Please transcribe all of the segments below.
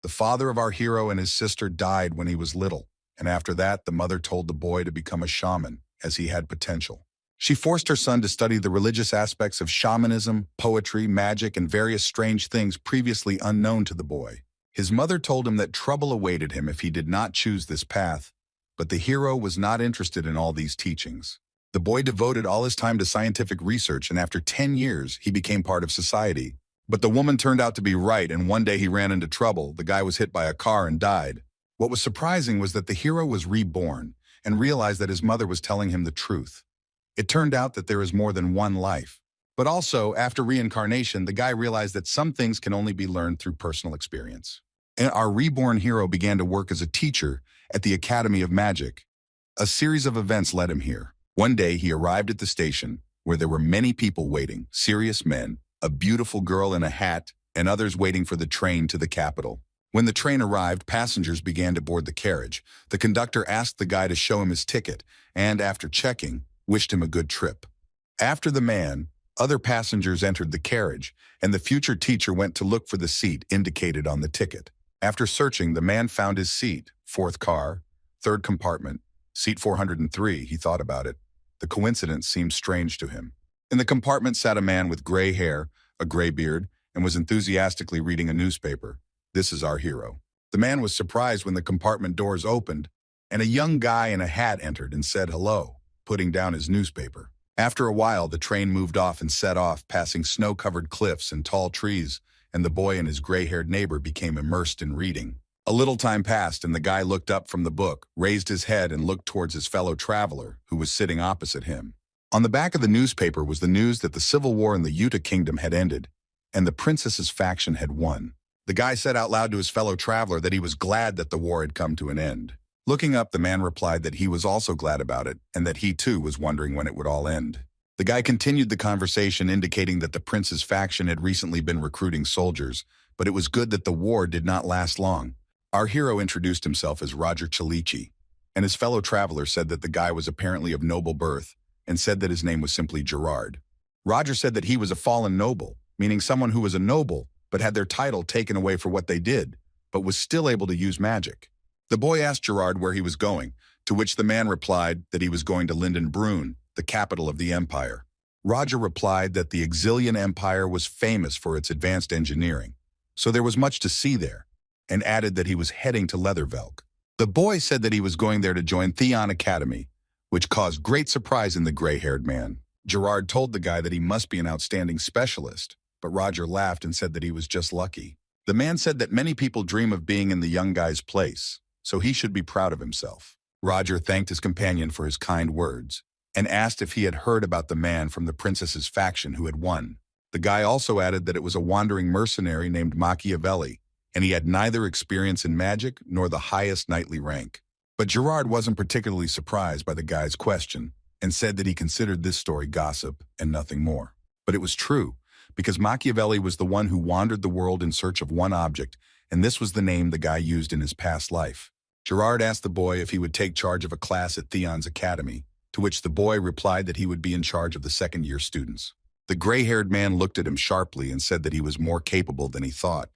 The father of our hero and his sister died when he was little, and after that, the mother told the boy to become a shaman, as he had potential. She forced her son to study the religious aspects of shamanism, poetry, magic, and various strange things previously unknown to the boy. His mother told him that trouble awaited him if he did not choose this path, but the hero was not interested in all these teachings. The boy devoted all his time to scientific research, and after 10 years, he became part of society. But the woman turned out to be right, and one day he ran into trouble. The guy was hit by a car and died. What was surprising was that the hero was reborn and realized that his mother was telling him the truth. It turned out that there is more than one life. But also, after reincarnation, the guy realized that some things can only be learned through personal experience. And our reborn hero began to work as a teacher at the Academy of Magic. A series of events led him here. One day, he arrived at the station where there were many people waiting, serious men, a beautiful girl in a hat, and others waiting for the train to the capital. When the train arrived, passengers began to board the carriage. The conductor asked the guy to show him his ticket, and after checking, wished him a good trip. After the man, other passengers entered the carriage, and the future teacher went to look for the seat indicated on the ticket. After searching, the man found his seat, fourth car, third compartment, seat 403. He thought about it. The coincidence seemed strange to him. In the compartment sat a man with gray hair, a gray beard, and was enthusiastically reading a newspaper. This is our hero. The man was surprised when the compartment doors opened, and a young guy in a hat entered and said hello, putting down his newspaper. After a while, the train moved off and set off, passing snow-covered cliffs and tall trees, and the boy and his gray-haired neighbor became immersed in reading. A little time passed, and the guy looked up from the book, raised his head, and looked towards his fellow traveler, who was sitting opposite him. On the back of the newspaper was the news that the civil war in the Utah Kingdom had ended, and the princess's faction had won. The guy said out loud to his fellow traveler that he was glad that the war had come to an end. Looking up, the man replied that he was also glad about it, and that he too was wondering when it would all end. The guy continued the conversation, indicating that the prince's faction had recently been recruiting soldiers, but it was good that the war did not last long. Our hero introduced himself as Roger Chalici, and his fellow traveler said that the guy was apparently of noble birth, and said that his name was simply Gerard. Roger said that he was a fallen noble, meaning someone who was a noble, but had their title taken away for what they did, but was still able to use magic. The boy asked Gerard where he was going, to which the man replied that he was going to Lindenbrunn, the capital of the empire. Roger replied that the Exilian Empire was famous for its advanced engineering, so there was much to see there, and added that he was heading to Leathervelk. The boy said that he was going there to join Theon Academy, which caused great surprise in the gray-haired man. Gerard told the guy that he must be an outstanding specialist, but Roger laughed and said that he was just lucky. The man said that many people dream of being in the young guy's place, so he should be proud of himself. Roger thanked his companion for his kind words, and asked if he had heard about the man from the princess's faction who had won. The guy also added that it was a wandering mercenary named Machiavelli, and he had neither experience in magic nor the highest knightly rank. But Gerard wasn't particularly surprised by the guy's question, and said that he considered this story gossip and nothing more. But it was true, because Machiavelli was the one who wandered the world in search of one object, and this was the name the guy used in his past life. Gerard asked the boy if he would take charge of a class at Theon's academy, to which the boy replied that he would be in charge of the second-year students. The gray-haired man looked at him sharply and said that he was more capable than he thought,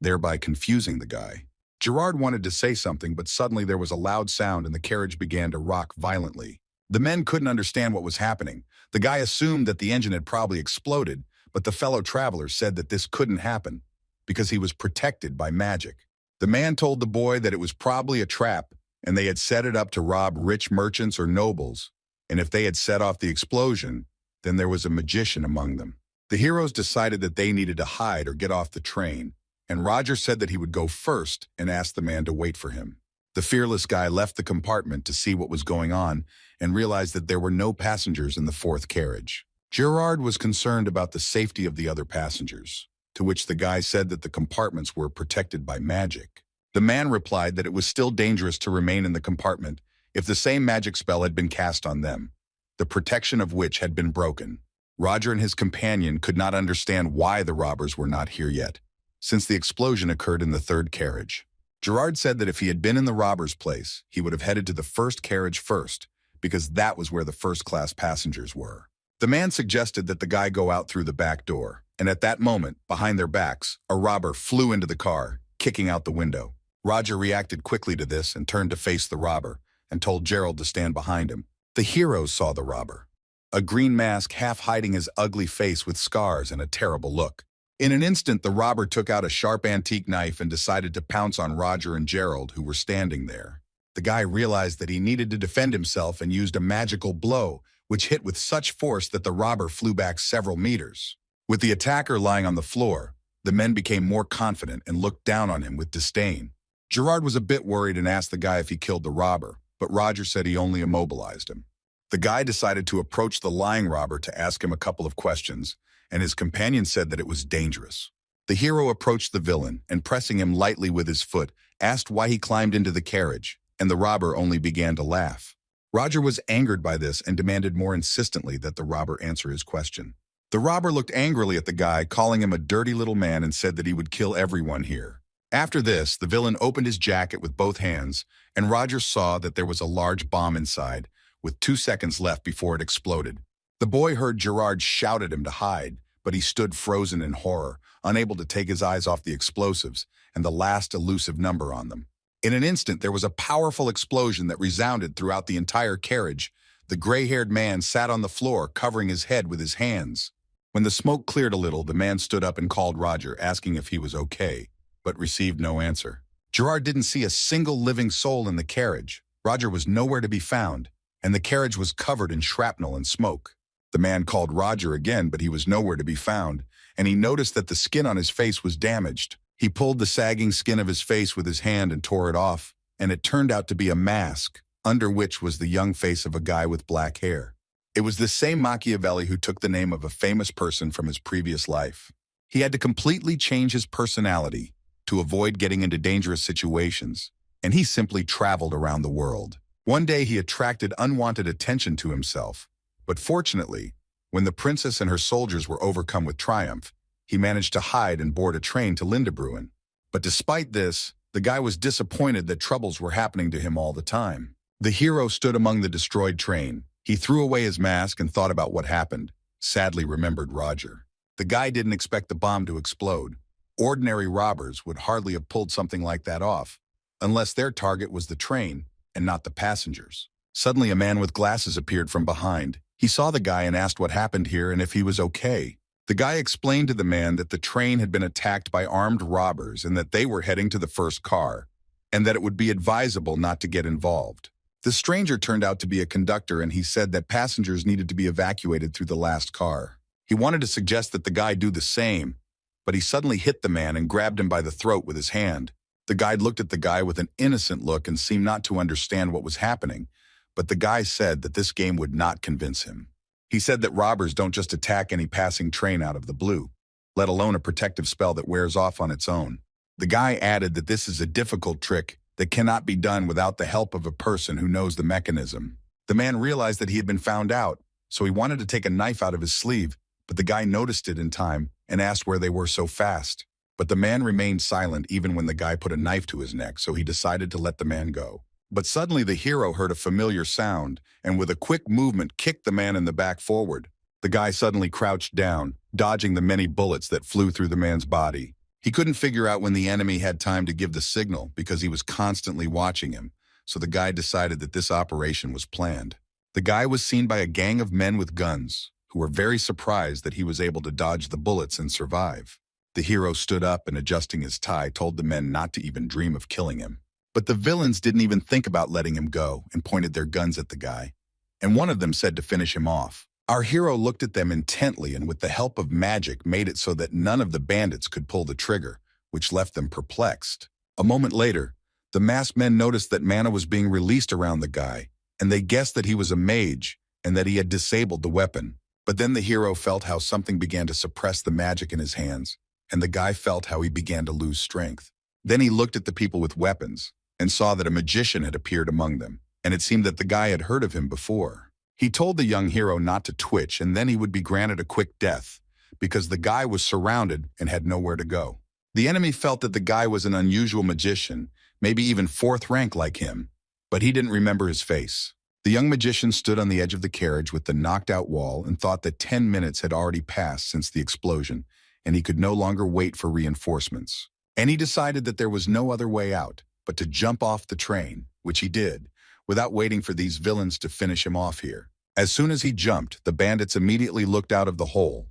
thereby confusing the guy. Gerard wanted to say something, but suddenly there was a loud sound and the carriage began to rock violently. The men couldn't understand what was happening. The guy assumed that the engine had probably exploded, but the fellow traveler said that this couldn't happen because he was protected by magic. The man told the boy that it was probably a trap and they had set it up to rob rich merchants or nobles, and if they had set off the explosion, then there was a magician among them. The heroes decided that they needed to hide or get off the train, and Roger said that he would go first and asked the man to wait for him. The fearless guy left the compartment to see what was going on and realized that there were no passengers in the fourth carriage. Gerard was concerned about the safety of the other passengers, to which the guy said that the compartments were protected by magic. The man replied that it was still dangerous to remain in the compartment if the same magic spell had been cast on them, the protection of which had been broken. Roger and his companion could not understand why the robbers were not here yet, since the explosion occurred in the third carriage. Gerard said that if he had been in the robber's place, he would have headed to the first carriage first, because that was where the first-class passengers were. The man suggested that the guy go out through the back door, and at that moment, behind their backs, a robber flew into the car, kicking out the window. Roger reacted quickly to this and turned to face the robber, and told Gerald to stand behind him. The hero saw the robber, a green mask half hiding his ugly face with scars and a terrible look. In an instant, the robber took out a sharp antique knife and decided to pounce on Roger and Gerald, who were standing there. The guy realized that he needed to defend himself and used a magical blow, which hit with such force that the robber flew back several meters. With the attacker lying on the floor, the men became more confident and looked down on him with disdain. Gerard was a bit worried and asked the guy if he killed the robber, but Roger said he only immobilized him. The guy decided to approach the lying robber to ask him a couple of questions, and his companion said that it was dangerous. The hero approached the villain and, pressing him lightly with his foot, asked why he climbed into the carriage, and the robber only began to laugh. Roger was angered by this and demanded more insistently that the robber answer his question. The robber looked angrily at the guy, calling him a dirty little man, and said that he would kill everyone here. After this, the villain opened his jacket with both hands, and Roger saw that there was a large bomb inside, with 2 seconds left before it exploded. The boy heard Gerard shout at him to hide, but he stood frozen in horror, unable to take his eyes off the explosives and the last elusive number on them. In an instant, there was a powerful explosion that resounded throughout the entire carriage. The gray-haired man sat on the floor, covering his head with his hands. When the smoke cleared a little, the man stood up and called Roger, asking if he was okay, but received no answer. Gerard didn't see a single living soul in the carriage. Roger was nowhere to be found, and the carriage was covered in shrapnel and smoke. The man called Roger again, but he was nowhere to be found, and he noticed that the skin on his face was damaged. He pulled the sagging skin of his face with his hand and tore it off, and it turned out to be a mask, under which was the young face of a guy with black hair. It was the same Machiavelli who took the name of a famous person from his previous life. He had to completely change his personality to avoid getting into dangerous situations, and he simply traveled around the world. One day he attracted unwanted attention to himself, but fortunately, when the princess and her soldiers were overcome with triumph, he managed to hide and board a train to Lindebruen. But despite this, the guy was disappointed that troubles were happening to him all the time. The hero stood among the destroyed train. He threw away his mask and thought about what happened, sadly remembered Roger. The guy didn't expect the bomb to explode. Ordinary robbers would hardly have pulled something like that off, unless their target was the train and not the passengers. Suddenly, a man with glasses appeared from behind. He saw the guy and asked what happened here and if he was okay. The guy explained to the man that the train had been attacked by armed robbers and that they were heading to the first car, and that it would be advisable not to get involved. The stranger turned out to be a conductor, and he said that passengers needed to be evacuated through the last car. He wanted to suggest that the guy do the same, but he suddenly hit the man and grabbed him by the throat with his hand. The guide looked at the guy with an innocent look and seemed not to understand what was happening, but the guy said that this game would not convince him. He said that robbers don't just attack any passing train out of the blue, let alone a protective spell that wears off on its own. The guy added that this is a difficult trick that cannot be done without the help of a person who knows the mechanism. The man realized that he had been found out, so he wanted to take a knife out of his sleeve, but the guy noticed it in time and asked where they were so fast. But the man remained silent even when the guy put a knife to his neck, so he decided to let the man go. But suddenly the hero heard a familiar sound, and with a quick movement kicked the man in the back forward. The guy suddenly crouched down, dodging the many bullets that flew through the man's body. He couldn't figure out when the enemy had time to give the signal because he was constantly watching him, so the guy decided that this operation was planned. The guy was seen by a gang of men with guns, who were very surprised that he was able to dodge the bullets and survive. The hero stood up and, adjusting his tie, told the men not to even dream of killing him. But the villains didn't even think about letting him go and pointed their guns at the guy. And one of them said to finish him off. Our hero looked at them intently and with the help of magic made it so that none of the bandits could pull the trigger, which left them perplexed. A moment later, the masked men noticed that mana was being released around the guy, and they guessed that he was a mage and that he had disabled the weapon. But then the hero felt how something began to suppress the magic in his hands, and the guy felt how he began to lose strength. Then he looked at the people with weapons and saw that a magician had appeared among them, and it seemed that the guy had heard of him before. He told the young hero not to twitch, and then he would be granted a quick death, because the guy was surrounded and had nowhere to go. The enemy felt that the guy was an unusual magician, maybe even 4th rank like him, but he didn't remember his face. The young magician stood on the edge of the carriage with the knocked-out wall and thought that 10 minutes had already passed since the explosion, and he could no longer wait for reinforcements. and he decided that there was no other way out but to jump off the train, which he did, without waiting for these villains to finish him off here. As soon as he jumped, the bandits immediately looked out of the hole,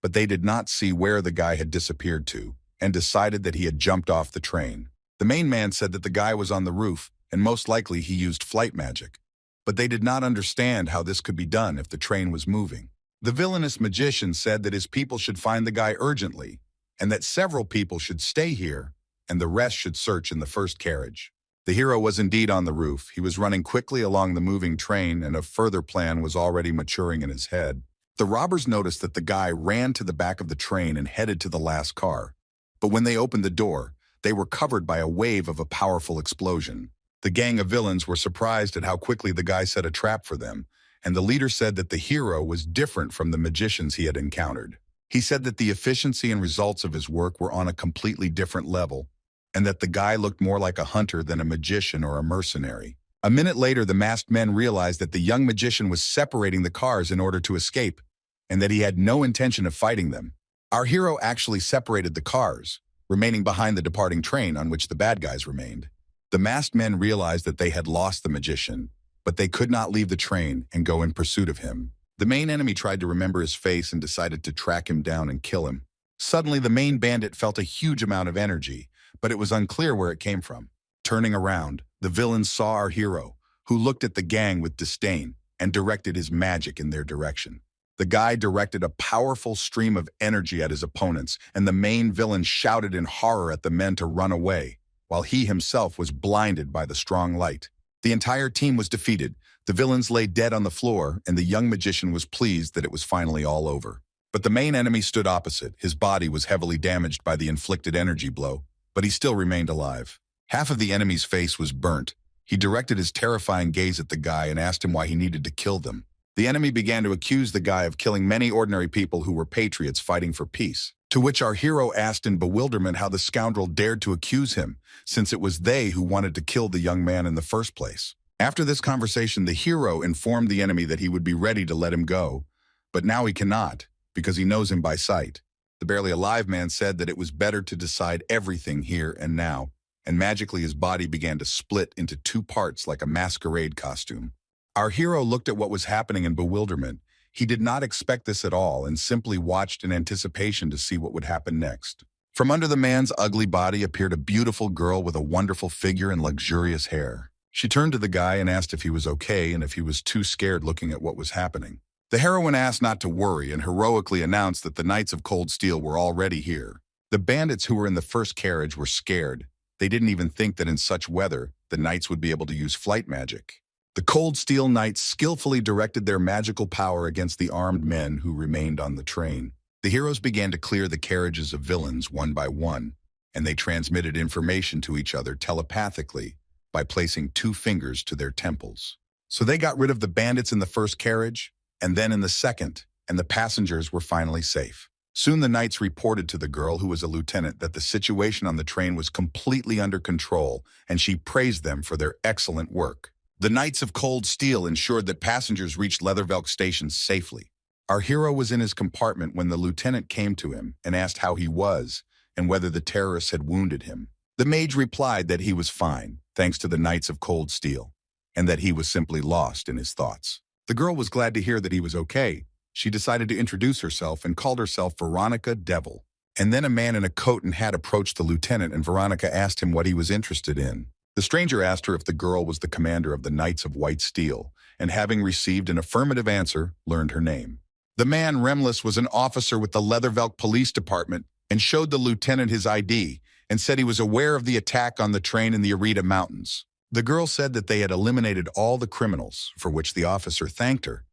but they did not see where the guy had disappeared to, and decided that he had jumped off the train. The main man said that the guy was on the roof, and most likely he used flight magic. But they did not understand how this could be done if the train was moving. The villainous magician said that his people should find the guy urgently, and that several people should stay here, and the rest should search in the first carriage. The hero was indeed on the roof. He was running quickly along the moving train, and a further plan was already maturing in his head. The robbers noticed that the guy ran to the back of the train and headed to the last car. But when they opened the door, they were covered by a wave of a powerful explosion. The gang of villains were surprised at how quickly the guy set a trap for them, and the leader said that the hero was different from the magicians he had encountered. He said that the efficiency and results of his work were on a completely different level, and that the guy looked more like a hunter than a magician or a mercenary. A minute later, the masked men realized that the young magician was separating the cars in order to escape, and that he had no intention of fighting them. Our hero actually separated the cars, remaining behind the departing train on which the bad guys remained. The masked men realized that they had lost the magician, but they could not leave the train and go in pursuit of him. The main enemy tried to remember his face and decided to track him down and kill him. Suddenly, the main bandit felt a huge amount of energy, but it was unclear where it came from. Turning around, the villains saw our hero, who looked at the gang with disdain and directed his magic in their direction. The guy directed a powerful stream of energy at his opponents, and the main villain shouted in horror at the men to run away, while he himself was blinded by the strong light. The entire team was defeated. The villains lay dead on the floor, and the young magician was pleased that it was finally all over. But the main enemy stood opposite. His body was heavily damaged by the inflicted energy blow, but he still remained alive. Half of the enemy's face was burnt. He directed his terrifying gaze at the guy and asked him why he needed to kill them. The enemy began to accuse the guy of killing many ordinary people who were patriots fighting for peace, to which our hero asked in bewilderment how the scoundrel dared to accuse him, since it was they who wanted to kill the young man in the first place. After this conversation, the hero informed the enemy that he would be ready to let him go, but now he cannot, because he knows him by sight. The barely alive man said that it was better to decide everything here and now, and magically his body began to split into two parts like a masquerade costume. Our hero looked at what was happening in bewilderment. He did not expect this at all and simply watched in anticipation to see what would happen next. From under the man's ugly body appeared a beautiful girl with a wonderful figure and luxurious hair. She turned to the guy and asked if he was okay and if he was too scared looking at what was happening. The heroine asked not to worry and heroically announced that the Knights of Cold Steel were already here. The bandits who were in the first carriage were scared. They didn't even think that in such weather, the knights would be able to use flight magic. The Cold Steel Knights skillfully directed their magical power against the armed men who remained on the train. The heroes began to clear the carriages of villains one by one, and they transmitted information to each other telepathically by placing two fingers to their temples. So they got rid of the bandits in the first carriage, and then in the second, and the passengers were finally safe. Soon the knights reported to the girl, who was a lieutenant, that the situation on the train was completely under control, and she praised them for their excellent work. The Knights of Cold Steel ensured that passengers reached Leathervelk Station safely. Our hero was in his compartment when the lieutenant came to him and asked how he was and whether the terrorists had wounded him. The mage replied that he was fine, thanks to the Knights of Cold Steel, and that he was simply lost in his thoughts. The girl was glad to hear that he was okay. She decided to introduce herself and called herself Veronica Devil. And then a man in a coat and hat approached the lieutenant, and Veronica asked him what he was interested in. The stranger asked her if the girl was the commander of the Knights of White Steel, and having received an affirmative answer, learned her name. The man, Remless, was an officer with the Leathervelk Police Department and showed the lieutenant his ID and said he was aware of the attack on the train in the Arita Mountains. The girl said that they had eliminated all the criminals, for which the officer thanked her,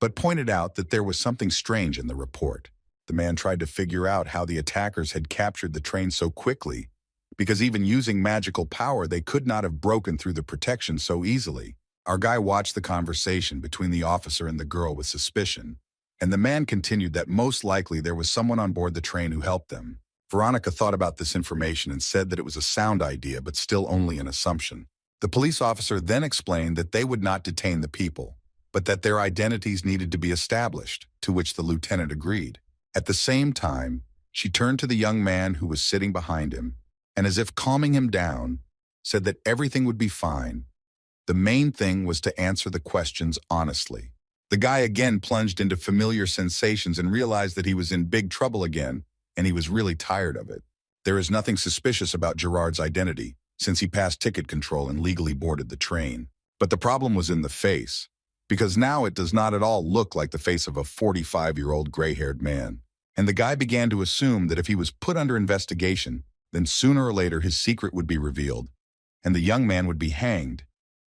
but pointed out that there was something strange in the report. The man tried to figure out how the attackers had captured the train so quickly, because even using magical power, they could not have broken through the protection so easily. Our guy watched the conversation between the officer and the girl with suspicion, and the man continued that most likely there was someone on board the train who helped them. Veronica thought about this information and said that it was a sound idea, but still only an assumption. The police officer then explained that they would not detain the people, but that their identities needed to be established, to which the lieutenant agreed. At the same time, she turned to the young man who was sitting behind him and as if calming him down, said that everything would be fine. The main thing was to answer the questions honestly. The guy again plunged into familiar sensations and realized that he was in big trouble again, and he was really tired of it. There is nothing suspicious about Gerard's identity, since he passed ticket control and legally boarded the train. But the problem was in the face, because now it does not at all look like the face of a 45-year-old gray-haired man. And the guy began to assume that if he was put under investigation, then sooner or later his secret would be revealed, and the young man would be hanged.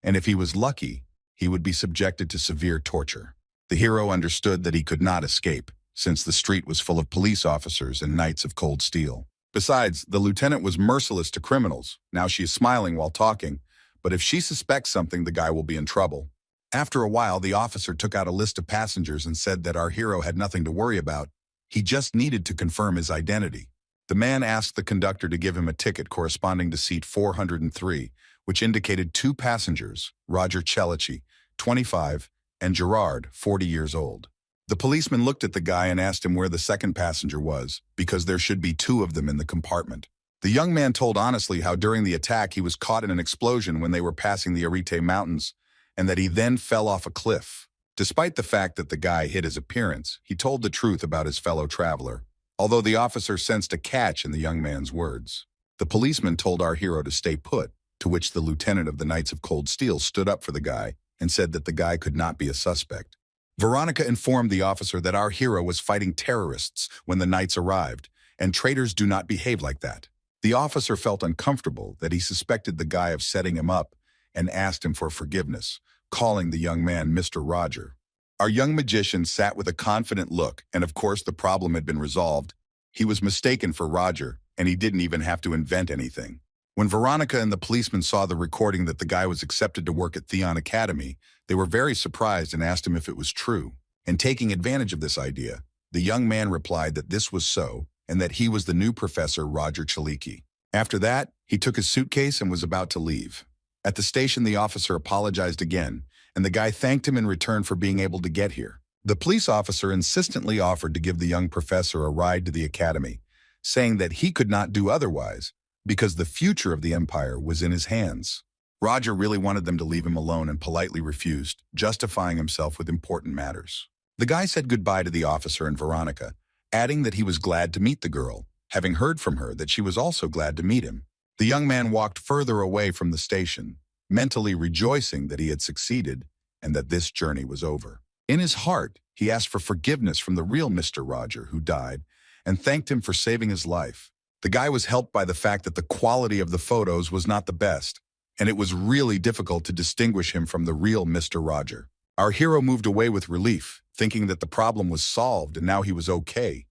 And if he was lucky, he would be subjected to severe torture. The hero understood that he could not escape, since the street was full of police officers and knights of cold steel. Besides, the lieutenant was merciless to criminals. Now she is smiling while talking, but if she suspects something, the guy will be in trouble. After a while, the officer took out a list of passengers and said that our hero had nothing to worry about. He just needed to confirm his identity. The man asked the conductor to give him a ticket corresponding to seat 403, which indicated 2 passengers, Roger Chelici, 25, and Gerard, 40 years old. The policeman looked at the guy and asked him where the second passenger was, because there should be 2 of them in the compartment. The young man told honestly how during the attack he was caught in an explosion when they were passing the Arite Mountains, and that he then fell off a cliff. Despite the fact that the guy hid his appearance, he told the truth about his fellow traveler, although the officer sensed a catch in the young man's words. The policeman told our hero to stay put, to which the lieutenant of the Knights of Cold Steel stood up for the guy and said that the guy could not be a suspect. Veronica informed the officer that our hero was fighting terrorists when the knights arrived, and traitors do not behave like that. The officer felt uncomfortable that he suspected the guy of setting him up and asked him for forgiveness, calling the young man Mr. Roger. Our young magician sat with a confident look, and of course the problem had been resolved. He was mistaken for Roger, and he didn't even have to invent anything. When Veronica and the policeman saw the recording that the guy was accepted to work at Theon Academy, they were very surprised and asked him if it was true. And taking advantage of this idea, the young man replied that this was so, and that he was the new professor Roger Chelici. After that, he took his suitcase and was about to leave. At the station, the officer apologized again, and the guy thanked him in return for being able to get here. The police officer insistently offered to give the young professor a ride to the academy, saying that he could not do otherwise, because the future of the empire was in his hands. Roger really wanted them to leave him alone and politely refused, justifying himself with important matters. The guy said goodbye to the officer and Veronica, adding that he was glad to meet the girl, having heard from her that she was also glad to meet him. The young man walked further away from the station, mentally rejoicing that he had succeeded and that this journey was over. In his heart, he asked for forgiveness from the real Mr. Roger, who died, and thanked him for saving his life. The guy was helped by the fact that the quality of the photos was not the best, and it was really difficult to distinguish him from the real Mr. Roger. Our hero moved away with relief, thinking that the problem was solved and now he was okay,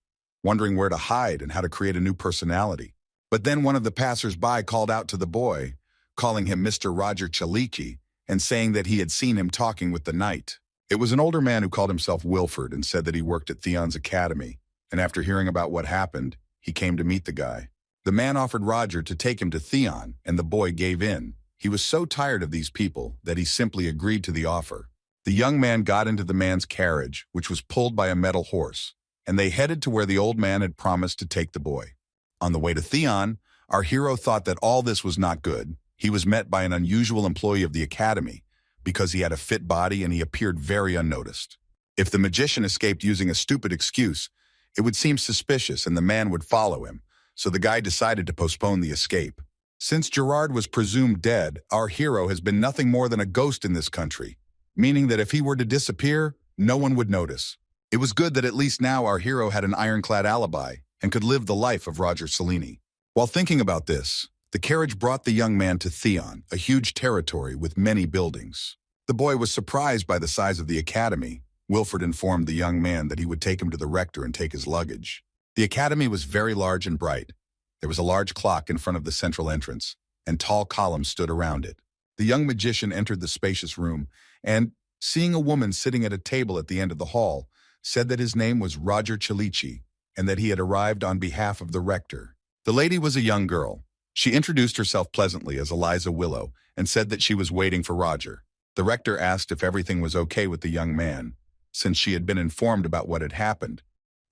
wondering where to hide and how to create a new personality. But then one of the passers-by called out to the boy, calling him Mr. Roger Chelici, and saying that he had seen him talking with the knight. It was an older man who called himself Wilford and said that he worked at Theon's academy, and after hearing about what happened, he came to meet the guy. The man offered Roger to take him to Theon, and the boy gave in. He was so tired of these people that he simply agreed to the offer. The young man got into the man's carriage, which was pulled by a metal horse, and they headed to where the old man had promised to take the boy. On the way to Theon, our hero thought that all this was not good. He was met by an unusual employee of the academy, because he had a fit body and he appeared very unnoticed. If the magician escaped using a stupid excuse, it would seem suspicious and the man would follow him, so the guy decided to postpone the escape. Since Gerard was presumed dead, our hero has been nothing more than a ghost in this country, meaning that if he were to disappear, no one would notice. It was good that at least now our hero had an ironclad alibi and could live the life of Roger Selena. While thinking about this, the carriage brought the young man to Theon, a huge territory with many buildings. The boy was surprised by the size of the academy. Wilford informed the young man that he would take him to the Rector and take his luggage. The academy was very large and bright. There was a large clock in front of the central entrance, and tall columns stood around it. The young magician entered the spacious room, and, seeing a woman sitting at a table at the end of the hall, said that his name was Roger Chelici, and that he had arrived on behalf of the Rector. The lady was a young girl. She introduced herself pleasantly as Eliza Willow, and said that she was waiting for Roger. The Rector asked if everything was okay with the young man, since she had been informed about what had happened,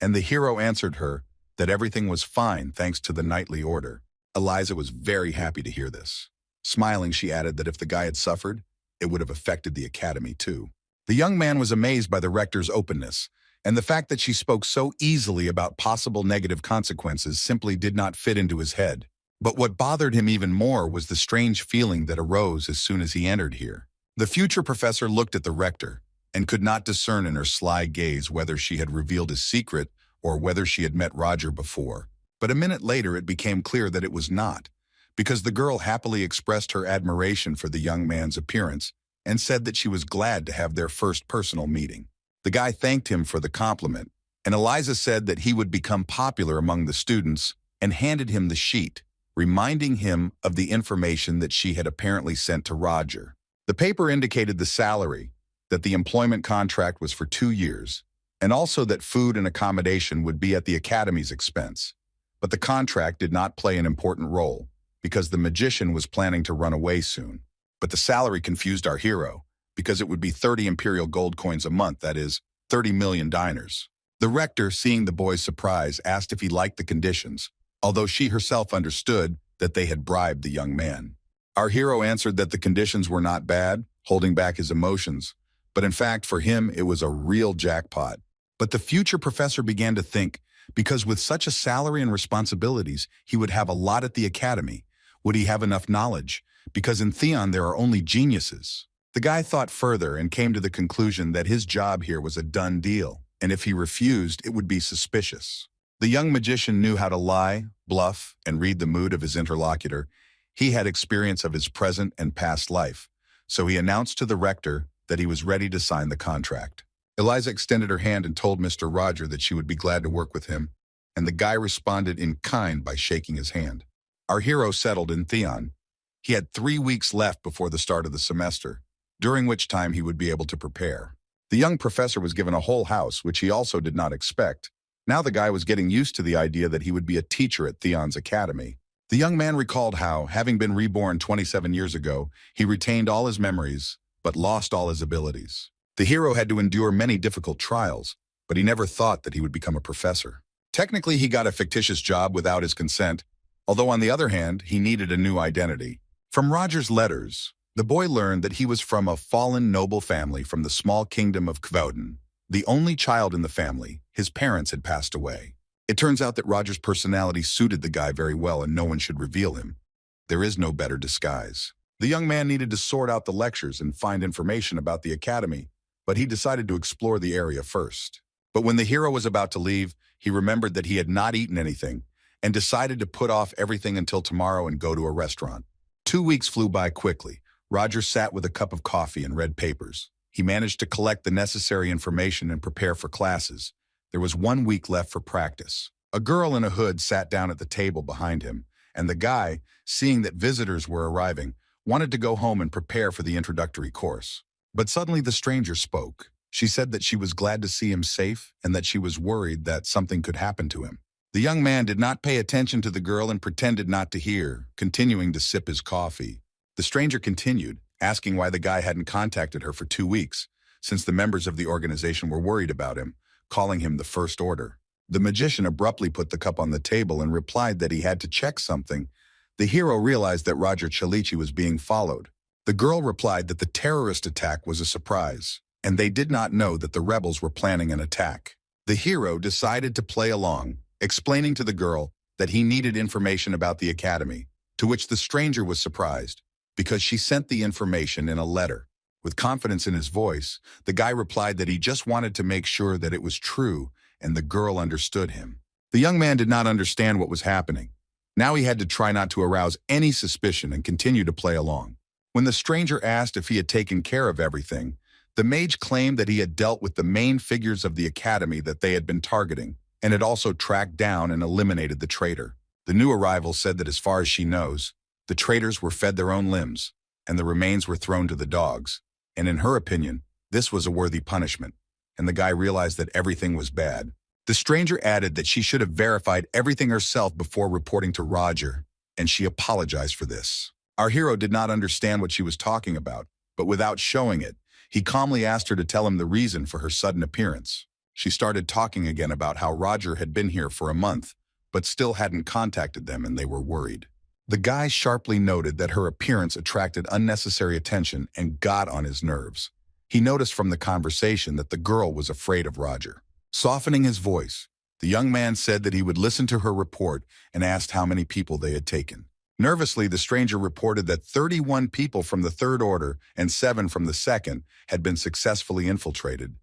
and the hero answered her that everything was fine thanks to the knightly order. Eliza was very happy to hear this. Smiling, she added that if the guy had suffered, it would have affected the academy too. The young man was amazed by the rector's openness, and the fact that she spoke so easily about possible negative consequences simply did not fit into his head. But what bothered him even more was the strange feeling that arose as soon as he entered here. The future professor looked at the rector and could not discern in her sly gaze whether she had revealed his secret or whether she had met Roger before. But a minute later it became clear that it was not, because the girl happily expressed her admiration for the young man's appearance and said that she was glad to have their first personal meeting. The guy thanked him for the compliment, and Eliza said that he would become popular among the students and handed him the sheet, reminding him of the information that she had apparently sent to Roger. The paper indicated the salary, that the employment contract was for 2 years, and also that food and accommodation would be at the academy's expense. But the contract did not play an important role, because the magician was planning to run away soon. But the salary confused our hero, because it would be 30 imperial gold coins a month, that is, 30 million dinars. The rector, seeing the boy's surprise, asked if he liked the conditions, although she herself understood that they had bribed the young man. Our hero answered that the conditions were not bad, holding back his emotions, but in fact for him it was a real jackpot. But the future professor began to think, because with such a salary and responsibilities, he would have a lot at the academy. Would he have enough knowledge? Because in Theon there are only geniuses. The guy thought further and came to the conclusion that his job here was a done deal, and if he refused, it would be suspicious. The young magician knew how to lie, bluff, and read the mood of his interlocutor. He had experience of his present and past life, so he announced to the rector that he was ready to sign the contract. Eliza extended her hand and told Mr. Roger that she would be glad to work with him, and the guy responded in kind by shaking his hand. Our hero settled in Theon. He had 3 weeks left before the start of the semester, during which time he would be able to prepare. The young professor was given a whole house, which he also did not expect. Now the guy was getting used to the idea that he would be a teacher at Theon's academy. The young man recalled how, having been reborn 27 years ago, he retained all his memories, but lost all his abilities. The hero had to endure many difficult trials, but he never thought that he would become a professor. Technically, he got a fictitious job without his consent, although on the other hand, he needed a new identity. From Roger's letters, the boy learned that he was from a fallen noble family from the small kingdom of Kvoden. The only child in the family, his parents had passed away. It turns out that Roger's personality suited the guy very well and no one should reveal him. There is no better disguise. The young man needed to sort out the lectures and find information about the academy, but he decided to explore the area first. But when the hero was about to leave, he remembered that he had not eaten anything and decided to put off everything until tomorrow and go to a restaurant. 2 weeks flew by quickly. Roger sat with a cup of coffee and read papers. He managed to collect the necessary information and prepare for classes. There was 1 week left for practice. A girl in a hood sat down at the table behind him, and the guy, seeing that visitors were arriving, wanted to go home and prepare for the introductory course. But suddenly the stranger spoke. She said that she was glad to see him safe and that she was worried that something could happen to him. The young man did not pay attention to the girl and pretended not to hear, continuing to sip his coffee. The stranger continued, asking why the guy hadn't contacted her for 2 weeks, since the members of the organization were worried about him, calling him the First Order. The magician abruptly put the cup on the table and replied that he had to check something. The hero realized that Roger Chalici was being followed. The girl replied that the terrorist attack was a surprise, and they did not know that the rebels were planning an attack. The hero decided to play along, explaining to the girl that he needed information about the academy, to which the stranger was surprised, because she sent the information in a letter. With confidence in his voice, the guy replied that he just wanted to make sure that it was true, and the girl understood him. The young man did not understand what was happening. Now he had to try not to arouse any suspicion and continue to play along. When the stranger asked if he had taken care of everything, the mage claimed that he had dealt with the main figures of the academy that they had been targeting, and had also tracked down and eliminated the traitor. The new arrival said that as far as she knows, the traitors were fed their own limbs, and the remains were thrown to the dogs. And in her opinion, this was a worthy punishment, and the guy realized that everything was bad. The stranger added that she should have verified everything herself before reporting to Roger, and she apologized for this. Our hero did not understand what she was talking about, but without showing it, he calmly asked her to tell him the reason for her sudden appearance. She started talking again about how Roger had been here for a month, but still hadn't contacted them and they were worried. The guy sharply noted that her appearance attracted unnecessary attention and got on his nerves. He noticed from the conversation that the girl was afraid of Roger. Softening his voice, the young man said that he would listen to her report and asked how many people they had taken. Nervously, the stranger reported that 31 people from the Third Order and 7 from the Second had been successfully infiltrated,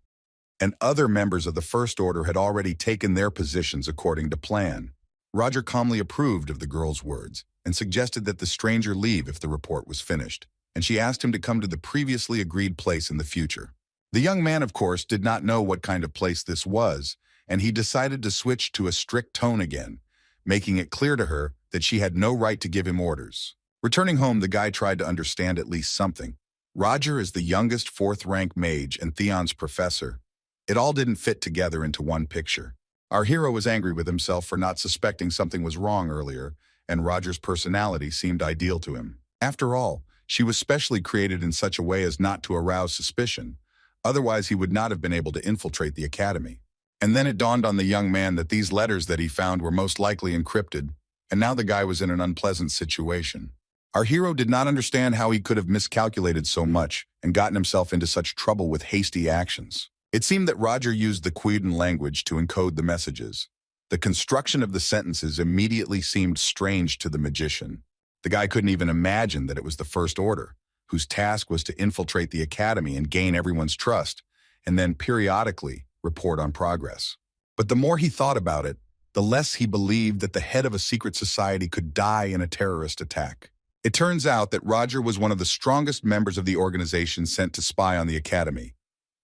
and other members of the First Order had already taken their positions according to plan. Roger calmly approved of the girl's words and suggested that the stranger leave if the report was finished, and she asked him to come to the previously agreed place in the future. The young man, of course, did not know what kind of place this was, and he decided to switch to a strict tone again, making it clear to her that she had no right to give him orders. Returning home, the guy tried to understand at least something. Roger is the youngest fourth-rank mage and Theon's professor. It all didn't fit together into one picture. Our hero was angry with himself for not suspecting something was wrong earlier, and Roger's personality seemed ideal to him. After all, she was specially created in such a way as not to arouse suspicion. Otherwise, he would not have been able to infiltrate the academy. And then it dawned on the young man that these letters that he found were most likely encrypted, and now the guy was in an unpleasant situation. Our hero did not understand how he could have miscalculated so much and gotten himself into such trouble with hasty actions. It seemed that Roger used the Queden language to encode the messages. The construction of the sentences immediately seemed strange to the magician. The guy couldn't even imagine that it was the First Order, whose task was to infiltrate the academy and gain everyone's trust, and then periodically report on progress. But the more he thought about it, the less he believed that the head of a secret society could die in a terrorist attack. It turns out that Roger was one of the strongest members of the organization sent to spy on the academy,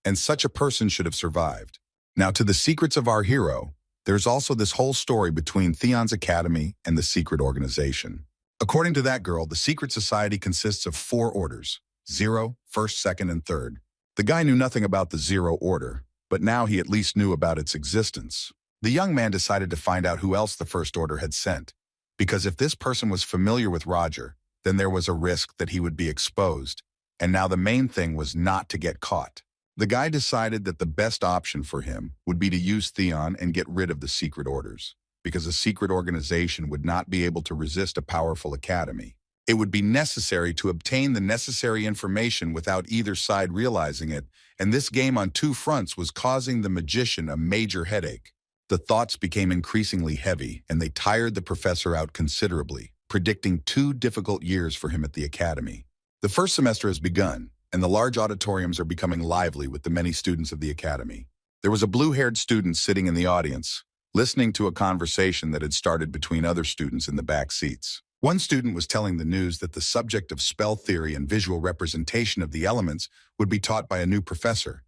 and such a person should have survived. Now, to the secrets of our hero, there's also this whole story between Theon's academy and the secret organization. According to that girl, the secret society consists of 4 orders: 0, 1st, 2nd, and 3rd. The guy knew nothing about the 0 order, but now he at least knew about its existence. The young man decided to find out who else the First Order had sent, because if this person was familiar with Roger, then there was a risk that he would be exposed, and now the main thing was not to get caught. The guy decided that the best option for him would be to use Theon and get rid of the secret orders, because a secret organization would not be able to resist a powerful academy. It would be necessary to obtain the necessary information without either side realizing it, and this game on 2 fronts was causing the magician a major headache. The thoughts became increasingly heavy, and they tired the professor out considerably, predicting 2 difficult years for him at the academy. The first semester has begun, and the large auditoriums are becoming lively with the many students of the academy. There was a blue-haired student sitting in the audience, listening to a conversation that had started between other students in the back seats. One student was telling the news that the subject of spell theory and visual representation of the elements would be taught by a new professor,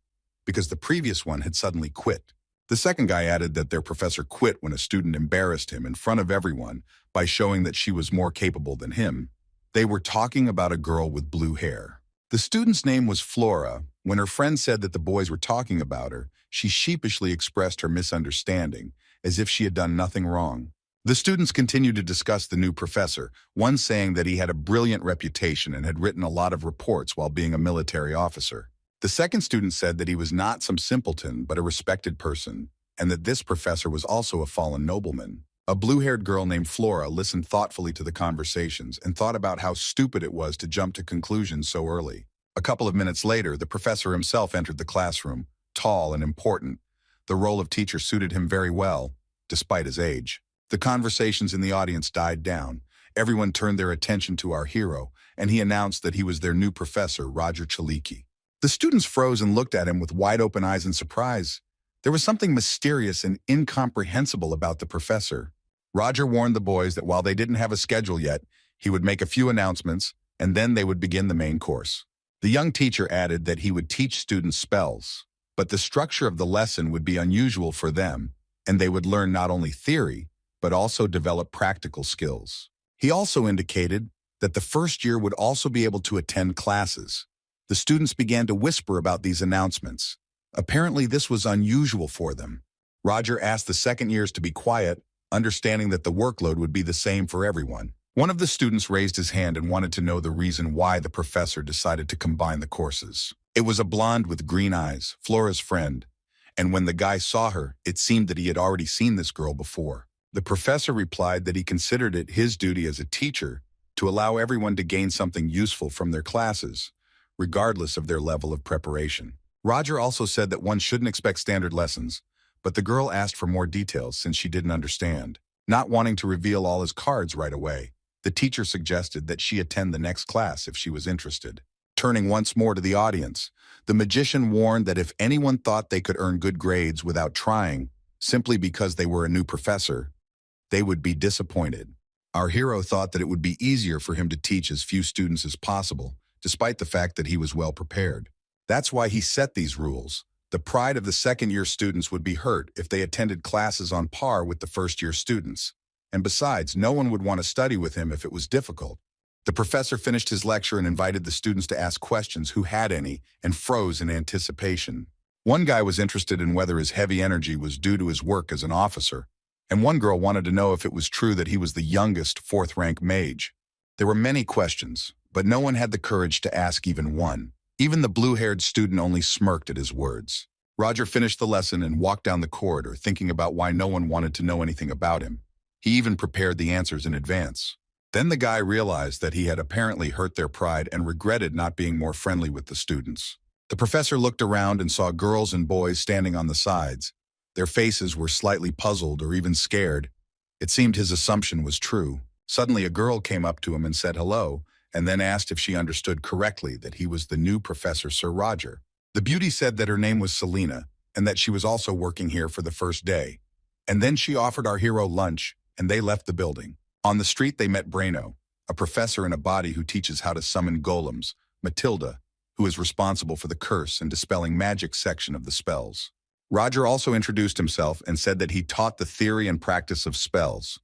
because the previous one had suddenly quit. The second guy added that their professor quit when a student embarrassed him in front of everyone by showing that she was more capable than him. They were talking about a girl with blue hair. The student's name was Flora. When her friend said that the boys were talking about her, she sheepishly expressed her misunderstanding, as if she had done nothing wrong. The students continued to discuss the new professor, one saying that he had a brilliant reputation and had written a lot of reports while being a military officer. The second student said that he was not some simpleton, but a respected person, and that this professor was also a fallen nobleman. A blue-haired girl named Flora listened thoughtfully to the conversations and thought about how stupid it was to jump to conclusions so early. A couple of minutes later, the professor himself entered the classroom, tall and important. The role of teacher suited him very well, despite his age. The conversations in the audience died down. Everyone turned their attention to our hero, and he announced that he was their new professor, Roger Chaliki. The students froze and looked at him with wide-open eyes in surprise. There was something mysterious and incomprehensible about the professor. Roger warned the boys that while they didn't have a schedule yet, he would make a few announcements, and then they would begin the main course. The young teacher added that he would teach students spells, but the structure of the lesson would be unusual for them, and they would learn not only theory, but also develop practical skills. He also indicated that the first year would also be able to attend classes. The students began to whisper about these announcements. Apparently, this was unusual for them. Roger asked the second years to be quiet, understanding that the workload would be the same for everyone. One of the students raised his hand and wanted to know the reason why the professor decided to combine the courses. It was a blonde with green eyes, Flora's friend, and when the guy saw her, it seemed that he had already seen this girl before. The professor replied that he considered it his duty as a teacher to allow everyone to gain something useful from their classes, regardless of their level of preparation. Roger also said that one shouldn't expect standard lessons, but the girl asked for more details since she didn't understand. Not wanting to reveal all his cards right away, the teacher suggested that she attend the next class if she was interested. Turning once more to the audience, the magician warned that if anyone thought they could earn good grades without trying, simply because they were a new professor, they would be disappointed. Our hero thought that it would be easier for him to teach as few students as possible, despite the fact that he was well prepared. That's why he set these rules. The pride of the second-year students would be hurt if they attended classes on par with the first-year students. And besides, no one would want to study with him if it was difficult. The professor finished his lecture and invited the students to ask questions who had any and froze in anticipation. One guy was interested in whether his heavy energy was due to his work as an officer, and one girl wanted to know if it was true that he was the youngest fourth-rank mage. There were many questions, but no one had the courage to ask even one. Even the blue-haired student only smirked at his words. Roger finished the lesson and walked down the corridor, thinking about why no one wanted to know anything about him. He even prepared the answers in advance. Then the guy realized that he had apparently hurt their pride and regretted not being more friendly with the students. The professor looked around and saw girls and boys standing on the sides. Their faces were slightly puzzled or even scared. It seemed his assumption was true. Suddenly a girl came up to him and said hello, and then asked if she understood correctly that he was the new Professor Sir Roger. The beauty said that her name was Selena, and that she was also working here for the first day. And then she offered our hero lunch, and they left the building. On the street they met Braino, a professor in a body who teaches how to summon golems, Matilda, who is responsible for the curse and dispelling magic section of the spells. Roger also introduced himself and said that he taught the theory and practice of spells,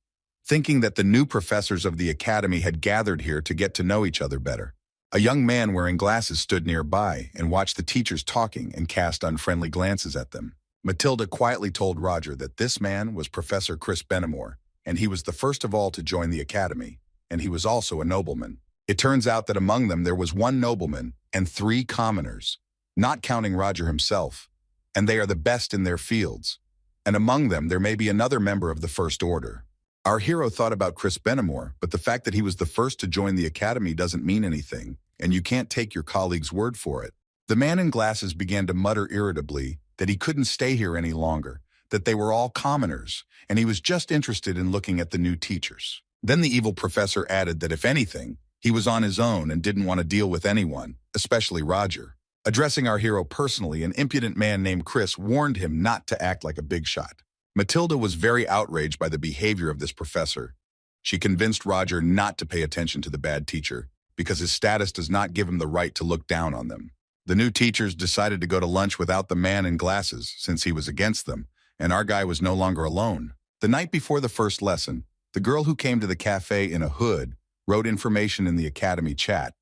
thinking that the new professors of the academy had gathered here to get to know each other better. A young man wearing glasses stood nearby and watched the teachers talking and cast unfriendly glances at them. Matilda quietly told Roger that this man was Professor Chris Benamore, and he was the first of all to join the academy, and he was also a nobleman. It turns out that among them there was one nobleman and 3 commoners, not counting Roger himself, and they are the best in their fields. And among them there may be another member of the First Order. Our hero thought about Chris Benamore, but the fact that he was the first to join the academy doesn't mean anything, and you can't take your colleague's word for it. The man in glasses began to mutter irritably that he couldn't stay here any longer, that they were all commoners, and he was just interested in looking at the new teachers. Then the evil professor added that if anything, he was on his own and didn't want to deal with anyone, especially Roger. Addressing our hero personally, an impudent man named Chris warned him not to act like a big shot. Matilda was very outraged by the behavior of this professor. She convinced Roger not to pay attention to the bad teacher, because his status does not give him the right to look down on them. The new teachers decided to go to lunch without the man in glasses, since he was against them, and our guy was no longer alone. The night before the first lesson, the girl who came to the cafe in a hood wrote information in the academy chat.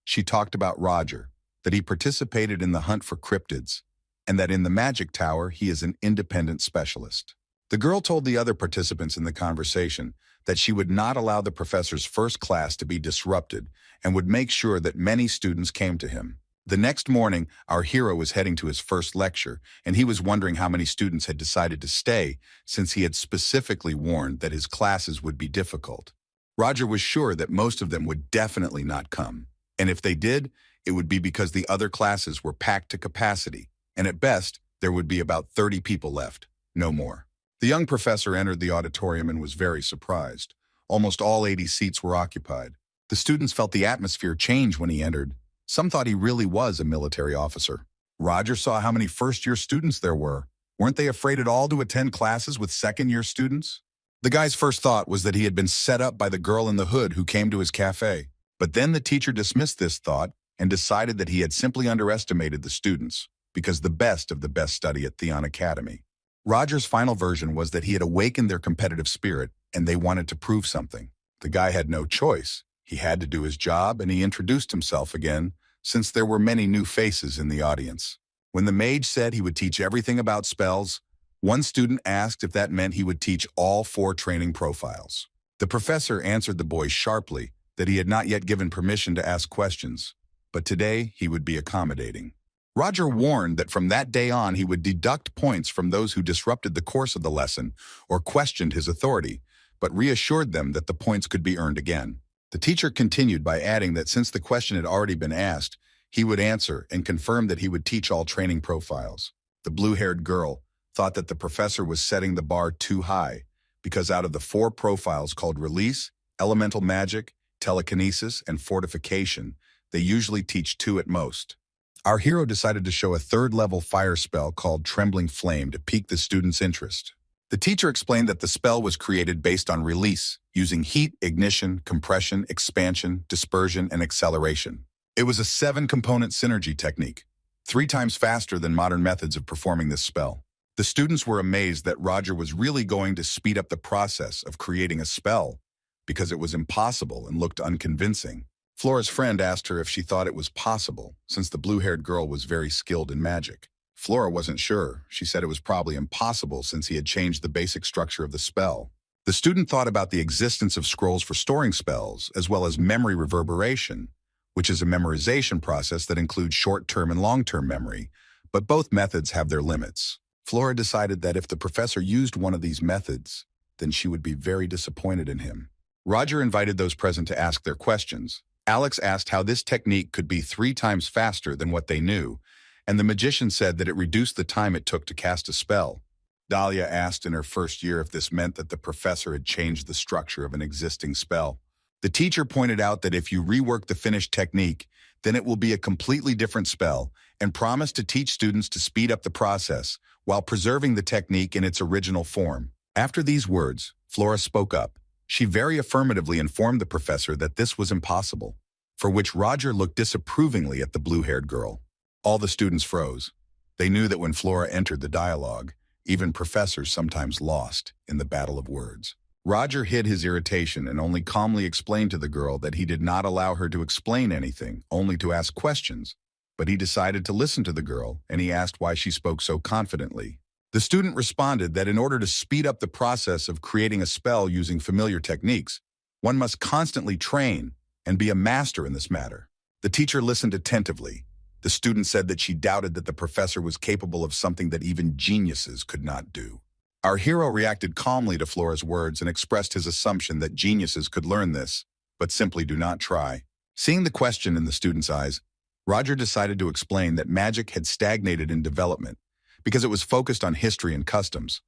She talked about Roger, that he participated in the hunt for cryptids, and that in the magic tower he is an independent specialist. The girl told the other participants in the conversation that she would not allow the professor's first class to be disrupted and would make sure that many students came to him. The next morning, our hero was heading to his first lecture, and he was wondering how many students had decided to stay, since he had specifically warned that his classes would be difficult. Roger was sure that most of them would definitely not come, and if they did, it would be because the other classes were packed to capacity, and at best, there would be about 30 people left, no more. The young professor entered the auditorium and was very surprised. Almost all 80 seats were occupied. The students felt the atmosphere change when he entered. Some thought he really was a military officer. Roger saw how many first-year students there were. Weren't they afraid at all to attend classes with second-year students? The guy's first thought was that he had been set up by the girl in the hood who came to his cafe. But then the teacher dismissed this thought and decided that he had simply underestimated the students, because the best of the best study at Theon Academy. Roger's final version was that he had awakened their competitive spirit and they wanted to prove something. The guy had no choice. He had to do his job, and he introduced himself again, since there were many new faces in the audience. When the mage said he would teach everything about spells, one student asked if that meant he would teach all 4 training profiles. The professor answered the boy sharply that he had not yet given permission to ask questions, but today he would be accommodating. Roger warned that from that day on he would deduct points from those who disrupted the course of the lesson or questioned his authority, but reassured them that the points could be earned again. The teacher continued by adding that since the question had already been asked, he would answer and confirmed that he would teach all training profiles. The blue-haired girl thought that the professor was setting the bar too high because out of the 4 profiles called Release, Elemental Magic, Telekinesis, and Fortification, they usually teach 2 at most. Our hero decided to show a 3rd-level fire spell called Trembling Flame to pique the student's interest. The teacher explained that the spell was created based on release, using heat, ignition, compression, expansion, dispersion, and acceleration. It was a 7-component synergy technique, 3 times faster than modern methods of performing this spell. The students were amazed that Roger was really going to speed up the process of creating a spell because it was impossible and looked unconvincing. Flora's friend asked her if she thought it was possible, since the blue-haired girl was very skilled in magic. Flora wasn't sure. She said it was probably impossible since he had changed the basic structure of the spell. The student thought about the existence of scrolls for storing spells, as well as memory reverberation, which is a memorization process that includes short-term and long-term memory, but both methods have their limits. Flora decided that if the professor used one of these methods, then she would be very disappointed in him. Roger invited those present to ask their questions. Alex asked how this technique could be 3 times faster than what they knew, and the magician said that it reduced the time it took to cast a spell. Dahlia asked in her first year if this meant that the professor had changed the structure of an existing spell. The teacher pointed out that if you rework the finished technique, then it will be a completely different spell, and promised to teach students to speed up the process while preserving the technique in its original form. After these words, Flora spoke up. She very affirmatively informed the professor that this was impossible, for which Roger looked disapprovingly at the blue-haired girl. All the students froze. They knew that when Flora entered the dialogue, even professors sometimes lost in the battle of words. Roger hid his irritation and only calmly explained to the girl that he did not allow her to explain anything, only to ask questions. But he decided to listen to the girl, and he asked why she spoke so confidently. The student responded that in order to speed up the process of creating a spell using familiar techniques, one must constantly train and be a master in this matter. The teacher listened attentively. The student said that she doubted that the professor was capable of something that even geniuses could not do. Our hero reacted calmly to Flora's words and expressed his assumption that geniuses could learn this, but simply do not try. Seeing the question in the student's eyes, Roger decided to explain that magic had stagnated in development because it was focused on history and customs,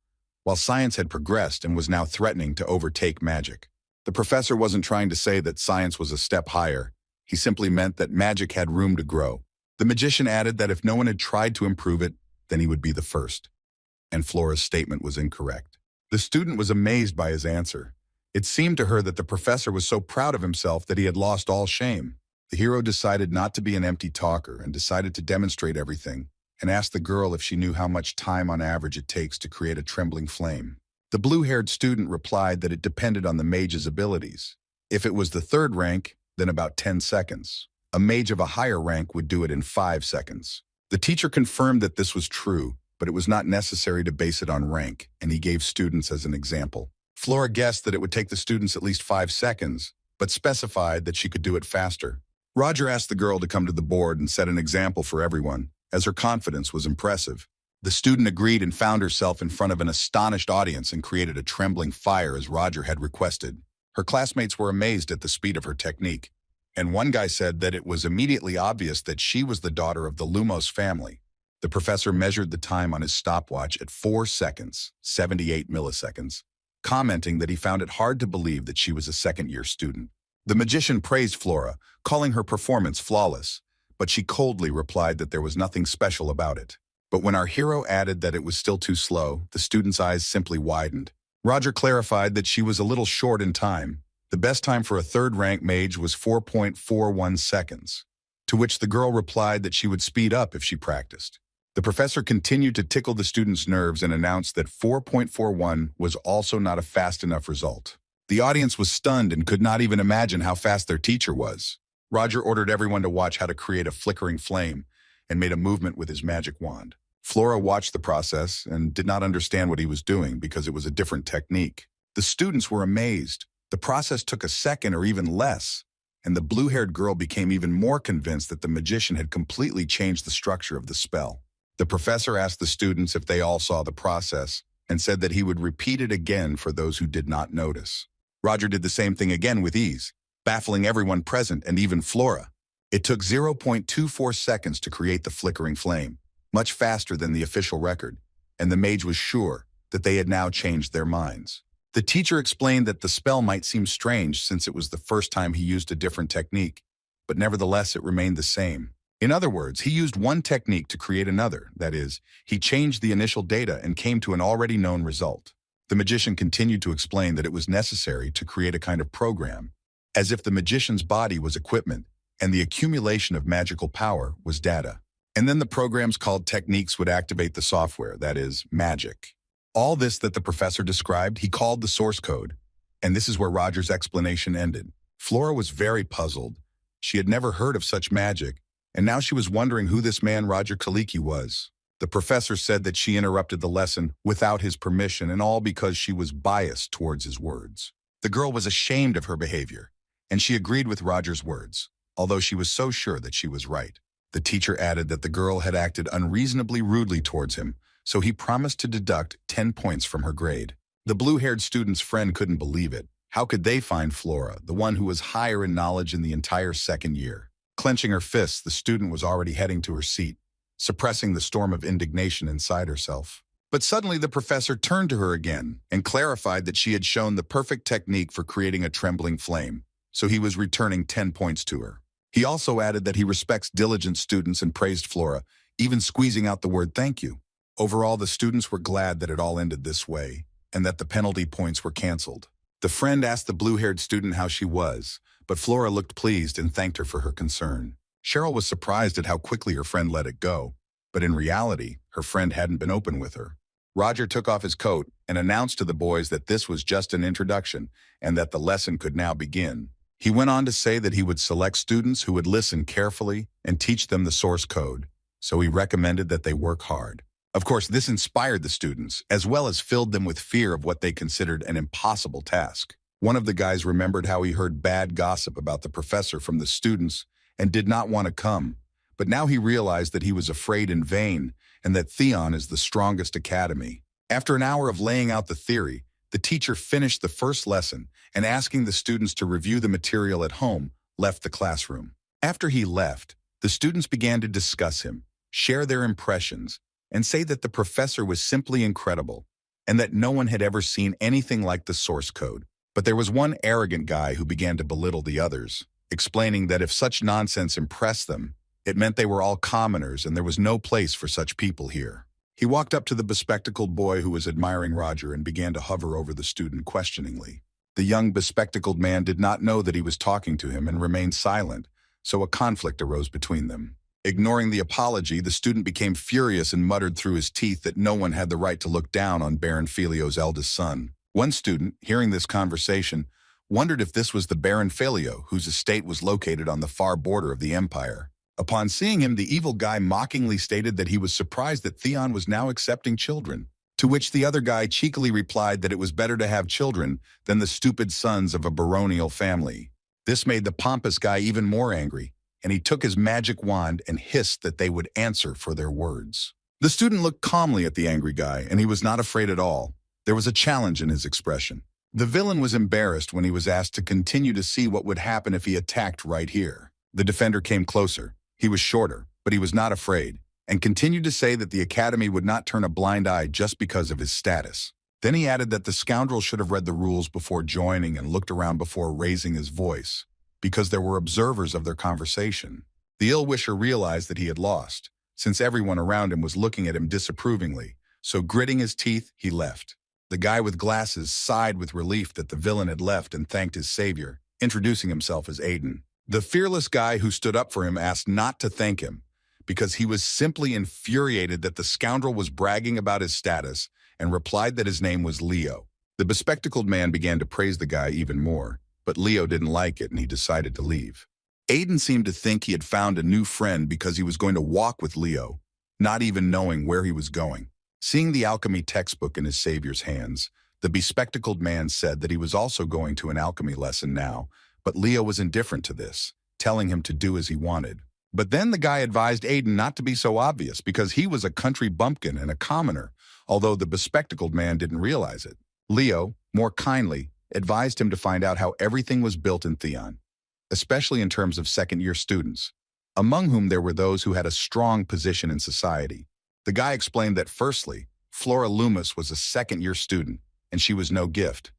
while science had progressed and was now threatening to overtake magic. The professor wasn't trying to say that science was a step higher. He simply meant that magic had room to grow. The magician added that if no one had tried to improve it, then he would be the first. And Flora's statement was incorrect. The student was amazed by his answer. It seemed to her that the professor was so proud of himself that he had lost all shame. The hero decided not to be an empty talker and decided to demonstrate everything, and asked the girl if she knew how much time on average it takes to create a trembling flame. The blue-haired student replied that it depended on the mage's abilities. If it was the 3rd rank, then about 10 seconds. A mage of a higher rank would do it in 5 seconds. The teacher confirmed that this was true, but it was not necessary to base it on rank, and he gave students as an example. Flora guessed that it would take the students at least 5 seconds, but specified that she could do it faster. Roger asked the girl to come to the board and set an example for everyone, as her confidence was impressive. The student agreed and found herself in front of an astonished audience and created a trembling fire as Roger had requested. Her classmates were amazed at the speed of her technique, and one guy said that it was immediately obvious that she was the daughter of the Lumos family. The professor measured the time on his stopwatch at 4 seconds, 78 milliseconds, commenting that he found it hard to believe that she was a second-year student. The magician praised Flora, calling her performance flawless, but she coldly replied that there was nothing special about it. But when our hero added that it was still too slow, the student's eyes simply widened. Roger clarified that she was a little short in time. The best time for a 3rd-rank mage was 4.41 seconds, to which the girl replied that she would speed up if she practiced. The professor continued to tickle the student's nerves and announced that 4.41 was also not a fast enough result. The audience was stunned and could not even imagine how fast their teacher was. Roger ordered everyone to watch how to create a flickering flame and made a movement with his magic wand. Flora watched the process and did not understand what he was doing because it was a different technique. The students were amazed. The process took a second or even less, and the blue-haired girl became even more convinced that the magician had completely changed the structure of the spell. The professor asked the students if they all saw the process and said that he would repeat it again for those who did not notice. Roger did the same thing again with ease, baffling everyone present and even Flora. It took 0.24 seconds to create the flickering flame, much faster than the official record, and the mage was sure that they had now changed their minds. The teacher explained that the spell might seem strange since it was the first time he used a different technique, but nevertheless it remained the same. In other words, he used one technique to create another, that is, he changed the initial data and came to an already known result. The magician continued to explain that it was necessary to create a kind of program, as if the magician's body was equipment and the accumulation of magical power was data. And then the programs called techniques would activate the software, that is, magic. All this that the professor described, he called the source code, and this is where Roger's explanation ended. Flora was very puzzled. She had never heard of such magic, and now she was wondering who this man Roger Kaliki was. The professor said that she interrupted the lesson without his permission, and all because she was biased towards his words. The girl was ashamed of her behavior, and she agreed with Roger's words, although she was so sure that she was right. The teacher added that the girl had acted unreasonably rudely towards him, so he promised to deduct 10 points from her grade. The blue-haired student's friend couldn't believe it. How could they find Flora, the one who was higher in knowledge in the entire second year? Clenching her fists, the student was already heading to her seat, suppressing the storm of indignation inside herself. But suddenly the professor turned to her again and clarified that she had shown the perfect technique for creating a trembling flame, so he was returning 10 points to her. He also added that he respects diligent students and praised Flora, even squeezing out the word thank you. Overall, the students were glad that it all ended this way, and that the penalty points were canceled. The friend asked the blue-haired student how she was, but Flora looked pleased and thanked her for her concern. Cheryl was surprised at how quickly her friend let it go, but in reality, her friend hadn't been open with her. Roger took off his coat and announced to the boys that this was just an introduction and that the lesson could now begin. He went on to say that he would select students who would listen carefully and teach them the source code, so he recommended that they work hard. Of course, this inspired the students, as well as filled them with fear of what they considered an impossible task. One of the guys remembered how he heard bad gossip about the professor from the students and did not want to come, but now he realized that he was afraid in vain and that Theon is the strongest academy. After an hour of laying out the theory, the teacher finished the first lesson and, asking the students to review the material at home, left the classroom. After he left, the students began to discuss him, share their impressions, and say that the professor was simply incredible and that no one had ever seen anything like the source code. But there was one arrogant guy who began to belittle the others, explaining that if such nonsense impressed them, it meant they were all commoners and there was no place for such people here. He walked up to the bespectacled boy who was admiring Roger and began to hover over the student questioningly. The young bespectacled man did not know that he was talking to him and remained silent, so a conflict arose between them. Ignoring the apology, the student became furious and muttered through his teeth that no one had the right to look down on Baron Filio's eldest son. One student, hearing this conversation, wondered if this was the Baron Filio, whose estate was located on the far border of the empire. Upon seeing him, the evil guy mockingly stated that he was surprised that Theon was now accepting children, to which the other guy cheekily replied that it was better to have children than the stupid sons of a baronial family. This made the pompous guy even more angry, and he took his magic wand and hissed that they would answer for their words. The student looked calmly at the angry guy, and he was not afraid at all. There was a challenge in his expression. The villain was embarrassed when he was asked to continue to see what would happen if he attacked right here. The defender came closer. He was shorter, but he was not afraid, and continued to say that the academy would not turn a blind eye just because of his status. Then he added that the scoundrel should have read the rules before joining and looked around before raising his voice, because there were observers of their conversation. The ill-wisher realized that he had lost, since everyone around him was looking at him disapprovingly, so gritting his teeth, he left. The guy with glasses sighed with relief that the villain had left and thanked his savior, introducing himself as Aiden. The fearless guy who stood up for him asked not to thank him, because he was simply infuriated that the scoundrel was bragging about his status, and replied that his name was Leo. The bespectacled man began to praise the guy even more, but Leo didn't like it and he decided to leave. Aiden seemed to think he had found a new friend because he was going to walk with Leo, not even knowing where he was going. Seeing the alchemy textbook in his savior's hands, the bespectacled man said that he was also going to an alchemy lesson now, but Leo was indifferent to this, telling him to do as he wanted. But then the guy advised Aiden not to be so obvious because he was a country bumpkin and a commoner, although the bespectacled man didn't realize it. Leo, more kindly, advised him to find out how everything was built in Theon, especially in terms of second-year students, among whom there were those who had a strong position in society. The guy explained that firstly, Flora Loomis was a second-year student, and she was no gift.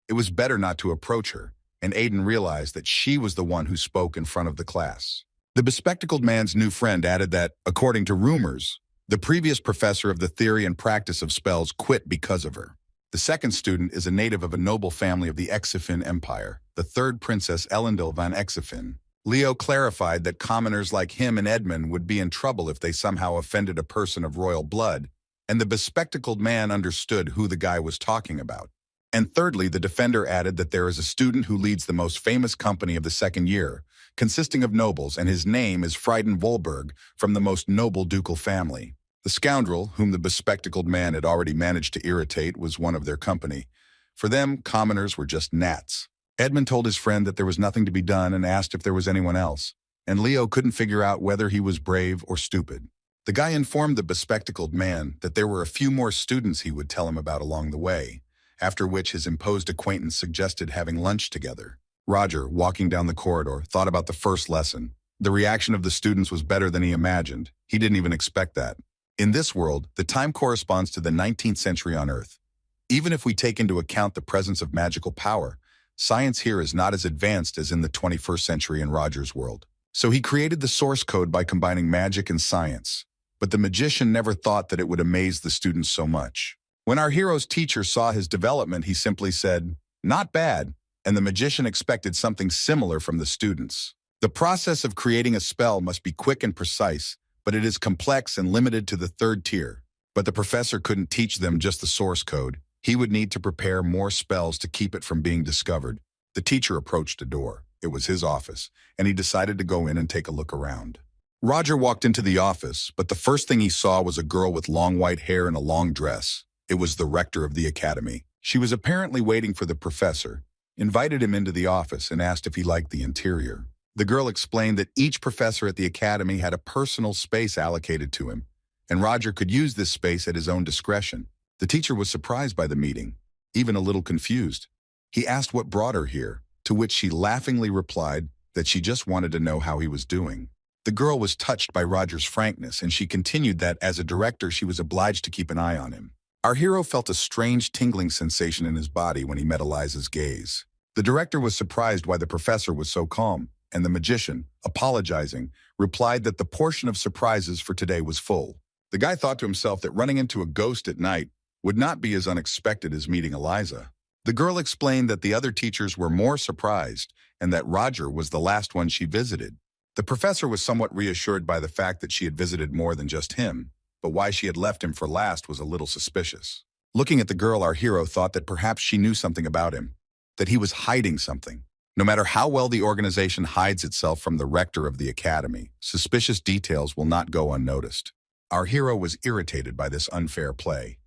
It was better not to approach her, and Aiden realized that she was the one who spoke in front of the class. The bespectacled man's new friend added that, according to rumors, the previous professor of the theory and practice of spells quit because of her. The second student is a native of a noble family of the x10 Empire, the third Princess Elendil van x10. Leo clarified that commoners like him and Edmund would be in trouble if they somehow offended a person of royal blood, and the bespectacled man understood who the guy was talking about. And thirdly, the defender added that there is a student who leads the most famous company of the second year, consisting of nobles, and his name is Frieden Volberg from the most noble ducal family. The scoundrel, whom the bespectacled man had already managed to irritate, was one of their company. For them, commoners were just gnats. Edmund told his friend that there was nothing to be done and asked if there was anyone else, and Leo couldn't figure out whether he was brave or stupid. The guy informed the bespectacled man that there were a few more students he would tell him about along the way, after which his imposed acquaintance suggested having lunch together. Roger, walking down the corridor, thought about the first lesson. The reaction of the students was better than he imagined. He didn't even expect that. In this world, the time corresponds to the 19th century on Earth. Even if we take into account the presence of magical power, science here is not as advanced as in the 21st century in Roger's world. So he created the source code by combining magic and science. But the magician never thought that it would amaze the students so much. When our hero's teacher saw his development, he simply said, "Not bad," and the magician expected something similar from the students. The process of creating a spell must be quick and precise, but it is complex and limited to the third tier. But the professor couldn't teach them just the source code. He would need to prepare more spells to keep it from being discovered. The teacher approached a door. It was his office, and he decided to go in and take a look around. Roger walked into the office, but the first thing he saw was a girl with long white hair and a long dress. It was the rector of the academy. She was apparently waiting for the professor, invited him into the office, and asked if he liked the interior. The girl explained that each professor at the academy had a personal space allocated to him, and Roger could use this space at his own discretion. The teacher was surprised by the meeting, even a little confused. He asked what brought her here, to which she laughingly replied that she just wanted to know how he was doing. The girl was touched by Roger's frankness, and she continued that as a director she was obliged to keep an eye on him. Our hero felt a strange tingling sensation in his body when he met Eliza's gaze. The director was surprised why the professor was so calm, and the magician, apologizing, replied that the portion of surprises for today was full. The guy thought to himself that running into a ghost at night would not be as unexpected as meeting Eliza. The girl explained that the other teachers were more surprised and that Roger was the last one she visited. The professor was somewhat reassured by the fact that she had visited more than just him, but why she had left him for last was a little suspicious. Looking at the girl, our hero thought that perhaps she knew something about him, that he was hiding something. No matter how well the organization hides itself from the rector of the academy, suspicious details will not go unnoticed. Our hero was irritated by this unfair play.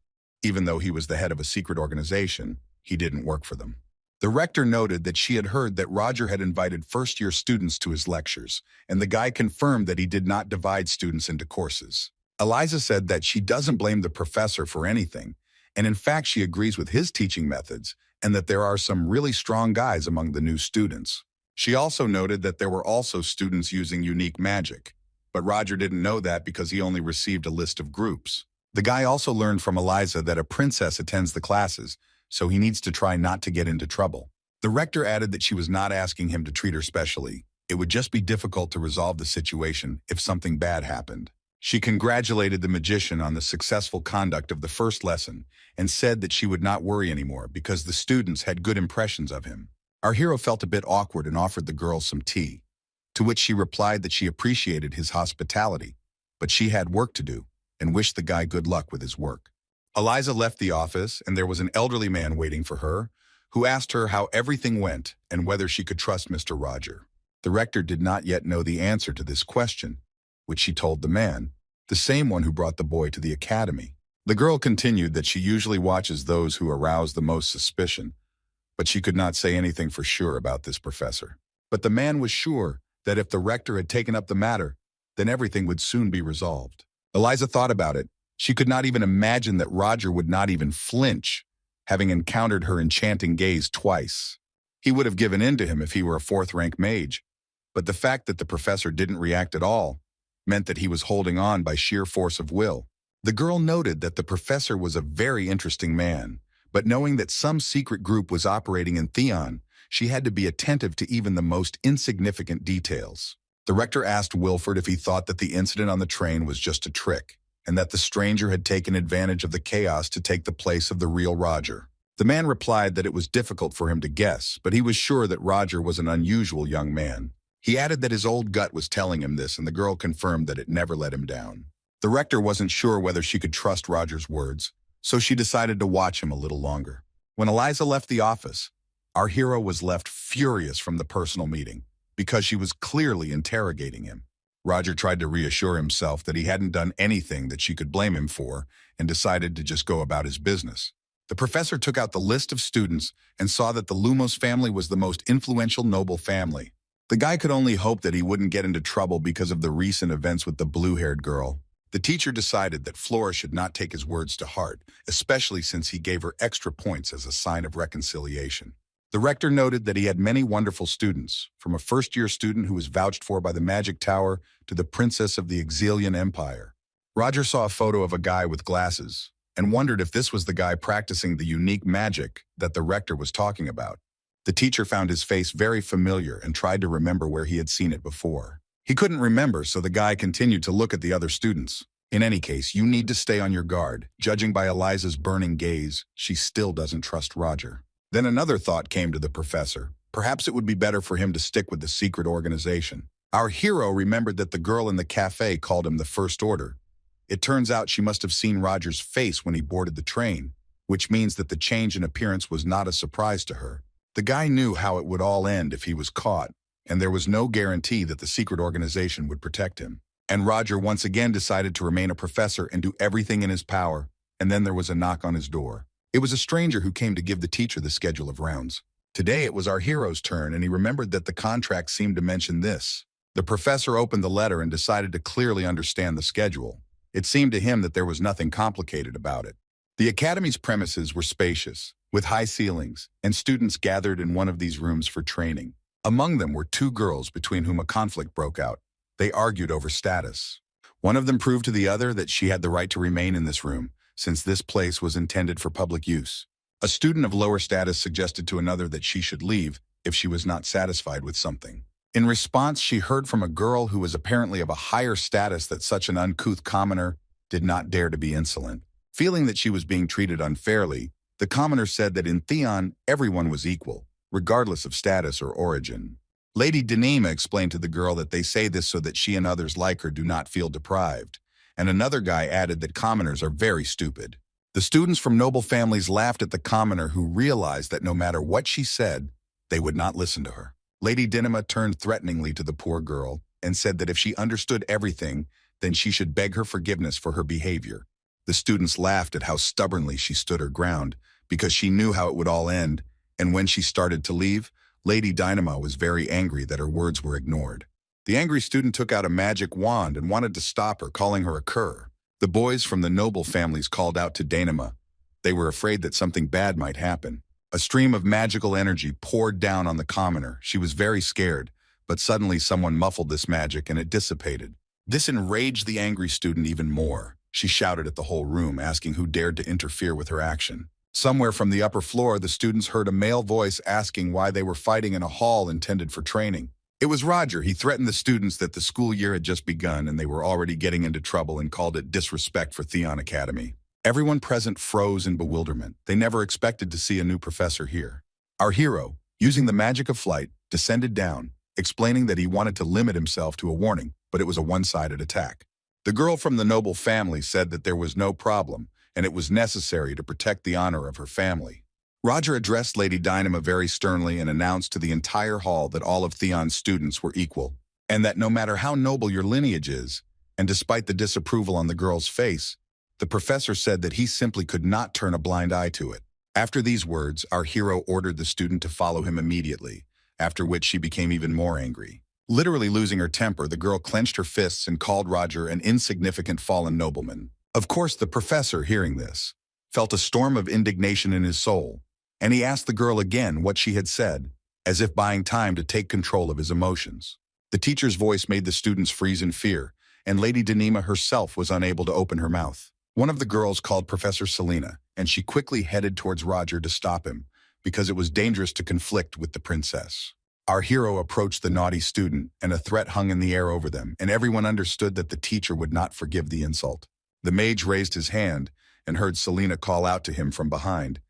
Even though he was the head of a secret organization, he didn't work for them. The rector noted that she had heard that Roger had invited first-year students to his lectures, and the guy confirmed that he did not divide students into courses. Eliza said that she doesn't blame the professor for anything, and in fact she agrees with his teaching methods, and that there are some really strong guys among the new students. She also noted that there were also students using unique magic, but Roger didn't know that because he only received a list of groups. The guy also learned from Eliza that a princess attends the classes, so he needs to try not to get into trouble. The rector added that she was not asking him to treat her specially. It would just be difficult to resolve the situation if something bad happened. She congratulated the magician on the successful conduct of the first lesson and said that she would not worry anymore because the students had good impressions of him. Our hero felt a bit awkward and offered the girl some tea, to which she replied that she appreciated his hospitality, but she had work to do and wished the guy good luck with his work. Eliza left the office, and there was an elderly man waiting for her, who asked her how everything went and whether she could trust Mr. Roger. The rector did not yet know the answer to this question, which she told the man, the same one who brought the boy to the academy. The girl continued that she usually watches those who arouse the most suspicion, but she could not say anything for sure about this professor. But the man was sure that if the rector had taken up the matter, then everything would soon be resolved. Eliza thought about it. She could not even imagine that Roger would not even flinch, having encountered her enchanting gaze twice. He would have given in to him if he were a fourth-rank mage, but the fact that the professor didn't react at all meant that he was holding on by sheer force of will. The girl noted that the professor was a very interesting man, but knowing that some secret group was operating in Theon, she had to be attentive to even the most insignificant details. The rector asked Wilford if he thought that the incident on the train was just a trick, and that the stranger had taken advantage of the chaos to take the place of the real Roger. The man replied that it was difficult for him to guess, but he was sure that Roger was an unusual young man. He added that his old gut was telling him this, and the girl confirmed that it never let him down. The rector wasn't sure whether she could trust Roger's words, so she decided to watch him a little longer. When Eliza left the office, our hero was left furious from the personal meeting, because she was clearly interrogating him. Roger tried to reassure himself that he hadn't done anything that she could blame him for, and decided to just go about his business. The professor took out the list of students and saw that the Lumos family was the most influential noble family. The guy could only hope that he wouldn't get into trouble because of the recent events with the blue-haired girl. The teacher decided that Flora should not take his words to heart, especially since he gave her extra points as a sign of reconciliation. The rector noted that he had many wonderful students, from a first-year student who was vouched for by the Magic Tower to the princess of the Exilian Empire. Roger saw a photo of a guy with glasses and wondered if this was the guy practicing the unique magic that the rector was talking about. The teacher found his face very familiar and tried to remember where he had seen it before. He couldn't remember, so the guy continued to look at the other students. In any case, you need to stay on your guard. Judging by Eliza's burning gaze, she still doesn't trust Roger. Then another thought came to the professor. Perhaps it would be better for him to stick with the secret organization. Our hero remembered that the girl in the cafe called him the First Order. It turns out she must have seen Roger's face when he boarded the train, which means that the change in appearance was not a surprise to her. The guy knew how it would all end if he was caught, and there was no guarantee that the secret organization would protect him. And Roger once again decided to remain a professor and do everything in his power, and then there was a knock on his door. It was a stranger who came to give the teacher the schedule of rounds. Today it was our hero's turn, and he remembered that the contract seemed to mention this. The professor opened the letter and decided to clearly understand the schedule. It seemed to him that there was nothing complicated about it. The academy's premises were spacious, with high ceilings, and students gathered in one of these rooms for training. Among them were two girls between whom a conflict broke out. They argued over status. One of them proved to the other that she had the right to remain in this room, since this place was intended for public use. A student of lower status suggested to another that she should leave if she was not satisfied with something. In response, she heard from a girl who was apparently of a higher status that such an uncouth commoner did not dare to be insolent. Feeling that she was being treated unfairly, the commoner said that in Theon, everyone was equal, regardless of status or origin. Lady Denema explained to the girl that they say this so that she and others like her do not feel deprived, and another guy added that commoners are very stupid. The students from noble families laughed at the commoner, who realized that no matter what she said, they would not listen to her. Lady Denema turned threateningly to the poor girl and said that if she understood everything, then she should beg her forgiveness for her behavior. The students laughed at how stubbornly she stood her ground, because she knew how it would all end, and when she started to leave, Lady Dynamo was very angry that her words were ignored. The angry student took out a magic wand and wanted to stop her, calling her a cur. The boys from the noble families called out to Dynamo. They were afraid that something bad might happen. A stream of magical energy poured down on the commoner. She was very scared, but suddenly someone muffled this magic and it dissipated. This enraged the angry student even more. She shouted at the whole room, asking who dared to interfere with her action. Somewhere from the upper floor, the students heard a male voice asking why they were fighting in a hall intended for training. It was Roger. He threatened the students that the school year had just begun and they were already getting into trouble, and called it disrespect for Theon Academy. Everyone present froze in bewilderment. They never expected to see a new professor here. Our hero, using the magic of flight, descended down, explaining that he wanted to limit himself to a warning, but it was a one-sided attack. The girl from the noble family said that there was no problem, and it was necessary to protect the honor of her family. Roger addressed Lady Dynamo very sternly and announced to the entire hall that all of Theon's students were equal, and that no matter how noble your lineage is, and despite the disapproval on the girl's face, the professor said that he simply could not turn a blind eye to it. After these words, our hero ordered the student to follow him immediately, after which she became even more angry. Literally losing her temper, the girl clenched her fists and called Roger an insignificant fallen nobleman. Of course, the professor, hearing this, felt a storm of indignation in his soul, and he asked the girl again what she had said, as if buying time to take control of his emotions. The teacher's voice made the students freeze in fear, and Lady Denima herself was unable to open her mouth. One of the girls called Professor Selena, and she quickly headed towards Roger to stop him, because it was dangerous to conflict with the princess. Our hero approached the naughty student, and a threat hung in the air over them, and everyone understood that the teacher would not forgive the insult. The mage raised his hand and heard Selena call out to him from behind.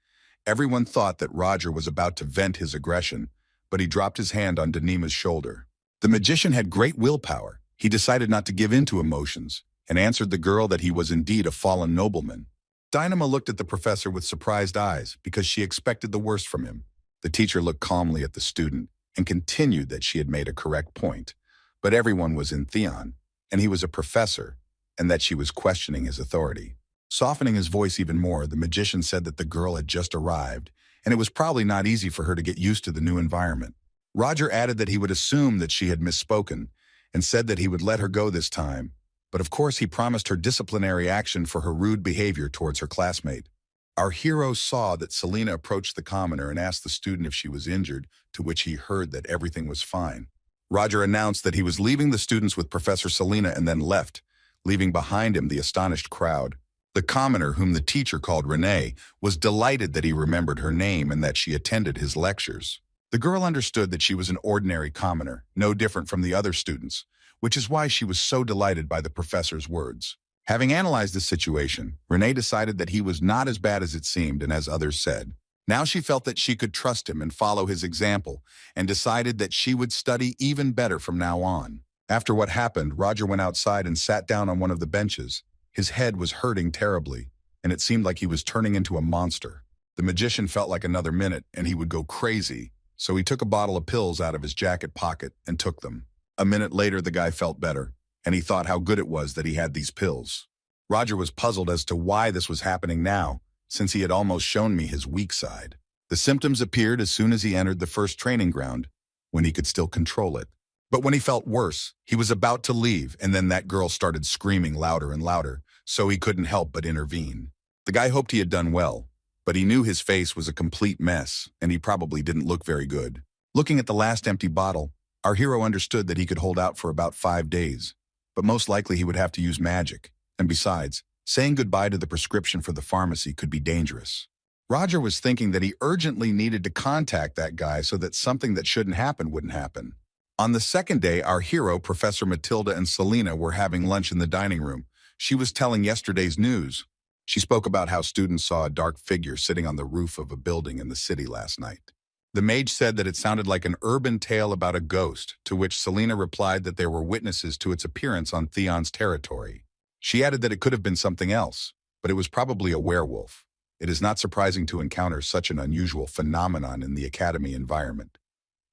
Everyone thought that Roger was about to vent his aggression, but he dropped his hand on Denima's shoulder. The magician had great willpower. He decided not to give in to emotions and answered the girl that he was indeed a fallen nobleman. Dynama looked at the professor with surprised eyes because she expected the worst from him. The teacher looked calmly at the student and continued that she had made a correct point, but everyone was in Theon, and he was a professor, and that she was questioning his authority. Softening his voice even more, the magician said that the girl had just arrived, and it was probably not easy for her to get used to the new environment. Roger added that he would assume that she had misspoken, and said that he would let her go this time, but of course he promised her disciplinary action for her rude behavior towards her classmate. Our hero saw that Selena approached the commoner and asked the student if she was injured, to which he heard that everything was fine. Roger announced that he was leaving the students with Professor Selena and then left, leaving behind him the astonished crowd. The commoner, whom the teacher called Renee, was delighted that he remembered her name and that she attended his lectures. The girl understood that she was an ordinary commoner, no different from the other students, which is why she was so delighted by the professor's words. Having analyzed the situation, Renee decided that he was not as bad as it seemed and as others said. Now she felt that she could trust him and follow his example, and decided that she would study even better from now on. After what happened, Roger went outside and sat down on one of the benches. His head was hurting terribly, and it seemed like he was turning into a monster. The magician felt like another minute, and he would go crazy, so he took a bottle of pills out of his jacket pocket and took them. A minute later, the guy felt better, and he thought how good it was that he had these pills. Roger was puzzled as to why this was happening now, since he had almost shown me his weak side. The symptoms appeared as soon as he entered the first training ground, when he could still control it. But when he felt worse, he was about to leave, and then that girl started screaming louder and louder, so he couldn't help but intervene. The guy hoped he had done well, but he knew his face was a complete mess, and he probably didn't look very good. Looking at the last empty bottle, our hero understood that he could hold out for about 5 days, but most likely he would have to use magic, and besides, saying goodbye to the prescription for the pharmacy could be dangerous. Roger was thinking that he urgently needed to contact that guy so that something that shouldn't happen wouldn't happen. On the second day, our hero, Professor Matilda and Selena, were having lunch in the dining room. She was telling yesterday's news. She spoke about how students saw a dark figure sitting on the roof of a building in the city last night. The mage said that it sounded like an urban tale about a ghost, to which Selena replied that there were witnesses to its appearance on Theon's territory. She added that it could have been something else, but it was probably a werewolf. It is not surprising to encounter such an unusual phenomenon in the academy environment.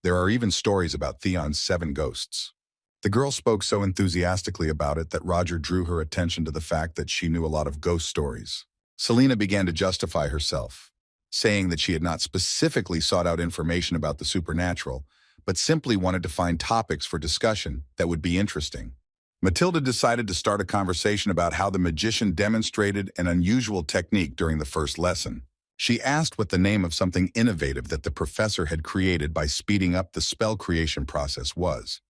There are even stories about Theon's 7 ghosts. The girl spoke so enthusiastically about it that Roger drew her attention to the fact that she knew a lot of ghost stories. Selena began to justify herself, saying that she had not specifically sought out information about the supernatural, but simply wanted to find topics for discussion that would be interesting. Matilda decided to start a conversation about how the magician demonstrated an unusual technique during the first lesson. She asked what the name of something innovative that the professor had created by speeding up the spell creation process was.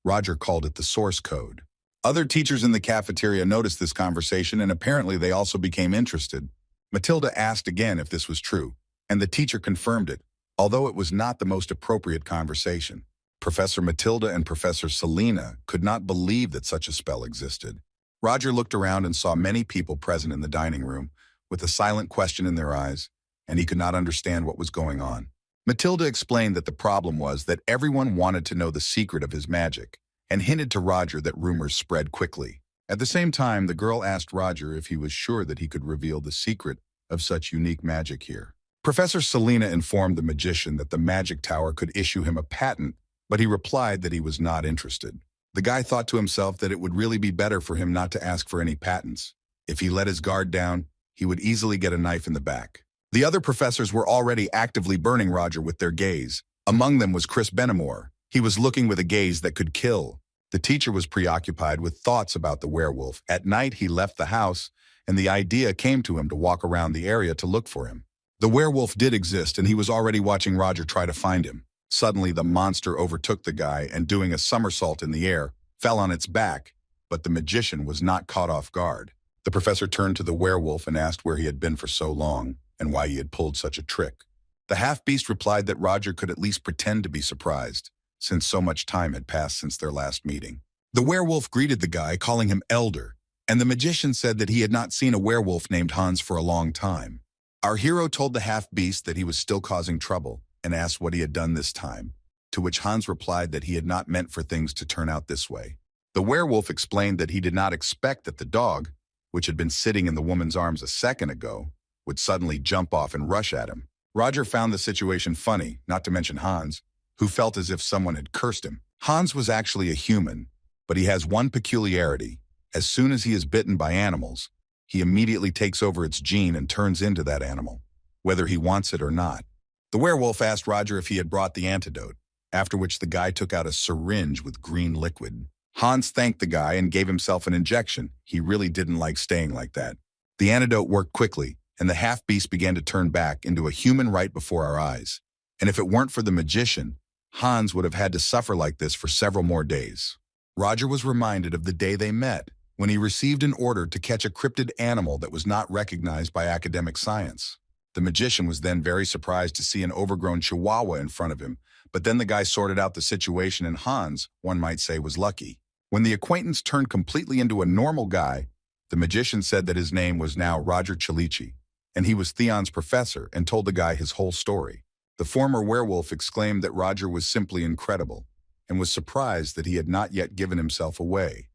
Roger called it the source code. Other teachers in the cafeteria noticed this conversation, and apparently they also became interested. Matilda asked again if this was true, and the teacher confirmed it, although it was not the most appropriate conversation. Professor Matilda and Professor Selena could not believe that such a spell existed. Roger looked around and saw many people present in the dining room, with a silent question in their eyes, and he could not understand what was going on. Matilda explained that the problem was that everyone wanted to know the secret of his magic, and hinted to Roger that rumors spread quickly. At the same time, the girl asked Roger if he was sure that he could reveal the secret of such unique magic here. Professor Selena informed the magician that the magic tower could issue him a patent, but he replied that he was not interested. The guy thought to himself that it would really be better for him not to ask for any patents. If he let his guard down, he would easily get a knife in the back. The other professors were already actively burning Roger with their gaze, Among them was Chris Benamore. He was looking with a gaze that could kill. The teacher was preoccupied with thoughts about the werewolf. At night, he left the house, and the idea came to him to walk around the area to look for him. The werewolf did exist, and he was already watching Roger try to find him. Suddenly, the monster overtook the guy and, doing a somersault in the air, fell on its back, but the magician was not caught off guard. The professor turned to the werewolf and asked where he had been for so long and why he had pulled such a trick. The half-beast replied that Roger could at least pretend to be surprised, since so much time had passed since their last meeting. The werewolf greeted the guy, calling him Elder, and the magician said that he had not seen a werewolf named Hans for a long time. Our hero told the half-beast that he was still causing trouble and asked what he had done this time, to which Hans replied that he had not meant for things to turn out this way. The werewolf explained that he did not expect that the dog, which had been sitting in the woman's arms a second ago, would suddenly jump off and rush at him. Roger found the situation funny, not to mention Hans, who felt as if someone had cursed him. Hans was actually a human, but he has one peculiarity. As soon as he is bitten by animals, he immediately takes over its gene and turns into that animal, whether he wants it or not. The werewolf asked Roger if he had brought the antidote, after which the guy took out a syringe with green liquid. Hans thanked the guy and gave himself an injection. He really didn't like staying like that. The antidote worked quickly, and the half-beast began to turn back into a human right before our eyes. And if it weren't for the magician, Hans would have had to suffer like this for several more days. Roger was reminded of the day they met, when he received an order to catch a cryptid animal that was not recognized by academic science. The magician was then very surprised to see an overgrown chihuahua in front of him, but then the guy sorted out the situation, and Hans, one might say, was lucky. When the acquaintance turned completely into a normal guy, the magician said that his name was now Roger Chalici, and he was Theon's professor, and told the guy his whole story. The former werewolf exclaimed that Roger was simply incredible, and was surprised that he had not yet given himself away,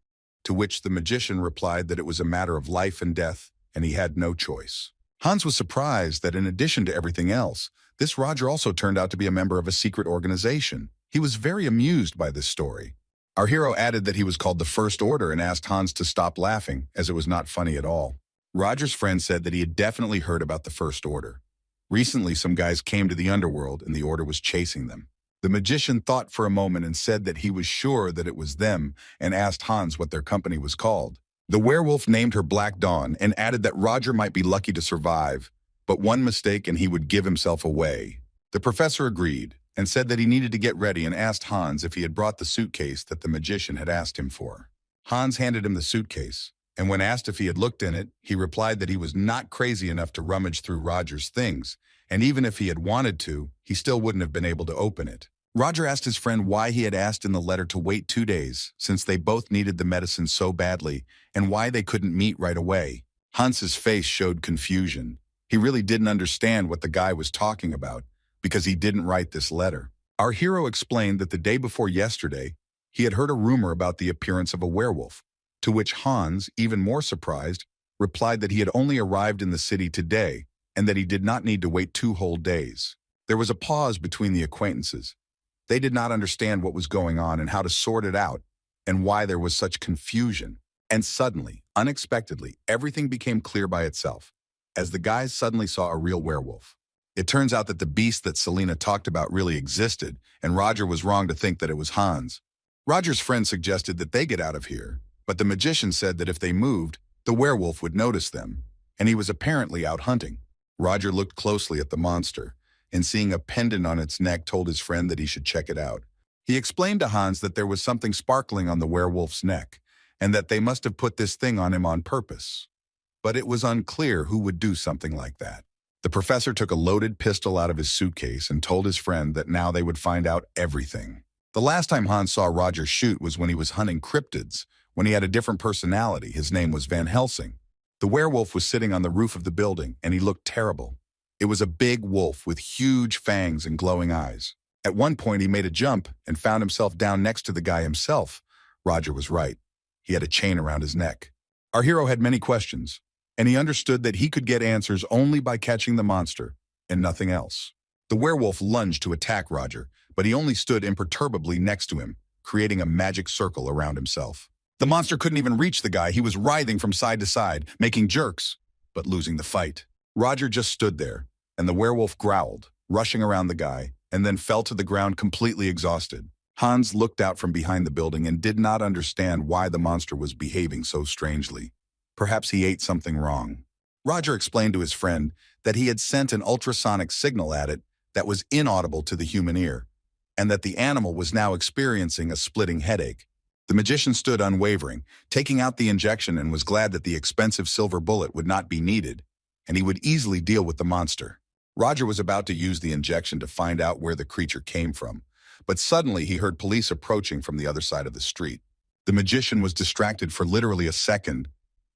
to which the magician replied that it was a matter of life and death, and he had no choice. Hans was surprised that in addition to everything else, this Roger also turned out to be a member of a secret organization. He was very amused by this story. Our hero added that he was called the First Order and asked Hans to stop laughing, as it was not funny at all. Roger's friend said that he had definitely heard about the First Order. Recently, some guys came to the underworld and the Order was chasing them. The magician thought for a moment and said that he was sure that it was them and asked Hans what their company was called. The werewolf named her Black Dawn and added that Roger might be lucky to survive, but one mistake and he would give himself away. The professor agreed and said that he needed to get ready and asked Hans if he had brought the suitcase that the magician had asked him for. Hans handed him the suitcase, and when asked if he had looked in it, he replied that he was not crazy enough to rummage through Roger's things, and even if he had wanted to, he still wouldn't have been able to open it. Roger asked his friend why he had asked in the letter to wait 2 days, since they both needed the medicine so badly, and why they couldn't meet right away. Hans's face showed confusion. He really didn't understand what the guy was talking about, because he didn't write this letter. Our hero explained that the day before yesterday, he had heard a rumor about the appearance of a werewolf, to which Hans, even more surprised, replied that he had only arrived in the city today, and that he did not need to wait 2 whole days. There was a pause between the acquaintances. They did not understand what was going on and how to sort it out, and why there was such confusion. And suddenly, unexpectedly, everything became clear by itself, as the guys suddenly saw a real werewolf. It turns out that the beast that Selena talked about really existed, and Roger was wrong to think that it was Hans. Roger's friend suggested that they get out of here, but the magician said that if they moved, the werewolf would notice them, and he was apparently out hunting. Roger looked closely at the monster, and seeing a pendant on its neck told his friend that he should check it out. He explained to Hans that there was something sparkling on the werewolf's neck, and that they must have put this thing on him on purpose. But it was unclear who would do something like that. The professor took a loaded pistol out of his suitcase and told his friend that now they would find out everything. The last time Hans saw Roger shoot was when he was hunting cryptids, when he had a different personality. His name was Van Helsing. The werewolf was sitting on the roof of the building, and he looked terrible. It was a big wolf with huge fangs and glowing eyes. At one point, he made a jump and found himself down next to the guy himself. Roger was right. He had a chain around his neck. Our hero had many questions, and he understood that he could get answers only by catching the monster, and nothing else. The werewolf lunged to attack Roger, but he only stood imperturbably next to him, creating a magic circle around himself. The monster couldn't even reach the guy. He was writhing from side to side, making jerks, but losing the fight. Roger just stood there, and the werewolf growled, rushing around the guy, and then fell to the ground completely exhausted. Hans looked out from behind the building and did not understand why the monster was behaving so strangely. Perhaps he ate something wrong. Roger explained to his friend that he had sent an ultrasonic signal at it that was inaudible to the human ear, and that the animal was now experiencing a splitting headache. The magician stood unwavering, taking out the injection, and was glad that the expensive silver bullet would not be needed, and he would easily deal with the monster. Roger was about to use the injection to find out where the creature came from, but suddenly he heard police approaching from the other side of the street. The magician was distracted for literally a second,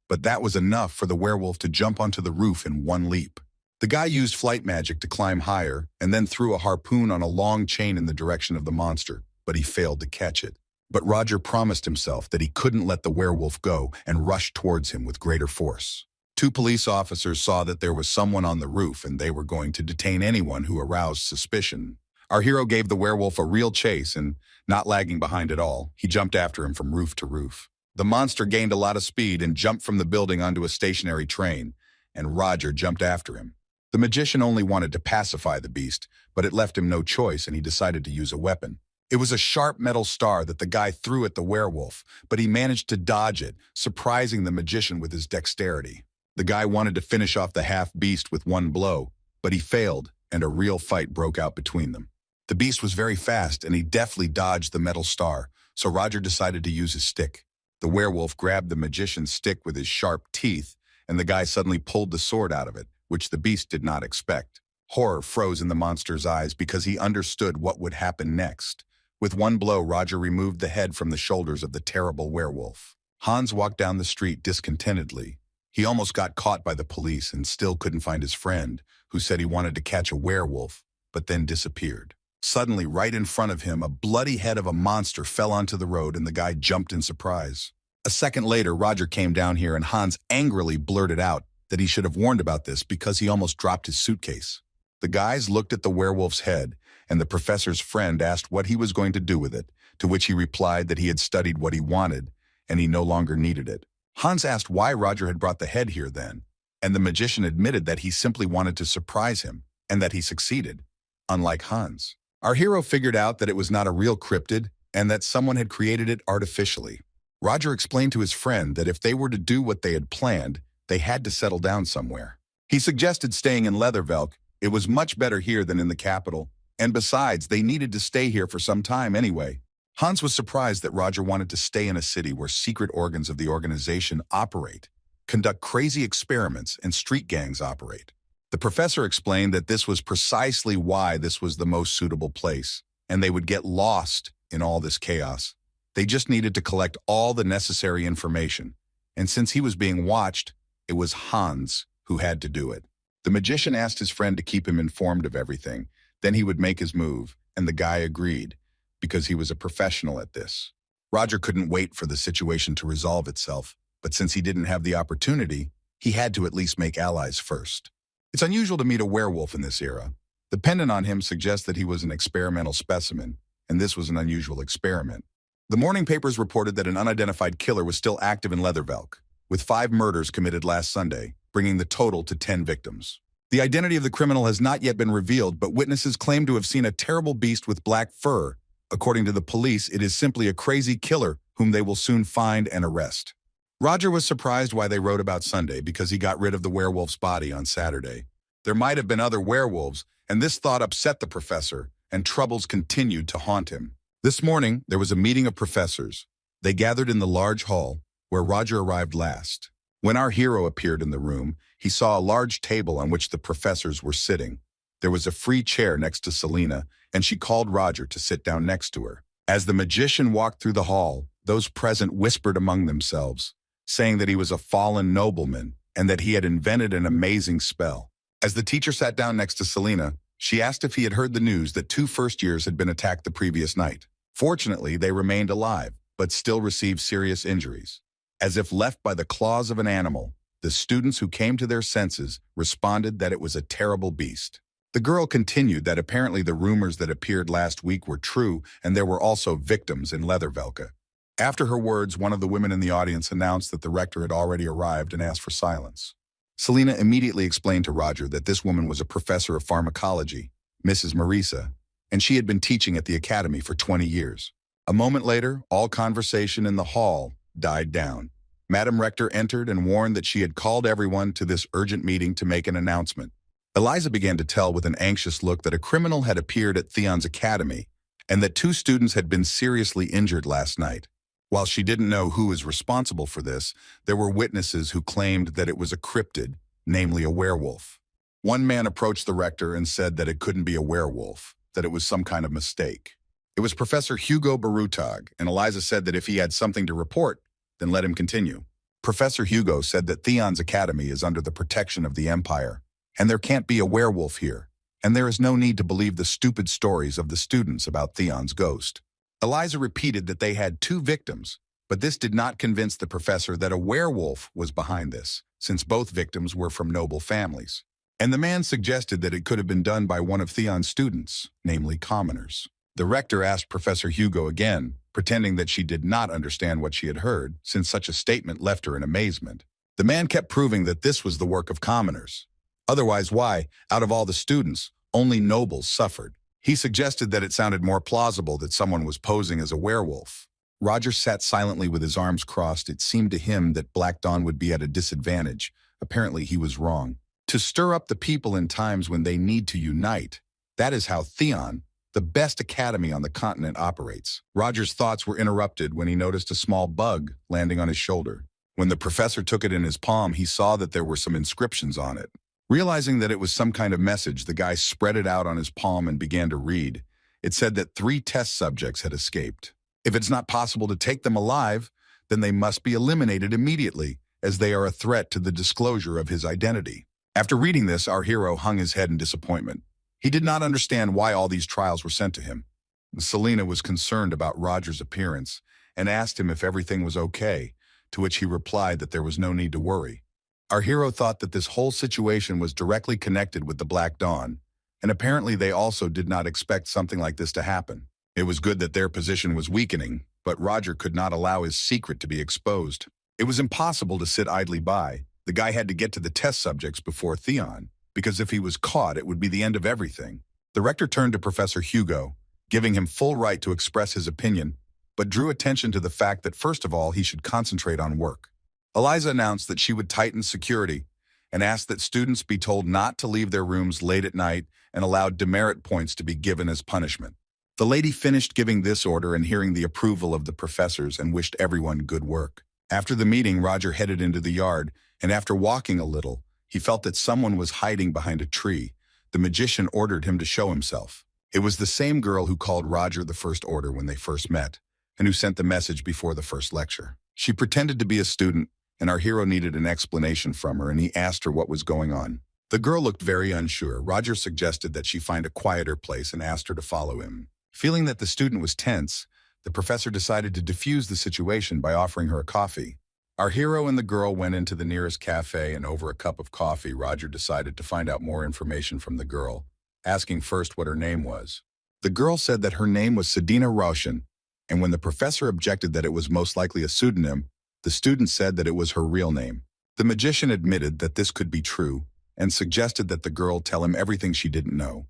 but that was enough for the werewolf to jump onto the roof in one leap. The guy used flight magic to climb higher and then threw a harpoon on a long chain in the direction of the monster, but he failed to catch it. But Roger promised himself that he couldn't let the werewolf go and rushed towards him with greater force. 2 police officers saw that there was someone on the roof and they were going to detain anyone who aroused suspicion. Our hero gave the werewolf a real chase and, not lagging behind at all, he jumped after him from roof to roof. The monster gained a lot of speed and jumped from the building onto a stationary train, and Roger jumped after him. The magician only wanted to pacify the beast, but it left him no choice and he decided to use a weapon. It was a sharp metal star that the guy threw at the werewolf, but he managed to dodge it, surprising the magician with his dexterity. The guy wanted to finish off the half-beast with one blow, but he failed, and a real fight broke out between them. The beast was very fast, and he deftly dodged the metal star, so Roger decided to use his stick. The werewolf grabbed the magician's stick with his sharp teeth, and the guy suddenly pulled the sword out of it, which the beast did not expect. Horror froze in the monster's eyes because he understood what would happen next. With one blow, Roger removed the head from the shoulders of the terrible werewolf. Hans walked down the street discontentedly. He almost got caught by the police and still couldn't find his friend, who said he wanted to catch a werewolf, but then disappeared. Suddenly, right in front of him, a bloody head of a monster fell onto the road and the guy jumped in surprise. A second later, Roger came down here and Hans angrily blurted out that he should have warned about this because he almost dropped his suitcase. The guys looked at the werewolf's head, and the professor's friend asked what he was going to do with it, to which he replied that he had studied what he wanted, and he no longer needed it. Hans asked why Roger had brought the head here then, and the magician admitted that he simply wanted to surprise him, and that he succeeded, unlike Hans. Our hero figured out that it was not a real cryptid, and that someone had created it artificially. Roger explained to his friend that if they were to do what they had planned, they had to settle down somewhere. He suggested staying in Leathervelk. It was much better here than in the capital, and besides, they needed to stay here for some time anyway. Hans was surprised that Roger wanted to stay in a city where secret organs of the organization operate, conduct crazy experiments, and street gangs operate. The professor explained that this was precisely why this was the most suitable place, and they would get lost in all this chaos. They just needed to collect all the necessary information, and since he was being watched, it was Hans who had to do it. The magician asked his friend to keep him informed of everything, then he would make his move, and the guy agreed, because he was a professional at this. Roger couldn't wait for the situation to resolve itself, but since he didn't have the opportunity, he had to at least make allies first. It's unusual to meet a werewolf in this era. The pendant on him suggests that he was an experimental specimen, and this was an unusual experiment. The morning papers reported that an unidentified killer was still active in Leathervelk, with 5 murders committed last Sunday, bringing the total to 10 victims. The identity of the criminal has not yet been revealed, but witnesses claim to have seen a terrible beast with black fur. According to the police, it is simply a crazy killer whom they will soon find and arrest. Roger was surprised why they wrote about Sunday because he got rid of the werewolf's body on Saturday. There might have been other werewolves, and this thought upset the professor, and troubles continued to haunt him. This morning, there was a meeting of professors. They gathered in the large hall, where Roger arrived last. When our hero appeared in the room, he saw a large table on which the professors were sitting. There was a free chair next to Selena, and she called Roger to sit down next to her. As the magician walked through the hall, those present whispered among themselves, saying that he was a fallen nobleman and that he had invented an amazing spell. As the teacher sat down next to Selena, she asked if he had heard the news that 2 first-years had been attacked the previous night. Fortunately, they remained alive, but still received serious injuries. As if left by the claws of an animal, the students who came to their senses responded that it was a terrible beast. The girl continued that apparently the rumors that appeared last week were true, and there were also victims in Leathervelka. After her words, one of the women in the audience announced that the rector had already arrived and asked for silence. Selena immediately explained to Roger that this woman was a professor of pharmacology, Mrs. Marisa, and she had been teaching at the academy for 20 years. A moment later, all conversation in the hall died down. Madam Rector entered and warned that she had called everyone to this urgent meeting to make an announcement. Eliza began to tell with an anxious look that a criminal had appeared at Theon's academy and that 2 students had been seriously injured last night. While she didn't know who was responsible for this, there were witnesses who claimed that it was a cryptid, namely a werewolf. One man approached the rector and said that it couldn't be a werewolf, that it was some kind of mistake. It was Professor Hugo Barutag, and Eliza said that if he had something to report, then let him continue. Professor Hugo said that Theon's academy is under the protection of the Empire, and there can't be a werewolf here, and there is no need to believe the stupid stories of the students about Theon's ghost. Eliza repeated that they had 2 victims, but this did not convince the professor that a werewolf was behind this, since both victims were from noble families. And the man suggested that it could have been done by one of Theon's students, namely commoners. The rector asked Professor Hugo again, pretending that she did not understand what she had heard, since such a statement left her in amazement. The man kept proving that this was the work of commoners. Otherwise, why, out of all the students, only nobles suffered? He suggested that it sounded more plausible that someone was posing as a werewolf. Roger sat silently with his arms crossed. It seemed to him that Black Dawn would be at a disadvantage. Apparently, he was wrong. To stir up the people in times when they need to unite. That is how Theon, the best academy on the continent, operates. Roger's thoughts were interrupted when he noticed a small bug landing on his shoulder. When the professor took it in his palm, he saw that there were some inscriptions on it. Realizing that it was some kind of message, the guy spread it out on his palm and began to read. It said that 3 test subjects had escaped. If it's not possible to take them alive, then they must be eliminated immediately, as they are a threat to the disclosure of his identity. After reading this, our hero hung his head in disappointment. He did not understand why all these trials were sent to him. Selena was concerned about Roger's appearance and asked him if everything was okay, to which he replied that there was no need to worry. Our hero thought that this whole situation was directly connected with the Black Dawn, and apparently they also did not expect something like this to happen. It was good that their position was weakening, but Roger could not allow his secret to be exposed. It was impossible to sit idly by. The guy had to get to the test subjects before Theon, because if he was caught, it would be the end of everything. The rector turned to Professor Hugo, giving him full right to express his opinion, but drew attention to the fact that first of all he should concentrate on work. Eliza announced that she would tighten security and asked that students be told not to leave their rooms late at night and allowed demerit points to be given as punishment. The lady finished giving this order and hearing the approval of the professors and wished everyone good work. After the meeting, Roger headed into the yard, and after walking a little, he felt that someone was hiding behind a tree. The magician ordered him to show himself. It was the same girl who called Roger the First Order when they first met, and who sent the message before the first lecture. She pretended to be a student, and our hero needed an explanation from her, and he asked her what was going on. The girl looked very unsure. Roger suggested that she find a quieter place and asked her to follow him. Feeling that the student was tense, the professor decided to diffuse the situation by offering her a coffee. Our hero and the girl went into the nearest cafe, and over a cup of coffee, Roger decided to find out more information from the girl, asking first what her name was. The girl said that her name was Sedina Roshan, and when the professor objected that it was most likely a pseudonym, the student said that it was her real name. The magician admitted that this could be true and suggested that the girl tell him everything she didn't know.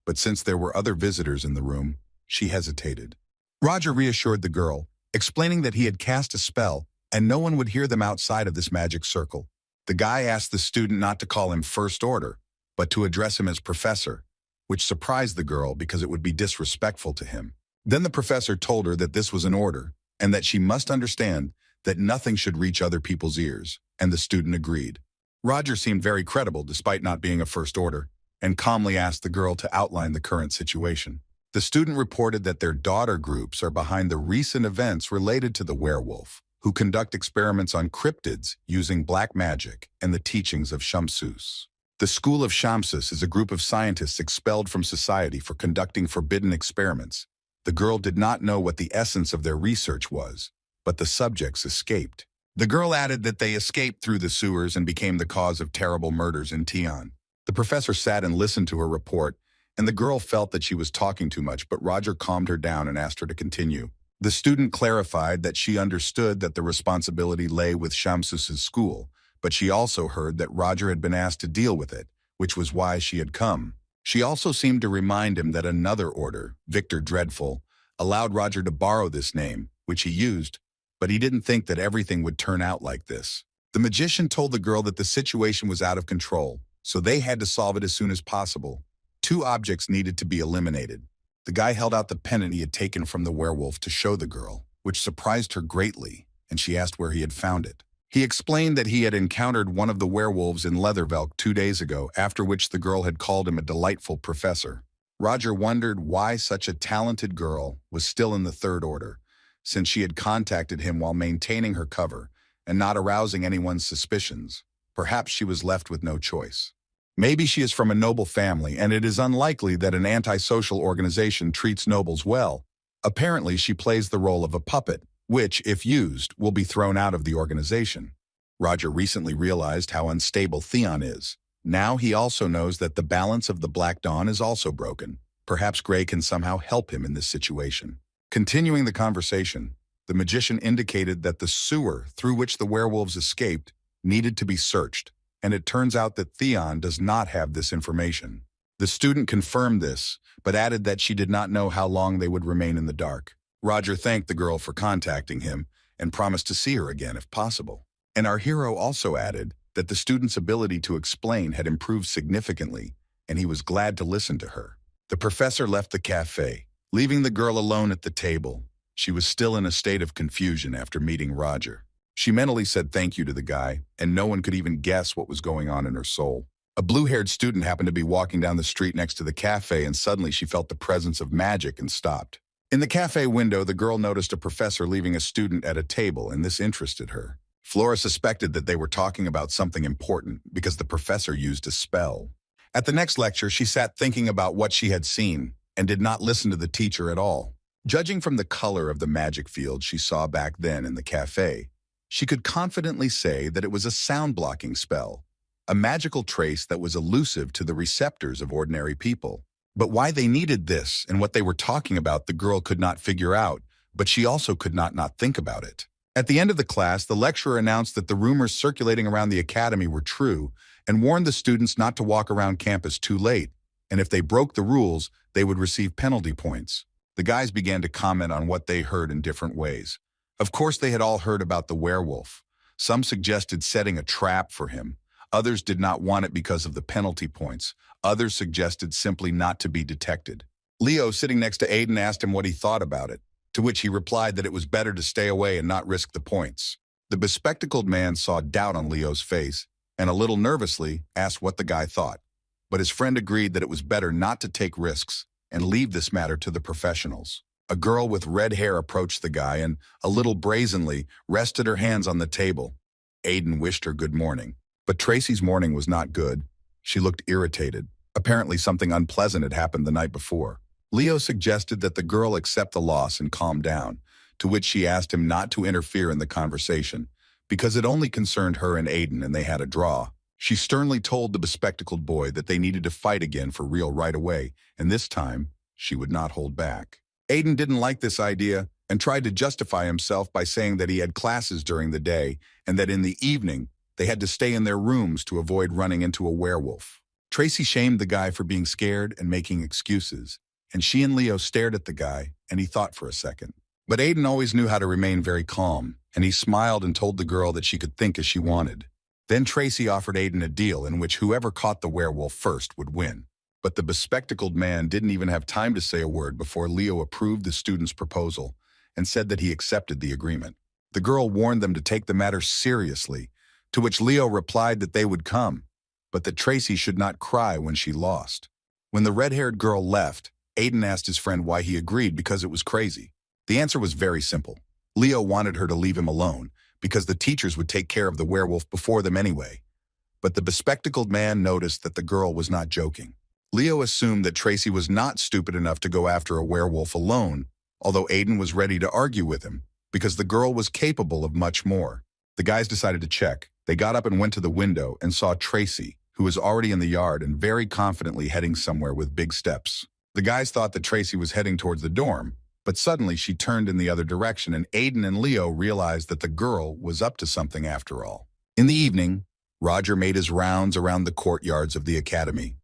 But since there were other visitors in the room, she hesitated. Roger reassured the girl, explaining that he had cast a spell and no one would hear them outside of this magic circle. The guy asked the student not to call him First Order, but to address him as Professor, which surprised the girl because it would be disrespectful to him. Then the professor told her that this was an order and that she must understand that nothing should reach other people's ears, and the student agreed. Roger seemed very credible despite not being a First Order, and calmly asked the girl to outline the current situation. The student reported that their daughter groups are behind the recent events related to the werewolf, who conduct experiments on cryptids using black magic and the teachings of Shamsus. The School of Shamsus is a group of scientists expelled from society for conducting forbidden experiments. The girl did not know what the essence of their research was, but the subjects escaped. The girl added that they escaped through the sewers and became the cause of terrible murders in Theon. The professor sat and listened to her report, and the girl felt that she was talking too much, but Roger calmed her down and asked her to continue. The student clarified that she understood that the responsibility lay with Shamsus's school, but she also heard that Roger had been asked to deal with it, which was why she had come. She also seemed to remind him that another order, Victor Dreadful, allowed Roger to borrow this name, which he used, but he didn't think that everything would turn out like this. The magician told the girl that the situation was out of control, so they had to solve it as soon as possible. 2 objects needed to be eliminated. The guy held out the pendant he had taken from the werewolf to show the girl, which surprised her greatly, and she asked where he had found it. He explained that he had encountered one of the werewolves in Leathervelk 2 days ago, after which the girl had called him a delightful professor. Roger wondered why such a talented girl was still in the Third Order, since she had contacted him while maintaining her cover and not arousing anyone's suspicions. Perhaps she was left with no choice. Maybe she is from a noble family, and it is unlikely that an antisocial organization treats nobles well. Apparently, she plays the role of a puppet, which, if used, will be thrown out of the organization. Roger recently realized how unstable Theon is. Now he also knows that the balance of the Black Dawn is also broken. Perhaps Grey can somehow help him in this situation. Continuing the conversation, the magician indicated that the sewer through which the werewolves escaped needed to be searched, and it turns out that Theon does not have this information. The student confirmed this, but added that she did not know how long they would remain in the dark. Roger thanked the girl for contacting him and promised to see her again if possible. And our hero also added that the student's ability to explain had improved significantly, and he was glad to listen to her. The professor left the cafe, leaving the girl alone at the table. She was still in a state of confusion after meeting Roger. She mentally said thank you to the guy, and no one could even guess what was going on in her soul. A blue-haired student happened to be walking down the street next to the cafe, and suddenly she felt the presence of magic and stopped. In the cafe window, the girl noticed a professor leaving a student at a table, and this interested her. Flora suspected that they were talking about something important because the professor used a spell. At the next lecture, she sat thinking about what she had seen and did not listen to the teacher at all. Judging from the color of the magic field she saw back then in the cafe, she could confidently say that it was a sound-blocking spell, a magical trace that was elusive to the receptors of ordinary people. But why they needed this and what they were talking about, the girl could not figure out, but she also could not think about it. At the end of the class, the lecturer announced that the rumors circulating around the academy were true and warned the students not to walk around campus too late, and if they broke the rules, they would receive penalty points. The guys began to comment on what they heard in different ways. Of course, they had all heard about the werewolf. Some suggested setting a trap for him. Others did not want it because of the penalty points. Others suggested simply not to be detected. Leo, sitting next to Aiden, asked him what he thought about it, to which he replied that it was better to stay away and not risk the points. The bespectacled man saw doubt on Leo's face and a little nervously asked what the guy thought. But his friend agreed that it was better not to take risks and leave this matter to the professionals. A girl with red hair approached the guy and, a little brazenly, rested her hands on the table. Aiden wished her good morning. But Tracy's morning was not good. She looked irritated. Apparently something unpleasant had happened the night before. Leo suggested that the girl accept the loss and calm down, to which she asked him not to interfere in the conversation, because it only concerned her and Aiden and they had a draw. She sternly told the bespectacled boy that they needed to fight again for real right away, and this time, she would not hold back. Aiden didn't like this idea and tried to justify himself by saying that he had classes during the day and that in the evening, they had to stay in their rooms to avoid running into a werewolf. Tracy shamed the guy for being scared and making excuses, and she and Leo stared at the guy, and he thought for a second. But Aiden always knew how to remain very calm, and he smiled and told the girl that she could think as she wanted. Then Tracy offered Aiden a deal in which whoever caught the werewolf first would win. But the bespectacled man didn't even have time to say a word before Leo approved the student's proposal and said that he accepted the agreement. The girl warned them to take the matter seriously, to which Leo replied that they would come, but that Tracy should not cry when she lost. When the red-haired girl left, Aiden asked his friend why he agreed because it was crazy. The answer was very simple. Leo wanted her to leave him alone because the teachers would take care of the werewolf before them anyway. But the bespectacled man noticed that the girl was not joking. Leo assumed that Tracy was not stupid enough to go after a werewolf alone, although Aiden was ready to argue with him, because the girl was capable of much more. The guys decided to check. They got up and went to the window and saw Tracy, who was already in the yard and very confidently heading somewhere with big steps. The guys thought that Tracy was heading towards the dorm, but suddenly she turned in the other direction, and Aiden and Leo realized that the girl was up to something after all. In the evening, Roger made his rounds around the courtyards of the academy.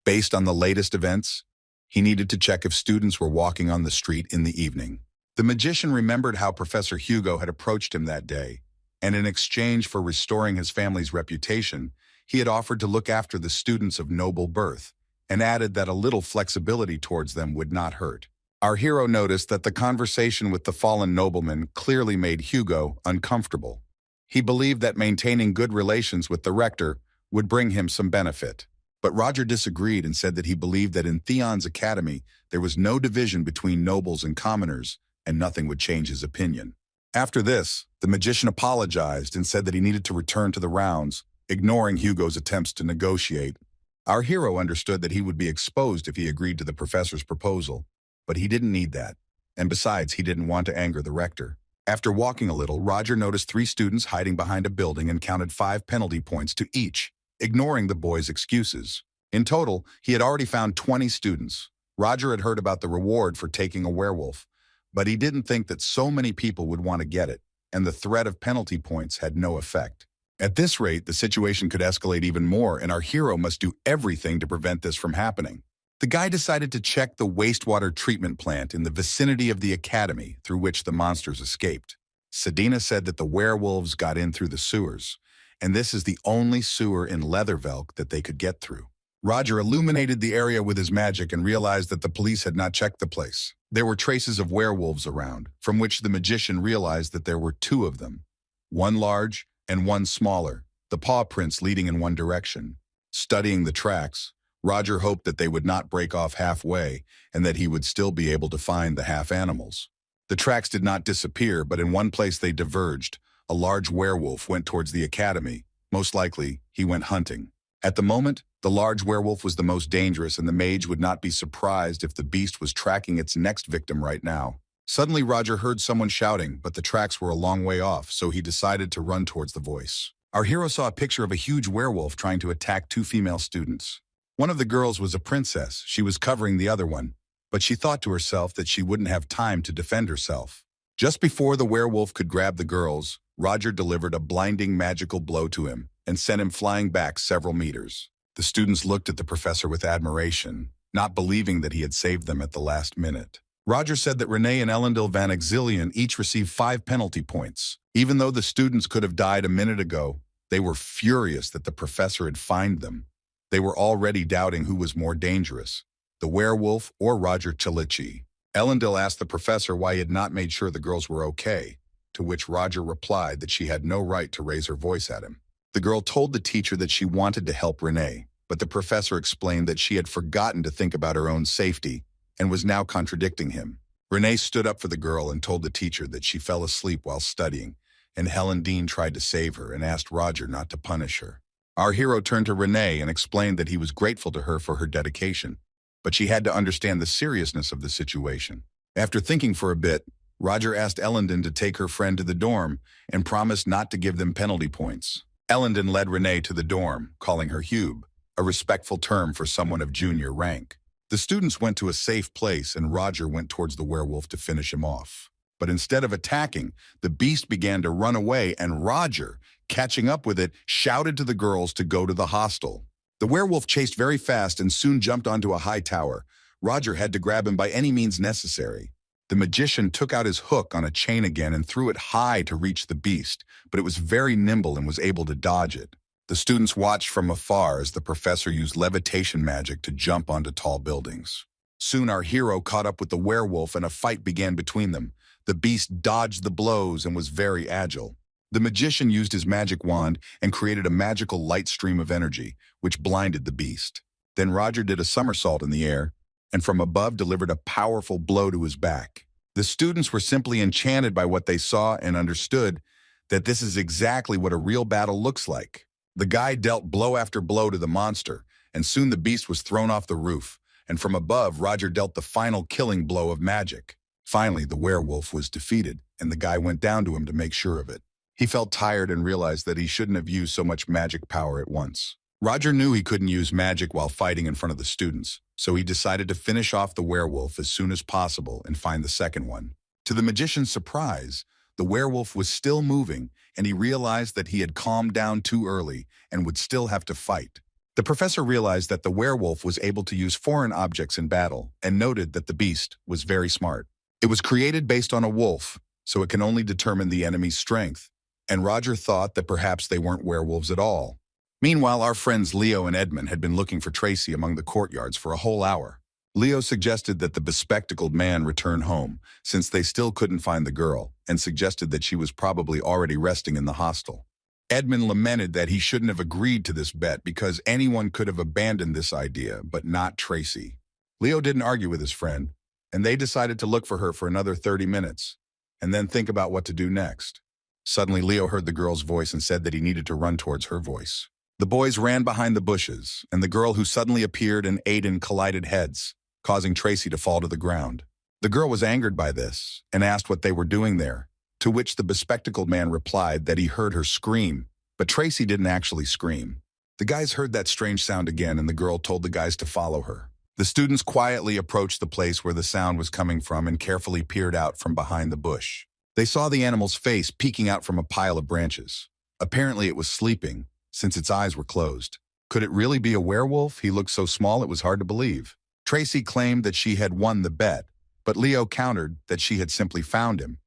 Based on the latest events, he needed to check if students were walking on the street in the evening. The magician remembered how Professor Hugo had approached him that day, and in exchange for restoring his family's reputation, he had offered to look after the students of noble birth, and added that a little flexibility towards them would not hurt. Our hero noticed that the conversation with the fallen nobleman clearly made Hugo uncomfortable. He believed that maintaining good relations with the rector would bring him some benefit. But Roger disagreed and said that he believed that in Theon's academy there was no division between nobles and commoners, and nothing would change his opinion. After this, the magician apologized and said that he needed to return to the rounds, ignoring Hugo's attempts to negotiate. Our hero understood that he would be exposed if he agreed to the professor's proposal, but he didn't need that, and besides, he didn't want to anger the rector. After walking a little, Roger noticed 3 students hiding behind a building and counted 5 penalty points to each, ignoring the boys' excuses. In total, he had already found 20 students. Roger had heard about the reward for taking a werewolf, but he didn't think that so many people would want to get it, and the threat of penalty points had no effect. At this rate, the situation could escalate even more, and our hero must do everything to prevent this from happening. The guy decided to check the wastewater treatment plant in the vicinity of the academy through which the monsters escaped. Selena said that the werewolves got in through the sewers, and this is the only sewer in Leathervelk that they could get through. Roger illuminated the area with his magic and realized that the police had not checked the place. There were traces of werewolves around, from which the magician realized that there were 2 of them, one large and one smaller, the paw prints leading in one direction. Studying the tracks, Roger hoped that they would not break off halfway and that he would still be able to find the half animals. The tracks did not disappear, but in one place they diverged. A large werewolf went towards the academy. Most likely, he went hunting. At the moment, the large werewolf was the most dangerous, and the mage would not be surprised if the beast was tracking its next victim right now. Suddenly, Roger heard someone shouting, but the tracks were a long way off, so he decided to run towards the voice. Our hero saw a picture of a huge werewolf trying to attack 2 female students. One of the girls was a princess. She was covering the other one, but she thought to herself that she wouldn't have time to defend herself. Just before the werewolf could grab the girls, Roger delivered a blinding magical blow to him and sent him flying back several meters. The students looked at the professor with admiration, not believing that he had saved them at the last minute. Roger said that Renee and Elendil Van Exilian each received 5 penalty points. Even though the students could have died a minute ago, they were furious that the professor had fined them. They were already doubting who was more dangerous, the werewolf or Roger Chalichi. Elendil asked the professor why he had not made sure the girls were okay, to which Roger replied that she had no right to raise her voice at him. The girl told the teacher that she wanted to help Renee, but the professor explained that she had forgotten to think about her own safety and was now contradicting him. Renee stood up for the girl and told the teacher that she fell asleep while studying, and Helen Dean tried to save her and asked Roger not to punish her. Our hero turned to Renee and explained that he was grateful to her for her dedication, but she had to understand the seriousness of the situation. After thinking for a bit, Roger asked Elendin to take her friend to the dorm and promised not to give them penalty points. Elendin led Renee to the dorm, calling her Hube, a respectful term for someone of junior rank. The students went to a safe place and Roger went towards the werewolf to finish him off. But instead of attacking, the beast began to run away and Roger, catching up with it, shouted to the girls to go to the hostel. The werewolf chased very fast and soon jumped onto a high tower. Roger had to grab him by any means necessary. The magician took out his hook on a chain again and threw it high to reach the beast, but it was very nimble and was able to dodge it. The students watched from afar as the professor used levitation magic to jump onto tall buildings. Soon our hero caught up with the werewolf and a fight began between them. The beast dodged the blows and was very agile. The magician used his magic wand and created a magical light stream of energy, which blinded the beast. Then Roger did a somersault in the air, and from above delivered a powerful blow to his back. The students were simply enchanted by what they saw and understood that this is exactly what a real battle looks like. The guy dealt blow after blow to the monster, and soon the beast was thrown off the roof, and from above Roger dealt the final killing blow of magic. Finally, the werewolf was defeated, and the guy went down to him to make sure of it. He felt tired and realized that he shouldn't have used so much magic power at once. Roger knew he couldn't use magic while fighting in front of the students, so he decided to finish off the werewolf as soon as possible and find the second one. To the magician's surprise, the werewolf was still moving, and he realized that he had calmed down too early and would still have to fight. The professor realized that the werewolf was able to use foreign objects in battle and noted that the beast was very smart. It was created based on a wolf, so it can only determine the enemy's strength, and Roger thought that perhaps they weren't werewolves at all. Meanwhile, our friends Leo and Edmund had been looking for Tracy among the courtyards for a whole hour. Leo suggested that the bespectacled man return home, since they still couldn't find the girl, and suggested that she was probably already resting in the hostel. Edmund lamented that he shouldn't have agreed to this bet because anyone could have abandoned this idea, but not Tracy. Leo didn't argue with his friend, and they decided to look for her for another 30 minutes, and then think about what to do next. Suddenly, Leo heard the girl's voice and said that he needed to run towards her voice. The boys ran behind the bushes, and the girl who suddenly appeared and Aiden collided heads, causing Tracy to fall to the ground. The girl was angered by this and asked what they were doing there, to which the bespectacled man replied that he heard her scream, but Tracy didn't actually scream. The guys heard that strange sound again, and the girl told the guys to follow her. The students quietly approached the place where the sound was coming from and carefully peered out from behind the bush. They saw the animal's face peeking out from a pile of branches. Apparently it was sleeping, since its eyes were closed. Could it really be a werewolf? He looked so small it was hard to believe. Tracy claimed that she had won the bet, but Leo countered that she had simply found him.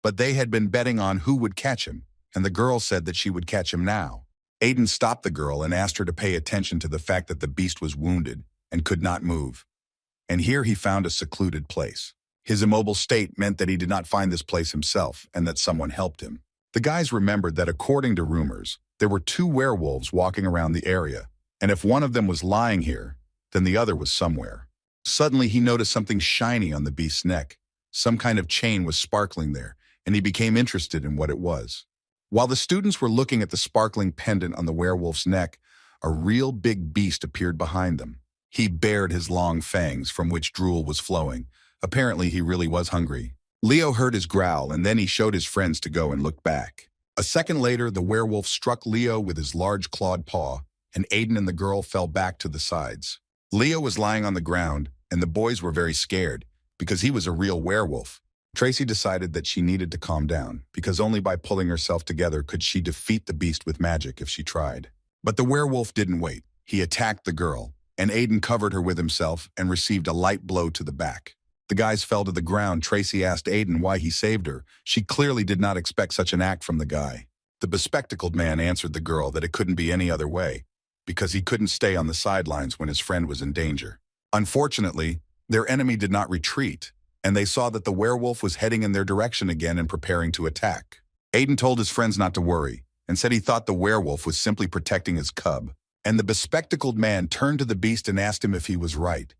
But they had been betting on who would catch him, and the girl said that she would catch him now. Aiden stopped the girl and asked her to pay attention to the fact that the beast was wounded and could not move. And here he found a secluded place. His immobile state meant that he did not find this place himself and that someone helped him. The guys remembered that according to rumors, there were 2 werewolves walking around the area, and if one of them was lying here, then the other was somewhere. Suddenly he noticed something shiny on the beast's neck. Some kind of chain was sparkling there, and he became interested in what it was. While the students were looking at the sparkling pendant on the werewolf's neck, a real big beast appeared behind them. He bared his long fangs from which drool was flowing. Apparently he really was hungry. Leo heard his growl, and then he showed his friends to go and look back. A second later, the werewolf struck Leo with his large clawed paw, and Aiden and the girl fell back to the sides. Leo was lying on the ground, and the boys were very scared, because he was a real werewolf. Tracy decided that she needed to calm down, because only by pulling herself together could she defeat the beast with magic if she tried. But the werewolf didn't wait. He attacked the girl, and Aiden covered her with himself and received a light blow to the back. The guys fell to the ground. Tracy asked Aiden why he saved her. She clearly did not expect such an act from the guy. The bespectacled man answered the girl that it couldn't be any other way, because he couldn't stay on the sidelines when his friend was in danger. Unfortunately, their enemy did not retreat, and they saw that the werewolf was heading in their direction again and preparing to attack. Aiden told his friends not to worry, and said he thought the werewolf was simply protecting his cub. And the bespectacled man turned to the beast and asked him if he was right.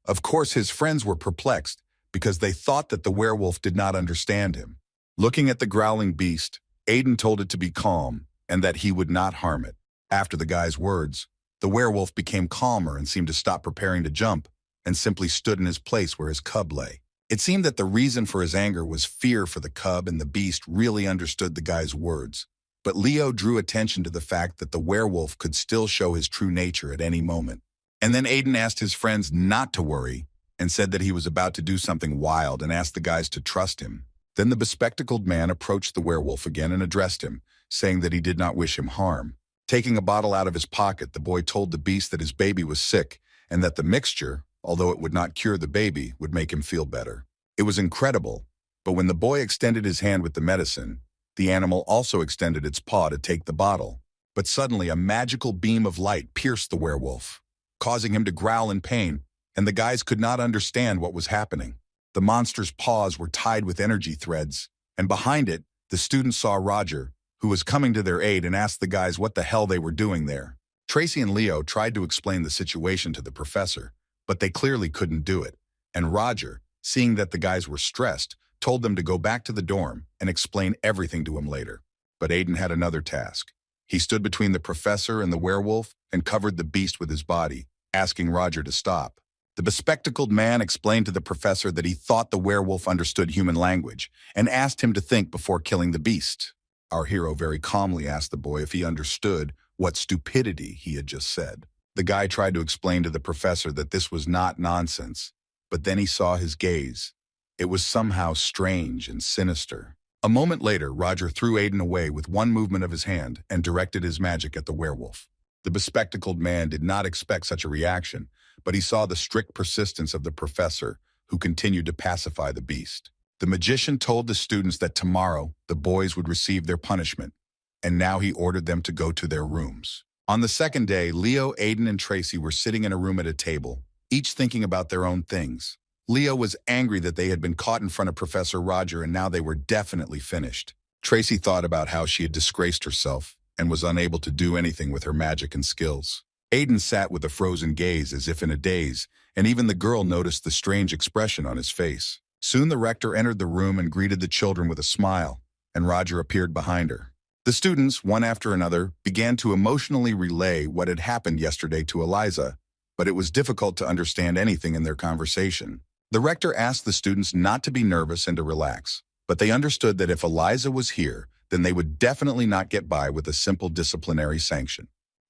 Of course, his friends were perplexed, because they thought that the werewolf did not understand him. Looking at the growling beast, Aiden told it to be calm, and that he would not harm it. After the guy's words, the werewolf became calmer and seemed to stop preparing to jump, and simply stood in his place where his cub lay. It seemed that the reason for his anger was fear for the cub, and the beast really understood the guy's words. But Leo drew attention to the fact that the werewolf could still show his true nature at any moment. And then Aiden asked his friends not to worry, and said that he was about to do something wild and asked the guys to trust him. Then the bespectacled man approached the werewolf again and addressed him, saying that he did not wish him harm. Taking a bottle out of his pocket, the boy told the beast that his baby was sick, and that the mixture, although it would not cure the baby, would make him feel better. It was incredible, but when the boy extended his hand with the medicine, the animal also extended its paw to take the bottle. But suddenly a magical beam of light pierced the werewolf, causing him to growl in pain, and the guys could not understand what was happening. The monster's paws were tied with energy threads, and behind it, the students saw Roger, who was coming to their aid, and asked the guys what the hell they were doing there. Tracy and Leo tried to explain the situation to the professor, but they clearly couldn't do it, and Roger, seeing that the guys were stressed, told them to go back to the dorm and explain everything to him later. But Aiden had another task. He stood between the professor and the werewolf and covered the beast with his body, asking Roger to stop. The bespectacled man explained to the professor that he thought the werewolf understood human language and asked him to think before killing the beast. Our hero very calmly asked the boy if he understood what stupidity he had just said. The guy tried to explain to the professor that this was not nonsense, but then he saw his gaze. It was somehow strange and sinister. A moment later, Roger threw Aiden away with one movement of his hand and directed his magic at the werewolf. The bespectacled man did not expect such a reaction, but he saw the strict persistence of the professor, who continued to pacify the beast. The magician told the students that tomorrow the boys would receive their punishment, and now he ordered them to go to their rooms. On the second day, Leo, Aiden, and Tracy were sitting in a room at a table, each thinking about their own things. Leo was angry that they had been caught in front of Professor Roger and now they were definitely finished. Tracy thought about how she had disgraced herself and was unable to do anything with her magic and skills. Aiden sat with a frozen gaze as if in a daze, and even the girl noticed the strange expression on his face. Soon the rector entered the room and greeted the children with a smile, and Roger appeared behind her. The students, one after another, began to emotionally relay what had happened yesterday to Eliza, but it was difficult to understand anything in their conversation. The rector asked the students not to be nervous and to relax, but they understood that if Eliza was here, then they would definitely not get by with a simple disciplinary sanction.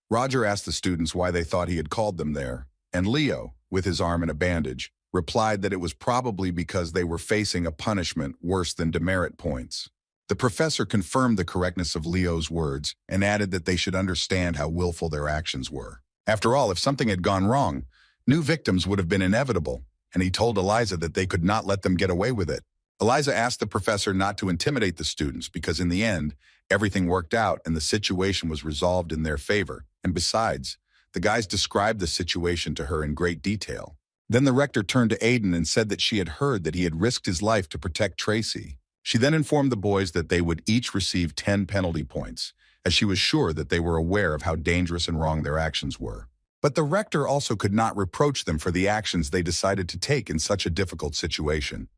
Roger asked the students why they thought he had called them there, and Leo, with his arm in a bandage, replied that it was probably because they were facing a punishment worse than demerit points. The professor confirmed the correctness of Leo's words and added that they should understand how willful their actions were. After all, if something had gone wrong, new victims would have been inevitable, and he told Eliza that they could not let them get away with it. Eliza asked the professor not to intimidate the students because in the end, everything worked out and the situation was resolved in their favor. And besides, the guys described the situation to her in great detail. Then the rector turned to Aiden and said that she had heard that he had risked his life to protect Tracy. She then informed the boys that they would each receive 10 penalty points, as she was sure that they were aware of how dangerous and wrong their actions were. But the rector also could not reproach them for the actions they decided to take in such a difficult situation.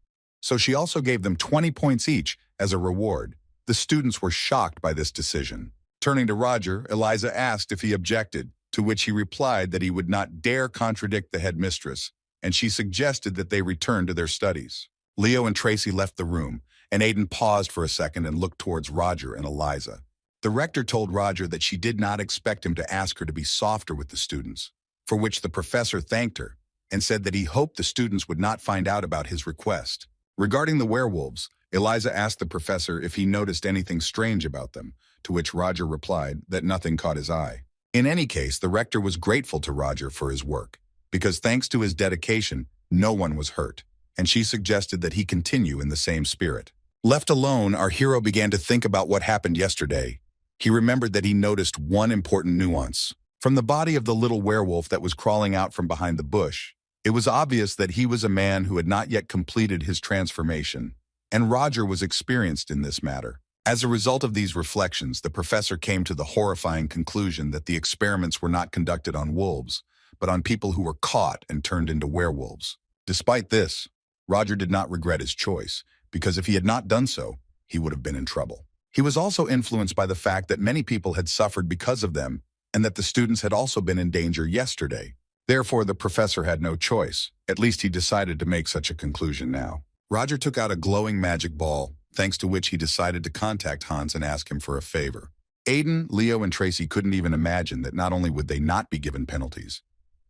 So she also gave them 20 points each as a reward. The students were shocked by this decision. Turning to Roger, Eliza asked if he objected, to which he replied that he would not dare contradict the headmistress, and she suggested that they return to their studies. Leo and Tracy left the room, and Aiden paused for a second and looked towards Roger and Eliza. The rector told Roger that she did not expect him to ask her to be softer with the students, for which the professor thanked her and said that he hoped the students would not find out about his request. Regarding the werewolves, Eliza asked the professor if he noticed anything strange about them, to which Roger replied that nothing caught his eye. In any case, the rector was grateful to Roger for his work, because thanks to his dedication, no one was hurt, and she suggested that he continue in the same spirit. Left alone, our hero began to think about what happened yesterday. He remembered that he noticed one important nuance. From the body of the little werewolf that was crawling out from behind the bush, it was obvious that he was a man who had not yet completed his transformation, and Roger was experienced in this matter. As a result of these reflections, the professor came to the horrifying conclusion that the experiments were not conducted on wolves, but on people who were caught and turned into werewolves. Despite this, Roger did not regret his choice, because if he had not done so, he would have been in trouble. He was also influenced by the fact that many people had suffered because of them, and that the students had also been in danger yesterday. Therefore, the professor had no choice. At least he decided to make such a conclusion now. Roger took out a glowing magic ball, thanks to which he decided to contact Hans and ask him for a favor. Aiden, Leo, and Tracy couldn't even imagine that not only would they not be given penalties,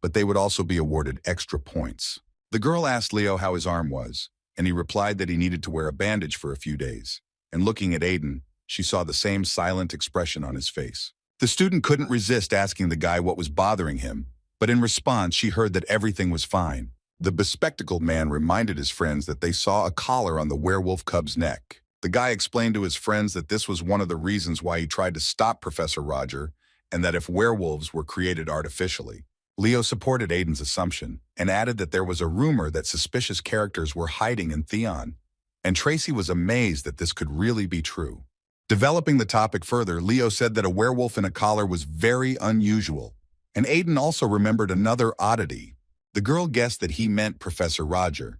but they would also be awarded extra points. The girl asked Leo how his arm was, and he replied that he needed to wear a bandage for a few days. And looking at Aiden, she saw the same silent expression on his face. The student couldn't resist asking the guy what was bothering him, but in response, she heard that everything was fine. The bespectacled man reminded his friends that they saw a collar on the werewolf cub's neck. The guy explained to his friends that this was one of the reasons why he tried to stop Professor Roger, and that if werewolves were created artificially. Leo supported Aiden's assumption, and added that there was a rumor that suspicious characters were hiding in Theon, and Tracy was amazed that this could really be true. Developing the topic further, Leo said that a werewolf in a collar was very unusual, and Aiden also remembered another oddity. The girl guessed that he meant Professor Roger,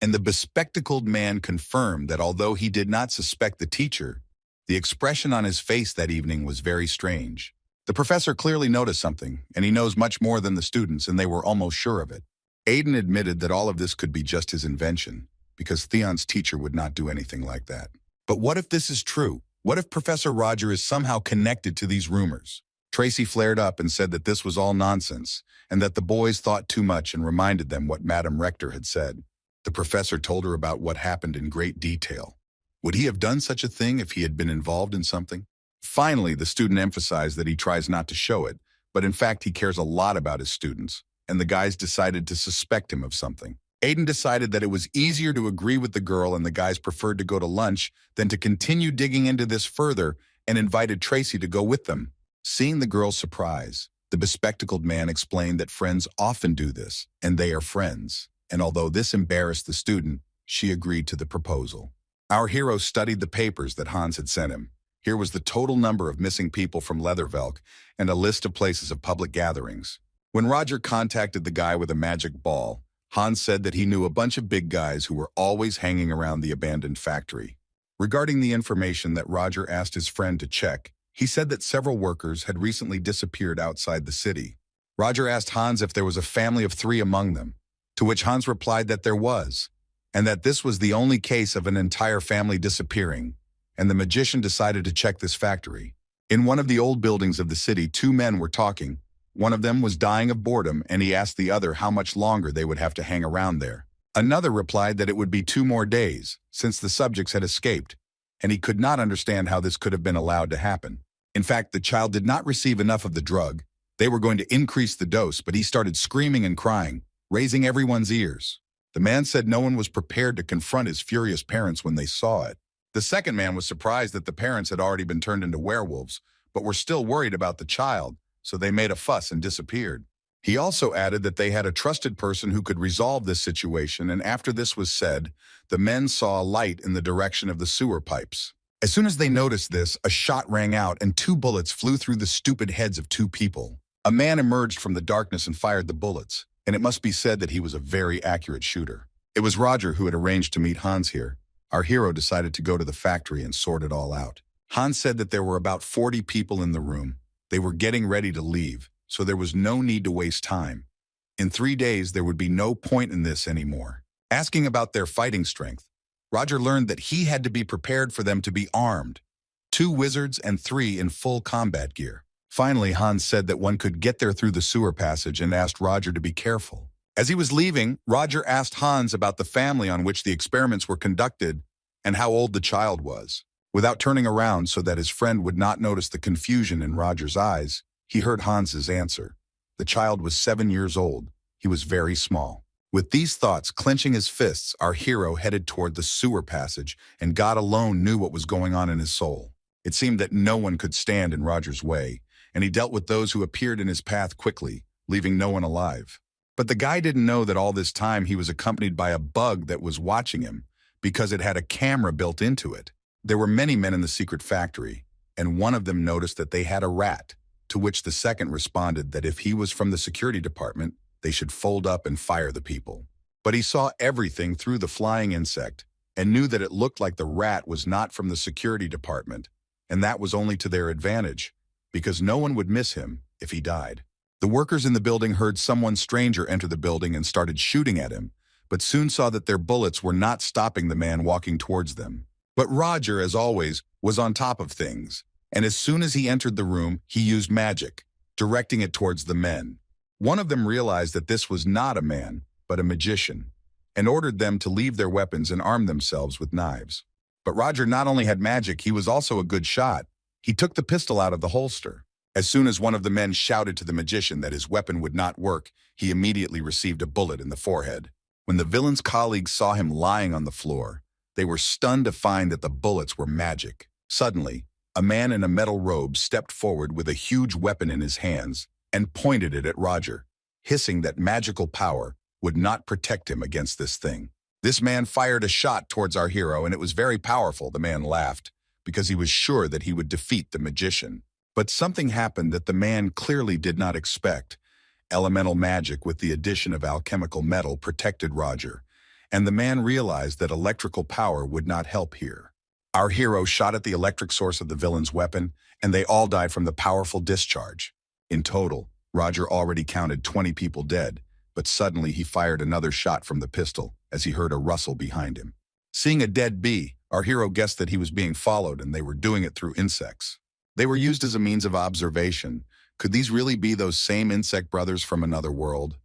and the bespectacled man confirmed that although he did not suspect the teacher, the expression on his face that evening was very strange. The professor clearly noticed something, and he knows much more than the students, and they were almost sure of it. Aiden admitted that all of this could be just his invention, because Theon's teacher would not do anything like that. But what if this is true? What if Professor Roger is somehow connected to these rumors? Tracy flared up and said that this was all nonsense, and that the boys thought too much and reminded them what Madame Rector had said. The professor told her about what happened in great detail. Would he have done such a thing if he had been involved in something? Finally, the student emphasized that he tries not to show it, but in fact he cares a lot about his students, and the guys decided to suspect him of something. Aiden decided that it was easier to agree with the girl and the guys preferred to go to lunch than to continue digging into this further and invited Tracy to go with them. Seeing the girl's surprise, the bespectacled man explained that friends often do this, and they are friends. And although this embarrassed the student, she agreed to the proposal. Our hero studied the papers that Hans had sent him. Here was the total number of missing people from Leathervelk and a list of places of public gatherings. When Roger contacted the guy with a magic ball, Hans said that he knew a bunch of big guys who were always hanging around the abandoned factory. Regarding the information that Roger asked his friend to check, he said that several workers had recently disappeared outside the city. Roger asked Hans if there was a family of 3 among them, to which Hans replied that there was, and that this was the only case of an entire family disappearing, and the magician decided to check this factory. In one of the old buildings of the city, 2 men were talking. One of them was dying of boredom, and he asked the other how much longer they would have to hang around there. Another replied that it would be 2 more days, since the subjects had escaped, and he could not understand how this could have been allowed to happen. In fact, the child did not receive enough of the drug. They were going to increase the dose, but he started screaming and crying, raising everyone's ears. The man said no one was prepared to confront his furious parents when they saw it. The second man was surprised that the parents had already been turned into werewolves, but were still worried about the child, so they made a fuss and disappeared. He also added that they had a trusted person who could resolve this situation, and after this was said, the men saw a light in the direction of the sewer pipes. As soon as they noticed this, a shot rang out and 2 bullets flew through the stupid heads of 2 people. A man emerged from the darkness and fired the bullets, and it must be said that he was a very accurate shooter. It was Roger who had arranged to meet Hans here. Our hero decided to go to the factory and sort it all out. Hans said that there were about 40 people in the room. They were getting ready to leave, so there was no need to waste time. In 3 days, there would be no point in this anymore. Asking about their fighting strength, Roger learned that he had to be prepared for them to be armed. 2 wizards and 3 in full combat gear. Finally, Hans said that one could get there through the sewer passage and asked Roger to be careful. As he was leaving, Roger asked Hans about the family on which the experiments were conducted and how old the child was. Without turning around so that his friend would not notice the confusion in Roger's eyes, he heard Hans's answer. The child was 7 years old. He was very small. With these thoughts clenching his fists, our hero headed toward the sewer passage, and God alone knew what was going on in his soul. It seemed that no one could stand in Roger's way, and he dealt with those who appeared in his path quickly, leaving no one alive. But the guy didn't know that all this time he was accompanied by a bug that was watching him, because it had a camera built into it. There were many men in the secret factory, and one of them noticed that they had a rat, to which the second responded that if he was from the security department, they should fold up and fire the people. But he saw everything through the flying insect and knew that it looked like the rat was not from the security department, and that was only to their advantage, because no one would miss him if he died. The workers in the building heard someone stranger enter the building and started shooting at him, but soon saw that their bullets were not stopping the man walking towards them. But Roger, as always, was on top of things, and as soon as he entered the room, he used magic, directing it towards the men. One of them realized that this was not a man, but a magician, and ordered them to leave their weapons and arm themselves with knives. But Roger not only had magic, he was also a good shot. He took the pistol out of the holster. As soon as one of the men shouted to the magician that his weapon would not work, he immediately received a bullet in the forehead. When the villain's colleagues saw him lying on the floor, they were stunned to find that the bullets were magic. Suddenly, a man in a metal robe stepped forward with a huge weapon in his hands and pointed it at Roger, hissing that magical power would not protect him against this thing. This man fired a shot towards our hero, and it was very powerful. The man laughed, because he was sure that he would defeat the magician. But something happened that the man clearly did not expect. Elemental magic with the addition of alchemical metal protected Roger, and the man realized that electrical power would not help here. Our hero shot at the electric source of the villain's weapon, and they all died from the powerful discharge. In total, Roger already counted 20 people dead, but suddenly he fired another shot from the pistol as he heard a rustle behind him. Seeing a dead bee, our hero guessed that he was being followed and they were doing it through insects. They were used as a means of observation. Could these really be those same insect brothers from another world?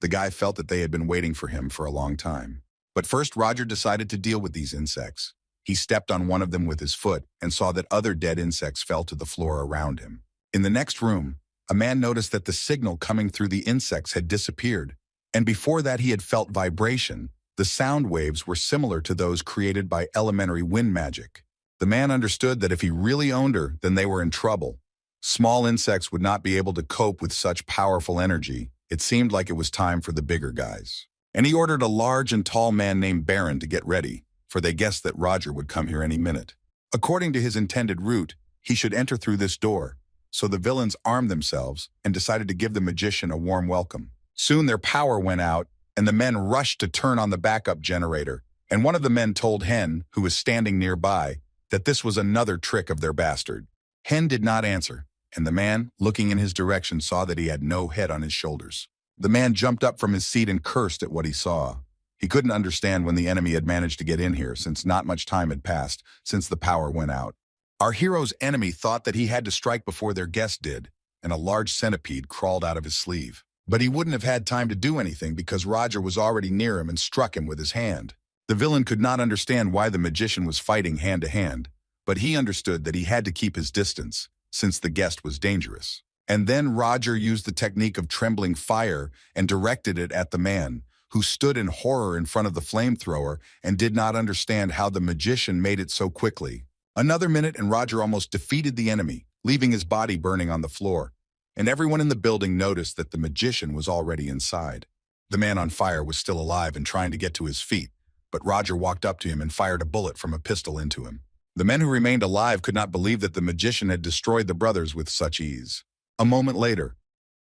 The guy felt that they had been waiting for him for a long time. But first, Roger decided to deal with these insects. He stepped on one of them with his foot and saw that other dead insects fell to the floor around him. In the next room, a man noticed that the signal coming through the insects had disappeared, and before that he had felt vibration. The sound waves were similar to those created by elementary wind magic. The man understood that if he really owned her, then they were in trouble. Small insects would not be able to cope with such powerful energy. It seemed like it was time for the bigger guys. And he ordered a large and tall man named Baron to get ready, for they guessed that Roger would come here any minute. According to his intended route, he should enter through this door. So the villains armed themselves and decided to give the magician a warm welcome. Soon their power went out, and the men rushed to turn on the backup generator, and one of the men told Hen, who was standing nearby, that this was another trick of their bastard. Hen did not answer, and the man, looking in his direction, saw that he had no head on his shoulders. The man jumped up from his seat and cursed at what he saw. He couldn't understand when the enemy had managed to get in here, since not much time had passed since the power went out. Our hero's enemy thought that he had to strike before their guest did, and a large centipede crawled out of his sleeve. But he wouldn't have had time to do anything because Roger was already near him and struck him with his hand. The villain could not understand why the magician was fighting hand to hand, but he understood that he had to keep his distance, since the guest was dangerous. And then Roger used the technique of trembling fire and directed it at the man, who stood in horror in front of the flamethrower and did not understand how the magician made it so quickly. Another minute and Roger almost defeated the enemy, leaving his body burning on the floor, and everyone in the building noticed that the magician was already inside. The man on fire was still alive and trying to get to his feet, but Roger walked up to him and fired a bullet from a pistol into him. The men who remained alive could not believe that the magician had destroyed the brothers with such ease. A moment later,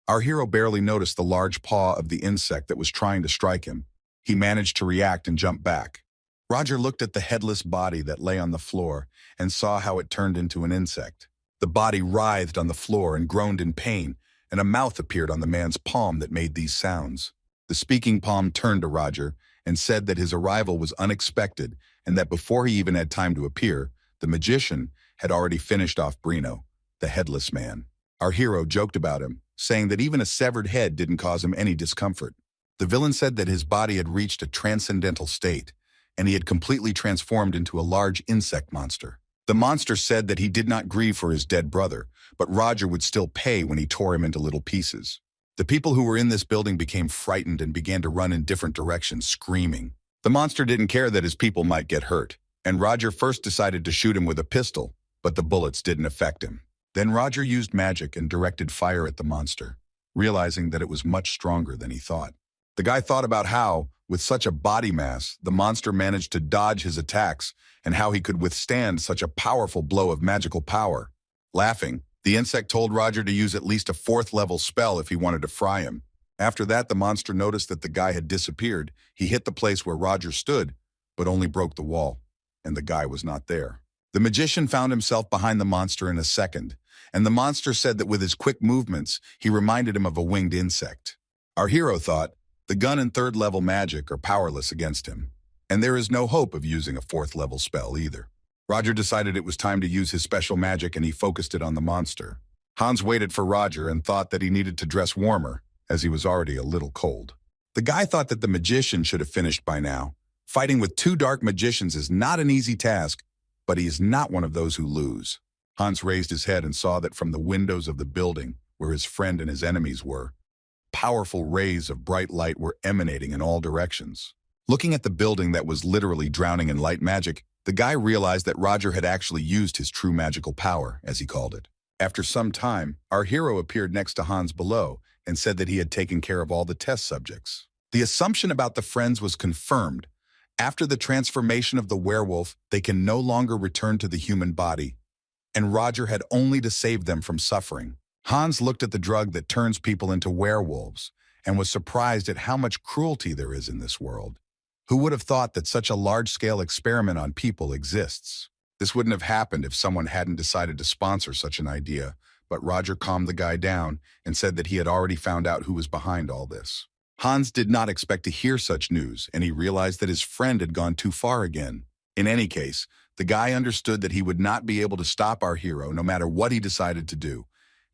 our hero barely noticed the large paw of the insect that was trying to strike him. He managed to react and jump back. Roger looked at the headless body that lay on the floor and saw how it turned into an insect. The body writhed on the floor and groaned in pain, and a mouth appeared on the man's palm that made these sounds. The speaking palm turned to Roger and said that his arrival was unexpected and that before he even had time to appear, the magician had already finished off Brino, the headless man. Our hero joked about him, saying that even a severed head didn't cause him any discomfort. The villain said that his body had reached a transcendental state, and he had completely transformed into a large insect monster. The monster said that he did not grieve for his dead brother, but Roger would still pay when he tore him into little pieces. The people who were in this building became frightened and began to run in different directions, screaming. The monster didn't care that his people might get hurt, and Roger first decided to shoot him with a pistol, but the bullets didn't affect him. Then Roger used magic and directed fire at the monster, realizing that it was much stronger than he thought. The guy thought about how, with such a body mass, the monster managed to dodge his attacks and how he could withstand such a powerful blow of magical power. Laughing, the insect told Roger to use at least a 4th-level spell if he wanted to fry him. After that, the monster noticed that the guy had disappeared. He hit the place where Roger stood, but only broke the wall, and the guy was not there. The magician found himself behind the monster in a second, and the monster said that with his quick movements, he reminded him of a winged insect. Our hero thought, the gun and 3rd-level magic are powerless against him, and there is no hope of using a 4th-level spell either. Roger decided it was time to use his special magic and he focused it on the monster. Hans waited for Roger and thought that he needed to dress warmer, as he was already a little cold. The guy thought that the magician should have finished by now. Fighting with 2 dark magicians is not an easy task, but he is not one of those who lose. Hans raised his head and saw that from the windows of the building, where his friend and his enemies were, powerful rays of bright light were emanating in all directions. Looking at the building that was literally drowning in light magic, the guy realized that Roger had actually used his true magical power, as he called it. After some time, our hero appeared next to Hans below and said that he had taken care of all the test subjects. The assumption about the friends was confirmed. After the transformation of the werewolf, they can no longer return to the human body, and Roger had only to save them from suffering. Hans looked at the drug that turns people into werewolves and was surprised at how much cruelty there is in this world. Who would have thought that such a large-scale experiment on people exists? This wouldn't have happened if someone hadn't decided to sponsor such an idea, but Roger calmed the guy down and said that he had already found out who was behind all this. Hans did not expect to hear such news, and he realized that his friend had gone too far again. In any case, the guy understood that he would not be able to stop our hero no matter what he decided to do,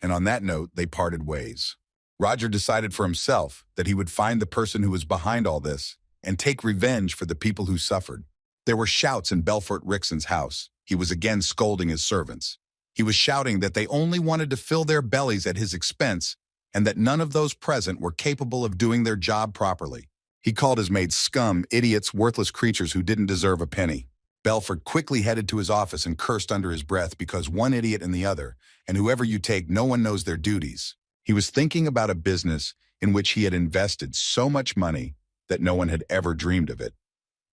and on that note, they parted ways. Roger decided for himself that he would find the person who was behind all this and take revenge for the people who suffered. There were shouts in Belfort Rixon's house. He was again scolding his servants. He was shouting that they only wanted to fill their bellies at his expense and that none of those present were capable of doing their job properly. He called his mates scum, idiots, worthless creatures who didn't deserve a penny. Belfort quickly headed to his office and cursed under his breath because one idiot and the other, and whoever you take, no one knows their duties. He was thinking about a business in which he had invested so much money that no one had ever dreamed of it.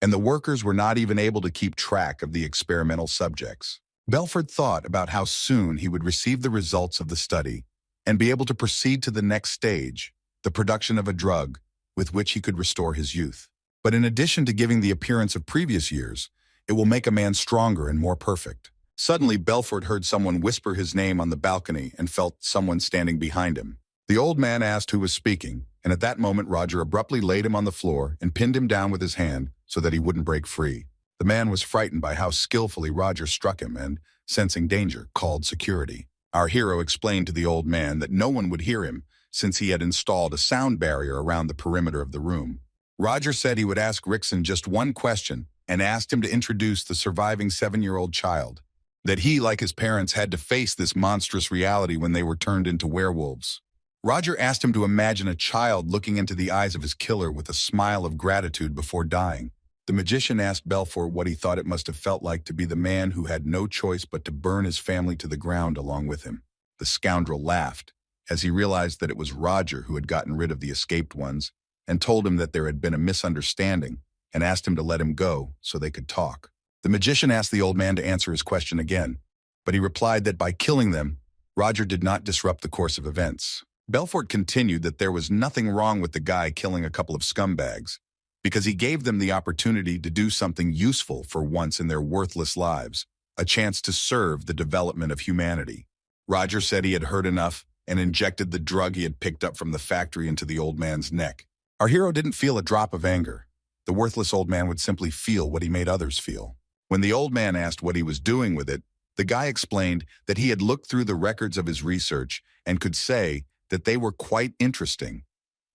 And the workers were not even able to keep track of the experimental subjects. Belfort thought about how soon he would receive the results of the study and be able to proceed to the next stage, the production of a drug with which he could restore his youth. But in addition to giving the appearance of previous years, it will make a man stronger and more perfect. Suddenly, Belfort heard someone whisper his name on the balcony and felt someone standing behind him. The old man asked who was speaking, and at that moment Roger abruptly laid him on the floor and pinned him down with his hand so that he wouldn't break free. The man was frightened by how skillfully Roger struck him and, sensing danger, called security. Our hero explained to the old man that no one would hear him since he had installed a sound barrier around the perimeter of the room. Roger said he would ask Rickson just one question and asked him to introduce the surviving 7-year-old child. That he, like his parents, had to face this monstrous reality when they were turned into werewolves. Roger asked him to imagine a child looking into the eyes of his killer with a smile of gratitude before dying. The magician asked Belfort what he thought it must have felt like to be the man who had no choice but to burn his family to the ground along with him. The scoundrel laughed as he realized that it was Roger who had gotten rid of the escaped ones and told him that there had been a misunderstanding and asked him to let him go so they could talk. The magician asked the old man to answer his question again, but he replied that by killing them, Roger did not disrupt the course of events. Belfort continued that there was nothing wrong with the guy killing a couple of scumbags, because he gave them the opportunity to do something useful for once in their worthless lives, a chance to serve the development of humanity. Roger said he had heard enough and injected the drug he had picked up from the factory into the old man's neck. Our hero didn't feel a drop of anger. The worthless old man would simply feel what he made others feel. When the old man asked what he was doing with it, the guy explained that he had looked through the records of his research and could say that they were quite interesting.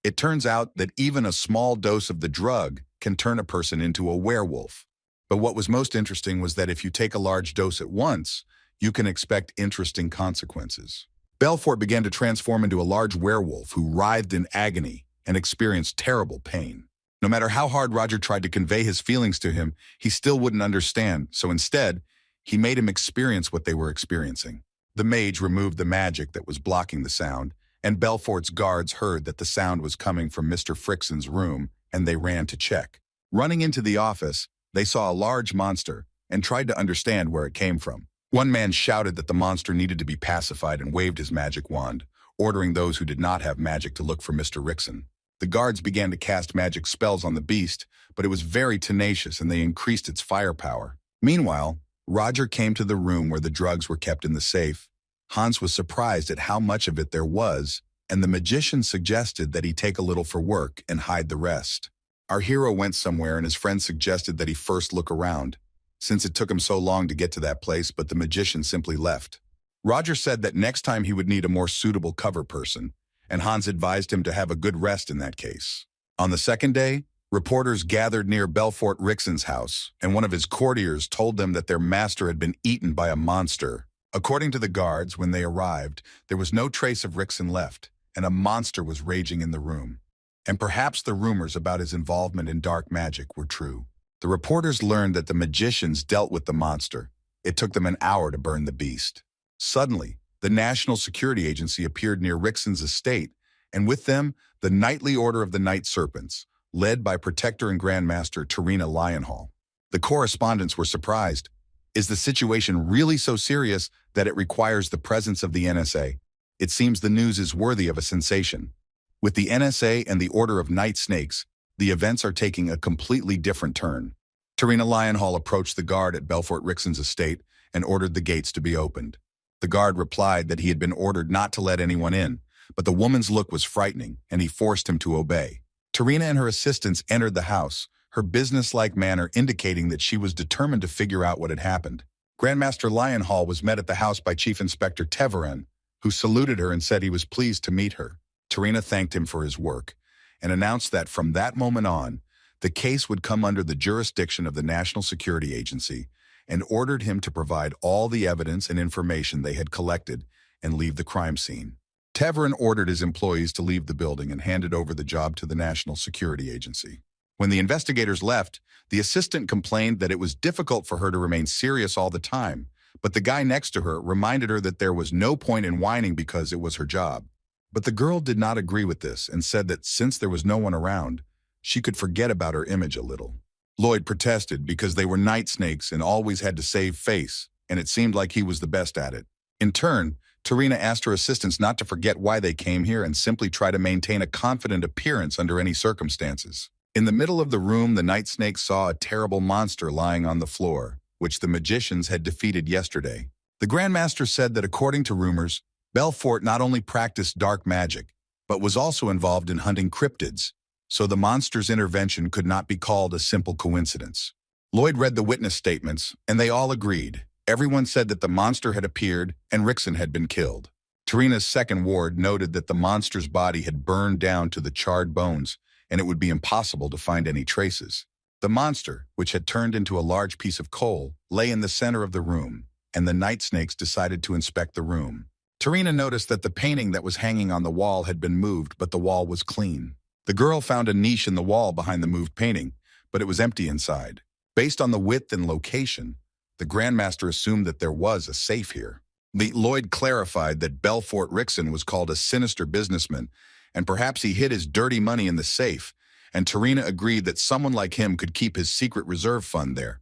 It turns out that even a small dose of the drug can turn a person into a werewolf. But what was most interesting was that if you take a large dose at once, you can expect interesting consequences. Belfort began to transform into a large werewolf who writhed in agony and experienced terrible pain. No matter how hard Roger tried to convey his feelings to him, he still wouldn't understand, so instead, he made him experience what they were experiencing. The mage removed the magic that was blocking the sound, and Belfort's guards heard that the sound was coming from Mr. Frickson's room, and they ran to check. Running into the office, they saw a large monster and tried to understand where it came from. One man shouted that the monster needed to be pacified and waved his magic wand, ordering those who did not have magic to look for Mr. Rickson. The guards began to cast magic spells on the beast, but it was very tenacious and they increased its firepower. Meanwhile, Roger came to the room where the drugs were kept in the safe. Hans was surprised at how much of it there was, and the magician suggested that he take a little for work and hide the rest. Our hero went somewhere and his friend suggested that he first look around, since it took him so long to get to that place, but the magician simply left. Roger said that next time he would need a more suitable cover person, and Hans advised him to have a good rest in that case. On the second day, reporters gathered near Belfort Rickson's house, and one of his courtiers told them that their master had been eaten by a monster. According to the guards, when they arrived, there was no trace of Rickson left, and a monster was raging in the room. And perhaps the rumors about his involvement in dark magic were true. The reporters learned that the magicians dealt with the monster. It took them an hour to burn the beast. Suddenly, the National Security Agency appeared near Rickson's estate, and with them, the Knightly Order of the Night Serpents, led by Protector and Grandmaster Terina Lionhall. The correspondents were surprised. Is the situation really so serious that it requires the presence of the NSA? It seems the news is worthy of a sensation. With the NSA and the Order of Night Snakes, the events are taking a completely different turn. Terina Lionhall approached the guard at Belfort Rickson's estate and ordered the gates to be opened. The guard replied that he had been ordered not to let anyone in, but the woman's look was frightening, and he forced him to obey. Terina and her assistants entered the house, her businesslike manner indicating that she was determined to figure out what had happened. Grandmaster Lionhall was met at the house by Chief Inspector Teveran, who saluted her and said he was pleased to meet her. Terina thanked him for his work and announced that from that moment on, the case would come under the jurisdiction of the National Security Agency, and ordered him to provide all the evidence and information they had collected and leave the crime scene. Tevrin ordered his employees to leave the building and handed over the job to the National Security Agency. When the investigators left, the assistant complained that it was difficult for her to remain serious all the time, but the guy next to her reminded her that there was no point in whining because it was her job. But the girl did not agree with this and said that since there was no one around, she could forget about her image a little. Lloyd protested because they were night snakes and always had to save face, and it seemed like he was the best at it. In turn, Tarina asked her assistants not to forget why they came here and simply try to maintain a confident appearance under any circumstances. In the middle of the room, the night snake saw a terrible monster lying on the floor, which the magicians had defeated yesterday. The Grandmaster said that according to rumors, Belfort not only practiced dark magic, but was also involved in hunting cryptids, so the monster's intervention could not be called a simple coincidence. Lloyd read the witness statements, and they all agreed. Everyone said that the monster had appeared and Rickson had been killed. Tarina's second ward noted that the monster's body had burned down to the charred bones, and it would be impossible to find any traces. The monster, which had turned into a large piece of coal, lay in the center of the room, and the night snakes decided to inspect the room. Tarina noticed that the painting that was hanging on the wall had been moved, but the wall was clean. The girl found a niche in the wall behind the moved painting, but it was empty inside. Based on the width and location, the Grandmaster assumed that there was a safe here. Lloyd clarified that Belfort Rickson was called a sinister businessman, and perhaps he hid his dirty money in the safe, and Tarina agreed that someone like him could keep his secret reserve fund there.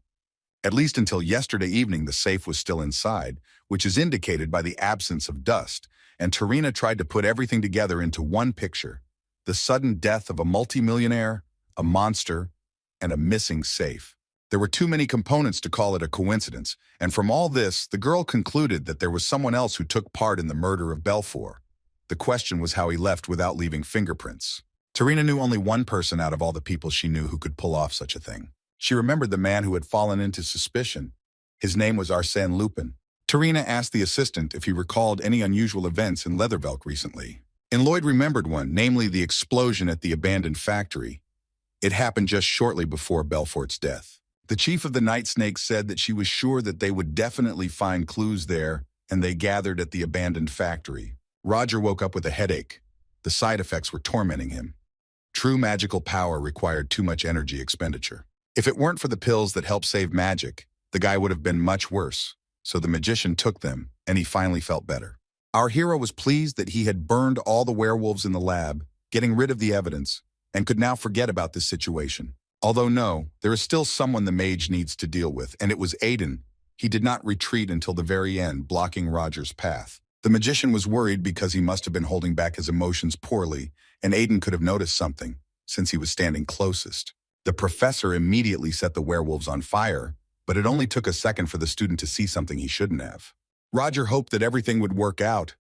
At least until yesterday evening, the safe was still inside, which is indicated by the absence of dust, and Tarina tried to put everything together into one picture: the sudden death of a multimillionaire, a monster, and a missing safe. There were too many components to call it a coincidence, and from all this, the girl concluded that there was someone else who took part in the murder of Belfort. The question was how he left without leaving fingerprints. Tarina knew only one person out of all the people she knew who could pull off such a thing. She remembered the man who had fallen into suspicion. His name was Arsène Lupin. Tarina asked the assistant if he recalled any unusual events in Leathervelk recently. And Lloyd remembered one, namely the explosion at the abandoned factory. It happened just shortly before Belfort's death. The chief of the Night Snakes said that she was sure that they would definitely find clues there, and they gathered at the abandoned factory. Roger woke up with a headache. The side effects were tormenting him. True magical power required too much energy expenditure. If it weren't for the pills that help save magic, the guy would have been much worse. So the magician took them, and he finally felt better. Our hero was pleased that he had burned all the werewolves in the lab, getting rid of the evidence, and could now forget about this situation. Although no, there is still someone the mage needs to deal with, and it was Aiden. He did not retreat until the very end, blocking Roger's path. The magician was worried because he must have been holding back his emotions poorly, and Aiden could have noticed something, since he was standing closest. The professor immediately set the werewolves on fire, but it only took a second for the student to see something he shouldn't have. Roger hoped that everything would work out,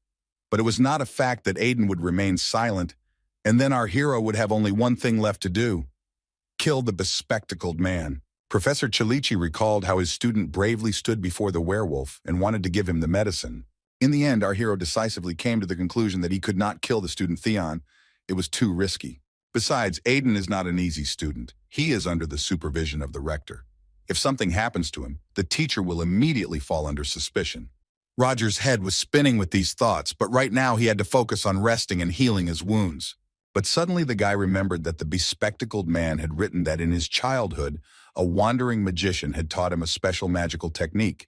but it was not a fact that Aiden would remain silent, and then our hero would have only one thing left to do: kill the bespectacled man. Professor Chalici recalled how his student bravely stood before the werewolf and wanted to give him the medicine. In the end, our hero decisively came to the conclusion that he could not kill the student Theon. It was too risky. Besides, Aiden is not an easy student. He is under the supervision of the Rector. If something happens to him, the teacher will immediately fall under suspicion. Roger's head was spinning with these thoughts, but right now he had to focus on resting and healing his wounds. But suddenly the guy remembered that the bespectacled man had written that in his childhood, a wandering magician had taught him a special magical technique,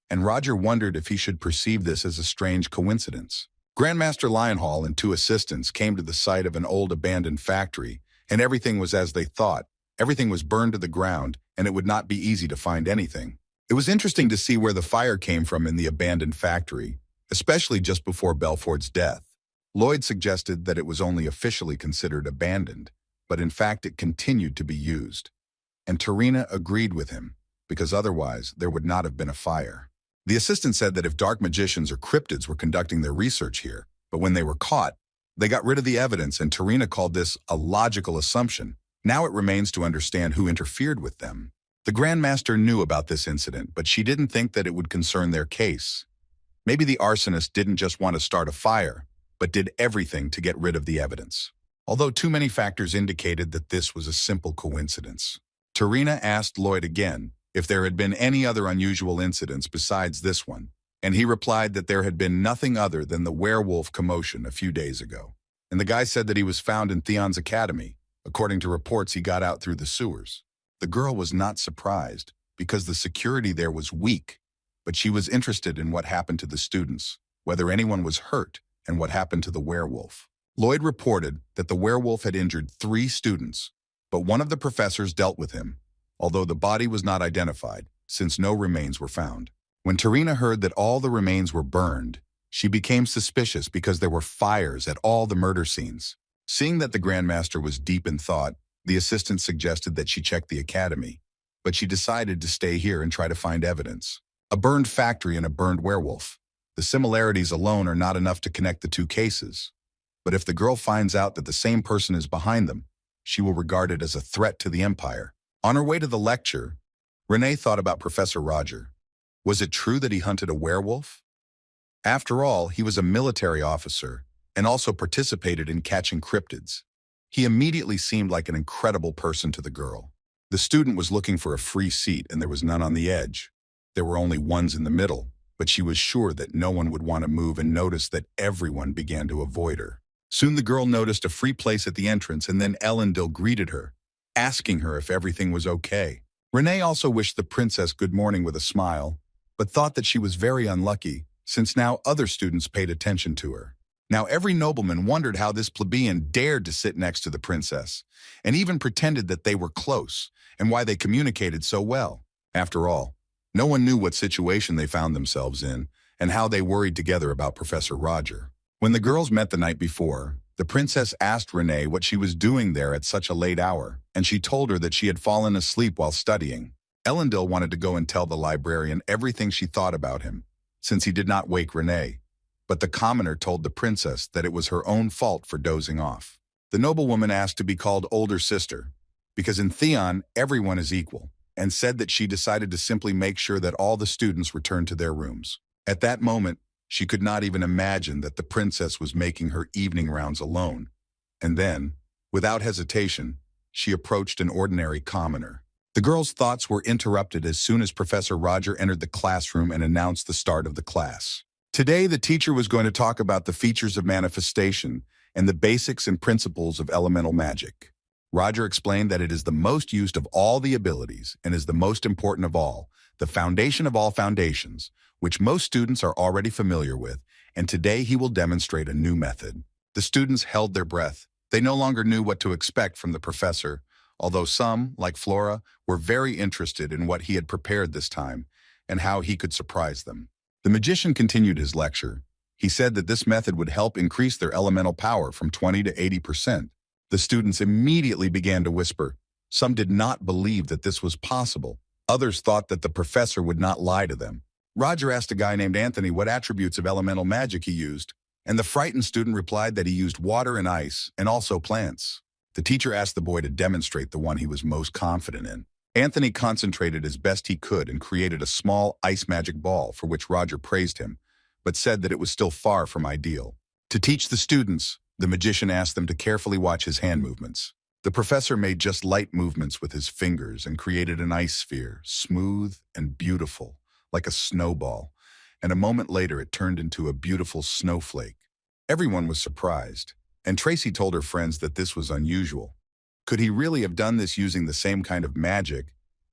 and Roger wondered if he should perceive this as a strange coincidence. Grandmaster Lionhall and two assistants came to the site of an old abandoned factory, and everything was as they thought. Everything was burned to the ground, and it would not be easy to find anything. It was interesting to see where the fire came from in the abandoned factory, especially just before Belfort's death. Lloyd suggested that it was only officially considered abandoned, but in fact it continued to be used. And Tarina agreed with him, because otherwise there would not have been a fire. The assistant said that if dark magicians or cryptids were conducting their research here, but when they were caught, they got rid of the evidence, and Tarina called this a logical assumption. Now it remains to understand who interfered with them. The Grandmaster knew about this incident, but she didn't think that it would concern their case. Maybe the arsonist didn't just want to start a fire, but did everything to get rid of the evidence. Although too many factors indicated that this was a simple coincidence. Tarina asked Lloyd again if there had been any other unusual incidents besides this one, and he replied that there had been nothing other than the werewolf commotion a few days ago. And the guy said that he was found in Theon's academy, according to reports he got out through the sewers. The girl was not surprised, because the security there was weak, but she was interested in what happened to the students, whether anyone was hurt, and what happened to the werewolf. Lloyd reported that the werewolf had injured 3 students, but one of the professors dealt with him, although the body was not identified, since no remains were found. When Tarina heard that all the remains were burned, she became suspicious because there were fires at all the murder scenes. Seeing that the Grandmaster was deep in thought, the assistant suggested that she check the academy, but she decided to stay here and try to find evidence. A burned factory and a burned werewolf. The similarities alone are not enough to connect the 2 cases. But if the girl finds out that the same person is behind them, she will regard it as a threat to the Empire. On her way to the lecture, Renee thought about Professor Roger. Was it true that he hunted a werewolf? After all, he was a military officer and also participated in catching cryptids. He immediately seemed like an incredible person to the girl. The student was looking for a free seat and there was none on the edge. There were only ones in the middle, but she was sure that no one would want to move and noticed that everyone began to avoid her. Soon the girl noticed a free place at the entrance and then Elendil greeted her, asking her if everything was okay. Renee also wished the princess good morning with a smile, but thought that she was very unlucky, since now other students paid attention to her. Now every nobleman wondered how this plebeian dared to sit next to the princess, and even pretended that they were close, and why they communicated so well. After all, no one knew what situation they found themselves in, and how they worried together about Professor Roger. When the girls met the night before, the princess asked Renee what she was doing there at such a late hour, and she told her that she had fallen asleep while studying. Elendil wanted to go and tell the librarian everything she thought about him, since he did not wake Renee, but the commoner told the princess that it was her own fault for dozing off. The noblewoman asked to be called older sister, because in Theon, everyone is equal, and said that she decided to simply make sure that all the students returned to their rooms. At that moment, she could not even imagine that the princess was making her evening rounds alone. And then, without hesitation, she approached an ordinary commoner. The girl's thoughts were interrupted as soon as Professor Roger entered the classroom and announced the start of the class. Today, the teacher was going to talk about the features of manifestation and the basics and principles of elemental magic. Roger explained that it is the most used of all the abilities and is the most important of all, the foundation of all foundations, which most students are already familiar with, and today he will demonstrate a new method. The students held their breath. They no longer knew what to expect from the professor, although some, like Flora, were very interested in what he had prepared this time and how he could surprise them. The magician continued his lecture. He said that this method would help increase their elemental power from 20 to 80%. The students immediately began to whisper. Some did not believe that this was possible. Others thought that the professor would not lie to them. Roger asked a guy named Anthony what attributes of elemental magic he used, and the frightened student replied that he used water and ice, and also plants. The teacher asked the boy to demonstrate the one he was most confident in. Anthony concentrated as best he could and created a small ice magic ball for which Roger praised him, but said that it was still far from ideal. To teach the students, the magician asked them to carefully watch his hand movements. The professor made just light movements with his fingers and created an ice sphere, smooth and beautiful, like a snowball, and a moment later it turned into a beautiful snowflake. Everyone was surprised, and Tracy told her friends that this was unusual. Could he really have done this using the same kind of magic?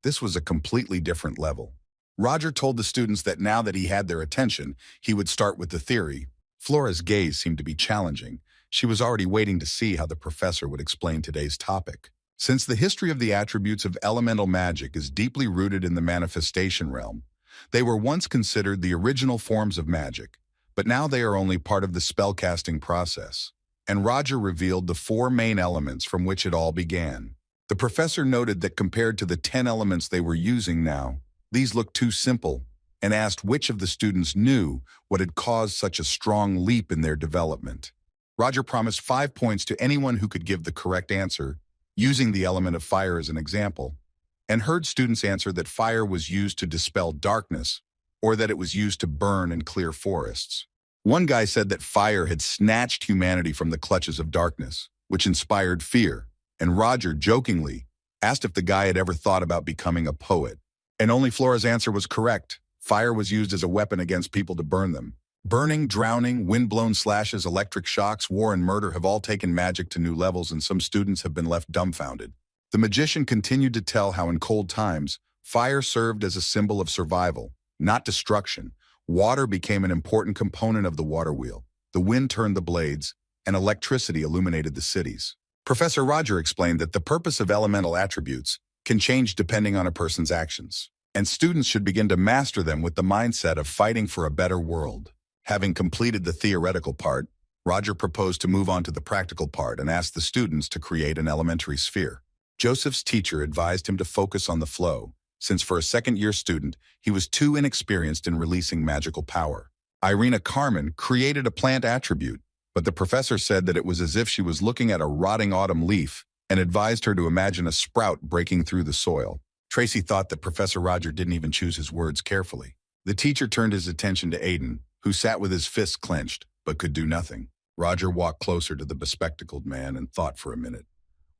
This was a completely different level. Roger told the students that now that he had their attention, he would start with the theory. Flora's gaze seemed to be challenging. She was already waiting to see how the professor would explain today's topic. Since the history of the attributes of elemental magic is deeply rooted in the manifestation realm, they were once considered the original forms of magic, but now they are only part of the spellcasting process. And Roger revealed the 4 main elements from which it all began. The professor noted that compared to the 10 elements they were using now, these looked too simple, and asked which of the students knew what had caused such a strong leap in their development. Roger promised 5 points to anyone who could give the correct answer, using the element of fire as an example, and heard students answer that fire was used to dispel darkness, or that it was used to burn and clear forests. One guy said that fire had snatched humanity from the clutches of darkness, which inspired fear, and Roger, jokingly, asked if the guy had ever thought about becoming a poet. And only Flora's answer was correct. Fire was used as a weapon against people to burn them. Burning, drowning, wind-blown slashes, electric shocks, war, and murder have all taken magic to new levels, and some students have been left dumbfounded. The magician continued to tell how in cold times, fire served as a symbol of survival, not destruction. Water became an important component of the water wheel. The wind turned the blades, and electricity illuminated the cities. Professor Roger explained that the purpose of elemental attributes can change depending on a person's actions, and students should begin to master them with the mindset of fighting for a better world. Having completed the theoretical part, Roger proposed to move on to the practical part and asked the students to create an elementary sphere. Joseph's teacher advised him to focus on the flow, since for a second-year student, he was too inexperienced in releasing magical power. Irina Carmen created a plant attribute, but the professor said that it was as if she was looking at a rotting autumn leaf and advised her to imagine a sprout breaking through the soil. Tracy thought that Professor Roger didn't even choose his words carefully. The teacher turned his attention to Aiden, who sat with his fists clenched, but could do nothing. Roger walked closer to the bespectacled man and thought for a minute,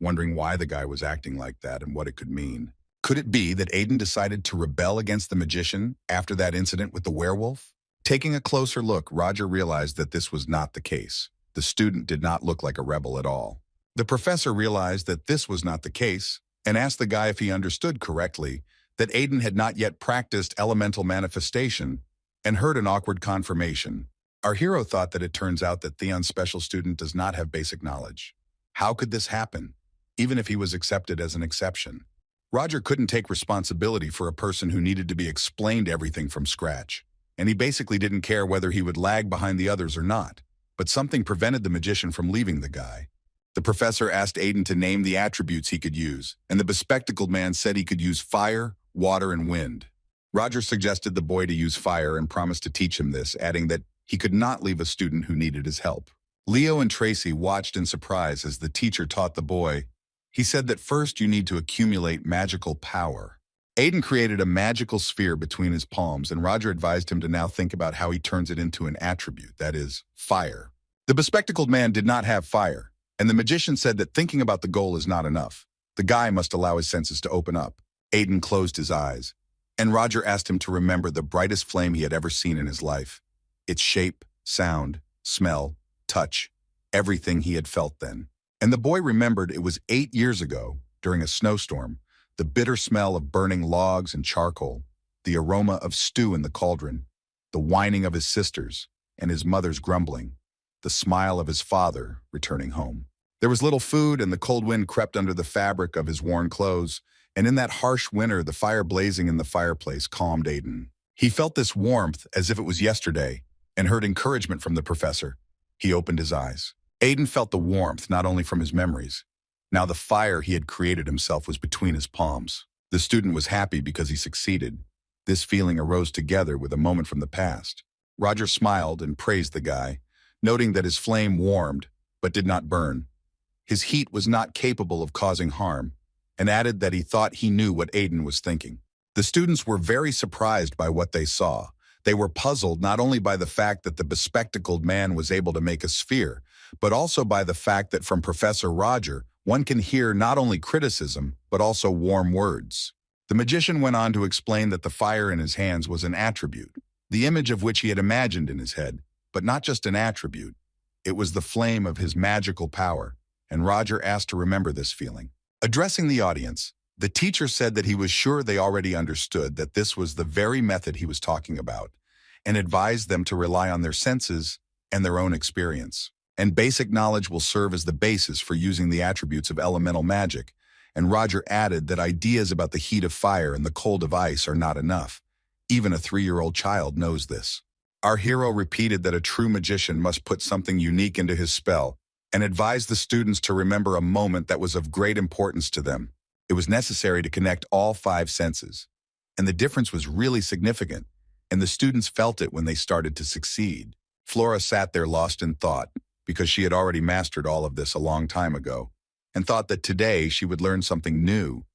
wondering why the guy was acting like that and what it could mean. Could it be that Aiden decided to rebel against the magician after that incident with the werewolf? Taking a closer look, Roger realized that this was not the case. The student did not look like a rebel at all. The professor realized that this was not the case and asked the guy if he understood correctly that Aiden had not yet practiced elemental manifestation and heard an awkward confirmation. Our hero thought that it turns out that Theon's special student does not have basic knowledge. How could this happen, even if he was accepted as an exception? Roger couldn't take responsibility for a person who needed to be explained everything from scratch, and he basically didn't care whether he would lag behind the others or not. But something prevented the magician from leaving the guy. The professor asked Aiden to name the attributes he could use, and the bespectacled man said he could use fire, water, and wind. Roger suggested the boy to use fire and promised to teach him this, adding that he could not leave a student who needed his help. Leo and Tracy watched in surprise as the teacher taught the boy. He said that first you need to accumulate magical power. Aiden created a magical sphere between his palms, and Roger advised him to now think about how he turns it into an attribute, that is, fire. The bespectacled man did not have fire, and the magician said that thinking about the goal is not enough. The guy must allow his senses to open up. Aiden closed his eyes, and Roger asked him to remember the brightest flame he had ever seen in his life. Its shape, sound, smell, touch, everything he had felt then. And the boy remembered it was 8 years ago, during a snowstorm, the bitter smell of burning logs and charcoal, the aroma of stew in the cauldron, the whining of his sisters and his mother's grumbling, the smile of his father returning home. There was little food, and the cold wind crept under the fabric of his worn clothes, and in that harsh winter, the fire blazing in the fireplace calmed Aiden. He felt this warmth as if it was yesterday, and heard encouragement from the professor. He opened his eyes. Aiden felt the warmth not only from his memories. Now the fire he had created himself was between his palms. The student was happy because he succeeded. This feeling arose together with a moment from the past. Roger smiled and praised the guy, noting that his flame warmed, but did not burn. His heat was not capable of causing harm, and added that he thought he knew what Aiden was thinking. The students were very surprised by what they saw. They were puzzled not only by the fact that the bespectacled man was able to make a sphere, but also by the fact that from Professor Roger, one can hear not only criticism, but also warm words. The magician went on to explain that the fire in his hands was an attribute, the image of which he had imagined in his head, but not just an attribute. It was the flame of his magical power, and Roger asked to remember this feeling. Addressing the audience, the teacher said that he was sure they already understood that this was the very method he was talking about, and advised them to rely on their senses and their own experience. And basic knowledge will serve as the basis for using the attributes of elemental magic, and Roger added that ideas about the heat of fire and the cold of ice are not enough. Even a 3-year-old child knows this. Our hero repeated that a true magician must put something unique into his spell, and advised the students to remember a moment that was of great importance to them. It was necessary to connect all 5 senses. And the difference was really significant, and the students felt it when they started to succeed. Flora sat there lost in thought, because she had already mastered all of this a long time ago, and thought that today she would learn something new.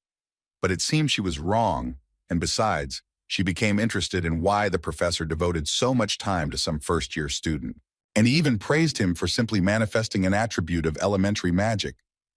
But it seemed she was wrong, and besides, she became interested in why the professor devoted so much time to some first-year student. And he even praised him for simply manifesting an attribute of elementary magic.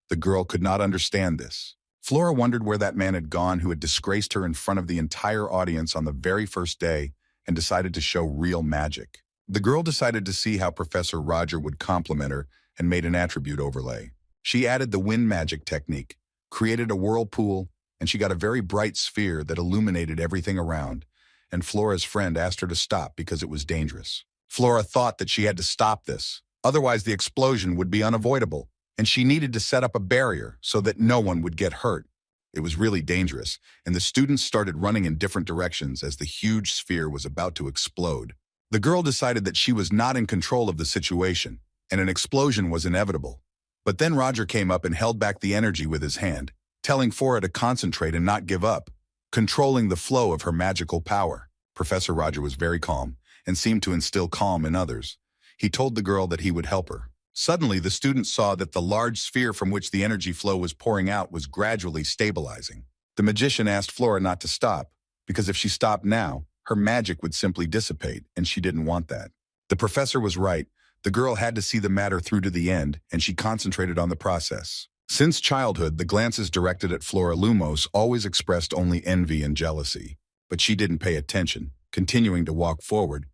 The girl could not understand this. Flora wondered where that man had gone who had disgraced her in front of the entire audience on the very first day and decided to show real magic. The girl decided to see how Professor Roger would compliment her and made an attribute overlay. She added the wind magic technique, created a whirlpool, and she got a very bright sphere that illuminated everything around, and Flora's friend asked her to stop because it was dangerous. Flora thought that she had to stop this, otherwise the explosion would be unavoidable, and she needed to set up a barrier so that no one would get hurt. It was really dangerous, and the students started running in different directions as the huge sphere was about to explode. The girl decided that she was not in control of the situation, and an explosion was inevitable. But then Roger came up and held back the energy with his hand, telling Flora to concentrate and not give up, controlling the flow of her magical power. Professor Roger was very calm and seemed to instill calm in others. He told the girl that he would help her. Suddenly, the students saw that the large sphere from which the energy flow was pouring out was gradually stabilizing. The magician asked Flora not to stop, because if she stopped now, her magic would simply dissipate, and she didn't want that. The professor was right. The girl had to see the matter through to the end, and she concentrated on the process. Since childhood, the glances directed at Flora Lumos always expressed only envy and jealousy. But she didn't pay attention, continuing to walk forward.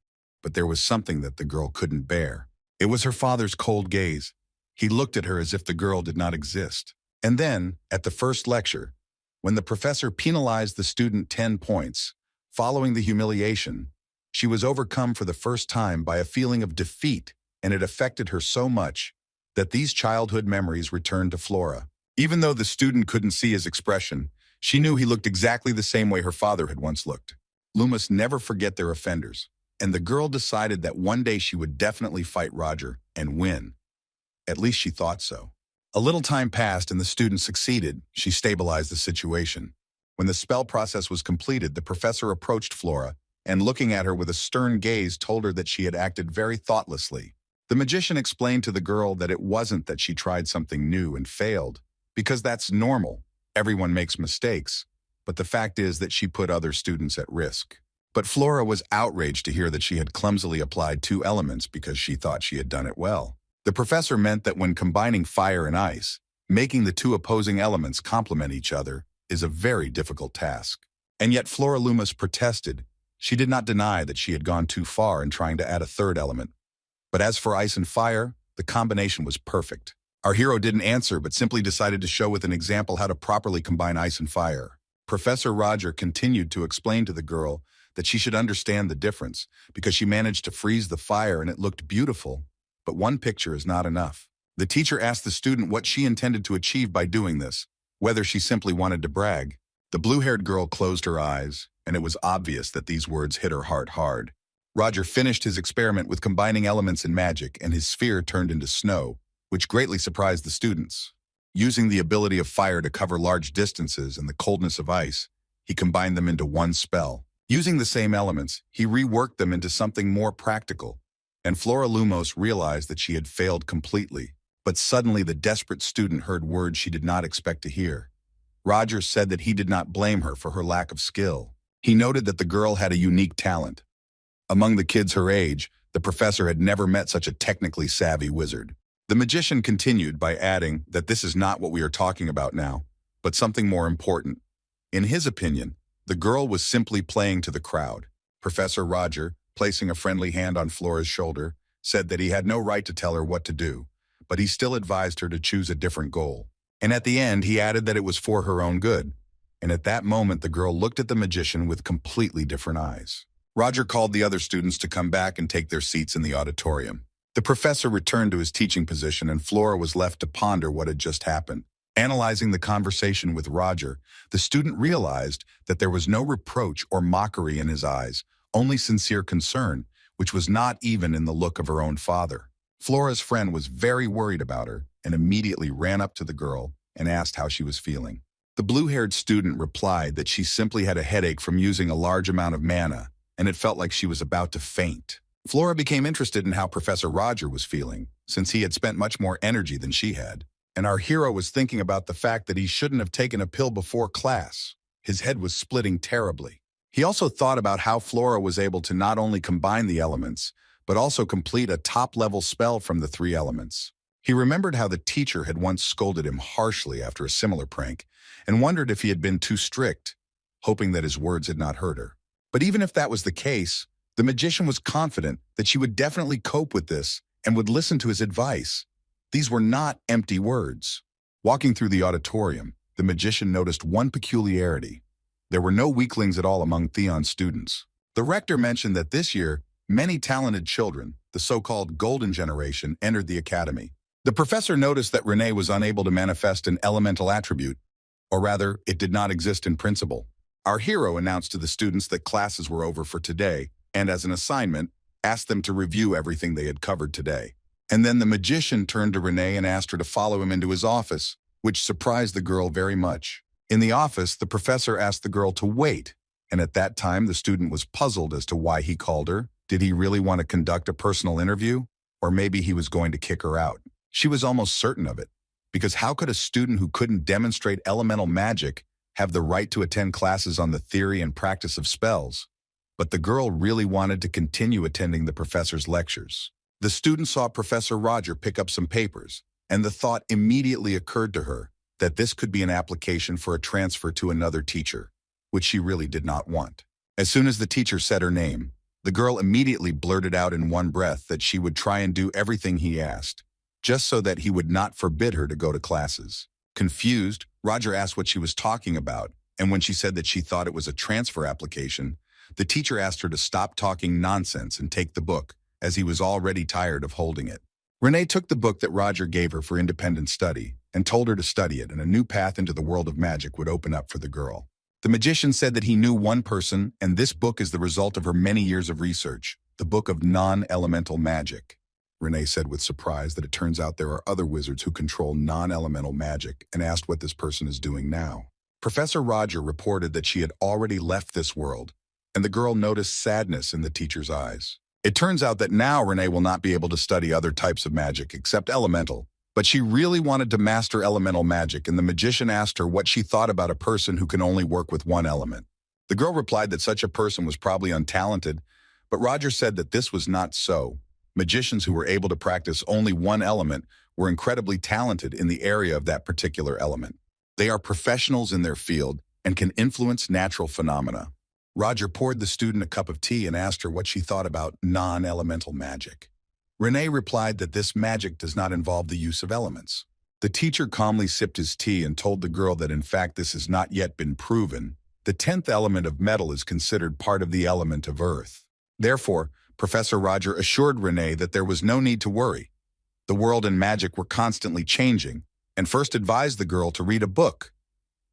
But there was something that the girl couldn't bear. It was her father's cold gaze. He looked at her as if the girl did not exist. And then, at the first lecture, when the professor penalized the student 10 points, following the humiliation, she was overcome for the first time by a feeling of defeat, and it affected her so much that these childhood memories returned to Flora. Even though the student couldn't see his expression, she knew he looked exactly the same way her father had once looked. Lumos never forget their offenders, and the girl decided that one day she would definitely fight Roger and win. At least she thought so. A little time passed and the student succeeded. She stabilized the situation. When the spell process was completed, the professor approached Flora and, looking at her with a stern gaze, told her that she had acted very thoughtlessly. The magician explained to the girl that it wasn't that she tried something new and failed, because that's normal. Everyone makes mistakes, but the fact is that she put other students at risk. But Flora was outraged to hear that she had clumsily applied 2 elements because she thought she had done it well. The professor meant that when combining fire and ice, making the 2 opposing elements complement each other is a very difficult task. And yet Flora Lumos protested. She did not deny that she had gone too far in trying to add a 3rd element. But as for ice and fire, the combination was perfect. Our hero didn't answer, but simply decided to show with an example how to properly combine ice and fire. Professor Roger continued to explain to the girl that she should understand the difference, because she managed to freeze the fire and it looked beautiful, but one picture is not enough. The teacher asked the student what she intended to achieve by doing this, whether she simply wanted to brag. The blue-haired girl closed her eyes, and it was obvious that these words hit her heart hard. Roger finished his experiment with combining elements in magic, and his sphere turned into snow, which greatly surprised the students. Using the ability of fire to cover large distances and the coldness of ice, he combined them into one spell. Using the same elements, he reworked them into something more practical, and Flora Lumos realized that she had failed completely. But suddenly the desperate student heard words she did not expect to hear. Roger said that he did not blame her for her lack of skill. He noted that the girl had a unique talent. Among the kids her age, the professor had never met such a technically savvy wizard. The magician continued by adding that this is not what we are talking about now, but something more important. In his opinion, the girl was simply playing to the crowd. Professor Roger, placing a friendly hand on Flora's shoulder, said that he had no right to tell her what to do, but he still advised her to choose a different goal. And at the end, he added that it was for her own good. And at that moment, the girl looked at the magician with completely different eyes. Roger called the other students to come back and take their seats in the auditorium. The professor returned to his teaching position, and Flora was left to ponder what had just happened. Analyzing the conversation with Roger, the student realized that there was no reproach or mockery in his eyes, only sincere concern, which was not even in the look of her own father. Flora's friend was very worried about her and immediately ran up to the girl and asked how she was feeling. The blue-haired student replied that she simply had a headache from using a large amount of mana, and it felt like she was about to faint. Flora became interested in how Professor Roger was feeling, since he had spent much more energy than she had. And our hero was thinking about the fact that he shouldn't have taken a pill before class. His head was splitting terribly. He also thought about how Flora was able to not only combine the elements, but also complete a top-level spell from the 3 elements. He remembered how the teacher had once scolded him harshly after a similar prank and wondered if he had been too strict, hoping that his words had not hurt her. But even if that was the case, the magician was confident that she would definitely cope with this and would listen to his advice. These were not empty words. Walking through the auditorium, the magician noticed one peculiarity. There were no weaklings at all among Theon's students. The rector mentioned that this year, many talented children, the so-called golden generation, entered the academy. The professor noticed that Renee was unable to manifest an elemental attribute, or rather, it did not exist in principle. Our hero announced to the students that classes were over for today, and as an assignment, asked them to review everything they had covered today. And then the magician turned to Renee and asked her to follow him into his office, which surprised the girl very much. In the office, the professor asked the girl to wait, and at that time the student was puzzled as to why he called her. Did he really want to conduct a personal interview? Or maybe he was going to kick her out? She was almost certain of it, because how could a student who couldn't demonstrate elemental magic have the right to attend classes on the theory and practice of spells? But the girl really wanted to continue attending the professor's lectures. The student saw Professor Roger pick up some papers, and the thought immediately occurred to her that this could be an application for a transfer to another teacher, which she really did not want. As soon as the teacher said her name, the girl immediately blurted out in one breath that she would try and do everything he asked, just so that he would not forbid her to go to classes. Confused, Roger asked what she was talking about, and when she said that she thought it was a transfer application, the teacher asked her to stop talking nonsense and take the book, as he was already tired of holding it. Renee took the book that Roger gave her for independent study and told her to study it, and a new path into the world of magic would open up for the girl. The magician said that he knew one person, and this book is the result of her many years of research, the book of non-elemental magic. Renee said with surprise that it turns out there are other wizards who control non-elemental magic, and asked what this person is doing now. Professor Roger reported that she had already left this world, and the girl noticed sadness in the teacher's eyes. It turns out that now Renee will not be able to study other types of magic except elemental, but she really wanted to master elemental magic, and the magician asked her what she thought about a person who can only work with one element. The girl replied that such a person was probably untalented, but Roger said that this was not so. Magicians who were able to practice only one element were incredibly talented in the area of that particular element. They are professionals in their field and can influence natural phenomena. Roger poured the student a cup of tea and asked her what she thought about non-elemental magic. Renee replied that this magic does not involve the use of elements. The teacher calmly sipped his tea and told the girl that in fact this has not yet been proven. The 10th element of metal is considered part of the element of earth. Therefore, Professor Roger assured Renee that there was no need to worry. The world and magic were constantly changing, and first advised the girl to read a book.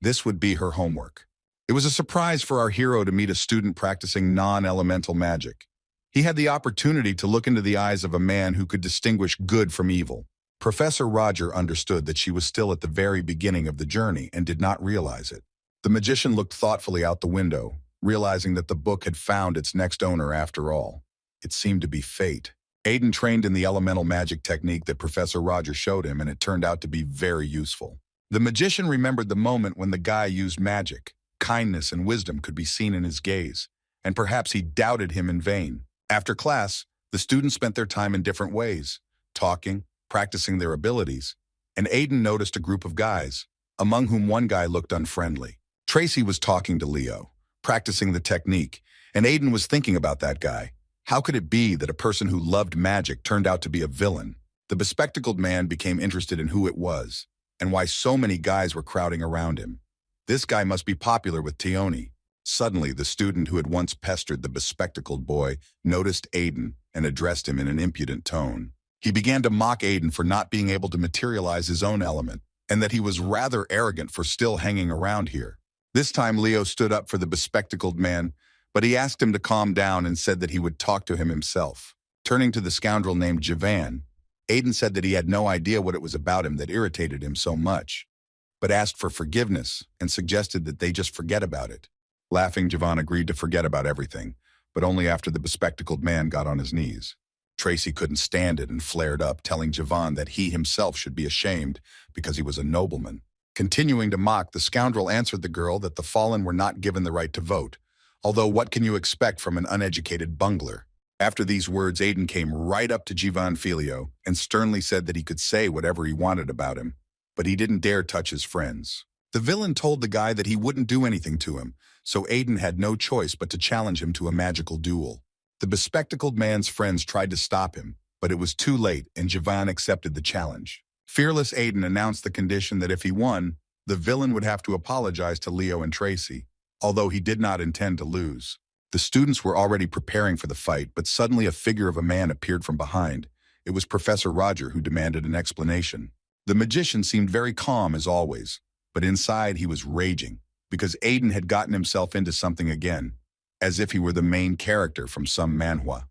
This would be her homework. It was a surprise for our hero to meet a student practicing non-elemental magic. He had the opportunity to look into the eyes of a man who could distinguish good from evil. Professor Roger understood that she was still at the very beginning of the journey and did not realize it. The magician looked thoughtfully out the window, realizing that the book had found its next owner after all. It seemed to be fate. Aiden trained in the elemental magic technique that Professor Roger showed him, and it turned out to be very useful. The magician remembered the moment when the guy used magic. Kindness and wisdom could be seen in his gaze, and perhaps he doubted him in vain. After class, the students spent their time in different ways, talking, practicing their abilities, and Aiden noticed a group of guys, among whom one guy looked unfriendly. Tracy was talking to Leo, practicing the technique, and Aiden was thinking about that guy. How could it be that a person who loved magic turned out to be a villain? The bespectacled man became interested in who it was, and why so many guys were crowding around him. This guy must be popular with Theon. Suddenly, the student who had once pestered the bespectacled boy noticed Aiden and addressed him in an impudent tone. He began to mock Aiden for not being able to materialize his own element, and that he was rather arrogant for still hanging around here. This time, Leo stood up for the bespectacled man, but he asked him to calm down and said that he would talk to him himself. Turning to the scoundrel named Javan, Aiden said that he had no idea what it was about him that irritated him so much, but asked for forgiveness and suggested that they just forget about it. Laughing, Javan agreed to forget about everything, but only after the bespectacled man got on his knees. Tracy couldn't stand it and flared up, telling Javan that he himself should be ashamed because he was a nobleman. Continuing to mock, the scoundrel answered the girl that the fallen were not given the right to vote, although what can you expect from an uneducated bungler? After these words, Aiden came right up to Jivan Filio and sternly said that he could say whatever he wanted about him, but he didn't dare touch his friends. The villain told the guy that he wouldn't do anything to him, so Aiden had no choice but to challenge him to a magical duel. The bespectacled man's friends tried to stop him, but it was too late and Jivan accepted the challenge. Fearless Aiden announced the condition that if he won, the villain would have to apologize to Leo and Tracy, although he did not intend to lose. The students were already preparing for the fight, but suddenly a figure of a man appeared from behind. It was Professor Roger who demanded an explanation. The magician seemed very calm as always, but inside he was raging, because Aiden had gotten himself into something again, as if he were the main character from some manhwa.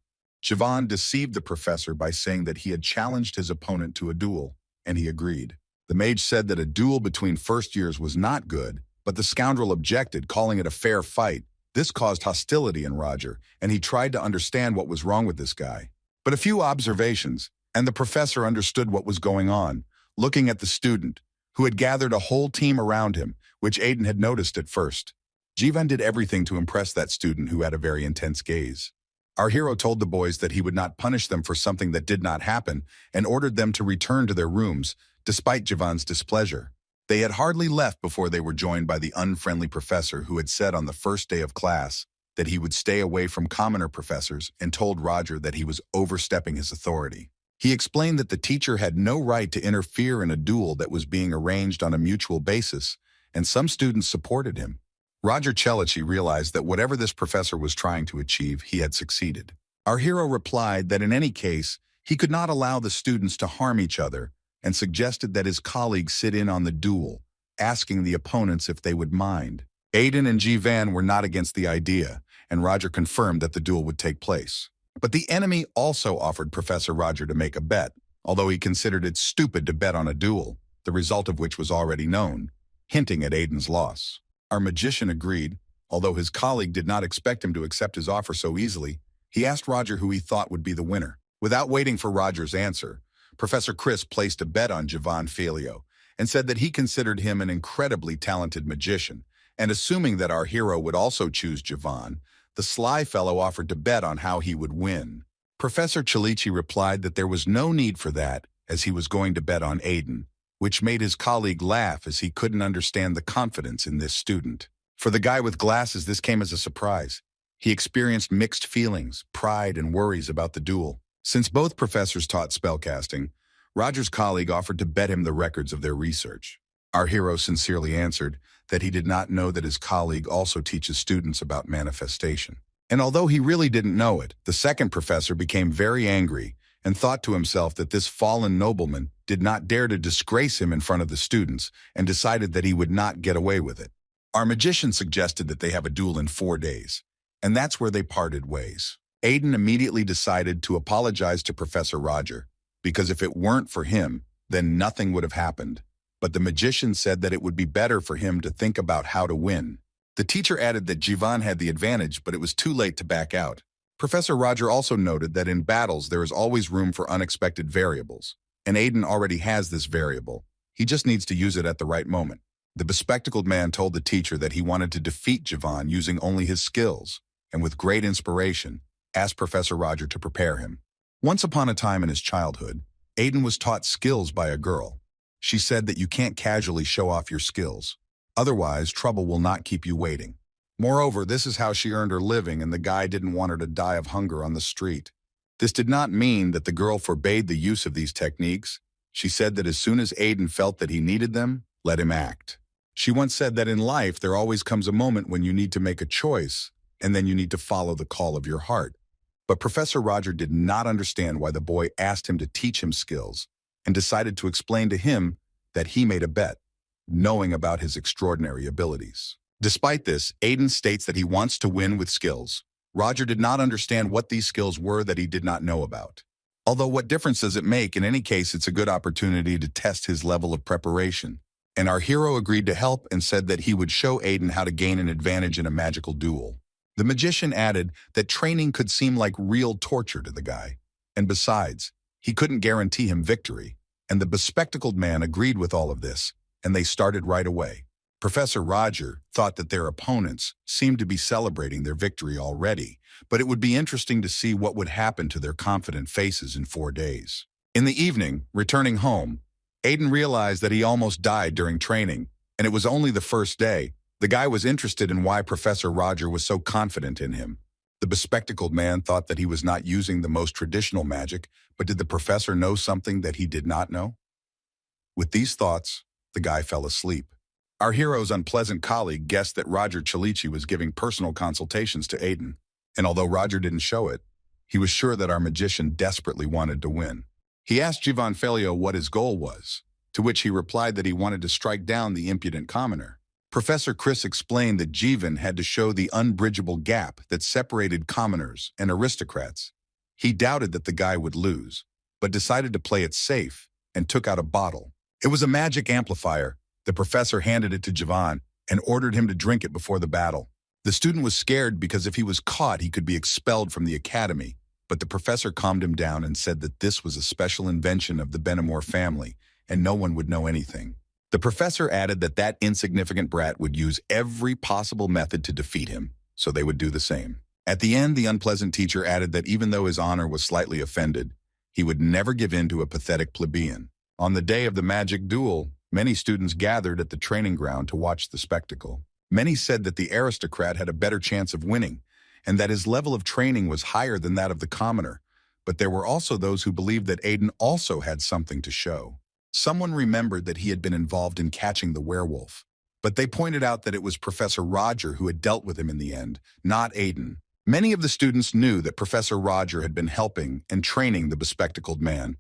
Jivan deceived the professor by saying that he had challenged his opponent to a duel, and he agreed. The mage said that a duel between first years was not good, but the scoundrel objected, calling it a fair fight. This caused hostility in Roger, and he tried to understand what was wrong with this guy. But a few observations, and the professor understood what was going on, looking at the student, who had gathered a whole team around him, which Aiden had noticed at first. Jivan did everything to impress that student who had a very intense gaze. Our hero told the boys that he would not punish them for something that did not happen and ordered them to return to their rooms, despite Jivan's displeasure. They had hardly left before they were joined by the unfriendly professor who had said on the first day of class that he would stay away from commoner professors and told Roger that he was overstepping his authority. He explained that the teacher had no right to interfere in a duel that was being arranged on a mutual basis, and some students supported him. Roger Chelici realized that whatever this professor was trying to achieve, he had succeeded. Our hero replied that in any case, he could not allow the students to harm each other, and suggested that his colleagues sit in on the duel, asking the opponents if they would mind. Aiden and Jivan were not against the idea, and Roger confirmed that the duel would take place. But the enemy also offered Professor Roger to make a bet, although he considered it stupid to bet on a duel, the result of which was already known, hinting at Aiden's loss. Our magician agreed, although his colleague did not expect him to accept his offer so easily. He asked Roger who he thought would be the winner. Without waiting for Roger's answer, Professor Chris placed a bet on Jivan Filio and said that he considered him an incredibly talented magician, and assuming that our hero would also choose Jivan, the sly fellow offered to bet on how he would win. Professor Chelici replied that there was no need for that, as he was going to bet on Aiden, which made his colleague laugh as he couldn't understand the confidence in this student. For the guy with glasses, this came as a surprise. He experienced mixed feelings, pride, and worries about the duel. Since both professors taught spellcasting, Roger's colleague offered to bet him the records of their research. Our hero sincerely answered that he did not know that his colleague also teaches students about manifestation. And although he really didn't know it, the second professor became very angry and thought to himself that this fallen nobleman did not dare to disgrace him in front of the students and decided that he would not get away with it. Our magician suggested that they have a duel in 4 days, and that's where they parted ways. Aiden immediately decided to apologize to Professor Roger, because if it weren't for him, then nothing would have happened. But the magician said that it would be better for him to think about how to win. The teacher added that Jivan had the advantage, but it was too late to back out. Professor Roger also noted that in battles there is always room for unexpected variables, and Aiden already has this variable. He just needs to use it at the right moment. The bespectacled man told the teacher that he wanted to defeat Jivan using only his skills, and with great inspiration, asked Professor Roger to prepare him. Once upon a time in his childhood, Aiden was taught skills by a girl. She said that you can't casually show off your skills. Otherwise, trouble will not keep you waiting. Moreover, this is how she earned her living, and the guy didn't want her to die of hunger on the street. This did not mean that the girl forbade the use of these techniques. She said that as soon as Aiden felt that he needed them, let him act. She once said that in life, there always comes a moment when you need to make a choice, and then you need to follow the call of your heart. But Professor Roger did not understand why the boy asked him to teach him skills, and decided to explain to him that he made a bet, knowing about his extraordinary abilities. Despite this, Aiden states that he wants to win with skills. Roger did not understand what these skills were that he did not know about. Although what difference does it make? In any case, it's a good opportunity to test his level of preparation. And our hero agreed to help and said that he would show Aiden how to gain an advantage in a magical duel. The magician added that training could seem like real torture to the guy. And besides, he couldn't guarantee him victory. And the bespectacled man agreed with all of this, and they started right away. Professor Roger thought that their opponents seemed to be celebrating their victory already, but it would be interesting to see what would happen to their confident faces in 4 days. In the evening, returning home, Aiden realized that he almost died during training, and it was only the first day. The guy was interested in why Professor Roger was so confident in him. The bespectacled man thought that he was not using the most traditional magic, but did the professor know something that he did not know? With these thoughts, the guy fell asleep. Our hero's unpleasant colleague guessed that Roger Chalici was giving personal consultations to Aiden, and although Roger didn't show it, he was sure that our magician desperately wanted to win. He asked Jivan Falio what his goal was, to which he replied that he wanted to strike down the impudent commoner. Professor Chris explained that Jivan had to show the unbridgeable gap that separated commoners and aristocrats. He doubted that the guy would lose, but decided to play it safe and took out a bottle. It was a magic amplifier. The professor handed it to Jivan and ordered him to drink it before the battle. The student was scared because if he was caught, he could be expelled from the academy, but the professor calmed him down and said that this was a special invention of the Benamor family and no one would know anything. The professor added that that insignificant brat would use every possible method to defeat him, so they would do the same. At the end, the unpleasant teacher added that even though his honor was slightly offended, he would never give in to a pathetic plebeian. On the day of the magic duel, many students gathered at the training ground to watch the spectacle. Many said that the aristocrat had a better chance of winning, and that his level of training was higher than that of the commoner, but there were also those who believed that Aiden also had something to show. Someone remembered that he had been involved in catching the werewolf, but they pointed out that it was Professor Roger who had dealt with him in the end, not Aiden. Many of the students knew that Professor Roger had been helping and training the bespectacled man,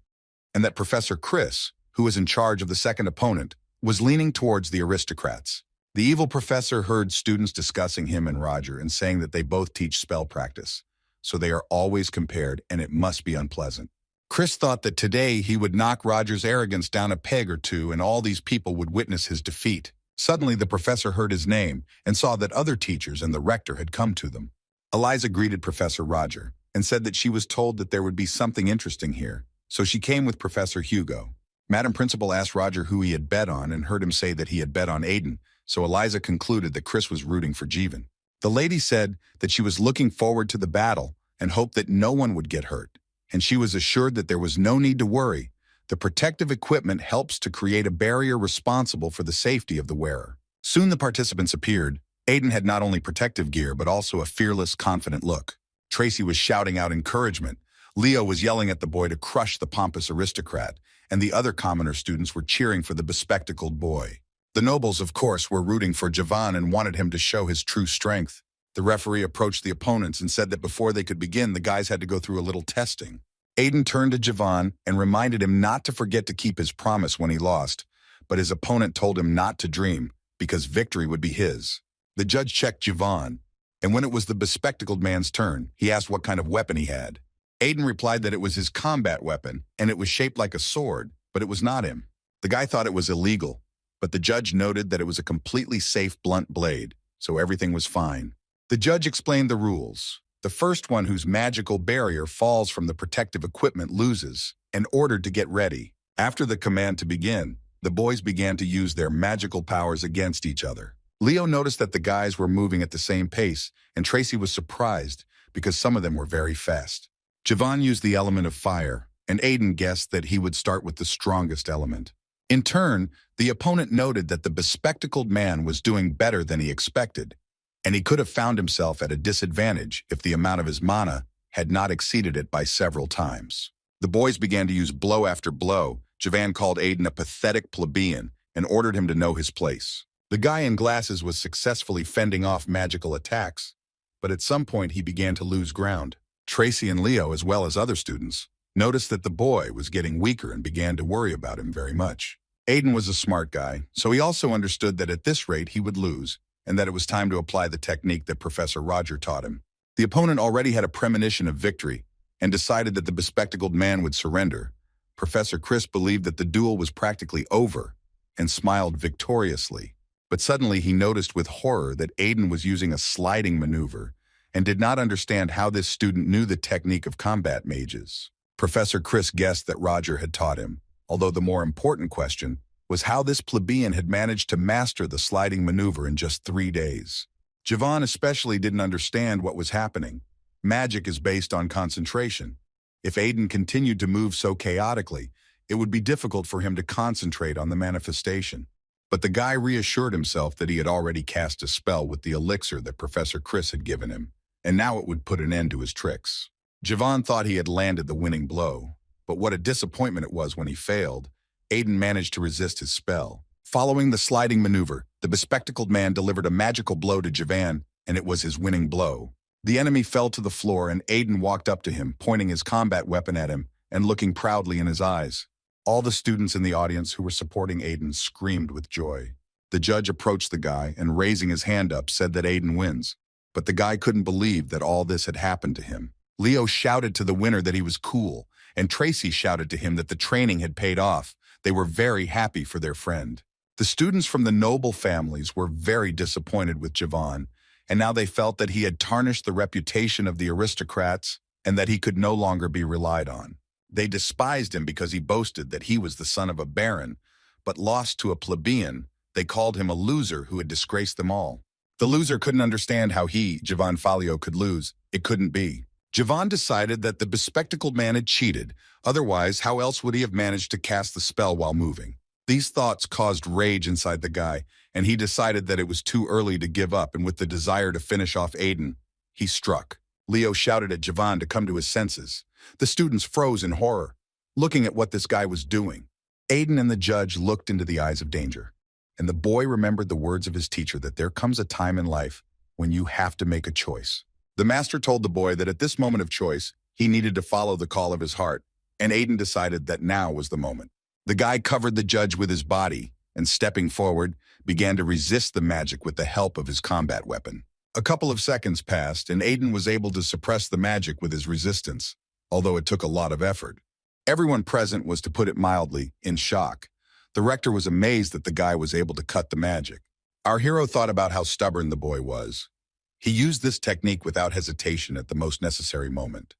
and that Professor Chris, who was in charge of the second opponent, was leaning towards the aristocrats. The evil professor heard students discussing him and Roger and saying that they both teach spell practice, so they are always compared and it must be unpleasant. Chris thought that today he would knock Roger's arrogance down a peg or two and all these people would witness his defeat. Suddenly the professor heard his name and saw that other teachers and the rector had come to them. Eliza greeted Professor Roger and said that she was told that there would be something interesting here, so she came with Professor Hugo. Madam Principal asked Roger who he had bet on and heard him say that he had bet on Aiden, so Eliza concluded that Chris was rooting for Jivan. The lady said that she was looking forward to the battle and hoped that no one would get hurt, and she was assured that there was no need to worry. The protective equipment helps to create a barrier responsible for the safety of the wearer. Soon the participants appeared. Aiden had not only protective gear, but also a fearless, confident look. Tracy was shouting out encouragement. Leo was yelling at the boy to crush the pompous aristocrat, and the other commoner students were cheering for the bespectacled boy. The nobles, of course, were rooting for Jivan and wanted him to show his true strength. The referee approached the opponents and said that before they could begin, the guys had to go through a little testing. Aiden turned to Jivan and reminded him not to forget to keep his promise when he lost, but his opponent told him not to dream, because victory would be his. The judge checked Jivan, and when it was the bespectacled man's turn, he asked what kind of weapon he had. Aiden replied that it was his combat weapon, and it was shaped like a sword, but it was not him. The guy thought it was illegal, but the judge noted that it was a completely safe blunt blade, so everything was fine. The judge explained the rules. The first one whose magical barrier falls from the protective equipment loses, and ordered to get ready. After the command to begin, the boys began to use their magical powers against each other. Leo noticed that the guys were moving at the same pace, and Tracy was surprised because some of them were very fast. Jivan used the element of fire, and Aiden guessed that he would start with the strongest element. In turn, the opponent noted that the bespectacled man was doing better than he expected, and he could have found himself at a disadvantage if the amount of his mana had not exceeded it by several times. The boys began to use blow after blow. Jivan called Aiden a pathetic plebeian and ordered him to know his place. The guy in glasses was successfully fending off magical attacks, but at some point he began to lose ground. Tracy and Leo, as well as other students, noticed that the boy was getting weaker and began to worry about him very much. Aiden was a smart guy, so he also understood that at this rate he would lose, and that it was time to apply the technique that Professor Roger taught him. The opponent already had a premonition of victory and decided that the bespectacled man would surrender. Professor Chris believed that the duel was practically over and smiled victoriously. But suddenly he noticed with horror that Aiden was using a sliding maneuver and did not understand how this student knew the technique of combat mages. Professor Chris guessed that Roger had taught him, although the more important question was how this plebeian had managed to master the sliding maneuver in just 3 days. Javan especially didn't understand what was happening. Magic is based on concentration. If Aiden continued to move so chaotically, it would be difficult for him to concentrate on the manifestation. But the guy reassured himself that he had already cast a spell with the elixir that Professor Chris had given him, and now it would put an end to his tricks. Javan thought he had landed the winning blow, but what a disappointment it was when he failed. Aiden managed to resist his spell. Following the sliding maneuver, the bespectacled man delivered a magical blow to Javan, and it was his winning blow. The enemy fell to the floor, and Aiden walked up to him, pointing his combat weapon at him and looking proudly in his eyes. All the students in the audience who were supporting Aiden screamed with joy. The judge approached the guy and, raising his hand up, said that Aiden wins. But the guy couldn't believe that all this had happened to him. Leo shouted to the winner that he was cool, and Tracy shouted to him that the training had paid off. They were very happy for their friend. The students from the noble families were very disappointed with Javan, and now they felt that he had tarnished the reputation of the aristocrats and that he could no longer be relied on. They despised him because he boasted that he was the son of a baron, but lost to a plebeian. They called him a loser who had disgraced them all. The loser couldn't understand how he, Javan Falio, could lose. It couldn't be. Javan decided that the bespectacled man had cheated. Otherwise, how else would he have managed to cast the spell while moving? These thoughts caused rage inside the guy, and he decided that it was too early to give up, and with the desire to finish off Aiden, he struck. Leo shouted at Javan to come to his senses. The students froze in horror, looking at what this guy was doing. Aiden and the judge looked into the eyes of danger, and the boy remembered the words of his teacher that there comes a time in life when you have to make a choice. The master told the boy that at this moment of choice, he needed to follow the call of his heart, and Aiden decided that now was the moment. The guy covered the judge with his body and, stepping forward, began to resist the magic with the help of his combat weapon. A couple of seconds passed, and Aiden was able to suppress the magic with his resistance, although it took a lot of effort. Everyone present was, to put it mildly, in shock. The rector was amazed that the guy was able to cut the magic. Our hero thought about how stubborn the boy was. He used this technique without hesitation at the most necessary moment.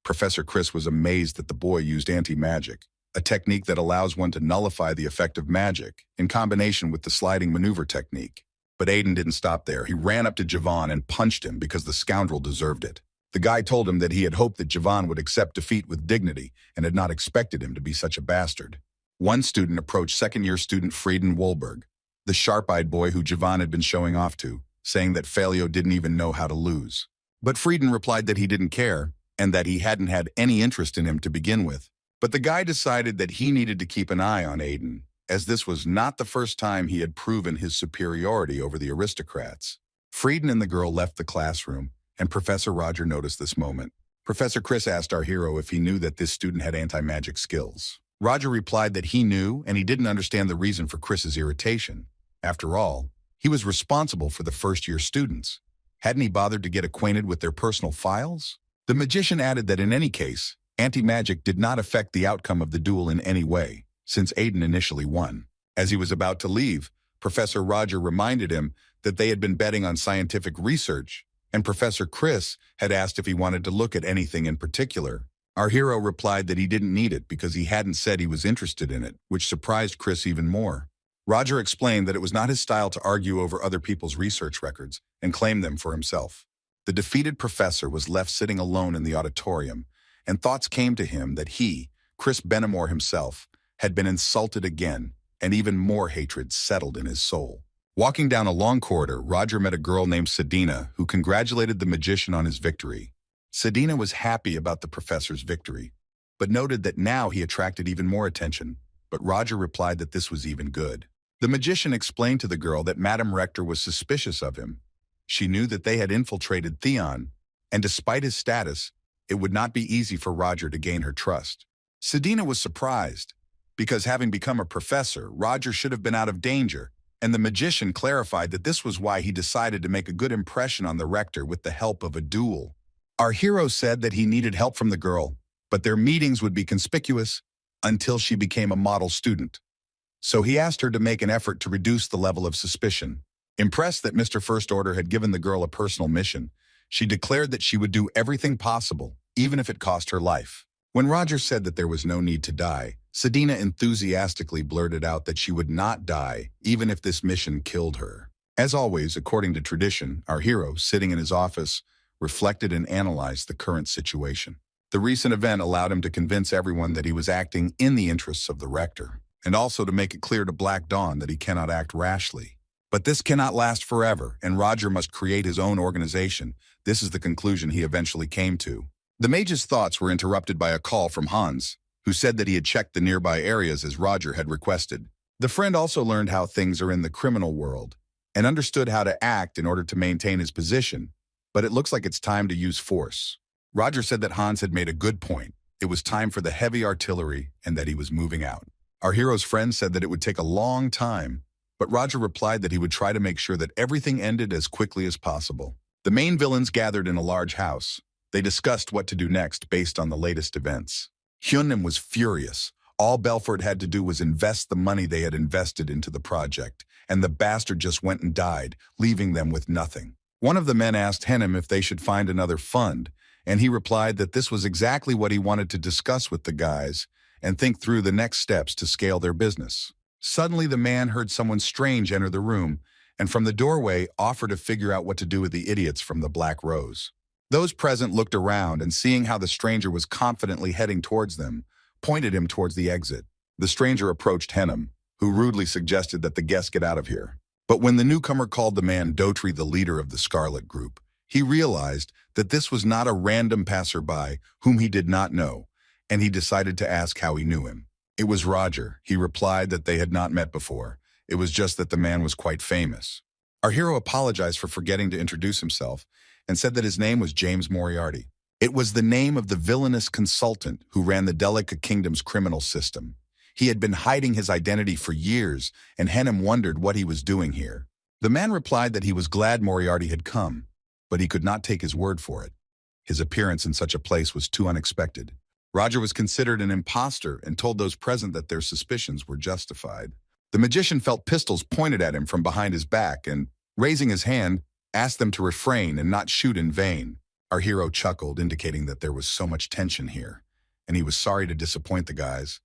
Professor Chris was amazed that the boy used anti-magic, a technique that allows one to nullify the effect of magic in combination with the sliding maneuver technique. But Aiden didn't stop there. He ran up to Javan and punched him because the scoundrel deserved it. The guy told him that he had hoped that Javan would accept defeat with dignity and had not expected him to be such a bastard. One student approached second-year student Frieden Wohlberg, the sharp-eyed boy who Javan had been showing off to, saying that Falio didn't even know how to lose. But Frieden replied that he didn't care and that he hadn't had any interest in him to begin with. But the guy decided that he needed to keep an eye on Aiden, as this was not the first time he had proven his superiority over the aristocrats. Frieden and the girl left the classroom, and Professor Roger noticed this moment. Professor Chris asked our hero if he knew that this student had anti-magic skills. Roger replied that he knew, and he didn't understand the reason for Chris's irritation. After all, he was responsible for the first-year students. Hadn't he bothered to get acquainted with their personal files? The magician added that in any case, anti-magic did not affect the outcome of the duel in any way, since Aiden initially won. As he was about to leave, Professor Roger reminded him that they had been betting on scientific research, and Professor Chris had asked if he wanted to look at anything in particular. Our hero replied that he didn't need it because he hadn't said he was interested in it, which surprised Chris even more. Roger explained that it was not his style to argue over other people's research records and claim them for himself. The defeated professor was left sitting alone in the auditorium, and thoughts came to him that he, Chris Benamor himself, had been insulted again, and even more hatred settled in his soul. Walking down a long corridor, Roger met a girl named Selena who congratulated the magician on his victory. Selena was happy about the professor's victory, but noted that now he attracted even more attention, but Roger replied that this was even good. The magician explained to the girl that Madame Rector was suspicious of him. She knew that they had infiltrated Theon, and despite his status, it would not be easy for Roger to gain her trust. Selena was surprised, because having become a professor, Roger should have been out of danger, and the magician clarified that this was why he decided to make a good impression on the rector with the help of a duel. Our hero said that he needed help from the girl, but their meetings would be conspicuous until she became a model student. So he asked her to make an effort to reduce the level of suspicion. Impressed that Mr. First Order had given the girl a personal mission, she declared that she would do everything possible, even if it cost her life. When Roger said that there was no need to die, Selena enthusiastically blurted out that she would not die, even if this mission killed her. As always, according to tradition, our hero, sitting in his office, reflected and analyzed the current situation. The recent event allowed him to convince everyone that he was acting in the interests of the Rector, and also to make it clear to Black Dawn that he cannot act rashly. But this cannot last forever, and Roger must create his own organization. This is the conclusion he eventually came to. The mage's thoughts were interrupted by a call from Hans, who said that he had checked the nearby areas as Roger had requested. The friend also learned how things are in the criminal world, and understood how to act in order to maintain his position, but it looks like it's time to use force. Roger said that Hans had made a good point. It was time for the heavy artillery and that he was moving out. Our hero's friend said that it would take a long time, but Roger replied that he would try to make sure that everything ended as quickly as possible. The main villains gathered in a large house. They discussed what to do next based on the latest events. Hyunnim was furious. All Belfort had to do was invest the money they had invested into the project, and the bastard just went and died, leaving them with nothing. One of the men asked Hennim if they should find another fund, and he replied that this was exactly what he wanted to discuss with the guys and think through the next steps to scale their business. Suddenly, the man heard someone strange enter the room, and from the doorway offered to figure out what to do with the idiots from the Black Rose. Those present looked around and, seeing how the stranger was confidently heading towards them, pointed him towards the exit. The stranger approached Hennim, who rudely suggested that the guests get out of here. But when the newcomer called the man Dotry the leader of the Scarlet Group, he realized that this was not a random passerby whom he did not know, and he decided to ask how he knew him. It was Roger. He replied that they had not met before. It was just that the man was quite famous. Our hero apologized for forgetting to introduce himself and said that his name was James Moriarty. It was the name of the villainous consultant who ran the Delica Kingdom's criminal system. He had been hiding his identity for years, and Hennim wondered what he was doing here. The man replied that he was glad Moriarty had come, but he could not take his word for it. His appearance in such a place was too unexpected. Roger was considered an imposter and told those present that their suspicions were justified. The magician felt pistols pointed at him from behind his back and, raising his hand, asked them to refrain and not shoot in vain. Our hero chuckled, indicating that there was so much tension here, and he was sorry to disappoint the guys,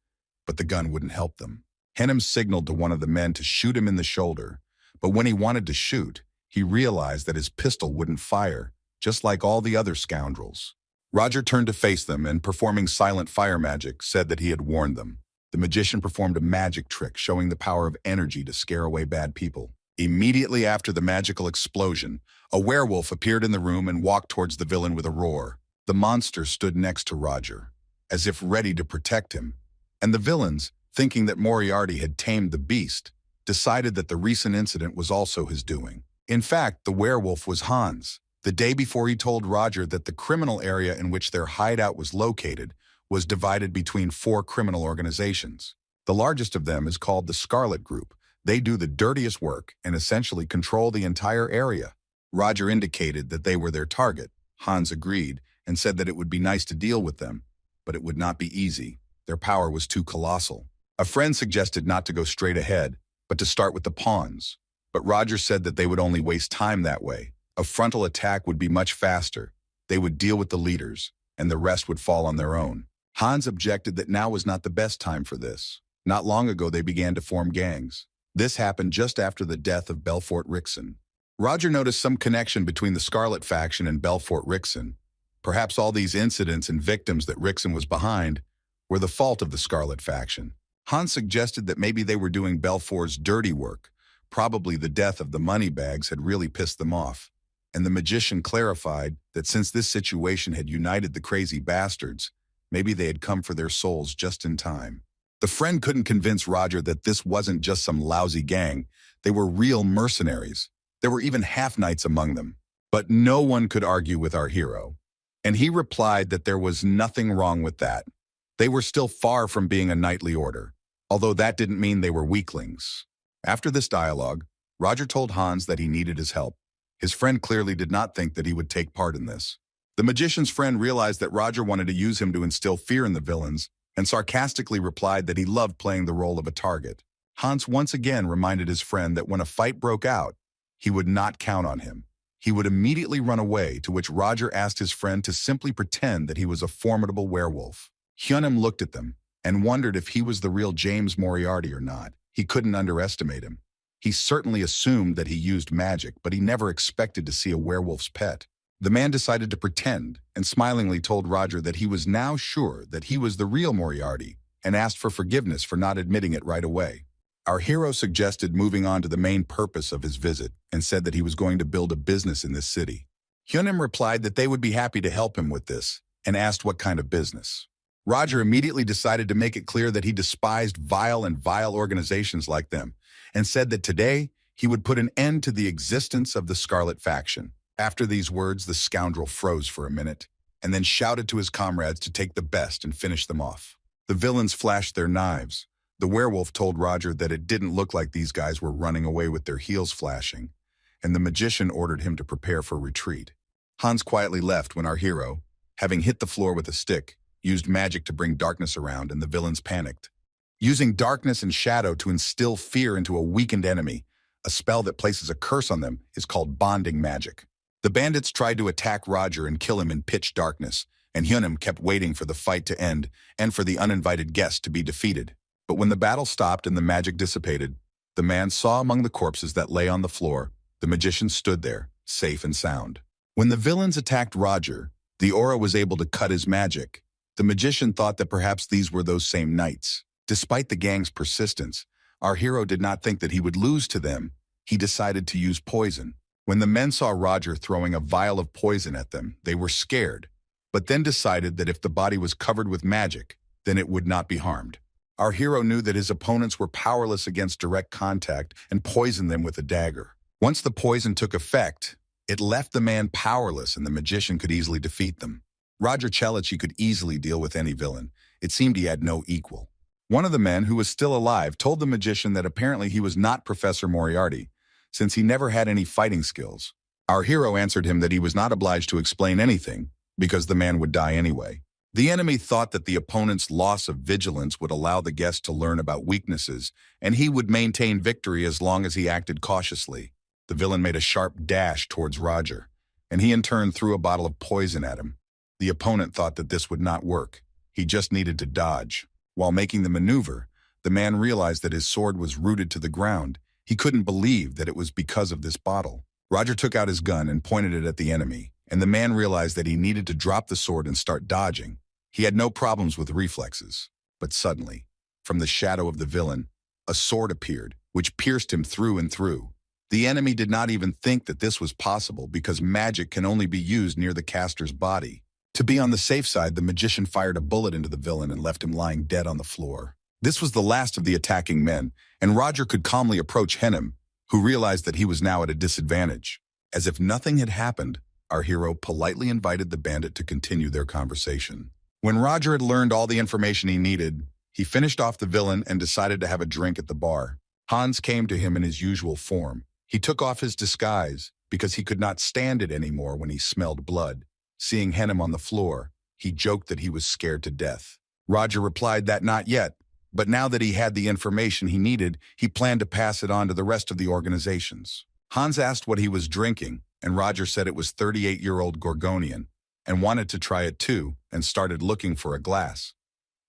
but the gun wouldn't help them. Hennim signaled to one of the men to shoot him in the shoulder, but when he wanted to shoot, he realized that his pistol wouldn't fire, just like all the other scoundrels. Roger turned to face them and, performing silent fire magic, said that he had warned them. The magician performed a magic trick showing the power of energy to scare away bad people. Immediately after the magical explosion, a werewolf appeared in the room and walked towards the villain with a roar. The monster stood next to Roger, as if ready to protect him, and the villains, thinking that Moriarty had tamed the beast, decided that the recent incident was also his doing. In fact, the werewolf was Hans. The day before, he told Roger that the criminal area in which their hideout was located was divided between 4 criminal organizations. The largest of them is called the Scarlet Group. They do the dirtiest work and essentially control the entire area. Roger indicated that they were their target. Hans agreed and said that it would be nice to deal with them, but it would not be easy. Their power was too colossal. A friend suggested not to go straight ahead, but to start with the pawns. But Roger said that they would only waste time that way. A frontal attack would be much faster. They would deal with the leaders, and the rest would fall on their own. Hans objected that now was not the best time for this. Not long ago, they began to form gangs. This happened just after the death of Belfort Rixon. Roger noticed some connection between the Scarlet faction and Belfort Rixon. Perhaps all these incidents and victims that Rixon was behind were the fault of the Scarlet faction. Hans suggested that maybe they were doing Belfort's dirty work. Probably the death of the moneybags had really pissed them off. And the magician clarified that since this situation had united the crazy bastards, maybe they had come for their souls just in time. The friend couldn't convince Roger that this wasn't just some lousy gang. They were real mercenaries. There were even half-knights among them. But no one could argue with our hero. And he replied that there was nothing wrong with that. They were still far from being a knightly order, although that didn't mean they were weaklings. After this dialogue, Roger told Hans that he needed his help. His friend clearly did not think that he would take part in this. The magician's friend realized that Roger wanted to use him to instill fear in the villains, and sarcastically replied that he loved playing the role of a target. Hans once again reminded his friend that when a fight broke out, he would not count on him. He would immediately run away, to which Roger asked his friend to simply pretend that he was a formidable werewolf. Hyunam looked at them and wondered if he was the real James Moriarty or not. He couldn't underestimate him. He certainly assumed that he used magic, but he never expected to see a werewolf's pet. The man decided to pretend and smilingly told Roger that he was now sure that he was the real Moriarty and asked for forgiveness for not admitting it right away. Our hero suggested moving on to the main purpose of his visit and said that he was going to build a business in this city. Hyunam replied that they would be happy to help him with this and asked what kind of business. Roger immediately decided to make it clear that he despised vile organizations like them and said that today he would put an end to the existence of the Scarlet faction. After these words, the scoundrel froze for a minute and then shouted to his comrades to take the best and finish them off. The villains flashed their knives. The werewolf told Roger that it didn't look like these guys were running away with their heels flashing, and the magician ordered him to prepare for retreat. Hans quietly left when our hero, having hit the floor with a stick, used magic to bring darkness around, and the villains panicked. Using darkness and shadow to instill fear into a weakened enemy, a spell that places a curse on them, is called bonding magic. The bandits tried to attack Roger and kill him in pitch darkness, and Hyunam kept waiting for the fight to end and for the uninvited guest to be defeated. But when the battle stopped and the magic dissipated, the man saw among the corpses that lay on the floor, the magician stood there, safe and sound. When the villains attacked Roger, the aura was able to cut his magic. The magician thought that perhaps these were those same knights. Despite the gang's persistence, our hero did not think that he would lose to them. He decided to use poison. When the men saw Roger throwing a vial of poison at them, they were scared, but then decided that if the body was covered with magic, then it would not be harmed. Our hero knew that his opponents were powerless against direct contact and poisoned them with a dagger. Once the poison took effect, it left the man powerless and the magician could easily defeat them. Roger Chelichi could easily deal with any villain. It seemed he had no equal. One of the men, who was still alive, told the magician that apparently he was not Professor Moriarty, since he never had any fighting skills. Our hero answered him that he was not obliged to explain anything, because the man would die anyway. The enemy thought that the opponent's loss of vigilance would allow the guest to learn about weaknesses, and he would maintain victory as long as he acted cautiously. The villain made a sharp dash towards Roger, and he in turn threw a bottle of poison at him. The opponent thought that this would not work. He just needed to dodge. While making the maneuver, the man realized that his sword was rooted to the ground. He couldn't believe that it was because of this bottle. Roger took out his gun and pointed it at the enemy, and the man realized that he needed to drop the sword and start dodging. He had no problems with reflexes. But suddenly, from the shadow of the villain, a sword appeared, which pierced him through and through. The enemy did not even think that this was possible because magic can only be used near the caster's body. To be on the safe side, the magician fired a bullet into the villain and left him lying dead on the floor. This was the last of the attacking men, and Roger could calmly approach Hyunam, who realized that he was now at a disadvantage. As if nothing had happened, our hero politely invited the bandit to continue their conversation. When Roger had learned all the information he needed, he finished off the villain and decided to have a drink at the bar. Hans came to him in his usual form. He took off his disguise because he could not stand it anymore when he smelled blood. Seeing Hyunam on the floor, he joked that he was scared to death. Roger replied that not yet, but now that he had the information he needed, he planned to pass it on to the rest of the organizations. Hans asked what he was drinking, and Roger said it was 38-year-old Gorgonian, and wanted to try it too, and started looking for a glass.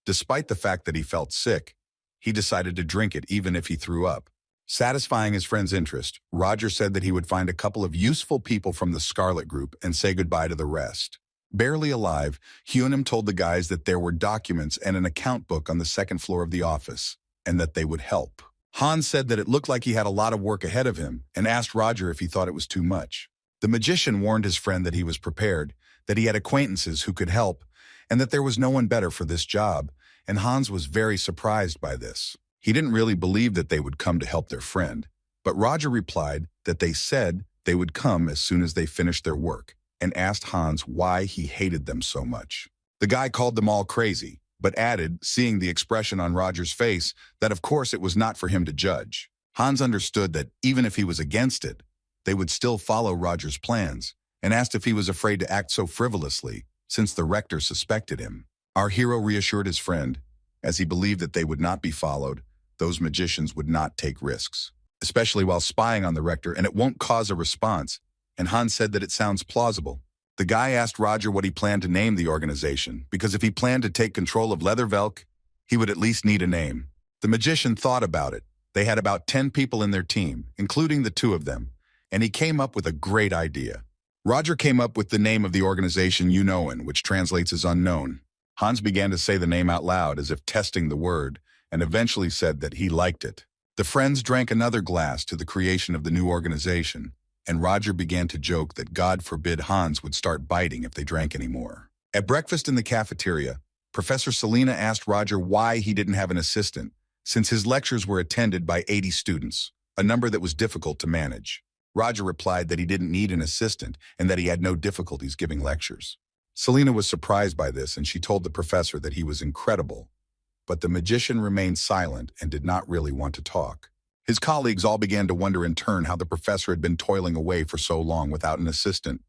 Despite the fact that he felt sick, he decided to drink it even if he threw up. Satisfying his friend's interest, Roger said that he would find a couple of useful people from the Scarlet Group and say goodbye to the rest. Barely alive, Hyunam told the guys that there were documents and an account book on the second floor of the office, and that they would help. Hans said that it looked like he had a lot of work ahead of him, and asked Roger if he thought it was too much. The magician warned his friend that he was prepared, that he had acquaintances who could help, and that there was no one better for this job, and Hans was very surprised by this. He didn't really believe that they would come to help their friend, but Roger replied that they said they would come as soon as they finished their work, and asked Hans why he hated them so much. The guy called them all crazy, but added, seeing the expression on Roger's face, that of course it was not for him to judge. Hans understood that even if he was against it, they would still follow Roger's plans, and asked if he was afraid to act so frivolously, since the Rector suspected him. Our hero reassured his friend, as he believed that they would not be followed. Those magicians would not take risks, especially while spying on the Rector, and it won't cause a response, and Hans said that it sounds plausible. The guy asked Roger what he planned to name the organization, because if he planned to take control of Leathervelk, he would at least need a name. The magician thought about it. They had about 10 people in their team, including the two of them, and he came up with a great idea. Roger came up with the name of the organization Unknown, which translates as unknown. Hans began to say the name out loud as if testing the word, and eventually said that he liked it. The friends drank another glass to the creation of the new organization, and Roger began to joke that God forbid Hans would start biting if they drank any more. At breakfast in the cafeteria, Professor Selena asked Roger why he didn't have an assistant, since his lectures were attended by 80 students, a number that was difficult to manage. Roger replied that he didn't need an assistant and that he had no difficulties giving lectures. Selena was surprised by this, and she told the professor that he was incredible, but the magician remained silent and did not really want to talk. His colleagues all began to wonder in turn how the professor had been toiling away for so long without an assistant.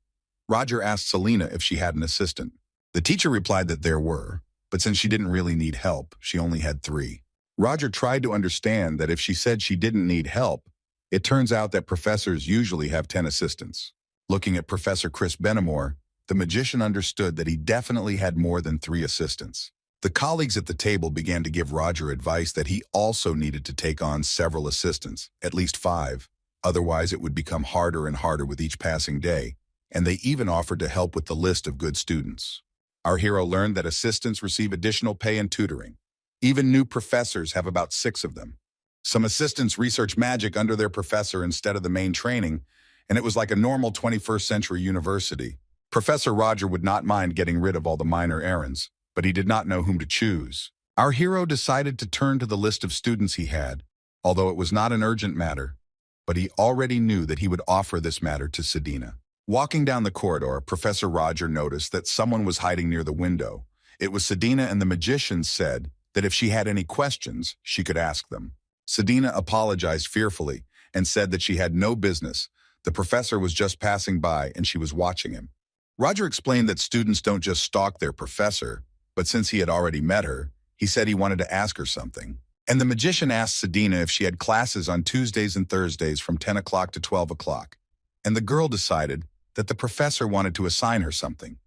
Roger asked Selena if she had an assistant. The teacher replied that there were, but since she didn't really need help, she only had 3. Roger tried to understand that if she said she didn't need help, it turns out that professors usually have 10 assistants. Looking at Professor Chris Benamore, the magician understood that he definitely had more than 3 assistants. The colleagues at the table began to give Roger advice that he also needed to take on several assistants, at least 5, otherwise it would become harder and harder with each passing day, and they even offered to help with the list of good students. Our hero learned that assistants receive additional pay and tutoring. Even new professors have about 6 of them. Some assistants research magic under their professor instead of the main training, and it was like a normal 21st century university. Professor Roger would not mind getting rid of all the minor errands, but he did not know whom to choose. Our hero decided to turn to the list of students he had, although it was not an urgent matter, but he already knew that he would offer this matter to Sedina. Walking down the corridor, Professor Roger noticed that someone was hiding near the window. It was Sedina, and the magician said that if she had any questions, she could ask them. Sedina apologized fearfully and said that she had no business. The professor was just passing by and she was watching him. Roger explained that students don't just stalk their professor, but since he had already met her, he said he wanted to ask her something. And the magician asked Sedina if she had classes on Tuesdays and Thursdays from 10 o'clock to 12 o'clock. And the girl decided that the professor wanted to assign her something.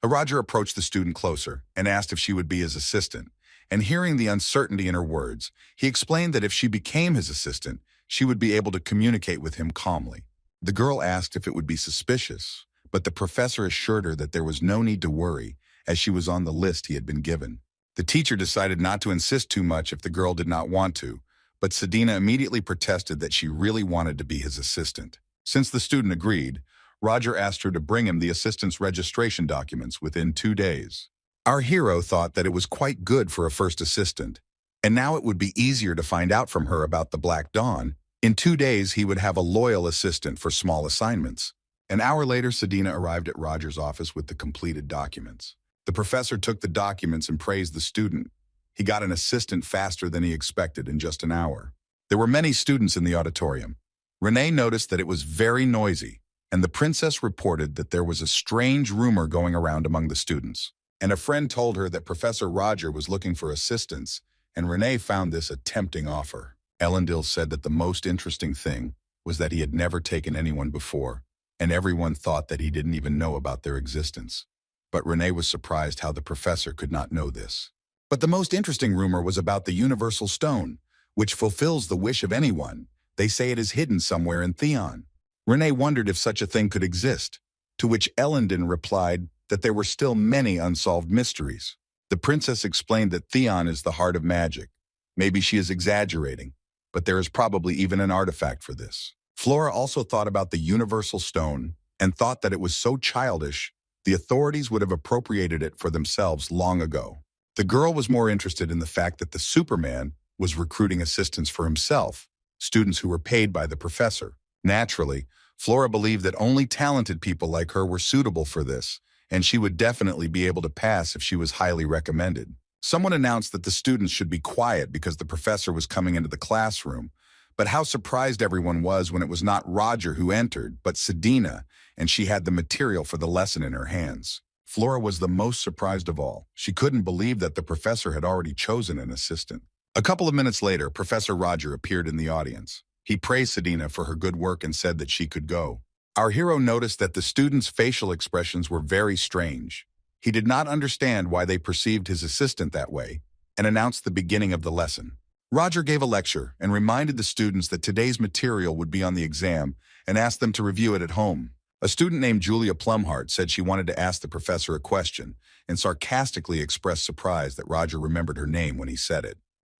Roger approached the student closer and asked if she would be his assistant. And hearing the uncertainty in her words, he explained that if she became his assistant, she would be able to communicate with him calmly. The girl asked if it would be suspicious, but the professor assured her that there was no need to worry, as she was on the list he had been given. The teacher decided not to insist too much if the girl did not want to, but Sedina immediately protested that she really wanted to be his assistant. Since the student agreed, Roger asked her to bring him the assistant's registration documents within 2 days. Our hero thought that it was quite good for a first assistant, and now it would be easier to find out from her about the Black Dawn. In 2 days, he would have a loyal assistant for small assignments. An hour later, Sedina arrived at Roger's office with the completed documents. The professor took the documents and praised the student. He got an assistant faster than he expected in just an hour. There were many students in the auditorium. Renee noticed that it was very noisy, and the princess reported that there was a strange rumor going around among the students. And a friend told her that Professor Roger was looking for assistants, and Renee found this a tempting offer. Elendil said that the most interesting thing was that he had never taken anyone before, and everyone thought that he didn't even know about their existence. But Renee was surprised how the professor could not know this. But the most interesting rumor was about the Universal Stone, which fulfills the wish of anyone. They say it is hidden somewhere in Theon. Renee wondered if such a thing could exist, to which Elendil replied that there were still many unsolved mysteries. The princess explained that Theon is the heart of magic. Maybe she is exaggerating, but there is probably even an artifact for this. Flora also thought about the Universal Stone and thought that it was so childish, the authorities would have appropriated it for themselves long ago. The girl was more interested in the fact that the Superman was recruiting assistants for himself, students who were paid by the professor. Naturally, Flora believed that only talented people like her were suitable for this, and she would definitely be able to pass if she was highly recommended. Someone announced that the students should be quiet because the professor was coming into the classroom, but how surprised everyone was when it was not Roger who entered, but Sedina, and she had the material for the lesson in her hands. Flora was the most surprised of all. She couldn't believe that the professor had already chosen an assistant. A couple of minutes later, Professor Roger appeared in the audience. He praised Sedina for her good work and said that she could go. Our hero noticed that the students' facial expressions were very strange. He did not understand why they perceived his assistant that way, and announced the beginning of the lesson. Roger gave a lecture and reminded the students that today's material would be on the exam and asked them to review it at home. A student named Julia Plumhart said she wanted to ask the professor a question and sarcastically expressed surprise that Roger remembered her name when he said it.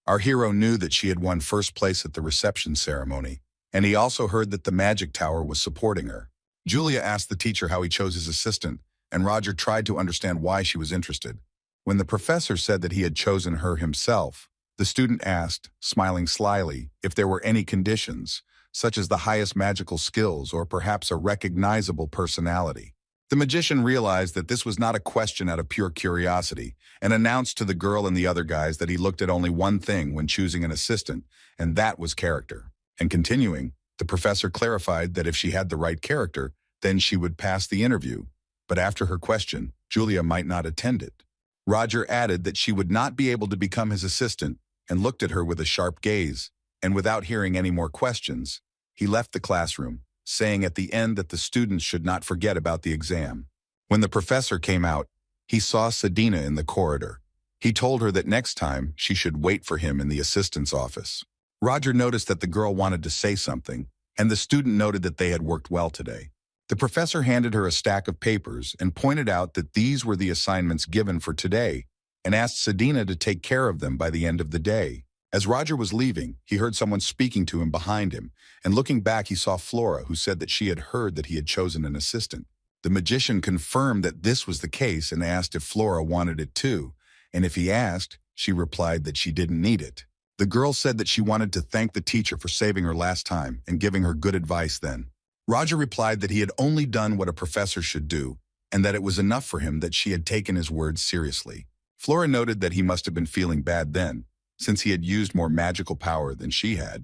Our hero knew that she had won first place at the reception ceremony, and he also heard that the magic tower was supporting her. Julia asked the teacher how he chose his assistant, and Roger tried to understand why she was interested. When the professor said that he had chosen her himself, the student asked, smiling slyly, if there were any conditions, such as the highest magical skills or perhaps a recognizable personality. The magician realized that this was not a question out of pure curiosity and announced to the girl and the other guys that he looked at only one thing when choosing an assistant, and that was character. And continuing, the professor clarified that if she had the right character, then she would pass the interview. But after her question, Julia might not attend it. Roger added that she would not be able to become his assistant and looked at her with a sharp gaze, and without hearing any more questions, he left the classroom, saying at the end that the students should not forget about the exam. When the professor came out, he saw Selena in the corridor. He told her that next time she should wait for him in the assistant's office. Roger noticed that the girl wanted to say something, and the student noted that they had worked well today. The professor handed her a stack of papers and pointed out that these were the assignments given for today, and asked Selena to take care of them by the end of the day. As Roger was leaving, he heard someone speaking to him behind him, and looking back he saw Flora, who said that she had heard that he had chosen an assistant. The magician confirmed that this was the case and asked if Flora wanted it too, and if he asked, she replied that she didn't need it. The girl said that she wanted to thank the teacher for saving her last time and giving her good advice then. Roger replied that he had only done what a professor should do, and that it was enough for him that she had taken his words seriously. Flora noted that he must have been feeling bad then, since he had used more magical power than she had.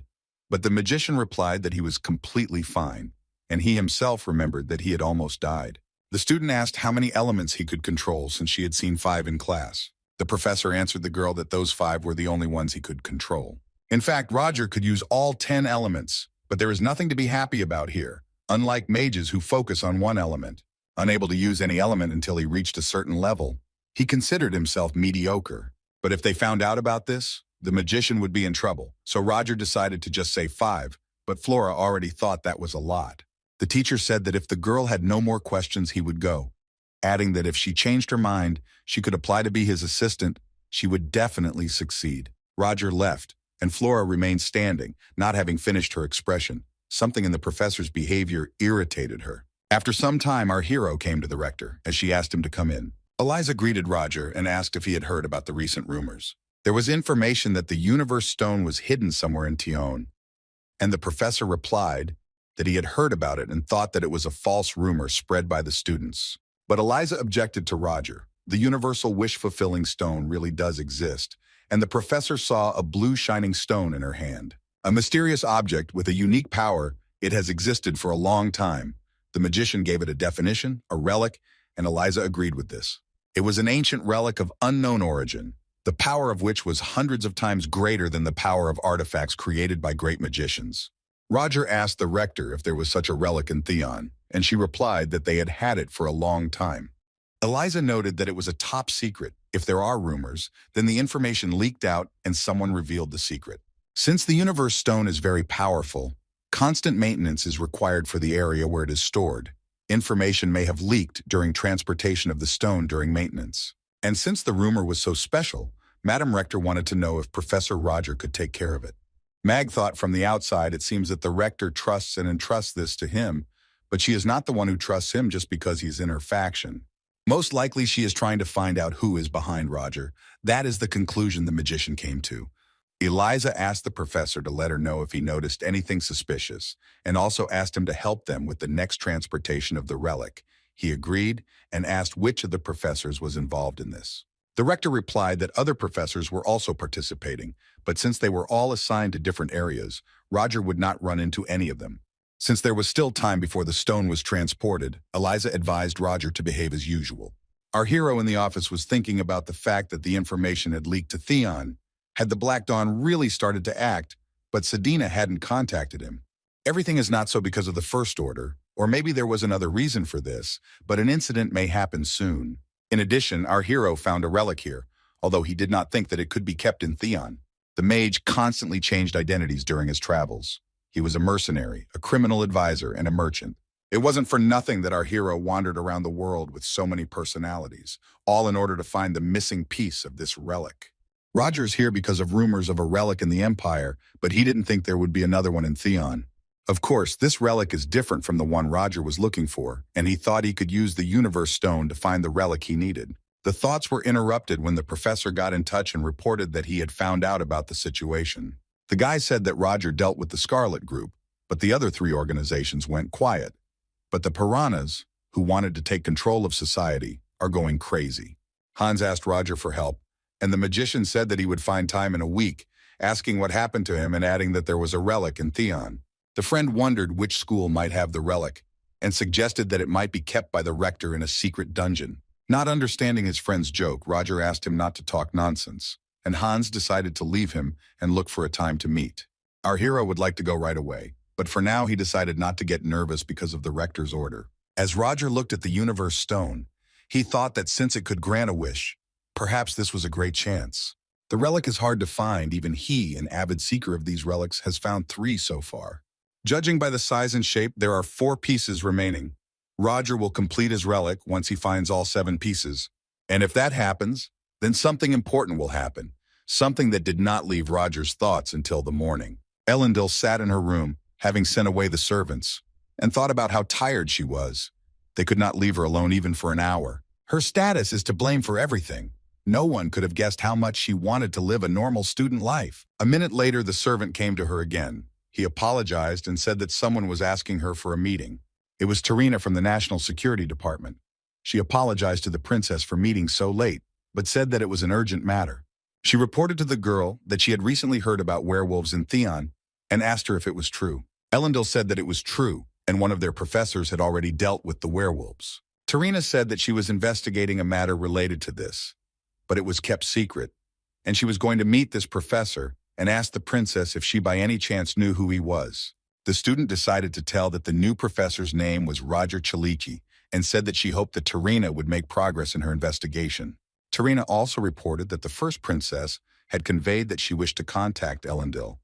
But the magician replied that he was completely fine, and he himself remembered that he had almost died. The student asked how many elements he could control since she had seen 5 in class. The professor answered the girl that those 5 were the only ones he could control. In fact, Roger could use all 10 elements, but there is nothing to be happy about here, unlike mages who focus on one element. Unable to use any element until he reached a certain level, he considered himself mediocre. But if they found out about this, the magician would be in trouble, so Roger decided to just say 5, but Flora already thought that was a lot. The teacher said that if the girl had no more questions, he would go, adding that if she changed her mind, she could apply to be his assistant. She would definitely succeed. Roger left, and Flora remained standing, not having finished her expression. Something in the professor's behavior irritated her. After some time, our hero came to the rector, as she asked him to come in. Eliza greeted Roger and asked if he had heard about the recent rumors. There was information that the universe stone was hidden somewhere in Theon, and the professor replied that he had heard about it and thought that it was a false rumor spread by the students. But Eliza objected to Roger. The universal wish-fulfilling stone really does exist, and the professor saw a blue shining stone in her hand. A mysterious object with a unique power, it has existed for a long time. The magician gave it a definition, a relic, and Eliza agreed with this. It was an ancient relic of unknown origin, the power of which was hundreds of times greater than the power of artifacts created by great magicians. Roger asked the rector if there was such a relic in Theon, and she replied that they had had it for a long time. Eliza noted that it was a top secret. If there are rumors, then the information leaked out and someone revealed the secret. Since the universe stone is very powerful, constant maintenance is required for the area where it is stored. Information may have leaked during transportation of the stone during maintenance. And since the rumor was so special, Madam Rector wanted to know if Professor Roger could take care of it. Mag thought from the outside it seems that the Rector trusts and entrusts this to him, but she is not the one who trusts him just because he's in her faction. Most likely she is trying to find out who is behind Roger. That is the conclusion the magician came to. Eliza asked the professor to let her know if he noticed anything suspicious, and also asked him to help them with the next transportation of the relic. He agreed and asked which of the professors was involved in this. The rector replied that other professors were also participating, but since they were all assigned to different areas, Roger would not run into any of them. Since there was still time before the stone was transported, Eliza advised Roger to behave as usual. Our hero in the office was thinking about the fact that the information had leaked to Theon. Had the Black Dawn really started to act, but Selena hadn't contacted him? Everything is not so because of the First Order, or maybe there was another reason for this, but an incident may happen soon. In addition, our hero found a relic here, although he did not think that it could be kept in Theon. The mage constantly changed identities during his travels. He was a mercenary, a criminal advisor, and a merchant. It wasn't for nothing that our hero wandered around the world with so many personalities, all in order to find the missing piece of this relic. Roger's here because of rumors of a relic in the Empire, but he didn't think there would be another one in Theon. Of course, this relic is different from the one Roger was looking for, and he thought he could use the Universe Stone to find the relic he needed. The thoughts were interrupted when the professor got in touch and reported that he had found out about the situation. The guy said that Roger dealt with the Scarlet Group, but the other three organizations went quiet. But the piranhas, who wanted to take control of society, are going crazy. Hans asked Roger for help, and the magician said that he would find time in a week, asking what happened to him and adding that there was a relic in Theon. The friend wondered which school might have the relic, and suggested that it might be kept by the Rector in a secret dungeon. Not understanding his friend's joke, Roger asked him not to talk nonsense, and Hans decided to leave him and look for a time to meet. Our hero would like to go right away, but for now he decided not to get nervous because of the Rector's order. As Roger looked at the Universe Stone, he thought that since it could grant a wish, perhaps this was a great chance. The relic is hard to find. Even he, an avid seeker of these relics, has found 3 so far. Judging by the size and shape, there are 4 pieces remaining. Roger will complete his relic once he finds all 7 pieces. And if that happens, then something important will happen. Something that did not leave Roger's thoughts until the morning. Elendil sat in her room, having sent away the servants, and thought about how tired she was. They could not leave her alone even for an hour. Her status is to blame for everything. No one could have guessed how much she wanted to live a normal student life. A minute later, the servant came to her again. He apologized and said that someone was asking her for a meeting. It was Terina from the National Security Department. She apologized to the princess for meeting so late, but said that it was an urgent matter. She reported to the girl that she had recently heard about werewolves in Theon and asked her if it was true. Elendil said that it was true, and one of their professors had already dealt with the werewolves. Terina said that she was investigating a matter related to this, but it was kept secret, and she was going to meet this professor and asked the princess if she by any chance knew who he was. The student decided to tell that the new professor's name was Roger Chaliki and said that she hoped that Terina would make progress in her investigation. Terina also reported that the first princess had conveyed that she wished to contact Elendil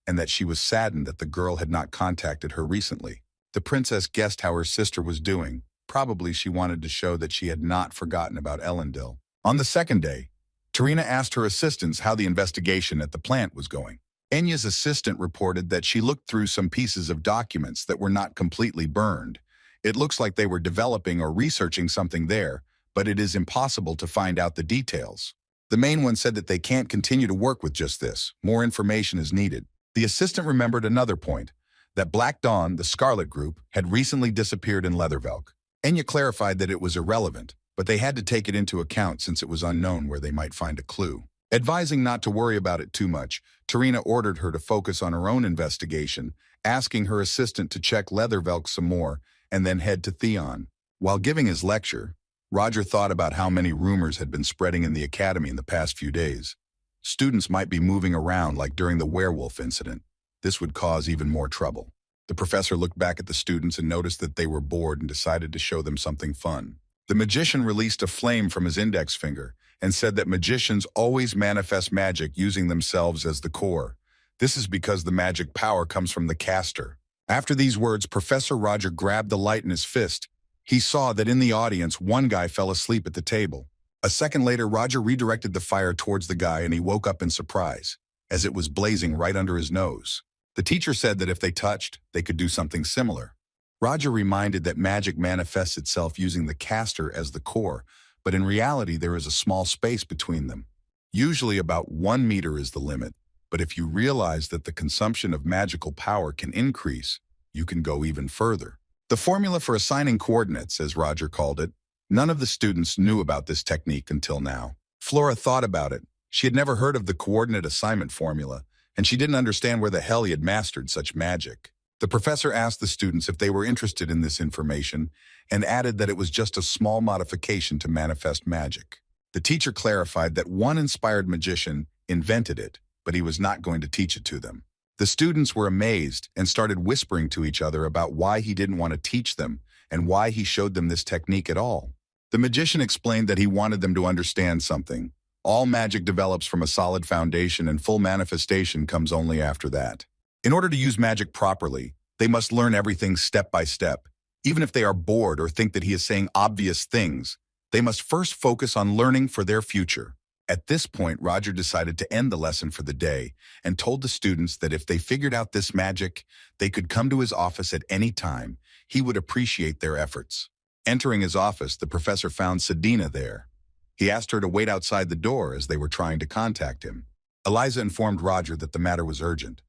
and that she was saddened that the girl had not contacted her recently. The princess guessed how her sister was doing. Probably she wanted to show that she had not forgotten about Elendil. On the second day, Terina asked her assistants how the investigation at the plant was going. Enya's assistant reported that she looked through some pieces of documents that were not completely burned. It looks like they were developing or researching something there, but it is impossible to find out the details. The main one said that they can't continue to work with just this. More information is needed. The assistant remembered another point, that Black Dawn, the Scarlet Group, had recently disappeared in Leathervelk. Enya clarified that it was irrelevant, but they had to take it into account since it was unknown where they might find a clue. Advising not to worry about it too much, Terina ordered her to focus on her own investigation, asking her assistant to check Leathervelk some more and then head to Theon. While giving his lecture, Roger thought about how many rumors had been spreading in the academy in the past few days. Students might be moving around like during the werewolf incident. This would cause even more trouble. The professor looked back at the students and noticed that they were bored and decided to show them something fun. The magician released a flame from his index finger and said that magicians always manifest magic using themselves as the core. This is because the magic power comes from the caster. After these words, Professor Roger grabbed the light in his fist. He saw that in the audience, one guy fell asleep at the table. A second later, Roger redirected the fire towards the guy and he woke up in surprise, as it was blazing right under his nose. The teacher said that if they touched, they could do something similar. Roger reminded that magic manifests itself using the caster as the core, but in reality there is a small space between them. Usually about 1 meter is the limit, but if you realize that the consumption of magical power can increase, you can go even further. The formula for assigning coordinates, as Roger called it, none of the students knew about this technique until now. Flora thought about it. She had never heard of the coordinate assignment formula, and she didn't understand where the hell he had mastered such magic. The professor asked the students if they were interested in this information and added that it was just a small modification to manifest magic. The teacher clarified that one inspired magician invented it, but he was not going to teach it to them. The students were amazed and started whispering to each other about why he didn't want to teach them and why he showed them this technique at all. The magician explained that he wanted them to understand something. All magic develops from a solid foundation and full manifestation comes only after that. In order to use magic properly, they must learn everything step by step. Even if they are bored or think that he is saying obvious things, they must first focus on learning for their future. At this point, Roger decided to end the lesson for the day and told the students that if they figured out this magic, they could come to his office at any time. He would appreciate their efforts. Entering his office, the professor found Selena there. He asked her to wait outside the door as they were trying to contact him. Eliza informed Roger that the matter was urgent.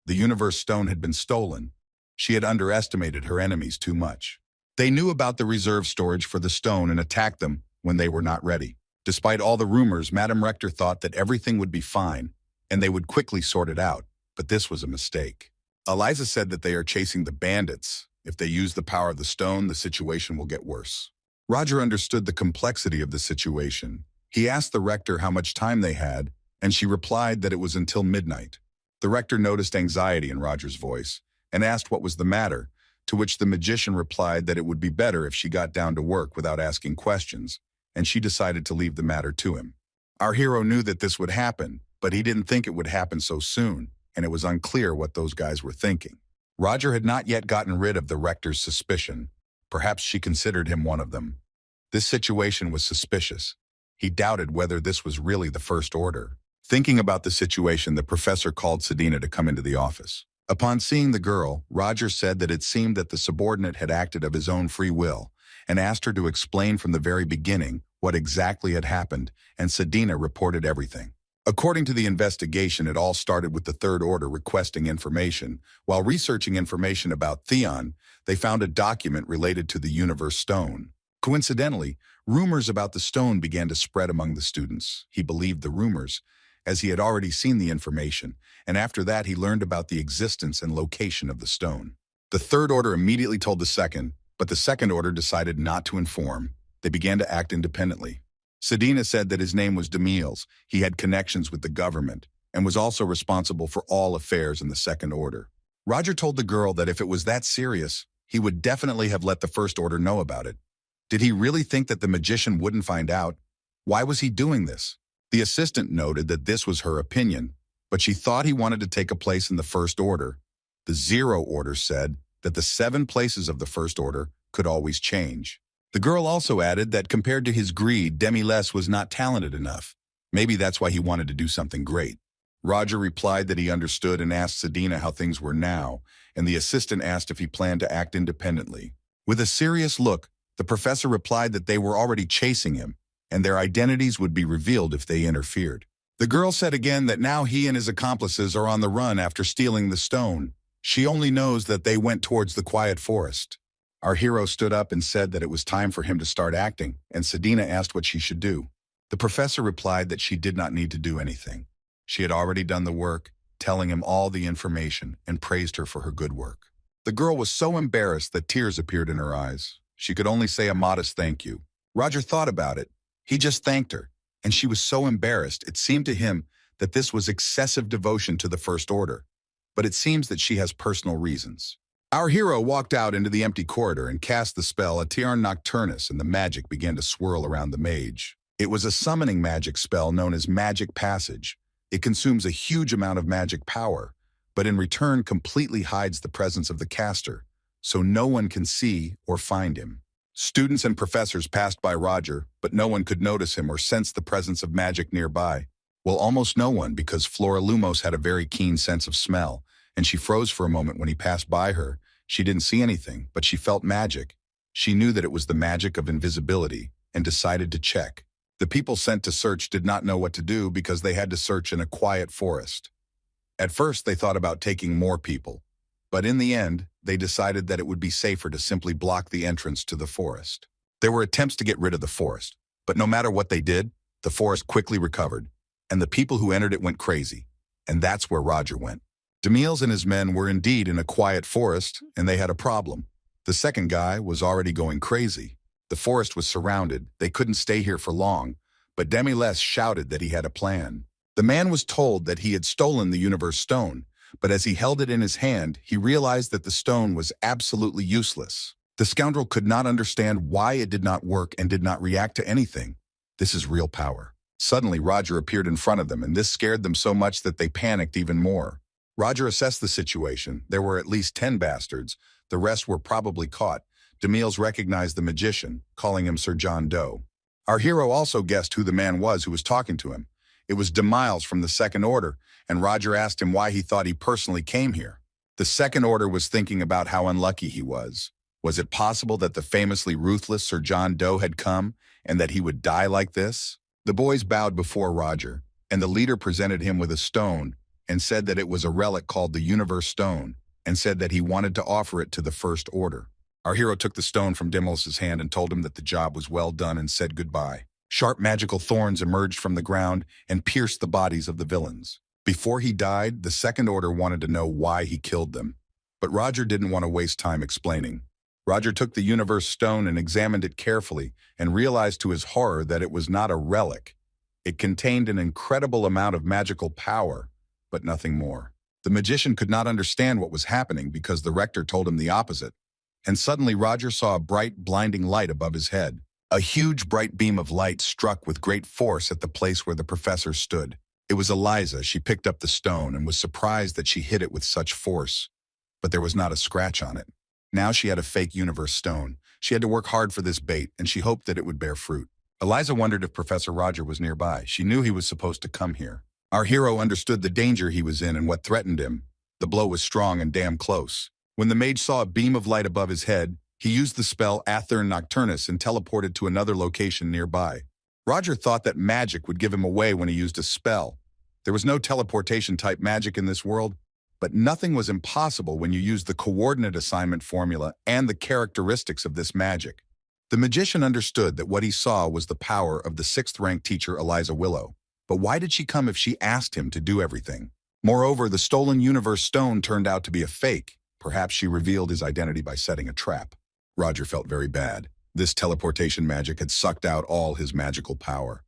The universe stone had been stolen. She had underestimated her enemies too much. They knew about the reserve storage for the stone and attacked them when they were not ready. Despite all the rumors, Madam Rector thought that everything would be fine and they would quickly sort it out, but this was a mistake. Eliza said that they are chasing the bandits. If they use the power of the stone, the situation will get worse. Roger understood the complexity of the situation. He asked the Rector how much time they had, and she replied that it was until midnight. The Rector noticed anxiety in Roger's voice and asked what was the matter, to which the magician replied that it would be better if she got down to work without asking questions, and she decided to leave the matter to him. Our hero knew that this would happen, but he didn't think it would happen so soon, and it was unclear what those guys were thinking. Roger had not yet gotten rid of the Rector's suspicion. Perhaps she considered him one of them. This situation was suspicious. He doubted whether this was really the First Order. Thinking about the situation, the professor called Selena to come into the office. Upon seeing the girl, Roger said that it seemed that the subordinate had acted of his own free will and asked her to explain from the very beginning what exactly had happened, and Selena reported everything. According to the investigation, it all started with the Third Order requesting information. While researching information about Theon, they found a document related to the Universe Stone. Coincidentally, rumors about the stone began to spread among the students. He believed the rumors, as he had already seen the information, and after that he learned about the existence and location of the stone. The Third Order immediately told the Second, but the Second Order decided not to inform. They began to act independently. Selena said that his name was Demils. He had connections with the government and was also responsible for all affairs in the Second Order. Roger told the girl that if it was that serious, he would definitely have let the First Order know about it. Did he really think that the magician wouldn't find out? Why was he doing this? The assistant noted that this was her opinion, but she thought he wanted to take a place in the First Order. The Zero Order said that the 7 places of the First Order could always change. The girl also added that compared to his greed, Demils was not talented enough. Maybe that's why he wanted to do something great. Roger replied that he understood and asked Selena how things were now, and the assistant asked if he planned to act independently. With a serious look, the professor replied that they were already chasing him, and their identities would be revealed if they interfered. The girl said again that now he and his accomplices are on the run after stealing the stone. She only knows that they went towards the quiet forest. Our hero stood up and said that it was time for him to start acting, and Selena asked what she should do. The professor replied that she did not need to do anything. She had already done the work, telling him all the information, and praised her for her good work. The girl was so embarrassed that tears appeared in her eyes. She could only say a modest thank you. Roger thought about it. He just thanked her, and she was so embarrassed it seemed to him that this was excessive devotion to the First Order. But it seems that she has personal reasons. Our hero walked out into the empty corridor and cast the spell Aeterna Nocturnus, and the magic began to swirl around the mage. It was a summoning magic spell known as Magic Passage. It consumes a huge amount of magic power, but in return completely hides the presence of the caster, so no one can see or find him. Students and professors passed by Roger, but no one could notice him or sense the presence of magic nearby. Well, almost no one, because Flora Lumos had a very keen sense of smell, and she froze for a moment when he passed by her. She didn't see anything, but she felt magic. She knew that it was the magic of invisibility and decided to check. The people sent to search did not know what to do because they had to search in a quiet forest. At first, they thought about taking more people, but in the end, they decided that it would be safer to simply block the entrance to the forest. There were attempts to get rid of the forest, but no matter what they did, the forest quickly recovered, and the people who entered it went crazy, and that's where Roger went. Demils and his men were indeed in a quiet forest, and they had a problem. The second guy was already going crazy. The forest was surrounded. They couldn't stay here for long, but Demils shouted that he had a plan. The man was told that he had stolen the Universe Stone, but as he held it in his hand, he realized that the stone was absolutely useless. The scoundrel could not understand why it did not work and did not react to anything. This is real power. Suddenly, Roger appeared in front of them, and this scared them so much that they panicked even more. Roger assessed the situation. There were at least 10 bastards. The rest were probably caught. DeMille recognized the magician, calling him Sir John Doe. Our hero also guessed who the man was who was talking to him. It was DeMille from the Second Order, and Roger asked him why he thought he personally came here. The Second Order was thinking about how unlucky he was. Was it possible that the famously ruthless Sir John Doe had come, and that he would die like this? The boys bowed before Roger, and the leader presented him with a stone and said that it was a relic called the Universe Stone, and said that he wanted to offer it to the First Order. Our hero took the stone from Dimmel's hand and told him that the job was well done and said goodbye. Sharp magical thorns emerged from the ground and pierced the bodies of the villains. Before he died, the Second Order wanted to know why he killed them. But Roger didn't want to waste time explaining. Roger took the Universe Stone and examined it carefully and realized to his horror that it was not a relic. It contained an incredible amount of magical power, but nothing more. The magician could not understand what was happening because the Rector told him the opposite. And suddenly Roger saw a bright, blinding light above his head. A huge, bright beam of light struck with great force at the place where the professor stood. It was Eliza. She picked up the stone and was surprised that she hit it with such force. But there was not a scratch on it. Now she had a fake Universe Stone. She had to work hard for this bait, and she hoped that it would bear fruit. Eliza wondered if Professor Roger was nearby. She knew he was supposed to come here. Our hero understood the danger he was in and what threatened him. The blow was strong and damn close. When the mage saw a beam of light above his head, he used the spell Aethern Nocturnus and teleported to another location nearby. Roger thought that magic would give him away when he used a spell. There was no teleportation-type magic in this world, but nothing was impossible when you used the coordinate assignment formula and the characteristics of this magic. The magician understood that what he saw was the power of the 6th rank teacher Eliza Willow. But why did she come if she asked him to do everything? Moreover, the stolen Universe Stone turned out to be a fake. Perhaps she revealed his identity by setting a trap. Roger felt very bad. This teleportation magic had sucked out all his magical power.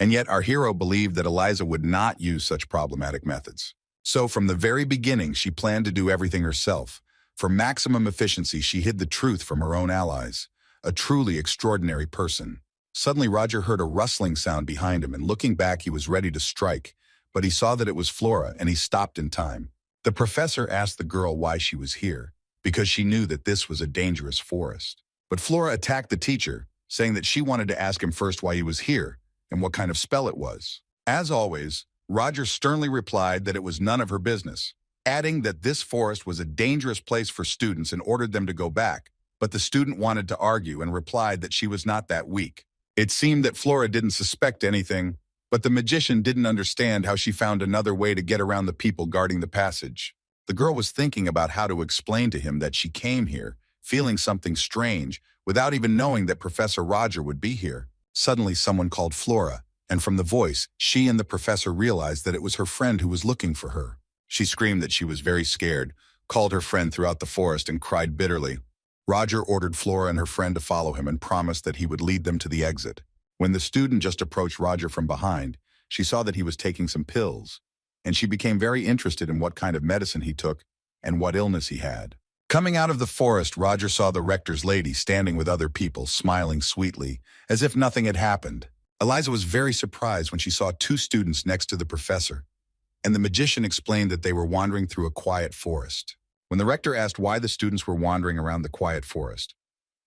And yet our hero believed that Eliza would not use such problematic methods. So from the very beginning, she planned to do everything herself. For maximum efficiency, she hid the truth from her own allies. A truly extraordinary person. Suddenly, Roger heard a rustling sound behind him, and looking back, he was ready to strike. But he saw that it was Flora, and he stopped in time. The professor asked the girl why she was here, because she knew that this was a dangerous forest. But Flora attacked the teacher, saying that she wanted to ask him first why he was here and what kind of spell it was. As always, Roger sternly replied that it was none of her business, adding that this forest was a dangerous place for students and ordered them to go back. But the student wanted to argue and replied that she was not that weak. It seemed that Flora didn't suspect anything, but the magician didn't understand how she found another way to get around the people guarding the passage. The girl was thinking about how to explain to him that she came here, feeling something strange, without even knowing that Professor Roger would be here. Suddenly someone called Flora, and from the voice, she and the professor realized that it was her friend who was looking for her. She screamed that she was very scared, called her friend throughout the forest, and cried bitterly. Roger ordered Flora and her friend to follow him and promised that he would lead them to the exit. When the student just approached Roger from behind, she saw that he was taking some pills, and she became very interested in what kind of medicine he took and what illness he had. Coming out of the forest, Roger saw the rector's lady standing with other people, smiling sweetly, as if nothing had happened. Eliza was very surprised when she saw 2 students next to the professor, and the magician explained that they were wandering through a quiet forest. When the rector asked why the students were wandering around the quiet forest,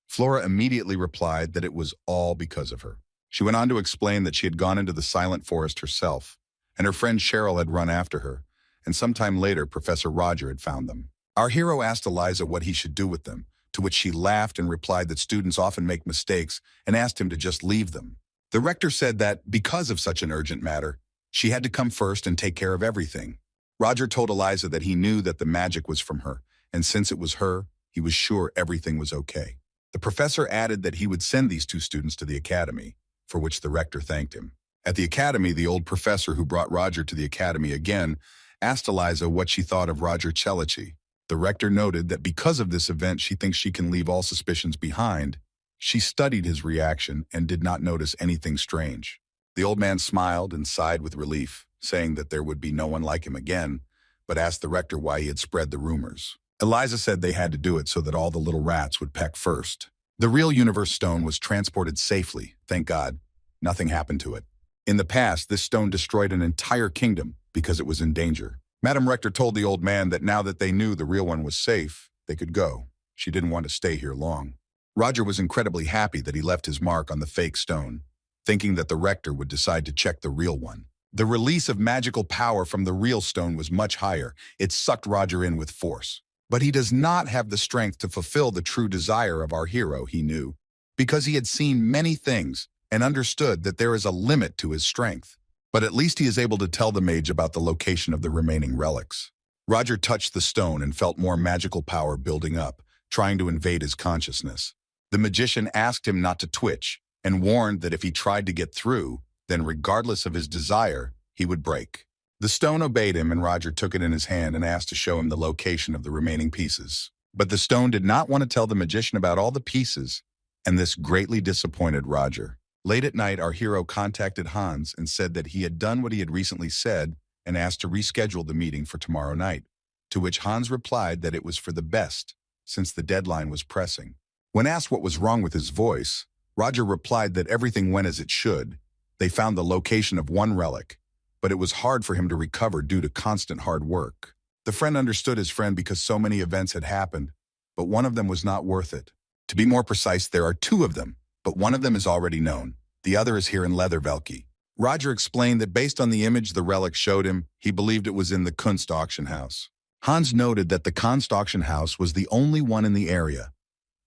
Flora immediately replied that it was all because of her. She went on to explain that she had gone into the silent forest herself, and her friend Cheryl had run after her, and sometime later Professor Roger had found them. Our hero asked Eliza what he should do with them, to which she laughed and replied that students often make mistakes and asked him to just leave them. The rector said that, because of such an urgent matter, she had to come first and take care of everything. Roger told Eliza that he knew that the magic was from her, and since it was her, he was sure everything was okay. The professor added that he would send these 2 students to the academy, for which the rector thanked him. At the academy, the old professor who brought Roger to the academy again asked Eliza what she thought of Roger Celici. The rector noted that because of this event, she thinks she can leave all suspicions behind. She studied his reaction and did not notice anything strange. The old man smiled and sighed with relief, saying that there would be no one like him again, but asked the rector why he had spread the rumors. Eliza said they had to do it so that all the little rats would peck first. The real universe stone was transported safely, thank God. Nothing happened to it. In the past, this stone destroyed an entire kingdom because it was in danger. Madam Rector told the old man that now that they knew the real one was safe, they could go. She didn't want to stay here long. Roger was incredibly happy that he left his mark on the fake stone, thinking that the rector would decide to check the real one. The release of magical power from the real stone was much higher. It sucked Roger in with force. But he does not have the strength to fulfill the true desire of our hero, he knew, because he had seen many things and understood that there is a limit to his strength. But at least he is able to tell the mage about the location of the remaining relics. Roger touched the stone and felt more magical power building up, trying to invade his consciousness. The magician asked him not to twitch and warned that if he tried to get through, then regardless of his desire, he would break. The stone obeyed him, and Roger took it in his hand and asked to show him the location of the remaining pieces. But the stone did not want to tell the magician about all the pieces, and this greatly disappointed Roger. Late at night, our hero contacted Hans and said that he had done what he had recently said and asked to reschedule the meeting for tomorrow night, to which Hans replied that it was for the best, since the deadline was pressing. When asked what was wrong with his voice, Roger replied that everything went as it should. They found the location of one relic, but it was hard for him to recover due to constant hard work. The friend understood his friend because so many events had happened, but one of them was not worth it. To be more precise, there are two of them, but one of them is already known. The other is here in Leathervelke. Roger explained that based on the image the relic showed him, he believed it was in the Kunst auction house. Hans noted that the Kunst auction house was the only one in the area.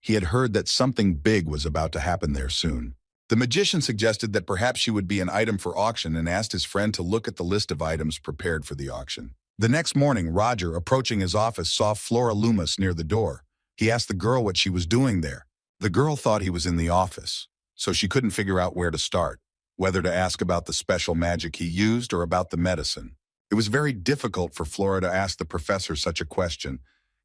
He had heard that something big was about to happen there soon. The magician suggested that perhaps she would be an item for auction and asked his friend to look at the list of items prepared for the auction. The next morning, Roger, approaching his office, saw Flora Loomis near the door. He asked the girl what she was doing there. The girl thought he was in the office, so she couldn't figure out where to start, whether to ask about the special magic he used or about the medicine. It was very difficult for Flora to ask the professor such a question,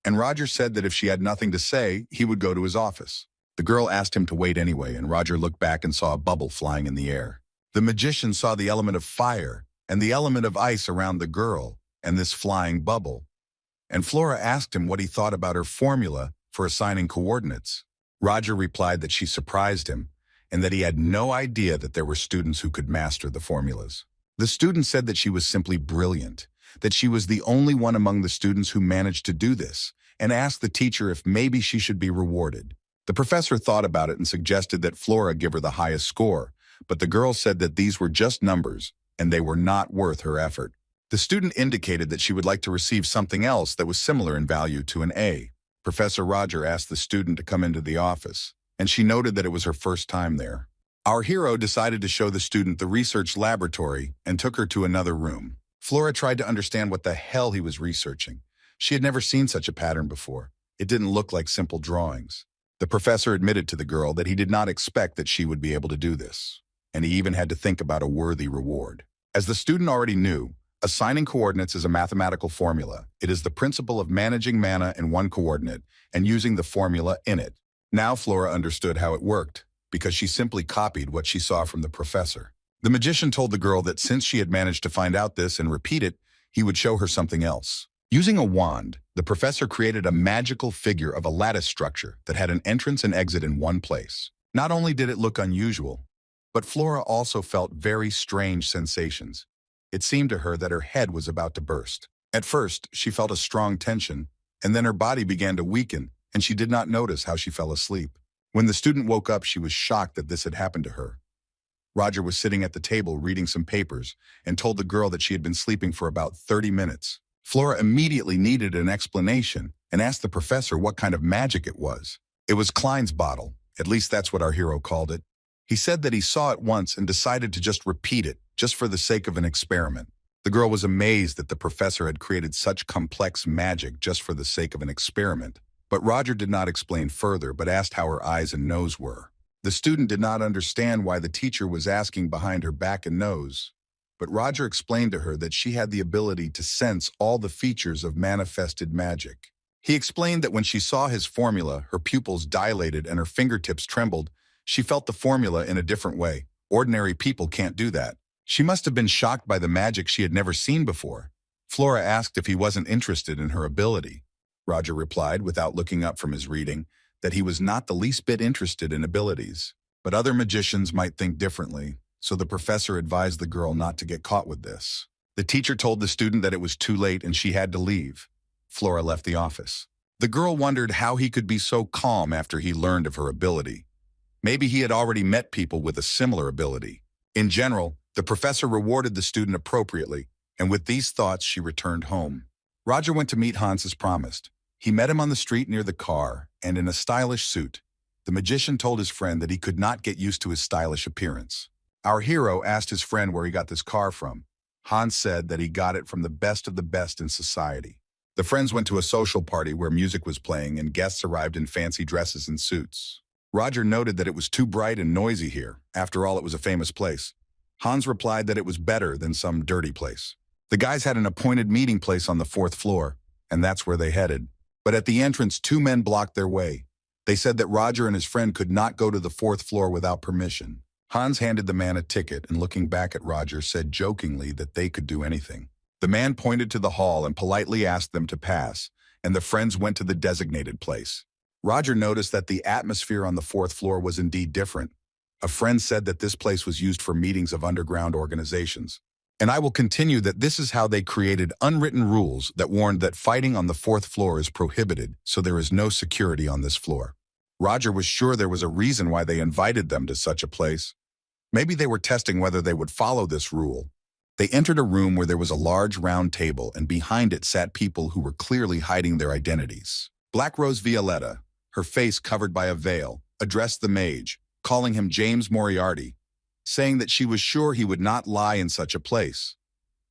and Roger said that if she had nothing to say, he would go to his office. The girl asked him to wait anyway, and Roger looked back and saw a bubble flying in the air. The magician saw the element of fire and the element of ice around the girl and this flying bubble. And Flora asked him what he thought about her formula for assigning coordinates. Roger replied that she surprised him and that he had no idea that there were students who could master the formulas. The student said that she was simply brilliant, that she was the only one among the students who managed to do this, and asked the teacher if maybe she should be rewarded. The professor thought about it and suggested that Flora give her the highest score, but the girl said that these were just numbers and they were not worth her effort. The student indicated that she would like to receive something else that was similar in value to an A. Professor Roger asked the student to come into the office, and she noted that it was her first time there. Our hero decided to show the student the research laboratory and took her to another room. Flora tried to understand what the hell he was researching. She had never seen such a pattern before. It didn't look like simple drawings. The professor admitted to the girl that he did not expect that she would be able to do this, and he even had to think about a worthy reward. As the student already knew, assigning coordinates is a mathematical formula. It is the principle of managing mana in one coordinate and using the formula in it. Now Flora understood how it worked, because she simply copied what she saw from the professor. The magician told the girl that since she had managed to find out this and repeat it, he would show her something else. Using a wand, the professor created a magical figure of a lattice structure that had an entrance and exit in one place. Not only did it look unusual, but Flora also felt very strange sensations. It seemed to her that her head was about to burst. At first, she felt a strong tension, and then her body began to weaken, and she did not notice how she fell asleep. When the student woke up, she was shocked that this had happened to her. Roger was sitting at the table reading some papers and told the girl that she had been sleeping for about 30 minutes. Flora immediately needed an explanation and asked the professor what kind of magic it was. It was Klein's bottle, at least that's what our hero called it. He said that he saw it once and decided to just repeat it, just for the sake of an experiment. The girl was amazed that the professor had created such complex magic just for the sake of an experiment. But Roger did not explain further, but asked how her eyes and nose were. The student did not understand why the teacher was asking behind her back and nose, but Roger explained to her that she had the ability to sense all the features of manifested magic. He explained that when she saw his formula, her pupils dilated and her fingertips trembled. She felt the formula in a different way. Ordinary people can't do that. She must have been shocked by the magic she had never seen before. Flora asked if he wasn't interested in her ability. Roger replied, without looking up from his reading, that he was not the least bit interested in abilities. But other magicians might think differently, so the professor advised the girl not to get caught with this. The teacher told the student that it was too late and she had to leave. Flora left the office. The girl wondered how he could be so calm after he learned of her ability. Maybe he had already met people with a similar ability. In general, the professor rewarded the student appropriately, and with these thoughts she returned home. Roger went to meet Hans as promised. He met him on the street near the car, and in a stylish suit. The magician told his friend that he could not get used to his stylish appearance. Our hero asked his friend where he got this car from. Hans said that he got it from the best of the best in society. The friends went to a social party where music was playing and guests arrived in fancy dresses and suits. Roger noted that it was too bright and noisy here. After all, it was a famous place. Hans replied that it was better than some dirty place. The guys had an appointed meeting place on the 4th floor, and that's where they headed. But at the entrance, 2 men blocked their way. They said that Roger and his friend could not go to the 4th floor without permission. Hans handed the man a ticket and, looking back at Roger, said jokingly that they could do anything. The man pointed to the hall and politely asked them to pass, and the friends went to the designated place. Roger noticed that the atmosphere on the 4th floor was indeed different. A friend said that this place was used for meetings of underground organizations. And I will continue that this is how they created unwritten rules that warned that fighting on the 4th floor is prohibited, so there is no security on this floor. Roger was sure there was a reason why they invited them to such a place. Maybe they were testing whether they would follow this rule. They entered a room where there was a large round table, and behind it sat people who were clearly hiding their identities. Black Rose Violetta, her face covered by a veil, addressed the mage, calling him James Moriarty, saying that she was sure he would not lie in such a place,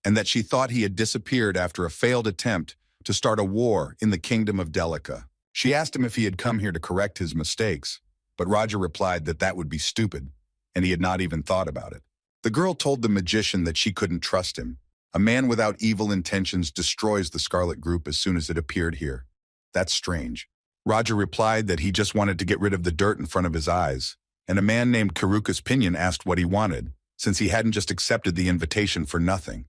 and that she thought he had disappeared after a failed attempt to start a war in the kingdom of Delica. She asked him if he had come here to correct his mistakes, but Roger replied that that would be stupid, and he had not even thought about it. The girl told the magician that she couldn't trust him. A man without evil intentions destroys the Scarlet Group as soon as it appeared here. That's strange. Roger replied that he just wanted to get rid of the dirt in front of his eyes, and a man named Karuka's Pinion asked what he wanted, since he hadn't just accepted the invitation for nothing.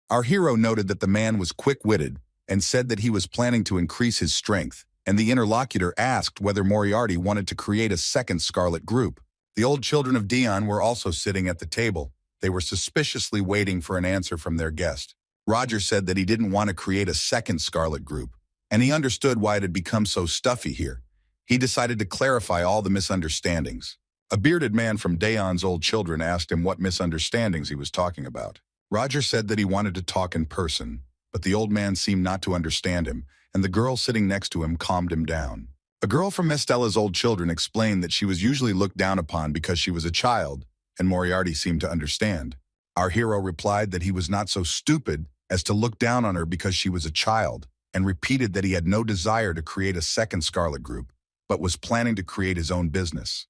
Our hero noted that the man was quick-witted and said that he was planning to increase his strength, and the interlocutor asked whether Moriarty wanted to create a second Scarlet Group. The old children of Theon were also sitting at the table. They were suspiciously waiting for an answer from their guest. Roger said that he didn't want to create a second Scarlet Group, and he understood why it had become so stuffy here. He decided to clarify all the misunderstandings. A bearded man from Theon's old children asked him what misunderstandings he was talking about. Roger said that he wanted to talk in person, but the old man seemed not to understand him, and the girl sitting next to him calmed him down. A girl from Estella's old children explained that she was usually looked down upon because she was a child, and Moriarty seemed to understand. Our hero replied that he was not so stupid as to look down on her because she was a child, and repeated that he had no desire to create a second Scarlet Group, but was planning to create his own business.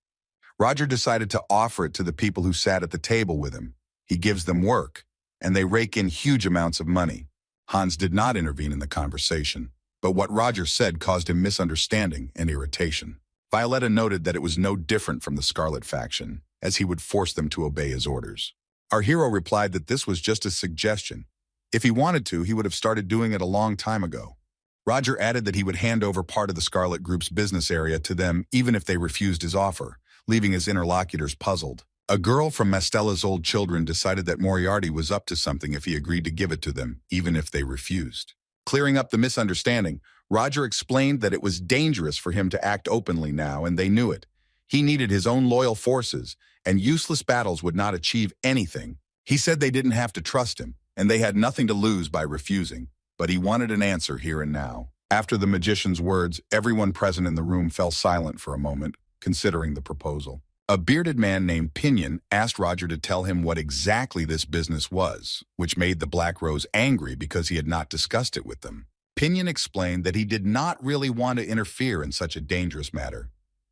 Roger decided to offer it to the people who sat at the table with him. He gives them work, and they rake in huge amounts of money. Hans did not intervene in the conversation, but what Roger said caused him misunderstanding and irritation. Violetta noted that it was no different from the Scarlet faction, as he would force them to obey his orders. Our hero replied that this was just a suggestion. If he wanted to, he would have started doing it a long time ago. Roger added that he would hand over part of the Scarlet Group's business area to them even if they refused his offer, leaving his interlocutors puzzled. A girl from Estella's old children decided that Moriarty was up to something if he agreed to give it to them, even if they refused. Clearing up the misunderstanding, Roger explained that it was dangerous for him to act openly now, and they knew it. He needed his own loyal forces, and useless battles would not achieve anything. He said they didn't have to trust him, and they had nothing to lose by refusing, but he wanted an answer here and now. After the magician's words, everyone present in the room fell silent for a moment, considering the proposal. A bearded man named Pinion asked Roger to tell him what exactly this business was, which made the Black Rose angry because he had not discussed it with them. Pinion explained that he did not really want to interfere in such a dangerous matter,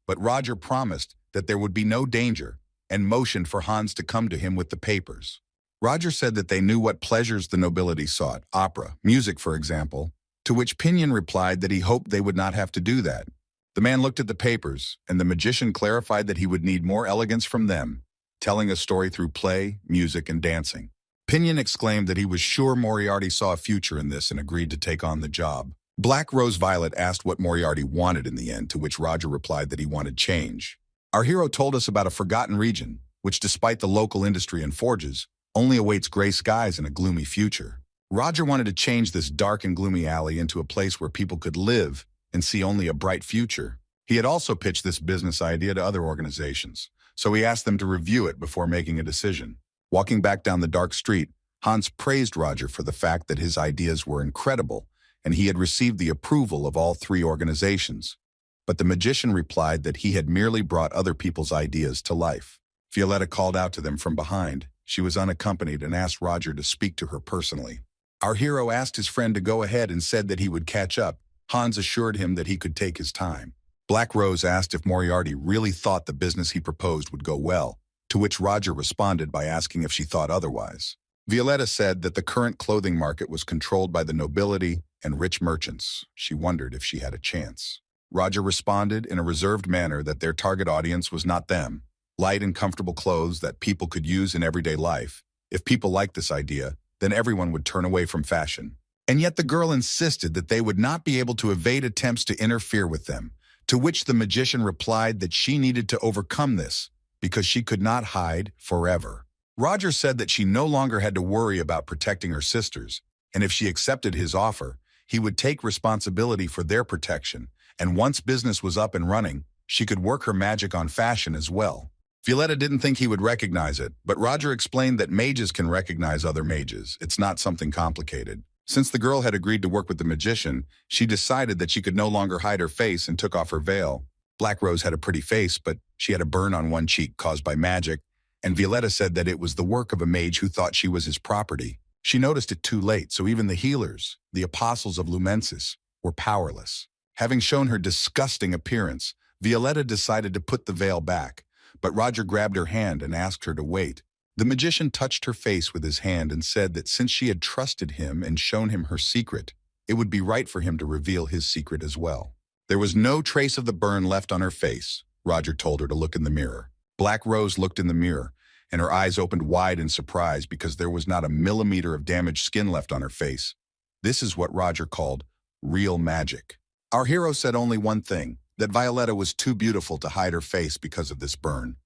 but Roger promised that there would be no danger and motioned for Hans to come to him with the papers. Roger said that they knew what pleasures the nobility sought, opera, music, for example, to which Pinion replied that he hoped they would not have to do that. The man looked at the papers, and the magician clarified that he would need more elegance from them, telling a story through play, music, and dancing. Pinion exclaimed that he was sure Moriarty saw a future in this and agreed to take on the job. Black Rose Violet asked what Moriarty wanted in the end, to which Roger replied that he wanted change. Our hero told us about a forgotten region, which despite the local industry and forges, only awaits gray skies and a gloomy future. Roger wanted to change this dark and gloomy alley into a place where people could live and see only a bright future. He had also pitched this business idea to other organizations, so he asked them to review it before making a decision. Walking back down the dark street, Hans praised Roger for the fact that his ideas were incredible, and he had received the approval of all three organizations. But the magician replied that he had merely brought other people's ideas to life. Violetta called out to them from behind. She was unaccompanied and asked Roger to speak to her personally. Our hero asked his friend to go ahead and said that he would catch up. Hans assured him that he could take his time. Black Rose asked if Moriarty really thought the business he proposed would go well, to which Roger responded by asking if she thought otherwise. Violetta said that the current clothing market was controlled by the nobility and rich merchants. She wondered if she had a chance. Roger responded in a reserved manner that their target audience was not them. Light and comfortable clothes that people could use in everyday life. If people liked this idea, then everyone would turn away from fashion. And yet the girl insisted that they would not be able to evade attempts to interfere with them, to which the magician replied that she needed to overcome this because she could not hide forever. Roger said that she no longer had to worry about protecting her sisters, and if she accepted his offer, he would take responsibility for their protection, and once business was up and running, she could work her magic on fashion as well. Violetta didn't think he would recognize it, but Roger explained that mages can recognize other mages. It's not something complicated. Since the girl had agreed to work with the magician, she decided that she could no longer hide her face and took off her veil. Black Rose had a pretty face, but she had a burn on one cheek caused by magic, and Violetta said that it was the work of a mage who thought she was his property. She noticed it too late, so even the healers, the apostles of Lumensis, were powerless. Having shown her disgusting appearance, Violetta decided to put the veil back, but Roger grabbed her hand and asked her to wait. The magician touched her face with his hand and said that since she had trusted him and shown him her secret, it would be right for him to reveal his secret as well. There was no trace of the burn left on her face. Roger told her to look in the mirror. Black Rose looked in the mirror, and her eyes opened wide in surprise because there was not a millimeter of damaged skin left on her face. This is what Roger called real magic. Our hero said only one thing, that Violetta was too beautiful to hide her face because of this burn.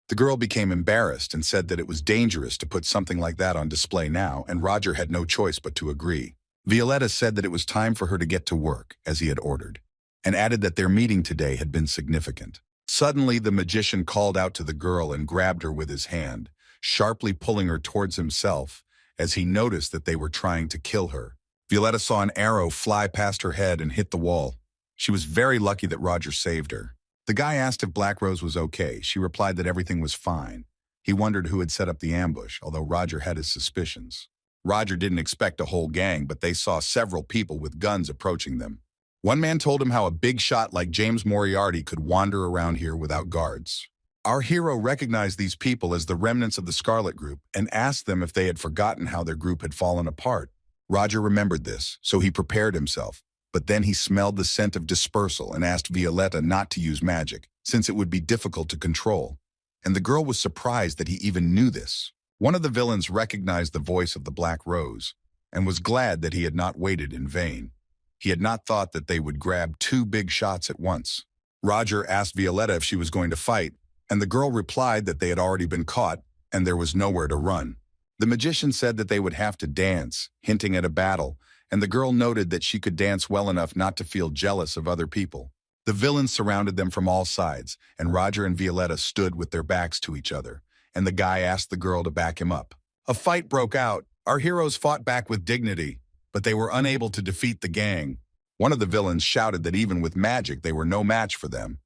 The girl became embarrassed and said that it was dangerous to put something like that on display now, and Roger had no choice but to agree. Violetta said that it was time for her to get to work, as he had ordered, and added that their meeting today had been significant. Suddenly, the magician called out to the girl and grabbed her with his hand, sharply pulling her towards himself, as he noticed that they were trying to kill her. Violetta saw an arrow fly past her head and hit the wall. She was very lucky that Roger saved her. The guy asked if Black Rose was okay. She replied that everything was fine. He wondered who had set up the ambush, although Roger had his suspicions. Roger didn't expect a whole gang, but they saw several people with guns approaching them. One man told him how a big shot like James Moriarty could wander around here without guards. Our hero recognized these people as the remnants of the Scarlet Group and asked them if they had forgotten how their group had fallen apart. Roger remembered this, so he prepared himself. But then he smelled the scent of dispersal and asked Violetta not to use magic, since it would be difficult to control. And the girl was surprised that he even knew this. One of the villains recognized the voice of the Black Rose and was glad that he had not waited in vain. He had not thought that they would grab two big shots at once. Roger asked Violetta if she was going to fight, and the girl replied that they had already been caught and there was nowhere to run. The magician said that they would have to dance, hinting at a battle, and the girl noted that she could dance well enough not to feel jealous of other people. The villains surrounded them from all sides, and Roger and Violetta stood with their backs to each other, and the guy asked the girl to back him up. A fight broke out. Our heroes fought back with dignity, but they were unable to defeat the gang. One of the villains shouted that even with magic they were no match for them,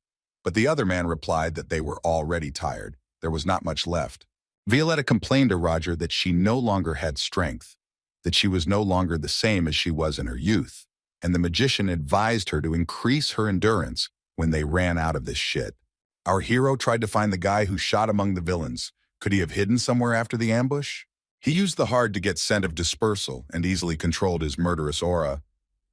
but the other man replied that they were already tired. There was not much left. Violetta complained to Roger that she no longer had strength, that she was no longer the same as she was in her youth, and the magician advised her to increase her endurance when they ran out of this shit. Our hero tried to find the guy who shot among the villains. Could he have hidden somewhere after the ambush? He used the hard-to-get scent of dispersal and easily controlled his murderous aura.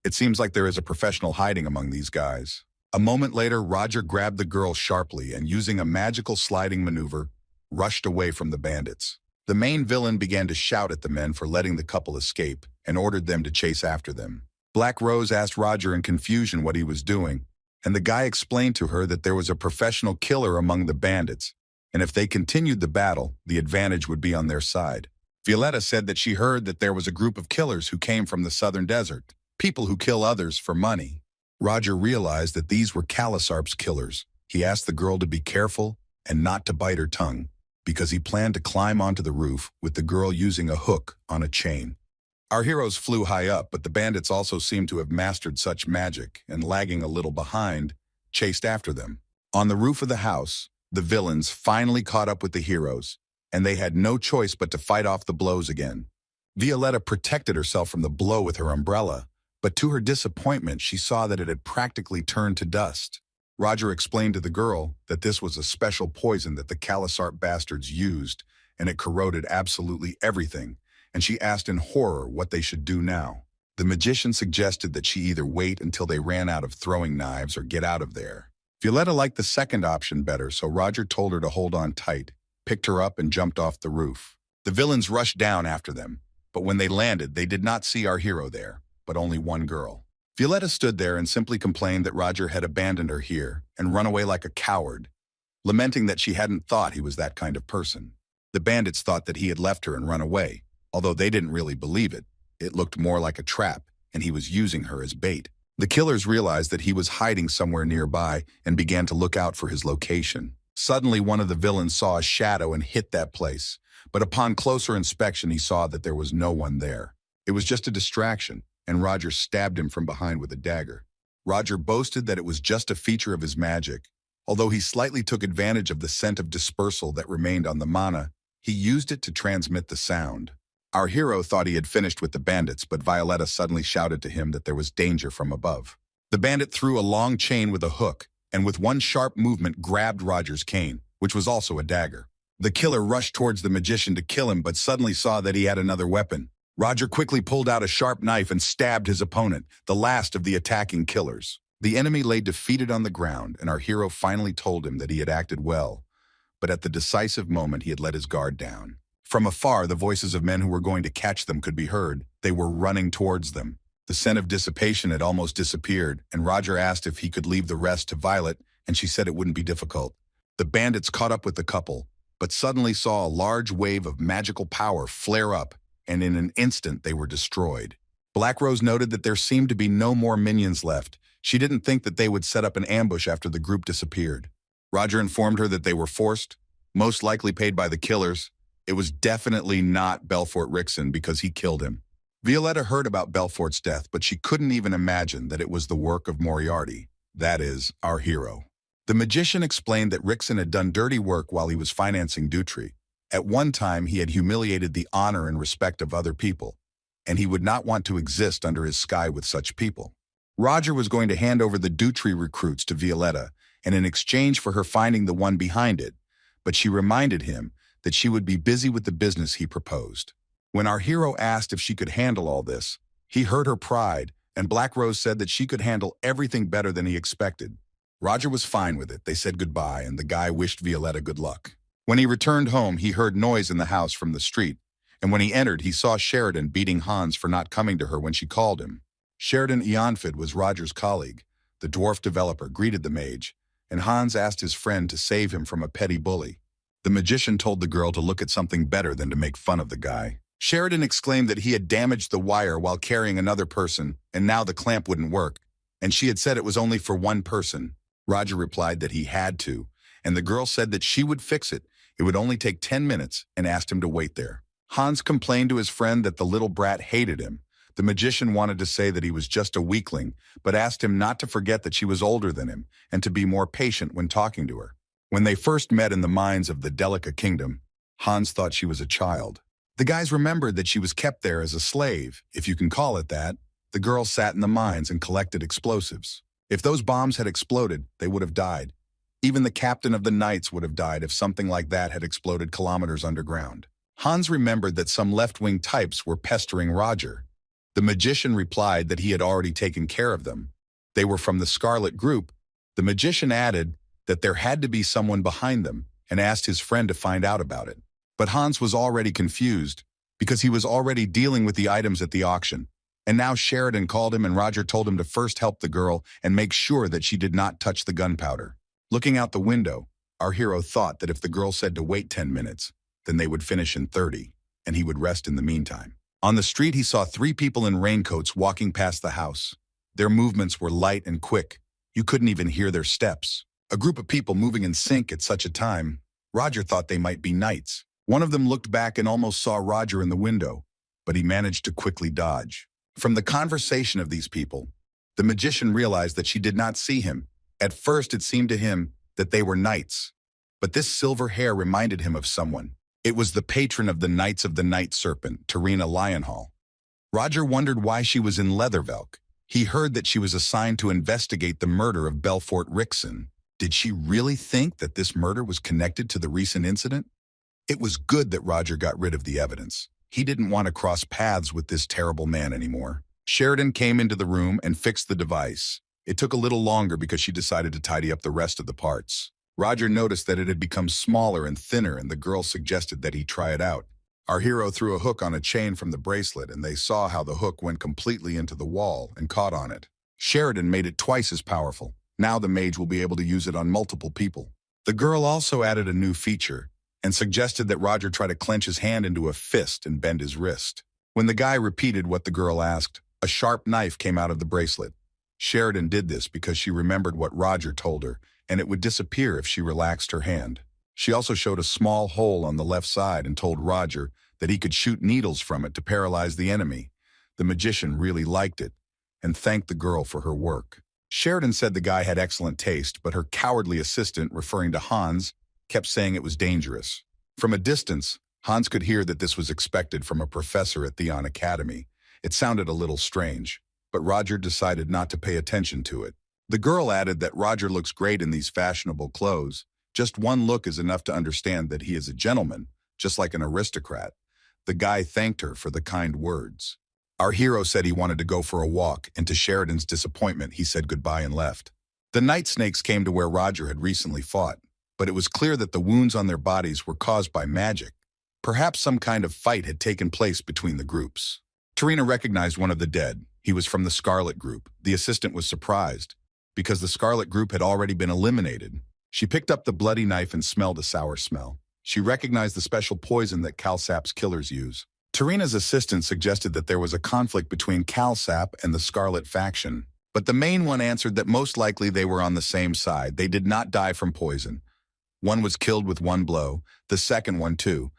It seems like there is a professional hiding among these guys. A moment later, Roger grabbed the girl sharply and, using a magical sliding maneuver, rushed away from the bandits. The main villain began to shout at the men for letting the couple escape and ordered them to chase after them. Black Rose asked Roger in confusion what he was doing, and the guy explained to her that there was a professional killer among the bandits, and if they continued the battle, the advantage would be on their side. Violetta said that she heard that there was a group of killers who came from the southern desert, people who kill others for money. Roger realized that these were Calisarp's killers. He asked the girl to be careful and not to bite her tongue, because he planned to climb onto the roof with the girl using a hook on a chain. Our heroes flew high up, but the bandits also seemed to have mastered such magic and, lagging a little behind, chased after them. On the roof of the house, the villains finally caught up with the heroes, and they had no choice but to fight off the blows again. Violetta protected herself from the blow with her umbrella, but to her disappointment, she saw that it had practically turned to dust. Roger explained to the girl that this was a special poison that the Calisarp bastards used, and it corroded absolutely everything, and she asked in horror what they should do now. The magician suggested that she either wait until they ran out of throwing knives or get out of there. Violetta liked the second option better, so Roger told her to hold on tight, picked her up, and jumped off the roof. The villains rushed down after them, but when they landed, they did not see our hero there, but only one girl. Violetta stood there and simply complained that Roger had abandoned her here and run away like a coward, lamenting that she hadn't thought he was that kind of person. The bandits thought that he had left her and run away, although they didn't really believe it. It looked more like a trap, and he was using her as bait. The killers realized that he was hiding somewhere nearby and began to look out for his location. Suddenly, one of the villains saw a shadow and hit that place, but upon closer inspection, he saw that there was no one there. It was just a distraction, and Roger stabbed him from behind with a dagger. Roger boasted that it was just a feature of his magic. Although he slightly took advantage of the scent of dispersal that remained on the mana, he used it to transmit the sound. Our hero thought he had finished with the bandits, but Violetta suddenly shouted to him that there was danger from above. The bandit threw a long chain with a hook, and with one sharp movement grabbed Roger's cane, which was also a dagger. The killer rushed towards the magician to kill him, but suddenly saw that he had another weapon. Roger quickly pulled out a sharp knife and stabbed his opponent, the last of the attacking killers. The enemy lay defeated on the ground, and our hero finally told him that he had acted well, but at the decisive moment he had let his guard down. From afar, the voices of men who were going to catch them could be heard. They were running towards them. The scent of dissipation had almost disappeared, and Roger asked if he could leave the rest to Violet, and she said it wouldn't be difficult. The bandits caught up with the couple, but suddenly saw a large wave of magical power flare up, and in an instant they were destroyed. Black Rose noted that there seemed to be no more minions left. She didn't think that they would set up an ambush after the group disappeared. Roger informed her that they were forced, most likely paid by the killers. It was definitely not Belfort Rickson because he killed him. Violetta heard about Belfort's death, but she couldn't even imagine that it was the work of Moriarty, that is, our hero. The magician explained that Rickson had done dirty work while he was financing Dutry. At one time, he had humiliated the honor and respect of other people, and he would not want to exist under his sky with such people. Roger was going to hand over the Dutry recruits to Violetta, and in exchange for her finding the one behind it, but she reminded him that she would be busy with the business he proposed. When our hero asked if she could handle all this, he hurt her pride, and Black Rose said that she could handle everything better than he expected. Roger was fine with it. They said goodbye, and the guy wished Violetta good luck. When he returned home, he heard noise in the house from the street, and when he entered, he saw Sheridan beating Hans for not coming to her when she called him. Sheridan Eonfid was Roger's colleague. The dwarf developer greeted the mage, and Hans asked his friend to save him from a petty bully. The magician told the girl to look at something better than to make fun of the guy. Sheridan exclaimed that he had damaged the wire while carrying another person, and now the clamp wouldn't work, and she had said it was only for one person. Roger replied that he had to, and the girl said that she would fix it. It would only take 10 minutes, and asked him to wait there. Hans complained to his friend that the little brat hated him. The magician wanted to say that he was just a weakling, but asked him not to forget that she was older than him and to be more patient when talking to her. When they first met in the mines of the Delica Kingdom, Hans thought she was a child. The guys remembered that she was kept there as a slave, if you can call it that. The girl sat in the mines and collected explosives. If those bombs had exploded, they would have died. Even the captain of the Knights would have died if something like that had exploded kilometers underground. Hans remembered that some left-wing types were pestering Roger. The magician replied that he had already taken care of them. They were from the Scarlet Group. The magician added that there had to be someone behind them and asked his friend to find out about it. But Hans was already confused because he was already dealing with the items at the auction. And now Sheridan called him and Roger told him to first help the girl and make sure that she did not touch the gunpowder. Looking out the window, our hero thought that if the girl said to wait 10 minutes, then they would finish in 30, and he would rest in the meantime. On the street, he saw 3 people in raincoats walking past the house. Their movements were light and quick. You couldn't even hear their steps. A group of people moving in sync at such a time. Roger thought they might be knights. One of them looked back and almost saw Roger in the window, but he managed to quickly dodge. From the conversation of these people, the magician realized that she did not see him. At first, it seemed to him that they were knights, but this silver hair reminded him of someone. It was the patron of the Knights of the Night Serpent, Terina Lionhall. Roger wondered why she was in Leathervelk. He heard that she was assigned to investigate the murder of Belfort Rickson. Did she really think that this murder was connected to the recent incident? It was good that Roger got rid of the evidence. He didn't want to cross paths with this terrible man anymore. Sheridan came into the room and fixed the device. It took a little longer because she decided to tidy up the rest of the parts. Roger noticed that it had become smaller and thinner, and the girl suggested that he try it out. Our hero threw a hook on a chain from the bracelet, and they saw how the hook went completely into the wall and caught on it. Sheridan made it twice as powerful. Now the mage will be able to use it on multiple people. The girl also added a new feature and suggested that Roger try to clench his hand into a fist and bend his wrist. When the guy repeated what the girl asked, a sharp knife came out of the bracelet. Sheridan did this because she remembered what Roger told her, and it would disappear if she relaxed her hand. She also showed a small hole on the left side and told Roger that he could shoot needles from it to paralyze the enemy. The magician really liked it and thanked the girl for her work. Sheridan said the guy had excellent taste, but her cowardly assistant, referring to Hans, kept saying it was dangerous. From a distance, Hans could hear that this was expected from a professor at Theon Academy. It sounded a little strange, but Roger decided not to pay attention to it. The girl added that Roger looks great in these fashionable clothes. Just one look is enough to understand that he is a gentleman, just like an aristocrat. The guy thanked her for the kind words. Our hero said he wanted to go for a walk, and to Sheridan's disappointment, he said goodbye and left. The night snakes came to where Roger had recently fought, but it was clear that the wounds on their bodies were caused by magic. Perhaps some kind of fight had taken place between the groups. Terina recognized one of the dead. He was from the Scarlet Group. The assistant was surprised, because the Scarlet Group had already been eliminated. She picked up the bloody knife and smelled a sour smell. She recognized the special poison that Calsap's killers use. Terina's assistant suggested that there was a conflict between Calsap and the Scarlet faction, but the main one answered that most likely they were on the same side. They did not die from poison. One was killed with one blow, the second one too,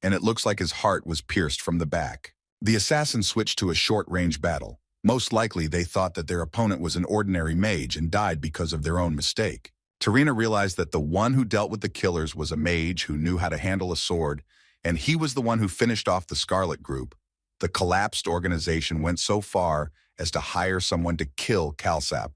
and it looks like his heart was pierced from the back. The assassin switched to a short-range battle. Most likely they thought that their opponent was an ordinary mage and died because of their own mistake. Terina realized that the one who dealt with the killers was a mage who knew how to handle a sword, and he was the one who finished off the Scarlet Group. The collapsed organization went so far as to hire someone to kill Calsap,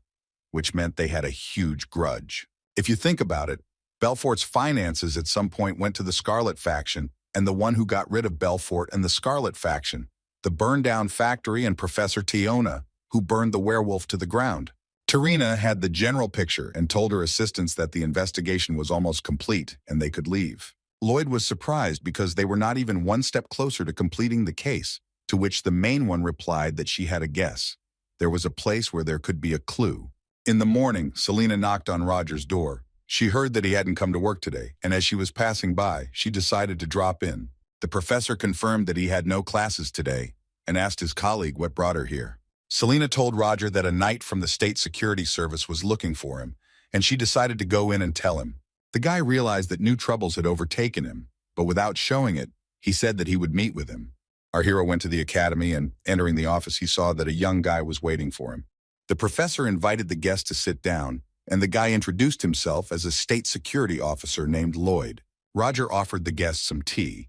which meant they had a huge grudge. If you think about it, Belfort's finances at some point went to the Scarlet faction, and the one who got rid of Belfort and the Scarlet faction, the burned-down factory and Professor Tiona, who burned the werewolf to the ground. Terina had the general picture and told her assistants that the investigation was almost complete and they could leave. Lloyd was surprised because they were not even one step closer to completing the case, to which the main one replied that she had a guess. There was a place where there could be a clue. In the morning, Selena knocked on Roger's door. She heard that he hadn't come to work today, and as she was passing by, she decided to drop in. The professor confirmed that he had no classes today and asked his colleague what brought her here. Selena told Roger that a knight from the State Security Service was looking for him, and she decided to go in and tell him. The guy realized that new troubles had overtaken him, but without showing it, he said that he would meet with him. Our hero went to the academy, and entering the office, he saw that a young guy was waiting for him. The professor invited the guest to sit down, and the guy introduced himself as a state security officer named Lloyd. Roger offered the guest some tea,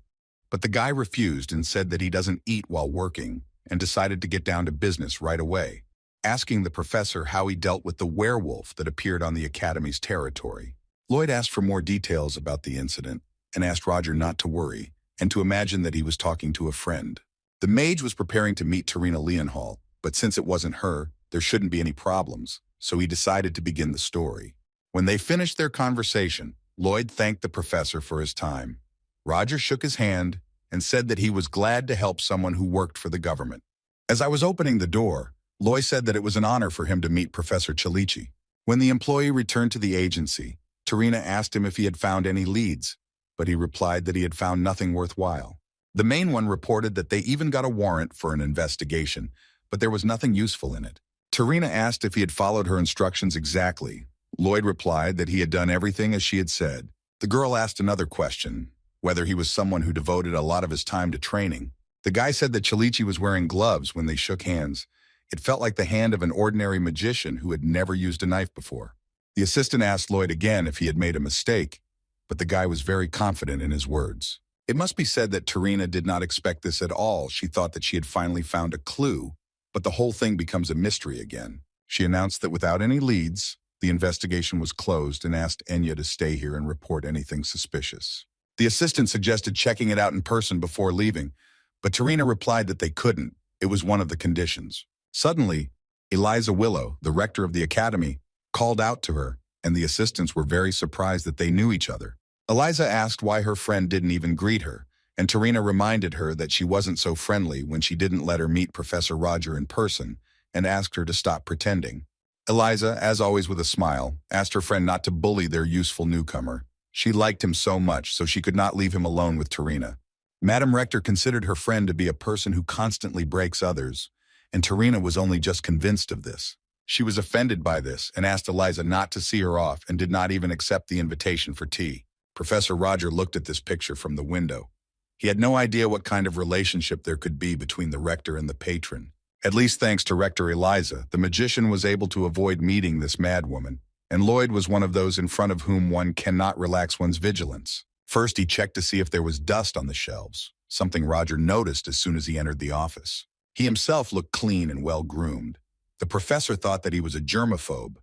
but the guy refused and said that he doesn't eat while working, and decided to get down to business right away, asking the professor how he dealt with the werewolf that appeared on the academy's territory. Lloyd asked for more details about the incident and asked Roger not to worry and to imagine that he was talking to a friend. The mage was preparing to meet Terina Leonhall, but since it wasn't her, there shouldn't be any problems, so he decided to begin the story. When they finished their conversation, Lloyd thanked the professor for his time. Roger shook his hand and said that he was glad to help someone who worked for the government. As I was opening the door, Loy said that it was an honor for him to meet Professor Chalici. When the employee returned to the agency, Tarina asked him if he had found any leads, but he replied that he had found nothing worthwhile. The main one reported that they even got a warrant for an investigation, but there was nothing useful in it. Tarina asked if he had followed her instructions exactly. Lloyd replied that he had done everything as she had said. The girl asked another question, whether he was someone who devoted a lot of his time to training. The guy said that Chalici was wearing gloves when they shook hands. It felt like the hand of an ordinary magician who had never used a knife before. The assistant asked Lloyd again if he had made a mistake, but the guy was very confident in his words. It must be said that Tarina did not expect this at all. She thought that she had finally found a clue, but the whole thing becomes a mystery again. She announced that without any leads, the investigation was closed and asked Enya to stay here and report anything suspicious. The assistant suggested checking it out in person before leaving, but Tarina replied that they couldn't. It was one of the conditions. Suddenly, Eliza Willow, the rector of the academy, called out to her, and the assistants were very surprised that they knew each other. Eliza asked why her friend didn't even greet her, and Tarina reminded her that she wasn't so friendly when she didn't let her meet Professor Roger in person and asked her to stop pretending. Eliza, as always with a smile, asked her friend not to bully their useful newcomer. She liked him so much, so she could not leave him alone with Tarina. Madam Rector considered her friend to be a person who constantly breaks others, and Tarina was only just convinced of this. She was offended by this and asked Eliza not to see her off and did not even accept the invitation for tea. Professor Roger looked at this picture from the window. He had no idea what kind of relationship there could be between the rector and the patron. At least thanks to Rector Eliza, the magician was able to avoid meeting this madwoman, and Lloyd was one of those in front of whom one cannot relax one's vigilance. First, he checked to see if there was dust on the shelves, something Roger noticed as soon as he entered the office. He himself looked clean and well-groomed. The professor thought that he was a germaphobe.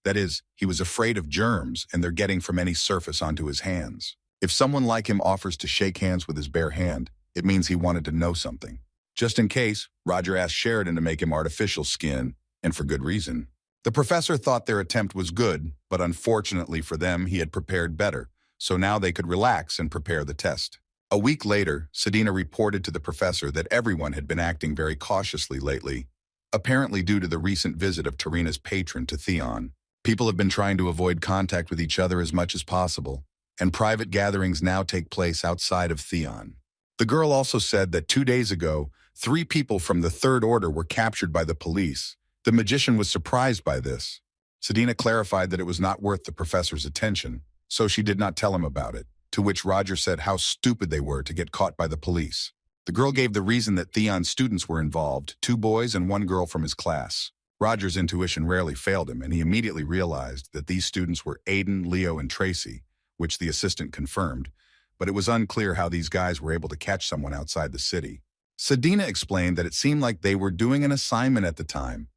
That is, he was afraid of germs and their getting from any surface onto his hands. If someone like him offers to shake hands with his bare hand, it means he wanted to know something. Just in case, Roger asked Sheridan to make him artificial skin, and for good reason. The professor thought their attempt was good, but unfortunately for them, he had prepared better, so now they could relax and prepare the test. A week later, Selena reported to the professor that everyone had been acting very cautiously lately, apparently due to the recent visit of Tarina's patron to Theon. People have been trying to avoid contact with each other as much as possible, and private gatherings now take place outside of Theon. The girl also said that 2 days ago, 3 people from the Third Order were captured by the police. The magician was surprised by this. Selena clarified that it was not worth the professor's attention, so she did not tell him about it, to which Roger said how stupid they were to get caught by the police. The girl gave the reason that Theon's students were involved, 2 boys and 1 girl from his class. Roger's intuition rarely failed him, and he immediately realized that these students were Aiden, Leo, and Tracy, which the assistant confirmed, but it was unclear how these guys were able to catch someone outside the city. Selena explained that it seemed like they were doing an assignment at the time.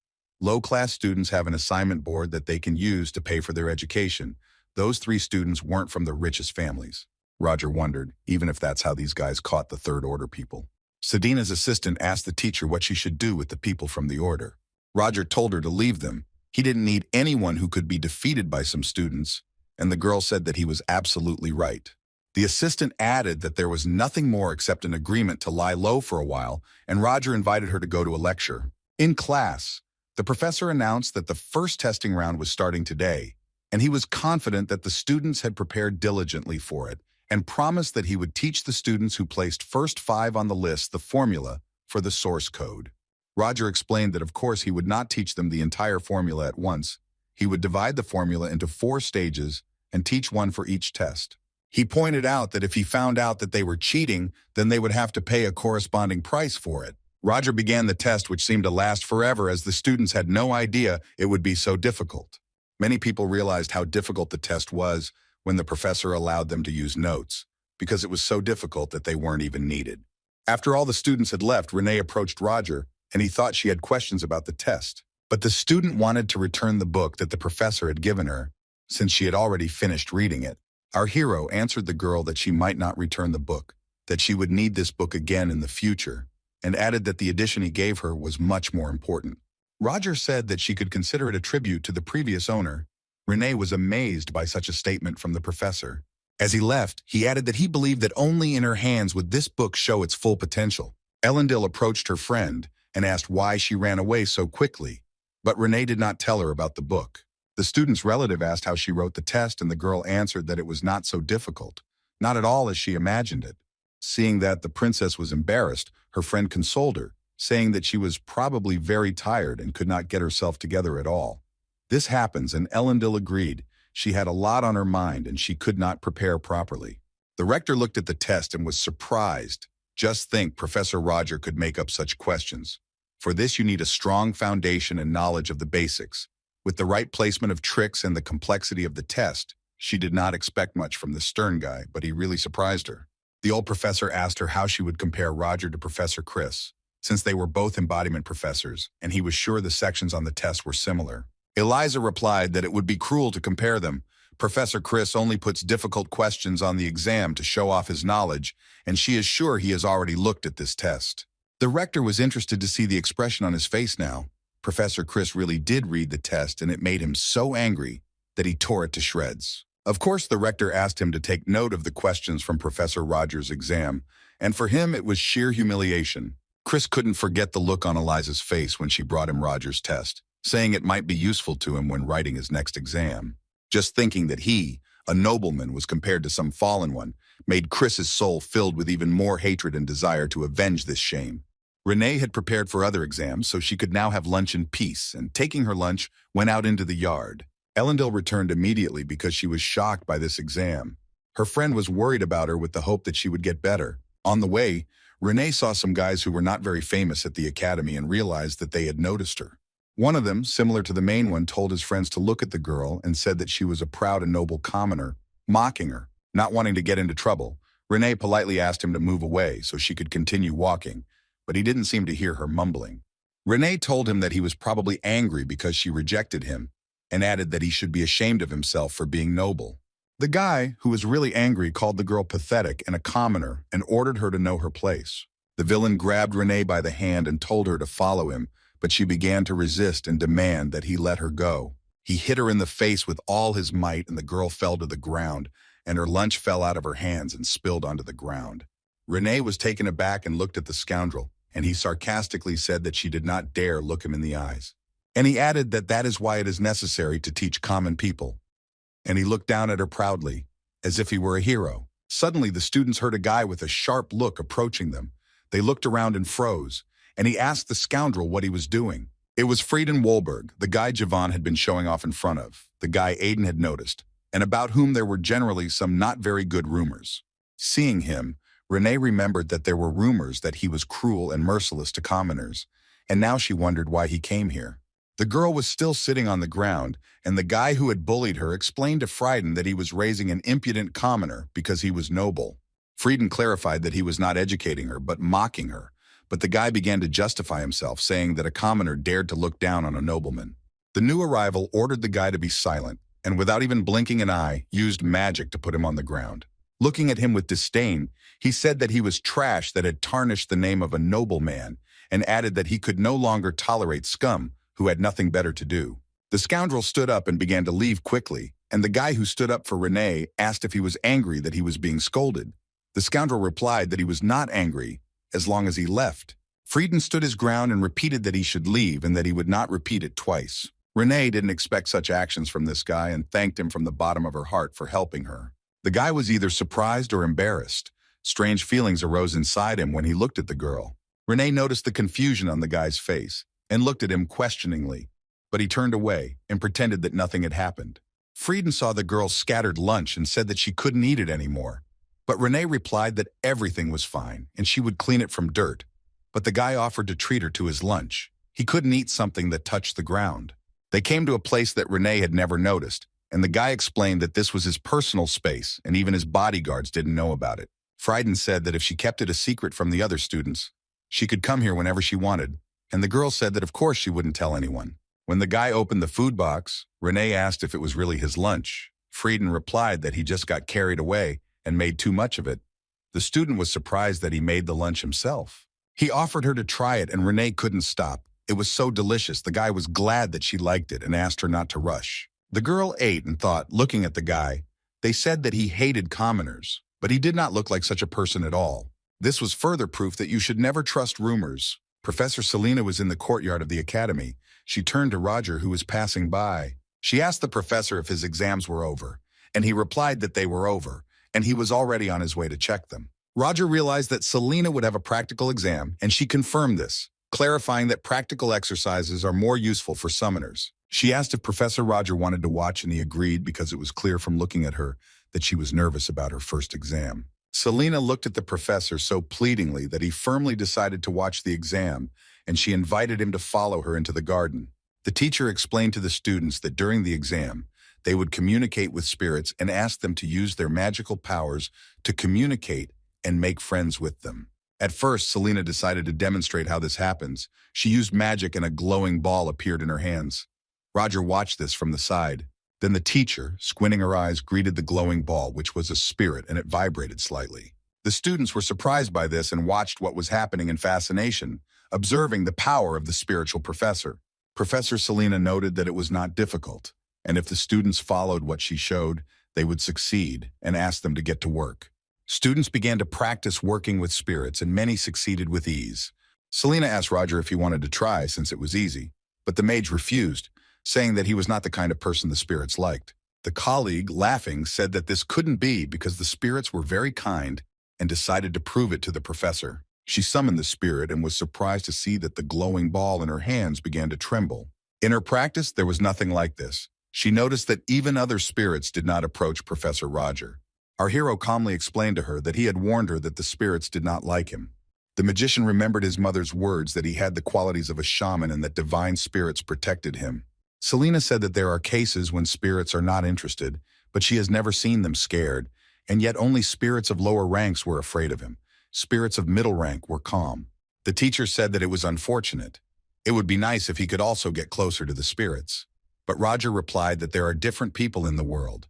Low-class students have an assignment board that they can use to pay for their education. Those 3 students weren't from the richest families. Roger wondered, even if that's how these guys caught the Third Order people. Sedena's assistant asked the teacher what she should do with the people from the Order. Roger told her to leave them. He didn't need anyone who could be defeated by some students, and the girl said that he was absolutely right. The assistant added that there was nothing more except an agreement to lie low for a while, and Roger invited her to go to a lecture. In class, the professor announced that the first testing round was starting today, and he was confident that the students had prepared diligently for it, and promised that he would teach the students who placed first 5 on the list the formula for the source code. Roger explained that of course he would not teach them the entire formula at once. He would divide the formula into 4 stages and teach one for each test. He pointed out that if he found out that they were cheating, then they would have to pay a corresponding price for it. Roger began the test, which seemed to last forever as the students had no idea it would be so difficult. Many people realized how difficult the test was when the professor allowed them to use notes, because it was so difficult that they weren't even needed. After all the students had left, Renee approached Roger, and he thought she had questions about the test. But the student wanted to return the book that the professor had given her, since she had already finished reading it. Our hero answered the girl that she might not return the book, that she would need this book again in the future, and added that the edition he gave her was much more important. Roger said that she could consider it a tribute to the previous owner. Renee was amazed by such a statement from the professor. As he left, he added that he believed that only in her hands would this book show its full potential. Elendil approached her friend and asked why she ran away so quickly, but Renee did not tell her about the book. The student's relative asked how she wrote the test, and the girl answered that it was not so difficult, not at all as she imagined it. Seeing that the princess was embarrassed, her friend consoled her, saying that she was probably very tired and could not get herself together at all. This happens, and Elendil agreed. She had a lot on her mind and she could not prepare properly. The rector looked at the test and was surprised. Just think Professor Roger could make up such questions. For this you need a strong foundation and knowledge of the basics. With the right placement of tricks and the complexity of the test, she did not expect much from the stern guy, but he really surprised her. The old professor asked her how she would compare Roger to Professor Chris, since they were both embodiment professors, and he was sure the sections on the test were similar. Eliza replied that it would be cruel to compare them. Professor Chris only puts difficult questions on the exam to show off his knowledge, and she is sure he has already looked at this test. The rector was interested to see the expression on his face now. Professor Chris really did read the test, and it made him so angry that he tore it to shreds. Of course, the rector asked him to take note of the questions from Professor Roger's exam, and for him it was sheer humiliation. Chris couldn't forget the look on Eliza's face when she brought him Roger's test, saying it might be useful to him when writing his next exam. Just thinking that he, a nobleman, was compared to some fallen one, made Chris's soul filled with even more hatred and desire to avenge this shame. Renee had prepared for other exams, so she could now have lunch in peace, and taking her lunch, went out into the yard. Elendil returned immediately because she was shocked by this exam. Her friend was worried about her with the hope that she would get better. On the way, Renee saw some guys who were not very famous at the academy and realized that they had noticed her. One of them, similar to the main one, told his friends to look at the girl and said that she was a proud and noble commoner, mocking her. Not wanting to get into trouble, Renee politely asked him to move away so she could continue walking, but he didn't seem to hear her mumbling. Renee told him that he was probably angry because she rejected him, and added that he should be ashamed of himself for being noble. The guy, who was really angry, called the girl pathetic and a commoner and ordered her to know her place. The villain grabbed Renee by the hand and told her to follow him, but she began to resist and demand that he let her go. He hit her in the face with all his might, and the girl fell to the ground, and her lunch fell out of her hands and spilled onto the ground. Renee was taken aback and looked at the scoundrel, and he sarcastically said that she did not dare look him in the eyes. And he added that that is why it is necessary to teach common people. And he looked down at her proudly, as if he were a hero. Suddenly, the students heard a guy with a sharp look approaching them. They looked around and froze, and he asked the scoundrel what he was doing. It was Frieden Wolberg, the guy Javon had been showing off in front of, the guy Aiden had noticed, and about whom there were generally some not very good rumors. Seeing him, Renee remembered that there were rumors that he was cruel and merciless to commoners, and now she wondered why he came here. The girl was still sitting on the ground, and the guy who had bullied her explained to Frieden that he was raising an impudent commoner because he was noble. Frieden clarified that he was not educating her, but mocking her, but the guy began to justify himself, saying that a commoner dared to look down on a nobleman. The new arrival ordered the guy to be silent, and without even blinking an eye, used magic to put him on the ground. Looking at him with disdain, he said that he was trash that had tarnished the name of a noble man, and added that he could no longer tolerate scum who had nothing better to do. The scoundrel stood up and began to leave quickly, and the guy who stood up for Renee asked if he was angry that he was being scolded. The scoundrel replied that he was not angry as long as he left. Frieden stood his ground and repeated that he should leave and that he would not repeat it twice. Renee didn't expect such actions from this guy and thanked him from the bottom of her heart for helping her. The guy was either surprised or embarrassed. Strange feelings arose inside him when he looked at the girl. Renee noticed the confusion on the guy's face and looked at him questioningly, but he turned away and pretended that nothing had happened. Frieden saw the girl's scattered lunch and said that she couldn't eat it anymore, but Renee replied that everything was fine and she would clean it from dirt. But the guy offered to treat her to his lunch. He couldn't eat something that touched the ground. They came to a place that Renee had never noticed, and the guy explained that this was his personal space and even his bodyguards didn't know about it. Frieden said that if she kept it a secret from the other students, she could come here whenever she wanted, and the girl said that of course she wouldn't tell anyone. When the guy opened the food box, Renee asked if it was really his lunch. Frieden replied that he just got carried away and made too much of it. The student was surprised that he made the lunch himself. He offered her to try it and Renee couldn't stop. It was so delicious. The guy was glad that she liked it and asked her not to rush. The girl ate and thought, looking at the guy, They said that he hated commoners, but he did not look like such a person at all. This was further proof that you should never trust rumors. Professor Selena was in the courtyard of the academy. She turned to Roger, who was passing by. She asked the professor if his exams were over, and he replied that they were over, and he was already on his way to check them. Roger realized that Selena would have a practical exam, and she confirmed this, clarifying that practical exercises are more useful for summoners. She asked if Professor Roger wanted to watch, and he agreed because it was clear from looking at her that she was nervous about her first exam. Selena looked at the professor so pleadingly that he firmly decided to watch the exam, and she invited him to follow her into the garden. The teacher explained to the students that during the exam, they would communicate with spirits and ask them to use their magical powers to communicate and make friends with them. At first, Selena decided to demonstrate how this happens. She used magic and a glowing ball appeared in her hands. Roger watched this from the side. Then the teacher, squinting her eyes, greeted the glowing ball, which was a spirit, and it vibrated slightly. The students were surprised by this and watched what was happening in fascination, observing the power of the spiritual professor. Professor Selena noted that it was not difficult, and if the students followed what she showed, they would succeed, and asked them to get to work. Students began to practice working with spirits, and many succeeded with ease. Selena asked Roger if he wanted to try, since it was easy, but the mage refused, saying that he was not the kind of person the spirits liked. The colleague, laughing, said that this couldn't be because the spirits were very kind and decided to prove it to the professor. She summoned the spirit and was surprised to see that the glowing ball in her hands began to tremble. In her practice, there was nothing like this. She noticed that even other spirits did not approach Professor Roger. Our hero calmly explained to her that he had warned her that the spirits did not like him. The magician remembered his mother's words that he had the qualities of a shaman and that divine spirits protected him. Selena said that there are cases when spirits are not interested, but she has never seen them scared, and yet only spirits of lower ranks were afraid of him. Spirits of middle rank were calm. The teacher said that it was unfortunate. It would be nice if he could also get closer to the spirits. But Roger replied that there are different people in the world.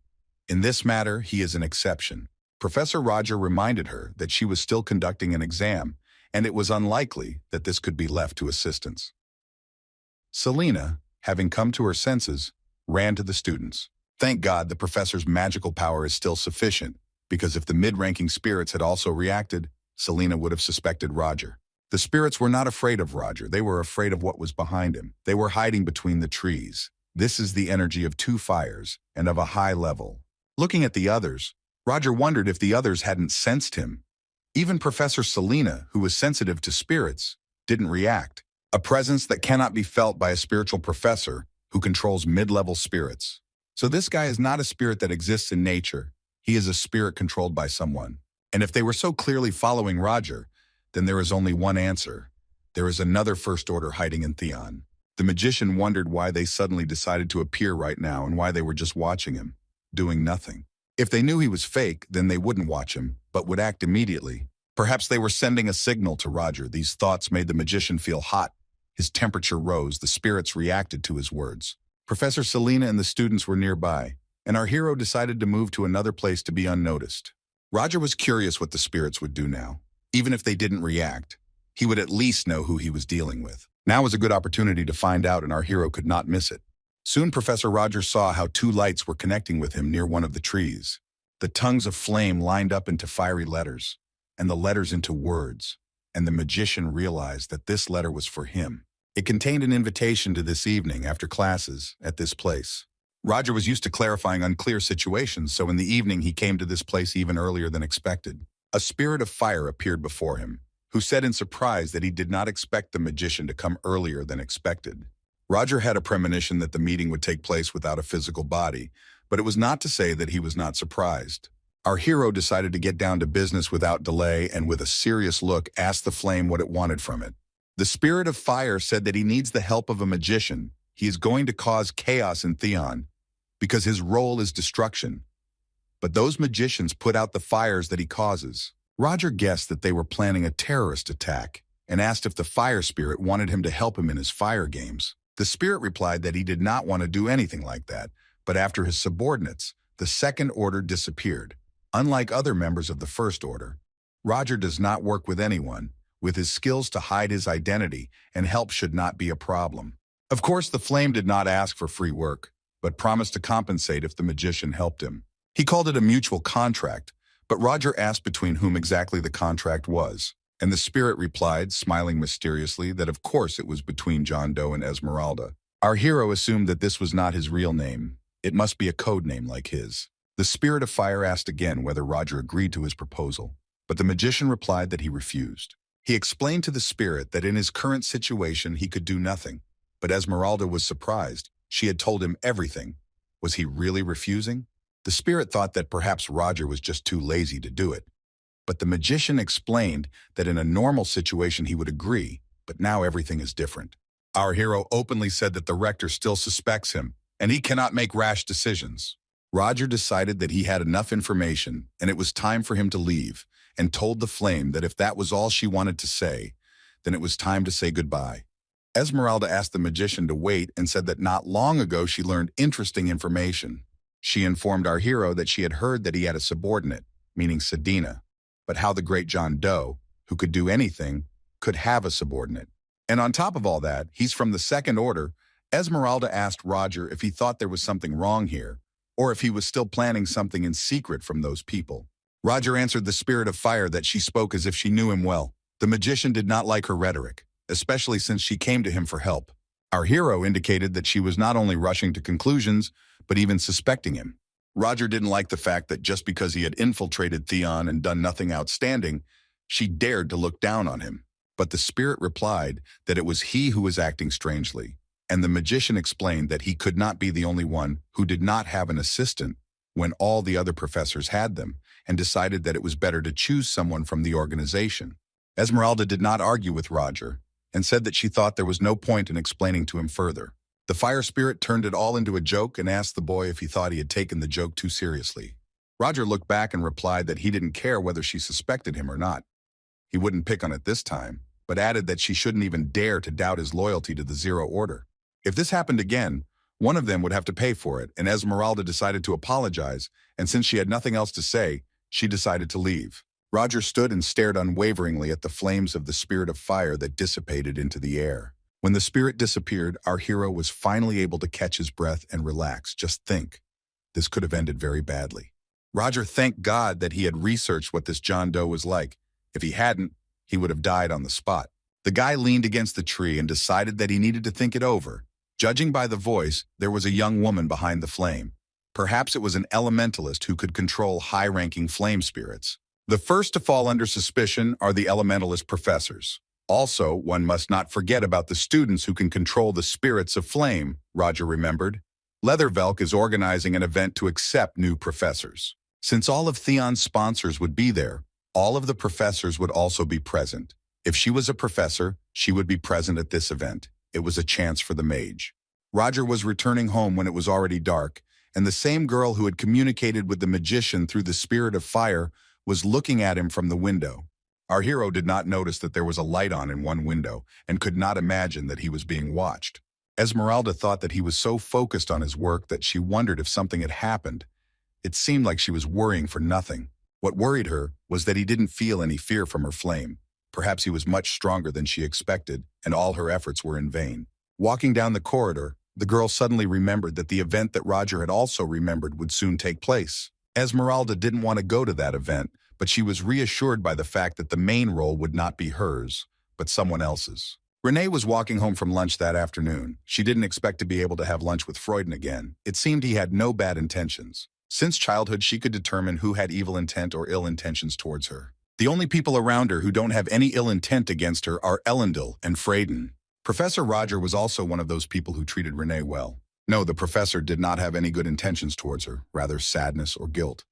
In this matter, he is an exception. Professor Roger reminded her that she was still conducting an exam, and it was unlikely that this could be left to assistants. Selena, having come to her senses, ran to the students. Thank God the professor's magical power is still sufficient, because if the mid-ranking spirits had also reacted, Selena would have suspected Roger. The spirits were not afraid of Roger, they were afraid of what was behind him. They were hiding between the trees. This is the energy of two fires, and of a high level. Looking at the others, Roger wondered if the others hadn't sensed him. Even Professor Selena, who was sensitive to spirits, didn't react. A presence that cannot be felt by a spiritual professor who controls mid-level spirits. So this guy is not a spirit that exists in nature. He is a spirit controlled by someone. And if they were so clearly following Roger, then there is only one answer. There is another First Order hiding in Theon. The magician wondered why they suddenly decided to appear right now and why they were just watching him, doing nothing. If they knew he was fake, then they wouldn't watch him, but would act immediately. Perhaps they were sending a signal to Roger. These thoughts made the magician feel hot. His temperature rose. The spirits reacted to his words. Professor Selena and the students were nearby, and our hero decided to move to another place to be unnoticed. Roger was curious what the spirits would do now. Even if they didn't react, he would at least know who he was dealing with. Now was a good opportunity to find out, and our hero could not miss it. Soon Professor Roger saw how two lights were connecting with him near one of the trees. The tongues of flame lined up into fiery letters, and the letters into words, and the magician realized that this letter was for him. It contained an invitation to this evening after classes at this place. Roger was used to clarifying unclear situations, so in the evening he came to this place even earlier than expected. A spirit of fire appeared before him, who said in surprise that he did not expect the magician to come earlier than expected. Roger had a premonition that the meeting would take place without a physical body, but it was not to say that he was not surprised. Our hero decided to get down to business without delay and with a serious look asked the flame what it wanted from it. The spirit of fire said that he needs the help of a magician. He is going to cause chaos in Theon because his role is destruction. But those magicians put out the fires that he causes. Roger guessed that they were planning a terrorist attack and asked if the fire spirit wanted him to help him in his fire games. The spirit replied that he did not want to do anything like that, but after his subordinates, the Second Order disappeared. Unlike other members of the First Order, Roger does not work with anyone, with his skills to hide his identity, and help should not be a problem. Of course, the flame did not ask for free work, but promised to compensate if the magician helped him. He called it a mutual contract, but Roger asked between whom exactly the contract was, and the spirit replied, smiling mysteriously, that of course it was between John Doe and Esmeralda. Our hero assumed that this was not his real name. It must be a code name like his. The spirit of fire asked again whether Roger agreed to his proposal, but the magician replied that he refused. He explained to the spirit that in his current situation he could do nothing, but Esmeralda was surprised. She had told him everything. Was he really refusing? The spirit thought that perhaps Roger was just too lazy to do it. But the magician explained that in a normal situation he would agree, but now everything is different. Our hero openly said that the Rector still suspects him, and he cannot make rash decisions. Roger decided that he had enough information, and it was time for him to leave, and told the flame that if that was all she wanted to say, then it was time to say goodbye. Esmeralda asked the magician to wait and said that not long ago she learned interesting information. She informed our hero that she had heard that he had a subordinate, meaning Selena, but how the great John Doe, who could do anything, could have a subordinate. And on top of all that, he's from the Second Order. Esmeralda asked Roger if he thought there was something wrong here, or if he was still planning something in secret from those people. Roger answered the spirit of fire that she spoke as if she knew him well. The magician did not like her rhetoric, especially since she came to him for help. Our hero indicated that she was not only rushing to conclusions, but even suspecting him. Roger didn't like the fact that just because he had infiltrated Theon and done nothing outstanding, she dared to look down on him. But the spirit replied that it was he who was acting strangely, and the magician explained that he could not be the only one who did not have an assistant when all the other professors had them, and decided that it was better to choose someone from the organization. Esmeralda did not argue with Roger, and said that she thought there was no point in explaining to him further. The fire spirit turned it all into a joke and asked the boy if he thought he had taken the joke too seriously. Roger looked back and replied that he didn't care whether she suspected him or not. He wouldn't pick on it this time, but added that she shouldn't even dare to doubt his loyalty to the Zero Order. If this happened again, one of them would have to pay for it, and Esmeralda decided to apologize, and since she had nothing else to say, she decided to leave. Roger stood and stared unwaveringly at the flames of the spirit of fire that dissipated into the air. When the spirit disappeared, our hero was finally able to catch his breath and relax. Just think, this could have ended very badly. Roger thanked God that he had researched what this John Doe was like. If he hadn't, he would have died on the spot. The guy leaned against the tree and decided that he needed to think it over. Judging by the voice, there was a young woman behind the flame. Perhaps it was an elementalist who could control high-ranking flame spirits. The first to fall under suspicion are the elementalist professors. Also, one must not forget about the students who can control the spirits of flame, Roger remembered. Leathervelk is organizing an event to accept new professors. Since all of Theon's sponsors would be there, all of the professors would also be present. If she was a professor, she would be present at this event. It was a chance for the mage. Roger was returning home when it was already dark, and the same girl who had communicated with the magician through the spirit of fire was looking at him from the window. Our hero did not notice that there was a light on in one window and could not imagine that he was being watched. Esmeralda thought that he was so focused on his work that she wondered if something had happened. It seemed like she was worrying for nothing. What worried her was that he didn't feel any fear from her flame. Perhaps he was much stronger than she expected, and all her efforts were in vain. Walking down the corridor, the girl suddenly remembered that the event that Roger had also remembered would soon take place. Esmeralda didn't want to go to that event, but she was reassured by the fact that the main role would not be hers, but someone else's. Renee was walking home from lunch that afternoon. She didn't expect to be able to have lunch with Freuden again. It seemed he had no bad intentions. Since childhood, she could determine who had evil intent or ill intentions towards her. The only people around her who don't have any ill intent against her are Elendil and Freuden. Professor Roger was also one of those people who treated Renee well. No, the professor did not have any good intentions towards her, rather sadness or guilt.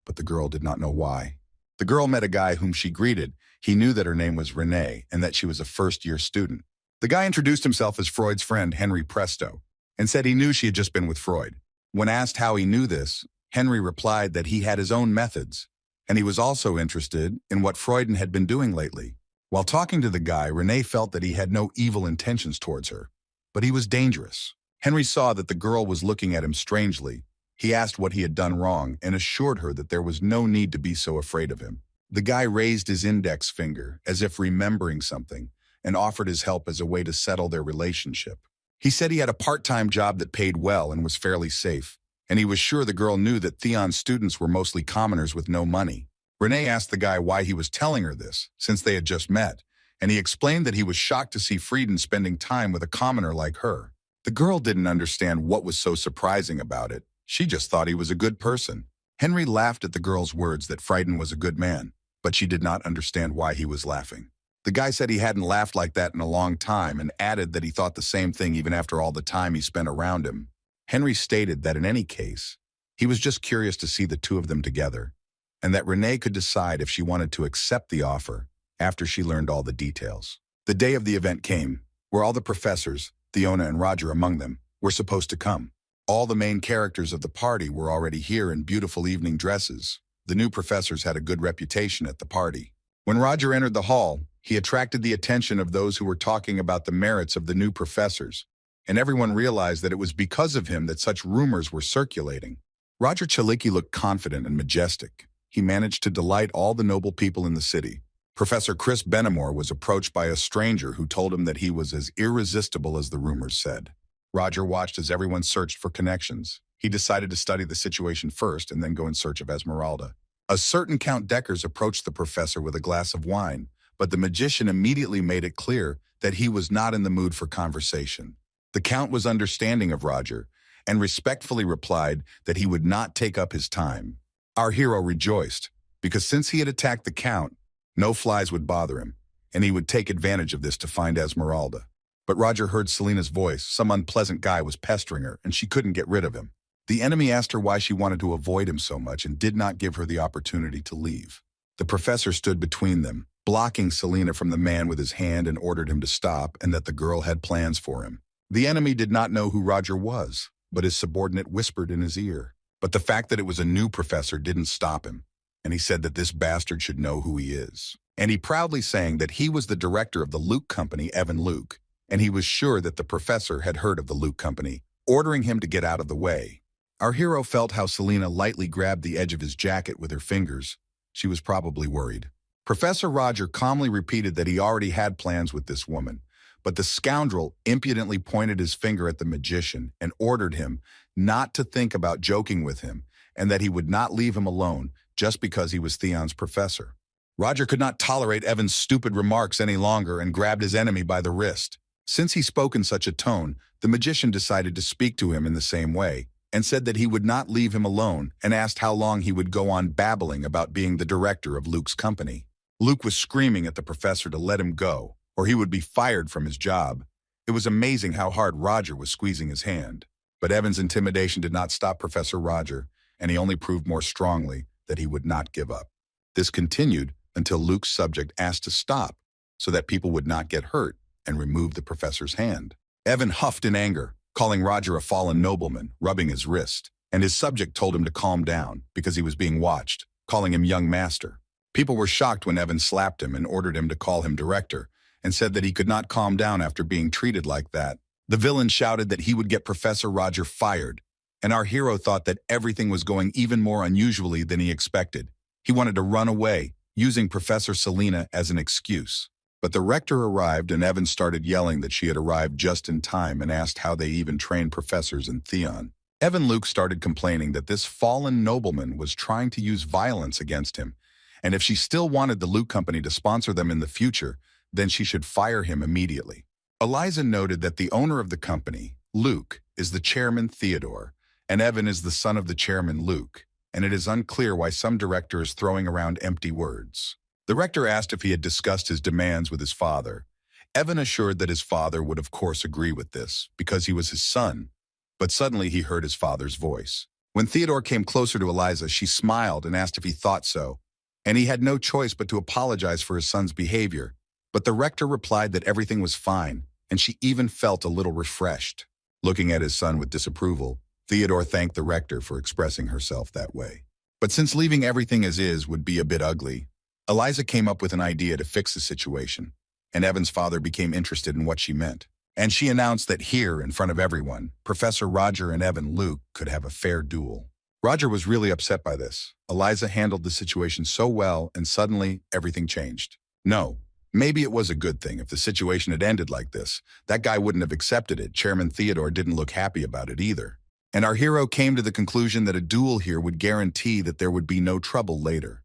But the girl did not know why. The girl met a guy whom she greeted. He knew that her name was Renee and that she was a first-year student. The guy introduced himself as Freud's friend, Henry Presto, and said he knew she had just been with Freud. When asked how he knew this, Henry replied that he had his own methods, and he was also interested in what Freuden had been doing lately. While talking to the guy, Renee felt that he had no evil intentions towards her, but he was dangerous. Henry saw that the girl was looking at him strangely. He asked what he had done wrong and assured her that there was no need to be so afraid of him. The guy raised his index finger as if remembering something and offered his help as a way to settle their relationship. He said he had a part-time job that paid well and was fairly safe, and he was sure the girl knew that Theon's students were mostly commoners with no money. Renee asked the guy why he was telling her this, since they had just met, and he explained that he was shocked to see Frieden spending time with a commoner like her. The girl didn't understand what was so surprising about it. She just thought he was a good person. Henry laughed at the girl's words that Frieden was a good man, but she did not understand why he was laughing. The guy said he hadn't laughed like that in a long time and added that he thought the same thing even after all the time he spent around him. Henry stated that in any case, he was just curious to see the two of them together, and that Renee could decide if she wanted to accept the offer after she learned all the details. The day of the event came, where all the professors, Theona and Roger among them, were supposed to come. All the main characters of the party were already here in beautiful evening dresses. The new professors had a good reputation at the party. When Roger entered the hall, he attracted the attention of those who were talking about the merits of the new professors, and everyone realized that it was because of him that such rumors were circulating. Roger Chalicki looked confident and majestic. He managed to delight all the noble people in the city. Professor Chris Benamor was approached by a stranger who told him that he was as irresistible as the rumors said. Roger watched as everyone searched for connections. He decided to study the situation first and then go in search of Esmeralda. A certain Count Deckers approached the professor with a glass of wine, but the magician immediately made it clear that he was not in the mood for conversation. The Count was understanding of Roger and respectfully replied that he would not take up his time. Our hero rejoiced, because since he had attacked the Count, no flies would bother him, and he would take advantage of this to find Esmeralda. But Roger heard Selena's voice. Some unpleasant guy was pestering her, and she couldn't get rid of him. The enemy asked her why she wanted to avoid him so much and did not give her the opportunity to leave. The professor stood between them, blocking Selena from the man with his hand, and ordered him to stop and that the girl had plans for him. The enemy did not know who Roger was, but his subordinate whispered in his ear. But the fact that it was a new professor didn't stop him, and he said that this bastard should know who he is. And he proudly sang that he was the director of the Luke Company, Evan Luke, and he was sure that the professor had heard of the Luke Company, ordering him to get out of the way. Our hero felt how Selena lightly grabbed the edge of his jacket with her fingers. She was probably worried. Professor Roger calmly repeated that he already had plans with this woman, but the scoundrel impudently pointed his finger at the magician and ordered him not to think about joking with him, and that he would not leave him alone just because he was Theon's professor. Roger could not tolerate Evan's stupid remarks any longer and grabbed his enemy by the wrist. Since he spoke in such a tone, the magician decided to speak to him in the same way, and said that he would not leave him alone, and asked how long he would go on babbling about being the director of Luke's company. Luke was screaming at the professor to let him go, or he would be fired from his job. It was amazing how hard Roger was squeezing his hand. But Evan's intimidation did not stop Professor Roger, and he only proved more strongly that he would not give up. This continued until Luke's subject asked to stop so that people would not get hurt and removed the professor's hand. Evan huffed in anger, calling Roger a fallen nobleman, rubbing his wrist, and his subject told him to calm down because he was being watched, calling him young master. People were shocked when Evan slapped him and ordered him to call him director, and said that he could not calm down after being treated like that. The villain shouted that he would get Professor Roger fired, and our hero thought that everything was going even more unusually than he expected. He wanted to run away, using Professor Selena as an excuse. But the rector arrived, and Evan started yelling that she had arrived just in time and asked how they even trained professors in Theon. Evan Luke started complaining that this fallen nobleman was trying to use violence against him, and if she still wanted the Luke Company to sponsor them in the future, then she should fire him immediately. Eliza noted that the owner of the company, Luke, is the chairman Theodore, and Evan is the son of the chairman Luke, and it is unclear why some director is throwing around empty words. The rector asked if he had discussed his demands with his father. Evan assured that his father would of course agree with this, because he was his son, but suddenly he heard his father's voice. When Theodore came closer to Eliza, she smiled and asked if he thought so, and he had no choice but to apologize for his son's behavior. But the rector replied that everything was fine, and she even felt a little refreshed. Looking at his son with disapproval, Theodore thanked the rector for expressing herself that way. But since leaving everything as is would be a bit ugly, Eliza came up with an idea to fix the situation, and Evan's father became interested in what she meant. And she announced that here, in front of everyone, Professor Roger and Evan Luke could have a fair duel. Roger was really upset by this. Eliza handled the situation so well, and suddenly everything changed. No. Maybe it was a good thing if the situation had ended like this. That guy wouldn't have accepted it. Chairman Theodore didn't look happy about it either. And our hero came to the conclusion that a duel here would guarantee that there would be no trouble later,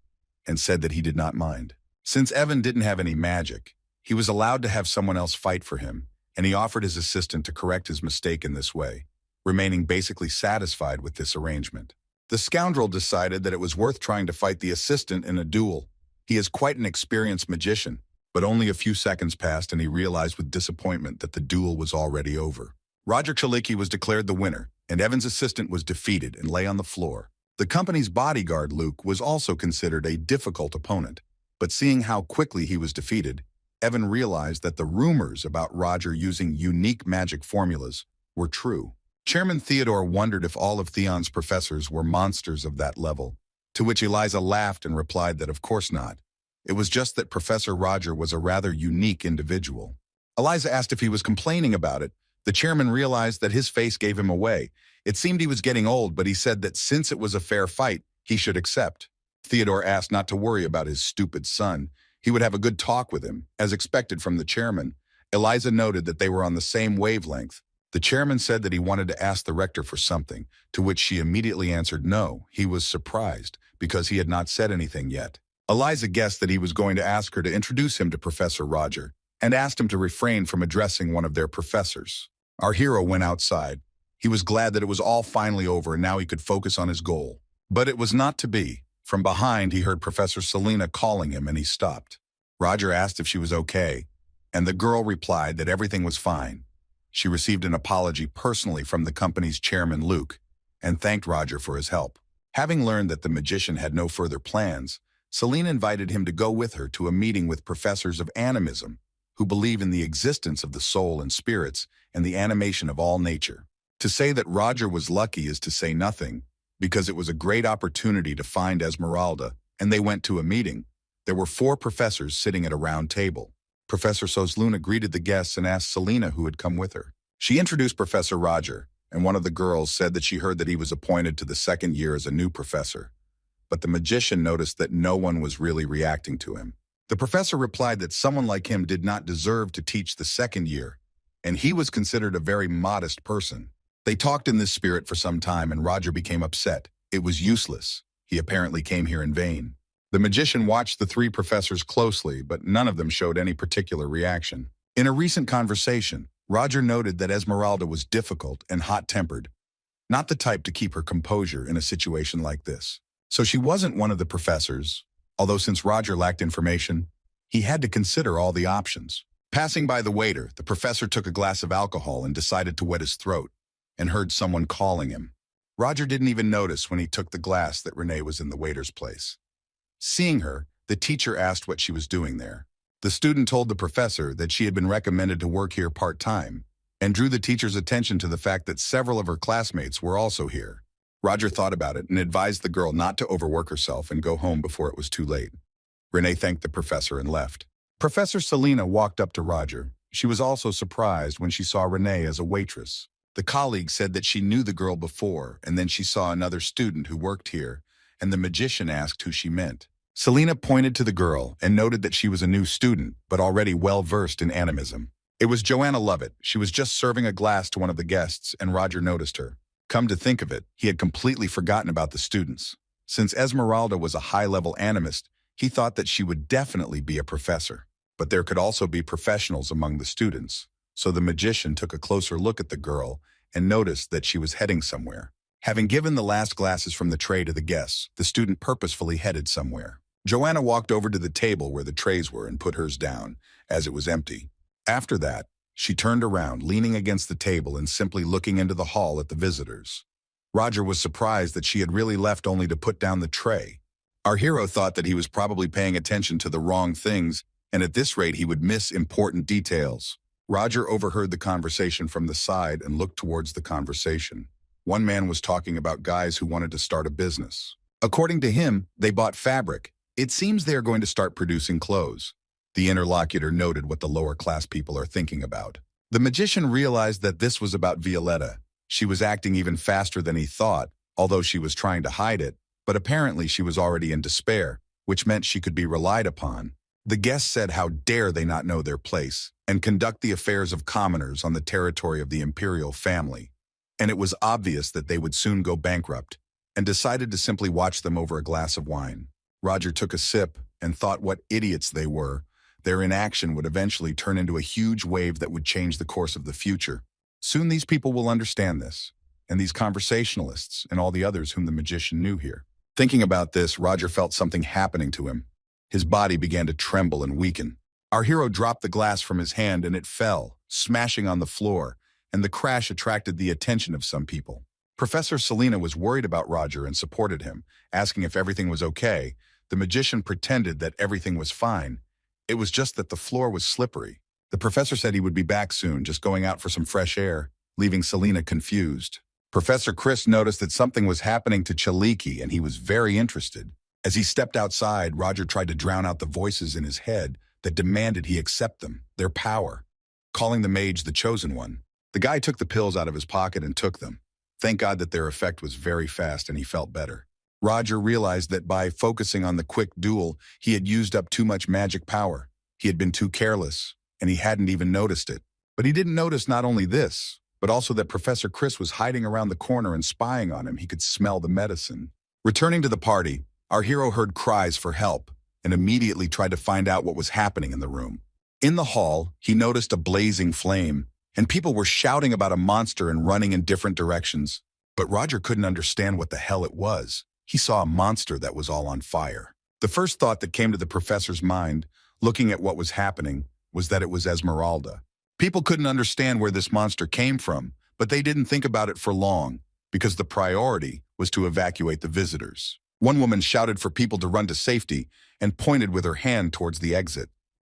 and said that he did not mind. Since Evan didn't have any magic, he was allowed to have someone else fight for him, and he offered his assistant to correct his mistake in this way, remaining basically satisfied with this arrangement. The scoundrel decided that it was worth trying to fight the assistant in a duel. He is quite an experienced magician, but only a few seconds passed and he realized with disappointment that the duel was already over. Roger Chalicki was declared the winner, and Evan's assistant was defeated and lay on the floor. The company's bodyguard, Luke, was also considered a difficult opponent, but seeing how quickly he was defeated, Evan realized that the rumors about Roger using unique magic formulas were true. Chairman Theodore wondered if all of Theon's professors were monsters of that level, to which Eliza laughed and replied that of course not. It was just that Professor Roger was a rather unique individual. Eliza asked if he was complaining about it. The chairman realized that his face gave him away. It seemed he was getting old, but he said that since it was a fair fight, he should accept. Theodore asked not to worry about his stupid son. He would have a good talk with him, as expected from the chairman. Eliza noted that they were on the same wavelength. The chairman said that he wanted to ask the rector for something, to which she immediately answered no. He was surprised, because he had not said anything yet. Eliza guessed that he was going to ask her to introduce him to Professor Roger, and asked him to refrain from addressing one of their professors. Our hero went outside. He was glad that it was all finally over and now he could focus on his goal. But it was not to be. From behind, he heard Professor Selena calling him and he stopped. Roger asked if she was okay, and the girl replied that everything was fine. She received an apology personally from the company's chairman, Luke, and thanked Roger for his help. Having learned that the magician had no further plans, Selena invited him to go with her to a meeting with professors of animism, who believe in the existence of the soul and spirits and the animation of all nature. To say that Roger was lucky is to say nothing, because it was a great opportunity to find Esmeralda, and they went to a meeting. There were 4 professors sitting at a round table. Professor Sosluna greeted the guests and asked Selena who had come with her. She introduced Professor Roger, and one of the girls said that she heard that he was appointed to the 2nd year as a new professor. But the magician noticed that no one was really reacting to him. The professor replied that someone like him did not deserve to teach the 2nd year, and he was considered a very modest person. They talked in this spirit for some time, and Roger became upset. It was useless. He apparently came here in vain. The magician watched the 3 professors closely, but none of them showed any particular reaction. In a recent conversation, Roger noted that Esmeralda was difficult and hot-tempered, not the type to keep her composure in a situation like this. So she wasn't one of the professors, although since Roger lacked information, he had to consider all the options. Passing by the waiter, the professor took a glass of alcohol and decided to wet his throat, and heard someone calling him. Roger didn't even notice when he took the glass that Renee was in the waiter's place. Seeing her, the teacher asked what she was doing there. The student told the professor that she had been recommended to work here part-time, and drew the teacher's attention to the fact that several of her classmates were also here. Roger thought about it and advised the girl not to overwork herself and go home before it was too late. Renee thanked the professor and left. Professor Selena walked up to Roger. She was also surprised when she saw Renee as a waitress. The colleague said that she knew the girl before, and then she saw another student who worked here, and the magician asked who she meant. Selena pointed to the girl and noted that she was a new student, but already well-versed in animism. It was Joanna Lovett. She was just serving a glass to one of the guests, and Roger noticed her. Come to think of it, he had completely forgotten about the students. Since Esmeralda was a high-level animist, he thought that she would definitely be a professor. But there could also be professionals among the students. So the magician took a closer look at the girl and noticed that she was heading somewhere. Having given the last glasses from the tray to the guests, the student purposefully headed somewhere. Joanna walked over to the table where the trays were and put hers down, as it was empty. After that, she turned around, leaning against the table and simply looking into the hall at the visitors. Roger was surprised that she had really left only to put down the tray. Our hero thought that he was probably paying attention to the wrong things, and at this rate he would miss important details. Roger overheard the conversation from the side and looked towards the conversation. One man was talking about guys who wanted to start a business. According to him, they bought fabric. It seems they are going to start producing clothes. The interlocutor noted what the lower-class people are thinking about. The magician realized that this was about Violetta. She was acting even faster than he thought, although she was trying to hide it, but apparently she was already in despair, which meant she could be relied upon. The guests said how dare they not know their place and conduct the affairs of commoners on the territory of the imperial family. and it was obvious that they would soon go bankrupt, and decided to simply watch them over a glass of wine. Roger took a sip and thought what idiots they were. Their inaction would eventually turn into a huge wave that would change the course of the future. Soon these people will understand this, and these conversationalists and all the others whom the magician knew here. Thinking about this, Roger felt something happening to him. His body began to tremble and weaken. Our hero dropped the glass from his hand and it fell, smashing on the floor, and the crash attracted the attention of some people. Professor Selena was worried about Roger and supported him, asking if everything was okay. The magician pretended that everything was fine. It was just that the floor was slippery. The professor said he would be back soon, just going out for some fresh air, leaving Selena confused. Professor Chris noticed that something was happening to Chaliki, and he was very interested. As he stepped outside, Roger tried to drown out the voices in his head that demanded he accept them, their power, calling the mage the chosen one. The guy took the pills out of his pocket and took them. Thank God that their effect was very fast and he felt better. Roger realized that by focusing on the quick duel, he had used up too much magic power. He had been too careless, and he hadn't even noticed it. But he didn't notice not only this, but also that Professor Chris was hiding around the corner and spying on him. He could smell the medicine. Returning to the party, our hero heard cries for help and immediately tried to find out what was happening in the room. In the hall, he noticed a blazing flame, and people were shouting about a monster and running in different directions. But Roger couldn't understand what the hell it was. He saw a monster that was all on fire. The first thought that came to the professor's mind, looking at what was happening, was that it was Esmeralda. People couldn't understand where this monster came from, but they didn't think about it for long, because the priority was to evacuate the visitors. One woman shouted for people to run to safety and pointed with her hand towards the exit.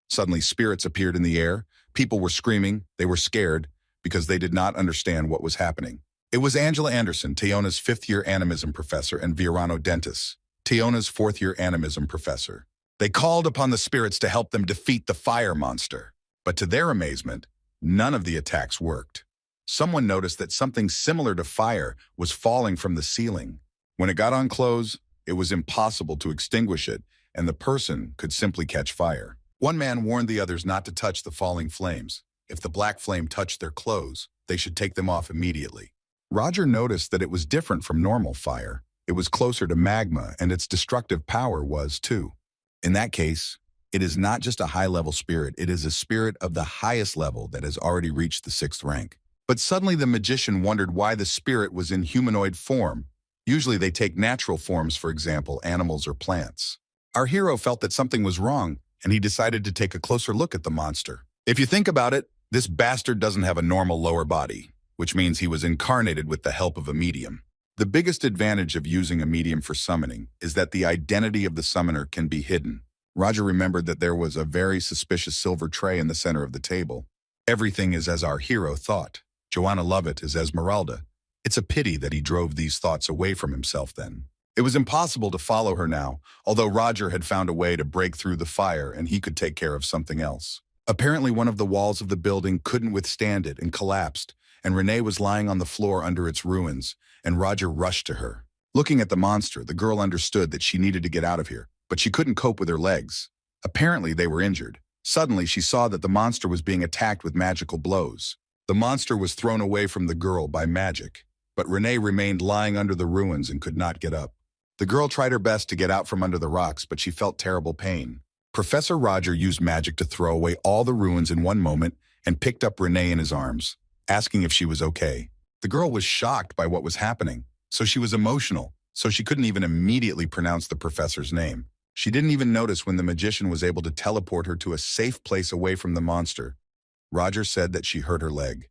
Suddenly, spirits appeared in the air. People were screaming. They were scared because they did not understand what was happening. It was Angela Anderson, Teona's fifth-year animism professor, and Viorano Dentis, Teona's fourth-year animism professor. They called upon the spirits to help them defeat the fire monster. But to their amazement, none of the attacks worked. Someone noticed that something similar to fire was falling from the ceiling. When it got on clothes, it was impossible to extinguish it, and the person could simply catch fire. One man warned the others not to touch the falling flames. If the black flame touched their clothes, they should take them off immediately. Roger noticed that it was different from normal fire. It was closer to magma, and its destructive power was, too. In that case, it is not just a high-level spirit, it is a spirit of the highest level that has already reached the 6th rank. But suddenly the magician wondered why the spirit was in humanoid form. Usually they take natural forms, for example, animals or plants. Our hero felt that something was wrong, and he decided to take a closer look at the monster. If you think about it, this bastard doesn't have a normal lower body, which means he was incarnated with the help of a medium. The biggest advantage of using a medium for summoning is that the identity of the summoner can be hidden. Roger remembered that there was a very suspicious silver tray in the center of the table. Everything is as our hero thought. Joanna Lovett is Esmeralda. It's a pity that he drove these thoughts away from himself then. It was impossible to follow her now, although Roger had found a way to break through the fire and he could take care of something else. Apparently one of the walls of the building couldn't withstand it and collapsed, and Renee was lying on the floor under its ruins, and Roger rushed to her. Looking at the monster, the girl understood that she needed to get out of here, but she couldn't cope with her legs. Apparently they were injured. Suddenly she saw that the monster was being attacked with magical blows. The monster was thrown away from the girl by magic, but Renee remained lying under the ruins and could not get up. The girl tried her best to get out from under the rocks, but she felt terrible pain. Professor Roger used magic to throw away all the ruins in one moment and picked up Renee in his arms, asking if she was okay. The girl was shocked by what was happening, so she was emotional, so she couldn't even immediately pronounce the professor's name. She didn't even notice when the magician was able to teleport her to a safe place away from the monster. Roger said that she hurt her leg.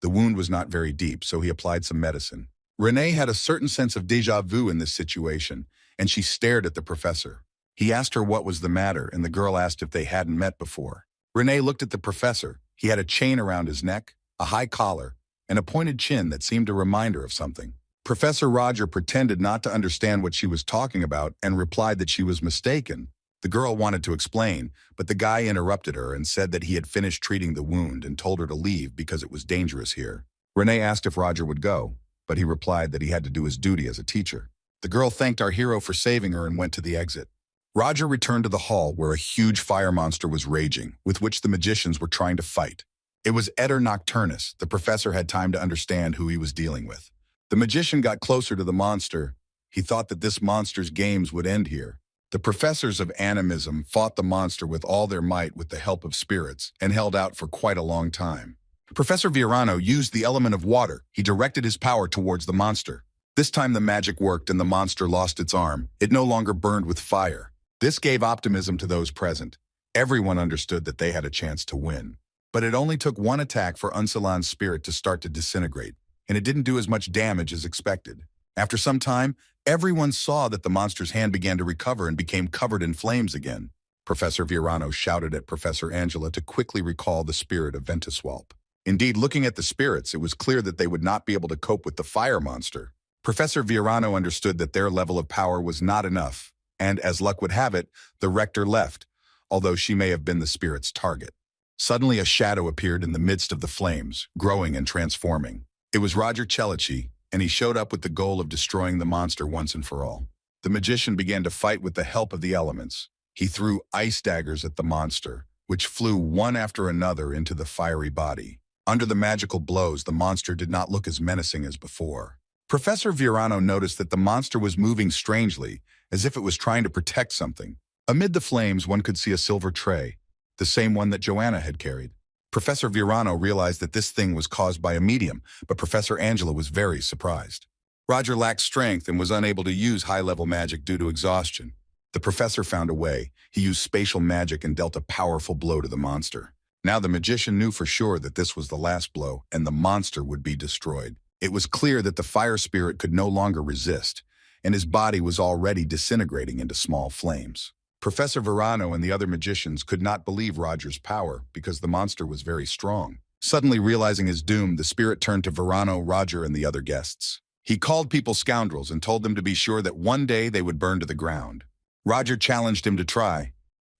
The wound was not very deep, so he applied some medicine. Renee had a certain sense of déjà vu in this situation, and she stared at the professor. He asked her what was the matter, and the girl asked if they hadn't met before. Renee looked at the professor. He had a chain around his neck, a high collar, and a pointed chin that seemed to remind her of something. Professor Roger pretended not to understand what she was talking about and replied that she was mistaken. The girl wanted to explain, but the guy interrupted her and said that he had finished treating the wound and told her to leave because it was dangerous here. Renee asked if Roger would go, but he replied that he had to do his duty as a teacher. The girl thanked our hero for saving her and went to the exit. Roger returned to the hall where a huge fire monster was raging, with which the magicians were trying to fight. It was Eder Nocturnus. The professor had time to understand who he was dealing with. The magician got closer to the monster. He thought that this monster's games would end here. The professors of animism fought the monster with all their might with the help of spirits and held out for quite a long time. Professor Virano used the element of water. He directed his power towards the monster. This time the magic worked and the monster lost its arm. It no longer burned with fire. This gave optimism to those present. Everyone understood that they had a chance to win. But it only took one attack for Unsalan's spirit to start to disintegrate, and it didn't do as much damage as expected. After some time, everyone saw that the monster's hand began to recover and became covered in flames again. Professor Virano shouted at Professor Angela to quickly recall the spirit of Ventuswalp. Indeed, looking at the spirits, it was clear that they would not be able to cope with the fire monster. Professor Virano understood that their level of power was not enough, and as luck would have it, the Rector left, although she may have been the spirit's target. Suddenly a shadow appeared in the midst of the flames, growing and transforming. It was Roger Celici, and he showed up with the goal of destroying the monster once and for all. The magician began to fight with the help of the elements. He threw ice daggers at the monster, which flew one after another into the fiery body. Under the magical blows, the monster did not look as menacing as before. Professor Virano noticed that the monster was moving strangely, as if it was trying to protect something. Amid the flames, one could see a silver tray, the same one that Joanna had carried. Professor Virano realized that this thing was caused by a medium, but Professor Angela was very surprised. Roger lacked strength and was unable to use high-level magic due to exhaustion. The professor found a way. He used spatial magic and dealt a powerful blow to the monster. Now the magician knew for sure that this was the last blow, and the monster would be destroyed. It was clear that the fire spirit could no longer resist, and his body was already disintegrating into small flames. Professor Virano and the other magicians could not believe Roger's power because the monster was very strong. Suddenly realizing his doom, the spirit turned to Virano, Roger, and the other guests. He called people scoundrels and told them to be sure that one day they would burn to the ground. Roger challenged him to try,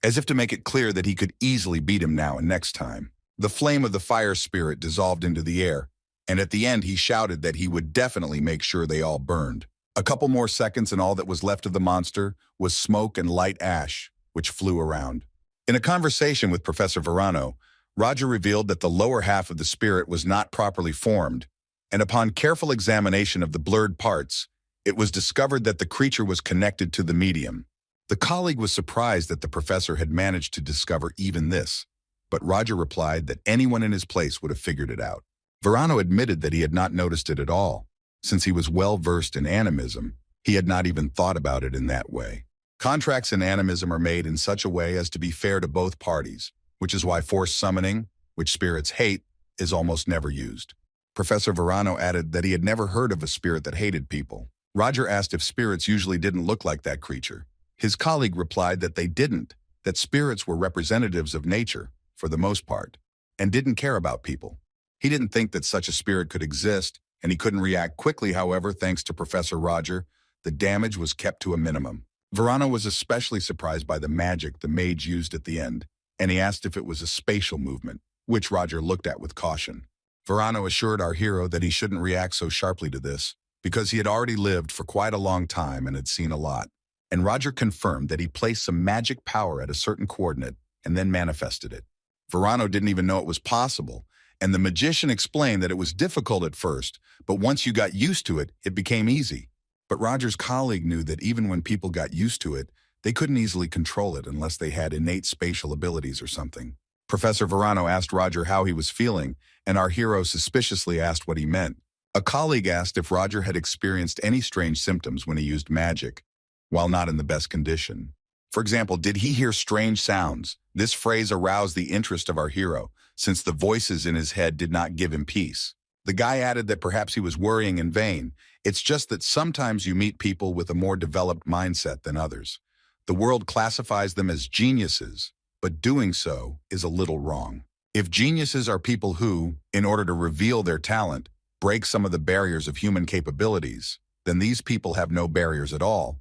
as if to make it clear that he could easily beat him now and next time. The flame of the fire spirit dissolved into the air, and at the end he shouted that he would definitely make sure they all burned. A couple more seconds and all that was left of the monster was smoke and light ash, which flew around. In a conversation with Professor Virano, Roger revealed that the lower half of the spirit was not properly formed, and upon careful examination of the blurred parts, it was discovered that the creature was connected to the medium. The colleague was surprised that the professor had managed to discover even this, but Roger replied that anyone in his place would have figured it out. Virano admitted that he had not noticed it at all. Since he was well-versed in animism, he had not even thought about it in that way. Contracts in animism are made in such a way as to be fair to both parties, which is why forced summoning, which spirits hate, is almost never used. Professor Virano added that he had never heard of a spirit that hated people. Roger asked if spirits usually didn't look like that creature. His colleague replied that they didn't, that spirits were representatives of nature, for the most part, and didn't care about people. He didn't think that such a spirit could exist, and he couldn't react quickly. However, thanks to Professor Roger, the damage was kept to a minimum. Virano was especially surprised by the magic the mage used at the end, and he asked if it was a spatial movement, which Roger looked at with caution. Virano assured our hero that he shouldn't react so sharply to this, because he had already lived for quite a long time and had seen a lot. And Roger confirmed that he placed some magic power at a certain coordinate and then manifested it. Virano didn't even know it was possible, and the magician explained that it was difficult at first, but once you got used to it, it became easy. But Roger's colleague knew that even when people got used to it, they couldn't easily control it unless they had innate spatial abilities or something. Professor Virano asked Roger how he was feeling, and our hero suspiciously asked what he meant. A colleague asked if Roger had experienced any strange symptoms when he used magic, while not in the best condition. For example, did he hear strange sounds? This phrase aroused the interest of our hero, since the voices in his head did not give him peace. The guy added that perhaps he was worrying in vain. It's just that sometimes you meet people with a more developed mindset than others. The world classifies them as geniuses, but doing so is a little wrong. If geniuses are people who, in order to reveal their talent, break some of the barriers of human capabilities, then these people have no barriers at all.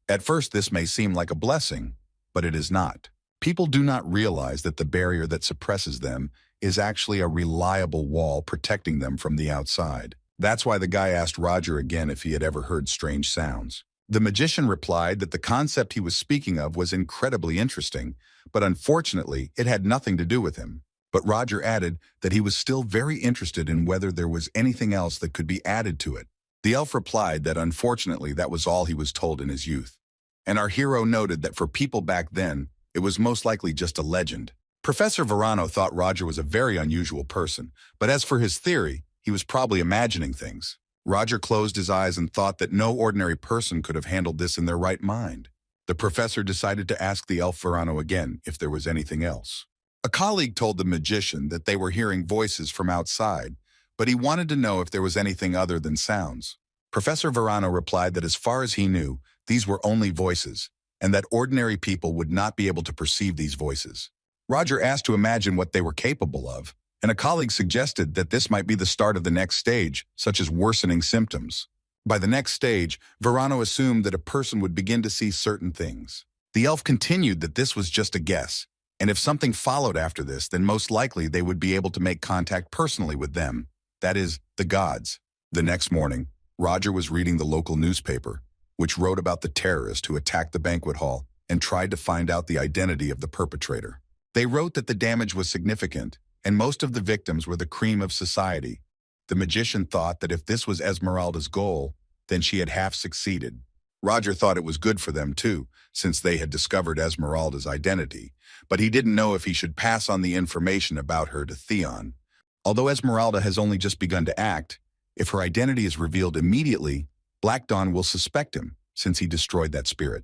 At first, this may seem like a blessing, but it is not. People do not realize that the barrier that suppresses them is actually a reliable wall protecting them from the outside. That's why the guy asked Roger again if he had ever heard strange sounds. The magician replied that the concept he was speaking of was incredibly interesting, but unfortunately, it had nothing to do with him. But Roger added that he was still very interested in whether there was anything else that could be added to it. The elf replied that unfortunately that was all he was told in his youth. And our hero noted that for people back then, it was most likely just a legend. Professor Verano thought Roger was a very unusual person, but as for his theory, he was probably imagining things. Roger closed his eyes and thought that no ordinary person could have handled this in their right mind. The professor decided to ask the elf Verano again if there was anything else. A colleague told the magician that they were hearing voices from outside, but he wanted to know if there was anything other than sounds. Professor Verano replied that as far as he knew, these were only voices, and that ordinary people would not be able to perceive these voices. Roger asked to imagine what they were capable of, and a colleague suggested that this might be the start of the next stage, such as worsening symptoms. By the next stage, Verano assumed that a person would begin to see certain things. The elf continued that this was just a guess, and if something followed after this, then most likely they would be able to make contact personally with them, that is, the gods. The next morning, Roger was reading the local newspaper, which wrote about the terrorist who attacked the banquet hall and tried to find out the identity of the perpetrator. They wrote that the damage was significant, and most of the victims were the cream of society. The magician thought that if this was Esmeralda's goal, then she had half succeeded. Roger thought it was good for them too, since they had discovered Esmeralda's identity, but he didn't know if he should pass on the information about her to Theon. Although Esmeralda has only just begun to act, if her identity is revealed immediately, Black Dawn will suspect him, since he destroyed that spirit.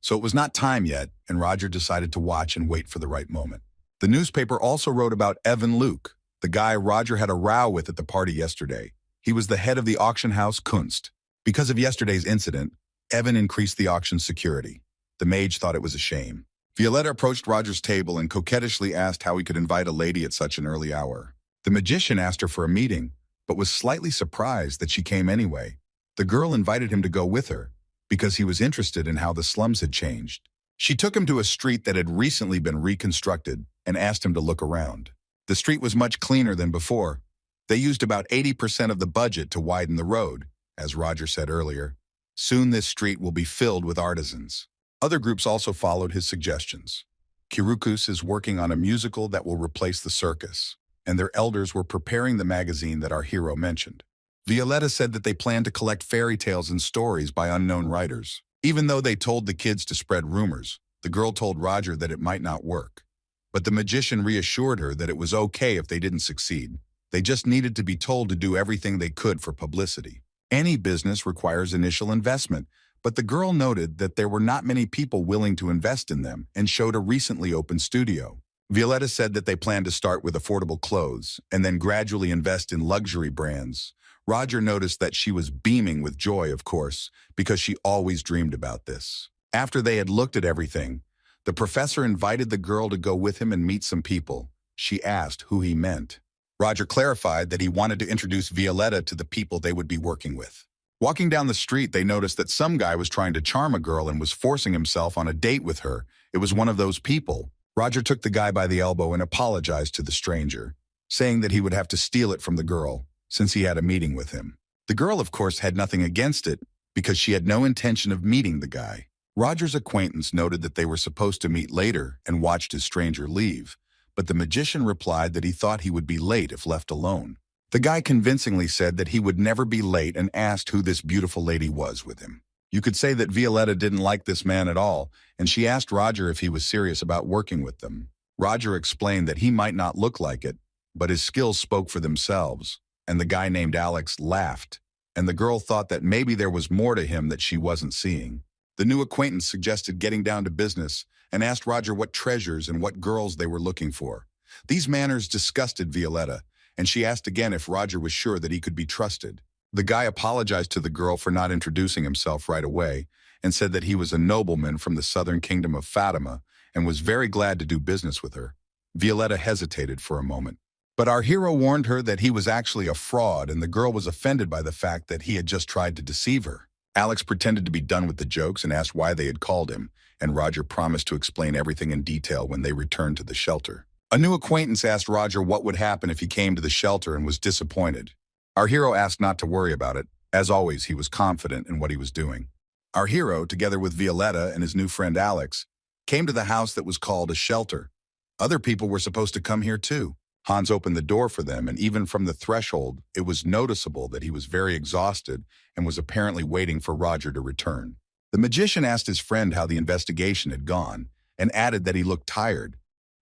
So it was not time yet, and Roger decided to watch and wait for the right moment. The newspaper also wrote about Evan Luke, the guy Roger had a row with at the party yesterday. He was the head of the auction house Kunst. Because of yesterday's incident, Evan increased the auction's security. The mage thought it was a shame. Violetta approached Roger's table and coquettishly asked how he could invite a lady at such an early hour. The magician asked her for a meeting, but was slightly surprised that she came anyway. The girl invited him to go with her, because he was interested in how the slums had changed. She took him to a street that had recently been reconstructed and asked him to look around. The street was much cleaner than before. They used about 80% of the budget to widen the road, as Roger said earlier. Soon this street will be filled with artisans. Other groups also followed his suggestions. Kirukus is working on a musical that will replace the circus, and their elders were preparing the magazine that our hero mentioned. Violetta said that they planned to collect fairy tales and stories by unknown writers. Even though they told the kids to spread rumors, the girl told Roger that it might not work. But the magician reassured her that it was okay if they didn't succeed. They just needed to be told to do everything they could for publicity. Any business requires initial investment, but the girl noted that there were not many people willing to invest in them and showed a recently opened studio. Violetta said that they planned to start with affordable clothes and then gradually invest in luxury brands. Roger noticed that she was beaming with joy, of course, because she always dreamed about this. After they had looked at everything, the professor invited the girl to go with him and meet some people. She asked who he meant. Roger clarified that he wanted to introduce Violetta to the people they would be working with. Walking down the street, they noticed that some guy was trying to charm a girl and was forcing himself on a date with her. It was one of those people. Roger took the guy by the elbow and apologized to the stranger, saying that he would have to steal it from the girl, since he had a meeting with him. The girl, of course, had nothing against it, because she had no intention of meeting the guy. Roger's acquaintance noted that they were supposed to meet later and watched his stranger leave, but the magician replied that he thought he would be late if left alone. The guy convincingly said that he would never be late and asked who this beautiful lady was with him. You could say that Violetta didn't like this man at all, and she asked Roger if he was serious about working with them. Roger explained that he might not look like it, but his skills spoke for themselves, and the guy named Alex laughed, and the girl thought that maybe there was more to him that she wasn't seeing. The new acquaintance suggested getting down to business and asked Roger what treasures and what girls they were looking for. These manners disgusted Violetta, and she asked again if Roger was sure that he could be trusted. The guy apologized to the girl for not introducing himself right away and said that he was a nobleman from the southern kingdom of Fatima and was very glad to do business with her. Violetta hesitated for a moment. But our hero warned her that he was actually a fraud, and the girl was offended by the fact that he had just tried to deceive her. Alex pretended to be done with the jokes and asked why they had called him, and Roger promised to explain everything in detail when they returned to the shelter. A new acquaintance asked Roger what would happen if he came to the shelter and was disappointed. Our hero asked not to worry about it. As always, he was confident in what he was doing. Our hero, together with Violetta and his new friend Alex, came to the house that was called a shelter. Other people were supposed to come here too. Hans opened the door for them, and even from the threshold, it was noticeable that he was very exhausted and was apparently waiting for Roger to return. The magician asked his friend how the investigation had gone and added that he looked tired,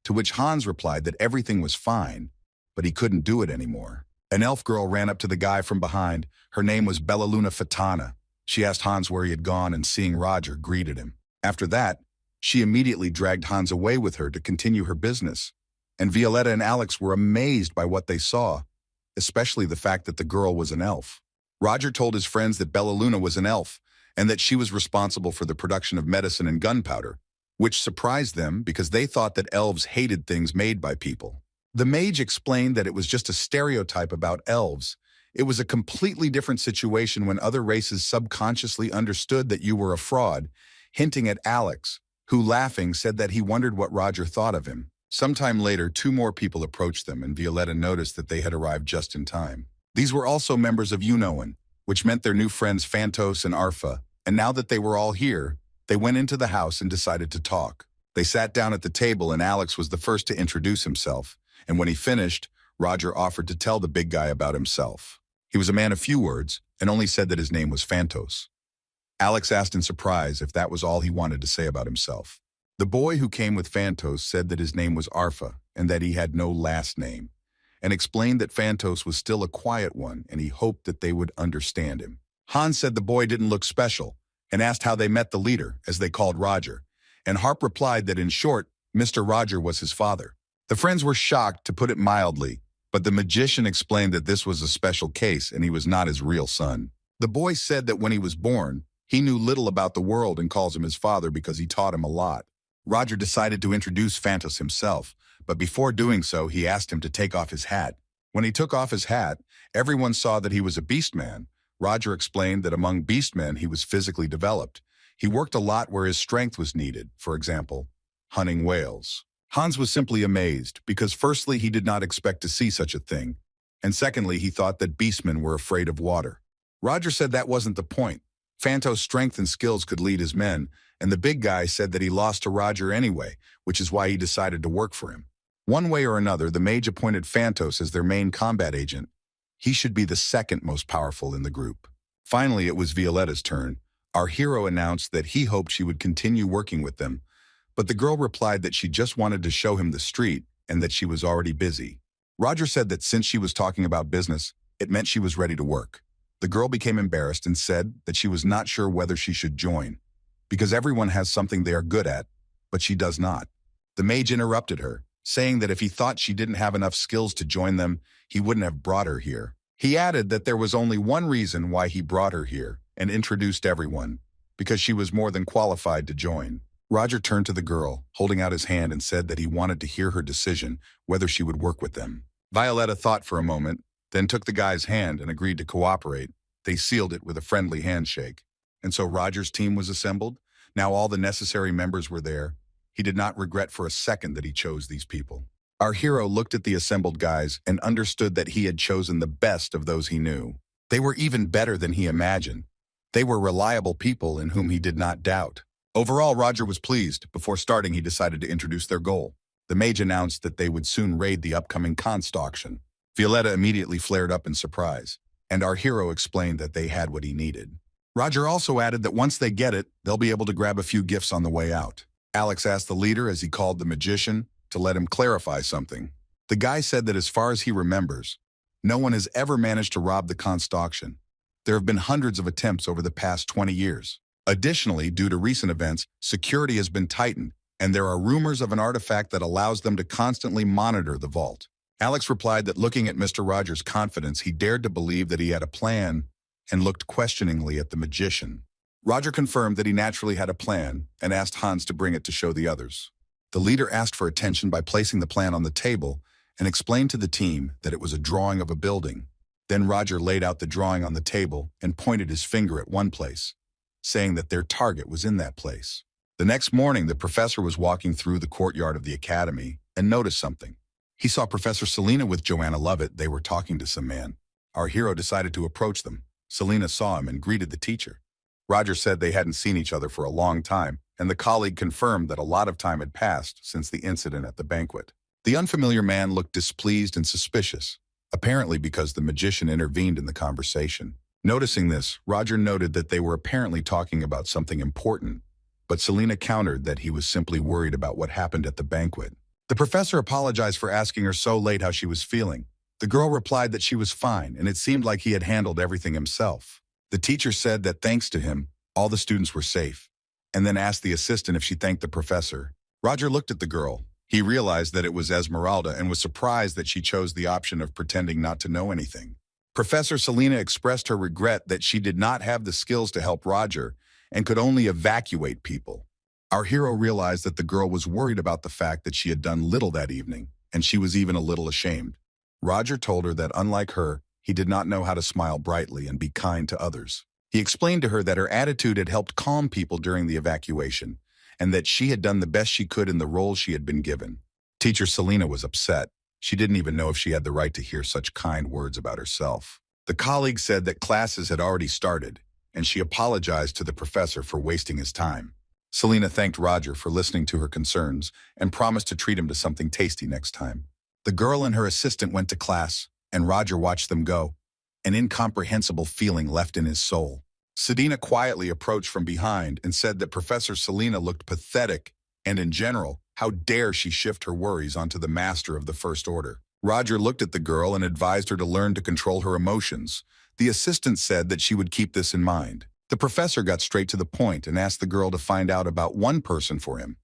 to which Hans replied that everything was fine, but he couldn't do it anymore. An elf girl ran up to the guy from behind. Her name was Bellaluna Fatana. She asked Hans where he had gone, and seeing Roger, greeted him. After that, she immediately dragged Hans away with her to continue her business, and Violetta and Alex were amazed by what they saw, especially the fact that the girl was an elf. Roger told his friends that Bellaluna was an elf, and that she was responsible for the production of medicine and gunpowder, which surprised them because they thought that elves hated things made by people. The mage explained that it was just a stereotype about elves. It was a completely different situation when other races subconsciously understood that you were a fraud, hinting at Alex, who, laughing, said that he wondered what Roger thought of him. Sometime later, two more people approached them, and Violetta noticed that they had arrived just in time. These were also members of Unoan, which meant their new friends Phantos and Arfa, and now that they were all here, they went into the house and decided to talk. They sat down at the table, and Alex was the first to introduce himself, and when he finished, Roger offered to tell the big guy about himself. He was a man of few words, and only said that his name was Phantos. Alex asked in surprise if that was all he wanted to say about himself. The boy who came with Phantos said that his name was Arfa, and that he had no last name, and explained that Phantos was still a quiet one, and he hoped that they would understand him. Hans said the boy didn't look special, and asked how they met the leader, as they called Roger, and Harp replied that in short, Mr. Roger was his father. The friends were shocked, to put it mildly, but the magician explained that this was a special case and he was not his real son. The boy said that when he was born, he knew little about the world and calls him his father because he taught him a lot. Roger decided to introduce Phantos himself, but before doing so, he asked him to take off his hat. When he took off his hat, everyone saw that he was a beastman. Roger explained that among beastmen, he was physically developed. He worked a lot where his strength was needed, for example, hunting whales. Hans was simply amazed, because firstly, he did not expect to see such a thing, and secondly, he thought that beastmen were afraid of water. Roger said that wasn't the point. Phantos' strength and skills could lead his men, and the big guy said that he lost to Roger anyway, which is why he decided to work for him. One way or another, the mage appointed Phantos as their main combat agent. He should be the second most powerful in the group. Finally, it was Violetta's turn. Our hero announced that he hoped she would continue working with them, but the girl replied that she just wanted to show him the street and that she was already busy. Roger said that since she was talking about business, it meant she was ready to work. The girl became embarrassed and said that she was not sure whether she should join, because everyone has something they are good at, but she does not. The mage interrupted her, saying that if he thought she didn't have enough skills to join them, he wouldn't have brought her here. He added that there was only one reason why he brought her here and introduced everyone, because she was more than qualified to join. Roger turned to the girl, holding out his hand, and said that he wanted to hear her decision whether she would work with them. Violetta thought for a moment, then took the guy's hand and agreed to cooperate. They sealed it with a friendly handshake. And so Roger's team was assembled. Now all the necessary members were there. He did not regret for a second that he chose these people. Our hero looked at the assembled guys and understood that he had chosen the best of those he knew. They were even better than he imagined. They were reliable people in whom he did not doubt. Overall, Roger was pleased. Before starting, he decided to introduce their goal. The mage announced that they would soon raid the upcoming const auction. Violetta immediately flared up in surprise, and our hero explained that they had what he needed. Roger also added that once they get it, they'll be able to grab a few gifts on the way out. Alex asked the leader, as he called the magician, to let him clarify something. The guy said that as far as he remembers, no one has ever managed to rob the const auction. There have been hundreds of attempts over the past 20 years. Additionally, due to recent events, security has been tightened, and there are rumors of an artifact that allows them to constantly monitor the vault. Alex replied that looking at Mr. Rogers' confidence, he dared to believe that he had a plan, and looked questioningly at the magician. Roger confirmed that he naturally had a plan and asked Hans to bring it to show the others. The leader asked for attention by placing the plan on the table and explained to the team that it was a drawing of a building. Then Roger laid out the drawing on the table and pointed his finger at one place, saying that their target was in that place. The next morning, the professor was walking through the courtyard of the academy and noticed something. He saw Professor Selena with Joanna Lovett. They were talking to some man. Our hero decided to approach them. Selena saw him and greeted the teacher. Roger said they hadn't seen each other for a long time, and the colleague confirmed that a lot of time had passed since the incident at the banquet. The unfamiliar man looked displeased and suspicious, apparently because the magician intervened in the conversation. Noticing this, Roger noted that they were apparently talking about something important, but Selena countered that he was simply worried about what happened at the banquet. The professor apologized for asking her so late how she was feeling. The girl replied that she was fine, and it seemed like he had handled everything himself. The teacher said that thanks to him, all the students were safe, and then asked the assistant if she thanked the professor. Roger looked at the girl. He realized that it was Esmeralda and was surprised that she chose the option of pretending not to know anything. Professor Selena expressed her regret that she did not have the skills to help Roger and could only evacuate people. Our hero realized that the girl was worried about the fact that she had done little that evening, and she was even a little ashamed. Roger told her that unlike her, he did not know how to smile brightly and be kind to others. He explained to her that her attitude had helped calm people during the evacuation, and that she had done the best she could in the role she had been given. Teacher Selena was upset. She didn't even know if she had the right to hear such kind words about herself. The colleague said that classes had already started, and she apologized to the professor for wasting his time. Selena thanked Roger for listening to her concerns and promised to treat him to something tasty next time. The girl and her assistant went to class, and Roger watched them go. An incomprehensible feeling left in his soul. Selena quietly approached from behind and said that Professor Selena looked pathetic, and in general, how dare she shift her worries onto the master of the First Order. Roger looked at the girl and advised her to learn to control her emotions. The assistant said that she would keep this in mind. The professor got straight to the point and asked the girl to find out about one person for him,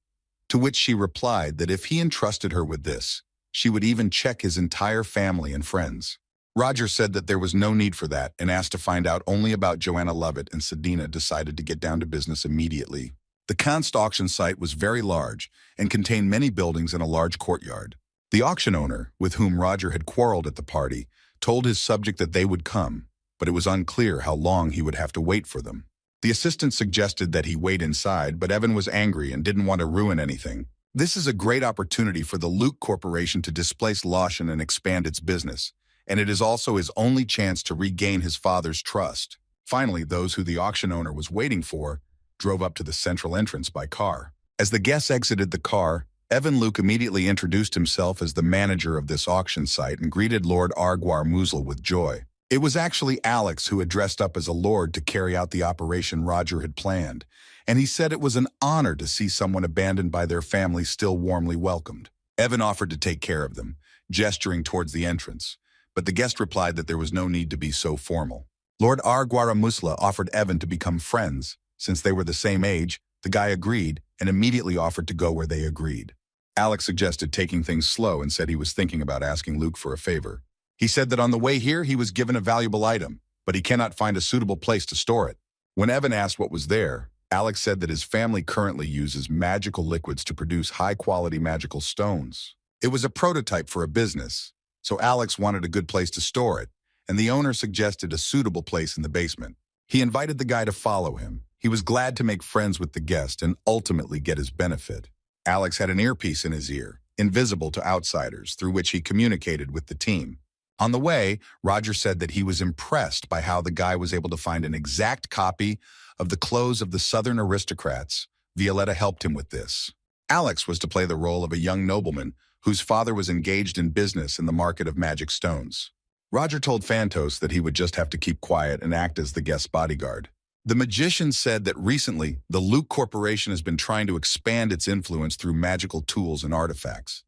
to which she replied that if he entrusted her with this, she would even check his entire family and friends. Roger said that there was no need for that and asked to find out only about Joanna Lovett, and Selena decided to get down to business immediately. The Const auction site was very large and contained many buildings and a large courtyard. The auction owner, with whom Roger had quarreled at the party, told his subject that they would come, but it was unclear how long he would have to wait for them. The assistant suggested that he wait inside, but Evan was angry and didn't want to ruin anything. This is a great opportunity for the Luke Corporation to displace Lawson and expand its business, and it is also his only chance to regain his father's trust. Finally, those who the auction owner was waiting for drove up to the central entrance by car. As the guests exited the car, Evan Luke immediately introduced himself as the manager of this auction site and greeted Lord Arguar Musil with joy. It was actually Alex who had dressed up as a lord to carry out the operation Roger had planned, and he said it was an honor to see someone abandoned by their family still warmly welcomed. Evan offered to take care of them, gesturing towards the entrance, but the guest replied that there was no need to be so formal. Lord Arguara Musla offered Evan to become friends. Since they were the same age, the guy agreed and immediately offered to go where they agreed. Alex suggested taking things slow and said he was thinking about asking Luke for a favor. He said that on the way here he was given a valuable item, but he cannot find a suitable place to store it. When Evan asked what was there, Alex said that his family currently uses magical liquids to produce high-quality magical stones. It was a prototype for a business, so Alex wanted a good place to store it, and the owner suggested a suitable place in the basement. He invited the guy to follow him. He was glad to make friends with the guest and ultimately get his benefit. Alex had an earpiece in his ear, invisible to outsiders, through which he communicated with the team. On the way, Roger said that he was impressed by how the guy was able to find an exact copy of the clothes of the Southern aristocrats. Violetta helped him with this. Alex was to play the role of a young nobleman whose father was engaged in business in the market of magic stones. Roger told Phantos that he would just have to keep quiet and act as the guest's bodyguard. The magician said that recently, the Luke Corporation has been trying to expand its influence through magical tools and artifacts,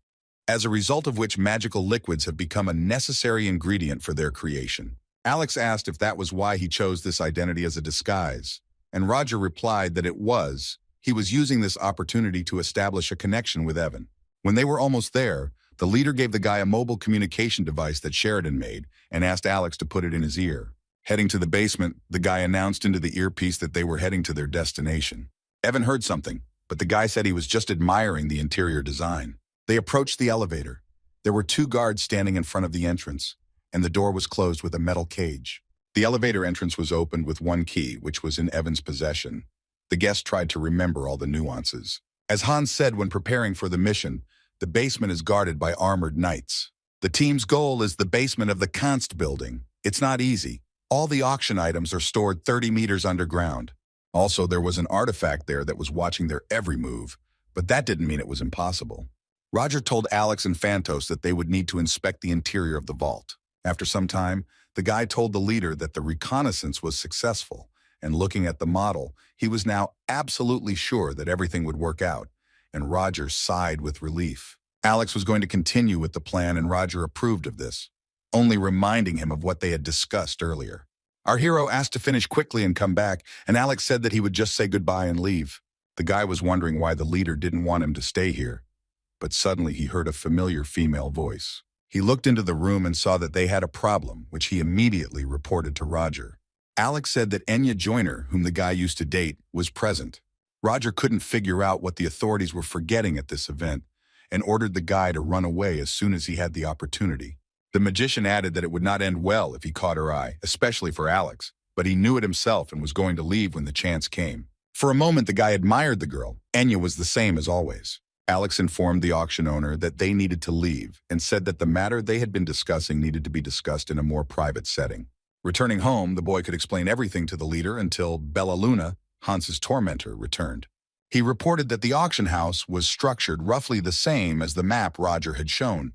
as a result of which magical liquids have become a necessary ingredient for their creation. Alex asked if that was why he chose this identity as a disguise, and Roger replied that it was. He was using this opportunity to establish a connection with Evan. When they were almost there, the leader gave the guy a mobile communication device that Sheridan made and asked Alex to put it in his ear. Heading to the basement, the guy announced into the earpiece that they were heading to their destination. Evan heard something, but the guy said he was just admiring the interior design. They approached the elevator. There were 2 guards standing in front of the entrance, and the door was closed with a metal cage. The elevator entrance was opened with 1 key, which was in Evan's possession. The guest tried to remember all the nuances. As Hans said when preparing for the mission, the basement is guarded by armored knights. The team's goal is the basement of the Const building. It's not easy. All the auction items are stored 30 meters underground. Also, there was an artifact there that was watching their every move, but that didn't mean it was impossible. Roger told Alex and Phantos that they would need to inspect the interior of the vault. After some time, the guy told the leader that the reconnaissance was successful, and looking at the model, he was now absolutely sure that everything would work out, and Roger sighed with relief. Alex was going to continue with the plan, and Roger approved of this, only reminding him of what they had discussed earlier. Our hero asked to finish quickly and come back, and Alex said that he would just say goodbye and leave. The guy was wondering why the leader didn't want him to stay here, but suddenly he heard a familiar female voice. He looked into the room and saw that they had a problem, which he immediately reported to Roger. Alex said that Enya Joyner, whom the guy used to date, was present. Roger couldn't figure out what the authorities were forgetting at this event and ordered the guy to run away as soon as he had the opportunity. The magician added that it would not end well if he caught her eye, especially for Alex, but he knew it himself and was going to leave when the chance came. For a moment, the guy admired the girl. Enya was the same as always. Alex informed the auction owner that they needed to leave and said that the matter they had been discussing needed to be discussed in a more private setting. Returning home, the boy could explain everything to the leader until Bella Luna, Hans's tormentor, returned. He reported that the auction house was structured roughly the same as the map Roger had shown,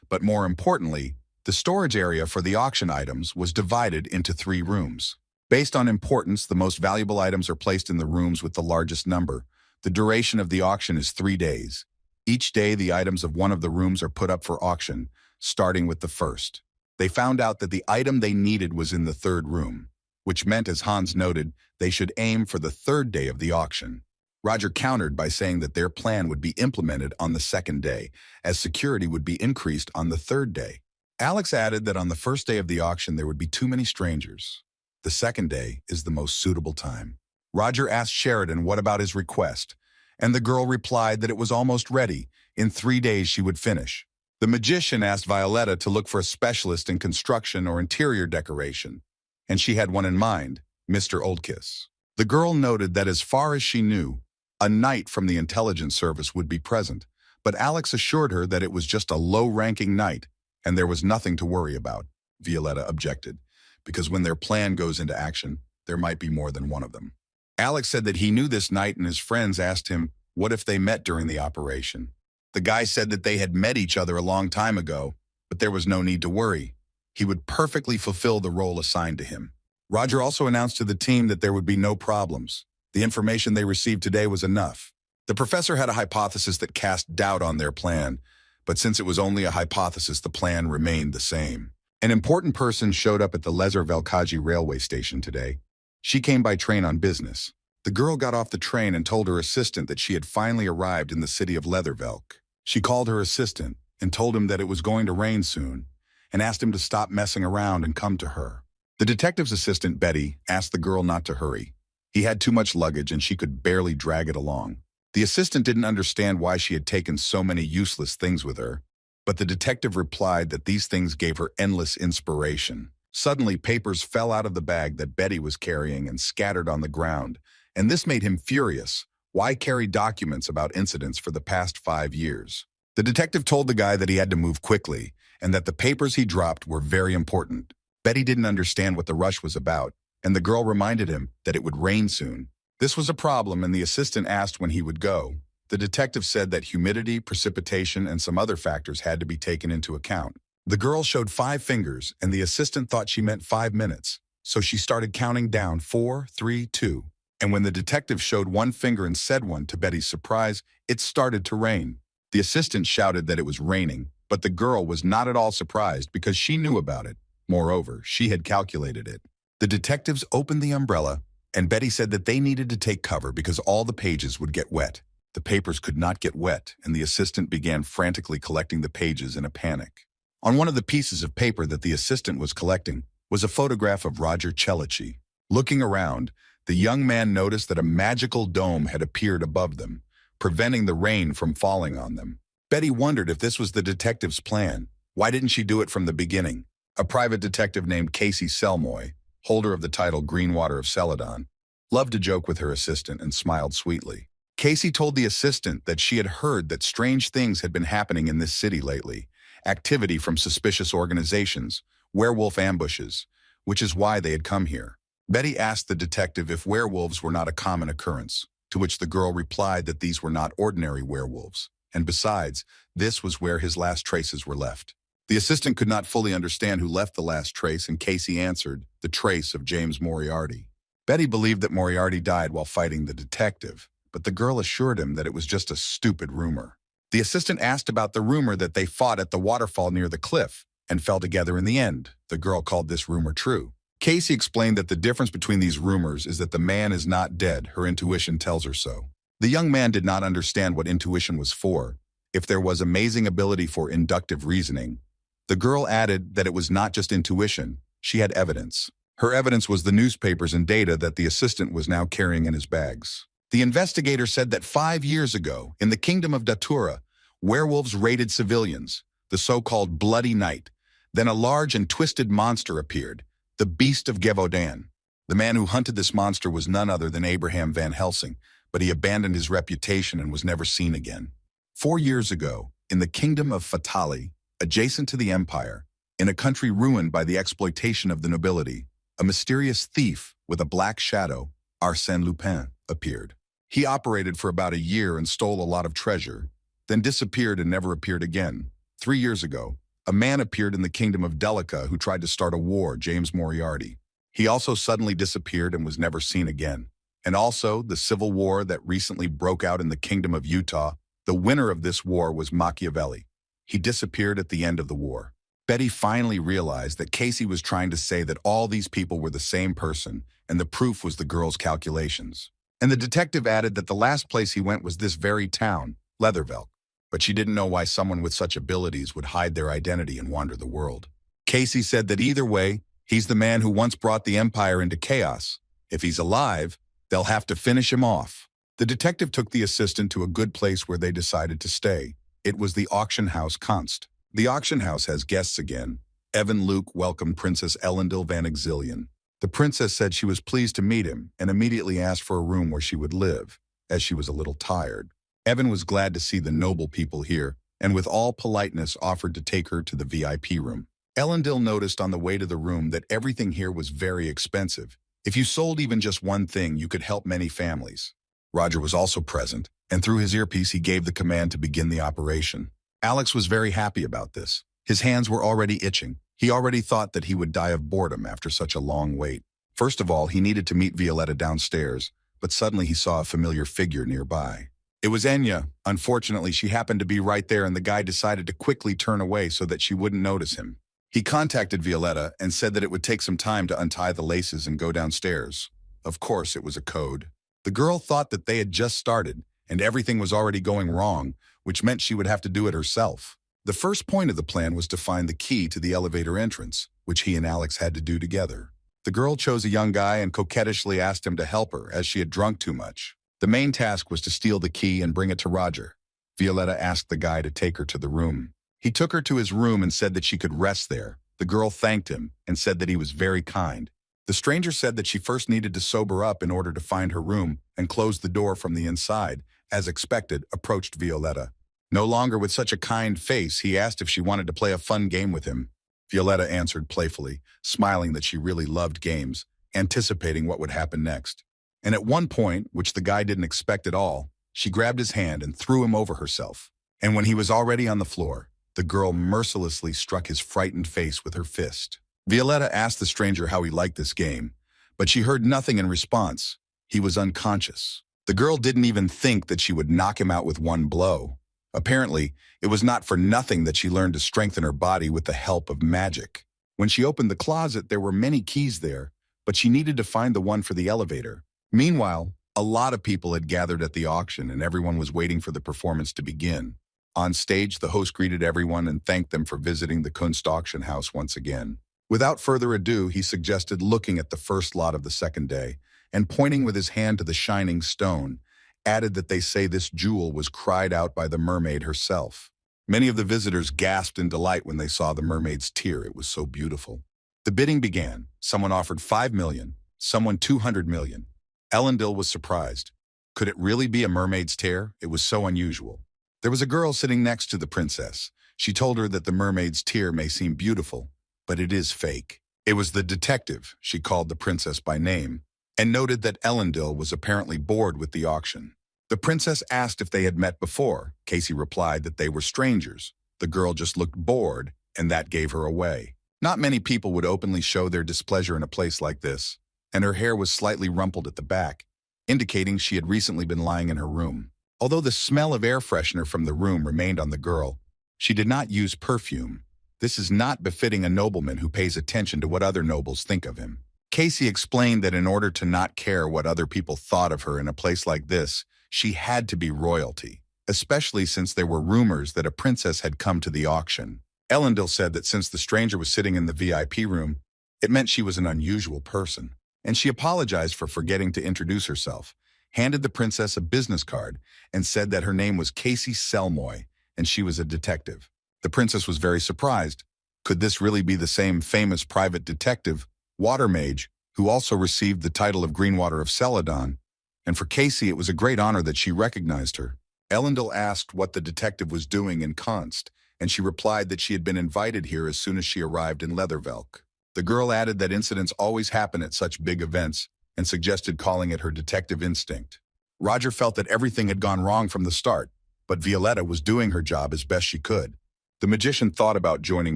but more importantly, the storage area for the auction items was divided into 3 rooms. Based on importance, the most valuable items are placed in the rooms with the largest number. The duration of the auction is 3 days. Each day, the items of one of the rooms are put up for auction, starting with the first. They found out that the item they needed was in the 3rd room, which meant, as Hans noted, they should aim for the 3rd day of the auction. Roger countered by saying that their plan would be implemented on the 2nd day, as security would be increased on the 3rd day. Alex added that on the 1st day of the auction there would be too many strangers. The 2nd day is the most suitable time. Roger asked Sheridan what about his request, and the girl replied that it was almost ready. In 3 days she would finish. The magician asked Violetta to look for a specialist in construction or interior decoration, and she had one in mind, Mr. Oldkiss. The girl noted that as far as she knew, a knight from the intelligence service would be present, but Alex assured her that it was just a low-ranking knight, and there was nothing to worry about. Violetta objected, because when their plan goes into action, there might be more than one of them. Alex said that he knew this knight, and his friends asked him what if they met during the operation. The guy said that they had met each other a long time ago, but there was no need to worry. He would perfectly fulfill the role assigned to him. Roger also announced to the team that there would be no problems. The information they received today was enough. The professor had a hypothesis that cast doubt on their plan, but since it was only a hypothesis, the plan remained the same. An important person showed up at the Lezer Velkaji railway station today. She came by train on business. The girl got off the train and told her assistant that she had finally arrived in the city of Leathervelk. She called her assistant and told him that it was going to rain soon and asked him to stop messing around and come to her. The detective's assistant, Betty, asked the girl not to hurry. He had too much luggage and she could barely drag it along. The assistant didn't understand why she had taken so many useless things with her, but the detective replied that these things gave her endless inspiration. Suddenly, papers fell out of the bag that Betty was carrying and scattered on the ground, and this made him furious. Why carry documents about incidents for the past 5 years? The detective told the guy that he had to move quickly and that the papers he dropped were very important. Betty didn't understand what the rush was about, and the girl reminded him that it would rain soon. This was a problem, and the assistant asked when he would go. The detective said that humidity, precipitation, and some other factors had to be taken into account. The girl showed 5 fingers, and the assistant thought she meant 5 minutes, so she started counting down 4, 3, 2. And when the detective showed 1 finger and said 1, to Betty's surprise, it started to rain. The assistant shouted that it was raining, but the girl was not at all surprised because she knew about it. Moreover, she had calculated it. The detectives opened the umbrella, and Betty said that they needed to take cover because all the pages would get wet. The papers could not get wet, and the assistant began frantically collecting the pages in a panic. On one of the pieces of paper that the assistant was collecting was a photograph of Roger Celici. Looking around, the young man noticed that a magical dome had appeared above them, preventing the rain from falling on them. Betty wondered if this was the detective's plan. Why didn't she do it from the beginning? A private detective named Casey Selmoy, holder of the title Greenwater of Celadon, loved to joke with her assistant and smiled sweetly. Casey told the assistant that she had heard that strange things had been happening in this city lately. Activity from suspicious organizations, werewolf ambushes, which is why they had come here. Betty asked the detective if werewolves were not a common occurrence, to which the girl replied that these were not ordinary werewolves. and besides, this was where his last traces were left. The assistant could not fully understand who left the last trace, and Casey answered, the trace of James Moriarty. Betty believed that Moriarty died while fighting the detective, but the girl assured him that it was just a stupid rumor. The assistant asked about the rumor that they fought at the waterfall near the cliff and fell together in the end. The girl called this rumor true. Casey explained that the difference between these rumors is that the man is not dead. Her intuition tells her so. The young man did not understand what intuition was for. If there was amazing ability for inductive reasoning, the girl added that it was not just intuition, she had evidence. Her evidence was the newspapers and data that the assistant was now carrying in his bags. The investigator said that 5 years ago, in the kingdom of Datura, werewolves raided civilians, the so-called Bloody Night. Then a large and twisted monster appeared, the Beast of Gévaudan. The man who hunted this monster was none other than Abraham Van Helsing, but he abandoned his reputation and was never seen again. 4 years ago, in the kingdom of Fatali, adjacent to the empire, in a country ruined by the exploitation of the nobility, a mysterious thief with a black shadow, Arsène Lupin, appeared. He operated for about a year and stole a lot of treasure, then disappeared and never appeared again. 3 years ago, a man appeared in the kingdom of Delica who tried to start a war, James Moriarty. He also suddenly disappeared and was never seen again. And also, the civil war that recently broke out in the kingdom of Utah, the winner of this war was Machiavelli. He disappeared at the end of the war. Betty finally realized that Casey was trying to say that all these people were the same person, and the proof was the girl's calculations. And the detective added that the last place he went was this very town, Leatherville. But she didn't know why someone with such abilities would hide their identity and wander the world. Casey said that either way, he's the man who once brought the empire into chaos. If he's alive, they'll have to finish him off. The detective took the assistant to a good place where they decided to stay. It was the auction house Const. The auction house has guests again. Evan Luke welcomed Princess Elendil Van Exilian. The princess said she was pleased to meet him and immediately asked for a room where she would live, as she was a little tired. Evan was glad to see the noble people here, and with all politeness offered to take her to the VIP room. Elendil noticed on the way to the room that everything here was very expensive. If you sold even just one thing, you could help many families. Roger was also present, and through his earpiece he gave the command to begin the operation. Alex was very happy about this. His hands were already itching. He already thought that he would die of boredom after such a long wait. First of all, he needed to meet Violetta downstairs, but suddenly he saw a familiar figure nearby. It was Enya. Unfortunately, she happened to be right there, and the guy decided to quickly turn away so that she wouldn't notice him. He contacted Violetta and said that it would take some time to untie the laces and go downstairs. Of course, it was a code. The girl thought that they had just started, and everything was already going wrong, which meant she would have to do it herself. The first point of the plan was to find the key to the elevator entrance, which he and Alex had to do together. The girl chose a young guy and coquettishly asked him to help her, as she had drunk too much. The main task was to steal the key and bring it to Roger. Violetta asked the guy to take her to the room. He took her to his room and said that she could rest there. The girl thanked him and said that he was very kind. The stranger said that she first needed to sober up in order to find her room and closed the door from the inside. As expected, approached Violetta. No longer with such a kind face, he asked if she wanted to play a fun game with him. Violetta answered playfully, smiling that she really loved games, anticipating what would happen next. And at one point, which the guy didn't expect at all, she grabbed his hand and threw him over herself. And when he was already on the floor, the girl mercilessly struck his frightened face with her fist. Violetta asked the stranger how he liked this game, but she heard nothing in response. He was unconscious. The girl didn't even think that she would knock him out with one blow. Apparently, it was not for nothing that she learned to strengthen her body with the help of magic. When she opened the closet, there were many keys there, but she needed to find the one for the elevator. Meanwhile, a lot of people had gathered at the auction and everyone was waiting for the performance to begin. On stage, the host greeted everyone and thanked them for visiting the Kunst auction house once again. Without further ado, he suggested looking at the first lot of the second day, and pointing with his hand to the shining stone, added that they say this jewel was cried out by the mermaid herself. Many of the visitors gasped in delight when they saw the mermaid's tear. It was so beautiful. The bidding began. Someone offered 5 million, someone 200 million. Elendil was surprised. Could it really be a mermaid's tear? It was so unusual. There was a girl sitting next to the princess. She told her that the mermaid's tear may seem beautiful, but it is fake. It was the detective, she called the princess by name, and noted that Elendil was apparently bored with the auction. The princess asked if they had met before. Casey replied that they were strangers. The girl just looked bored, and that gave her away. Not many people would openly show their displeasure in a place like this, and her hair was slightly rumpled at the back, indicating she had recently been lying in her room. Although the smell of air freshener from the room remained on the girl, she did not use perfume. This is not befitting a nobleman who pays attention to what other nobles think of him. Casey explained that in order to not care what other people thought of her in a place like this, she had to be royalty, especially since there were rumors that a princess had come to the auction. Elendil said that since the stranger was sitting in the VIP room, it meant she was an unusual person, and she apologized for forgetting to introduce herself, handed the princess a business card, and said that her name was Casey Selmoy, and she was a detective. The princess was very surprised. Could this really be the same famous private detective, Water Mage, who also received the title of Greenwater of Celadon? And for Casey, it was a great honor that she recognized her. Elendil asked what the detective was doing in Const, and she replied that she had been invited here as soon as she arrived in Leathervelk. The girl added that incidents always happen at such big events and suggested calling it her detective instinct. Roger felt that everything had gone wrong from the start, but Violetta was doing her job as best she could. The magician thought about joining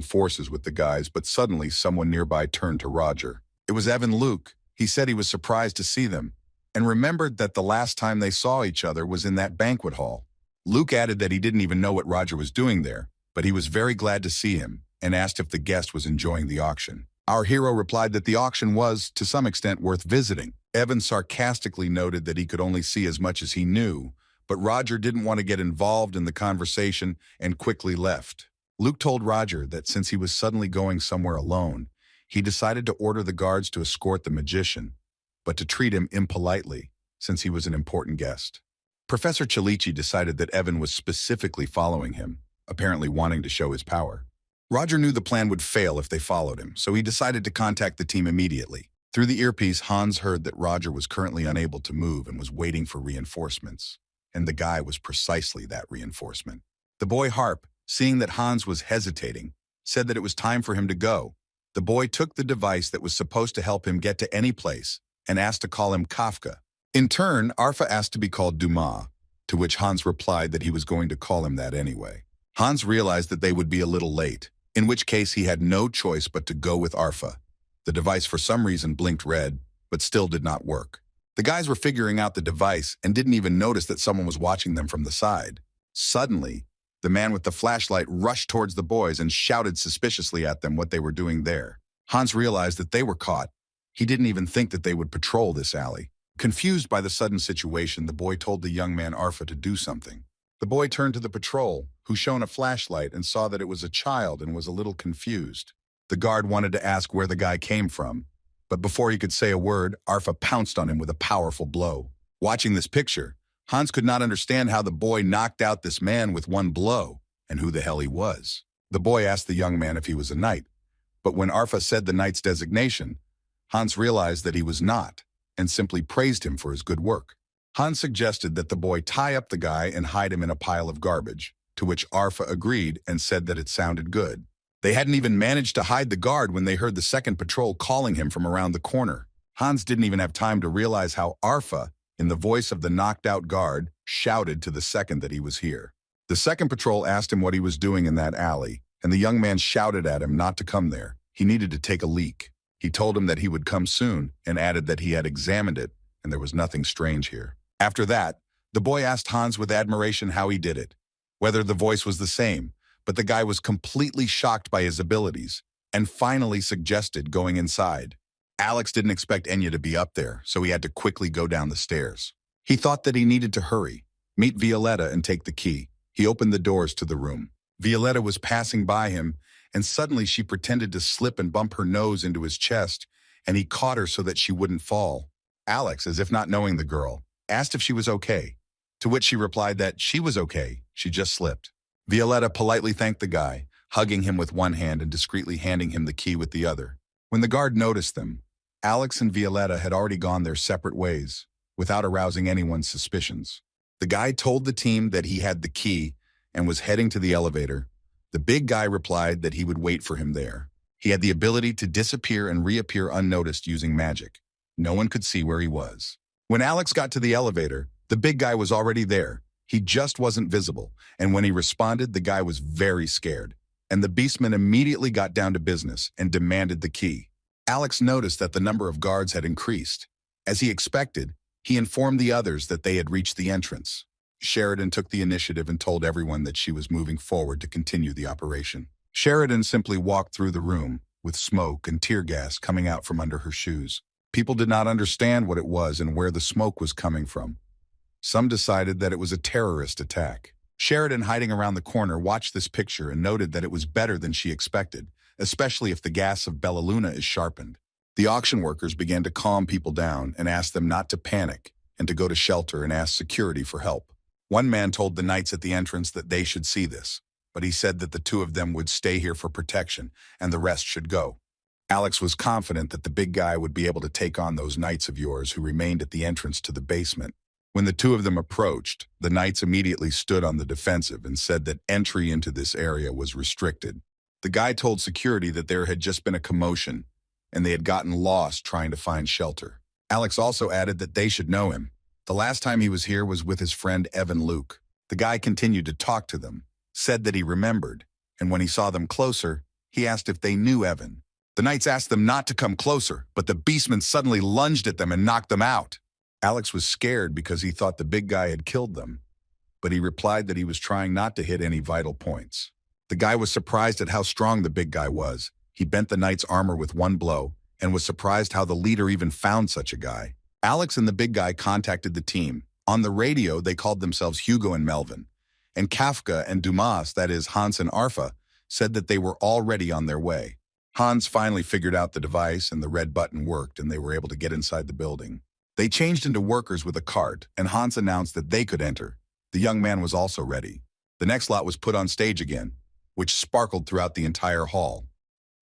forces with the guys, but suddenly someone nearby turned to Roger. It was Evan Luke. He said he was surprised to see them, and remembered that the last time they saw each other was in that banquet hall. Luke added that he didn't even know what Roger was doing there, but he was very glad to see him, and asked if the guest was enjoying the auction. Our hero replied that the auction was, to some extent, worth visiting. Evan sarcastically noted that he could only see as much as he knew, but Roger didn't want to get involved in the conversation and quickly left. Luke told Roger that since he was suddenly going somewhere alone, he decided to order the guards to escort the magician, but to treat him impolitely, since he was an important guest. Professor Chalici decided that Evan was specifically following him, apparently wanting to show his power. Roger knew the plan would fail if they followed him, so he decided to contact the team immediately. Through the earpiece, Hans heard that Roger was currently unable to move and was waiting for reinforcements, and the guy was precisely that reinforcement. The boy Harp, seeing that Hans was hesitating, said that it was time for him to go. The boy took the device that was supposed to help him get to any place and asked to call him Kafka. In turn, Arfa asked to be called Dumas, to which Hans replied that he was going to call him that anyway. Hans realized that they would be a little late, in which case he had no choice but to go with Arfa. The device for some reason blinked red, but still did not work. The guys were figuring out the device and didn't even notice that someone was watching them from the side. Suddenly, the man with the flashlight rushed towards the boys and shouted suspiciously at them what they were doing there. Hans realized that they were caught. He didn't even think that they would patrol this alley. Confused by the sudden situation, the boy told the young man Arfa to do something. The boy turned to the patrol, who shone a flashlight and saw that it was a child and was a little confused. The guard wanted to ask where the guy came from, but before he could say a word, Arfa pounced on him with a powerful blow. Watching this picture, Hans could not understand how the boy knocked out this man with one blow, and who the hell he was. The boy asked the young man if he was a knight, but when Arfa said the knight's designation, Hans realized that he was not, and simply praised him for his good work. Hans suggested that the boy tie up the guy and hide him in a pile of garbage, to which Arfa agreed and said that it sounded good. They hadn't even managed to hide the guard when they heard the second patrol calling him from around the corner. Hans didn't even have time to realize how Arfa, in the voice of the knocked-out guard, shouted to the second that he was here. The second patrol asked him what he was doing in that alley, and the young man shouted at him not to come there. He needed to take a leak. He told him that he would come soon and added that he had examined it, and there was nothing strange here. After that, the boy asked Hans with admiration how he did it, whether the voice was the same, but the guy was completely shocked by his abilities, and finally suggested going inside. Alex didn't expect Enya to be up there, so he had to quickly go down the stairs. He thought that he needed to hurry, meet Violetta and take the key. He opened the doors to the room. Violetta was passing by him, and suddenly she pretended to slip and bump her nose into his chest, and he caught her so that she wouldn't fall. Alex, as if not knowing the girl, asked if she was okay, to which she replied that she was okay, she just slipped. Violetta politely thanked the guy, hugging him with one hand and discreetly handing him the key with the other. When the guard noticed them, Alex and Violetta had already gone their separate ways, without arousing anyone's suspicions. The guy told the team that he had the key and was heading to the elevator. The big guy replied that he would wait for him there. He had the ability to disappear and reappear unnoticed using magic. No one could see where he was. When Alex got to the elevator, the big guy was already there, He just wasn't visible, and when he responded, the guy was very scared. And the beastman immediately got down to business and demanded the key. Alex noticed that the number of guards had increased. As he expected, he informed the others that they had reached the entrance. Sheridan took the initiative and told everyone that she was moving forward to continue the operation. Sheridan simply walked through the room, with smoke and tear gas coming out from under her shoes. People did not understand what it was and where the smoke was coming from. Some decided that it was a terrorist attack. Sheridan, hiding around the corner, watched this picture and noted that it was better than she expected, especially if the gas of Bella Luna is sharpened. The auction workers began to calm people down and ask them not to panic and to go to shelter and ask security for help. One man told the knights at the entrance that they should see this, but he said that the two of them would stay here for protection and the rest should go. Alex was confident that the big guy would be able to take on those knights of yours who remained at the entrance to the basement. When the two of them approached, the knights immediately stood on the defensive and said that entry into this area was restricted. The guy told security that there had just been a commotion and they had gotten lost trying to find shelter. Alex also added that they should know him. The last time he was here was with his friend Evan Luke. The guy continued to talk to them, said that he remembered, and when he saw them closer, he asked if they knew Evan. The knights asked them not to come closer, but the beastman suddenly lunged at them and knocked them out. Alex was scared because he thought the big guy had killed them, but he replied that he was trying not to hit any vital points. The guy was surprised at how strong the big guy was. He bent the knight's armor with one blow and was surprised how the leader even found such a guy. Alex and the big guy contacted the team. On the radio, they called themselves Hugo and Melvin. And Kafka and Dumas, that is Hans and Arfa, said that they were already on their way. Hans finally figured out the device and the red button worked and they were able to get inside the building. They changed into workers with a cart and Hans announced that they could enter. The young man was also ready. The next lot was put on stage again, which sparkled throughout the entire hall.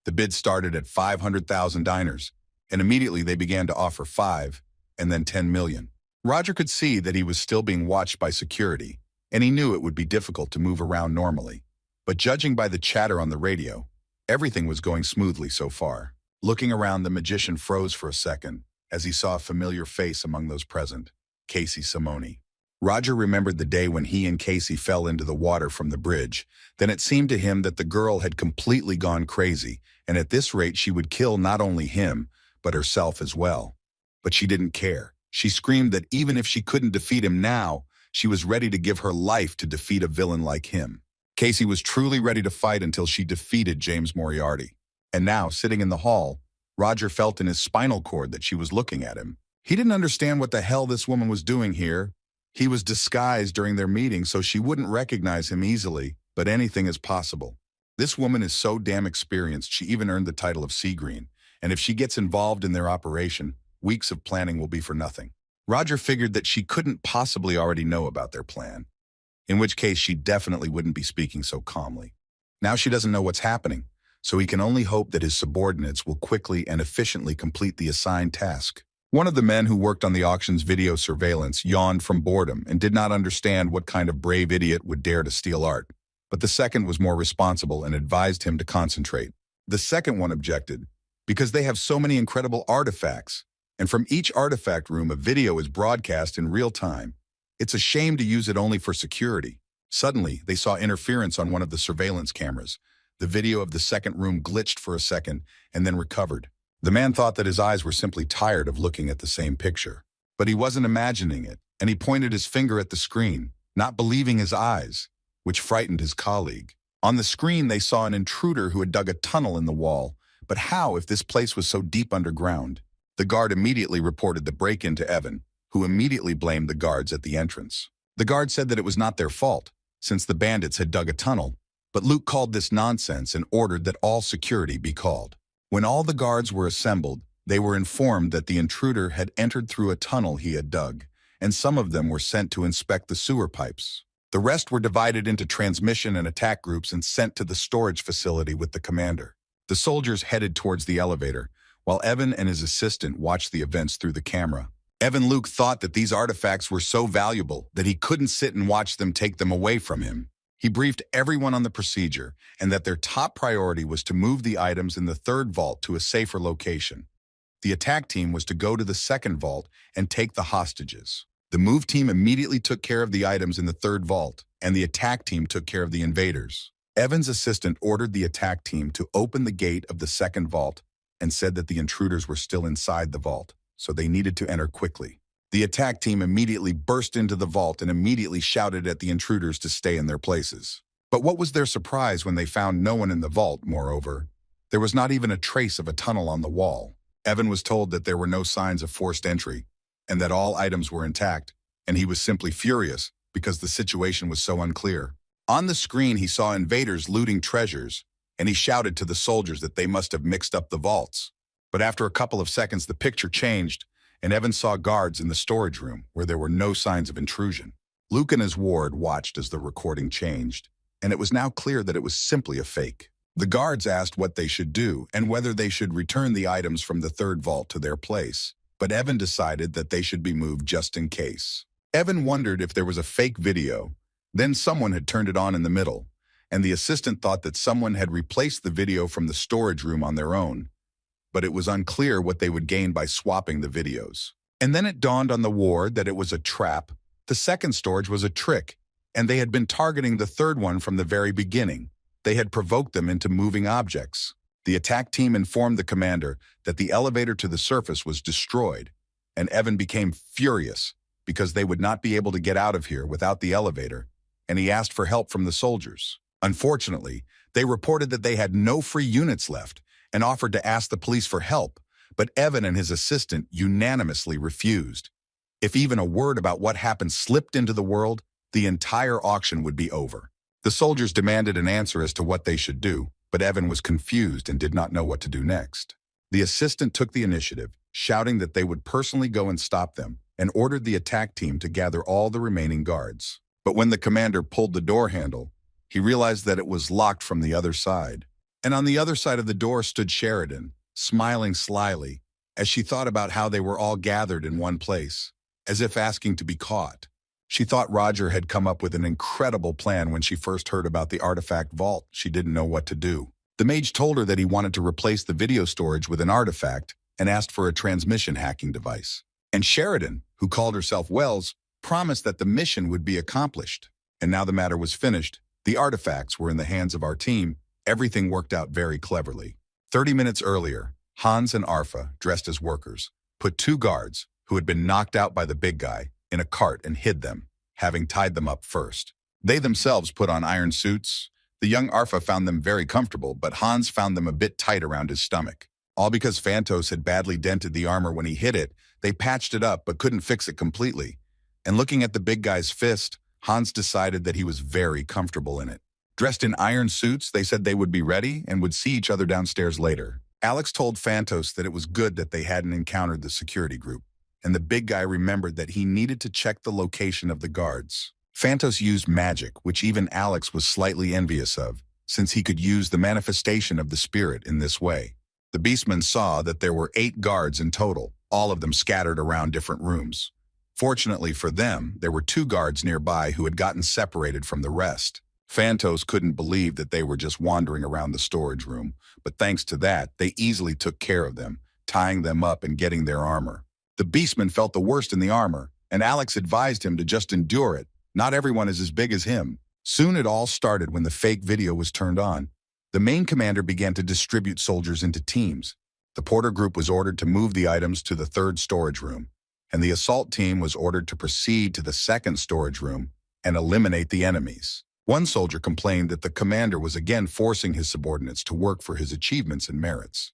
The bid started at 500,000 diners, and immediately they began to offer 5 and then 10 million. Roger could see that he was still being watched by security, and he knew it would be difficult to move around normally. But judging by the chatter on the radio, everything was going smoothly so far. Looking around, the magician froze for a second as he saw a familiar face among those present, Casey Simone. Roger remembered the day when he and Casey fell into the water from the bridge. Then it seemed to him that the girl had completely gone crazy, and at this rate she would kill not only him, but herself as well. But she didn't care. She screamed that even if she couldn't defeat him now, she was ready to give her life to defeat a villain like him. Casey was truly ready to fight until she defeated James Moriarty. And now, sitting in the hall, Roger felt in his spinal cord that she was looking at him. He didn't understand what the hell this woman was doing here. He was disguised during their meeting so she wouldn't recognize him easily, but anything is possible. This woman is so damn experienced, she even earned the title of Sea Green. And if she gets involved in their operation, weeks of planning will be for nothing. Roger figured that she couldn't possibly already know about their plan, in which case she definitely wouldn't be speaking so calmly. Now she doesn't know what's happening, so he can only hope that his subordinates will quickly and efficiently complete the assigned task. One of the men who worked on the auction's video surveillance yawned from boredom and did not understand what kind of brave idiot would dare to steal art. But the second was more responsible and advised him to concentrate. The second one objected, because they have so many incredible artifacts, and from each artifact room a video is broadcast in real time. It's a shame to use it only for security. Suddenly, they saw interference on one of the surveillance cameras. The video of the second room glitched for a second and then recovered. The man thought that his eyes were simply tired of looking at the same picture. But he wasn't imagining it, and he pointed his finger at the screen, not believing his eyes, which frightened his colleague. On the screen, they saw an intruder who had dug a tunnel in the wall. But how if this place was so deep underground? The guard immediately reported the break-in to Evan, who immediately blamed the guards at the entrance. The guard said that it was not their fault, since the bandits had dug a tunnel, but Luke called this nonsense and ordered that all security be called. When all the guards were assembled, they were informed that the intruder had entered through a tunnel he had dug, and some of them were sent to inspect the sewer pipes. The rest were divided into transmission and attack groups and sent to the storage facility with the commander. The soldiers headed towards the elevator, while Evan and his assistant watched the events through the camera. Evan Luke thought that these artifacts were so valuable that he couldn't sit and watch them take them away from him. He briefed everyone on the procedure and that their top priority was to move the items in the third vault to a safer location. The attack team was to go to the second vault and take the hostages. The move team immediately took care of the items in the third vault, and the attack team took care of the invaders. Evan's assistant ordered the attack team to open the gate of the second vault and said that the intruders were still inside the vault, so they needed to enter quickly. The attack team immediately burst into the vault and immediately shouted at the intruders to stay in their places. But what was their surprise when they found no one in the vault, moreover? There was not even a trace of a tunnel on the wall. Evan was told that there were no signs of forced entry, and that all items were intact, and he was simply furious because the situation was so unclear. On the screen, he saw invaders looting treasures, and he shouted to the soldiers that they must have mixed up the vaults. But after a couple of seconds, the picture changed, and Evan saw guards in the storage room where there were no signs of intrusion. Luke and his ward watched as the recording changed, and it was now clear that it was simply a fake. The guards asked what they should do and whether they should return the items from the third vault to their place, but Evan decided that they should be moved just in case. Evan wondered if there was a fake video. Then someone had turned it on in the middle, and the assistant thought that someone had replaced the video from the storage room on their own, but it was unclear what they would gain by swapping the videos. And then it dawned on the ward that it was a trap. The second storage was a trick, and they had been targeting the third one from the very beginning. They had provoked them into moving objects. The attack team informed the commander that the elevator to the surface was destroyed, and Evan became furious because they would not be able to get out of here without the elevator, and he asked for help from the soldiers. Unfortunately, they reported that they had no free units left and offered to ask the police for help, but Evan and his assistant unanimously refused. If even a word about what happened slipped into the world, the entire auction would be over. The soldiers demanded an answer as to what they should do, but Evan was confused and did not know what to do next. The assistant took the initiative, shouting that they would personally go and stop them, and ordered the attack team to gather all the remaining guards. But when the commander pulled the door handle, he realized that it was locked from the other side. And on the other side of the door stood Sheridan, smiling slyly, as she thought about how they were all gathered in one place, as if asking to be caught. She thought Roger had come up with an incredible plan when she first heard about the artifact vault. She didn't know what to do. The mage told her that he wanted to replace the video storage with an artifact and asked for a transmission hacking device. And Sheridan, who called herself Wells, promised that the mission would be accomplished. And now the matter was finished. The artifacts were in the hands of our team. Everything worked out very cleverly. 30 minutes earlier, Hans and Arfa, dressed as workers, put two guards, who had been knocked out by the big guy, in a cart and hid them, having tied them up first. They themselves put on iron suits. The young Arfa found them very comfortable, but Hans found them a bit tight around his stomach. All because Phantos had badly dented the armor when he hit it. They patched it up but couldn't fix it completely. And looking at the big guy's fist, Hans decided that he was very comfortable in it. Dressed in iron suits, they said they would be ready and would see each other downstairs later. Alex told Phantos that it was good that they hadn't encountered the security group, and the big guy remembered that he needed to check the location of the guards. Phantos used magic, which even Alex was slightly envious of, since he could use the manifestation of the spirit in this way. The beastmen saw that there were 8 guards in total, all of them scattered around different rooms. Fortunately for them, there were 2 guards nearby who had gotten separated from the rest. Phantos couldn't believe that they were just wandering around the storage room, but thanks to that, they easily took care of them, tying them up and getting their armor. The beastman felt the worst in the armor, and Alex advised him to just endure it. Not everyone is as big as him. Soon it all started when the fake video was turned on. The main commander began to distribute soldiers into teams. The porter group was ordered to move the items to the 3rd storage room, and the assault team was ordered to proceed to the 2nd storage room and eliminate the enemies. One soldier complained that the commander was again forcing his subordinates to work for his achievements and merits,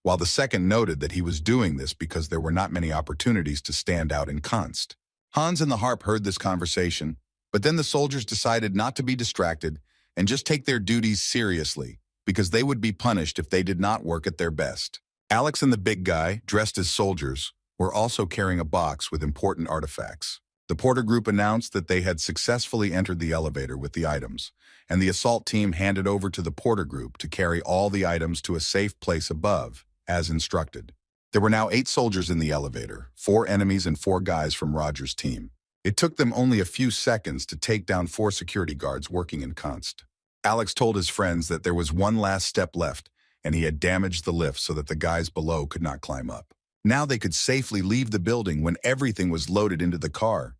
while the second noted that he was doing this because there were not many opportunities to stand out in Const. Hans and the Harp heard this conversation, but then the soldiers decided not to be distracted and just take their duties seriously, because they would be punished if they did not work at their best. Alex and the big guy, dressed as soldiers, were also carrying a box with important artifacts. The porter group announced that they had successfully entered the elevator with the items, and the assault team handed over to the porter group to carry all the items to a safe place above, as instructed. There were now 8 soldiers in the elevator, 4 enemies and 4 guys from Roger's team. It took them only a few seconds to take down 4 security guards working in Const. Alex told his friends that there was one last step left, and he had damaged the lift so that the guys below could not climb up. Now they could safely leave the building when everything was loaded into the car.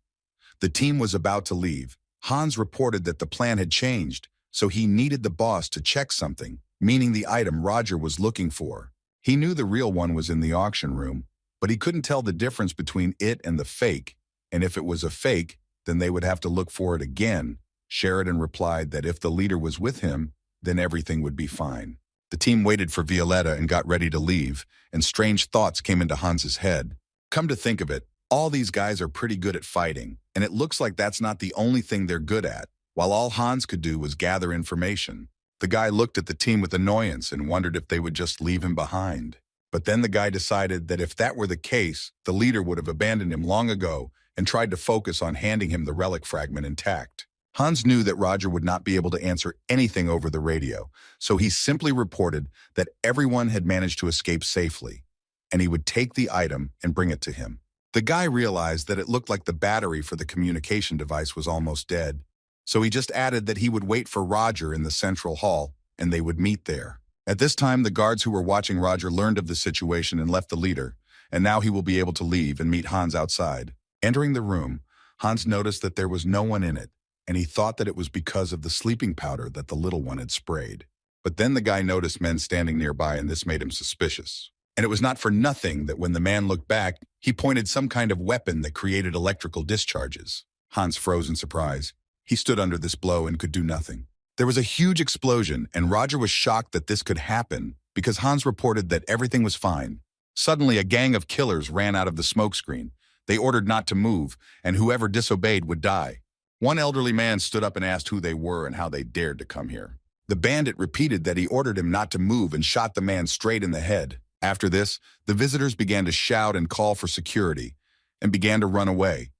The team was about to leave. Hans reported that the plan had changed, so he needed the boss to check something, meaning the item Roger was looking for. He knew the real one was in the auction room, but he couldn't tell the difference between it and the fake, and if it was a fake, then they would have to look for it again. Sheridan replied that if the leader was with him, then everything would be fine. The team waited for Violetta and got ready to leave, and strange thoughts came into Hans's head. Come to think of it, all these guys are pretty good at fighting, and it looks like that's not the only thing they're good at, while all Hans could do was gather information. The guy looked at the team with annoyance and wondered if they would just leave him behind. But then the guy decided that if that were the case, the leader would have abandoned him long ago and tried to focus on handing him the relic fragment intact. Hans knew that Roger would not be able to answer anything over the radio, so he simply reported that everyone had managed to escape safely, and he would take the item and bring it to him. The guy realized that it looked like the battery for the communication device was almost dead, so he just added that he would wait for Roger in the central hall, and they would meet there. At this time, the guards who were watching Roger learned of the situation and left the leader, and now he will be able to leave and meet Hans outside. Entering the room, Hans noticed that there was no one in it, and he thought that it was because of the sleeping powder that the little one had sprayed. But then the guy noticed men standing nearby, and this made him suspicious. And it was not for nothing that when the man looked back, he pointed some kind of weapon that created electrical discharges. Hans froze in surprise. He stood under this blow and could do nothing. There was a huge explosion, and Roger was shocked that this could happen because Hans reported that everything was fine. Suddenly, a gang of killers ran out of the smokescreen. They ordered not to move, and whoever disobeyed would die. One elderly man stood up and asked who they were and how they dared to come here. The bandit repeated that he ordered him not to move and shot the man straight in the head. After this, the visitors began to shout and call for security and began to run away,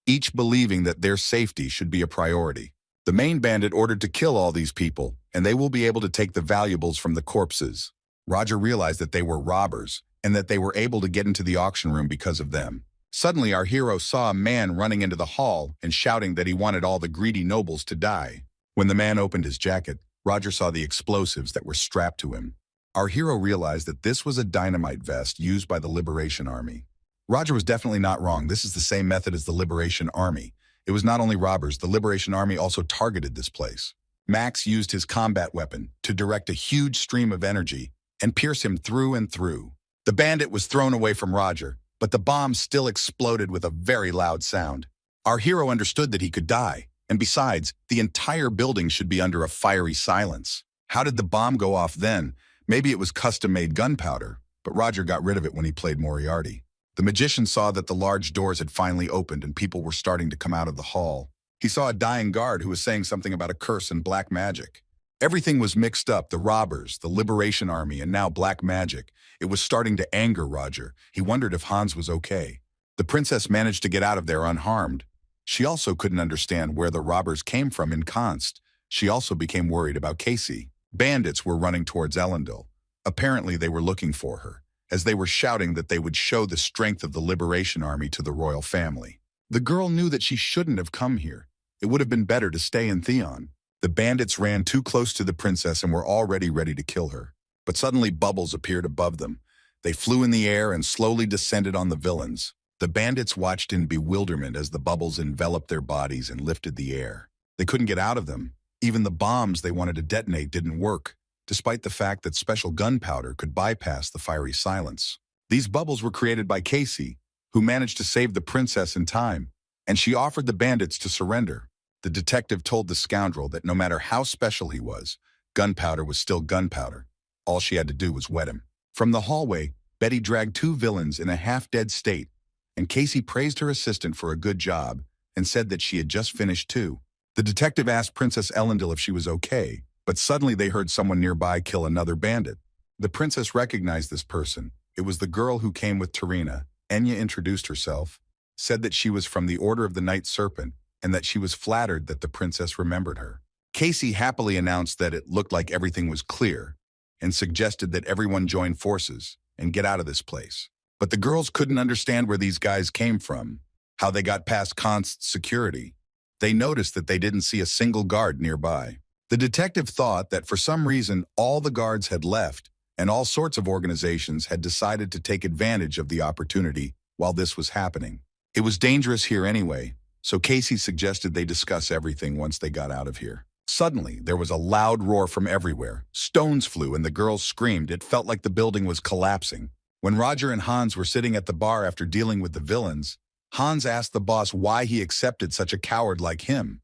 each believing that their safety should be a priority. The main bandit ordered to kill all these people, and they will be able to take the valuables from the corpses. Roger realized that they were robbers and that they were able to get into the auction room because of them. Suddenly, our hero saw a man running into the hall and shouting that he wanted all the greedy nobles to die. When the man opened his jacket, Roger saw the explosives that were strapped to him. Our hero realized that this was a dynamite vest used by the Liberation Army. Roger was definitely not wrong. This is the same method as the Liberation Army. It was not only robbers, the Liberation Army also targeted this place. Max used his combat weapon to direct a huge stream of energy and pierce him through and through. The bandit was thrown away from Roger, but the bomb still exploded with a very loud sound. Our hero understood that he could die, and besides, the entire building should be under a fiery silence. How did the bomb go off then? Maybe it was custom-made gunpowder, but Roger got rid of it when he played Moriarty. The magician saw that the large doors had finally opened and people were starting to come out of the hall. He saw a dying guard who was saying something about a curse and black magic. Everything was mixed up, the robbers, the Liberation Army, and now black magic. It was starting to anger Roger. He wondered if Hans was okay. The princess managed to get out of there unharmed. She also couldn't understand where the robbers came from in Const. She also became worried about Casey. Bandits were running towards Elendil. Apparently they were looking for her, as they were shouting that they would show the strength of the Liberation Army to the royal family. The girl knew that she shouldn't have come here. It would have been better to stay in Theon. The bandits ran too close to the princess and were already ready to kill her. But suddenly bubbles appeared above them. They flew in the air and slowly descended on the villains. The bandits watched in bewilderment as the bubbles enveloped their bodies and lifted the air. They couldn't get out of them. Even the bombs they wanted to detonate didn't work, despite the fact that special gunpowder could bypass the fiery silence. These bubbles were created by Casey, who managed to save the princess in time, and she offered the bandits to surrender. The detective told the scoundrel that no matter how special he was, gunpowder was still gunpowder. All she had to do was wet him. From the hallway, Betty dragged two villains in a half-dead state, and Casey praised her assistant for a good job and said that she had just finished too. The detective asked Princess Elendil if she was okay, but suddenly they heard someone nearby kill another bandit. The princess recognized this person. It was the girl who came with Tarina. Enya introduced herself, said that she was from the Order of the Night Serpent, and that she was flattered that the princess remembered her. Casey happily announced that it looked like everything was clear, and suggested that everyone join forces and get out of this place. But the girls couldn't understand where these guys came from, how they got past Const's security. They noticed that they didn't see a single guard nearby. The detective thought that for some reason all the guards had left, and all sorts of organizations had decided to take advantage of the opportunity while this was happening. It was dangerous here anyway, so Casey suggested they discuss everything once they got out of here. Suddenly, there was a loud roar from everywhere. Stones flew and the girls screamed. It felt like the building was collapsing. When Roger and Hans were sitting at the bar after dealing with the villains, Hans asked the boss why he accepted such a coward like him.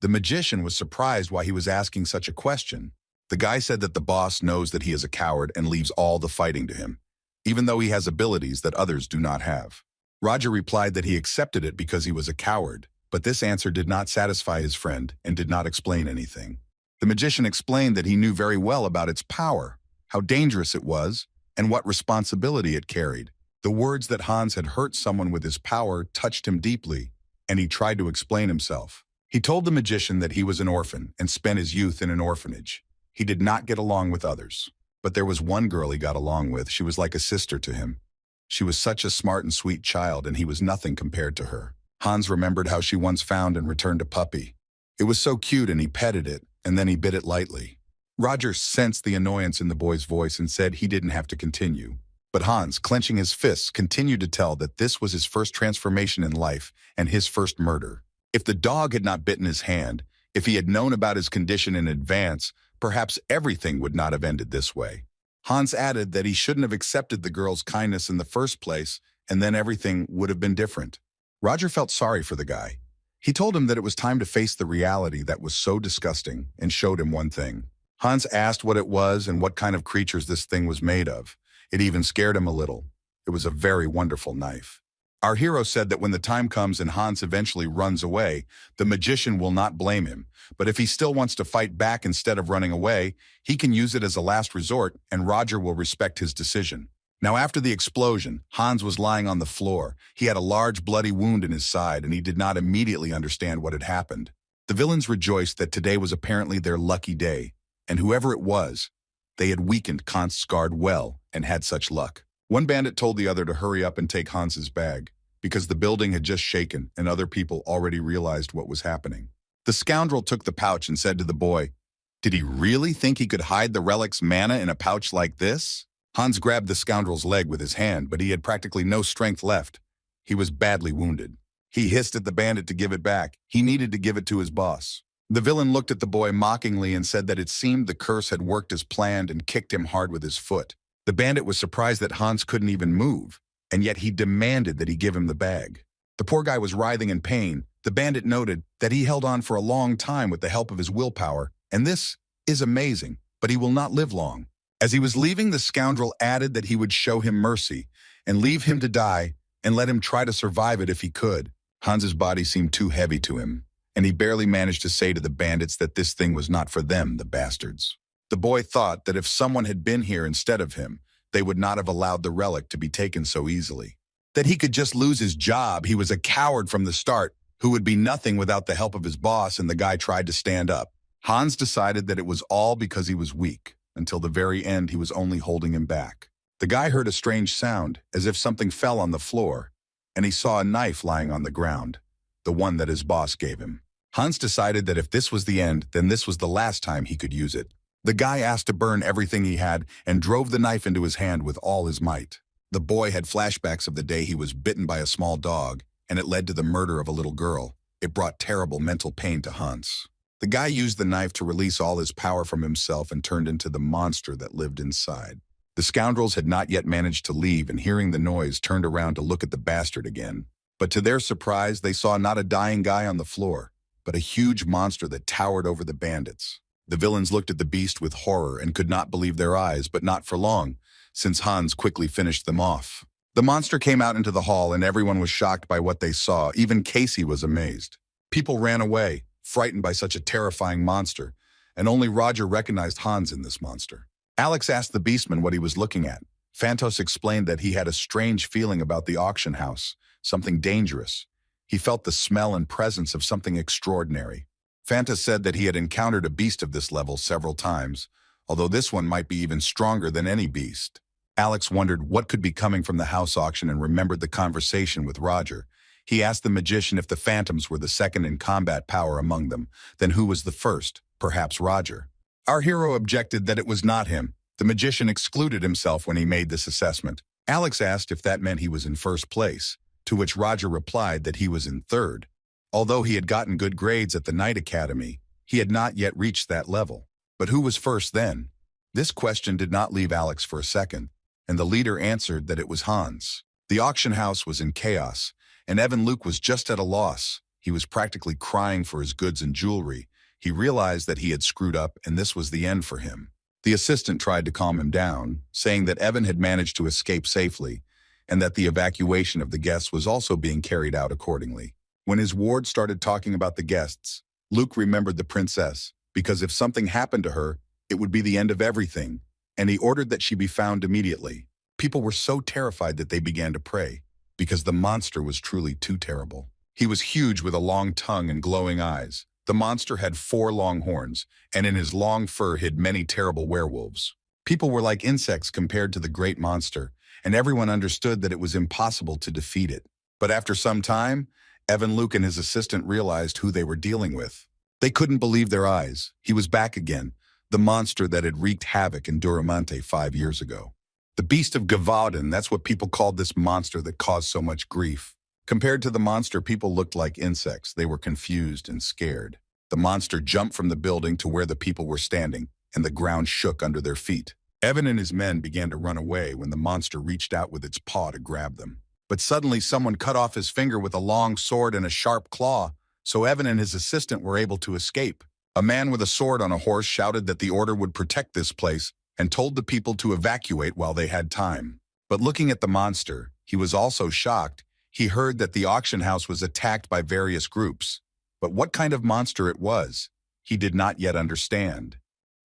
The magician was surprised why he was asking such a question. The guy said that the boss knows that he is a coward and leaves all the fighting to him, even though he has abilities that others do not have. Roger replied that he accepted it because he was a coward, but this answer did not satisfy his friend and did not explain anything. The magician explained that he knew very well about its power, how dangerous it was, and what responsibility it carried. The words that Hans had hurt someone with his power touched him deeply, and he tried to explain himself. He told the magician that he was an orphan and spent his youth in an orphanage. He did not get along with others. But there was one girl he got along with. She was like a sister to him. She was such a smart and sweet child, and he was nothing compared to her. Hans remembered how she once found and returned a puppy. It was so cute, and he petted it, and then he bit it lightly. Roger sensed the annoyance in the boy's voice and said he didn't have to continue. But Hans, clenching his fists, continued to tell that this was his first transformation in life and his first murder. If the dog had not bitten his hand, if he had known about his condition in advance, perhaps everything would not have ended this way. Hans added that he shouldn't have accepted the girl's kindness in the first place, and then everything would have been different. Roger felt sorry for the guy. He told him that it was time to face the reality that was so disgusting and showed him one thing. Hans asked what it was and what kind of creatures this thing was made of. It even scared him a little. It was a very wonderful knife. Our hero said that when the time comes and Hans eventually runs away, the magician will not blame him. But if he still wants to fight back instead of running away, he can use it as a last resort, and Roger will respect his decision. Now, after the explosion, Hans was lying on the floor. He had a large bloody wound in his side, and he did not immediately understand what had happened. The villains rejoiced that today was apparently their lucky day, and whoever it was, they had weakened Hans's guard well and had such luck. One bandit told the other to hurry up and take Hans's bag, because the building had just shaken and other people already realized what was happening. The scoundrel took the pouch and said to the boy, "Did he really think he could hide the relic's mana in a pouch like this?" Hans grabbed the scoundrel's leg with his hand, but he had practically no strength left. He was badly wounded. He hissed at the bandit to give it back. He needed to give it to his boss. The villain looked at the boy mockingly and said that it seemed the curse had worked as planned and kicked him hard with his foot. The bandit was surprised that Hans couldn't even move, and yet he demanded that he give him the bag. The poor guy was writhing in pain. The bandit noted that he held on for a long time with the help of his willpower, and this is amazing, but he will not live long. As he was leaving, the scoundrel added that he would show him mercy and leave him to die and let him try to survive it if he could. Hans's body seemed too heavy to him, and he barely managed to say to the bandits that this thing was not for them, the bastards. The boy thought that if someone had been here instead of him, they would not have allowed the relic to be taken so easily. That he could just lose his job. He was a coward from the start who would be nothing without the help of his boss, and the guy tried to stand up. Hans decided that it was all because he was weak. Until the very end, he was only holding him back. The guy heard a strange sound, as if something fell on the floor, and he saw a knife lying on the ground, the one that his boss gave him. Hans decided that if this was the end, then this was the last time he could use it. The guy asked to burn everything he had and drove the knife into his hand with all his might. The boy had flashbacks of the day he was bitten by a small dog, and it led to the murder of a little girl. It brought terrible mental pain to Hans. The guy used the knife to release all his power from himself and turned into the monster that lived inside. The scoundrels had not yet managed to leave, and hearing the noise, turned around to look at the bastard again. But to their surprise, they saw not a dying guy on the floor, but a huge monster that towered over the bandits. The villains looked at the beast with horror and could not believe their eyes, but not for long, since Hans quickly finished them off. The monster came out into the hall, and everyone was shocked by what they saw. Even Casey was amazed. People ran away, frightened by such a terrifying monster, and only Roger recognized Hans in this monster. Alex asked the beastman what he was looking at. Phantos explained that he had a strange feeling about the auction house, something dangerous. He felt the smell and presence of something extraordinary. Phantos said that he had encountered a beast of this level several times, although this one might be even stronger than any beast. Alex wondered what could be coming from the house auction and remembered the conversation with Roger. He asked the magician if the phantoms were the second in combat power among them, then who was the first? Perhaps Roger. Our hero objected that it was not him. The magician excluded himself when he made this assessment. Alex asked if that meant he was in first place, to which Roger replied that he was in third. Although he had gotten good grades at the Night Academy, he had not yet reached that level. But who was first then? This question did not leave Alex for a second, and the leader answered that it was Hans. The auction house was in chaos, and Evan Luke was just at a loss. He was practically crying for his goods and jewelry. He realized that he had screwed up, and this was the end for him. The assistant tried to calm him down, saying that Evan had managed to escape safely, and that the evacuation of the guests was also being carried out accordingly. When his ward started talking about the guests, Luke remembered the princess, because if something happened to her, it would be the end of everything, and he ordered that she be found immediately. People were so terrified that they began to pray, because the monster was truly too terrible. He was huge with a long tongue and glowing eyes. The monster had 4 long horns, and in his long fur hid many terrible werewolves. People were like insects compared to the great monster, and everyone understood that it was impossible to defeat it. But after some time, Evan Luke and his assistant realized who they were dealing with. They couldn't believe their eyes. He was back again, the monster that had wreaked havoc in Duramante 5 years ago. The Beast of Gavaudan, that's what people called this monster that caused so much grief. Compared to the monster, people looked like insects. They were confused and scared. The monster jumped from the building to where the people were standing, and the ground shook under their feet. Evan and his men began to run away when the monster reached out with its paw to grab them. But suddenly someone cut off his finger with a long sword and a sharp claw, so Evan and his assistant were able to escape. A man with a sword on a horse shouted that the order would protect this place and told the people to evacuate while they had time. But looking at the monster, he was also shocked. He heard that the auction house was attacked by various groups. But what kind of monster it was, he did not yet understand.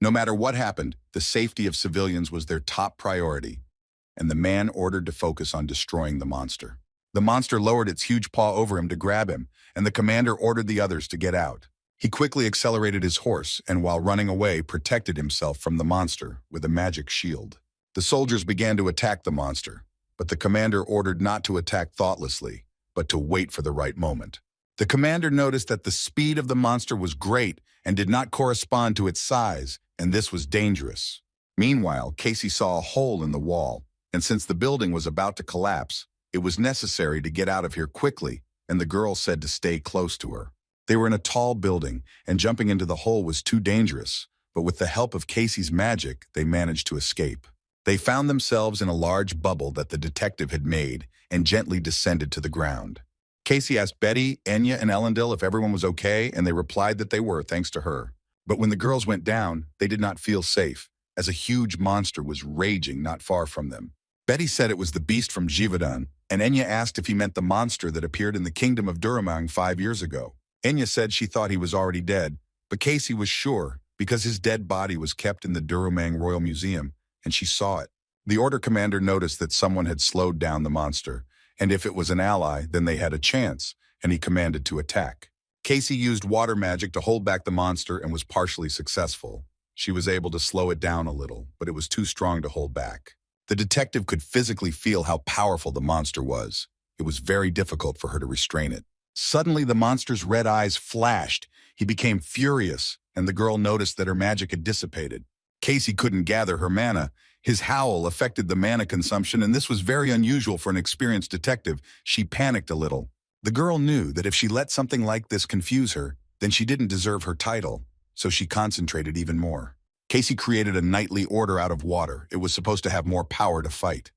No matter what happened, the safety of civilians was their top priority, and the man ordered to focus on destroying the monster. The monster lowered its huge paw over him to grab him, and the commander ordered the others to get out. He quickly accelerated his horse, and while running away, protected himself from the monster with a magic shield. The soldiers began to attack the monster, but the commander ordered not to attack thoughtlessly, but to wait for the right moment. The commander noticed that the speed of the monster was great and did not correspond to its size, and this was dangerous. Meanwhile, Casey saw a hole in the wall, and since the building was about to collapse, it was necessary to get out of here quickly, and the girl said to stay close to her. They were in a tall building, and jumping into the hole was too dangerous, but with the help of Casey's magic, they managed to escape. They found themselves in a large bubble that the detective had made and gently descended to the ground. Casey asked Betty, Enya, and Ellendil if everyone was okay, and they replied that they were, thanks to her. But when the girls went down, they did not feel safe, as a huge monster was raging not far from them. Betty said it was the beast from Givaudan, and Enya asked if he meant the monster that appeared in the kingdom of Duramang 5 years ago. Enya said she thought he was already dead, but Casey was sure, because his dead body was kept in the Duramang Royal Museum, and she saw it. The order commander noticed that someone had slowed down the monster, and if it was an ally, then they had a chance, and he commanded to attack. Casey used water magic to hold back the monster and was partially successful. She was able to slow it down a little, but it was too strong to hold back. The detective could physically feel how powerful the monster was. It was very difficult for her to restrain it. Suddenly, the monster's red eyes flashed. He became furious, and the girl noticed that her magic had dissipated. Casey couldn't gather her mana. His howl affected the mana consumption, and this was very unusual for an experienced detective. She panicked a little. The girl knew that if she let something like this confuse her, then she didn't deserve her title, so she concentrated even more. Casey created a knightly order out of water. It was supposed to have more power to fight.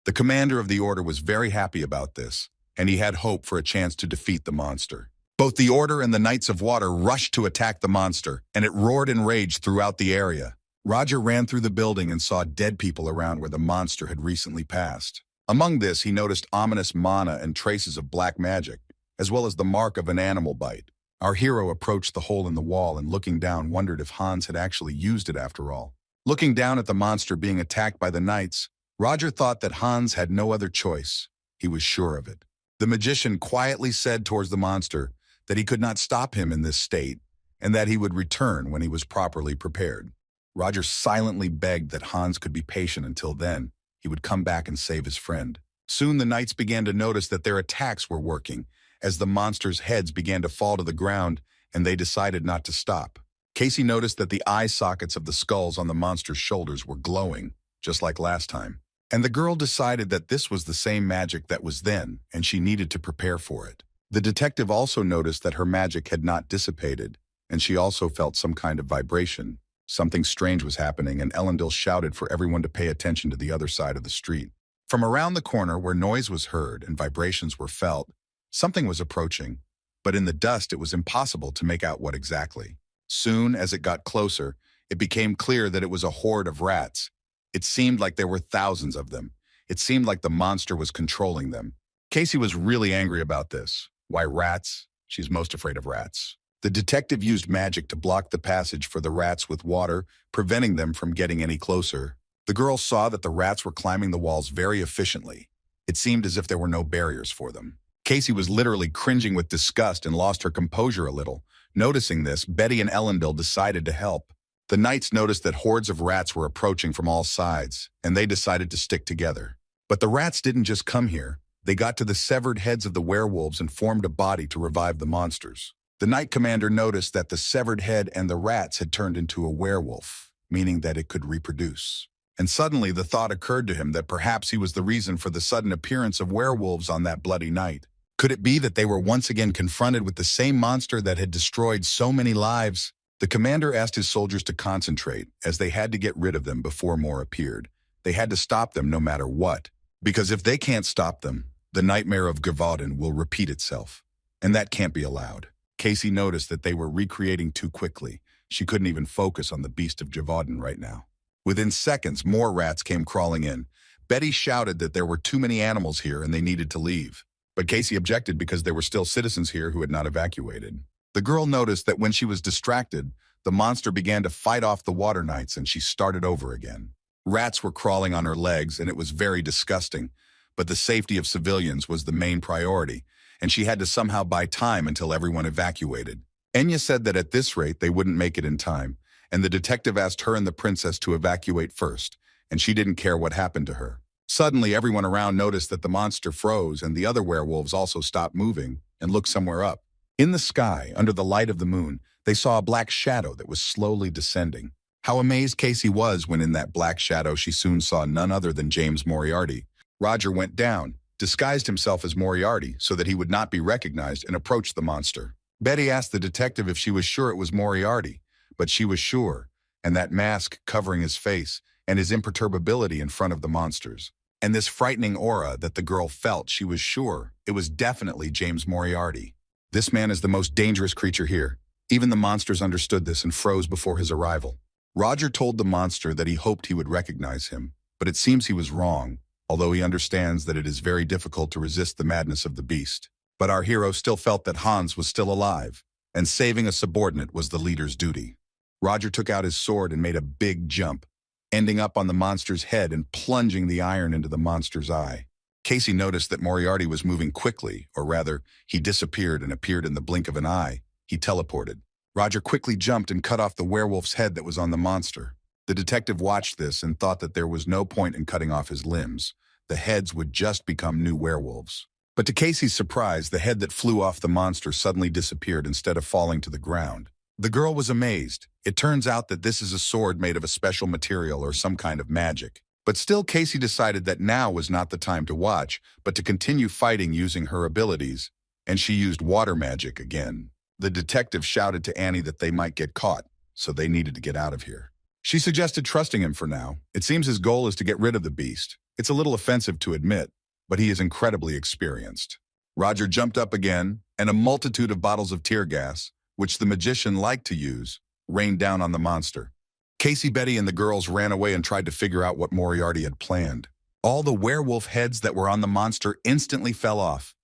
The commander of the order was very happy about this, and he had hope for a chance to defeat the monster. Both the order and the Knights of Water rushed to attack the monster, and it roared and raged throughout the area. Roger ran through the building and saw dead people around where the monster had recently passed. Among this, he noticed ominous mana and traces of black magic, as well as the mark of an animal bite. Our hero approached the hole in the wall and looking down wondered if Hans had actually used it after all. Looking down at the monster being attacked by the knights, Roger thought that Hans had no other choice. He was sure of it. The magician quietly said towards the monster that he could not stop him in this state and that he would return when he was properly prepared. Roger silently begged that Hans could be patient until then. He would come back and save his friend. Soon the knights began to notice that their attacks were working, as the monster's heads began to fall to the ground, and they decided not to stop. Casey noticed that the eye sockets of the skulls on the monster's shoulders were glowing, just like last time. And the girl decided that this was the same magic that was then, and she needed to prepare for it. The detective also noticed that her magic had not dissipated, and she also felt some kind of vibration. Something strange was happening, and Elendil shouted for everyone to pay attention to the other side of the street. From around the corner where noise was heard and vibrations were felt, something was approaching, but in the dust it was impossible to make out what exactly. Soon, as it got closer, it became clear that it was a horde of rats. It seemed like there were thousands of them. It seemed like the monster was controlling them. Casey was really angry about this. Why rats? She's most afraid of rats. The detective used magic to block the passage for the rats with water, preventing them from getting any closer. The girl saw that the rats were climbing the walls very efficiently. It seemed as if there were no barriers for them. Casey was literally cringing with disgust and lost her composure a little. Noticing this, Betty and Elendil decided to help. The knights noticed that hordes of rats were approaching from all sides, and they decided to stick together. But the rats didn't just come here. They got to the severed heads of the werewolves and formed a body to revive the monsters. The knight commander noticed that the severed head and the rats had turned into a werewolf, meaning that it could reproduce. And suddenly the thought occurred to him that perhaps he was the reason for the sudden appearance of werewolves on that bloody night. Could it be that they were once again confronted with the same monster that had destroyed so many lives? The commander asked his soldiers to concentrate, as they had to get rid of them before more appeared. They had to stop them no matter what, because if they can't stop them, the nightmare of Gavaudin will repeat itself, and that can't be allowed. Casey noticed that they were recreating too quickly. She couldn't even focus on the beast of Gavaudin right now. Within seconds, more rats came crawling in. Betty shouted that there were too many animals here and they needed to leave. But Casey objected because there were still citizens here who had not evacuated. The girl noticed that when she was distracted, the monster began to fight off the water knights and she started over again. Rats were crawling on her legs and it was very disgusting, but the safety of civilians was the main priority, and she had to somehow buy time until everyone evacuated. Enya said that at this rate they wouldn't make it in time, and the detective asked her and the princess to evacuate first, and she didn't care what happened to her. Suddenly, everyone around noticed that the monster froze and the other werewolves also stopped moving and looked somewhere up. In the sky, under the light of the moon, they saw a black shadow that was slowly descending. How amazed Casey was when in that black shadow she soon saw none other than James Moriarty. Roger went down, disguised himself as Moriarty so that he would not be recognized, and approached the monster. Betty asked the detective if she was sure it was Moriarty, but she was sure, and that mask covering his face and his imperturbability in front of the monsters. And this frightening aura that the girl felt, she was sure it was definitely James Moriarty. This man is the most dangerous creature here. Even the monsters understood this and froze before his arrival. Roger told the monster that he hoped he would recognize him, but it seems he was wrong, although he understands that it is very difficult to resist the madness of the beast. But our hero still felt that Hans was still alive, and saving a subordinate was the leader's duty. Roger took out his sword and made a big jump, ending up on the monster's head and plunging the iron into the monster's eye. Casey noticed that Moriarty was moving quickly, or rather, he disappeared and appeared in the blink of an eye. He teleported. Roger quickly jumped and cut off the werewolf's head that was on the monster. The detective watched this and thought that there was no point in cutting off his limbs. The heads would just become new werewolves. But to Casey's surprise, the head that flew off the monster suddenly disappeared instead of falling to the ground. The girl was amazed. It turns out that this is a sword made of a special material or some kind of magic. But still, Casey decided that now was not the time to watch, but to continue fighting using her abilities, and she used water magic again. The detective shouted to Annie that they might get caught, so they needed to get out of here. She suggested trusting him for now. It seems his goal is to get rid of the beast. It's a little offensive to admit, but he is incredibly experienced. Roger jumped up again, and a multitude of bottles of tear gas, which the magician liked to use, rained down on the monster. Casey, Betty, and the girls ran away and tried to figure out what Moriarty had planned. All the werewolf heads that were on the monster instantly fell off.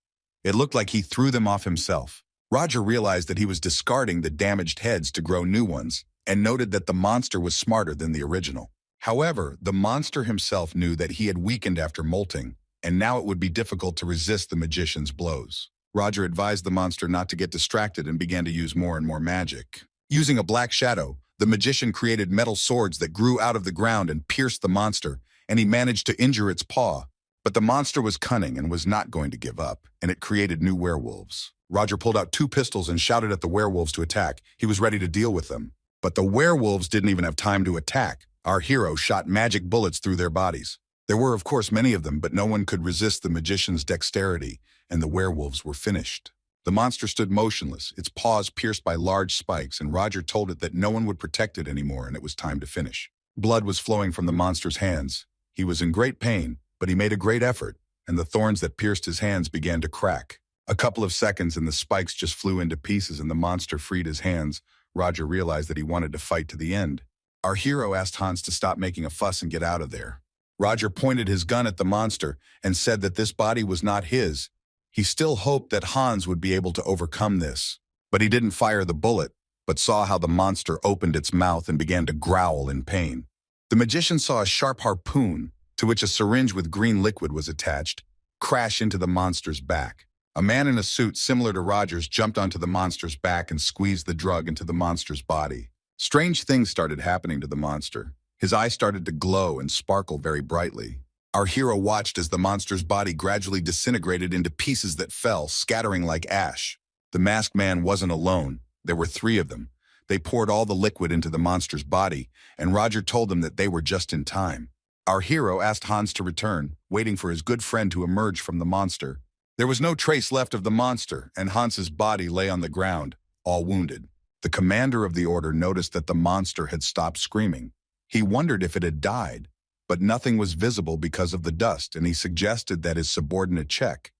It looked like he threw them off himself. Roger realized that he was discarding the damaged heads to grow new ones, and noted that the monster was smarter than the original. However, the monster himself knew that he had weakened after molting, and now it would be difficult to resist the magician's blows. Roger advised the monster not to get distracted and began to use more and more magic. Using a black shadow, the magician created metal swords that grew out of the ground and pierced the monster, and he managed to injure its paw. But the monster was cunning and was not going to give up, and it created new werewolves. Roger pulled out 2 pistols and shouted at the werewolves to attack. He was ready to deal with them. But the werewolves didn't even have time to attack. Our hero shot magic bullets through their bodies. There were, of course, many of them, but no one could resist the magician's dexterity, and the werewolves were finished. The monster stood motionless, its paws pierced by large spikes, and Roger told it that no one would protect it anymore and it was time to finish. Blood was flowing from the monster's hands. He was in great pain, but he made a great effort, and the thorns that pierced his hands began to crack. A couple of seconds and the spikes just flew into pieces and the monster freed his hands. Roger realized that he wanted to fight to the end. Our hero asked Hans to stop making a fuss and get out of there. Roger pointed his gun at the monster and said that this body was not his. He still hoped that Hans would be able to overcome this. But he didn't fire the bullet, but saw how the monster opened its mouth and began to growl in pain. The magician saw a sharp harpoon, to which a syringe with green liquid was attached, crash into the monster's back. A man in a suit similar to Roger's jumped onto the monster's back and squeezed the drug into the monster's body. Strange things started happening to the monster. His eyes started to glow and sparkle very brightly. Our hero watched as the monster's body gradually disintegrated into pieces that fell, scattering like ash. The masked man wasn't alone. There were 3 of them. They poured all the liquid into the monster's body, and Roger told them that they were just in time. Our hero asked Hans to return, waiting for his good friend to emerge from the monster. There was no trace left of the monster, and Hans's body lay on the ground, all wounded. The commander of the order noticed that the monster had stopped screaming. He wondered if it had died, but nothing was visible because of the dust, and he suggested that his subordinate check.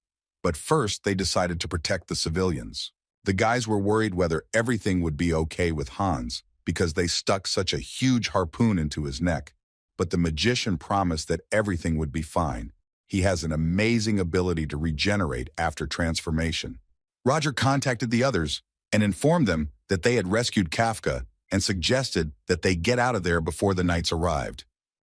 But first, they decided to protect the civilians. The guys were worried whether everything would be okay with Hans, because they stuck such a huge harpoon into his neck. But the magician promised that everything would be fine. He has an amazing ability to regenerate after transformation. Roger contacted the others and informed them that they had rescued Kafka and suggested that they get out of there before the knights arrived.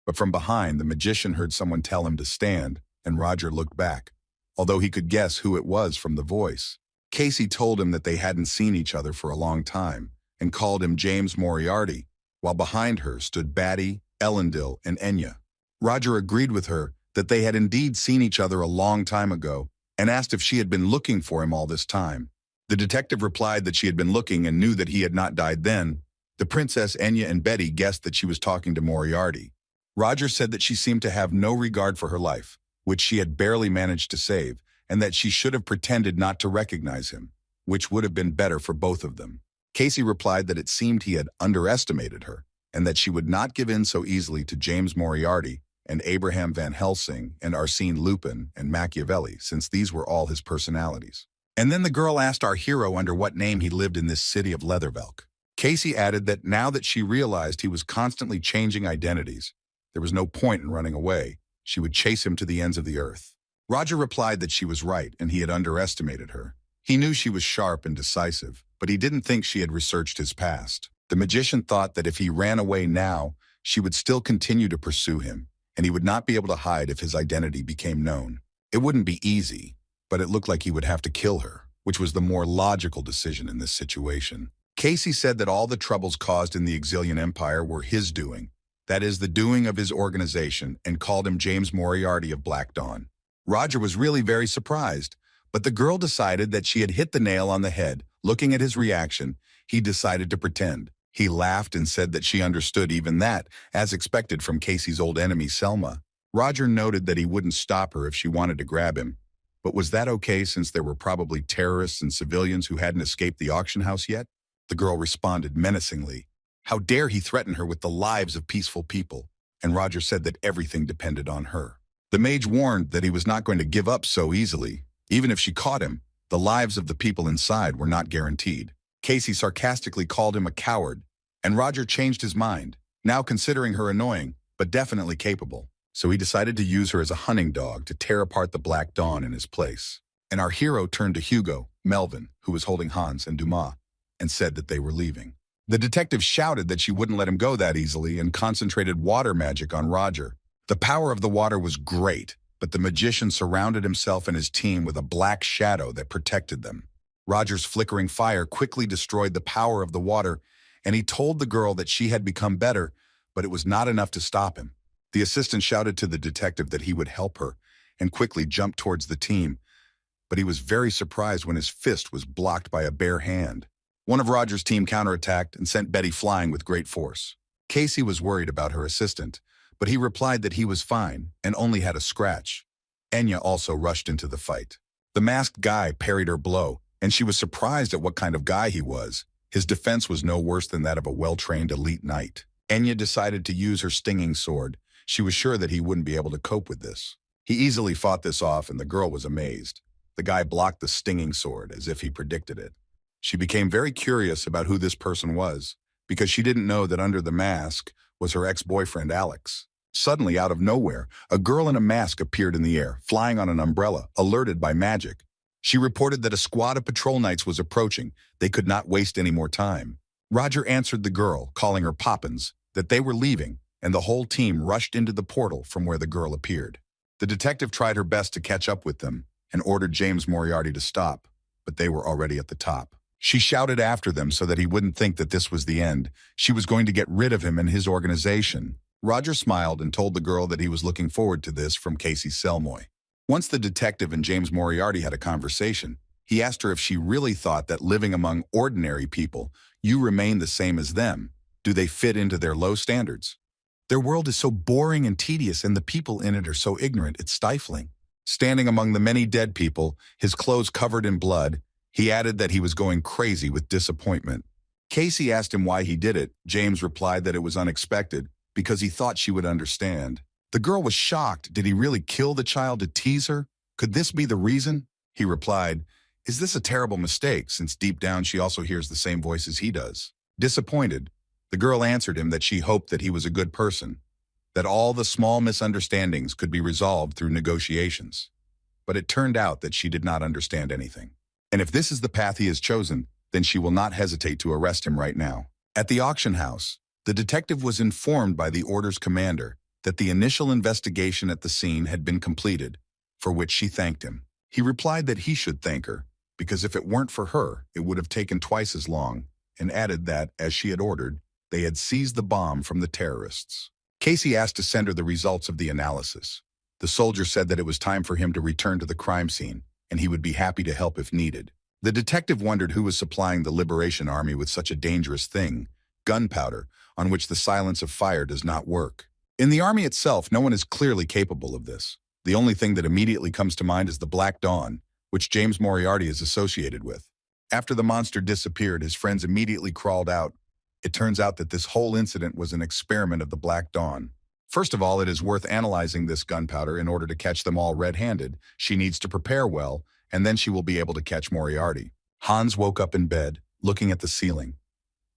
But from behind, the magician heard someone tell him to stand, and Roger looked back, although he could guess who it was from the voice. Casey told him that they hadn't seen each other for a long time and called him James Moriarty, while behind her stood Batty, Elendil, and Enya. Roger agreed with her that they had indeed seen each other a long time ago and asked if she had been looking for him all this time. The detective replied that she had been looking and knew that he had not died then. The princess, Enya, and Betty guessed that she was talking to Moriarty. Roger said that she seemed to have no regard for her life, which she had barely managed to save, and that she should have pretended not to recognize him, which would have been better for both of them. Casey replied that it seemed he had underestimated her, and that she would not give in so easily to James Moriarty and Abraham Van Helsing and Arsène Lupin and Machiavelli, since these were all his personalities. And then the girl asked our hero under what name he lived in this city of Leathervelk. Casey added that now that she realized he was constantly changing identities, there was no point in running away. She would chase him to the ends of the earth. Roger replied that she was right and he had underestimated her. He knew she was sharp and decisive, but he didn't think she had researched his past. The magician thought that if he ran away now, she would still continue to pursue him, and he would not be able to hide if his identity became known. It wouldn't be easy, but it looked like he would have to kill her, which was the more logical decision in this situation. Casey said that all the troubles caused in the Exilian Empire were his doing, that is, the doing of his organization, and called him James Moriarty of Black Dawn. Roger was really very surprised, but the girl decided that she had hit the nail on the head. Looking at his reaction, he decided to pretend. He laughed and said that she understood even that, as expected from Casey's old enemy Selma. Roger noted that he wouldn't stop her if she wanted to grab him, but was that okay since there were probably terrorists and civilians who hadn't escaped the auction house yet? The girl responded menacingly. How dare he threaten her with the lives of peaceful people? And Roger said that everything depended on her. The mage warned that he was not going to give up so easily. Even if she caught him, the lives of the people inside were not guaranteed. Casey sarcastically called him a coward, and Roger changed his mind, now considering her annoying, but definitely capable. So he decided to use her as a hunting dog to tear apart the Black Dawn in his place. And our hero turned to Hugo, Melvin, who was holding Hans and Dumas, and said that they were leaving. The detective shouted that she wouldn't let him go that easily and concentrated water magic on Roger. The power of the water was great, but the magician surrounded himself and his team with a black shadow that protected them. Roger's flickering fire quickly destroyed the power of the water, and he told the girl that she had become better, but it was not enough to stop him. The assistant shouted to the detective that he would help her, and quickly jumped towards the team, but he was very surprised when his fist was blocked by a bare hand. One of Roger's team counterattacked and sent Betty flying with great force. Casey was worried about her assistant, but he replied that he was fine and only had a scratch. Enya also rushed into the fight. The masked guy parried her blow, and she was surprised at what kind of guy he was. His defense was no worse than that of a well-trained elite knight. Enya decided to use her stinging sword. She was sure that he wouldn't be able to cope with this. He easily fought this off, and the girl was amazed. The guy blocked the stinging sword as if he predicted it. She became very curious about who this person was, because she didn't know that under the mask was her ex-boyfriend Alex. Suddenly, out of nowhere, a girl in a mask appeared in the air, flying on an umbrella, alerted by magic. She reported that a squad of patrol knights was approaching. They could not waste any more time. Roger answered the girl, calling her Poppins, that they were leaving, and the whole team rushed into the portal from where the girl appeared. The detective tried her best to catch up with them and ordered James Moriarty to stop, but they were already at the top. She shouted after them so that he wouldn't think that this was the end. She was going to get rid of him and his organization. Roger smiled and told the girl that he was looking forward to this from Casey Selmoy. Once the detective and James Moriarty had a conversation, he asked her if she really thought that living among ordinary people, you remain the same as them. Do they fit into their low standards? Their world is so boring and tedious, and the people in it are so ignorant it's stifling. Standing among the many dead people, his clothes covered in blood, he added that he was going crazy with disappointment. Casey asked him why he did it. James replied that it was unexpected, because he thought she would understand. The girl was shocked. Did he really kill the child to tease her? Could this be the reason? He replied, is this a terrible mistake, since deep down she also hears the same voices he does? Disappointed, the girl answered him that she hoped that he was a good person, that all the small misunderstandings could be resolved through negotiations. But it turned out that she did not understand anything. And if this is the path he has chosen, then she will not hesitate to arrest him right now. At the auction house, the detective was informed by the order's commander that the initial investigation at the scene had been completed, for which she thanked him. He replied that he should thank her, because if it weren't for her, it would have taken twice as long, and added that, as she had ordered, they had seized the bomb from the terrorists. Casey asked to send her the results of the analysis. The soldier said that it was time for him to return to the crime scene, and he would be happy to help if needed. The detective wondered who was supplying the Liberation Army with such a dangerous thing, gunpowder, on which the silence of fire does not work. In the army itself, no one is clearly capable of this. The only thing that immediately comes to mind is the Black Dawn, which James Moriarty is associated with. After the monster disappeared, his friends immediately crawled out. It turns out that this whole incident was an experiment of the Black Dawn. First of all, it is worth analyzing this gunpowder in order to catch them all red-handed. She needs to prepare well, and then she will be able to catch Moriarty. Hans woke up in bed, looking at the ceiling,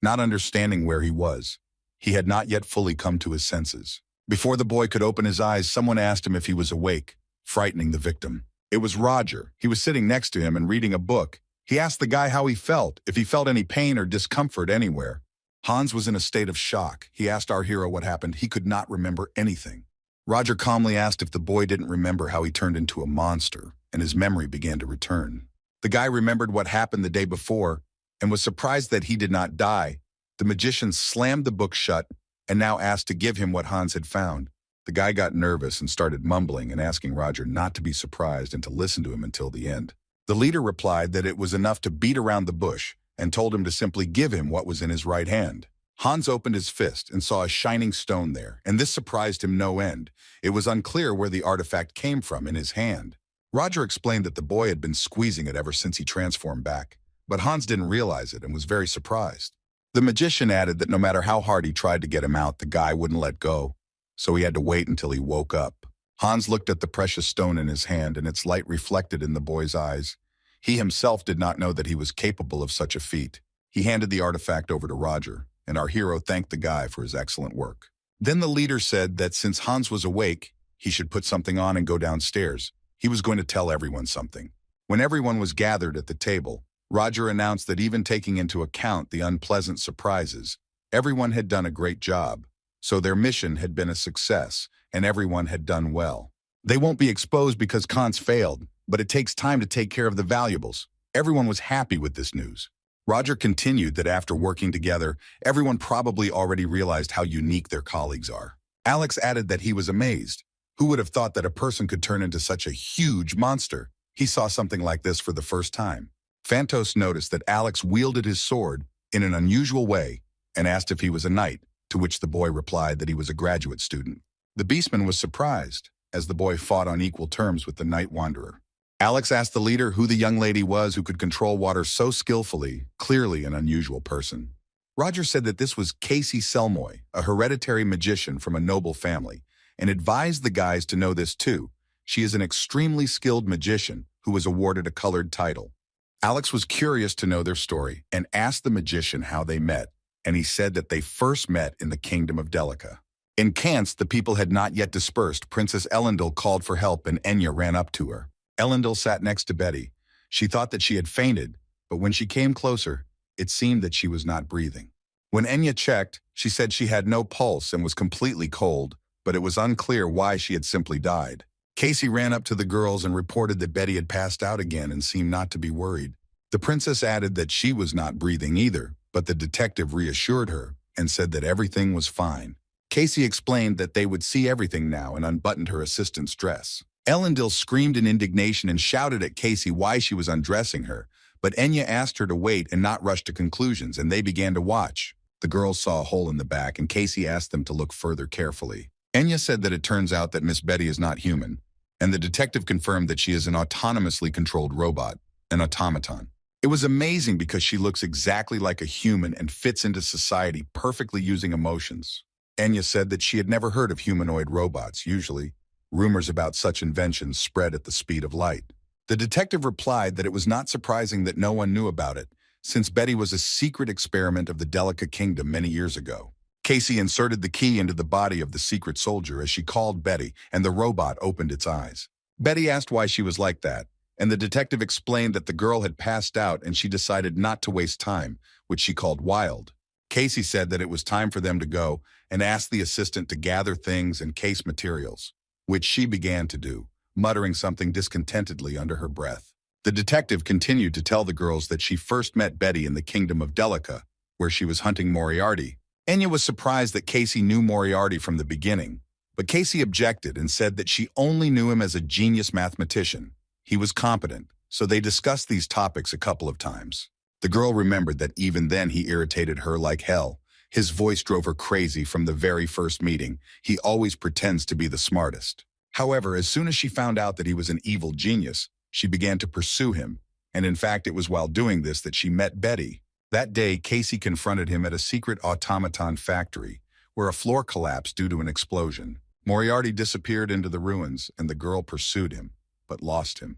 not understanding where he was. He had not yet fully come to his senses. Before the boy could open his eyes, someone asked him if he was awake, frightening the victim. It was Roger. He was sitting next to him and reading a book. He asked the guy how he felt, if he felt any pain or discomfort anywhere. Hans was in a state of shock. He asked our hero what happened. He could not remember anything. Roger calmly asked if the boy didn't remember how he turned into a monster, and his memory began to return. The guy remembered what happened the day before and was surprised that he did not die. The magician slammed the book shut and now asked to give him what Hans had found. The guy got nervous and started mumbling and asking Roger not to be surprised and to listen to him until the end. The leader replied that it was enough to beat around the bush and told him to simply give him what was in his right hand. Hans opened his fist and saw a shining stone there, and this surprised him no end. It was unclear where the artifact came from in his hand. Roger explained that the boy had been squeezing it ever since he transformed back, but Hans didn't realize it and was very surprised. The magician added that no matter how hard he tried to get him out, the guy wouldn't let go, so he had to wait until he woke up. Hans looked at the precious stone in his hand, and its light reflected in the boy's eyes. He himself did not know that he was capable of such a feat. He handed the artifact over to Roger, and our hero thanked the guy for his excellent work. Then the leader said that since Hans was awake, he should put something on and go downstairs. He was going to tell everyone something. When everyone was gathered at the table, Roger announced that even taking into account the unpleasant surprises, everyone had done a great job. So their mission had been a success, and everyone had done well. They won't be exposed because Kant's failed, but it takes time to take care of the valuables. Everyone was happy with this news. Roger continued that after working together, everyone probably already realized how unique their colleagues are. Alex added that he was amazed. Who would have thought that a person could turn into such a huge monster? He saw something like this for the first time. Phantos noticed that Alex wielded his sword in an unusual way and asked if he was a knight, to which the boy replied that he was a graduate student. The beastman was surprised, as the boy fought on equal terms with the Night Wanderer. Alex asked the leader who the young lady was who could control water so skillfully, clearly an unusual person. Roger said that this was Casey Selmoy, a hereditary magician from a noble family, and advised the guys to know this too. She is an extremely skilled magician who was awarded a colored title. Alex was curious to know their story and asked the magician how they met, and he said that they first met in the kingdom of Delica. In Kance, the people had not yet dispersed. Princess Elendil called for help and Enya ran up to her. Elendil sat next to Betty. She thought that she had fainted, but when she came closer, it seemed that she was not breathing. When Enya checked, she said she had no pulse and was completely cold, but it was unclear why she had simply died. Casey ran up to the girls and reported that Betty had passed out again and seemed not to be worried. The princess added that she was not breathing either, but the detective reassured her and said that everything was fine. Casey explained that they would see everything now and unbuttoned her assistant's dress. Elendil screamed in indignation and shouted at Casey why she was undressing her, but Enya asked her to wait and not rush to conclusions, and they began to watch. The girls saw a hole in the back, and Casey asked them to look further carefully. Enya said that it turns out that Miss Betty is not human, and the detective confirmed that she is an autonomously controlled robot, an automaton. It was amazing because she looks exactly like a human and fits into society perfectly using emotions. Enya said that she had never heard of humanoid robots. Usually, rumors about such inventions spread at the speed of light. The detective replied that it was not surprising that no one knew about it, since Betty was a secret experiment of the Delica Kingdom many years ago. Casey inserted the key into the body of the secret soldier as she called Betty, and the robot opened its eyes. Betty asked why she was like that, and the detective explained that the girl had passed out and she decided not to waste time, which she called wild. Casey said that it was time for them to go and asked the assistant to gather things and case materials, which she began to do, muttering something discontentedly under her breath. The detective continued to tell the girls that she first met Betty in the kingdom of Delica, where she was hunting Moriarty. Enya was surprised that Casey knew Moriarty from the beginning, but Casey objected and said that she only knew him as a genius mathematician. He was competent, so they discussed these topics a couple of times. The girl remembered that even then he irritated her like hell. His voice drove her crazy from the very first meeting. He always pretends to be the smartest. However, as soon as she found out that he was an evil genius, she began to pursue him, and in fact it was while doing this that she met Betty. That day, Casey confronted him at a secret automaton factory, where a floor collapsed due to an explosion. Moriarty disappeared into the ruins, and the girl pursued him, but lost him.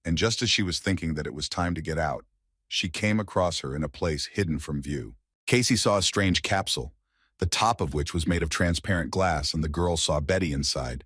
And just as she was thinking that it was time to get out, she came across her in a place hidden from view. Casey saw a strange capsule, the top of which was made of transparent glass, and the girl saw Betty inside,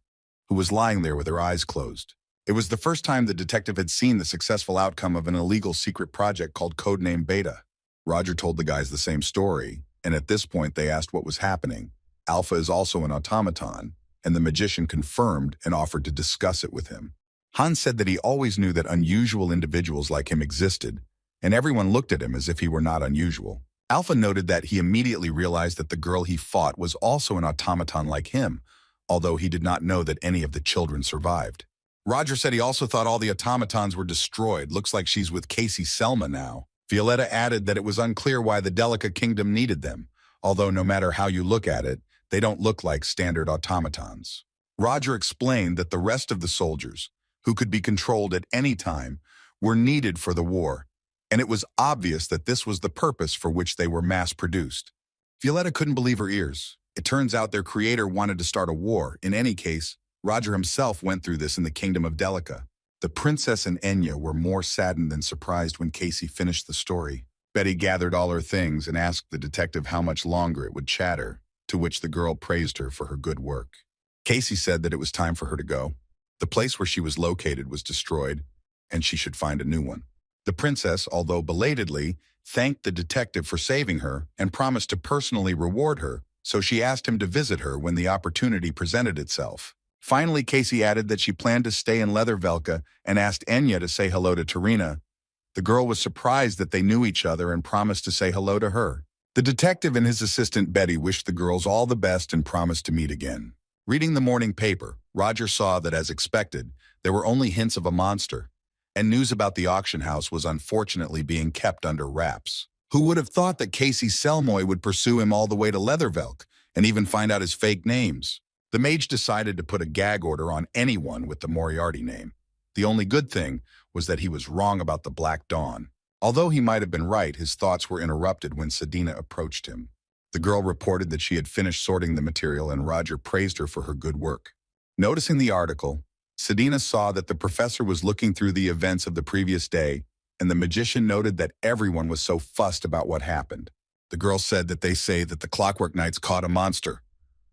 who was lying there with her eyes closed. It was the first time the detective had seen the successful outcome of an illegal secret project called Codename Beta. Roger told the guys the same story, and at this point they asked what was happening. Alpha is also an automaton, and the magician confirmed and offered to discuss it with him. Hans said that he always knew that unusual individuals like him existed, and everyone looked at him as if he were not unusual. Alpha noted that he immediately realized that the girl he fought was also an automaton like him, although he did not know that any of the children survived. Roger said he also thought all the automatons were destroyed. Looks like she's with Casey Selma now. Violetta added that it was unclear why the Delica Kingdom needed them, although no matter how you look at it, they don't look like standard automatons. Roger explained that the rest of the soldiers, who could be controlled at any time, were needed for the war, and it was obvious that this was the purpose for which they were mass-produced. Violetta couldn't believe her ears. It turns out their creator wanted to start a war. In any case, Roger himself went through this in the kingdom of Delica. The princess and Enya were more saddened than surprised when Casey finished the story. Betty gathered all her things and asked the detective how much longer it would chatter, to which the girl praised her for her good work. Casey said that it was time for her to go. The place where she was located was destroyed, and she should find a new one. The princess, although belatedly, thanked the detective for saving her and promised to personally reward her, so she asked him to visit her when the opportunity presented itself. Finally, Casey added that she planned to stay in Leathervelka and asked Enya to say hello to Tarina. The girl was surprised that they knew each other and promised to say hello to her. The detective and his assistant Betty wished the girls all the best and promised to meet again. Reading the morning paper, Roger saw that, as expected, there were only hints of a monster, and news about the auction house was unfortunately being kept under wraps. Who would have thought that Casey Selmoy would pursue him all the way to Leathervelk and even find out his fake names? The mage decided to put a gag order on anyone with the Moriarty name. The only good thing was that he was wrong about the Black Dawn. Although he might have been right, his thoughts were interrupted when Selena approached him. The girl reported that she had finished sorting the material and Roger praised her for her good work. Noticing the article, Selena saw that the professor was looking through the events of the previous day, and the magician noted that everyone was so fussed about what happened. The girl said that they say that the Clockwork Knights caught a monster.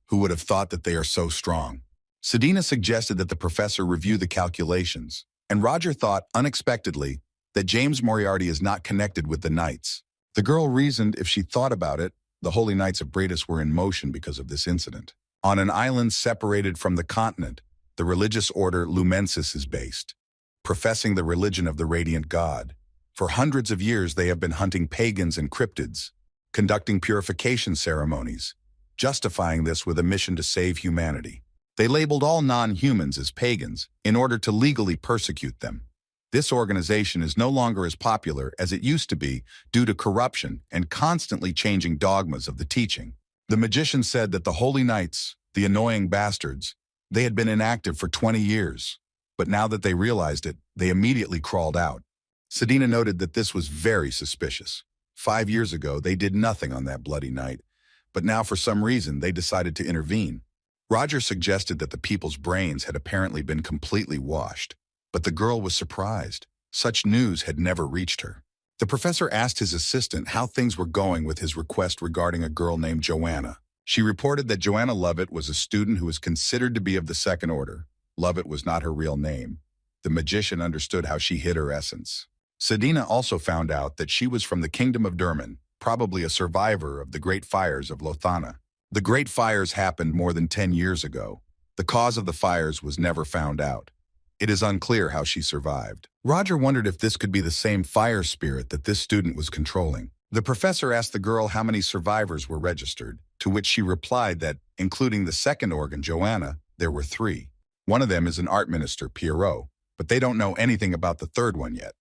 Who would have thought that they are so strong? Selena suggested that the professor review the calculations, and Roger thought, unexpectedly, that James Moriarty is not connected with the Knights. The girl reasoned if she thought about it, the Holy Knights of Bradus were in motion because of this incident. On an island separated from the continent, the religious order Lumensis is based, professing the religion of the Radiant God. For hundreds of years they have been hunting pagans and cryptids, conducting purification ceremonies, justifying this with a mission to save humanity. They labeled all non-humans as pagans in order to legally persecute them. This organization is no longer as popular as it used to be due to corruption and constantly changing dogmas of the teaching. The magician said that the Holy Knights, the annoying bastards, they had been inactive for 20 years, but now that they realized it, they immediately crawled out. Selena noted that this was very suspicious. 5 years ago, they did nothing on that bloody night, but now for some reason they decided to intervene. Roger suggested that the people's brains had apparently been completely washed, but the girl was surprised. Such news had never reached her. The professor asked his assistant how things were going with his request regarding a girl named Joanna. She reported that Joanna Lovett was a student who was considered to be of the Second Order. Lovett was not her real name. The magician understood how she hid her essence. Selena also found out that she was from the Kingdom of Durman, probably a survivor of the Great Fires of Lothana. The Great Fires happened more than 10 years ago. The cause of the fires was never found out. It is unclear how she survived. Roger wondered if this could be the same fire spirit that this student was controlling. The professor asked the girl how many survivors were registered, to which she replied that, including the second organ, Joanna, there were 3. One of them is an art minister, Pierrot, but they don't know anything about the third one yet.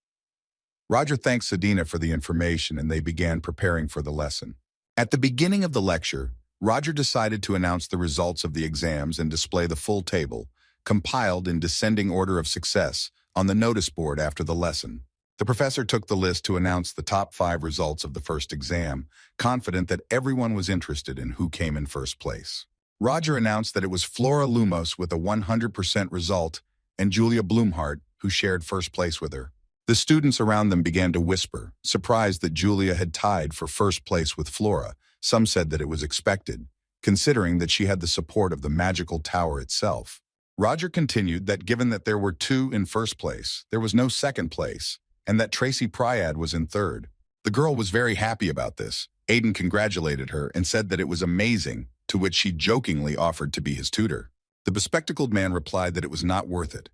Roger thanked Selena for the information and they began preparing for the lesson. At the beginning of the lecture, Roger decided to announce the results of the exams and display the full table, compiled in descending order of success, on the notice board after the lesson. The professor took the list to announce the top 5 results of the first exam, confident that everyone was interested in who came in first place. Roger announced that it was Flora Lumos with a 100% result and Julia Blumhart, who shared first place with her. The students around them began to whisper, surprised that Julia had tied for first place with Flora. Some said that it was expected, considering that she had the support of the magical tower itself. Roger continued that given that there were 2 in first place, there was no second place, and that Tracy Pryad was in third. The girl was very happy about this. Aiden congratulated her and said that it was amazing, to which she jokingly offered to be his tutor. The bespectacled man replied that it was not worth it.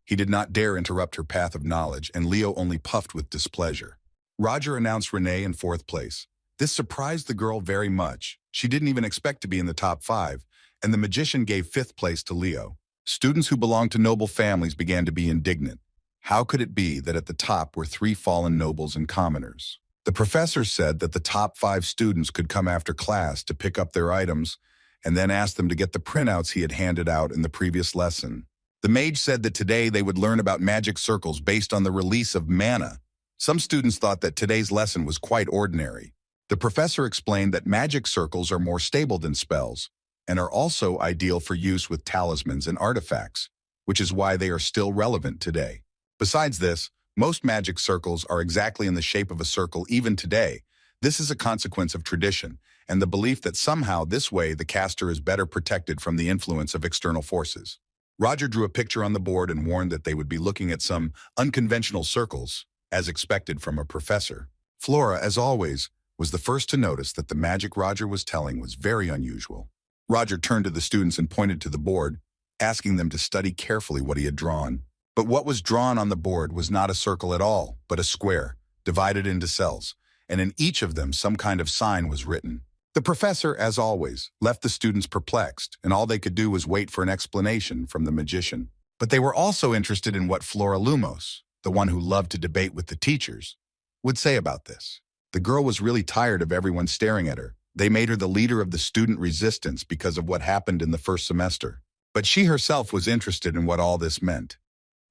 He did not dare interrupt her path of knowledge, and Leo only puffed with displeasure. Roger announced Renee in 4th place. This surprised the girl very much. She didn't even expect to be in the top 5, and the magician gave 5th place to Leo. Students who belonged to noble families began to be indignant. How could it be that at the top were 3 fallen nobles and commoners? The professor said that the top 5 students could come after class to pick up their items and then ask them to get the printouts he had handed out in the previous lesson. The mage said that today they would learn about magic circles based on the release of mana. Some students thought that today's lesson was quite ordinary. The professor explained that magic circles are more stable than spells and are also ideal for use with talismans and artifacts, which is why they are still relevant today. Besides this, most magic circles are exactly in the shape of a circle even today. This is a consequence of tradition and the belief that somehow this way the caster is better protected from the influence of external forces. Roger drew a picture on the board and warned that they would be looking at some unconventional circles, as expected from a professor. Flora, as always, was the first to notice that the magic Roger was telling was very unusual. Roger turned to the students and pointed to the board, asking them to study carefully what he had drawn. But what was drawn on the board was not a circle at all, but a square, divided into cells, and in each of them some kind of sign was written. The professor, as always, left the students perplexed, and all they could do was wait for an explanation from the magician. But they were also interested in what Flora Lumos, the one who loved to debate with the teachers, would say about this. The girl was really tired of everyone staring at her. They made her the leader of the student resistance because of what happened in the first semester. But she herself was interested in what all this meant.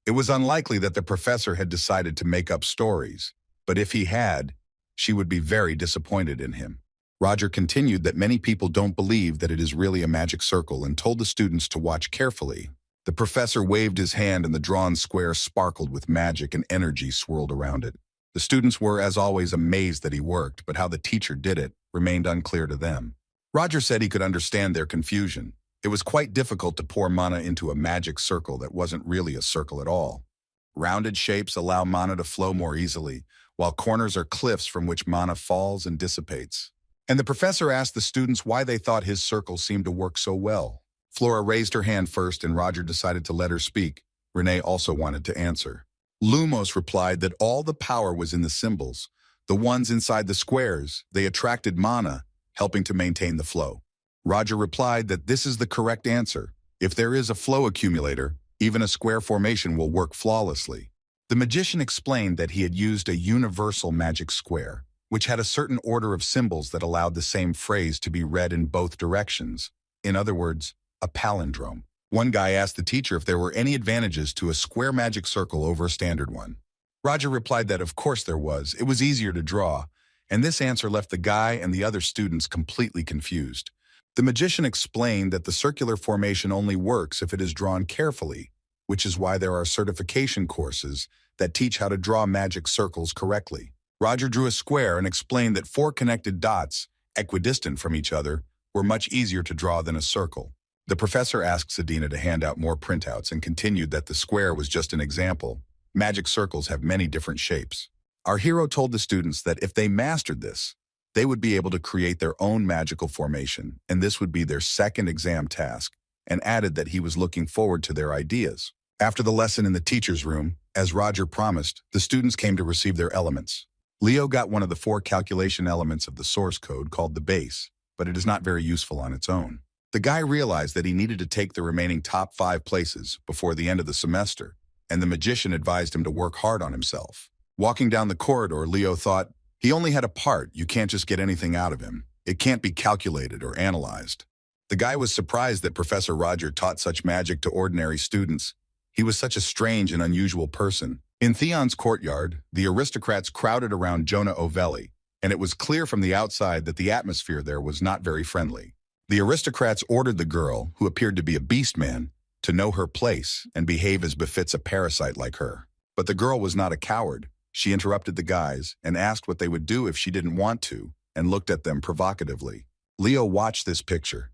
It was unlikely that the professor had decided to make up stories, but if he had, she would be very disappointed in him. Roger continued that many people don't believe that it is really a magic circle and told the students to watch carefully. The professor waved his hand and the drawn square sparkled with magic and energy swirled around it. The students were, as always, amazed that he worked, but how the teacher did it remained unclear to them. Roger said he could understand their confusion. It was quite difficult to pour mana into a magic circle that wasn't really a circle at all. Rounded shapes allow mana to flow more easily, while corners are cliffs from which mana falls and dissipates. And the professor asked the students why they thought his circle seemed to work so well. Flora raised her hand first and Roger decided to let her speak. Renee also wanted to answer. Lumos replied that all the power was in the symbols. The ones inside the squares, they attracted mana, helping to maintain the flow. Roger replied that this is the correct answer. If there is a flow accumulator, even a square formation will work flawlessly. The magician explained that he had used a universal magic square, which had a certain order of symbols that allowed the same phrase to be read in both directions. In other words, a palindrome. One guy asked the teacher if there were any advantages to a square magic circle over a standard one. Roger replied that of course there was. It was easier to draw, and this answer left the guy and the other students completely confused. The magician explained that the circular formation only works if it is drawn carefully, which is why there are certification courses that teach how to draw magic circles correctly. Roger drew a square and explained that 4 connected dots, equidistant from each other, were much easier to draw than a circle. The professor asked Selena to hand out more printouts and continued that the square was just an example. Magic circles have many different shapes. Our hero told the students that if they mastered this, they would be able to create their own magical formation, and this would be their second exam task, and added that he was looking forward to their ideas. After the lesson in the teacher's room, as Roger promised, the students came to receive their elements. Leo got one of the 4 calculation elements of the source code called the base, but it is not very useful on its own. The guy realized that he needed to take the remaining top 5 places before the end of the semester, and the magician advised him to work hard on himself. Walking down the corridor, Leo thought, he only had a part, you can't just get anything out of him. It can't be calculated or analyzed. The guy was surprised that Professor Roger taught such magic to ordinary students. He was such a strange and unusual person. In Theon's courtyard, the aristocrats crowded around Jonah Ovelli, and it was clear from the outside that the atmosphere there was not very friendly. The aristocrats ordered the girl, who appeared to be a beastman, to know her place and behave as befits a parasite like her. But the girl was not a coward. She interrupted the guys and asked what they would do if she didn't want to, and looked at them provocatively. Leo watched this picture,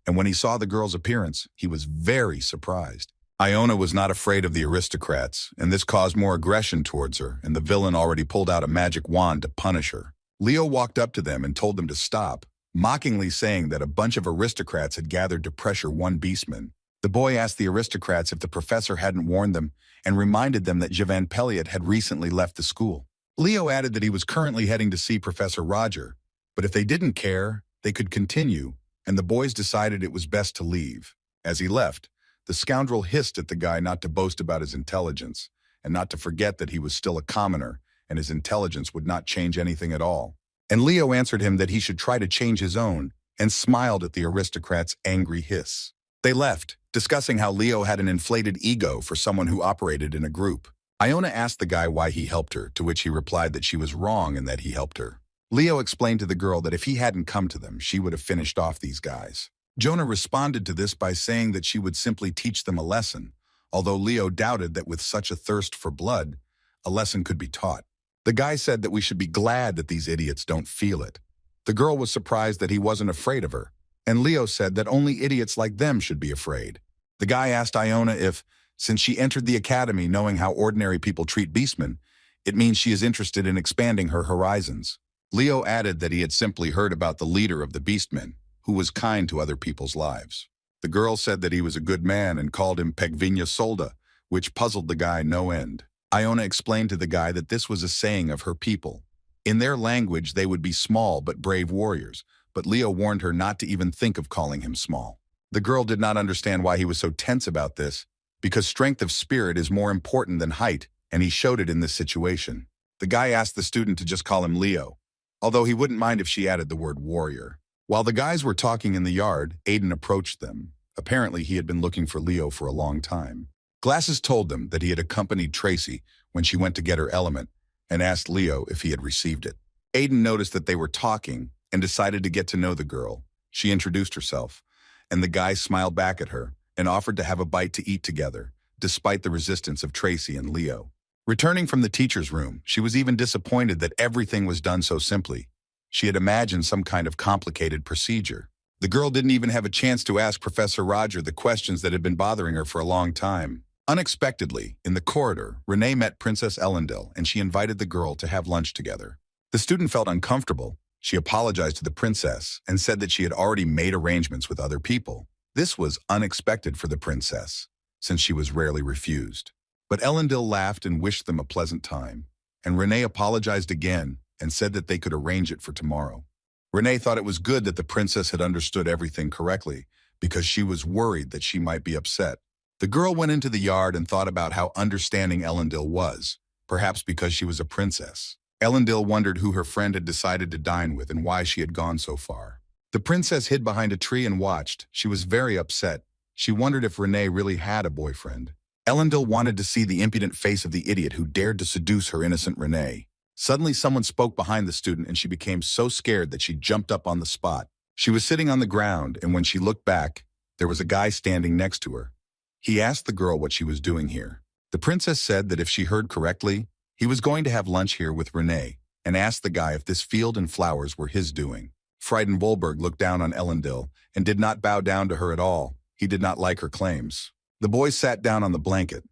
and when he saw the girl's appearance, he was very surprised. Iona was not afraid of the aristocrats, and this caused more aggression towards her, and the villain already pulled out a magic wand to punish her. Leo walked up to them and told them to stop, mockingly saying that a bunch of aristocrats had gathered to pressure one beastman. The boy asked the aristocrats if the professor hadn't warned them and reminded them that Javan Pelliot had recently left the school. Leo added that he was currently heading to see Professor Roger, but if they didn't care, they could continue, and the boys decided it was best to leave. As he left, the scoundrel hissed at the guy not to boast about his intelligence, and not to forget that he was still a commoner, and his intelligence would not change anything at all. And Leo answered him that he should try to change his own, and smiled at the aristocrat's angry hiss. They left, discussing how Leo had an inflated ego for someone who operated in a group. Iona asked the guy why he helped her, to which he replied that she was wrong and that he helped her. Leo explained to the girl that if he hadn't come to them, she would have finished off these guys. Jonah responded to this by saying that she would simply teach them a lesson, although Leo doubted that with such a thirst for blood, a lesson could be taught. The guy said that we should be glad that these idiots don't feel it. The girl was surprised that he wasn't afraid of her, and Leo said that only idiots like them should be afraid. The guy asked Iona if, since she entered the academy knowing how ordinary people treat beastmen, it means she is interested in expanding her horizons. Leo added that he had simply heard about the leader of the beastmen, who was kind to other people's lives. The girl said that he was a good man and called him Pegvinia Solda, which puzzled the guy no end. Iona explained to the guy that this was a saying of her people. In their language, they would be small but brave warriors, but Leo warned her not to even think of calling him small. The girl did not understand why he was so tense about this, because strength of spirit is more important than height, and he showed it in this situation. The guy asked the student to just call him Leo, although he wouldn't mind if she added the word warrior. While the guys were talking in the yard, Aiden approached them. Apparently, he had been looking for Leo for a long time. Glasses told them that he had accompanied Tracy when she went to get her element and asked Leo if he had received it. Aiden noticed that they were talking and decided to get to know the girl. She introduced herself, and the guy smiled back at her and offered to have a bite to eat together, despite the resistance of Tracy and Leo. Returning from the teacher's room, she was even disappointed that everything was done so simply. She had imagined some kind of complicated procedure. The girl didn't even have a chance to ask Professor Roger the questions that had been bothering her for a long time. Unexpectedly, in the corridor, Renee met Princess Elendil, and she invited the girl to have lunch together. The student felt uncomfortable. She apologized to the princess and said that she had already made arrangements with other people. This was unexpected for the princess, since she was rarely refused. But Elendil laughed and wished them a pleasant time, and Renee apologized again and said that they could arrange it for tomorrow. Renee thought it was good that the princess had understood everything correctly, because she was worried that she might be upset. The girl went into the yard and thought about how understanding Elendil was, perhaps because she was a princess. Elendil wondered who her friend had decided to dine with and why she had gone so far. The princess hid behind a tree and watched. She was very upset. She wondered if Renee really had a boyfriend. Elendil wanted to see the impudent face of the idiot who dared to seduce her innocent Renee. Suddenly someone spoke behind the student and she became so scared that she jumped up on the spot. She was sitting on the ground, and when she looked back, there was a guy standing next to her. He asked the girl what she was doing here. The princess said that if she heard correctly, he was going to have lunch here with Renee, and asked the guy if this field and flowers were his doing. Frightened Volberg looked down on Elendil and did not bow down to her at all. He did not like her claims. The boys sat down on the blanket.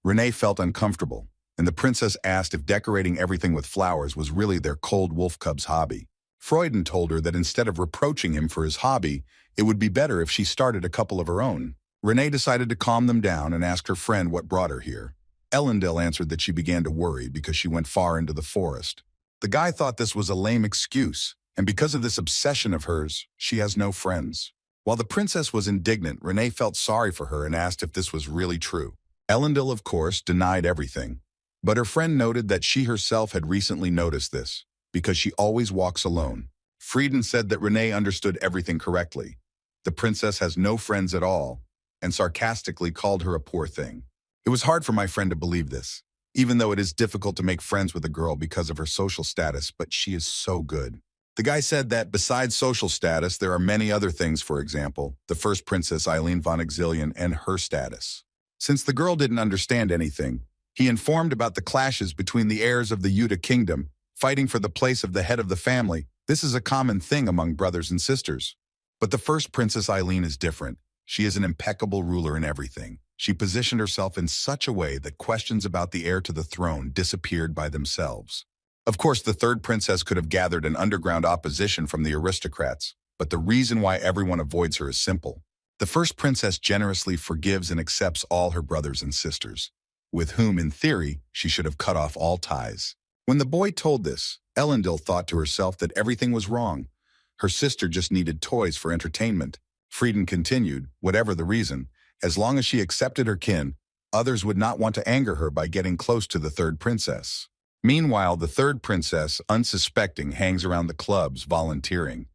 Renee felt uncomfortable, and the princess asked if decorating everything with flowers was really their cold wolf cub's hobby. Freuden told her that instead of reproaching him for his hobby, it would be better if she started a couple of her own. Renee decided to calm them down and asked her friend what brought her here. Elendil answered that she began to worry because she went far into the forest. The guy thought this was a lame excuse, and because of this obsession of hers, she has no friends. While the princess was indignant, Renee felt sorry for her and asked if this was really true. Elendil, of course, denied everything, but her friend noted that she herself had recently noticed this, because she always walks alone. Frieden said that Renee understood everything correctly. The princess has no friends at all, and sarcastically called her a poor thing. It was hard for my friend to believe this, even though it is difficult to make friends with a girl because of her social status, but she is so good. The guy said that besides social status, there are many other things, for example, the first princess Eileen von Exilion and her status. Since the girl didn't understand anything, he informed about the clashes between the heirs of the Yuta kingdom, fighting for the place of the head of the family. This is a common thing among brothers and sisters. But the first princess Eileen is different. She is an impeccable ruler in everything. She positioned herself in such a way that questions about the heir to the throne disappeared by themselves. Of course, the third princess could have gathered an underground opposition from the aristocrats, but the reason why everyone avoids her is simple. The first princess generously forgives and accepts all her brothers and sisters, with whom, in theory, she should have cut off all ties. When the boy told this, Elendil thought to herself that everything was wrong. Her sister just needed toys for entertainment. Frieden continued, whatever the reason, as long as she accepted her kin, others would not want to anger her by getting close to the third princess. Meanwhile, the third princess, unsuspecting, hangs around the clubs, volunteering.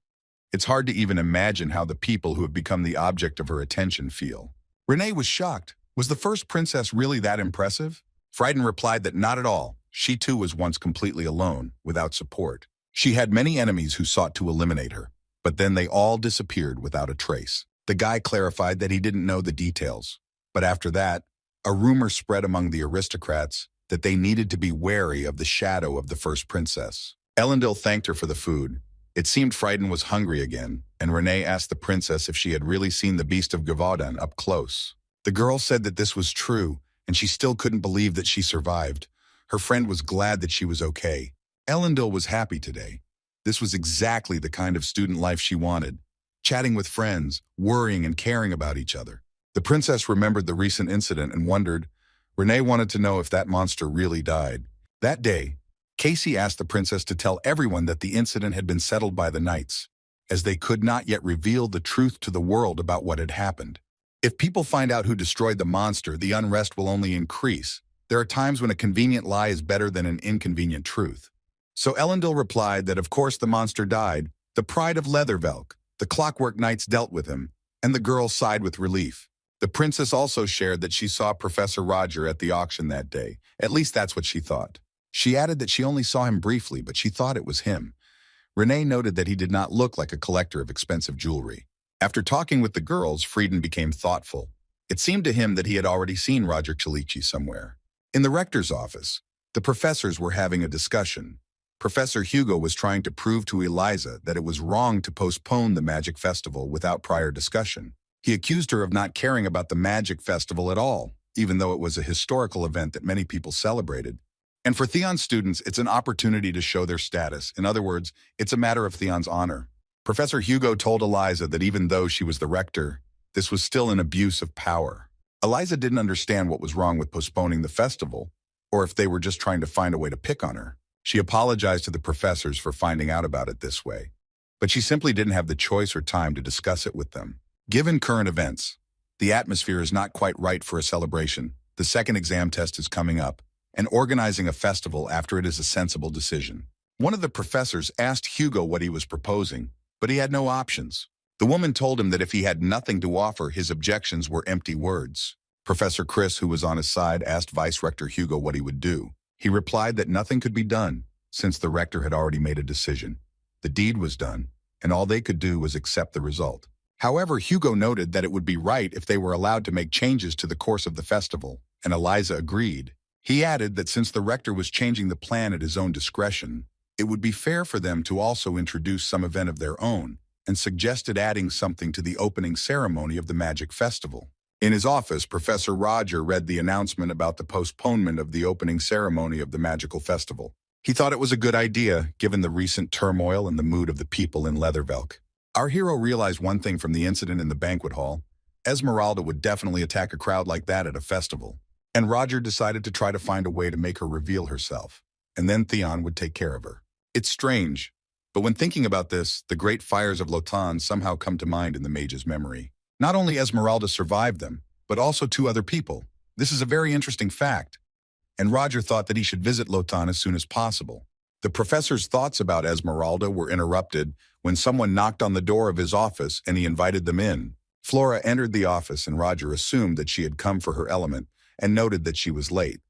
It's hard to even imagine how the people who have become the object of her attention feel. Renee was shocked. Was the first princess really that impressive? Frieden replied that not at all. She too was once completely alone, without support. She had many enemies who sought to eliminate her, but then they all disappeared without a trace. The guy clarified that he didn't know the details. But after that, a rumor spread among the aristocrats that they needed to be wary of the shadow of the first princess. Elendil thanked her for the food. It seemed Frieden was hungry again, and Renee asked the princess if she had really seen the beast of Gavaudan up close. The girl said that this was true, and she still couldn't believe that she survived. Her friend was glad that she was okay. Elendil was happy today. This was exactly the kind of student life she wanted. Chatting with friends, worrying and caring about each other. The princess remembered the recent incident and wondered. Renee wanted to know if that monster really died. That day, Casey asked the princess to tell everyone that the incident had been settled by the knights, as they could not yet reveal the truth to the world about what had happened. If people find out who destroyed the monster, the unrest will only increase. There are times when a convenient lie is better than an inconvenient truth. So Elendil replied that of course the monster died, the pride of Leathervelk. The clockwork knights dealt with him, and the girl sighed with relief. The princess also shared that she saw Professor Roger at the auction that day. At least that's what she thought. She added that she only saw him briefly, but she thought it was him. Renee noted that he did not look like a collector of expensive jewelry. After talking with the girls, Frieden became thoughtful. It seemed to him that he had already seen Roger Chalici somewhere. In the rector's office, the professors were having a discussion. Professor Hugo was trying to prove to Eliza that it was wrong to postpone the magic festival without prior discussion. He accused her of not caring about the magic festival at all, even though it was a historical event that many people celebrated. And for Theon's students, it's an opportunity to show their status. In other words, it's a matter of Theon's honor. Professor Hugo told Eliza that even though she was the rector, this was still an abuse of power. Eliza didn't understand what was wrong with postponing the festival, or if they were just trying to find a way to pick on her. She apologized to the professors for finding out about it this way, but she simply didn't have the choice or time to discuss it with them. Given current events, the atmosphere is not quite right for a celebration. The second exam test is coming up, and organizing a festival after it is a sensible decision. One of the professors asked Hugo what he was proposing, but he had no options. The woman told him that if he had nothing to offer, his objections were empty words. Professor Chris, who was on his side, asked Vice Rector Hugo what he would do. He replied that nothing could be done, since the rector had already made a decision. The deed was done, and all they could do was accept the result. However, Hugo noted that it would be right if they were allowed to make changes to the course of the festival, and Eliza agreed. He added that since the rector was changing the plan at his own discretion, it would be fair for them to also introduce some event of their own, and suggested adding something to the opening ceremony of the Magic Festival. In his office, Professor Roger read the announcement about the postponement of the opening ceremony of the Magical Festival. He thought it was a good idea, given the recent turmoil and the mood of the people in Leathervelk. Our hero realized one thing from the incident in the banquet hall. Esmeralda would definitely attack a crowd like that at a festival. And Roger decided to try to find a way to make her reveal herself. And then Theon would take care of her. It's strange, but when thinking about this, the great fires of Lotan somehow come to mind in the mage's memory. Not only Esmeralda survived them, but also 2 other people. This is a very interesting fact. And Roger thought that he should visit Lotan as soon as possible. The professor's thoughts about Esmeralda were interrupted when someone knocked on the door of his office and he invited them in. Flora entered the office and Roger assumed that she had come for her element and noted that she was late.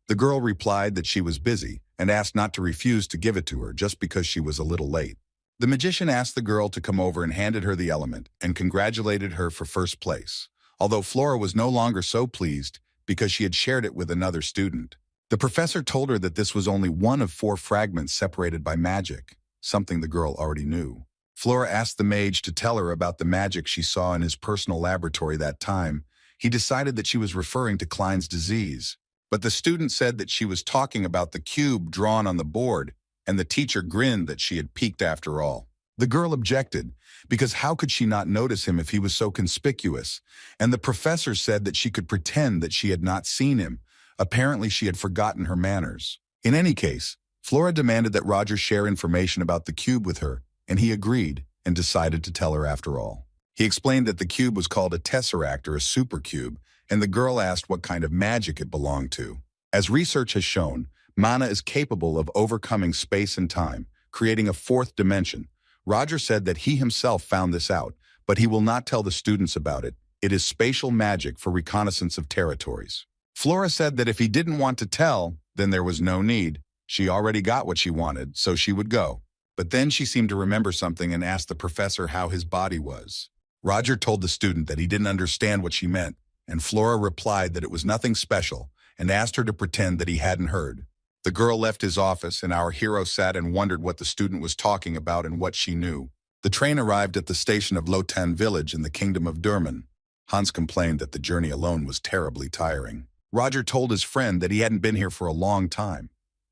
The girl replied that she was busy and asked not to refuse to give it to her just because she was a little late. The magician asked the girl to come over and handed her the element and congratulated her for first place, although Flora was no longer so pleased because she had shared it with another student. The professor told her that this was only one of 4 fragments separated by magic, something the girl already knew. Flora asked the mage to tell her about the magic she saw in his personal laboratory that time. He decided that she was referring to Klein's disease, but the student said that she was talking about the cube drawn on the board, and the teacher grinned that she had peeked after all. The girl objected, because how could she not notice him if he was so conspicuous? And the professor said that she could pretend that she had not seen him. Apparently she had forgotten her manners. In any case, Flora demanded that Roger share information about the cube with her, and he agreed and decided to tell her after all. He explained that the cube was called a tesseract or a supercube, and the girl asked what kind of magic it belonged to. As research has shown, mana is capable of overcoming space and time, creating a 4th dimension. Roger said that he himself found this out, but he will not tell the students about it. It is spatial magic for reconnaissance of territories. Flora said that if he didn't want to tell, then there was no need. She already got what she wanted, so she would go. But then she seemed to remember something and asked the professor how his body was. Roger told the student that he didn't understand what she meant, and Flora replied that it was nothing special and asked her to pretend that he hadn't heard. The girl left his office, and our hero sat and wondered what the student was talking about and what she knew. The train arrived at the station of Lotan village in the kingdom of Durman. Hans complained that the journey alone was terribly tiring. Roger told his friend that he hadn't been here for a long time.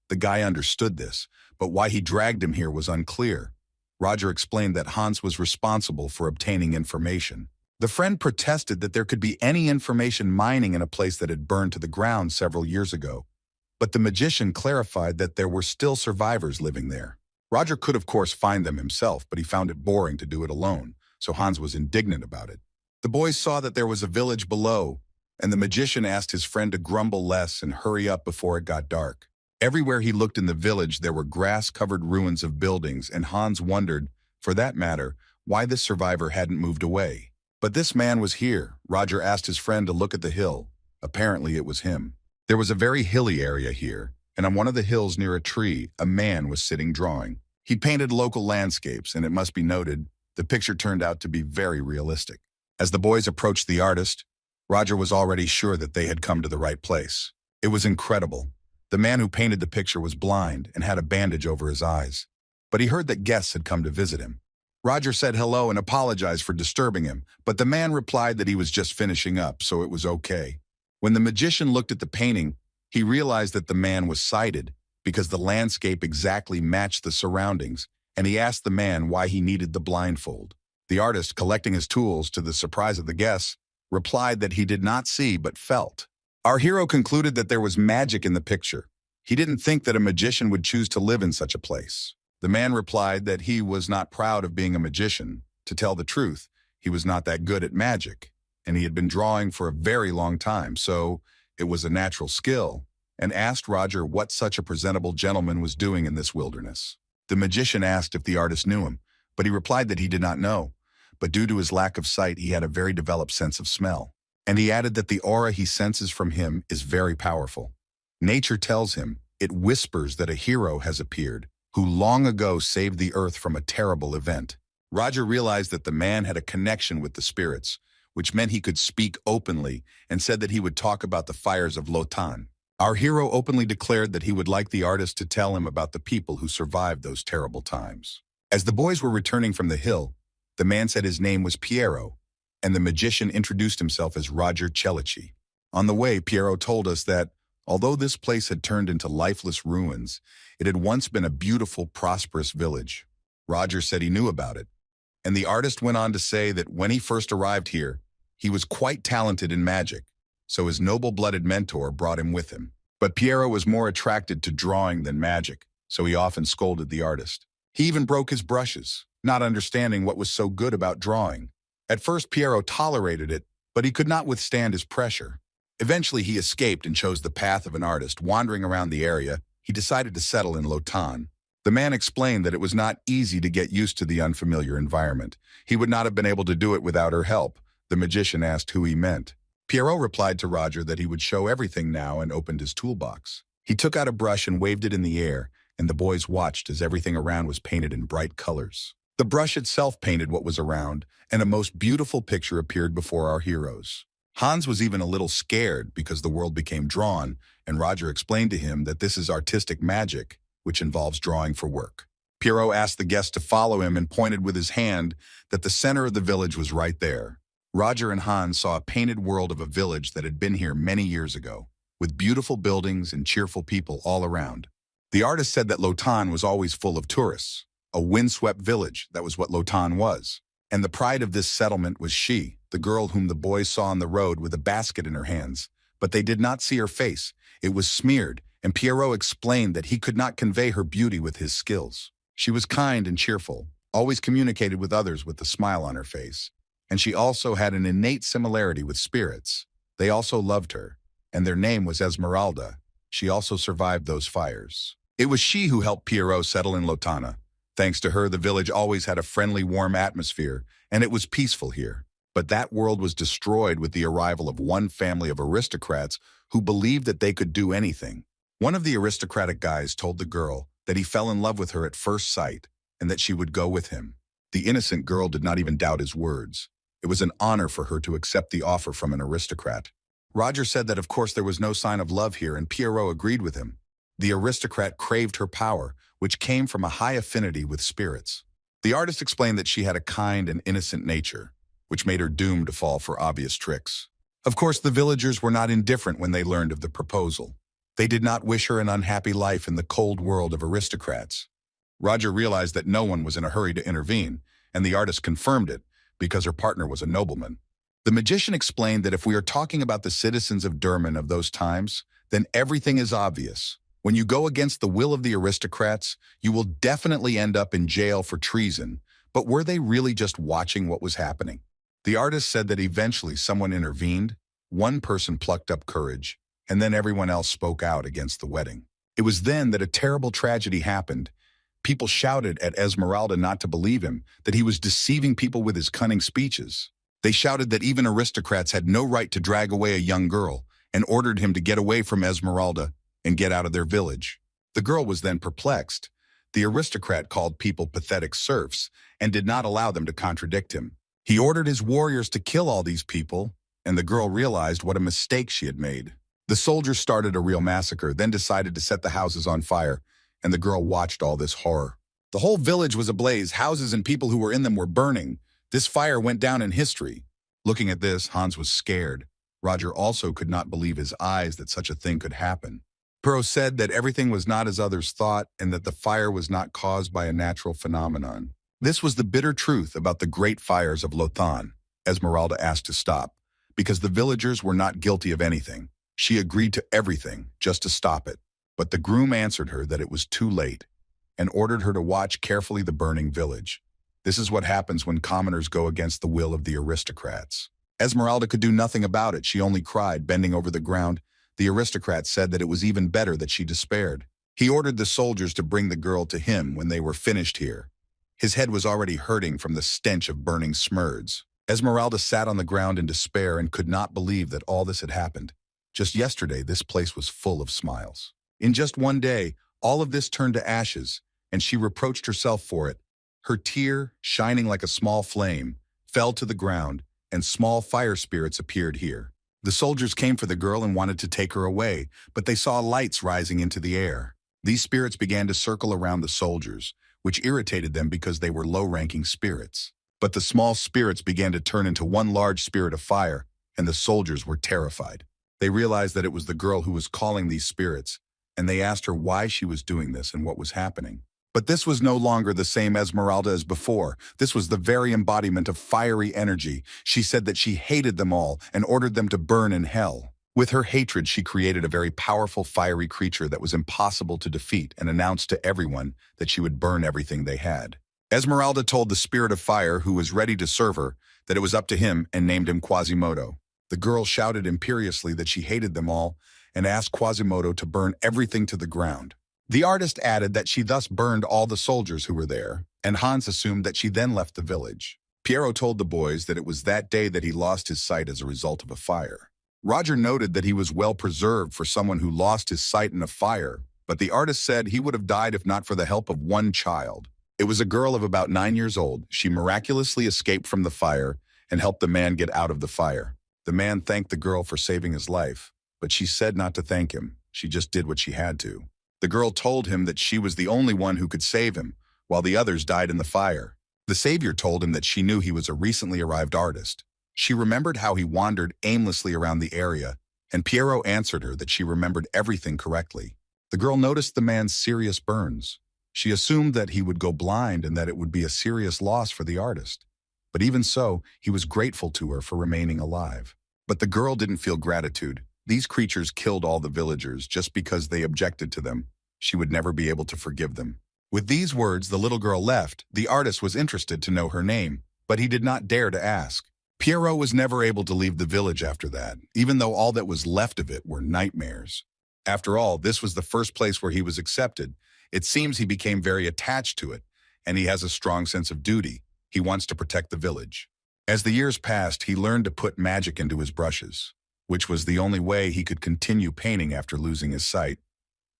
The guy understood this, but why he dragged him here was unclear. Roger explained that Hans was responsible for obtaining information. The friend protested that there could be any information mining in a place that had burned to the ground several years ago. But the magician clarified that there were still survivors living there. Roger could of course find them himself, but he found it boring to do it alone, so Hans was indignant about it. The boys saw that there was a village below, and the magician asked his friend to grumble less and hurry up before it got dark. Everywhere he looked in the village there were grass-covered ruins of buildings, and Hans wondered, for that matter, why this survivor hadn't moved away. But this man was here. Roger asked his friend to look at the hill. Apparently it was him. There was a very hilly area here, and on one of the hills near a tree, a man was sitting drawing. He'd painted local landscapes, and it must be noted, the picture turned out to be very realistic. As the boys approached the artist, Roger was already sure that they had come to the right place. It was incredible. The man who painted the picture was blind and had a bandage over his eyes. But he heard that guests had come to visit him. Roger said hello and apologized for disturbing him, but the man replied that he was just finishing up, so it was okay. When the magician looked at the painting, he realized that the man was sighted because the landscape exactly matched the surroundings, and he asked the man why he needed the blindfold. The artist, collecting his tools to the surprise of the guests, replied that he did not see but felt. Our hero concluded that there was magic in the picture. He didn't think that a magician would choose to live in such a place. The man replied that he was not proud of being a magician. To tell the truth, he was not that good at magic, and he had been drawing for a very long time, so it was a natural skill, and asked Roger what such a presentable gentleman was doing in this wilderness. The magician asked if the artist knew him, but he replied that he did not know. But due to his lack of sight, he had a very developed sense of smell. And he added that the aura he senses from him is very powerful. Nature tells him, it whispers that a hero has appeared, who long ago saved the earth from a terrible event. Roger realized that the man had a connection with the spirits, which meant he could speak openly, and said that he would talk about the fires of Lotan. Our hero openly declared that he would like the artist to tell him about the people who survived those terrible times. As the boys were returning from the hill, the man said his name was Piero, and the magician introduced himself as Roger Celici. On the way, Piero told us that, although this place had turned into lifeless ruins, it had once been a beautiful, prosperous village. Roger said he knew about it, and the artist went on to say that when he first arrived here, he was quite talented in magic, so his noble-blooded mentor brought him with him. But Piero was more attracted to drawing than magic, so he often scolded the artist. He even broke his brushes, not understanding what was so good about drawing. At first, Piero tolerated it, but he could not withstand his pressure. Eventually, he escaped and chose the path of an artist. Wandering around the area, he decided to settle in Lotan. The man explained that it was not easy to get used to the unfamiliar environment. He would not have been able to do it without her help. The magician asked who he meant. Piero replied to Roger that he would show everything now and opened his toolbox. He took out a brush and waved it in the air, and the boys watched as everything around was painted in bright colors. The brush itself painted what was around, and a most beautiful picture appeared before our heroes. Hans was even a little scared because the world became drawn, and Roger explained to him that this is artistic magic, which involves drawing for work. Piero asked the guests to follow him and pointed with his hand that the center of the village was right there. Roger and Hans saw a painted world of a village that had been here many years ago, with beautiful buildings and cheerful people all around. The artist said that Lotan was always full of tourists. A windswept village, that was what Lotan was. And the pride of this settlement was she, the girl whom the boys saw on the road with a basket in her hands. But they did not see her face. It was smeared, and Piero explained that he could not convey her beauty with his skills. She was kind and cheerful, always communicated with others with a smile on her face. And she also had an innate similarity with spirits. They also loved her, and their name was Esmeralda. She also survived those fires. It was she who helped Piero settle in Lotana. Thanks to her, the village always had a friendly, warm atmosphere, and it was peaceful here. But that world was destroyed with the arrival of one family of aristocrats who believed that they could do anything. One of the aristocratic guys told the girl that he fell in love with her at first sight and that she would go with him. The innocent girl did not even doubt his words. It was an honor for her to accept the offer from an aristocrat. Roger said that of course there was no sign of love here, and Piero agreed with him. The aristocrat craved her power, which came from a high affinity with spirits. The artist explained that she had a kind and innocent nature, which made her doomed to fall for obvious tricks. Of course, the villagers were not indifferent when they learned of the proposal. They did not wish her an unhappy life in the cold world of aristocrats. Roger realized that no one was in a hurry to intervene, and the artist confirmed it because her partner was a nobleman. The magician explained that if we are talking about the citizens of Durman of those times, then everything is obvious. When you go against the will of the aristocrats, you will definitely end up in jail for treason. But were they really just watching what was happening? The artist said that eventually someone intervened, one person plucked up courage, and then everyone else spoke out against the wedding. It was then that a terrible tragedy happened. People shouted at Esmeralda not to believe him, that he was deceiving people with his cunning speeches. They shouted that even aristocrats had no right to drag away a young girl and ordered him to get away from Esmeralda and get out of their village. The girl was then perplexed. The aristocrat called people pathetic serfs and did not allow them to contradict him. He ordered his warriors to kill all these people, and the girl realized what a mistake she had made. The soldiers started a real massacre, then decided to set the houses on fire, and the girl watched all this horror. The whole village was ablaze. Houses and people who were in them were burning. This fire went down in history. Looking at this, Hans was scared. Roger also could not believe his eyes that such a thing could happen. Pierrot said that everything was not as others thought and that the fire was not caused by a natural phenomenon. This was the bitter truth about the great fires of Lothan. Esmeralda asked to stop, because the villagers were not guilty of anything. She agreed to everything just to stop it. But the groom answered her that it was too late and ordered her to watch carefully the burning village. This is what happens when commoners go against the will of the aristocrats. Esmeralda could do nothing about it. She only cried, bending over the ground. The aristocrat said that it was even better that she despaired. He ordered the soldiers to bring the girl to him when they were finished here. His head was already hurting from the stench of burning smurds. Esmeralda sat on the ground in despair and could not believe that all this had happened. Just yesterday, this place was full of smiles. In just one day, all of this turned to ashes, and she reproached herself for it. Her tear, shining like a small flame, fell to the ground, and small fire spirits appeared here. The soldiers came for the girl and wanted to take her away, but they saw lights rising into the air. These spirits began to circle around the soldiers, which irritated them because they were low-ranking spirits. But the small spirits began to turn into one large spirit of fire, and the soldiers were terrified. They realized that it was the girl who was calling these spirits, and they asked her why she was doing this and what was happening. But this was no longer the same Esmeralda as before. This was the very embodiment of fiery energy. She said that she hated them all and ordered them to burn in hell. With her hatred, she created a very powerful fiery creature that was impossible to defeat and announced to everyone that she would burn everything they had. Esmeralda told the spirit of fire, who was ready to serve her, that it was up to him and named him Quasimodo. The girl shouted imperiously that she hated them all and asked Quasimodo to burn everything to the ground. The artist added that she thus burned all the soldiers who were there, and Hans assumed that she then left the village. Pierrot told the boys that it was that day that he lost his sight as a result of a fire. Roger noted that he was well preserved for someone who lost his sight in a fire, but the artist said he would have died if not for the help of one child. It was a girl of about 9 years old. She miraculously escaped from the fire and helped the man get out of the fire. The man thanked the girl for saving his life, but she said not to thank him. She just did what she had to. The girl told him that she was the only one who could save him, while the others died in the fire. The savior told him that she knew he was a recently arrived artist. She remembered how he wandered aimlessly around the area, and Pierrot answered her that she remembered everything correctly. The girl noticed the man's serious burns. She assumed that he would go blind and that it would be a serious loss for the artist. But even so, he was grateful to her for remaining alive. But the girl didn't feel gratitude. These creatures killed all the villagers just because they objected to them. She would never be able to forgive them. With these words, the little girl left. The artist was interested to know her name, but he did not dare to ask. Pierrot was never able to leave the village after that, even though all that was left of it were nightmares. After all, this was the first place where he was accepted. It seems he became very attached to it, and he has a strong sense of duty. He wants to protect the village. As the years passed, he learned to put magic into his brushes, which was the only way he could continue painting after losing his sight.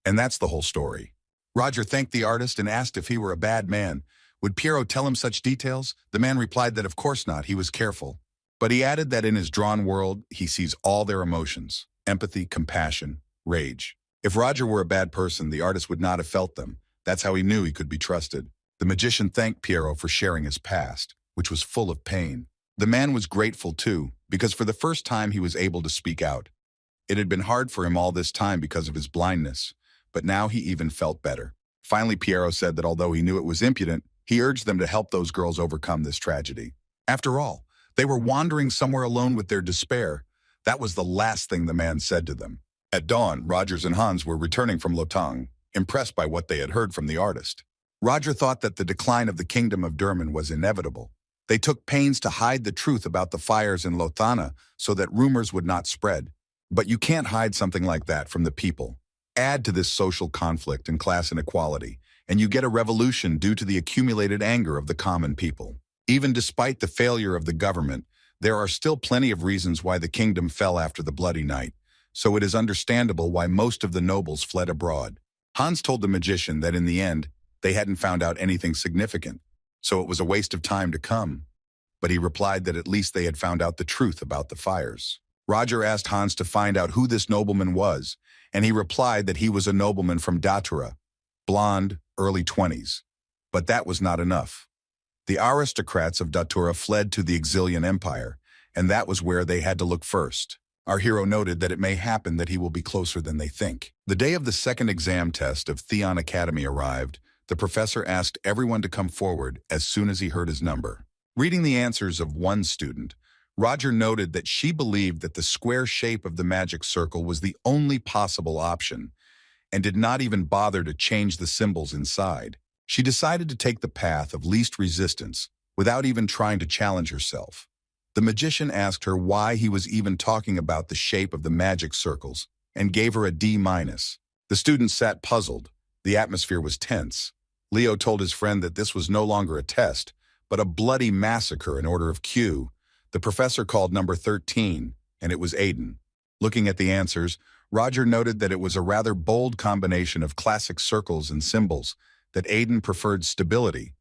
And that's the whole story. Roger thanked the artist and asked if he were a bad man. Would Pierrot tell him such details? The man replied that of course not, he was careful. But he added that in his drawn world, he sees all their emotions: empathy, compassion, rage. If Roger were a bad person, the artist would not have felt them. That's how he knew he could be trusted. The magician thanked Pierrot for sharing his past, which was full of pain. The man was grateful too, because for the first time he was able to speak out. It had been hard for him all this time because of his blindness, but now he even felt better. Finally, Pierrot said that although he knew it was impudent, he urged them to help those girls overcome this tragedy. After all, they were wandering somewhere alone with their despair. That was the last thing the man said to them. At dawn, Rogers and Hans were returning from Lotang, impressed by what they had heard from the artist. Roger thought that the decline of the kingdom of Derman was inevitable. They took pains to hide the truth about the fires in Lothana so that rumors would not spread. But you can't hide something like that from the people. Add to this social conflict and class inequality, and you get a revolution due to the accumulated anger of the common people. Even despite the failure of the government, There are still plenty of reasons why the kingdom fell after the bloody night, so it is understandable why most of the nobles fled abroad. Hans told the magician that in the end, they hadn't found out anything significant, so it was a waste of time to come. But he replied that at least they had found out the truth about the fires. Roger asked Hans to find out who this nobleman was, and he replied that he was a nobleman from Datura, blonde, early 20s. But that was not enough. The aristocrats of Datura fled to the Exilian Empire, and that was where they had to look first. Our hero noted that it may happen that he will be closer than they think. The day of the second exam test of Theon Academy arrived. The professor asked everyone to come forward as soon as he heard his number. Reading the answers of one student, Roger noted that she believed that the square shape of the magic circle was the only possible option, and did not even bother to change the symbols inside. She decided to take the path of least resistance without even trying to challenge herself. The magician asked her why he was even talking about the shape of the magic circles and gave her a D-. The student sat puzzled. The atmosphere was tense. Leo told his friend that this was no longer a test, but a bloody massacre in order of Q. The professor called number 13, and it was Aiden. Looking at the answers, Roger noted that it was a rather bold combination of classic circles and symbols, that Aiden preferred stability.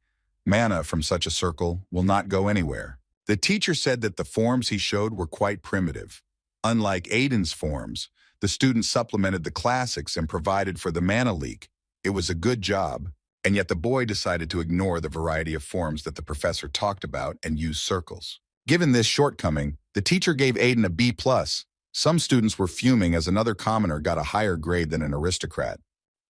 Mana from such a circle will not go anywhere. The teacher said that the forms he showed were quite primitive. Unlike Aiden's forms, the student supplemented the classics and provided for the mana leak. It was a good job, and yet the boy decided to ignore the variety of forms that the professor talked about and use circles. Given this shortcoming, the teacher gave Aiden a B+. Some students were fuming as another commoner got a higher grade than an aristocrat.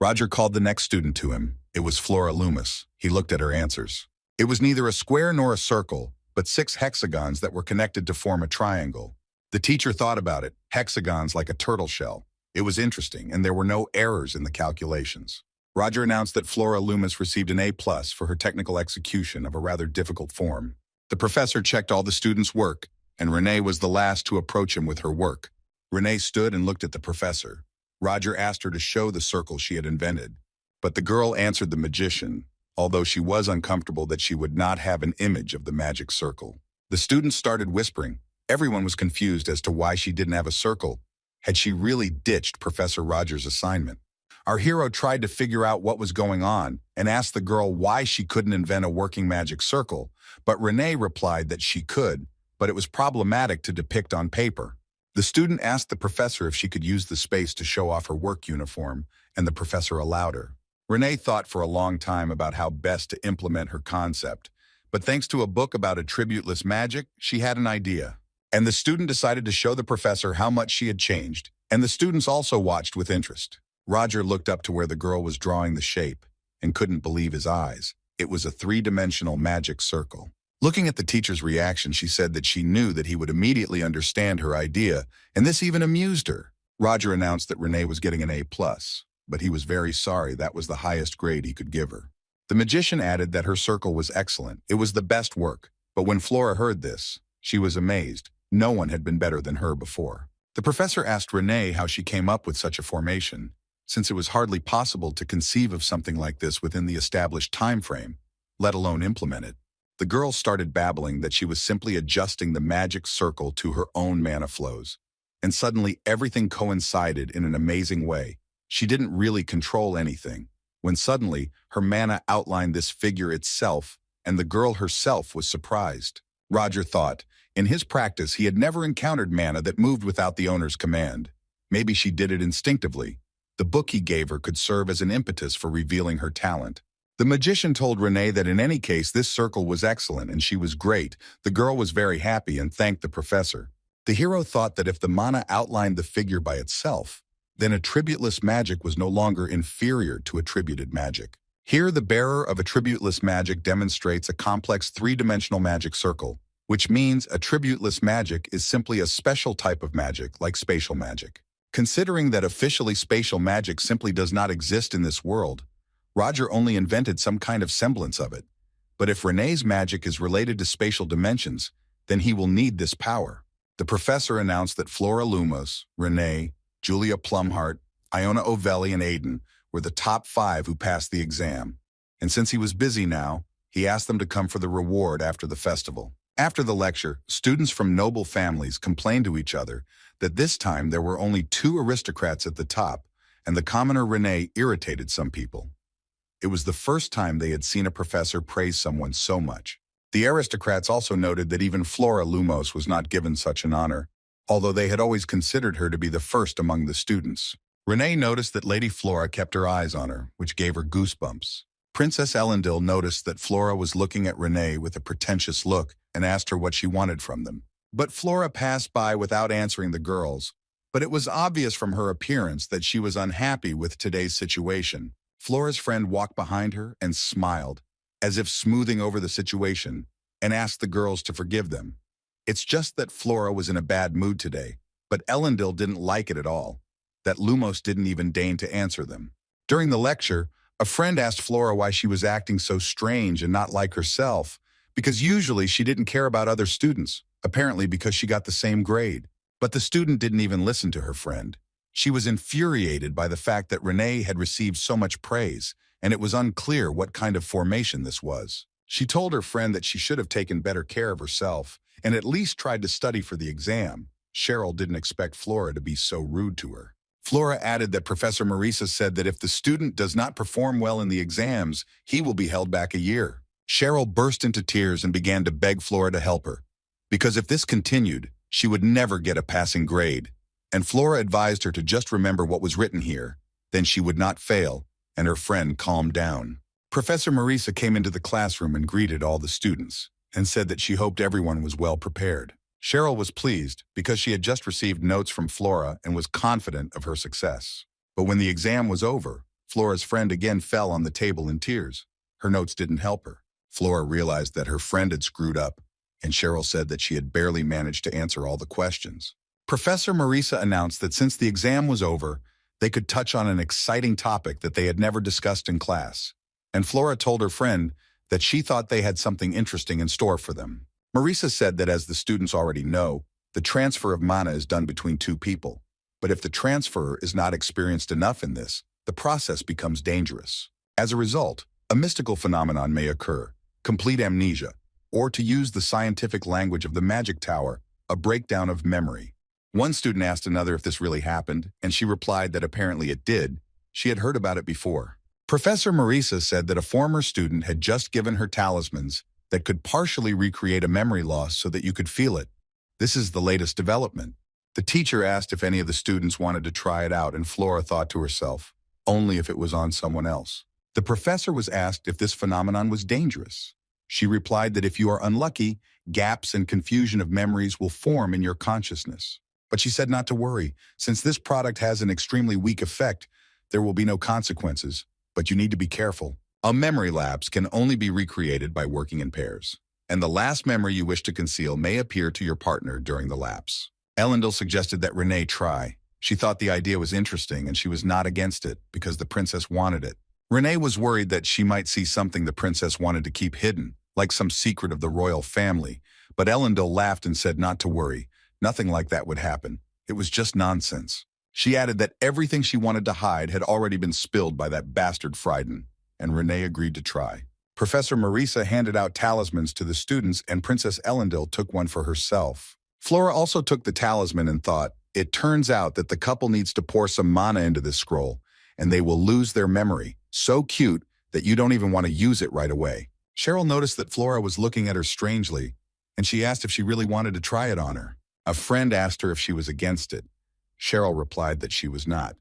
Roger called the next student to him. It was Flora Loomis. He looked at her answers. It was neither a square nor a circle, but 6 hexagons that were connected to form a triangle. The teacher thought about it, hexagons like a turtle shell. It was interesting, and there were no errors in the calculations. Roger announced that Flora Loomis received an A+ for her technical execution of a rather difficult form. The professor checked all the students' work, and Renee was the last to approach him with her work. Renee stood and looked at the professor. Roger asked her to show the circle she had invented. But the girl answered the magician, although she was uncomfortable that she would not have an image of the magic circle. The students started whispering. Everyone was confused as to why she didn't have a circle. Had she really ditched Professor Roger's assignment? Our hero tried to figure out what was going on and asked the girl why she couldn't invent a working magic circle, but Renee replied that she could, but it was problematic to depict on paper. The student asked the professor if she could use the space to show off her work uniform, and the professor allowed her. Renee thought for a long time about how best to implement her concept, but thanks to a book about attributeless magic, she had an idea. And the student decided to show the professor how much she had changed, and the students also watched with interest. Roger looked up to where the girl was drawing the shape and couldn't believe his eyes. It was a 3-dimensional magic circle. Looking at the teacher's reaction, she said that she knew that he would immediately understand her idea, and this even amused her. Roger announced that Renee was getting an A+, but he was very sorry that was the highest grade he could give her. The magician added that her circle was excellent. It was the best work. But when Flora heard this, she was amazed. No one had been better than her before. The professor asked Renee how she came up with such a formation, since it was hardly possible to conceive of something like this within the established time frame, let alone implement it. The girl started babbling that she was simply adjusting the magic circle to her own mana flows. And suddenly everything coincided in an amazing way. She didn't really control anything, when suddenly her mana outlined this figure itself, and the girl herself was surprised. Roger thought, in his practice he had never encountered mana that moved without the owner's command. Maybe she did it instinctively. The book he gave her could serve as an impetus for revealing her talent. The magician told Renee that in any case this circle was excellent and she was great. The girl was very happy and thanked the professor. The hero thought that if the mana outlined the figure by itself, then attributeless magic was no longer inferior to attributed magic. Here the bearer of attributeless magic demonstrates a complex 3-dimensional magic circle, which means attributeless magic is simply a special type of magic like spatial magic. Considering that officially spatial magic simply does not exist in this world, Roger only invented some kind of semblance of it. But if Renee's magic is related to spatial dimensions, then he will need this power. The professor announced that Flora Loomis, Renee, Julia Plumhart, Iona Ovelli, and Aiden were the top 5 who passed the exam. And since he was busy now, he asked them to come for the reward after the festival. After the lecture, students from noble families complained to each other that this time there were only 2 aristocrats at the top, and the commoner Renee irritated some people. It was the first time they had seen a professor praise someone so much. The aristocrats also noted that even Flora Lumos was not given such an honor, although they had always considered her to be the first among the students. Renee noticed that Lady Flora kept her eyes on her, which gave her goosebumps. Princess Elendil noticed that Flora was looking at Renee with a pretentious look and asked her what she wanted from them. But Flora passed by without answering the girls, but it was obvious from her appearance that she was unhappy with today's situation. Flora's friend walked behind her and smiled, as if smoothing over the situation, and asked the girls to forgive them. It's just that Flora was in a bad mood today, but Elendil didn't like it at all, that Lumos didn't even deign to answer them. During the lecture, a friend asked Flora why she was acting so strange and not like herself, because usually she didn't care about other students, apparently because she got the same grade. But the student didn't even listen to her friend. She was infuriated by the fact that Renee had received so much praise, and it was unclear what kind of formation this was. She told her friend that she should have taken better care of herself and at least tried to study for the exam. Cheryl didn't expect Flora to be so rude to her. Flora added that Professor Marisa said that if the student does not perform well in the exams, he will be held back a year. Cheryl burst into tears and began to beg Flora to help her, because if this continued, she would never get a passing grade. And Flora advised her to just remember what was written here, then she would not fail, and her friend calmed down. Professor Marisa came into the classroom and greeted all the students, and said that she hoped everyone was well prepared. Cheryl was pleased because she had just received notes from Flora and was confident of her success. But when the exam was over, Flora's friend again fell on the table in tears. Her notes didn't help her. Flora realized that her friend had screwed up, and Cheryl said that she had barely managed to answer all the questions. Professor Marisa announced that since the exam was over, they could touch on an exciting topic that they had never discussed in class. And Flora told her friend that she thought they had something interesting in store for them. Marisa said that as the students already know, the transfer of mana is done between 2 people. But if the transferer is not experienced enough in this, the process becomes dangerous. As a result, a mystical phenomenon may occur, complete amnesia, or to use the scientific language of the magic tower, a breakdown of memory. One student asked another if this really happened, and she replied that apparently it did. She had heard about it before. Professor Marisa said that a former student had just given her talismans that could partially recreate a memory loss so that you could feel it. This is the latest development. The teacher asked if any of the students wanted to try it out, and Flora thought to herself, only if it was on someone else. The professor was asked if this phenomenon was dangerous. She replied that if you are unlucky, gaps and confusion of memories will form in your consciousness. But she said not to worry. Since this product has an extremely weak effect, there will be no consequences, but you need to be careful. A memory lapse can only be recreated by working in pairs, and the last memory you wish to conceal may appear to your partner during the lapse. Elendil suggested that Renee try. She thought the idea was interesting and she was not against it because the princess wanted it. Renee was worried that she might see something the princess wanted to keep hidden, like some secret of the royal family, but Elendil laughed and said not to worry. Nothing like that would happen. It was just nonsense. She added that everything she wanted to hide had already been spilled by that bastard Frieden, and Renee agreed to try. Professor Marisa handed out talismans to the students, and Princess Elendil took one for herself. Flora also took the talisman and thought, it turns out that the couple needs to pour some mana into this scroll, and they will lose their memory. So cute that you don't even want to use it right away. Cheryl noticed that Flora was looking at her strangely, and she asked if she really wanted to try it on her. A friend asked her if she was against it. Cheryl replied that she was not,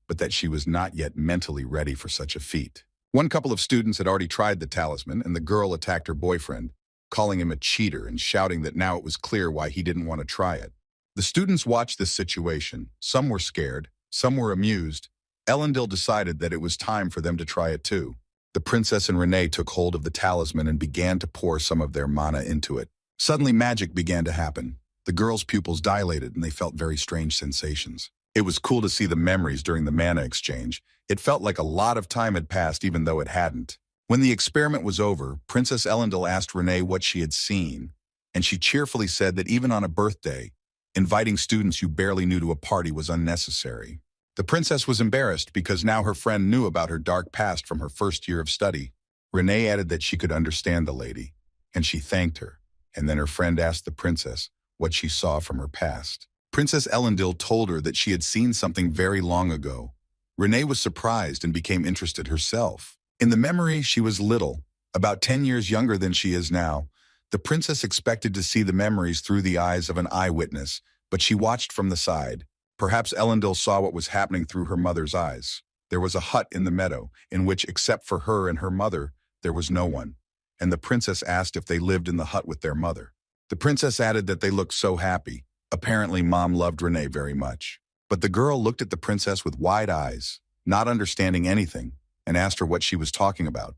but that she was not yet mentally ready for such a feat. One couple of students had already tried the talisman, and the girl attacked her boyfriend, calling him a cheater and shouting that now it was clear why he didn't want to try it. The students watched this situation. Some were scared, some were amused. Elendil decided that it was time for them to try it too. The princess and Renee took hold of the talisman and began to pour some of their mana into it. Suddenly magic began to happen. The girls' pupils dilated and they felt very strange sensations. It was cool to see the memories during the mana exchange. It felt like a lot of time had passed even though it hadn't. When the experiment was over, Princess Elendil asked Renee what she had seen, and she cheerfully said that even on a birthday, inviting students you barely knew to a party was unnecessary. The princess was embarrassed because now her friend knew about her dark past from her first year of study. Renee added that she could understand the lady, and she thanked her. and then her friend asked the princess what she saw from her past. Princess Elendil told her that she had seen something very long ago. Renee was surprised and became interested herself. In the memory, she was little, about 10 years younger than she is now. The princess expected to see the memories through the eyes of an eyewitness, but she watched from the side. Perhaps Elendil saw what was happening through her mother's eyes. There was a hut in the meadow, in which, except for her and her mother, there was no one. And the princess asked if they lived in the hut with their mother. The princess added that they looked so happy. Apparently, Mom loved Renee very much. But the girl looked at the princess with wide eyes, not understanding anything, and asked her what she was talking about,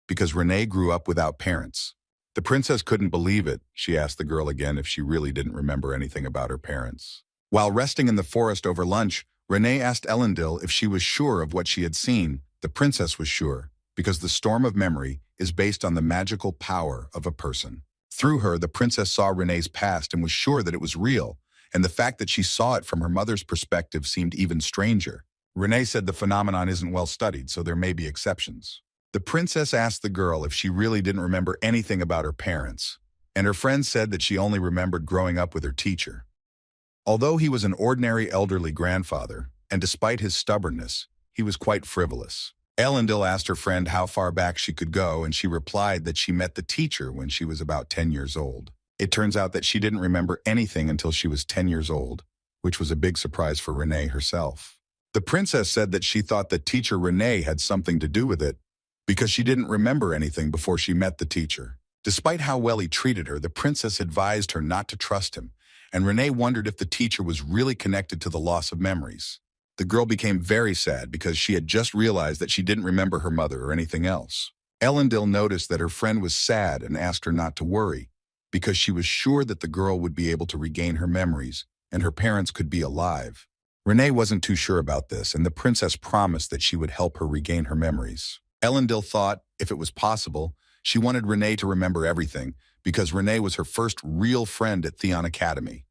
because Renee grew up without parents. The princess couldn't believe it. She asked the girl again if she really didn't remember anything about her parents. While resting in the forest over lunch, Renee asked Elendil if she was sure of what she had seen. The princess was sure, because the storm of memory is based on the magical power of a person. Through her, the princess saw Renee's past and was sure that it was real, and the fact that she saw it from her mother's perspective seemed even stranger. Renee said the phenomenon isn't well studied, so there may be exceptions. The princess asked the girl if she really didn't remember anything about her parents, and her friend said that she only remembered growing up with her teacher. Although he was an ordinary elderly grandfather, and despite his stubbornness, he was quite frivolous. Elendil asked her friend how far back she could go, and she replied that she met the teacher when she was about 10 years old. It turns out that she didn't remember anything until she was 10 years old, which was a big surprise for Renee herself. The princess said that she thought that teacher Renee had something to do with it, because she didn't remember anything before she met the teacher. Despite how well he treated her, the princess advised her not to trust him, and Renee wondered if the teacher was really connected to the loss of memories. The girl became very sad because she had just realized that she didn't remember her mother or anything else. Elendil noticed that her friend was sad and asked her not to worry, because she was sure that the girl would be able to regain her memories and her parents could be alive. Renee wasn't too sure about this, and the princess promised that she would help her regain her memories. Elendil thought, if it was possible, she wanted Renee to remember everything, because Renee was her first real friend at Theon Academy.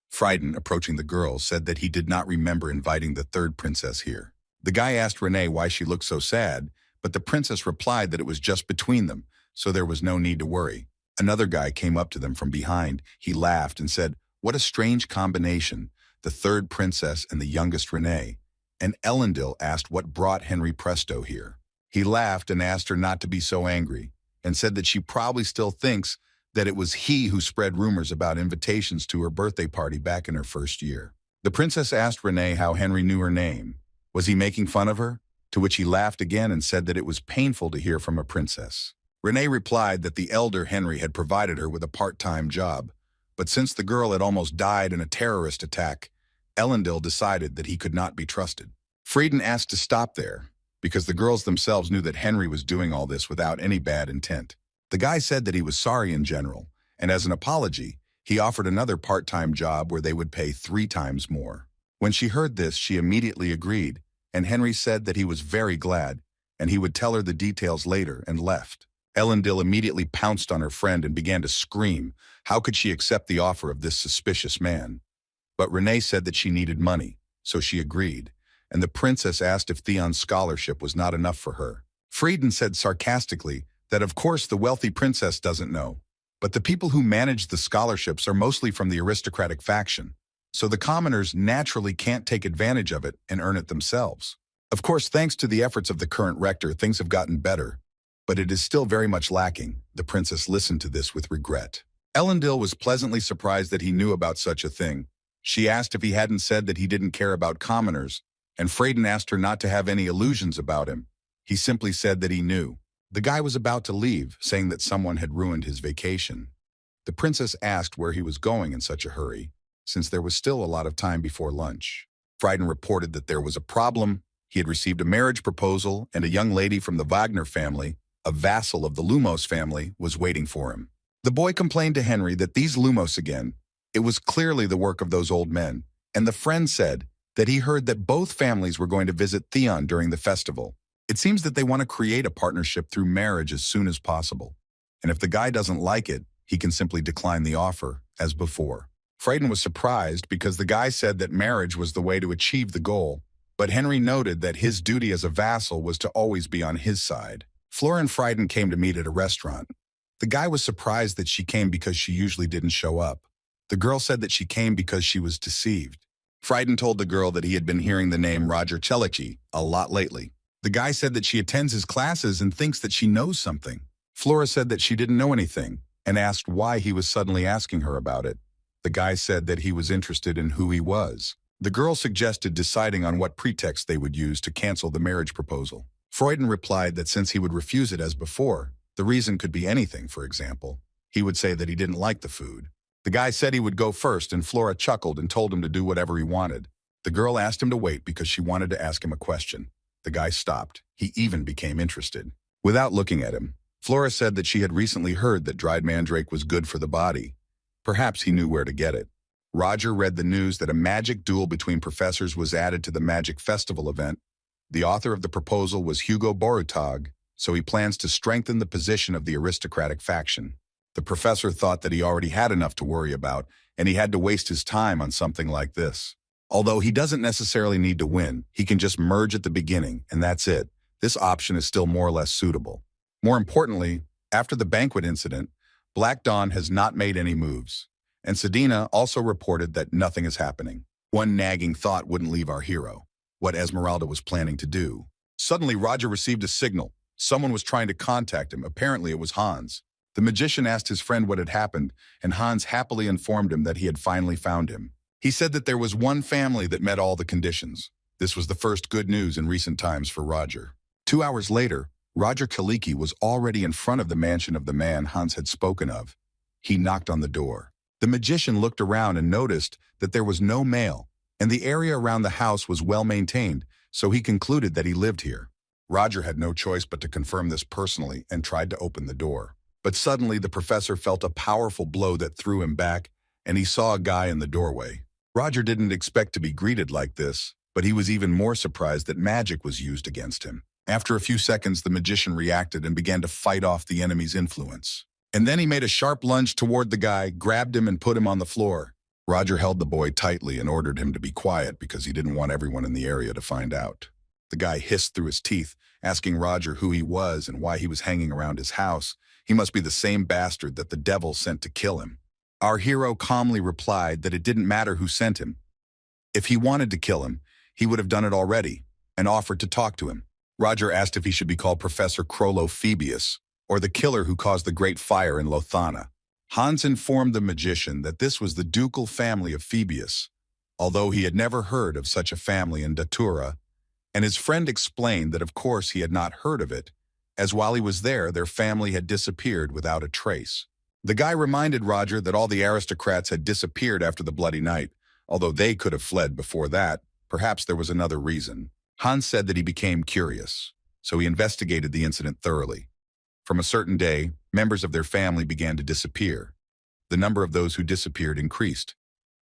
Frieden, approaching the girl, said that he did not remember inviting the third princess here. The guy asked Renee why she looked so sad, but the princess replied that it was just between them, so there was no need to worry. Another guy came up to them from behind. He laughed and said, "What a strange combination, the third princess and the youngest Renee." And Elendil asked what brought Henry Presto here. He laughed and asked her not to be so angry, and said that she probably still thinks that it was he who spread rumors about invitations to her birthday party back in her first year. The princess asked Renee how Henry knew her name. Was he making fun of her? To which he laughed again and said that it was painful to hear from a princess. Renee replied that the elder Henry had provided her with a part-time job, but since the girl had almost died in a terrorist attack, Elendil decided that he could not be trusted. Frieden asked to stop there, because the girls themselves knew that Henry was doing all this without any bad intent. The guy said that he was sorry in general, and as an apology, he offered another part-time job where they would pay 3 times more. When she heard this, she immediately agreed, and Henry said that he was very glad, and he would tell her the details later, and left. Elendil immediately pounced on her friend and began to scream. How could she accept the offer of this suspicious man? But Renee said that she needed money, so she agreed, and the princess asked if Theon's scholarship was not enough for her. Frieden said sarcastically that of course the wealthy princess doesn't know, but the people who manage the scholarships are mostly from the aristocratic faction, so the commoners naturally can't take advantage of it and earn it themselves. Of course, thanks to the efforts of the current rector, things have gotten better, but it is still very much lacking. The princess listened to this with regret. Elendil was pleasantly surprised that he knew about such a thing. She asked if he hadn't said that he didn't care about commoners, and Frieden asked her not to have any illusions about him. He simply said that he knew. The guy was about to leave, saying that someone had ruined his vacation. The princess asked where he was going in such a hurry, since there was still a lot of time before lunch. Frieden reported that there was a problem. He had received a marriage proposal, and a young lady from the Wagner family, a vassal of the Lumos family, was waiting for him. The boy complained to Henry that these Lumos again, it was clearly the work of those old men, and the friend said that he heard that both families were going to visit Theon during the festival. It seems that they want to create a partnership through marriage as soon as possible. And if the guy doesn't like it, he can simply decline the offer, as before. Frieden was surprised because the guy said that marriage was the way to achieve the goal, but Henry noted that his duty as a vassal was to always be on his side. Flora and Frieden came to meet at a restaurant. The guy was surprised that she came because she usually didn't show up. The girl said that she came because she was deceived. Frightened told the girl that he had been hearing the name Roger Chelici a lot lately. The guy said that she attends his classes and thinks that she knows something. Flora said that she didn't know anything and asked why he was suddenly asking her about it. The guy said that he was interested in who he was. The girl suggested deciding on what pretext they would use to cancel the marriage proposal. Freuden replied that since he would refuse it as before, the reason could be anything. For example, he would say that he didn't like the food. The guy said he would go first, and Flora chuckled and told him to do whatever he wanted. The girl asked him to wait because she wanted to ask him a question. The guy stopped. He even became interested. Without looking at him, Flora said that she had recently heard that dried mandrake was good for the body. Perhaps he knew where to get it. Roger read the news that a magic duel between professors was added to the Magic Festival event. The author of the proposal was Hugo Borutag, so he plans to strengthen the position of the aristocratic faction. The professor thought that he already had enough to worry about, and he had to waste his time on something like this. Although he doesn't necessarily need to win, he can just merge at the beginning, and that's it. This option is still more or less suitable. More importantly, after the banquet incident, Black Dawn has not made any moves, and Selena also reported that nothing is happening. One nagging thought wouldn't leave our hero: what Esmeralda was planning to do. Suddenly, Roger received a signal. Someone was trying to contact him. Apparently, it was Hans. The magician asked his friend what had happened, and Hans happily informed him that he had finally found him. He said that there was one family that met all the conditions. This was the first good news in recent times for Roger. 2 hours later, Roger Kaliki was already in front of the mansion of the man Hans had spoken of. He knocked on the door. The magician looked around and noticed that there was no mail, and the area around the house was well maintained, so he concluded that he lived here. Roger had no choice but to confirm this personally and tried to open the door. But suddenly the professor felt a powerful blow that threw him back, and he saw a guy in the doorway. Roger didn't expect to be greeted like this, but he was even more surprised that magic was used against him. After a few seconds, the magician reacted and began to fight off the enemy's influence. And then he made a sharp lunge toward the guy, grabbed him, and put him on the floor. Roger held the boy tightly and ordered him to be quiet because he didn't want everyone in the area to find out. The guy hissed through his teeth, asking Roger who he was and why he was hanging around his house. He must be the same bastard that the devil sent to kill him. Our hero calmly replied that it didn't matter who sent him. If he wanted to kill him, he would have done it already, and offered to talk to him. Roger asked if he should be called Professor Crollo Phoebius, or the killer who caused the great fire in Lothana. Hans informed the magician that this was the ducal family of Phoebius, although he had never heard of such a family in Datura, and his friend explained that of course he had not heard of it, as while he was there, their family had disappeared without a trace. The guy reminded Roger that all the aristocrats had disappeared after the Bloody Night, although they could have fled before that. Perhaps there was another reason. Hans said that he became curious, so he investigated the incident thoroughly. From a certain day, members of their family began to disappear. The number of those who disappeared increased,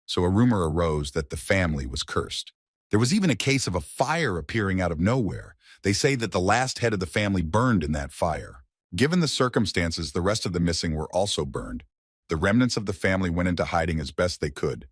so a rumor arose that the family was cursed. There was even a case of a fire appearing out of nowhere. They say that the last head of the family burned in that fire. Given the circumstances, the rest of the missing were also burned. The remnants of the family went into hiding as best they could,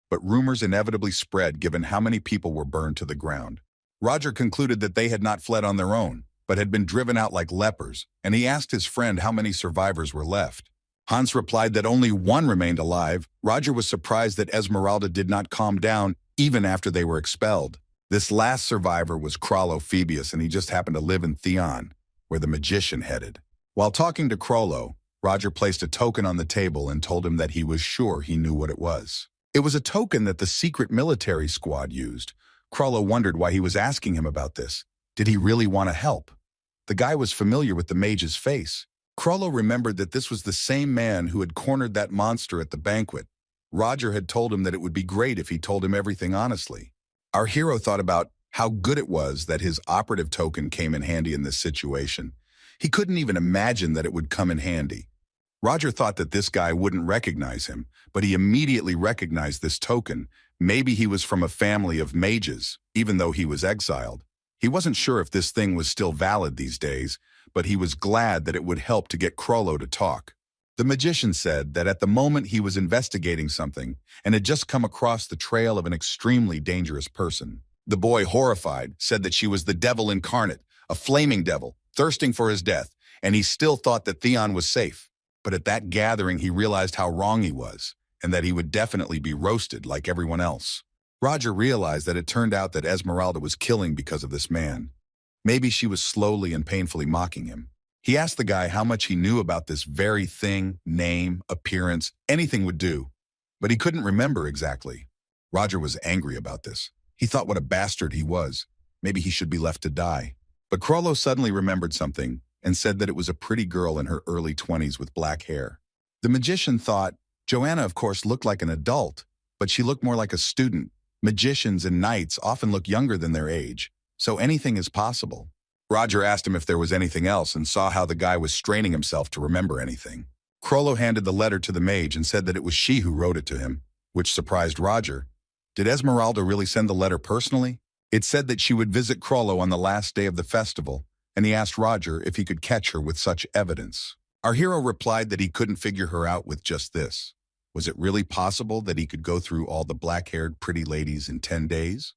but rumors inevitably spread given how many people were burned to the ground. Roger concluded that they had not fled on their own, but had been driven out like lepers, and he asked his friend how many survivors were left. Hans replied that only one remained alive. Roger was surprised that Esmeralda did not calm down even after they were expelled. This last survivor was Crollo Phoebius, and he just happened to live in Theon, where the magician headed. While talking to Crollo, Roger placed a token on the table and told him that he was sure he knew what it was. It was a token that the secret military squad used. Crollo wondered why he was asking him about this. Did he really want to help? The guy was familiar with the mage's face. Crollo remembered that this was the same man who had cornered that monster at the banquet. Roger had told him that it would be great if he told him everything honestly. Our hero thought about how good it was that his operative token came in handy in this situation. He couldn't even imagine that it would come in handy. Roger thought that this guy wouldn't recognize him, but he immediately recognized this token. Maybe he was from a family of mages, even though he was exiled. He wasn't sure if this thing was still valid these days, but he was glad that it would help to get Crollo to talk. The magician said that at the moment he was investigating something and had just come across the trail of an extremely dangerous person. The boy, horrified, said that she was the devil incarnate, a flaming devil, thirsting for his death, and he still thought that Theon was safe. But at that gathering, he realized how wrong he was, and that he would definitely be roasted like everyone else. Roger realized that it turned out that Esmeralda was killing because of this man. Maybe she was slowly and painfully mocking him. He asked the guy how much he knew about this very thing, name, appearance, anything would do, but he couldn't remember exactly. Roger was angry about this. He thought what a bastard he was. Maybe he should be left to die. But Crollo suddenly remembered something and said that it was a pretty girl in her early 20s with black hair. The magician thought, Joanna of course looked like an adult, but she looked more like a student. Magicians and knights often look younger than their age, so anything is possible. Roger asked him if there was anything else and saw how the guy was straining himself to remember anything. Crollo handed the letter to the mage and said that it was she who wrote it to him, which surprised Roger. Did Esmeralda really send the letter personally? It said that she would visit Crollo on the last day of the festival, and he asked Roger if he could catch her with such evidence. Our hero replied that he couldn't figure her out with just this. Was it really possible that he could go through all the black-haired pretty ladies in 10 days?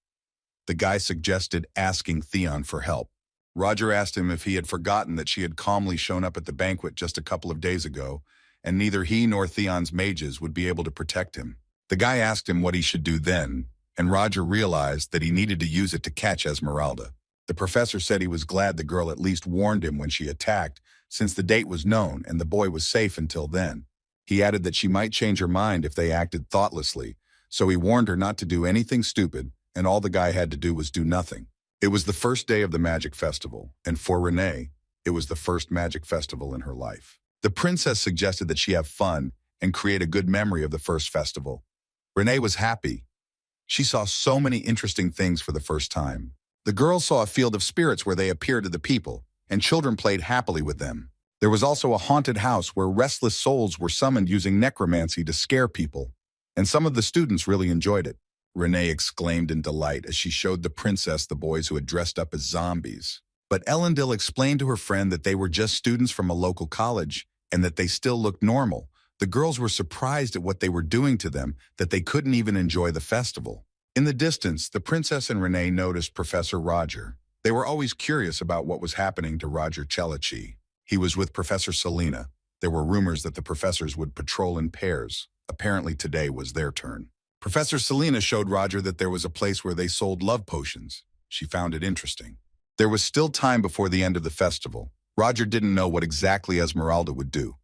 The guy suggested asking Theon for help. Roger asked him if he had forgotten that she had calmly shown up at the banquet just a couple of days ago, and neither he nor Theon's mages would be able to protect him. The guy asked him what he should do then, and Roger realized that he needed to use it to catch Esmeralda. The professor said he was glad the girl at least warned him when she attacked, since the date was known and the boy was safe until then. He added that she might change her mind if they acted thoughtlessly, so he warned her not to do anything stupid, and all the guy had to do was do nothing. It was the first day of the magic festival, and for Renee, it was the first magic festival in her life. The princess suggested that she have fun and create a good memory of the first festival. Renee was happy. She saw so many interesting things for the first time. The girls saw a field of spirits where they appeared to the people, and children played happily with them. There was also a haunted house where restless souls were summoned using necromancy to scare people, and some of the students really enjoyed it. Renee exclaimed in delight as she showed the princess the boys who had dressed up as zombies. But Elendil explained to her friend that they were just students from a local college and that they still looked normal. The girls were surprised at what they were doing to them, that they couldn't even enjoy the festival. In the distance, the princess and Renee noticed Professor Roger. They were always curious about what was happening to Roger Celici. He was with Professor Selena. There were rumors that the professors would patrol in pairs. Apparently today was their turn. Professor Selena showed Roger that there was a place where they sold love potions. She found it interesting. There was still time before the end of the festival. Roger didn't know what exactly Esmeralda would do,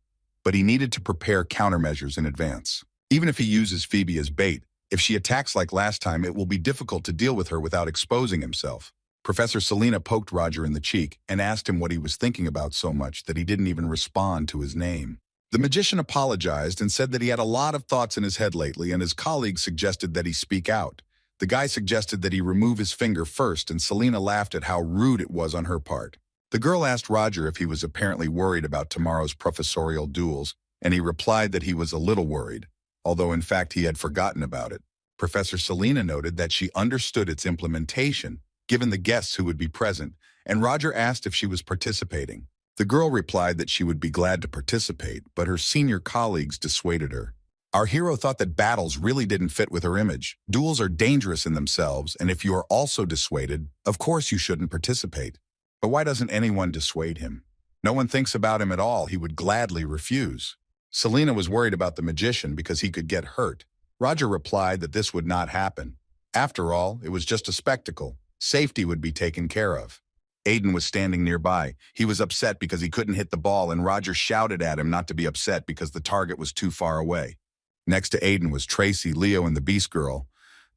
but he needed to prepare countermeasures in advance. Even if he uses Phoebe as bait, if she attacks like last time, it will be difficult to deal with her without exposing himself. Professor Selena poked Roger in the cheek and asked him what he was thinking about so much that he didn't even respond to his name. The magician apologized and said that he had a lot of thoughts in his head lately, and his colleagues suggested that he speak out. The guy suggested that he remove his finger first, and Selena laughed at how rude it was on her part. The girl asked Roger if he was apparently worried about tomorrow's professorial duels, and he replied that he was a little worried, although in fact he had forgotten about it. Professor Selena noted that she understood its implementation, given the guests who would be present, and Roger asked if she was participating. The girl replied that she would be glad to participate, but her senior colleagues dissuaded her. Our hero thought that battles really didn't fit with her image. Duels are dangerous in themselves, and if you are also dissuaded, of course you shouldn't participate. But why doesn't anyone dissuade him? No one thinks about him at all. He would gladly refuse. Selena was worried about the magician because he could get hurt. Roger replied that this would not happen. After all, it was just a spectacle. Safety would be taken care of. Aiden was standing nearby. He was upset because he couldn't hit the ball, and Roger shouted at him not to be upset because the target was too far away. Next to Aiden was Tracy, Leo, and the Beast Girl.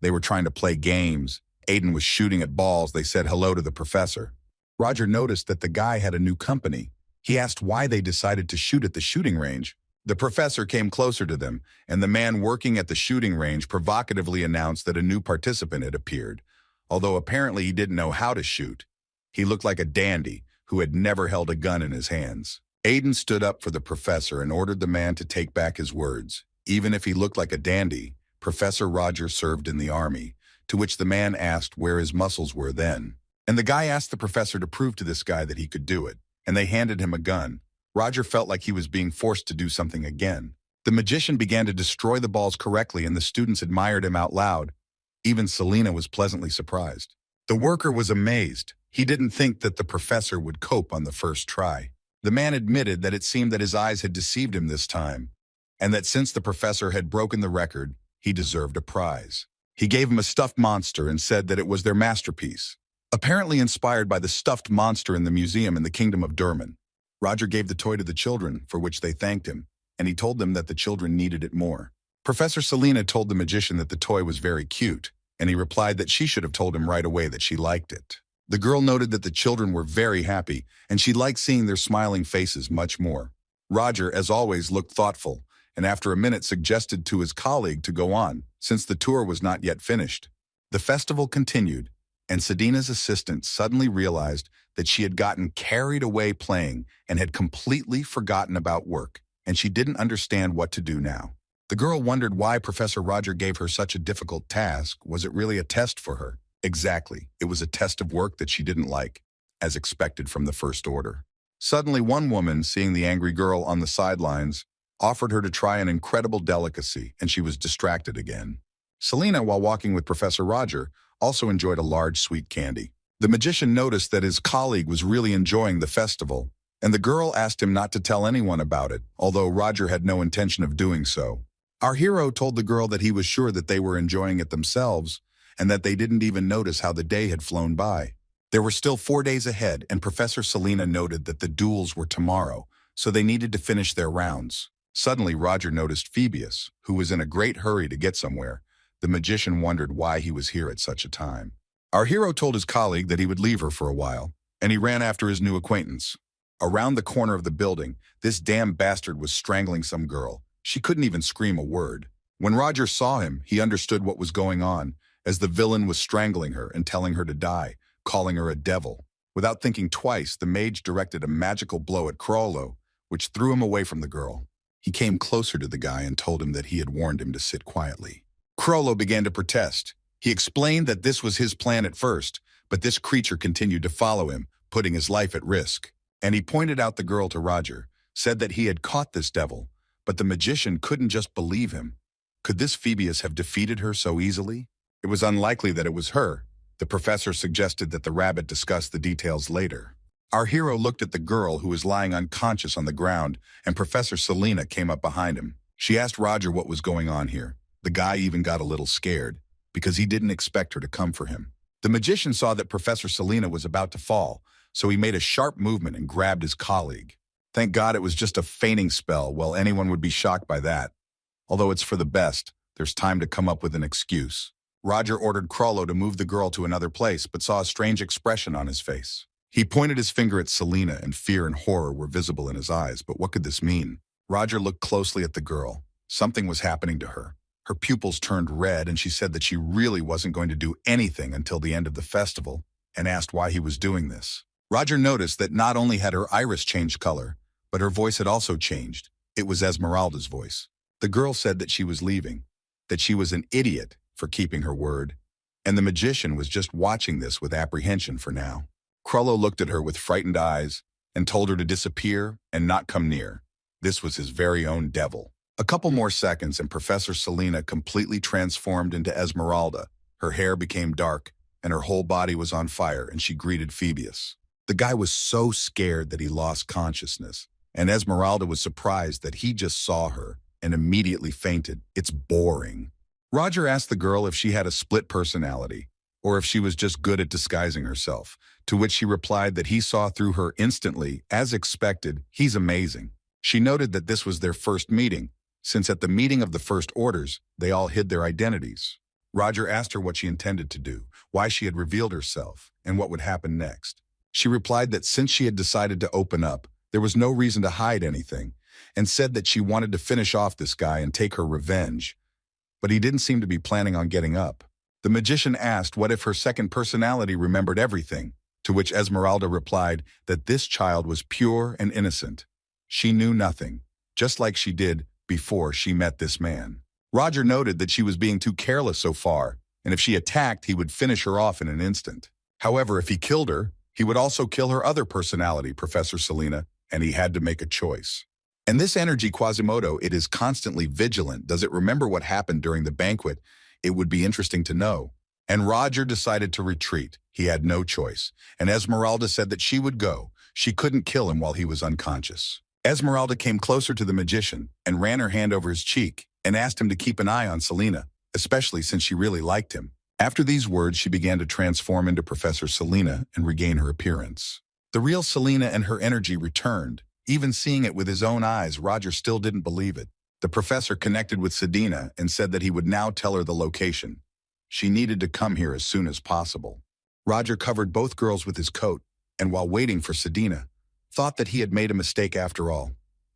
They were trying to play games. Aiden was shooting at balls. They said hello to the professor. Roger noticed that the guy had a new company. He asked why they decided to shoot at the shooting range. The professor came closer to them, and the man working at the shooting range provocatively announced that a new participant had appeared, although apparently he didn't know how to shoot. He looked like a dandy who had never held a gun in his hands. Aiden stood up for the professor and ordered the man to take back his words. Even if he looked like a dandy, Professor Roger served in the army, to which the man asked where his muscles were then. And the guy asked the professor to prove to this guy that he could do it, and they handed him a gun. Roger felt like he was being forced to do something again. The magician began to destroy the balls correctly, and the students admired him out loud. Even Selena was pleasantly surprised. The worker was amazed. He didn't think that the professor would cope on the first try. The man admitted that it seemed that his eyes had deceived him this time, and that since the professor had broken the record, he deserved a prize. He gave him a stuffed monster and said that it was their masterpiece. Apparently inspired by the stuffed monster in the museum in the Kingdom of Durman, Roger gave the toy to the children, for which they thanked him, and he told them that the children needed it more. Professor Selena told the magician that the toy was very cute, and he replied that she should have told him right away that she liked it. The girl noted that the children were very happy, and she liked seeing their smiling faces much more. Roger, as always, looked thoughtful, and after a minute suggested to his colleague to go on, since the tour was not yet finished. The festival continued, and Sedina's assistant suddenly realized that she had gotten carried away playing and had completely forgotten about work, and she didn't understand what to do now. The girl wondered why Professor Roger gave her such a difficult task. Was it really a test for her? Exactly. It was a test of work that she didn't like, as expected from the First Order. Suddenly, one woman, seeing the angry girl on the sidelines, offered her to try an incredible delicacy, and she was distracted again. Selena, while walking with Professor Roger, also enjoyed a large sweet candy. The magician noticed that his colleague was really enjoying the festival, and the girl asked him not to tell anyone about it, although Roger had no intention of doing so. Our hero told the girl that he was sure that they were enjoying it themselves, and that they didn't even notice how the day had flown by. There were still 4 days ahead, and Professor Selena noted that the duels were tomorrow, so they needed to finish their rounds. Suddenly, Roger noticed Phoebus, who was in a great hurry to get somewhere. The magician wondered why he was here at such a time. Our hero told his colleague that he would leave her for a while, and he ran after his new acquaintance. Around the corner of the building, this damn bastard was strangling some girl. She couldn't even scream a word. When Roger saw him, he understood what was going on, as the villain was strangling her and telling her to die, calling her a devil. Without thinking twice, the mage directed a magical blow at Crollo, which threw him away from the girl. He came closer to the guy and told him that he had warned him to sit quietly. Crollo began to protest. He explained that this was his plan at first, but this creature continued to follow him, putting his life at risk. And he pointed out the girl to Roger, said that he had caught this devil, but the magician couldn't just believe him. Could this Phoebus have defeated her so easily? It was unlikely that it was her. The professor suggested that the rabbit discuss the details later. Our hero looked at the girl who was lying unconscious on the ground, and Professor Selena came up behind him. She asked Roger what was going on here. The guy even got a little scared, because he didn't expect her to come for him. The magician saw that Professor Selena was about to fall, so he made a sharp movement and grabbed his colleague. Thank God it was just a feigning spell. Well, anyone would be shocked by that. Although it's for the best, there's time to come up with an excuse. Roger ordered Crollo to move the girl to another place, but saw a strange expression on his face. He pointed his finger at Selena, and fear and horror were visible in his eyes, but what could this mean? Roger looked closely at the girl. Something was happening to her. Her pupils turned red, and she said that she really wasn't going to do anything until the end of the festival, and asked why he was doing this. Roger noticed that not only had her iris changed color, but her voice had also changed. It was Esmeralda's voice. The girl said that she was leaving, that she was an idiot for keeping her word, and the magician was just watching this with apprehension for now. Crollo looked at her with frightened eyes and told her to disappear and not come near. This was his very own devil. A couple more seconds and Professor Selena completely transformed into Esmeralda. Her hair became dark and her whole body was on fire, and she greeted Phoebus. The guy was so scared that he lost consciousness, and Esmeralda was surprised that he just saw her and immediately fainted. It's boring. Roger asked the girl if she had a split personality, or if she was just good at disguising herself, to which she replied that he saw through her instantly. As expected, he's amazing. She noted that this was their first meeting, since at the meeting of the First Orders, they all hid their identities. Roger asked her what she intended to do, why she had revealed herself, and what would happen next. She replied that since she had decided to open up, there was no reason to hide anything, and said that she wanted to finish off this guy and take her revenge. But he didn't seem to be planning on getting up. The magician asked what if her second personality remembered everything, to which Esmeralda replied that this child was pure and innocent. She knew nothing, just like she did before she met this man. Roger noted that she was being too careless so far, and if she attacked, he would finish her off in an instant. However, if he killed her, he would also kill her other personality, Professor Selena, and he had to make a choice. And this energy Quasimodo, it is constantly vigilant. Does it remember what happened during the banquet? It would be interesting to know. And Roger decided to retreat. He had no choice. And Esmeralda said that she would go. She couldn't kill him while he was unconscious. Esmeralda came closer to the magician and ran her hand over his cheek and asked him to keep an eye on Selena, especially since she really liked him. After these words, she began to transform into Professor Selena and regain her appearance. The real Selena and her energy returned. Even seeing it with his own eyes, Roger still didn't believe it. The professor connected with Selena and said that he would now tell her the location. She needed to come here as soon as possible. Roger covered both girls with his coat, and while waiting for Selena, thought that he had made a mistake after all.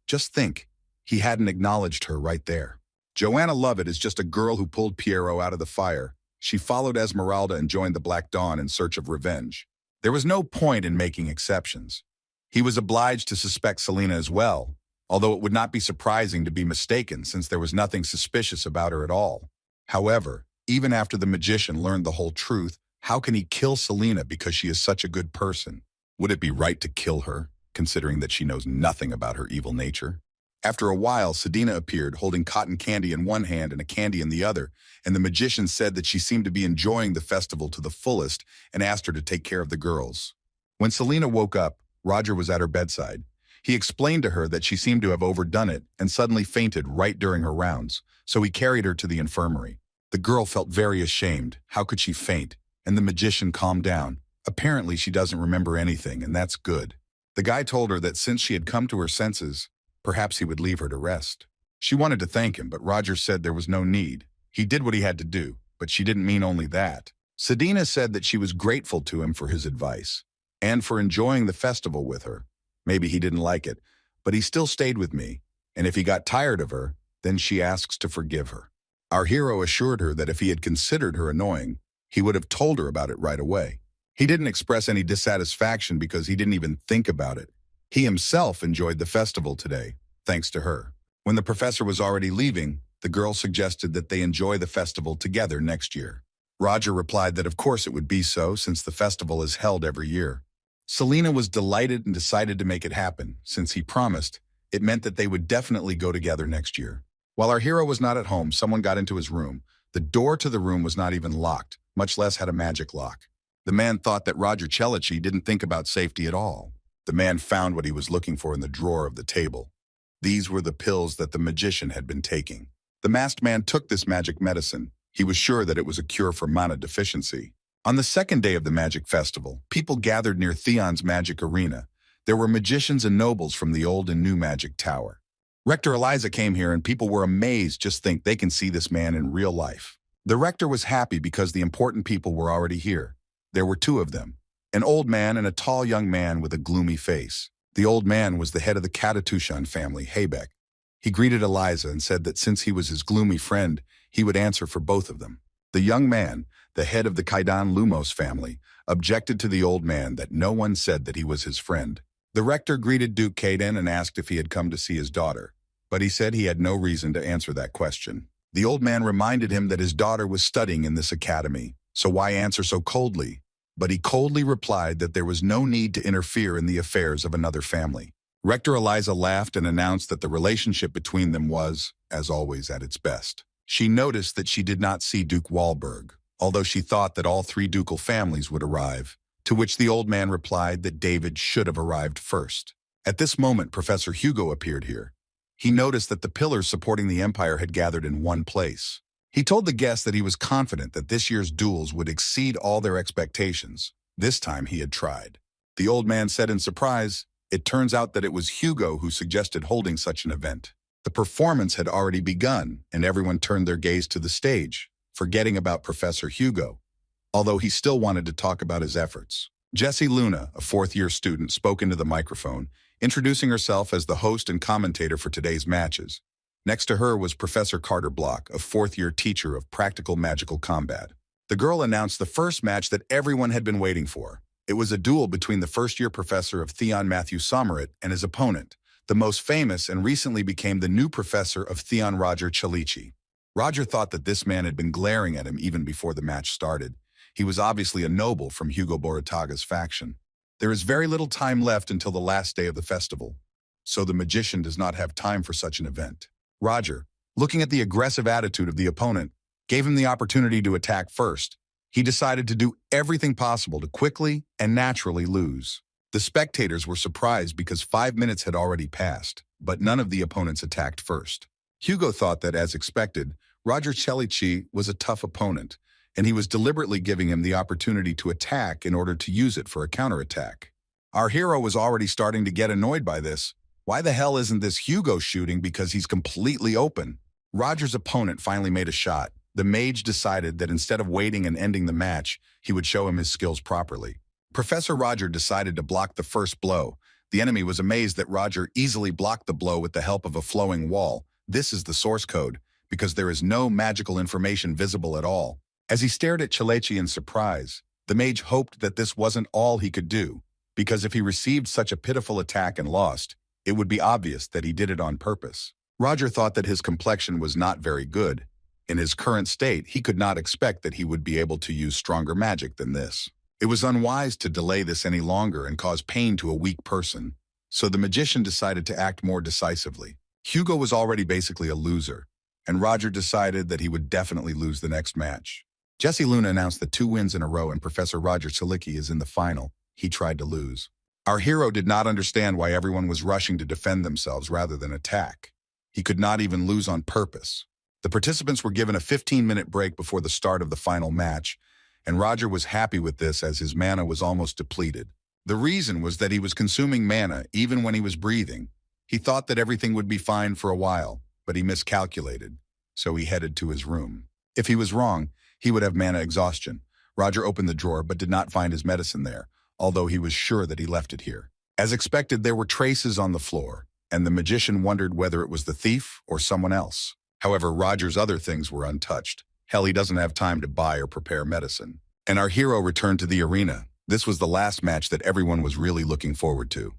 Just think, he hadn't acknowledged her right there. Joanna Lovett is just a girl who pulled Piero out of the fire. She followed Esmeralda and joined the Black Dawn in search of revenge. There was no point in making exceptions. He was obliged to suspect Selena as well, although it would not be surprising to be mistaken since there was nothing suspicious about her at all. However, even after the magician learned the whole truth, how can he kill Selena because she is such a good person? Would it be right to kill her, considering that she knows nothing about her evil nature? After a while, Selena appeared, holding cotton candy in one hand and a candy in the other, and the magician said that she seemed to be enjoying the festival to the fullest and asked her to take care of the girls. When Selena woke up, Roger was at her bedside. He explained to her that she seemed to have overdone it and suddenly fainted right during her rounds, so he carried her to the infirmary. The girl felt very ashamed. How could she faint? And the magician calmed down. Apparently, she doesn't remember anything, and that's good. The guy told her that since she had come to her senses, perhaps he would leave her to rest. She wanted to thank him, but Roger said there was no need. He did what he had to do, but she didn't mean only that. Selena said that she was grateful to him for his advice and for enjoying the festival with her. Maybe he didn't like it, but he still stayed with me, and if he got tired of her, then she asks to forgive her. Our hero assured her that if he had considered her annoying, he would have told her about it right away. He didn't express any dissatisfaction because he didn't even think about it. He himself enjoyed the festival today, thanks to her. When the professor was already leaving, the girl suggested that they enjoy the festival together next year. Roger replied that of course it would be so since the festival is held every year. Selena was delighted and decided to make it happen. Since he promised, it meant that they would definitely go together next year. While our hero was not at home, someone got into his room. The door to the room was not even locked, much less had a magic lock. The man thought that Roger Celici didn't think about safety at all. The man found what he was looking for in the drawer of the table. These were the pills that the magician had been taking. The masked man took this magic medicine. He was sure that it was a cure for mana deficiency. On the second day of the magic festival, people gathered near Theon's magic arena. There were magicians and nobles from the old and new magic tower. Rector Eliza came here and people were amazed. Just think they can see this man in real life. The rector was happy because the important people were already here. There were two of them, an old man and a tall young man with a gloomy face. The old man was the head of the Katatushan family, Haybeck. He greeted Eliza and said that since he was his gloomy friend, he would answer for both of them. The young man, the head of the Kaidan Lumos family, objected to the old man that no one said that he was his friend. The rector greeted Duke Aiden and asked if he had come to see his daughter, but he said he had no reason to answer that question. The old man reminded him that his daughter was studying in this academy, so why answer so coldly? But he coldly replied that there was no need to interfere in the affairs of another family. Rector Eliza laughed and announced that the relationship between them was, as always, at its best. She noticed that she did not see Duke Wahlberg, although she thought that all three ducal families would arrive, to which the old man replied that David should have arrived first. At this moment, Professor Hugo appeared here. He noticed that the pillars supporting the empire had gathered in one place. He told the guests that he was confident that this year's duels would exceed all their expectations. This time he had tried. The old man said in surprise, it turns out that it was Hugo who suggested holding such an event. The performance had already begun, and everyone turned their gaze to the stage, forgetting about Professor Hugo, although he still wanted to talk about his efforts. Jessie Luna, a fourth-year student, spoke into the microphone, introducing herself as the host and commentator for today's matches. Next to her was Professor Carter Block, a fourth-year teacher of practical magical combat. The girl announced the first match that everyone had been waiting for. It was a duel between the first-year professor of Theon Matthew Sommerit and his opponent, the most famous and recently became the new professor of Theon Roger Celici. Roger thought that this man had been glaring at him even before the match started. He was obviously a noble from Hugo Boritaga's faction. There is very little time left until the last day of the festival, so the magician does not have time for such an event. Roger, looking at the aggressive attitude of the opponent, gave him the opportunity to attack first. He decided to do everything possible to quickly and naturally lose. The spectators were surprised because 5 minutes had already passed, but none of the opponents attacked first. Hugo thought that, as expected, Roger Chelichi was a tough opponent, and he was deliberately giving him the opportunity to attack in order to use it for a counterattack. Our hero was already starting to get annoyed by this. Why the hell isn't this Hugo shooting because he's completely open? Roger's opponent finally made a shot. The mage decided that instead of waiting and ending the match, he would show him his skills properly. Professor Roger decided to block the first blow. The enemy was amazed that Roger easily blocked the blow with the help of a flowing wall. This is the source code, because there is no magical information visible at all. As he stared at Chelechi in surprise, the mage hoped that this wasn't all he could do, because if he received such a pitiful attack and lost, it would be obvious that he did it on purpose. Roger thought that his complexion was not very good. In his current state, he could not expect that he would be able to use stronger magic than this. It was unwise to delay this any longer and cause pain to a weak person, so the magician decided to act more decisively. Hugo was already basically a loser, and Roger decided that he would definitely lose the next match. Jesse Luna announced that 2 wins in a row and Professor Roger Salicki is in the final. He tried to lose. Our hero did not understand why everyone was rushing to defend themselves rather than attack. He could not even lose on purpose. The participants were given a 15-minute break before the start of the final match, and Roger was happy with this as his mana was almost depleted. The reason was that he was consuming mana even when he was breathing. He thought that everything would be fine for a while, but he miscalculated, so he headed to his room. If he was wrong, he would have mana exhaustion. Roger opened the drawer but did not find his medicine there, although he was sure that he left it here. As expected, there were traces on the floor, and the magician wondered whether it was the thief or someone else. However, Roger's other things were untouched. Hell, he doesn't have time to buy or prepare medicine. And our hero returned to the arena. This was the last match that everyone was really looking forward to.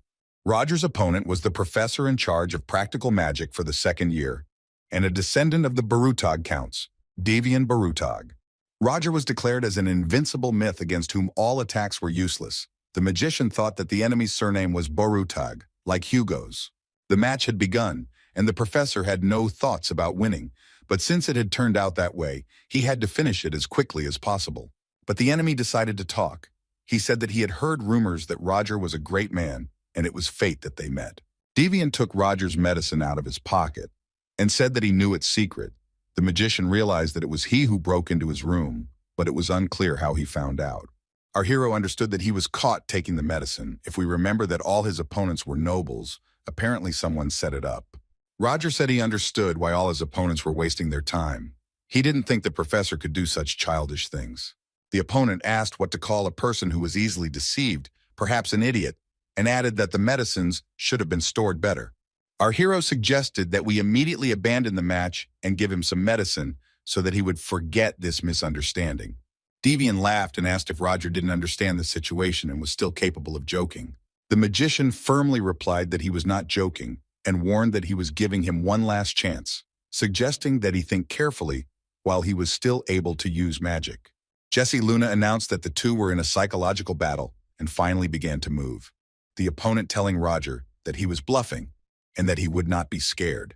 Roger's opponent was the professor in charge of practical magic for the 2nd year, and a descendant of the Barutog counts, Devian Barutog. Roger was declared as an invincible myth against whom all attacks were useless. The magician thought that the enemy's surname was Barutog, like Hugo's. The match had begun, and the professor had no thoughts about winning, but since it had turned out that way, he had to finish it as quickly as possible. But the enemy decided to talk. He said that he had heard rumors that Roger was a great man, and it was fate that they met. Deviant took Roger's medicine out of his pocket and said that he knew its secret. The magician realized that it was he who broke into his room, but it was unclear how he found out. Our hero understood that he was caught taking the medicine. If we remember that all his opponents were nobles, apparently someone set it up. Roger said he understood why all his opponents were wasting their time. He didn't think the professor could do such childish things. The opponent asked what to call a person who was easily deceived, perhaps an idiot, and added that the medicines should have been stored better. Our hero suggested that we immediately abandon the match and give him some medicine so that he would forget this misunderstanding. Devian laughed and asked if Roger didn't understand the situation and was still capable of joking. The magician firmly replied that he was not joking and warned that he was giving him one last chance, suggesting that he think carefully while he was still able to use magic. Jesse Luna announced that the two were in a psychological battle and finally began to move, the opponent telling Roger that he was bluffing and that he would not be scared.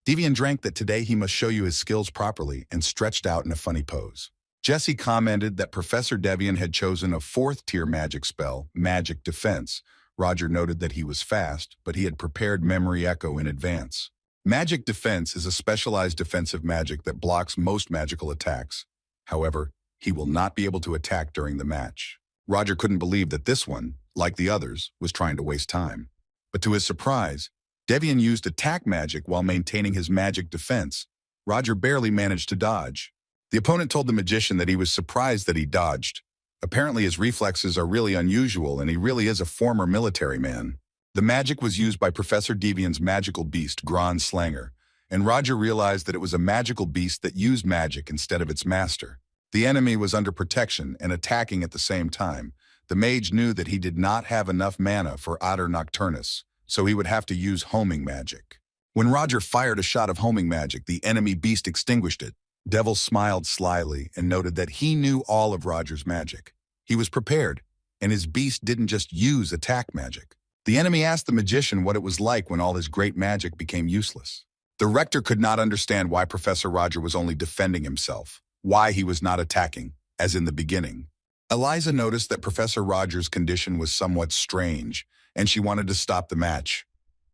Devian drank that today he must show you his skills properly and stretched out in a funny pose. Jesse commented that Professor Devian had chosen a 4th-tier magic spell, Magic Defense. Roger noted that he was fast, but he had prepared Memory Echo in advance. Magic Defense is a specialized defensive magic that blocks most magical attacks. However, he will not be able to attack during the match. Roger couldn't believe that this one, like the others, was trying to waste time. But to his surprise, Devian used attack magic while maintaining his magic defense. Roger barely managed to dodge. The opponent told the magician that he was surprised that he dodged. Apparently his reflexes are really unusual and he really is a former military man. The magic was used by Professor Devian's magical beast, Gran Slanger, and Roger realized that it was a magical beast that used magic instead of its master. The enemy was under protection and attacking at the same time. The mage knew that he did not have enough mana for Otter Nocturnus, so he would have to use homing magic. When Roger fired a shot of homing magic, the enemy beast extinguished it. Devil smiled slyly and noted that he knew all of Roger's magic. He was prepared, and his beast didn't just use attack magic. The enemy asked the magician what it was like when all his great magic became useless. The Rector could not understand why Professor Roger was only defending himself, why he was not attacking. as in the beginning. Eliza noticed that Professor Rogers' condition was somewhat strange, and she wanted to stop the match.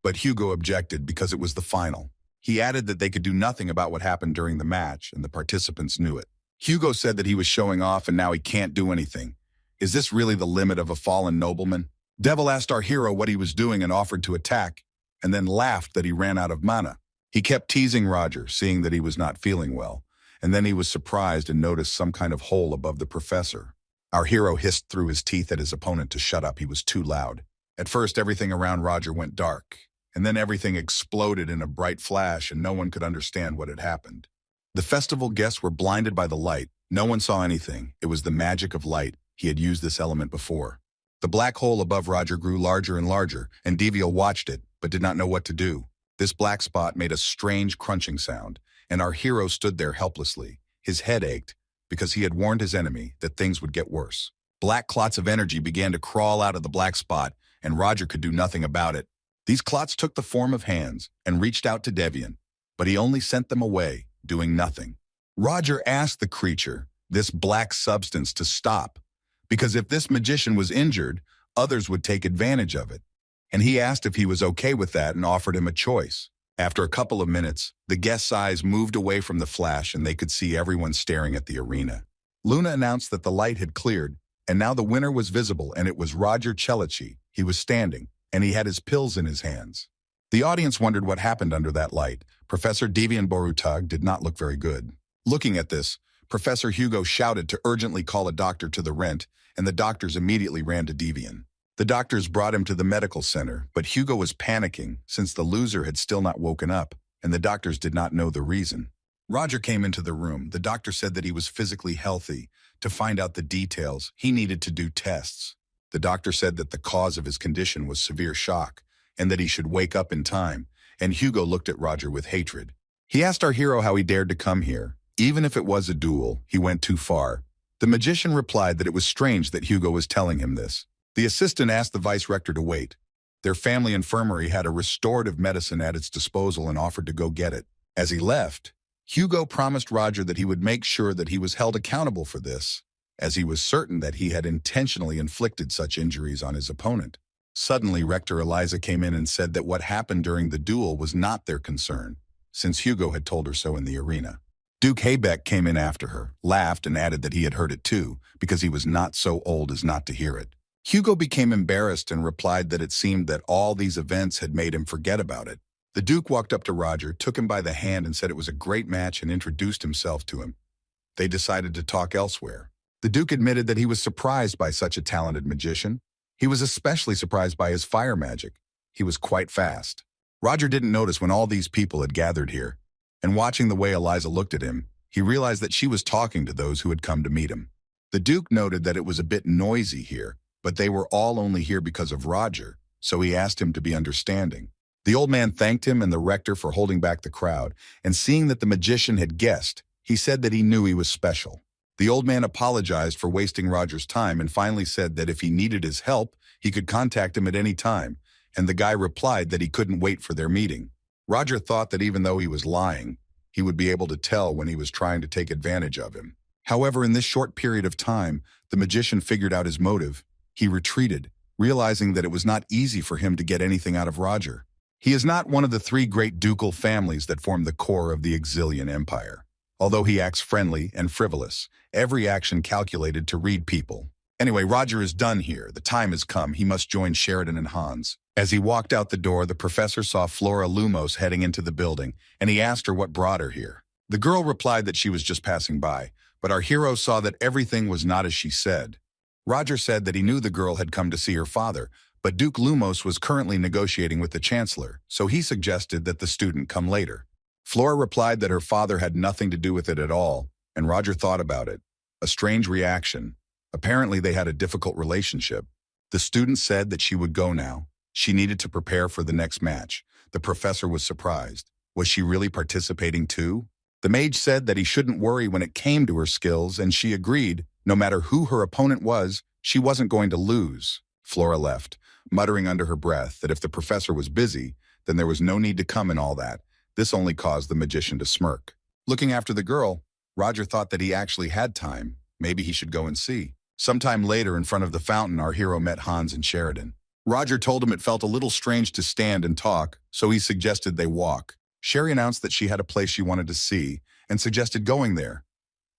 But Hugo objected because it was the final. He added that they could do nothing about what happened during the match, and the participants knew it. Hugo said that he was showing off and now he can't do anything. Is this really the limit of a fallen nobleman? Devil asked our hero what he was doing and offered to attack, and then laughed that he ran out of mana. He kept teasing Roger, seeing that he was not feeling well, and then he was surprised and noticed some kind of hole above the professor. Our hero hissed through his teeth at his opponent to shut up. He was too loud. At first, everything around Roger went dark, and then everything exploded in a bright flash and no one could understand what had happened. The festival guests were blinded by the light. No one saw anything. It was the magic of light. He had used this element before. The black hole above Roger grew larger and larger, and Devio watched it, but did not know what to do. This black spot made a strange crunching sound, and our hero stood there helplessly. His head ached, because he had warned his enemy that things would get worse. Black clots of energy began to crawl out of the black spot, and Roger could do nothing about it. These clots took the form of hands and reached out to Devian, but he only sent them away, doing nothing. Roger asked the creature, this black substance, to stop, because if this magician was injured, others would take advantage of it. And he asked if he was okay with that and offered him a choice. After a couple of minutes, the guests' eyes moved away from the flash and they could see everyone staring at the arena. Luna announced that the light had cleared, and now the winner was visible, and it was Roger Celici. He was standing, and he had his pills in his hands. The audience wondered what happened under that light. Professor Devian Borutag did not look very good. Looking at this, Professor Hugo shouted to urgently call a doctor to the rent, and the doctors immediately ran to Devian. The doctors brought him to the medical center, but Hugo was panicking since the loser had still not woken up, and the doctors did not know the reason. Roger came into the room. The doctor said that he was physically healthy. To find out the details, he needed to do tests. The doctor said that the cause of his condition was severe shock, and that he should wake up in time, and Hugo looked at Roger with hatred. He asked our hero how he dared to come here. Even if it was a duel, he went too far. The magician replied that it was strange that Hugo was telling him this. The assistant asked the vice-rector to wait. Their family infirmary had a restorative medicine at its disposal and offered to go get it. As he left, Hugo promised Roger that he would make sure that he was held accountable for this, as he was certain that he had intentionally inflicted such injuries on his opponent. Suddenly, Rector Eliza came in and said that what happened during the duel was not their concern, since Hugo had told her so in the arena. Duke Haybeck came in after her, laughed, and added that he had heard it too, because he was not so old as not to hear it. Hugo became embarrassed and replied that it seemed that all these events had made him forget about it. The Duke walked up to Roger, took him by the hand and said it was a great match and introduced himself to him. They decided to talk elsewhere. The Duke admitted that he was surprised by such a talented magician. He was especially surprised by his fire magic. He was quite fast. Roger didn't notice when all these people had gathered here, and watching the way Eliza looked at him, he realized that she was talking to those who had come to meet him. The Duke noted that it was a bit noisy here, but they were all only here because of Roger, so he asked him to be understanding. The old man thanked him and the rector for holding back the crowd, and seeing that the magician had guessed, he said that he knew he was special. The old man apologized for wasting Roger's time and finally said that if he needed his help, he could contact him at any time, and the guy replied that he couldn't wait for their meeting. Roger thought that even though he was lying, he would be able to tell when he was trying to take advantage of him. However, in this short period of time, the magician figured out his motive. He retreated, realizing that it was not easy for him to get anything out of Roger. He is not one of the three great ducal families that form the core of the Exilian Empire. Although he acts friendly and frivolous, every action calculated to read people. Anyway, Roger is done here. The time has come. He must join Sheridan and Hans. As he walked out the door, the professor saw Flora Lumos heading into the building, and he asked her what brought her here. The girl replied that she was just passing by, but our hero saw that everything was not as she said. Roger said that he knew the girl had come to see her father, but Duke Lumos was currently negotiating with the chancellor, so he suggested that the student come later. Flora replied that her father had nothing to do with it at all, and Roger thought about it. A strange reaction. Apparently they had a difficult relationship. The student said that she would go now. She needed to prepare for the next match. The professor was surprised. Was she really participating too? The mage said that he shouldn't worry when it came to her skills, and she agreed. No matter who her opponent was, she wasn't going to lose. Flora left, muttering under her breath that if the professor was busy, then there was no need to come and all that. This only caused the magician to smirk. Looking after the girl, Roger thought that he actually had time. Maybe he should go and see. Sometime later, in front of the fountain, our hero met Hans and Sheridan. Roger told him it felt a little strange to stand and talk, so he suggested they walk. Sherry announced that she had a place she wanted to see and suggested going there.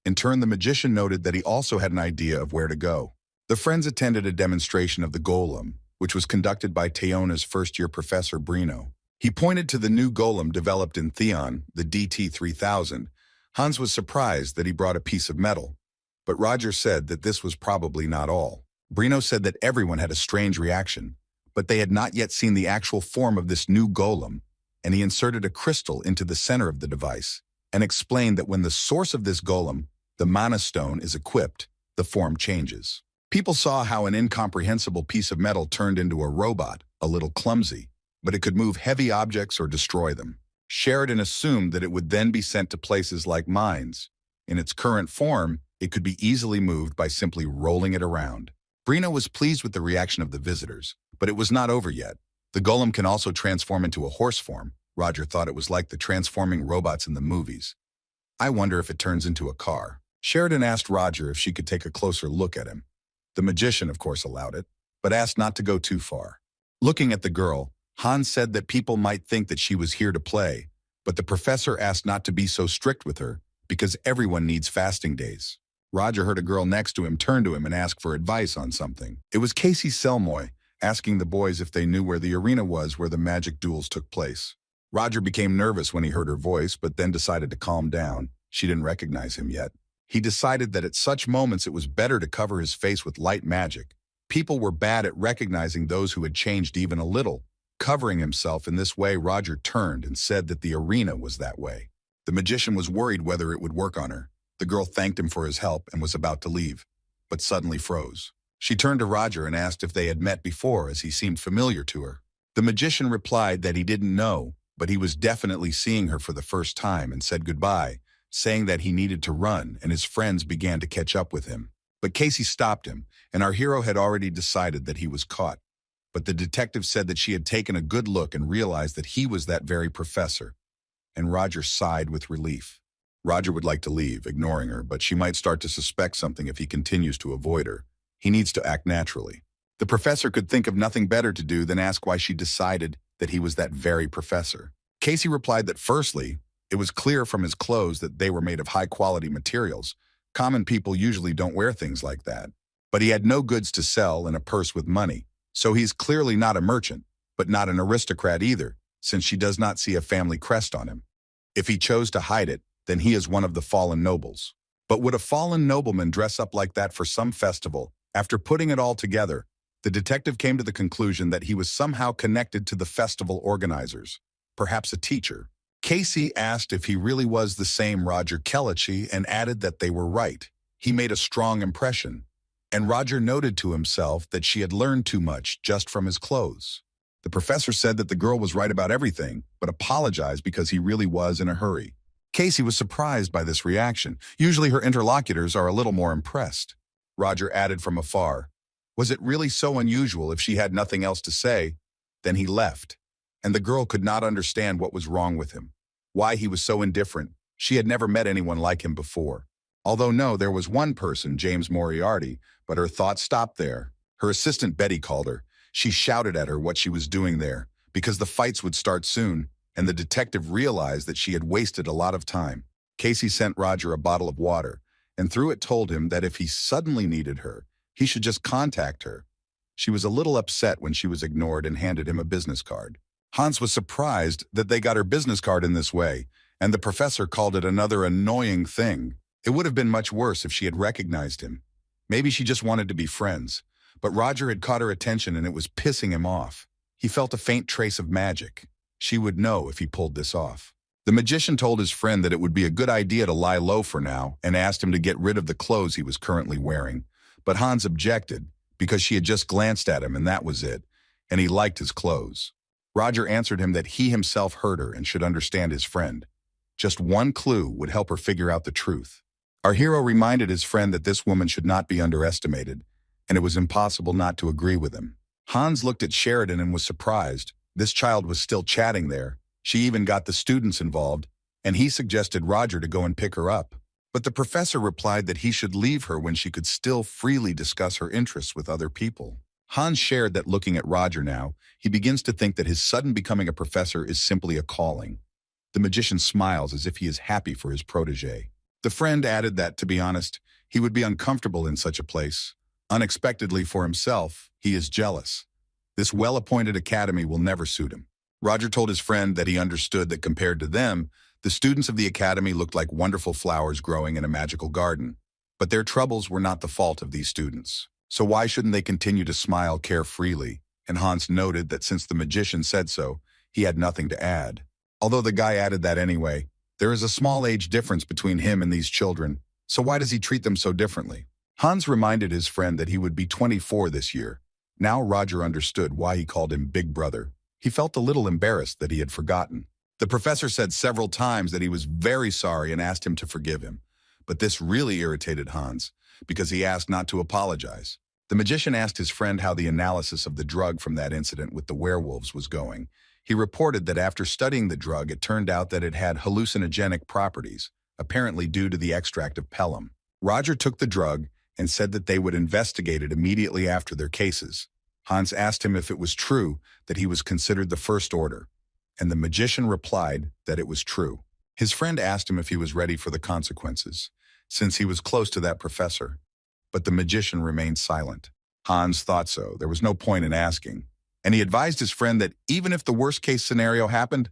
In turn, the magician noted that he also had an idea of where to go. The friends attended a demonstration of the golem, which was conducted by Theon's first-year professor Brino. He pointed to the new golem developed in Theon, the DT-3000. Hans was surprised that he brought a piece of metal, but Roger said that this was probably not all. Brino said that everyone had a strange reaction, but they had not yet seen the actual form of this new golem, and he inserted a crystal into the center of the device and explained that when the source of this golem, the mana stone, is equipped, the form changes. People saw how an incomprehensible piece of metal turned into a robot, a little clumsy, but it could move heavy objects or destroy them. Sheridan assumed that it would then be sent to places like mines. In its current form, it could be easily moved by simply rolling it around. Brino was pleased with the reaction of the visitors, but it was not over yet. The golem can also transform into a horse form. Roger thought it was like the transforming robots in the movies. I wonder if it turns into a car. Sheridan asked Roger if she could take a closer look at him. The magician, of course, allowed it, but asked not to go too far. Looking at the girl, Hans said that people might think that she was here to play, but the professor asked not to be so strict with her because everyone needs fasting days. Roger heard a girl next to him turn to him and ask for advice on something. It was Casey Selmoy, asking the boys if they knew where the arena was where the magic duels took place. Roger became nervous when he heard her voice, but then decided to calm down. She didn't recognize him yet. He decided that at such moments it was better to cover his face with light magic. People were bad at recognizing those who had changed even a little. Covering himself in this way, Roger turned and said that the arena was that way. The magician was worried whether it would work on her. The girl thanked him for his help and was about to leave, but suddenly froze. She turned to Roger and asked if they had met before, as he seemed familiar to her. The magician replied that he didn't know, but he was definitely seeing her for the first time, and said goodbye, saying that he needed to run, and his friends began to catch up with him. But Casey stopped him, and our hero had already decided that he was caught. But the detective said that she had taken a good look and realized that he was that very professor. And Roger sighed with relief. Roger would like to leave, ignoring her, but she might start to suspect something if he continues to avoid her. He needs to act naturally. The professor could think of nothing better to do than ask why she decided that he was that very professor. Casey replied that firstly, it was clear from his clothes that they were made of high-quality materials. Common people usually don't wear things like that. But he had no goods to sell and a purse with money, so he's clearly not a merchant, but not an aristocrat either, since she does not see a family crest on him. If he chose to hide it, then he is one of the fallen nobles. But would a fallen nobleman dress up like that for some festival? After putting it all together, the detective came to the conclusion that he was somehow connected to the festival organizers, perhaps a teacher. Casey asked if he really was the same Roger Kellichi and added that they were right. He made a strong impression, and Roger noted to himself that she had learned too much just from his clothes. The professor said that the girl was right about everything, but apologized because he really was in a hurry. Casey was surprised by this reaction. Usually her interlocutors are a little more impressed. Roger added from afar, "Was it really so unusual if she had nothing else to say?" Then he left, and the girl could not understand what was wrong with him. Why he was so indifferent. She had never met anyone like him before. Although no, there was one person, James Moriarty, but her thoughts stopped there. Her assistant Betty called her. She shouted at her what she was doing there, because the fights would start soon, and the detective realized that she had wasted a lot of time. Casey sent Roger a bottle of water, and through it told him that if he suddenly needed her, he should just contact her. She was a little upset when she was ignored and handed him a business card. Hans was surprised that they got her business card in this way, and the professor called it another annoying thing. It would have been much worse if she had recognized him. Maybe she just wanted to be friends, but Roger had caught her attention and it was pissing him off. He felt a faint trace of magic. She would know if he pulled this off. The magician told his friend that it would be a good idea to lie low for now and asked him to get rid of the clothes he was currently wearing. But Hans objected because she had just glanced at him and that was it, and he liked his clothes. Roger answered him that he himself heard her and should understand his friend. Just one clue would help her figure out the truth. Our hero reminded his friend that this woman should not be underestimated, and it was impossible not to agree with him. Hans looked at Sheridan and was surprised. This child was still chatting there. She even got the students involved, and he suggested Roger to go and pick her up. But the professor replied that he should leave her when she could still freely discuss her interests with other people. Hans shared that looking at Roger now, he begins to think that his sudden becoming a professor is simply a calling. The magician smiles as if he is happy for his protege. The friend added that, to be honest, he would be uncomfortable in such a place. Unexpectedly for himself, he is jealous. This well-appointed academy will never suit him. Roger told his friend that he understood that compared to them, the students of the academy looked like wonderful flowers growing in a magical garden. But their troubles were not the fault of these students. So why shouldn't they continue to smile carefreely? And Hans noted that since the magician said so, he had nothing to add. Although the guy added that anyway, there is a small age difference between him and these children, so why does he treat them so differently? Hans reminded his friend that he would be 24 this year. Now Roger understood why he called him Big Brother. He felt a little embarrassed that he had forgotten. The professor said several times that he was very sorry and asked him to forgive him. But this really irritated Hans, because he asked not to apologize. The magician asked his friend how the analysis of the drug from that incident with the werewolves was going. He reported that after studying the drug, it turned out that it had hallucinogenic properties, apparently due to the extract of pelham. Roger took the drug and said that they would investigate it immediately after their cases. Hans asked him if it was true that he was considered the First Order, and the magician replied that it was true. His friend asked him if he was ready for the consequences, since he was close to that professor. But the magician remained silent. Hans thought so. There was no point in asking. And he advised his friend that even if the worst-case scenario happened,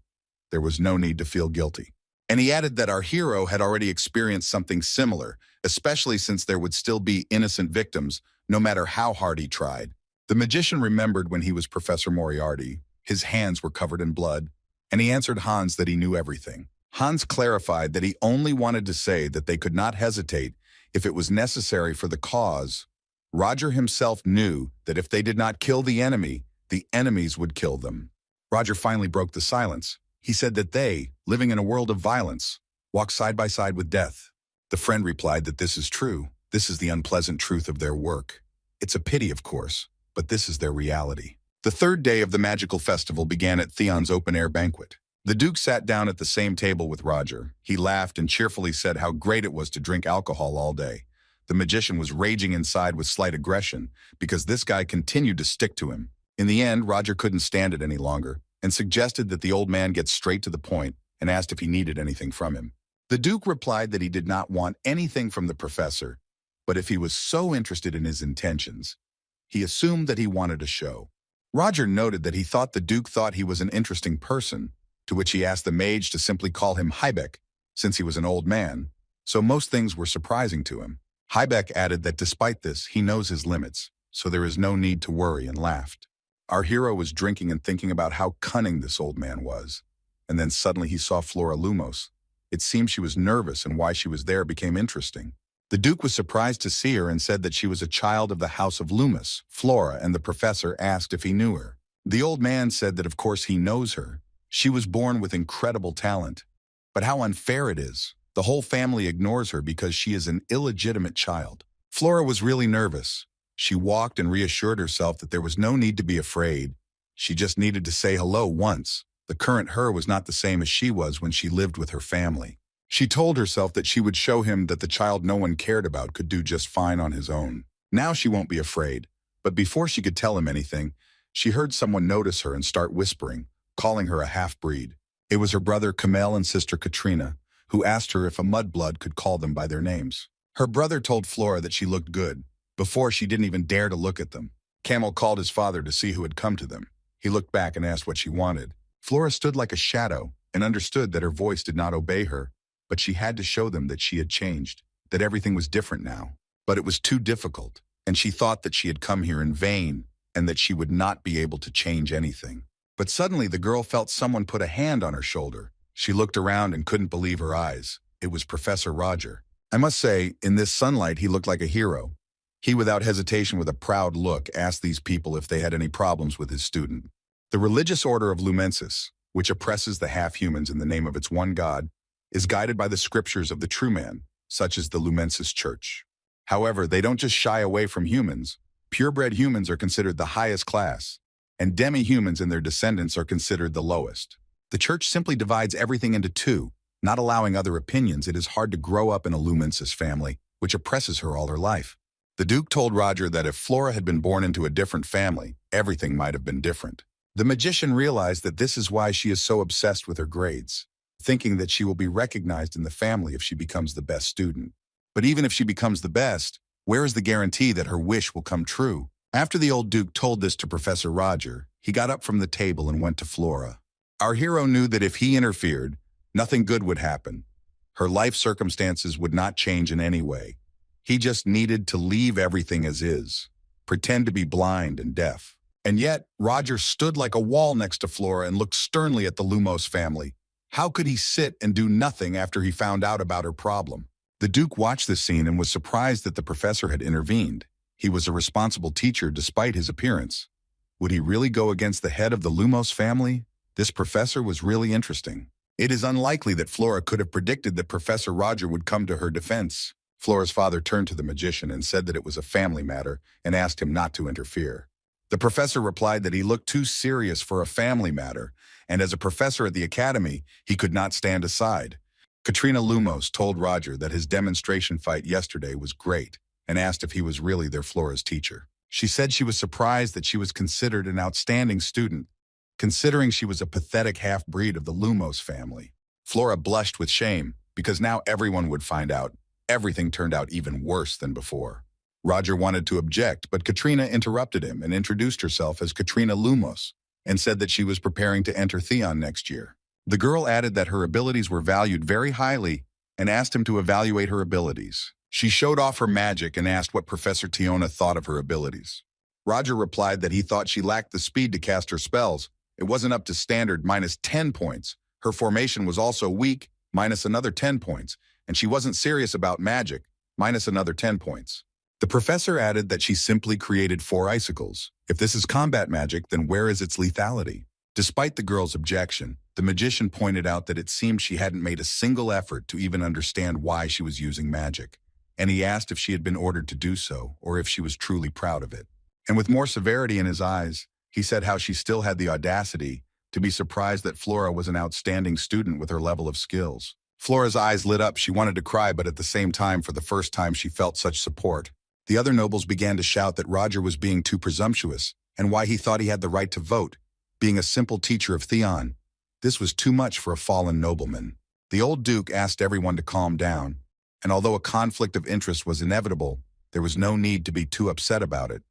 there was no need to feel guilty. And he added that our hero had already experienced something similar, especially since there would still be innocent victims, no matter how hard he tried. The magician remembered when he was Professor Moriarty. His hands were covered in blood, and he answered Hans that he knew everything. Hans clarified that he only wanted to say that they could not hesitate if it was necessary for the cause. Roger himself knew that if they did not kill the enemies would kill them. Roger finally broke the silence. He said that they, living in a world of violence, walk side by side with death. The friend replied that this is true. This is the unpleasant truth of their work. It's a pity, of course, but this is their reality. The third day of the magical festival began at Theon's open-air banquet. The Duke sat down at the same table with Roger. He laughed and cheerfully said how great it was to drink alcohol all day. The magician was raging inside with slight aggression because this guy continued to stick to him. In the end, Roger couldn't stand it any longer and suggested that the old man get straight to the point and asked if he needed anything from him. The Duke replied that he did not want anything from the professor, but if he was so interested in his intentions, he assumed that he wanted a show. Roger noted that he thought the Duke thought he was an interesting person, to which he asked the mage to simply call him Hybeck, since he was an old man, so most things were surprising to him. Hybeck added that despite this, he knows his limits, so there is no need to worry, and laughed. Our hero was drinking and thinking about how cunning this old man was, and then suddenly he saw Flora Lumos. It seemed she was nervous, and why she was there became interesting. The Duke was surprised to see her and said that she was a child of the House of Lumos. Flora and the professor asked if he knew her. The old man said that of course he knows her. She was born with incredible talent. But how unfair it is. The whole family ignores her because she is an illegitimate child. Flora was really nervous. She walked and reassured herself that there was no need to be afraid. She just needed to say hello once. The current her was not the same as she was when she lived with her family. She told herself that she would show him that the child no one cared about could do just fine on his own. Now she won't be afraid. But before she could tell him anything, she heard someone notice her and start whispering, calling her a half-breed. It was her brother Kamel and sister Katrina, who asked her if a mudblood could call them by their names. Her brother told Flora that she looked good. Before, she didn't even dare to look at them. Camel called his father to see who had come to them. He looked back and asked what she wanted. Flora stood like a shadow and understood that her voice did not obey her, but she had to show them that she had changed, that everything was different now. But it was too difficult, and she thought that she had come here in vain and that she would not be able to change anything. But suddenly the girl felt someone put a hand on her shoulder. She looked around and couldn't believe her eyes. It was Professor Roger. I must say, in this sunlight, he looked like a hero. He, without hesitation, with a proud look, asked these people if they had any problems with his student. The religious order of Lumensis, which oppresses the half-humans in the name of its one god, is guided by the scriptures of the true man, such as the Lumensis Church. However, they don't just shy away from humans. Purebred humans are considered the highest class, and demi-humans and their descendants are considered the lowest. The church simply divides everything into two, Not allowing other opinions, it is hard to grow up in a Lumensis family, which oppresses her all her life. The Duke told Roger that if Flora had been born into a different family, everything might have been different. The magician realized that this is why she is so obsessed with her grades, thinking that she will be recognized in the family if she becomes the best student. But even if she becomes the best, where is the guarantee that her wish will come true? After the old Duke told this to Professor Roger, he got up from the table and went to Flora. Our hero knew that if he interfered, nothing good would happen. Her life circumstances would not change in any way. He just needed to leave everything as is, pretend to be blind and deaf. And yet, Roger stood like a wall next to Flora and looked sternly at the Lumos family. How could he sit and do nothing after he found out about her problem? The Duke watched this scene and was surprised that the professor had intervened. He was a responsible teacher despite his appearance. Would he really go against the head of the Lumos family? This professor was really interesting. It is unlikely that Flora could have predicted that Professor Roger would come to her defense. Flora's father turned to the magician and said that it was a family matter and asked him not to interfere. The professor replied that he looked too serious for a family matter, and as a professor at the academy, he could not stand aside. Katrina Lumos told Roger that his demonstration fight yesterday was great and asked if he was really their Flora's teacher. She said she was surprised that she was considered an outstanding student, considering she was a pathetic half-breed of the Lumos family. Flora blushed with shame because now everyone would find out. Everything turned out even worse than before. Roger wanted to object, but Katrina interrupted him and introduced herself as Katrina Lumos and said that she was preparing to enter Theon next year. The girl added that her abilities were valued very highly and asked him to evaluate her abilities. She showed off her magic and asked what Professor Theon thought of her abilities. Roger replied that he thought she lacked the speed to cast her spells. It wasn't up to standard, minus 10 points. Her formation was also weak, minus another 10 points, and she wasn't serious about magic, minus another 10 points. The professor added that she simply created 4 icicles. If this is combat magic, then where is its lethality? Despite the girl's objection, the magician pointed out that it seemed she hadn't made a single effort to even understand why she was using magic, and he asked if she had been ordered to do so or if she was truly proud of it. And with more severity in his eyes, he said how she still had the audacity to be surprised that Flora was an outstanding student with her level of skills. Flora's eyes lit up. She wanted to cry, but at the same time, for the first time, she felt such support. The other nobles began to shout that Roger was being too presumptuous and why he thought he had the right to vote, being a simple teacher of Theon. This was too much for a fallen nobleman. The old Duke asked everyone to calm down, and although a conflict of interest was inevitable, there was no need to be too upset about it,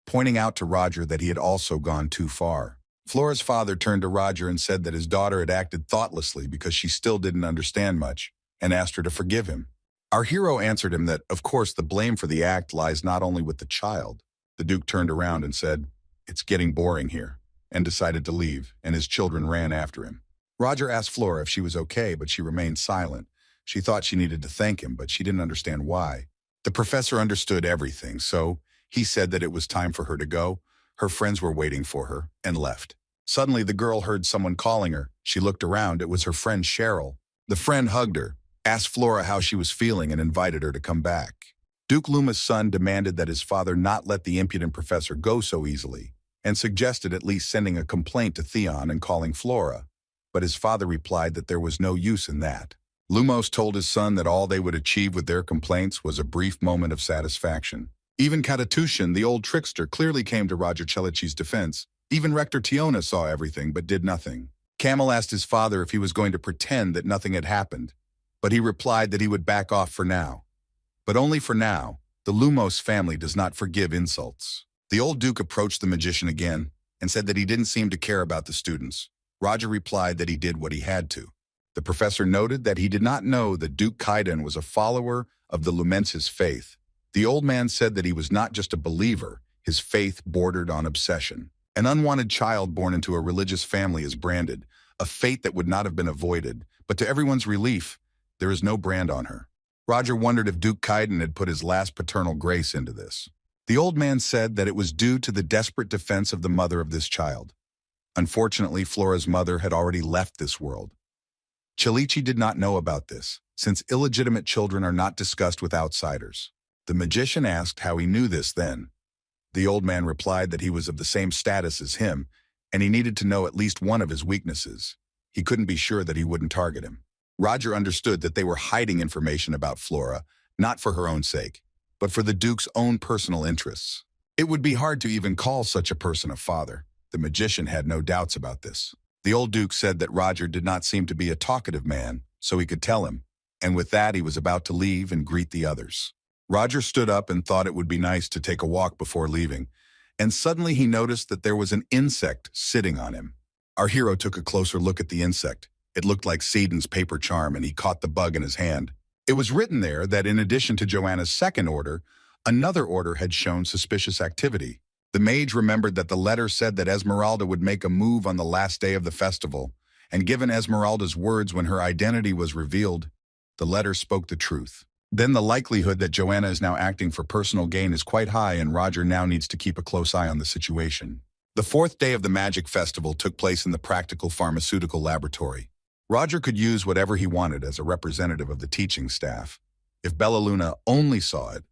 pointing out to Roger that he had also gone too far. Flora's father turned to Roger and said that his daughter had acted thoughtlessly because she still didn't understand much, and asked her to forgive him. Our hero answered him that, of course, the blame for the act lies not only with the child. The Duke turned around and said, "It's getting boring here," and decided to leave, and his children ran after him. Roger asked Flora if she was okay, but she remained silent. She thought she needed to thank him, but she didn't understand why. The professor understood everything, so he said that it was time for her to go. Her friends were waiting for her, and left. Suddenly, the girl heard someone calling her. She looked around. It was her friend Cheryl. The friend hugged her, asked Flora how she was feeling, and invited her to come back. Duke Luma's son demanded that his father not let the impudent professor go so easily, and suggested at least sending a complaint to Theon and calling Flora. But his father replied that there was no use in that. Lumos told his son that all they would achieve with their complaints was a brief moment of satisfaction. Even Katatushin, the old trickster, clearly came to Roger Chelici's defense. Even Rector Theon saw everything but did nothing. Camel asked his father if he was going to pretend that nothing had happened, but he replied that he would back off for now. But only for now. The Lumos family does not forgive insults. The old Duke approached the magician again and said that he didn't seem to care about the students. Roger replied that he did what he had to. The professor noted that he did not know that Duke Kaiden was a follower of the Lumensis faith. The old man said that he was not just a believer, his faith bordered on obsession. An unwanted child born into a religious family is branded, a fate that would not have been avoided, but to everyone's relief, there is no brand on her. Roger wondered if Duke Kaiden had put his last paternal grace into this. The old man said that it was due to the desperate defense of the mother of this child. Unfortunately, Flora's mother had already left this world. Chelici did not know about this, since illegitimate children are not discussed with outsiders. The magician asked how he knew this then. The old man replied that he was of the same status as him, and he needed to know at least one of his weaknesses. He couldn't be sure that he wouldn't target him. Roger understood that they were hiding information about Flora, not for her own sake, but for the Duke's own personal interests. It would be hard to even call such a person a father. The magician had no doubts about this. The old Duke said that Roger did not seem to be a talkative man, so he could tell him, and with that he was about to leave and greet the others. Roger stood up and thought it would be nice to take a walk before leaving, and suddenly he noticed that there was an insect sitting on him. Our hero took a closer look at the insect. It looked like Aiden's paper charm, and he caught the bug in his hand. It was written there that in addition to Joanna's second order, another order had shown suspicious activity. The mage remembered that the letter said that Esmeralda would make a move on the last day of the festival, and given Esmeralda's words when her identity was revealed, the letter spoke the truth. Then the likelihood that Joanna is now acting for personal gain is quite high, and Roger now needs to keep a close eye on the situation. The fourth day of the magic festival took place in the practical pharmaceutical laboratory. Roger could use whatever he wanted as a representative of the teaching staff. If Bella Luna only saw it,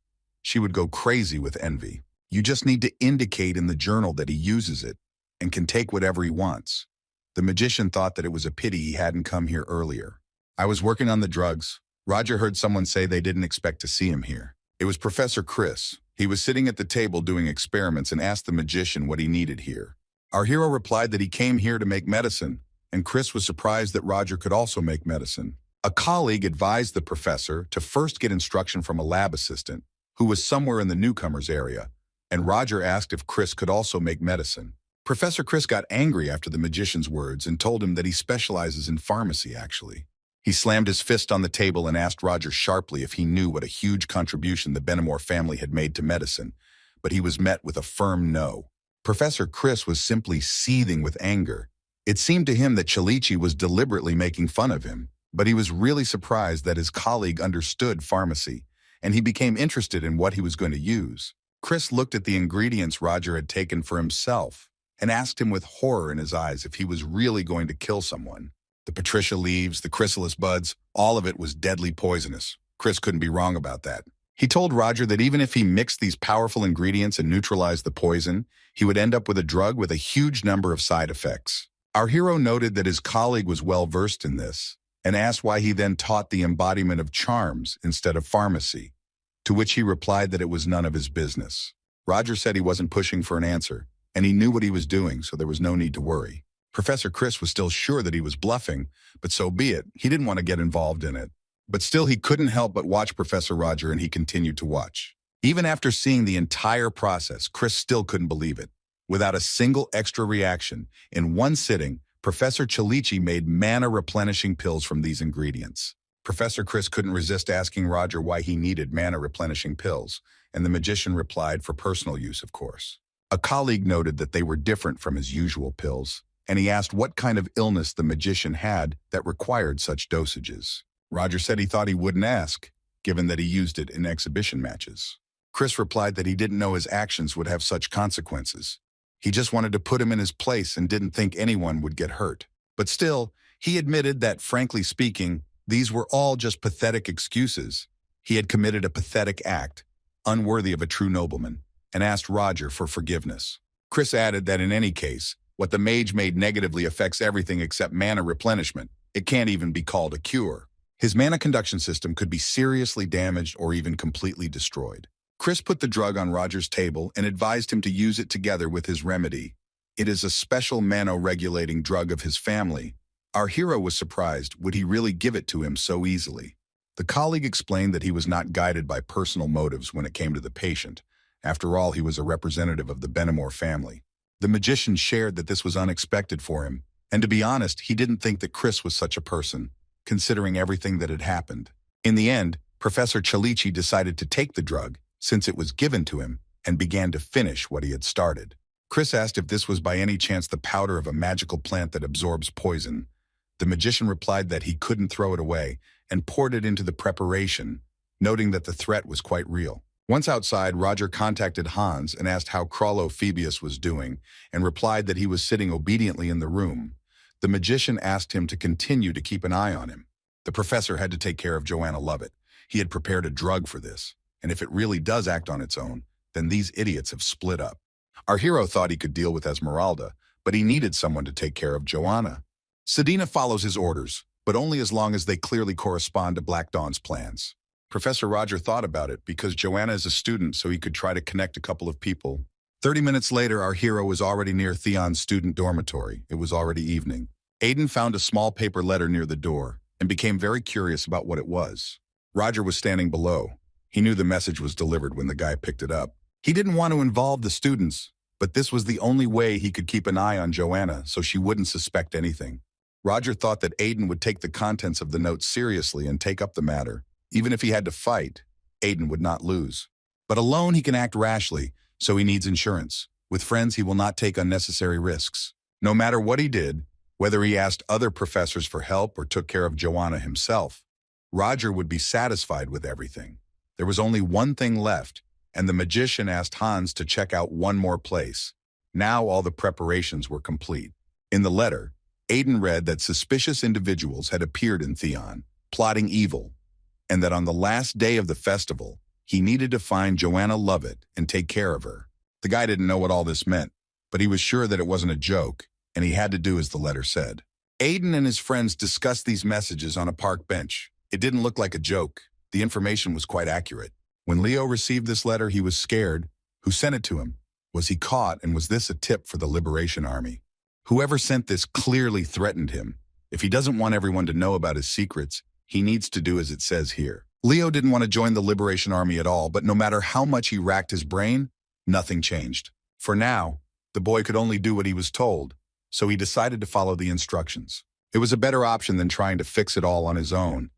she would go crazy with envy. You just need to indicate in the journal that he uses it and can take whatever he wants. The magician thought that it was a pity he hadn't come here earlier. I was working on the drugs. Roger heard someone say they didn't expect to see him here. It was Professor Chris. He was sitting at the table doing experiments and asked the magician what he needed here. Our hero replied that he came here to make medicine, and Chris was surprised that Roger could also make medicine. A colleague advised the professor to first get instruction from a lab assistant, who was somewhere in the newcomers area, and Roger asked if Chris could also make medicine. Professor Chris got angry after the magician's words and told him that he specializes in pharmacy, actually. He slammed his fist on the table and asked Roger sharply if he knew what a huge contribution the Benamor family had made to medicine, but he was met with a firm no. Professor Chris was simply seething with anger. It seemed to him that Chalici was deliberately making fun of him, but he was really surprised that his colleague understood pharmacy, and he became interested in what he was going to use. Chris looked at the ingredients Roger had taken for himself and asked him with horror in his eyes if he was really going to kill someone. The patricia leaves, the chrysalis buds, all of it was deadly poisonous. Chris couldn't be wrong about that. He told Roger that even if he mixed these powerful ingredients and neutralized the poison, he would end up with a drug with a huge number of side effects. Our hero noted that his colleague was well versed in this and asked why he then taught the embodiment of charms instead of pharmacy, to which he replied that it was none of his business. Roger said he wasn't pushing for an answer, and he knew what he was doing, so there was no need to worry. Professor Chris was still sure that he was bluffing, but so be it. He didn't want to get involved in it. But still, he couldn't help but watch Professor Roger, and he continued to watch. Even after seeing the entire process, Chris still couldn't believe it. Without a single extra reaction, in one sitting, Professor Chalici made mana-replenishing pills from these ingredients. Professor Chris couldn't resist asking Roger why he needed mana-replenishing pills, and the magician replied for personal use, of course. A colleague noted that they were different from his usual pills, and he asked what kind of illness the magician had that required such dosages. Roger said he thought he wouldn't ask, given that he used it in exhibition matches. Chris replied that he didn't know his actions would have such consequences. He just wanted to put him in his place and didn't think anyone would get hurt. But still, he admitted that, frankly speaking, these were all just pathetic excuses. He had committed a pathetic act, unworthy of a true nobleman, and asked Roger for forgiveness. Chris added that in any case, what the mage made negatively affects everything except mana replenishment. It can't even be called a cure. His mana conduction system could be seriously damaged or even completely destroyed. Chris put the drug on Roger's table and advised him to use it together with his remedy. It is a special mana-regulating drug of his family. Our hero was surprised. Would he really give it to him so easily? The colleague explained that he was not guided by personal motives when it came to the patient. After all, he was a representative of the Benamor family. The magician shared that this was unexpected for him, and to be honest, he didn't think that Chris was such a person, considering everything that had happened. In the end, Professor Chalici decided to take the drug, since it was given to him, and began to finish what he had started. Chris asked if this was by any chance the powder of a magical plant that absorbs poison. The magician replied that he couldn't throw it away and poured it into the preparation, noting that the threat was quite real. Once outside, Roger contacted Hans and asked how Krollo Phoebus was doing and replied that he was sitting obediently in the room. The magician asked him to continue to keep an eye on him. The professor had to take care of Joanna Lovett. He had prepared a drug for this, and if it really does act on its own, then these idiots have split up. Our hero thought he could deal with Esmeralda, but he needed someone to take care of Joanna. Selena follows his orders. but only as long as they clearly correspond to Black Dawn's plans. Professor Roger thought about it because Joanna is a student, so he could try to connect a couple of people. 30 minutes later, our hero was already near Theon's student dormitory. It was already evening. Aiden found a small paper letter near the door and became very curious about what it was. Roger was standing below. He knew the message was delivered when the guy picked it up. He didn't want to involve the students, but this was the only way he could keep an eye on Joanna so she wouldn't suspect anything. Roger thought that Aiden would take the contents of the note seriously and take up the matter. Even if he had to fight, Aiden would not lose. But alone he can act rashly, so he needs insurance. With friends, he will not take unnecessary risks. No matter what he did, whether he asked other professors for help or took care of Joanna himself, Roger would be satisfied with everything. There was only one thing left, and the magician asked Hans to check out one more place. Now all the preparations were complete. In the letter, Aiden read that suspicious individuals had appeared in Theon, plotting evil, and that on the last day of the festival, he needed to find Joanna Lovett and take care of her. The guy didn't know what all this meant, but he was sure that it wasn't a joke, and he had to do as the letter said. Aiden and his friends discussed these messages on a park bench. It didn't look like a joke. The information was quite accurate. When Leo received this letter, he was scared. Who sent it to him? Was he caught, and was this a tip for the Liberation Army? Whoever sent this clearly threatened him. If he doesn't want everyone to know about his secrets, he needs to do as it says here. Leo didn't want to join the Liberation Army at all, but no matter how much he racked his brain, nothing changed. For now, the boy could only do what he was told, so he decided to follow the instructions. It was a better option than trying to fix it all on his own.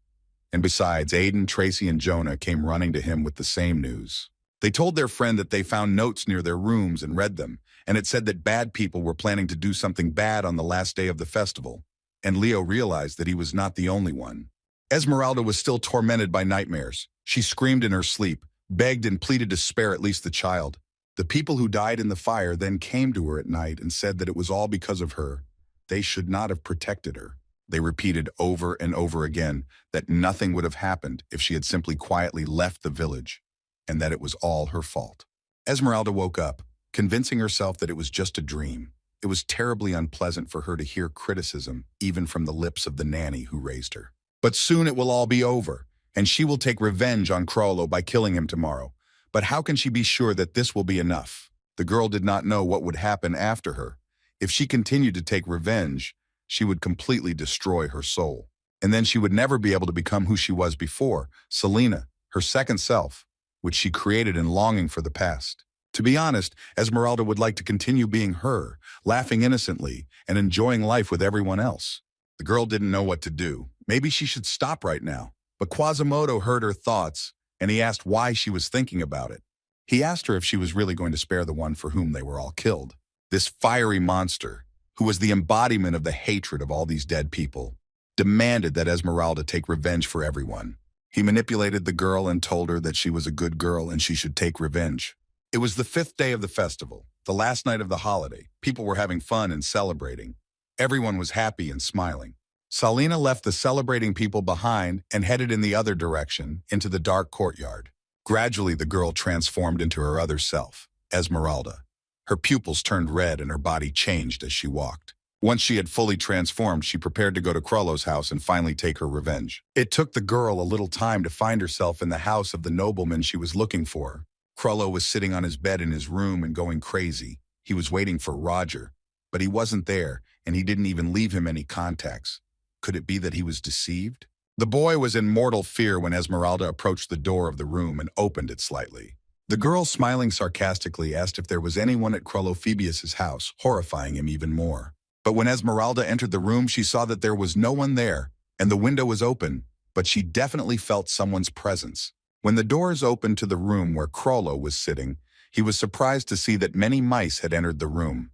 And besides, Aiden, Tracy, and Jonah came running to him with the same news. They told their friend that they found notes near their rooms and read them, and it said that bad people were planning to do something bad on the last day of the festival. And Leo realized that he was not the only one. Esmeralda was still tormented by nightmares. She screamed in her sleep, begged and pleaded to spare at least the child. The people who died in the fire then came to her at night and said that it was all because of her. They should not have protected her. They repeated over and over again that nothing would have happened if she had simply quietly left the village, and that it was all her fault. Esmeralda woke up, convincing herself that it was just a dream. It was terribly unpleasant for her to hear criticism, even from the lips of the nanny who raised her. But soon it will all be over, and she will take revenge on Crollo by killing him tomorrow. But how can she be sure that this will be enough? The girl did not know what would happen after her. If she continued to take revenge, she would completely destroy her soul. And then she would never be able to become who she was before, Selena, her second self, which she created in longing for the past. To be honest, Esmeralda would like to continue being her, laughing innocently and enjoying life with everyone else. The girl didn't know what to do. Maybe she should stop right now. But Quasimodo heard her thoughts, and he asked why she was thinking about it. He asked her if she was really going to spare the one for whom they were all killed. This fiery monster, who was the embodiment of the hatred of all these dead people, demanded that Esmeralda take revenge for everyone. He manipulated the girl and told her that she was a good girl and she should take revenge. It was the 5th day of the festival, the last night of the holiday. People were having fun and celebrating. Everyone was happy and smiling. Selena left the celebrating people behind and headed in the other direction, into the dark courtyard. Gradually, the girl transformed into her other self, Esmeralda. Her pupils turned red and her body changed as she walked. Once she had fully transformed, she prepared to go to Crollo's house and finally take her revenge. It took the girl a little time to find herself in the house of the nobleman she was looking for. Crollo was sitting on his bed in his room and going crazy. He was waiting for Roger, but he wasn't there, and he didn't even leave him any contacts. Could it be that he was deceived? The boy was in mortal fear when Esmeralda approached the door of the room and opened it slightly. The girl, smiling sarcastically, asked if there was anyone at Crollo-Phoebius's house, horrifying him even more. But when Esmeralda entered the room, she saw that there was no one there, and the window was open, but she definitely felt someone's presence. When the doors opened to the room where Crollo was sitting, he was surprised to see that many mice had entered the room.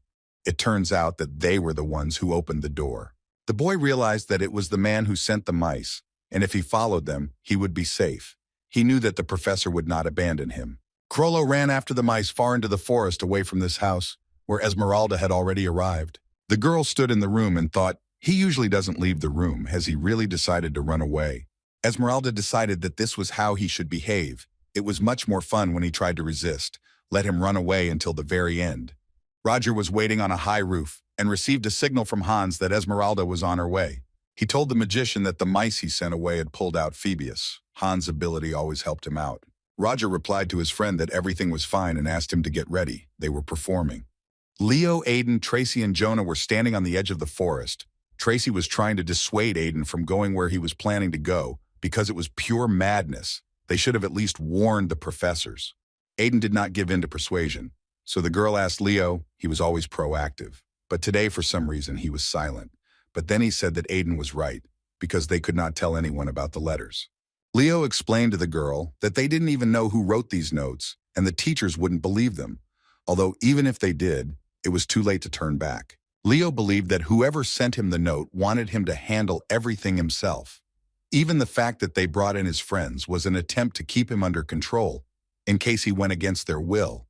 It turns out that they were the ones who opened the door. The boy realized that it was the man who sent the mice, and if he followed them, he would be safe. He knew that the professor would not abandon him. Crollo ran after the mice far into the forest away from this house, where Esmeralda had already arrived. The girl stood in the room and thought, he usually doesn't leave the room. Has he really decided to run away? Esmeralda decided that this was how he should behave. It was much more fun when he tried to resist. Let him run away until the very end. Roger was waiting on a high roof and received a signal from Hans that Esmeralda was on her way. He told the magician that the mice he sent away had pulled out Phoebus. Hans' ability always helped him out. Roger replied to his friend that everything was fine and asked him to get ready. They were performing. Leo, Aiden, Tracy, and Jonah were standing on the edge of the forest. Tracy was trying to dissuade Aiden from going where he was planning to go because it was pure madness. They should have at least warned the professors. Aiden did not give in to persuasion, so the girl asked Leo. He was always proactive. But today, for some reason, he was silent. But then he said that Aiden was right, because they could not tell anyone about the letters. Leo explained to the girl that they didn't even know who wrote these notes, and the teachers wouldn't believe them. Although even if they did, it was too late to turn back. Leo believed that whoever sent him the note wanted him to handle everything himself. Even the fact that they brought in his friends was an attempt to keep him under control, in case he went against their will.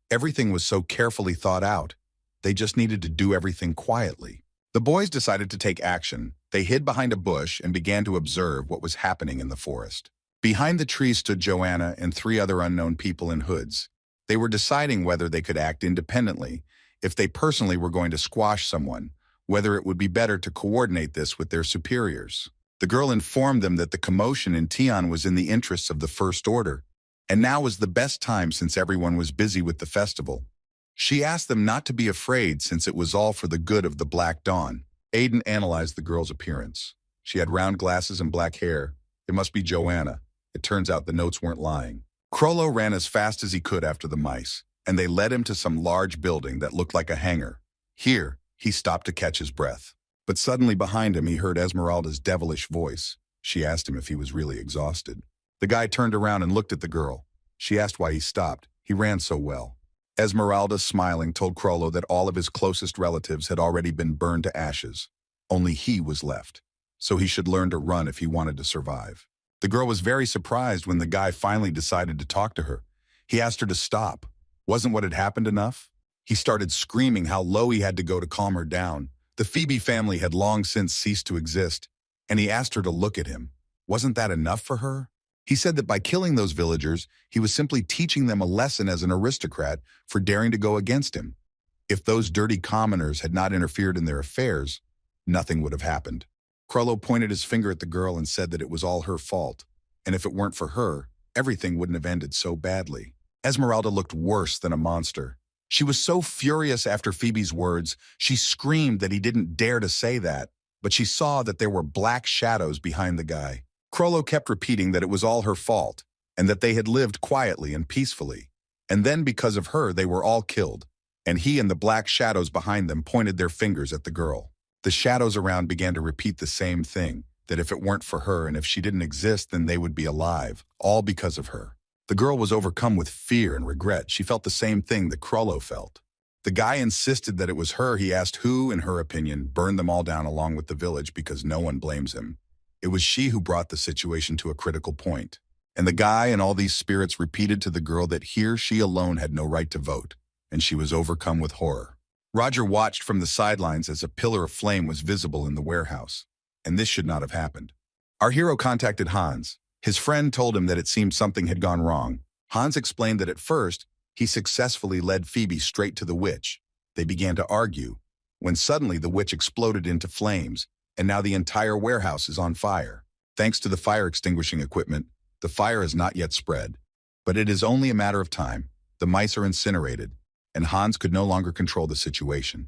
Everything was so carefully thought out. They just needed to do everything quietly. The boys decided to take action. They hid behind a bush and began to observe what was happening in the forest. Behind the tree stood Joanna and 3 other unknown people in hoods. They were deciding whether they could act independently, if they personally were going to squash someone, whether it would be better to coordinate this with their superiors. The girl informed them that the commotion in Theon was in the interests of the First Order, and now was the best time since everyone was busy with the festival. She asked them not to be afraid since it was all for the good of the Black Dawn. Aiden analyzed the girl's appearance. She had round glasses and black hair. It must be Joanna. It turns out the notes weren't lying. Crollo ran as fast as he could after the mice, and they led him to some large building that looked like a hangar. Here, he stopped to catch his breath. But suddenly behind him he heard Esmeralda's devilish voice. She asked him if he was really exhausted. The guy turned around and looked at the girl. She asked why he stopped. He ran so well. Esmeralda, smiling, told Crollo that all of his closest relatives had already been burned to ashes. Only he was left, so he should learn to run if he wanted to survive. The girl was very surprised when the guy finally decided to talk to her. He asked her to stop. Wasn't what had happened enough? He started screaming how low he had to go to calm her down. The Phoebe family had long since ceased to exist, and he asked her to look at him. Wasn't that enough for her? He said that by killing those villagers, he was simply teaching them a lesson as an aristocrat for daring to go against him. If those dirty commoners had not interfered in their affairs, nothing would have happened. Crollo pointed his finger at the girl and said that it was all her fault, and if it weren't for her, everything wouldn't have ended so badly. Esmeralda looked worse than a monster. She was so furious after Phoebe's words, she screamed that he didn't dare to say that, but she saw that there were black shadows behind the guy. Crollo kept repeating that it was all her fault, and that they had lived quietly and peacefully. And then because of her, they were all killed, and he and the black shadows behind them pointed their fingers at the girl. The shadows around began to repeat the same thing, that if it weren't for her and if she didn't exist, then they would be alive, all because of her. The girl was overcome with fear and regret. She felt the same thing that Crollo felt. The guy insisted that it was her. He asked who, in her opinion, burned them all down along with the village because no one blames him. It was she who brought the situation to a critical point. And the guy and all these spirits repeated to the girl that here she alone had no right to vote, and she was overcome with horror. Roger watched from the sidelines as a pillar of flame was visible in the warehouse, and this should not have happened. Our hero contacted Hans. His friend told him that it seemed something had gone wrong. Hans explained that at first, he successfully led Phoebe straight to the witch. They began to argue, when suddenly the witch exploded into flames, and now the entire warehouse is on fire. Thanks to the fire extinguishing equipment, the fire has not yet spread. But it is only a matter of time. The mice are incinerated, and Hans could no longer control the situation.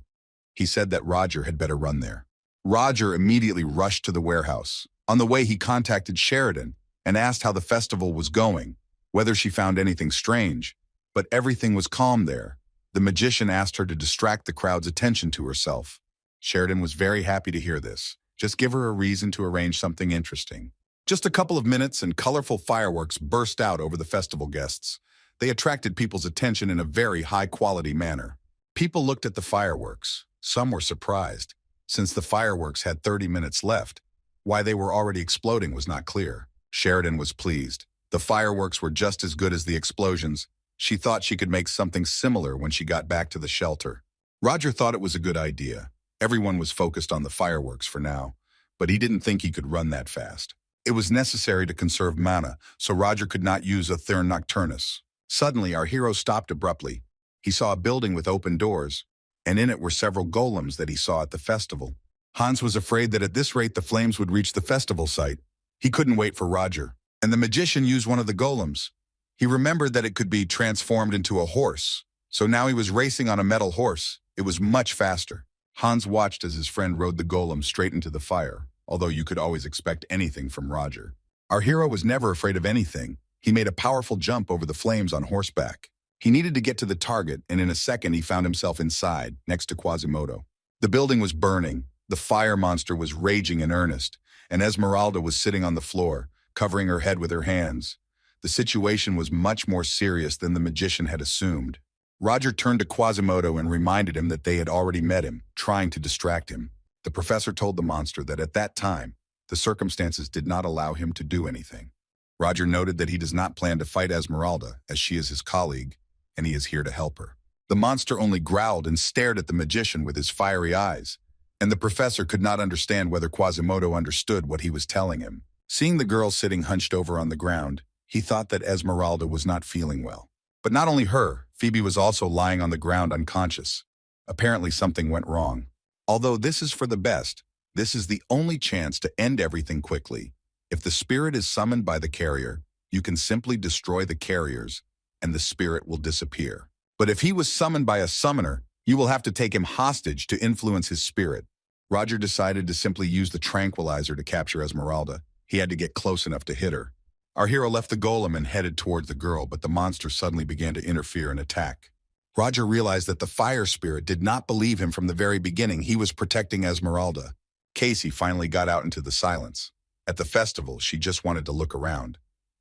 He said that Roger had better run there. Roger immediately rushed to the warehouse. On the way, he contacted Sheridan and asked how the festival was going, whether she found anything strange. But everything was calm there. The magician asked her to distract the crowd's attention to herself. Sheridan was very happy to hear this. Just give her a reason to arrange something interesting. Just a couple of minutes and colorful fireworks burst out over the festival guests. They attracted people's attention in a very high-quality manner. People looked at the fireworks. Some were surprised. Since the fireworks had 30 minutes left, why they were already exploding was not clear. Sheridan was pleased. The fireworks were just as good as the explosions. She thought she could make something similar when she got back to the shelter. Roger thought it was a good idea. Everyone was focused on the fireworks for now, but he didn't think he could run that fast. It was necessary to conserve mana, so Roger could not use a Thern Nocturnus. Suddenly, our hero stopped abruptly. He saw a building with open doors, and in it were several golems that he saw at the festival. Hans was afraid that at this rate the flames would reach the festival site. He couldn't wait for Roger. And the magician used one of the golems. He remembered that it could be transformed into a horse, so now he was racing on a metal horse. It was much faster. Hans watched as his friend rode the golem straight into the fire, although you could always expect anything from Roger. Our hero was never afraid of anything. He made a powerful jump over the flames on horseback. He needed to get to the target, and in a second he found himself inside, next to Quasimodo. The building was burning, the fire monster was raging in earnest, and Esmeralda was sitting on the floor, covering her head with her hands. The situation was much more serious than the magician had assumed. Roger turned to Quasimodo and reminded him that they had already met him, trying to distract him. The professor told the monster that at that time, the circumstances did not allow him to do anything. Roger noted that he does not plan to fight Esmeralda, as she is his colleague, and he is here to help her. The monster only growled and stared at the magician with his fiery eyes, and the professor could not understand whether Quasimodo understood what he was telling him. Seeing the girl sitting hunched over on the ground, he thought that Esmeralda was not feeling well. But not only her, Phoebe was also lying on the ground unconscious. Apparently something went wrong. Although this is for the best, this is the only chance to end everything quickly. If the spirit is summoned by the carrier, you can simply destroy the carriers, and the spirit will disappear. But if he was summoned by a summoner, you will have to take him hostage to influence his spirit. Roger decided to simply use the tranquilizer to capture Esmeralda. He had to get close enough to hit her. Our hero left the golem and headed towards the girl, but the monster suddenly began to interfere and attack. Roger realized that the fire spirit did not believe him from the very beginning. He was protecting Esmeralda. Casey finally got out into the silence. At the festival, she just wanted to look around.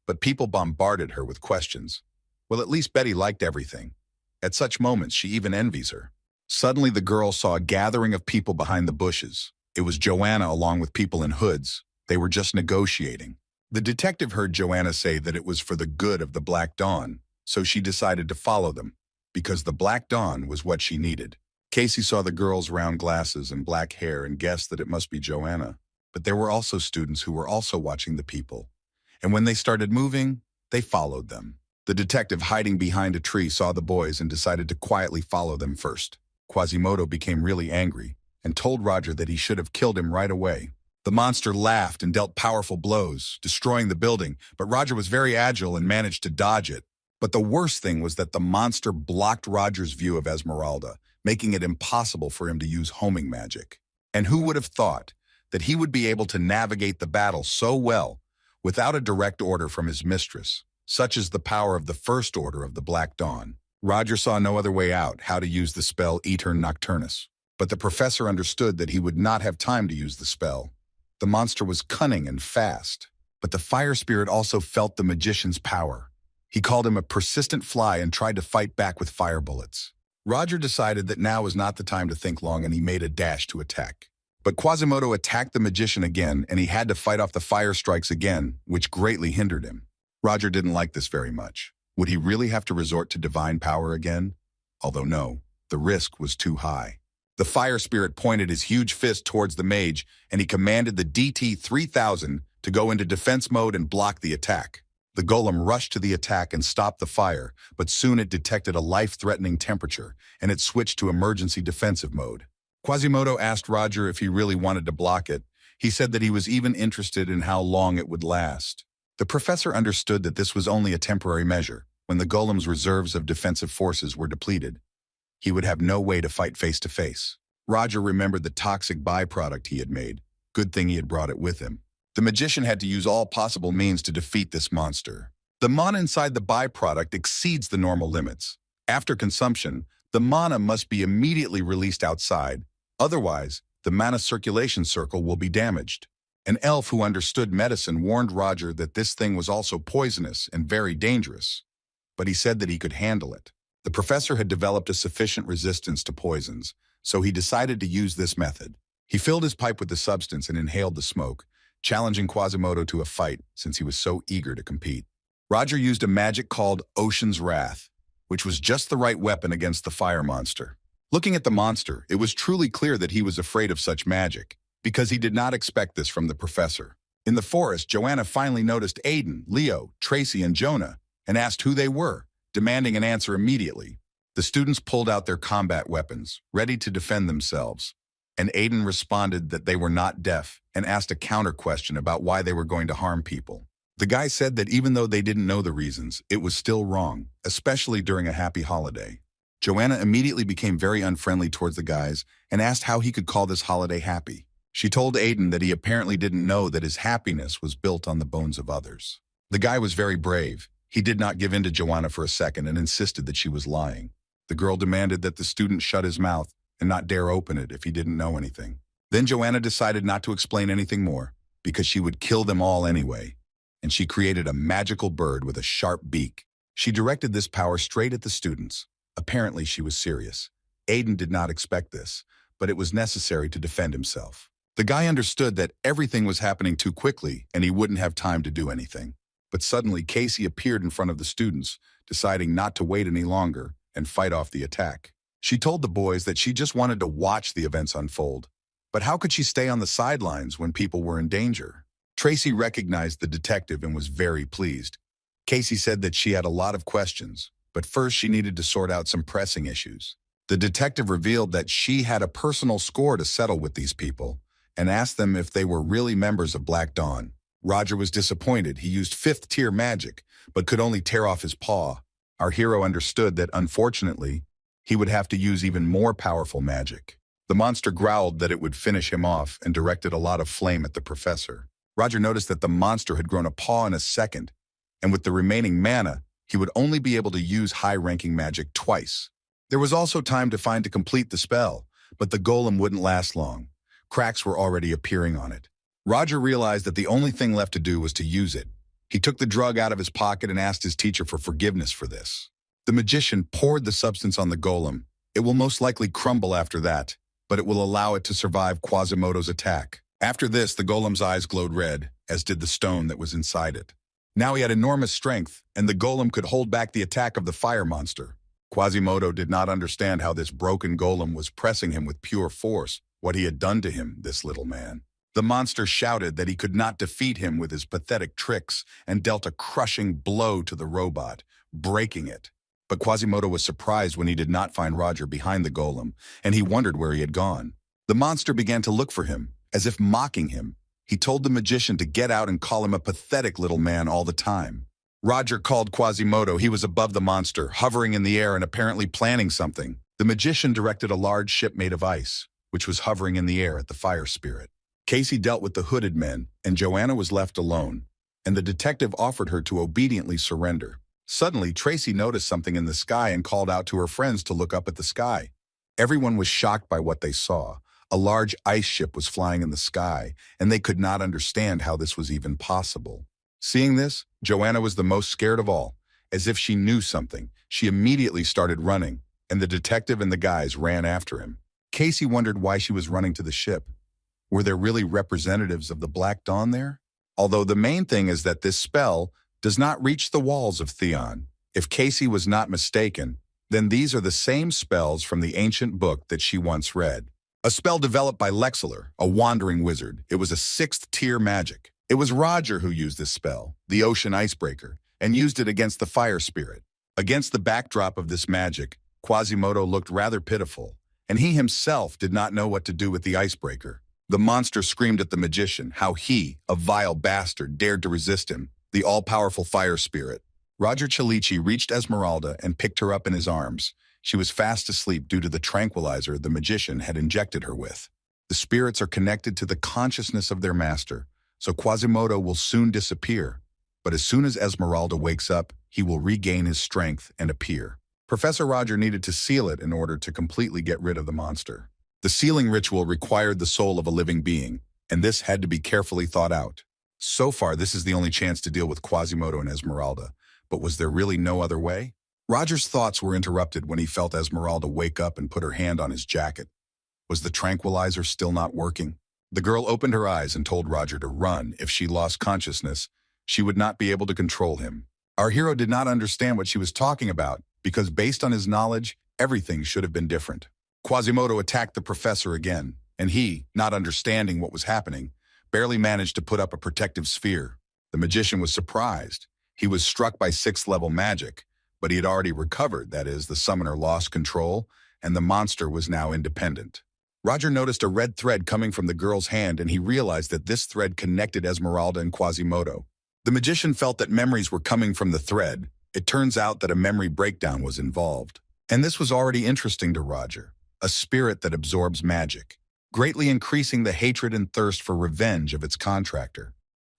But people bombarded her with questions. Well, at least Betty liked everything. At such moments, she even envies her. Suddenly, the girl saw a gathering of people behind the bushes. It was Joanna along with people in hoods. They were just negotiating. The detective heard Joanna say that it was for the good of the Black Dawn, so she decided to follow them, because the Black Dawn was what she needed. Casey saw the girl's round glasses and black hair and guessed that it must be Joanna. But there were also students who were also watching the people. And when they started moving, they followed them. The detective hiding behind a tree saw the boys and decided to quietly follow them first. Quasimodo became really angry and told Roger that he should have killed him right away. The monster laughed and dealt powerful blows, destroying the building, but Roger was very agile and managed to dodge it. But the worst thing was that the monster blocked Roger's view of Esmeralda, making it impossible for him to use homing magic. And who would have thought that he would be able to navigate the battle so well without a direct order from his mistress? Such is the power of the First Order of the Black Dawn. Roger saw no other way out how to use the spell Aetern Nocturnus. But the professor understood that he would not have time to use the spell. The monster was cunning and fast, but the fire spirit also felt the magician's power. He called him a persistent fly and tried to fight back with fire bullets. Roger decided that now was not the time to think long, and he made a dash to attack. But Quasimodo attacked the magician again, and he had to fight off the fire strikes again, which greatly hindered him. Roger didn't like this very much. Would he really have to resort to divine power again? Although no, the risk was too high. The fire spirit pointed his huge fist towards the mage, and he commanded the DT-3000 to go into defense mode and block the attack. The golem rushed to the attack and stopped the fire, but soon it detected a life-threatening temperature, and it switched to emergency defensive mode. Quasimodo asked Roger if he really wanted to block it. He said that he was even interested in how long it would last. The professor understood that this was only a temporary measure. When the golem's reserves of defensive forces were depleted, he would have no way to fight face-to-face. Roger remembered the toxic byproduct he had made. Good thing he had brought it with him. The magician had to use all possible means to defeat this monster. The mana inside the byproduct exceeds the normal limits. After consumption, the mana must be immediately released outside. Otherwise, the mana circulation circle will be damaged. An elf who understood medicine warned Roger that this thing was also poisonous and very dangerous. But he said that he could handle it. The professor had developed a sufficient resistance to poisons, so he decided to use this method. He filled his pipe with the substance and inhaled the smoke, challenging Quasimodo to a fight since he was so eager to compete. Roger used a magic called Ocean's Wrath, which was just the right weapon against the fire monster. Looking at the monster, it was truly clear that he was afraid of such magic, because he did not expect this from the professor. In the forest, Joanna finally noticed Aiden, Leo, Tracy, and Jonah, and asked who they were, demanding an answer immediately. The students pulled out their combat weapons, ready to defend themselves. And Aiden responded that they were not deaf and asked a counter question about why they were going to harm people. The guy said that even though they didn't know the reasons, it was still wrong, especially during a happy holiday. Joanna immediately became very unfriendly towards the guys and asked how he could call this holiday happy. She told Aiden that he apparently didn't know that his happiness was built on the bones of others. The guy was very brave. He did not give in to Joanna for a second and insisted that she was lying. The girl demanded that the student shut his mouth and not dare open it if he didn't know anything. Then Joanna decided not to explain anything more because she would kill them all anyway. And she created a magical bird with a sharp beak. She directed this power straight at the students. Apparently she was serious. Aiden did not expect this, but it was necessary to defend himself. The guy understood that everything was happening too quickly and he wouldn't have time to do anything. But suddenly Casey appeared in front of the students, deciding not to wait any longer and fight off the attack. She told the boys that she just wanted to watch the events unfold. But how could she stay on the sidelines when people were in danger? Tracy recognized the detective and was very pleased. Casey said that she had a lot of questions, but first she needed to sort out some pressing issues. The detective revealed that she had a personal score to settle with these people and asked them if they were really members of Black Dawn. Roger was disappointed. He used 5th-tier magic, but could only tear off his paw. Our hero understood that, unfortunately, he would have to use even more powerful magic. The monster growled that it would finish him off and directed a lot of flame at the professor. Roger noticed that the monster had grown a paw in a second, and with the remaining mana, he would only be able to use high-ranking magic twice. There was also time to find to complete the spell, but the golem wouldn't last long. Cracks were already appearing on it. Roger realized that the only thing left to do was to use it. He took the drug out of his pocket and asked his teacher for forgiveness for this. The magician poured the substance on the golem. It will most likely crumble after that, but it will allow it to survive Quasimodo's attack. After this, the golem's eyes glowed red, as did the stone that was inside it. Now he had enormous strength, and the golem could hold back the attack of the fire monster. Quasimodo did not understand how this broken golem was pressing him with pure force, what he had done to him, this little man. The monster shouted that he could not defeat him with his pathetic tricks and dealt a crushing blow to the robot, breaking it. But Quasimodo was surprised when he did not find Roger behind the golem, and he wondered where he had gone. The monster began to look for him, as if mocking him. He told the magician to get out and call him a pathetic little man all the time. Roger called Quasimodo. He was above the monster, hovering in the air and apparently planning something. The magician directed a large ship made of ice, which was hovering in the air at the fire spirit. Casey dealt with the hooded men, and Joanna was left alone, and the detective offered her to obediently surrender. Suddenly, Tracy noticed something in the sky and called out to her friends to look up at the sky. Everyone was shocked by what they saw. A large ice ship was flying in the sky, and they could not understand how this was even possible. Seeing this, Joanna was the most scared of all. As if she knew something, she immediately started running, and the detective and the guys ran after him. Casey wondered why she was running to the ship. Were there really representatives of the Black Dawn there? Although the main thing is that this spell does not reach the walls of Theon. If Casey was not mistaken, then these are the same spells from the ancient book that she once read. A spell developed by Lexler, a wandering wizard. It was a 6th-tier magic. It was Roger who used this spell, the Ocean Icebreaker, and used it against the fire spirit. Against the backdrop of this magic, Quasimodo looked rather pitiful, and he himself did not know what to do with the icebreaker. The monster screamed at the magician how he, a vile bastard, dared to resist him, the all-powerful fire spirit. Roger Chalici reached Esmeralda and picked her up in his arms. She was fast asleep due to the tranquilizer the magician had injected her with. The spirits are connected to the consciousness of their master, so Quasimodo will soon disappear. But as soon as Esmeralda wakes up, he will regain his strength and appear. Professor Roger needed to seal it in order to completely get rid of the monster. The sealing ritual required the soul of a living being, and this had to be carefully thought out. So far, this is the only chance to deal with Quasimodo and Esmeralda, but was there really no other way? Roger's thoughts were interrupted when he felt Esmeralda wake up and put her hand on his jacket. Was the tranquilizer still not working? The girl opened her eyes and told Roger to run. If she lost consciousness, she would not be able to control him. Our hero did not understand what she was talking about, because based on his knowledge, everything should have been different. Quasimodo attacked the professor again, and he, not understanding what was happening, barely managed to put up a protective sphere. The magician was surprised. He was struck by 6th-level magic, but he had already recovered, that is, the summoner lost control, and the monster was now independent. Roger noticed a red thread coming from the girl's hand, and he realized that this thread connected Esmeralda and Quasimodo. The magician felt that memories were coming from the thread. It turns out that a memory breakdown was involved. And this was already interesting to Roger, a spirit that absorbs magic, greatly increasing the hatred and thirst for revenge of its contractor,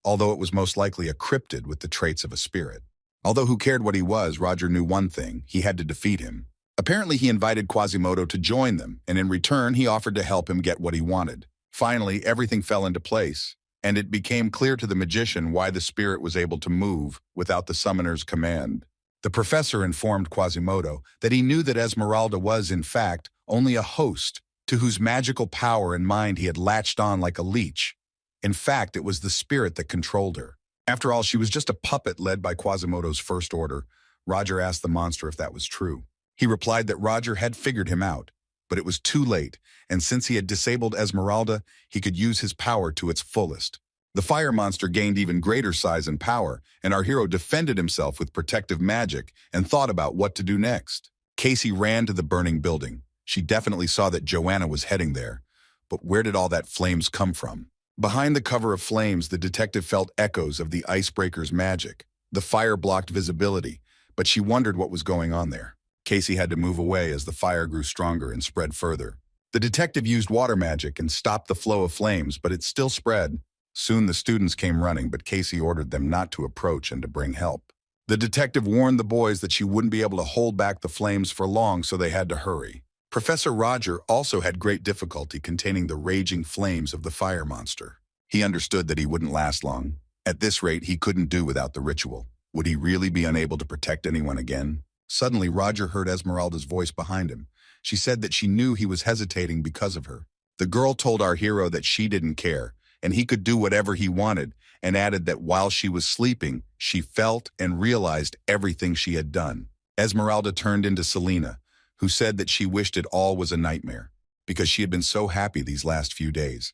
although it was most likely a cryptid with the traits of a spirit. Although who cared what he was, Roger knew one thing: he had to defeat him. Apparently he invited Quasimodo to join them, and in return he offered to help him get what he wanted. Finally, everything fell into place, and it became clear to the magician why the spirit was able to move without the summoner's command. The professor informed Quasimodo that he knew that Esmeralda was, in fact, only a host to whose magical power and mind he had latched on like a leech. In fact, it was the spirit that controlled her. After all, she was just a puppet led by Quasimodo's first order. Roger asked the monster if that was true. He replied that Roger had figured him out, but it was too late, and since he had disabled Esmeralda, he could use his power to its fullest. The fire monster gained even greater size and power, and our hero defended himself with protective magic and thought about what to do next. Casey ran to the burning building. She definitely saw that Joanna was heading there, but where did all that flames come from? Behind the cover of flames, the detective felt echoes of the icebreaker's magic. The fire blocked visibility, but she wondered what was going on there. Casey had to move away as the fire grew stronger and spread further. The detective used water magic and stopped the flow of flames, but it still spread. Soon the students came running, but Casey ordered them not to approach and to bring help. The detective warned the boys that she wouldn't be able to hold back the flames for long, so they had to hurry. Professor Roger also had great difficulty containing the raging flames of the fire monster. He understood that he wouldn't last long. At this rate, he couldn't do without the ritual. Would he really be unable to protect anyone again? Suddenly, Roger heard Esmeralda's voice behind him. She said that she knew he was hesitating because of her. The girl told our hero that she didn't care, and he could do whatever he wanted, and added that while she was sleeping, she felt and realized everything she had done. Esmeralda turned into Selena, who said that she wished it all was a nightmare, because she had been so happy these last few days.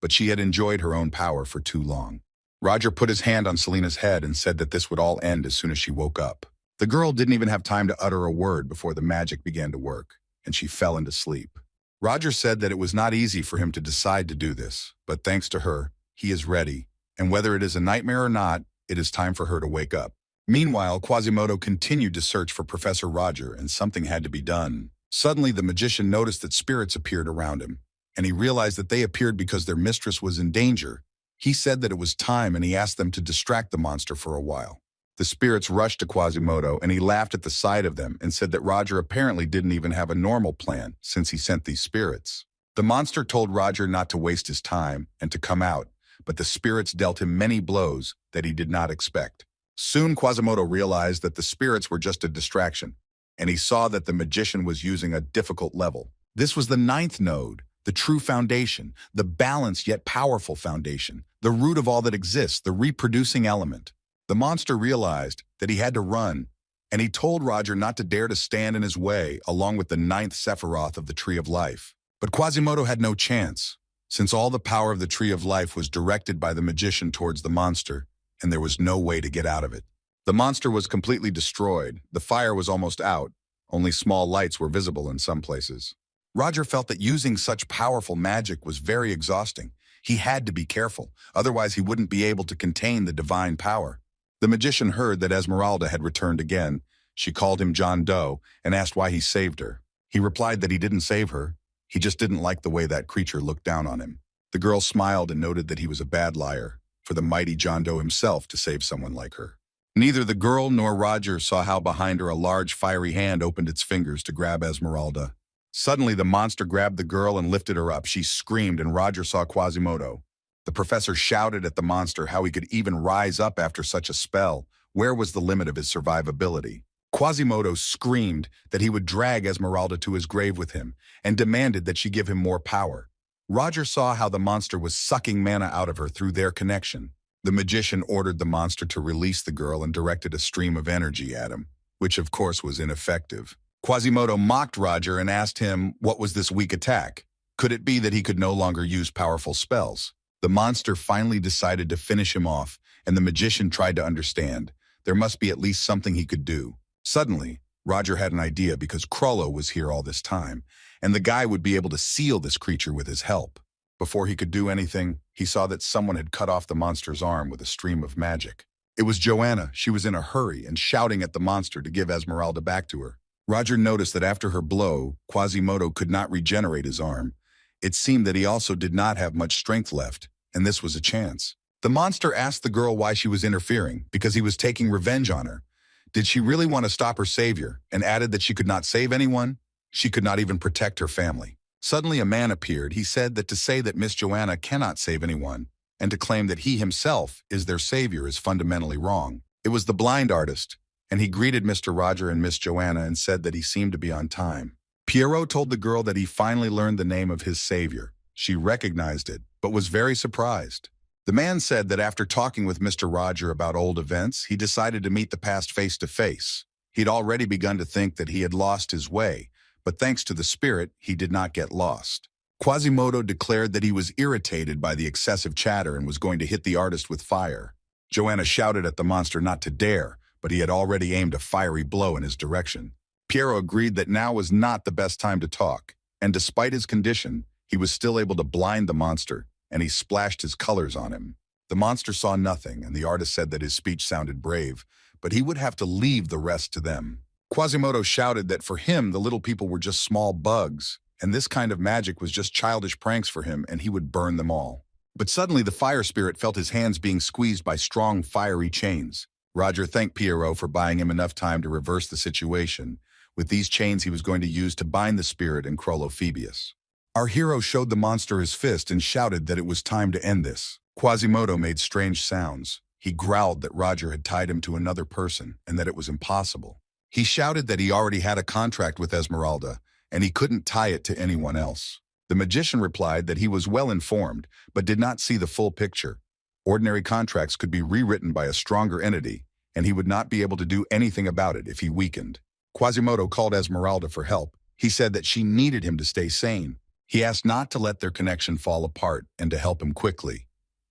But she had enjoyed her own power for too long. Roger put his hand on Selena's head and said that this would all end as soon as she woke up. The girl didn't even have time to utter a word before the magic began to work, and she fell into sleep. Roger said that it was not easy for him to decide to do this, but thanks to her, he is ready, and whether it is a nightmare or not, it is time for her to wake up. Meanwhile, Quasimodo continued to search for Professor Roger, and something had to be done. Suddenly, the magician noticed that spirits appeared around him, and he realized that they appeared because their mistress was in danger. He said that it was time, and he asked them to distract the monster for a while. The spirits rushed to Quasimodo, and he laughed at the sight of them and said that Roger apparently didn't even have a normal plan since he sent these spirits. The monster told Roger not to waste his time and to come out, but the spirits dealt him many blows that he did not expect. Soon Quasimodo realized that the spirits were just a distraction, and he saw that the magician was using a difficult level. This was the 9th node, the true foundation, the balanced yet powerful foundation, the root of all that exists, the reproducing element. The monster realized that he had to run, and he told Roger not to dare to stand in his way along with the 9th Sephiroth of the Tree of Life. But Quasimodo had no chance, since all the power of the Tree of Life was directed by the magician towards the monster, and there was no way to get out of it. The monster was completely destroyed. The fire was almost out. Only small lights were visible in some places. Roger felt that using such powerful magic was very exhausting. He had to be careful, otherwise he wouldn't be able to contain the divine power. The magician heard that Esmeralda had returned again. She called him John Doe and asked why he saved her. He replied that he didn't save her. He just didn't like the way that creature looked down on him. The girl smiled and noted that he was a bad liar for the mighty John Doe himself to save someone like her. Neither the girl nor Roger saw how behind her a large fiery hand opened its fingers to grab Esmeralda. Suddenly, the monster grabbed the girl and lifted her up. She screamed, and Roger saw Quasimodo. The professor shouted at the monster how he could even rise up after such a spell. Where was the limit of his survivability? Quasimodo screamed that he would drag Esmeralda to his grave with him and demanded that she give him more power. Roger saw how the monster was sucking mana out of her through their connection. The magician ordered the monster to release the girl and directed a stream of energy at him, which of course was ineffective. Quasimodo mocked Roger and asked him what was this weak attack. Could it be that he could no longer use powerful spells? The monster finally decided to finish him off, and the magician tried to understand. There must be at least something he could do. Suddenly, Roger had an idea because Krollo was here all this time, and the guy would be able to seal this creature with his help. Before he could do anything, he saw that someone had cut off the monster's arm with a stream of magic. It was Joanna. She was in a hurry and shouting at the monster to give Esmeralda back to her. Roger noticed that after her blow, Quasimodo could not regenerate his arm. It seemed that he also did not have much strength left, and this was a chance. The monster asked the girl why she was interfering, because he was taking revenge on her. Did she really want to stop her savior, and added that she could not save anyone? She could not even protect her family. Suddenly a man appeared. He said that to say that Miss Joanna cannot save anyone, and to claim that he himself is their savior is fundamentally wrong. It was the blind artist, and he greeted Mr. Roger and Miss Joanna and said that he seemed to be on time. Pierrot told the girl that he finally learned the name of his savior. She recognized it, but was very surprised. The man said that after talking with Mr. Roger about old events, he decided to meet the past face to face. He'd already begun to think that he had lost his way, but thanks to the spirit, he did not get lost. Quasimodo declared that he was irritated by the excessive chatter and was going to hit the artist with fire. Joanna shouted at the monster not to dare, but he had already aimed a fiery blow in his direction. Pierrot agreed that now was not the best time to talk, and despite his condition, he was still able to blind the monster, and he splashed his colors on him. The monster saw nothing, and the artist said that his speech sounded brave, but he would have to leave the rest to them. Quasimodo shouted that for him, the little people were just small bugs, and this kind of magic was just childish pranks for him, and he would burn them all. But suddenly the fire spirit felt his hands being squeezed by strong, fiery chains. Roger thanked Pierrot for buying him enough time to reverse the situation. With these chains he was going to use to bind the spirit and Krollo Phoebeus. Our hero showed the monster his fist and shouted that it was time to end this. Quasimodo made strange sounds. He growled that Roger had tied him to another person and that it was impossible. He shouted that he already had a contract with Esmeralda and he couldn't tie it to anyone else. The magician replied that he was well informed but did not see the full picture. Ordinary contracts could be rewritten by a stronger entity, and he would not be able to do anything about it if he weakened. Quasimodo called Esmeralda for help. He said that she needed him to stay sane. He asked not to let their connection fall apart and to help him quickly.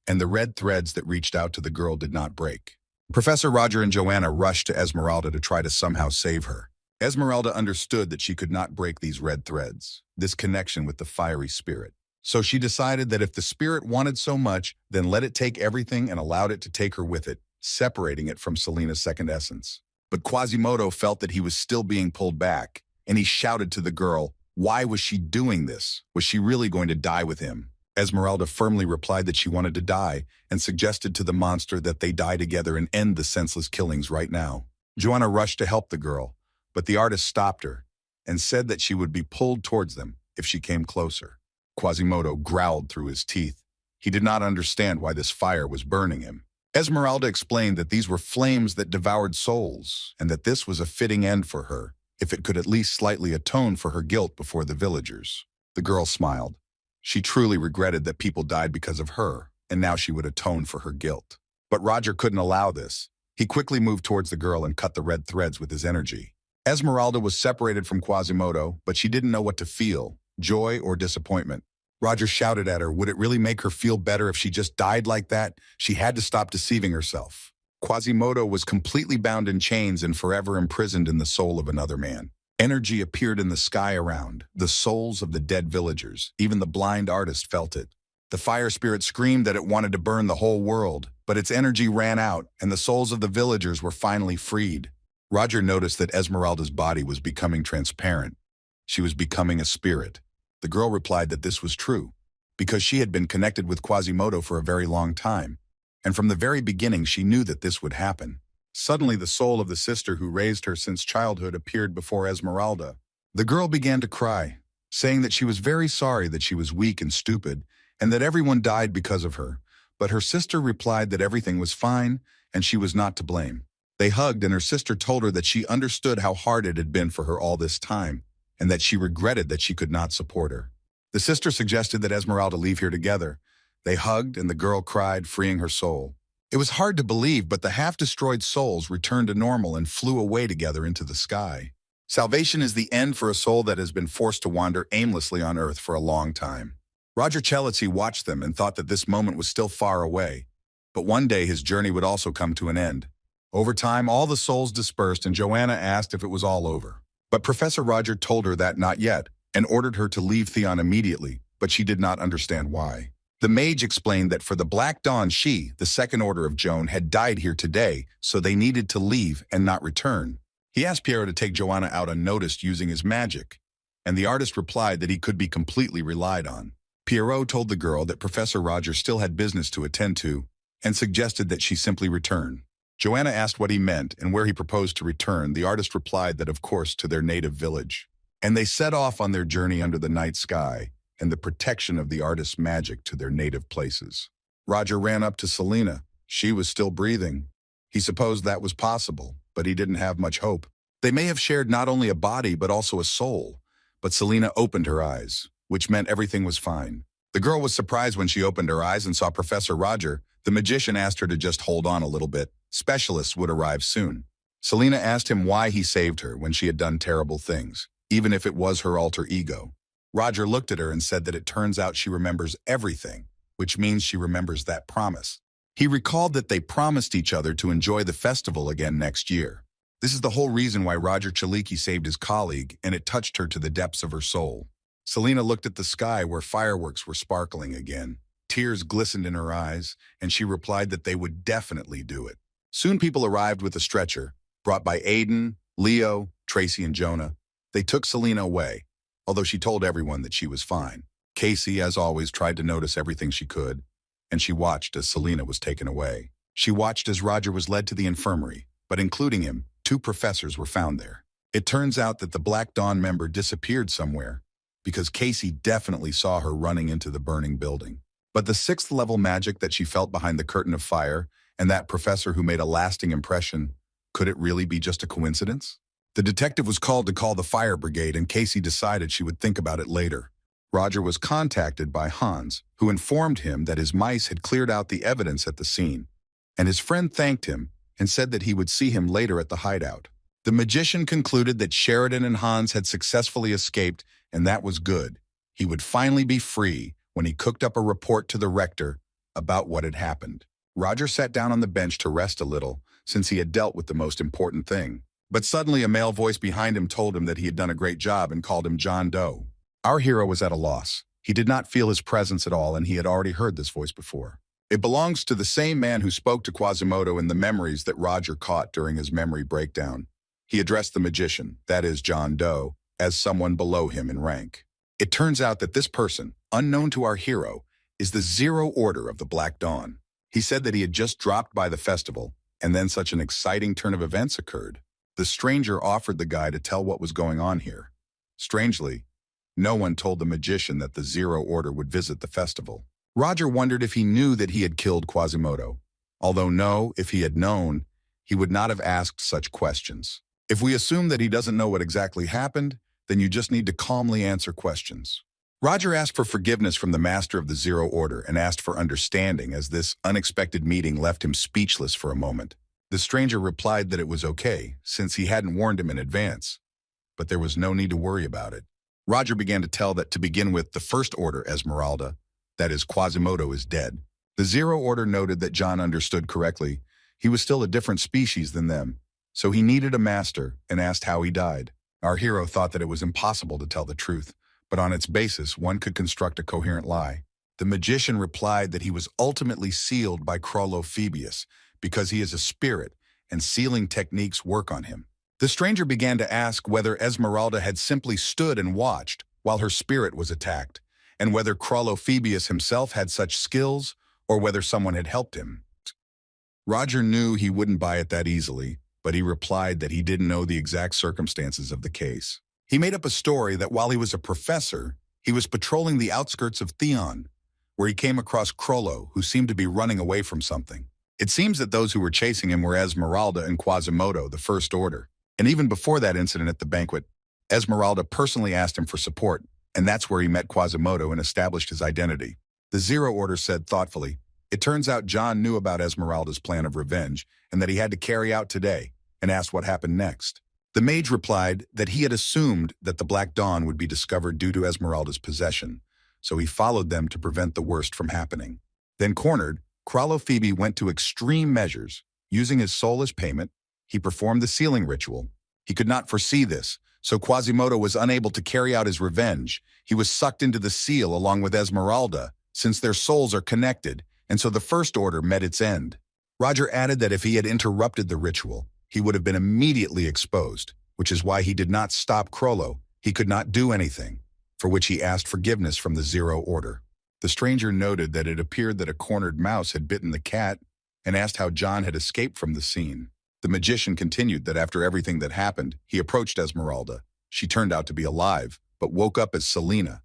And the red threads that reached out to the girl did not break. Professor Roger and Joanna rushed to Esmeralda to try to somehow save her. Esmeralda understood that she could not break these red threads, this connection with the fiery spirit. So she decided that if the spirit wanted so much, then let it take everything and allowed it to take her with it, separating it from Selena's second essence. But Quasimodo felt that he was still being pulled back, and he shouted to the girl, why was she doing this? Was she really going to die with him? Esmeralda firmly replied that she wanted to die and suggested to the monster that they die together and end the senseless killings right now. Joanna rushed to help the girl, but the artist stopped her and said that she would be pulled towards them if she came closer. Quasimodo growled through his teeth. He did not understand why this fire was burning him. Esmeralda explained that these were flames that devoured souls and that this was a fitting end for her, if it could at least slightly atone for her guilt before the villagers. The girl smiled. She truly regretted that people died because of her, and now she would atone for her guilt. But Roger couldn't allow this. He quickly moved towards the girl and cut the red threads with his energy. Esmeralda was separated from Quasimodo, but she didn't know what to feel, joy or disappointment. Roger shouted at her, would it really make her feel better if she just died like that? She had to stop deceiving herself. Quasimodo was completely bound in chains and forever imprisoned in the soul of another man. Energy appeared in the sky around, the souls of the dead villagers. Even the blind artist felt it. The fire spirit screamed that it wanted to burn the whole world, but its energy ran out, and the souls of the villagers were finally freed. Roger noticed that Esmeralda's body was becoming transparent. She was becoming a spirit. The girl replied that this was true, because she had been connected with Quasimodo for a very long time, and from the very beginning she knew that this would happen. Suddenly the soul of the sister who raised her since childhood appeared before Esmeralda. The girl began to cry, saying that she was very sorry that she was weak and stupid, and that everyone died because of her, but her sister replied that everything was fine and she was not to blame. They hugged, and her sister told her that she understood how hard it had been for her all this time, and that she regretted that she could not support her. The sister suggested that Esmeralda leave here together. They hugged, and the girl cried, freeing her soul. It was hard to believe, but the half-destroyed souls returned to normal and flew away together into the sky. Salvation is the end for a soul that has been forced to wander aimlessly on Earth for a long time. Roger Chelitsky watched them and thought that this moment was still far away, but one day his journey would also come to an end. Over time, all the souls dispersed and Joanna asked if it was all over. But Professor Roger told her that not yet and ordered her to leave Theon immediately, but she did not understand why. The mage explained that for the Black Dawn she, the second order of Joan, had died here today, so they needed to leave and not return. He asked Piero to take Joanna out unnoticed using his magic, and the artist replied that he could be completely relied on. Piero told the girl that Professor Roger still had business to attend to and suggested that she simply return. Joanna asked what he meant and where he proposed to return. The artist replied that of course to their native village. And they set off on their journey under the night sky and the protection of the artist's magic to their native places. Roger ran up to Selena. She was still breathing. He supposed that was possible, but he didn't have much hope. They may have shared not only a body but also a soul, but Selena opened her eyes, which meant everything was fine. The girl was surprised when she opened her eyes and saw Professor Roger. The magician asked her to just hold on a little bit. Specialists would arrive soon. Selena asked him why he saved her when she had done terrible things, even if it was her alter ego. Roger looked at her and said that it turns out she remembers everything, which means she remembers that promise. He recalled that they promised each other to enjoy the festival again next year. This is the whole reason why Roger Chaliki saved his colleague, and it touched her to the depths of her soul. Selena looked at the sky where fireworks were sparkling again. Tears glistened in her eyes, and she replied that they would definitely do it. Soon people arrived with a stretcher, brought by Aiden, Leo, Tracy, and Jonah. They took Selena away, although she told everyone that she was fine. Casey, as always, tried to notice everything she could, and she watched as Selena was taken away. She watched as Roger was led to the infirmary, but including him, 2 professors were found there. It turns out that the Black Dawn member disappeared somewhere, because Casey definitely saw her running into the burning building. But the 6th level magic that she felt behind the curtain of fire, and that professor who made a lasting impression, could it really be just a coincidence? The detective was called to call the fire brigade, and Casey decided she would think about it later. Roger was contacted by Hans, who informed him that his mice had cleared out the evidence at the scene, and his friend thanked him and said that he would see him later at the hideout. The magician concluded that Sheridan and Hans had successfully escaped, and that was good. He would finally be free when he cooked up a report to the Rector about what had happened. Roger sat down on the bench to rest a little, since he had dealt with the most important thing. But suddenly a male voice behind him told him that he had done a great job and called him John Doe. Our hero was at a loss. He did not feel his presence at all, and he had already heard this voice before. It belongs to the same man who spoke to Quasimodo in the memories that Roger caught during his memory breakdown. He addressed the magician, that is John Doe, as someone below him in rank. It turns out that this person, unknown to our hero, is the Zero Order of the Black Dawn. He said that he had just dropped by the festival, and then such an exciting turn of events occurred. The stranger offered the guy to tell what was going on here. Strangely, no one told the magician that the Zero Order would visit the festival. Roger wondered if he knew that he had killed Quasimodo. Although no, if he had known, he would not have asked such questions. If we assume that he doesn't know what exactly happened, then you just need to calmly answer questions. Roger asked for forgiveness from the master of the Zero Order and asked for understanding, as this unexpected meeting left him speechless for a moment. The stranger replied that it was okay, since he hadn't warned him in advance, but there was no need to worry about it. Roger began to tell that to begin with, the First Order, Esmeralda, that is, Quasimodo, is dead. The Zero Order noted that John understood correctly. He was still a different species than them, so he needed a master and asked how he died. Our hero thought that it was impossible to tell the truth, but on its basis, one could construct a coherent lie. The magician replied that he was ultimately sealed by Phoebus because he is a spirit and sealing techniques work on him. The stranger began to ask whether Esmeralda had simply stood and watched while her spirit was attacked, and whether Phoebus himself had such skills or whether someone had helped him. Roger knew he wouldn't buy it that easily, but he replied that he didn't know the exact circumstances of the case. He made up a story that while he was a professor, he was patrolling the outskirts of Theon, where he came across Crollo, who seemed to be running away from something. It seems that those who were chasing him were Esmeralda and Quasimodo, the First Order. And even before that incident at the banquet, Esmeralda personally asked him for support, and that's where he met Quasimodo and established his identity. The Zero Order said thoughtfully, "It turns out John knew about Esmeralda's plan of revenge and that he had to carry out today," and asked what happened next. The mage replied that he had assumed that the Black Dawn would be discovered due to Esmeralda's possession, so he followed them to prevent the worst from happening. Then cornered, Phoebe went to extreme measures Using his soul as payment, he performed the sealing ritual. He could not foresee this, so Quasimodo was unable to carry out his revenge. He was sucked into the seal along with Esmeralda, since their souls are connected, and so the First Order met its end. Roger added that if he had interrupted the ritual, he would have been immediately exposed, which is why he did not stop Crollo. He could not do anything, for which he asked forgiveness from the Zero Order. The stranger noted that it appeared that a cornered mouse had bitten the cat and asked how John had escaped from the scene. The magician continued that after everything that happened, he approached Esmeralda. She turned out to be alive, but woke up as Selena.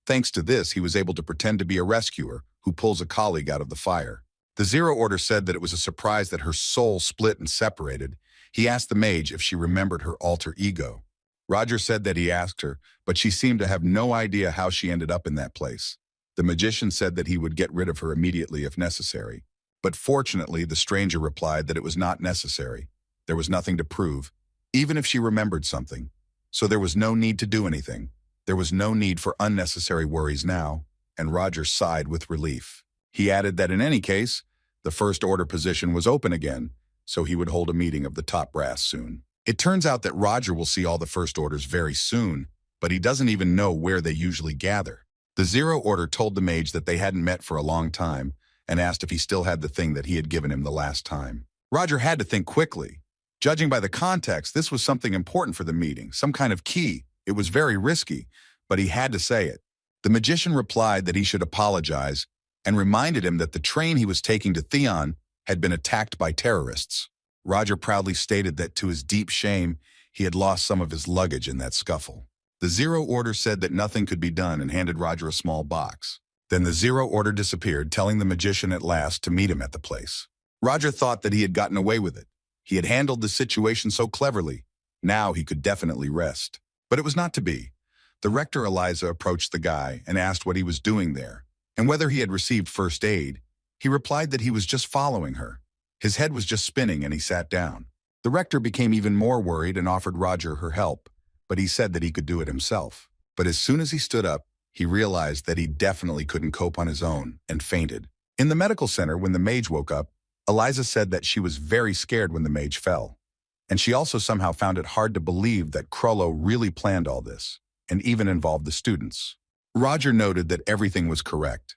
Thanks to this, he was able to pretend to be a rescuer who pulls a colleague out of the fire. The Zero Order said that it was a surprise that her soul split and separated. He asked the mage if she remembered her alter ego. Roger said that he asked her, but she seemed to have no idea how she ended up in that place. The magician said that he would get rid of her immediately if necessary. But fortunately, the stranger replied that it was not necessary. There was nothing to prove, even if she remembered something. So there was no need to do anything. There was no need for unnecessary worries now, and Roger sighed with relief. He added that in any case, the First Order position was open again, so he would hold a meeting of the top brass soon. It turns out that Roger will see all the First Orders very soon, but he doesn't even know where they usually gather. The Zero Order told the mage that they hadn't met for a long time and asked if he still had the thing that he had given him the last time. Roger had to think quickly. Judging by the context, this was something important for the meeting, some kind of key. It was very risky, but he had to say it. The magician replied that he should apologize and reminded him that the train he was taking to Theon had been attacked by terrorists. Roger proudly stated that to his deep shame, he had lost some of his luggage in that scuffle. The Zero Order said that nothing could be done and handed Roger a small box. Then the Zero Order disappeared, telling the magician at last to meet him at the place. Roger thought that he had gotten away with it. He had handled the situation so cleverly. Now he could definitely rest. But it was not to be. The Rector Eliza approached the guy and asked what he was doing there, and whether he had received first aid. He replied that he was just following her. His head was just spinning and he sat down. The Rector became even more worried and offered Roger her help, but he said that he could do it himself. But as soon as he stood up, he realized that he definitely couldn't cope on his own and fainted. In the medical center, when the mage woke up, Eliza said that she was very scared when the mage fell. And she also somehow found it hard to believe that Crollo really planned all this, and even involved the students. Roger noted that everything was correct.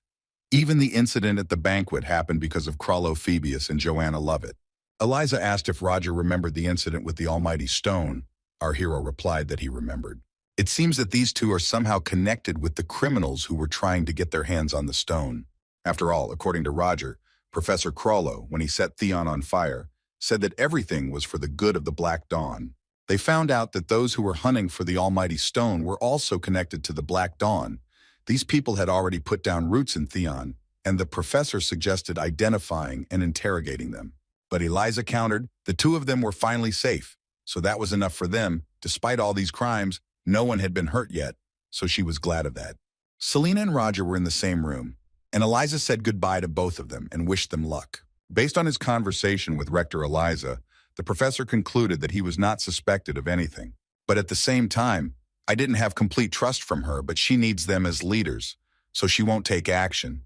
Even the incident at the banquet happened because of Crollo Phoebus and Joanna Lovett. Eliza asked if Roger remembered the incident with the almighty stone. Our hero replied that he remembered. It seems that these two are somehow connected with the criminals who were trying to get their hands on the stone. After all, according to Roger, Professor Crollo, when he set Theon on fire, said that everything was for the good of the Black Dawn. They found out that those who were hunting for the almighty stone were also connected to the Black Dawn. These people had already put down roots in Theon, and the professor suggested identifying and interrogating them. But Eliza countered, the two of them were finally safe, so that was enough for them. Despite all these crimes, no one had been hurt yet, so she was glad of that. Selena and Roger were in the same room, and Eliza said goodbye to both of them and wished them luck. Based on his conversation with Rector Eliza, the professor concluded that he was not suspected of anything. But at the same time, I didn't have complete trust from her, but she needs them as leaders, so she won't take action.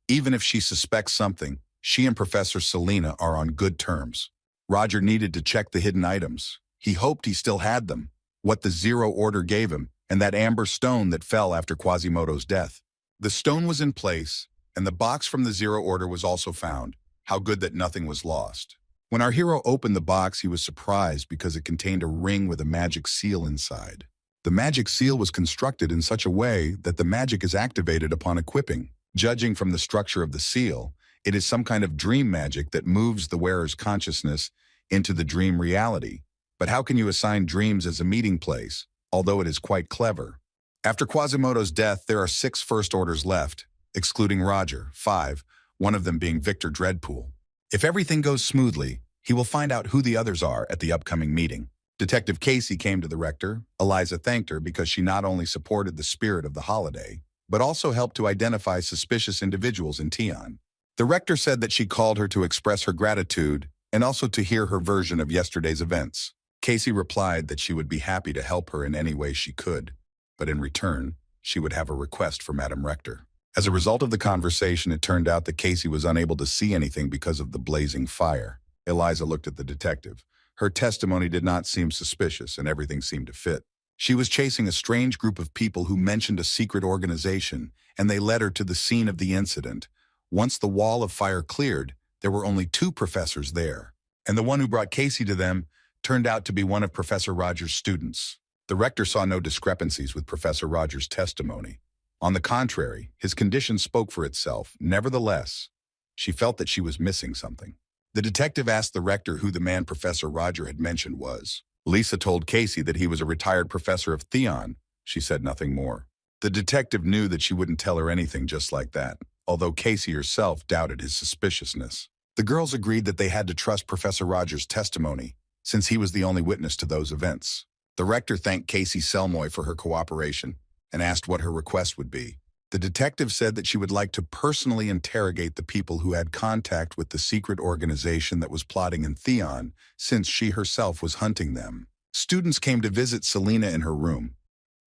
Even if she suspects something, she and Professor Selena are on good terms. Roger needed to check the hidden items. He hoped he still had them, what the Zero Order gave him, and that amber stone that fell after Quasimodo's death. The stone was in place, and the box from the Zero Order was also found. How good that nothing was lost. When our hero opened the box, he was surprised because it contained a ring with a magic seal inside. The magic seal was constructed in such a way that the magic is activated upon equipping. Judging from the structure of the seal, it is some kind of dream magic that moves the wearer's consciousness into the dream reality. But how can you assign dreams as a meeting place, although it is quite clever? After Quasimodo's death, there are 6 First Orders left, excluding Roger, 5, one of them being Victor Dreadpool. If everything goes smoothly, he will find out who the others are at the upcoming meeting. Detective Casey came to the Rector. Eliza thanked her because she not only supported the spirit of the holiday, but also helped to identify suspicious individuals in Theon. The Rector said that she called her to express her gratitude and also to hear her version of yesterday's events. Casey replied that she would be happy to help her in any way she could, but in return, she would have a request for Madam Rector. As a result of the conversation, it turned out that Casey was unable to see anything because of the blazing fire. Eliza looked at the detective. Her testimony did not seem suspicious, and everything seemed to fit. She was chasing a strange group of people who mentioned a secret organization, and they led her to the scene of the incident. Once the wall of fire cleared, there were only 2 professors there, and the one who brought Casey to them turned out to be one of Professor Rogers' students. The rector saw no discrepancies with Professor Rogers' testimony. On the contrary, his condition spoke for itself. Nevertheless, she felt that she was missing something. The detective asked the rector who the man Professor Roger had mentioned was. Lisa told Casey that he was a retired professor of Theon. She said nothing more. The detective knew that she wouldn't tell her anything just like that, although Casey herself doubted his suspiciousness. The girls agreed that they had to trust Professor Rogers' testimony, since he was the only witness to those events. The rector thanked Casey Selmoy for her cooperation and asked what her request would be. The detective said that she would like to personally interrogate the people who had contact with the secret organization that was plotting in Theon, since she herself was hunting them. Students came to visit Selena in her room.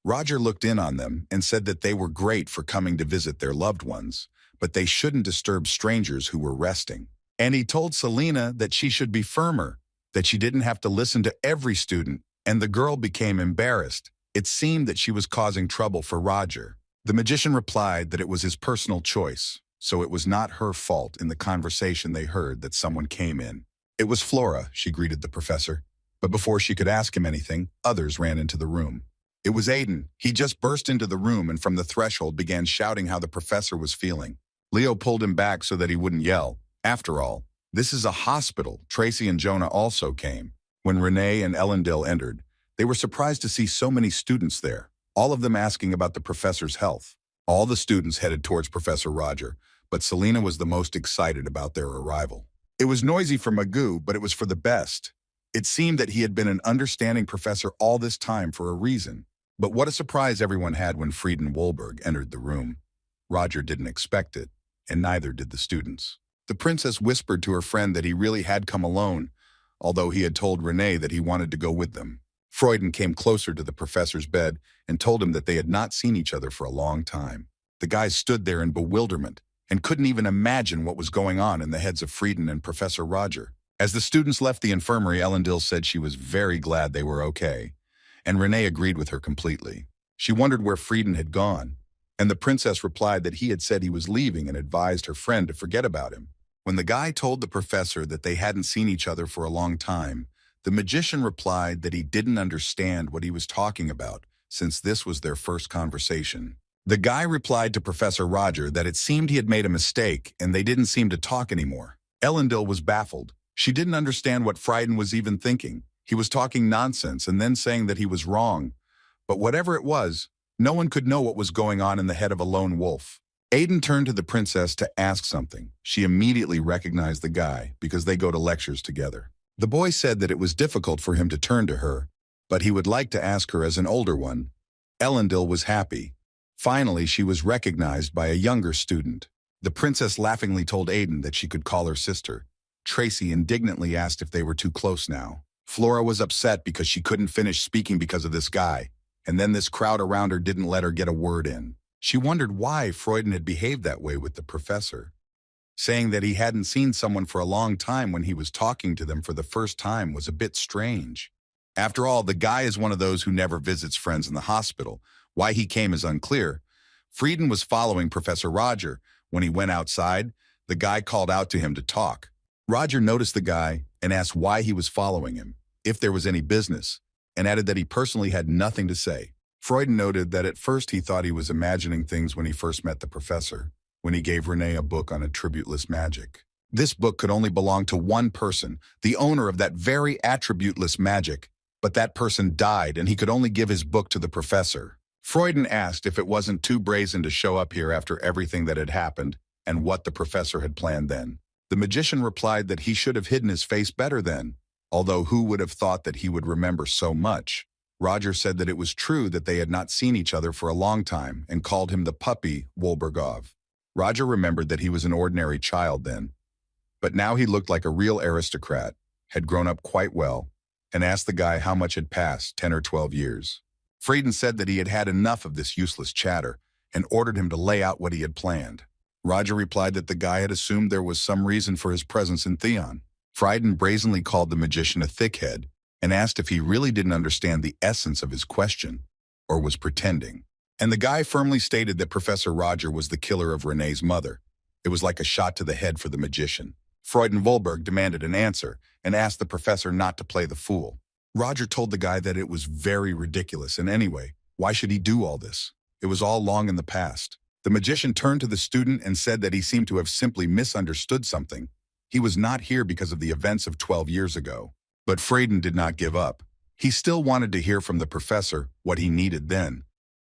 Roger looked in on them and said that they were great for coming to visit their loved ones, but they shouldn't disturb strangers who were resting. And he told Selena that she should be firmer, that she didn't have to listen to every student, and the girl became embarrassed. It seemed that she was causing trouble for Roger. The magician replied that it was his personal choice, so it was not her fault in the conversation they heard that someone came in. It was Flora, she greeted the professor, but before she could ask him anything, others ran into the room. It was Aiden. He just burst into the room and from the threshold began shouting how the professor was feeling. Leo pulled him back so that he wouldn't yell. After all, this is a hospital. Tracy and Jonah also came. When Renee and Ellendale entered, they were surprised to see so many students there, all of them asking about the professor's health. All the students headed towards Professor Roger, but Selena was the most excited about their arrival. It was noisy for Magoo, but it was for the best. It seemed that he had been an understanding professor all this time for a reason. But what a surprise everyone had when Frieden Wolberg entered the room. Roger didn't expect it, and neither did the students. The princess whispered to her friend that he really had come alone, although he had told Renee that he wanted to go with them. Freuden came closer to the professor's bed and told him that they had not seen each other for a long time. The guys stood there in bewilderment and couldn't even imagine what was going on in the heads of Frieden and Professor Roger. As the students left the infirmary, Ellendale said she was very glad they were okay, and Renee agreed with her completely. She wondered where Frieden had gone, and the princess replied that he had said he was leaving and advised her friend to forget about him. When the guy told the professor that they hadn't seen each other for a long time, the magician replied that he didn't understand what he was talking about, since this was their first conversation. The guy replied to Professor Roger that it seemed he had made a mistake and they didn't seem to talk anymore. Ellendale was baffled. She didn't understand what Frieden was even thinking. He was talking nonsense and then saying that he was wrong. But whatever it was, no one could know what was going on in the head of a lone wolf. Aiden turned to the princess to ask something. She immediately recognized the guy because they go to lectures together. The boy said that it was difficult for him to turn to her, but he would like to ask her as an older one. Ellendale was happy. Finally, she was recognized by a younger student. The princess laughingly told Aiden that she could call her sister. Tracy indignantly asked if they were too close now. Flora was upset because she couldn't finish speaking because of this guy, and then this crowd around her didn't let her get a word in. She wondered why Freuden had behaved that way with the professor. Saying that he hadn't seen someone for a long time when he was talking to them for the first time was a bit strange. After all, the guy is one of those who never visits friends in the hospital. Why he came is unclear. Frieden was following Professor Roger. When he went outside, the guy called out to him to talk. Roger noticed the guy and asked why he was following him, if there was any business, and added that he personally had nothing to say. Freuden noted that at first he thought he was imagining things when he first met the professor, when he gave Renee a book on attributeless magic. This book could only belong to one person, the owner of that very attributeless magic, but that person died and he could only give his book to the professor. Freuden asked if it wasn't too brazen to show up here after everything that had happened and what the professor had planned then. The magician replied that he should have hidden his face better then, although who would have thought that he would remember so much? Roger said that it was true that they had not seen each other for a long time and called him the puppy Wolbergov. Roger remembered that he was an ordinary child then, but now he looked like a real aristocrat, had grown up quite well, and asked the guy how much had passed, 10 or 12 years. Frieden said that he had had enough of this useless chatter and ordered him to lay out what he had planned. Roger replied that the guy had assumed there was some reason for his presence in Theon. Frieden brazenly called the magician a thickhead and asked if he really didn't understand the essence of his question or was pretending. And the guy firmly stated that Professor Roger was the killer of Renee's mother. It was like a shot to the head for the magician. Freudenvolberg demanded an answer and asked the professor not to play the fool. Roger told the guy that it was very ridiculous, and anyway, why should he do all this? It was all long in the past. The magician turned to the student and said that he seemed to have simply misunderstood something. He was not here because of the events of 12 years ago. But Frieden did not give up. He still wanted to hear from the professor what he needed then.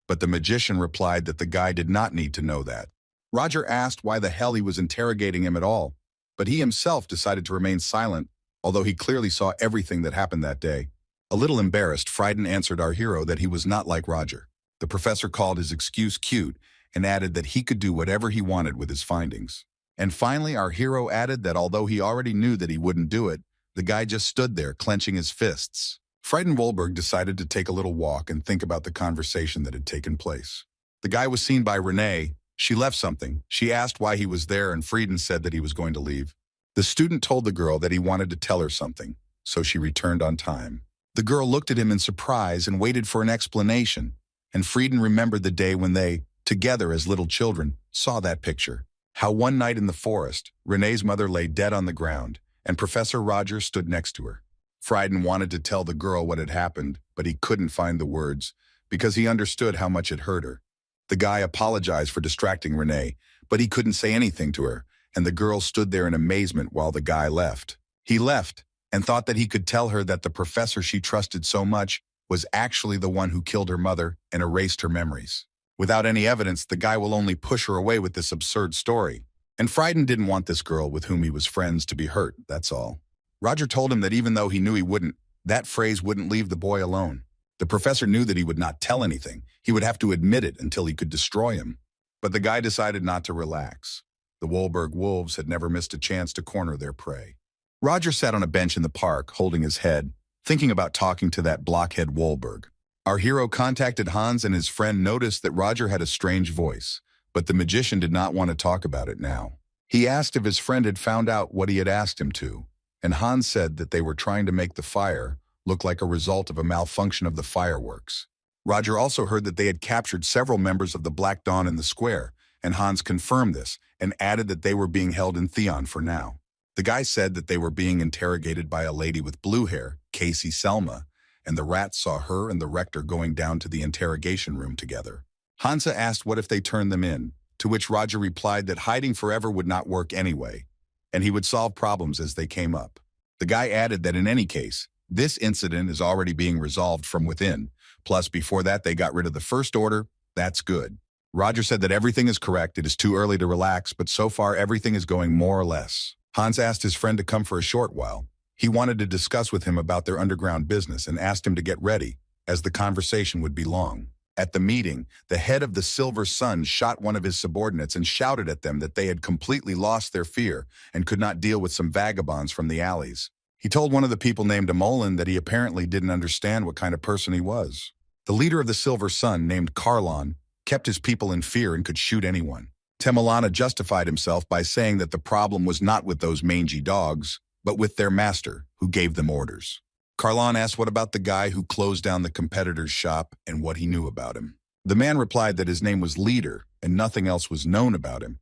But the magician replied that the guy did not need to know that. Roger asked why the hell he was interrogating him at all, but he himself decided to remain silent, although he clearly saw everything that happened that day. A little embarrassed, Frieden answered our hero that he was not like Roger. The professor called his excuse cute and added that he could do whatever he wanted with his findings. And finally, our hero added that although he already knew that he wouldn't do it, the guy just stood there clenching his fists. Freudenvolberg decided to take a little walk and think about the conversation that had taken place. The guy was seen by Renee. She left something. She asked why he was there, and Frieden said that he was going to leave. The student told the girl that he wanted to tell her something, so she returned on time. The girl looked at him in surprise and waited for an explanation, and Frieden remembered the day when they, together as little children, saw that picture. How one night in the forest, Renee's mother lay dead on the ground, and Professor Roger stood next to her. Frieden wanted to tell the girl what had happened, but he couldn't find the words, because he understood how much it hurt her. The guy apologized for distracting Renee, but he couldn't say anything to her, and the girl stood there in amazement while the guy left. He left, and thought that he could tell her that the professor she trusted so much was actually the one who killed her mother and erased her memories. Without any evidence, the guy will only push her away with this absurd story. And Frieden didn't want this girl with whom he was friends to be hurt, that's all. Roger told him that even though he knew he wouldn't, that phrase wouldn't leave the boy alone. The professor knew that he would not tell anything. He would have to admit it until he could destroy him. But the guy decided not to relax. The Wolberg wolves had never missed a chance to corner their prey. Roger sat on a bench in the park, holding his head, thinking about talking to that blockhead Wolberg. Our hero contacted Hans, and his friend noticed that Roger had a strange voice, but the magician did not want to talk about it now. He asked if his friend had found out what he had asked him to, and Hans said that they were trying to make the fire look like a result of a malfunction of the fireworks. Roger also heard that they had captured several members of the Black Dawn in the square, and Hans confirmed this and added that they were being held in Theon for now. The guy said that they were being interrogated by a lady with blue hair, Casey Selma, and the rats saw her and the Rector going down to the interrogation room together. Hansa asked what if they turned them in, to which Roger replied that hiding forever would not work anyway, and he would solve problems as they came up. The guy added that in any case, this incident is already being resolved from within, plus before that they got rid of the First Order. That's good. Roger said that everything is correct, it is too early to relax, but so far everything is going more or less. Hans asked his friend to come for a short while. He wanted to discuss with him about their underground business and asked him to get ready, as the conversation would be long. At the meeting, the head of the Silver Sun shot one of his subordinates and shouted at them that they had completely lost their fear and could not deal with some vagabonds from the alleys. He told one of the people named Amolin that he apparently didn't understand what kind of person he was. The leader of the Silver Sun, named Karlon, kept his people in fear and could shoot anyone. Temelana justified himself by saying that the problem was not with those mangy dogs, but with their master, who gave them orders. Karlon asked what about the guy who closed down the competitor's shop and what he knew about him. The man replied that his name was Leader and nothing else was known about him,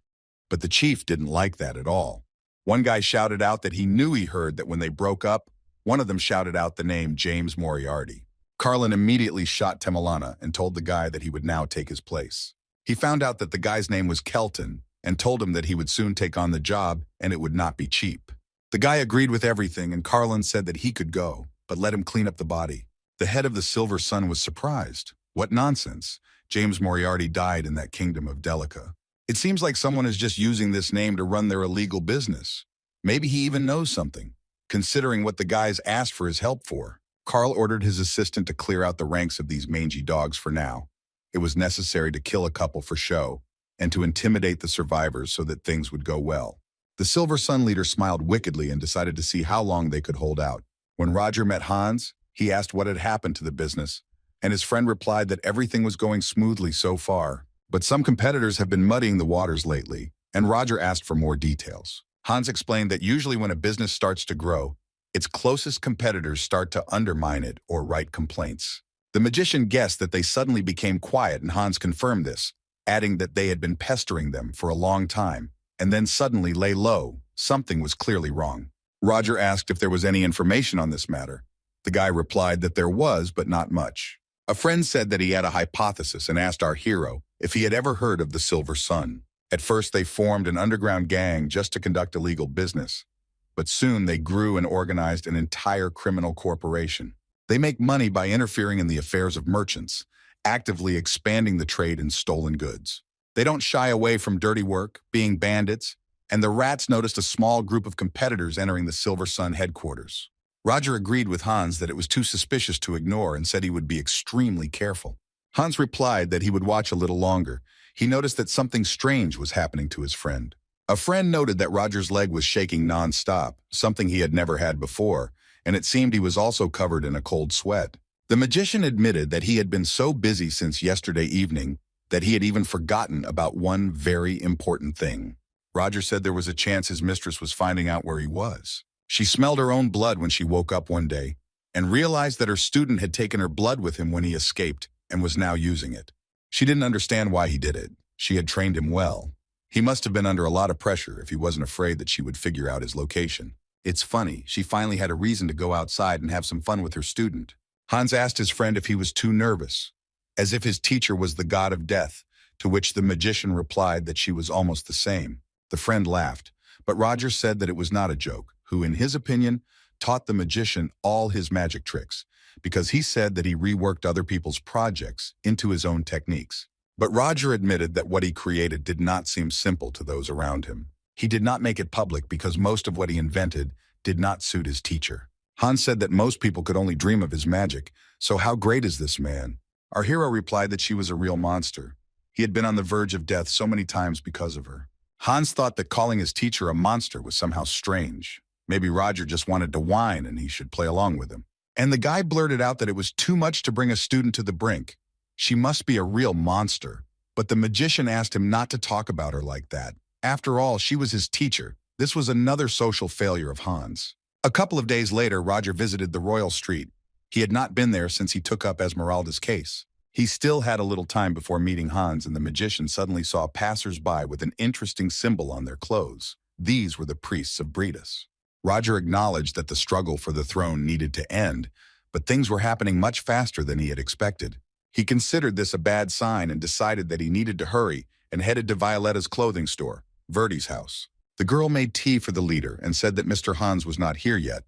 but the chief didn't like that at all. One guy shouted out that he knew he heard that when they broke up, one of them shouted out the name James Moriarty. Karlon immediately shot Temelana and told the guy that he would now take his place. He found out that the guy's name was Kelton and told him that he would soon take on the job and it would not be cheap. The guy agreed with everything, and Karlon said that he could go, but let him clean up the body. The head of the Silver Sun was surprised. What nonsense. James Moriarty died in that kingdom of Delica. It seems like someone is just using this name to run their illegal business. Maybe he even knows something, considering what the guys asked for his help for. Carl ordered his assistant to clear out the ranks of these mangy dogs for now. It was necessary to kill a couple for show, and to intimidate the survivors so that things would go well. The Silver Sun leader smiled wickedly and decided to see how long they could hold out. When Roger met Hans, he asked what had happened to the business, and his friend replied that everything was going smoothly so far, but some competitors have been muddying the waters lately, and Roger asked for more details. Hans explained that usually when a business starts to grow, its closest competitors start to undermine it or write complaints. The magician guessed that they suddenly became quiet, and Hans confirmed this, adding that they had been pestering them for a long time, and then suddenly lay low. Something was clearly wrong. Roger asked if there was any information on this matter. The guy replied that there was, but not much. A friend said that he had a hypothesis and asked our hero if he had ever heard of the Silver Sun. At first, they formed an underground gang just to conduct illegal business, but soon they grew and organized an entire criminal corporation. They make money by interfering in the affairs of merchants, actively expanding the trade in stolen goods. They don't shy away from dirty work, being bandits, and the rats noticed a small group of competitors entering the Silver Sun headquarters. Roger agreed with Hans that it was too suspicious to ignore and said he would be extremely careful. Hans replied that he would watch a little longer. He noticed that something strange was happening to his friend. A friend noted that Roger's leg was shaking non-stop, something he had never had before, and it seemed he was also covered in a cold sweat. The magician admitted that he had been so busy since yesterday evening that he had even forgotten about one very important thing. Roger said there was a chance his mistress was finding out where he was. She smelled her own blood when she woke up one day and realized that her student had taken her blood with him when he escaped and was now using it. She didn't understand why he did it. She had trained him well. He must have been under a lot of pressure if he wasn't afraid that she would figure out his location. It's funny, she finally had a reason to go outside and have some fun with her student. Hans asked his friend if he was too nervous, as if his teacher was the god of death, to which the magician replied that she was almost the same. The friend laughed, but Roger said that it was not a joke, who, in his opinion, taught the magician all his magic tricks, because he said that he reworked other people's projects into his own techniques. But Roger admitted that what he created did not seem simple to those around him. He did not make it public because most of what he invented did not suit his teacher. Hans said that most people could only dream of his magic, so how great is this man? Our hero replied that she was a real monster. He had been on the verge of death so many times because of her. Hans thought that calling his teacher a monster was somehow strange. Maybe Roger just wanted to whine and he should play along with him. And the guy blurted out that it was too much to bring a student to the brink. She must be a real monster. But the magician asked him not to talk about her like that. After all, she was his teacher. This was another social failure of Hans. A couple of days later, Roger visited the Royal Street. He had not been there since he took up Esmeralda's case. He still had a little time before meeting Hans, and the magician suddenly saw passers-by with an interesting symbol on their clothes. These were the priests of Bredis. Roger acknowledged that the struggle for the throne needed to end, but things were happening much faster than he had expected. He considered this a bad sign and decided that he needed to hurry and headed to Violetta's clothing store, Verdi's house. The girl made tea for the leader and said that Mr. Hans was not here yet,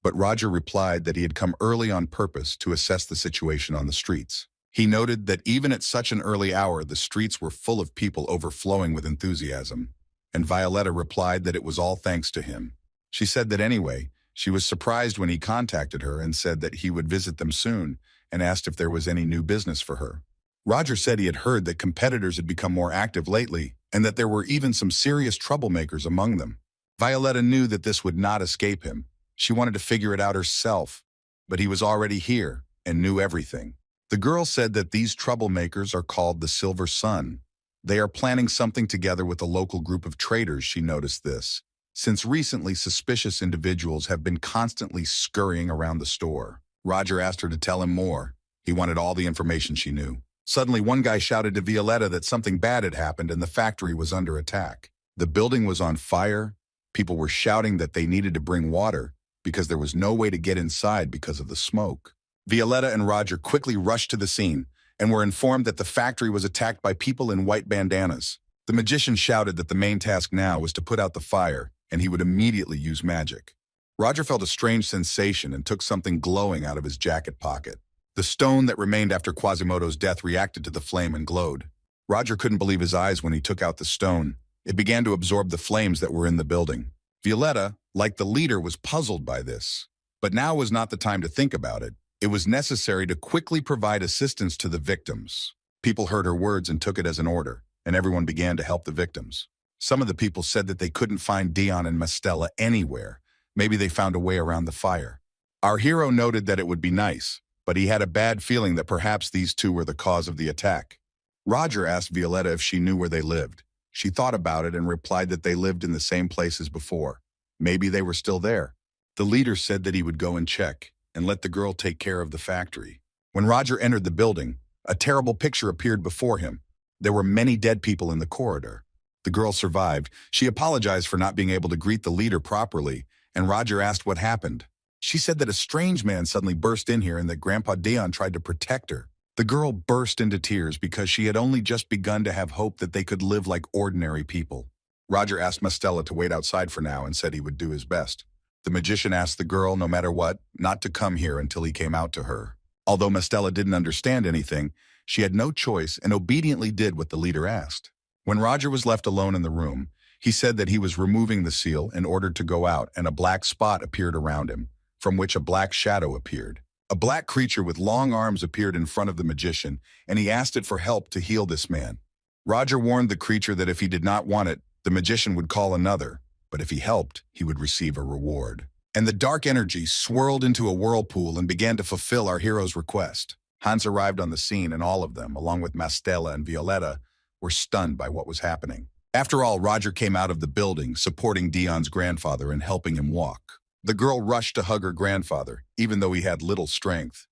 but Roger replied that he had come early on purpose to assess the situation on the streets. He noted that even at such an early hour, the streets were full of people overflowing with enthusiasm, and Violetta replied that it was all thanks to him. She said that anyway, she was surprised when he contacted her and said that he would visit them soon and asked if there was any new business for her. Roger said he had heard that competitors had become more active lately and that there were even some serious troublemakers among them. Violetta knew that this would not escape him. She wanted to figure it out herself, but he was already here and knew everything. The girl said that these troublemakers are called the Silver Sun. They are planning something together with a local group of traders. She noticed this, since recently suspicious individuals have been constantly scurrying around the store. Roger asked her to tell him more. He wanted all the information she knew. Suddenly, one guy shouted to Violetta that something bad had happened and the factory was under attack. The building was on fire. People were shouting that they needed to bring water because there was no way to get inside because of the smoke. Violetta and Roger quickly rushed to the scene and were informed that the factory was attacked by people in white bandanas. The magician shouted that the main task now was to put out the fire, and he would immediately use magic. Roger felt a strange sensation and took something glowing out of his jacket pocket. The stone that remained after Quasimodo's death reacted to the flame and glowed. Roger couldn't believe his eyes when he took out the stone. It began to absorb the flames that were in the building. Violetta, like the leader, was puzzled by this. But now was not the time to think about it. It was necessary to quickly provide assistance to the victims. People heard her words and took it as an order, and everyone began to help the victims. Some of the people said that they couldn't find Dion and Mastella anywhere. Maybe they found a way around the fire. Our hero noted that it would be nice, but he had a bad feeling that perhaps these two were the cause of the attack. Roger asked Violetta if she knew where they lived. She thought about it and replied that they lived in the same place as before. Maybe they were still there. The leader said that he would go and check and let the girl take care of the factory. When Roger entered the building, a terrible picture appeared before him. There were many dead people in the corridor. The girl survived. She apologized for not being able to greet the leader properly, and Roger asked what happened. She said that a strange man suddenly burst in here and that Grandpa Theon tried to protect her. The girl burst into tears because she had only just begun to have hope that they could live like ordinary people. Roger asked Mastella to wait outside for now and said he would do his best. The magician asked the girl, no matter what, not to come here until he came out to her. Although Mastella didn't understand anything, she had no choice and obediently did what the leader asked. When Roger was left alone in the room, he said that he was removing the seal and ordered to go out, and a black spot appeared around him, from which a black shadow appeared. A black creature with long arms appeared in front of the magician, and he asked it for help to heal this man. Roger warned the creature that if he did not want it, the magician would call another, but if he helped, he would receive a reward. And the dark energy swirled into a whirlpool and began to fulfill our hero's request. Hans arrived on the scene, and all of them, along with Mastella and Violetta, were stunned by what was happening. After all, Roger came out of the building, supporting Dion's grandfather and helping him walk. The girl rushed to hug her grandfather, even though he had little strength.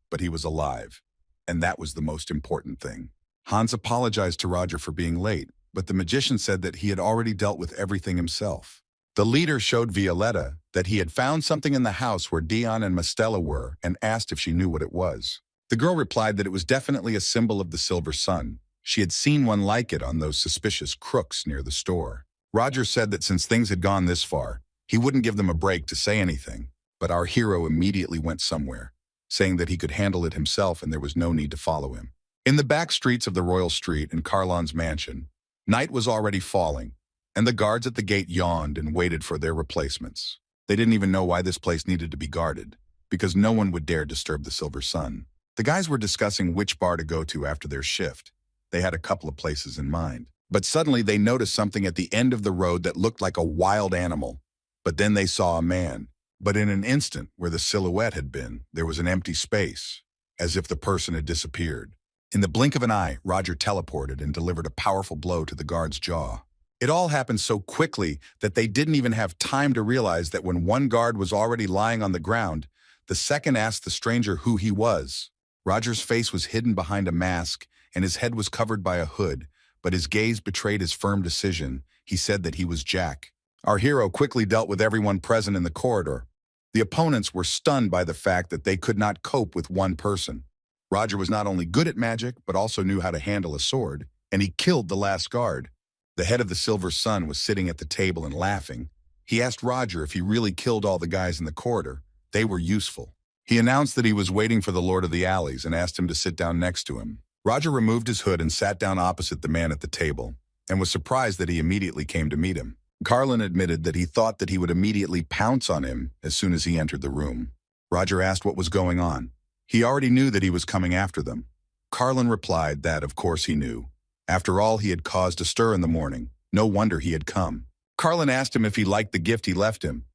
But he was alive, and that was the most important thing. Hans apologized to Roger for being late, but the magician said that he had already dealt with everything himself. The leader showed Violetta that he had found something in the house where Dion and Mastella were and asked if she knew what it was. The girl replied that it was definitely a symbol of the Silver Sun. She had seen one like it on those suspicious crooks near the store. Roger said that since things had gone this far, he wouldn't give them a break to say anything, but our hero immediately went somewhere, saying that he could handle it himself and there was no need to follow him. In the back streets of the Royal Street in Carlon's mansion, night was already falling, and the guards at the gate yawned and waited for their replacements. They didn't even know why this place needed to be guarded, because no one would dare disturb the Silver Sun. The guys were discussing which bar to go to after their shift. They had a couple of places in mind. But suddenly they noticed something at the end of the road that looked like a wild animal. But then they saw a man. But in an instant, where the silhouette had been, there was an empty space, as if the person had disappeared. In the blink of an eye, Roger teleported and delivered a powerful blow to the guard's jaw. It all happened so quickly that they didn't even have time to realize that when one guard was already lying on the ground, the second asked the stranger who he was. Roger's face was hidden behind a mask, and his head was covered by a hood, but his gaze betrayed his firm decision. He said that he was Jack. Our hero quickly dealt with everyone present in the corridor. The opponents were stunned by the fact that they could not cope with one person. Roger was not only good at magic, but also knew how to handle a sword, and he killed the last guard. The head of the Silver Sun was sitting at the table and laughing. He asked Roger if he really killed all the guys in the corridor. They were useful. He announced that he was waiting for the Lord of the Alleys and asked him to sit down next to him. Roger removed his hood and sat down opposite the man at the table, and was surprised that he immediately came to meet him. Carlin admitted that he thought that he would immediately pounce on him as soon as he entered the room. Roger asked what was going on. He already knew that he was coming after them. Carlin replied that, of course, he knew. After all, he had caused a stir in the morning. No wonder he had come. Carlin asked him if he liked the gift he left him.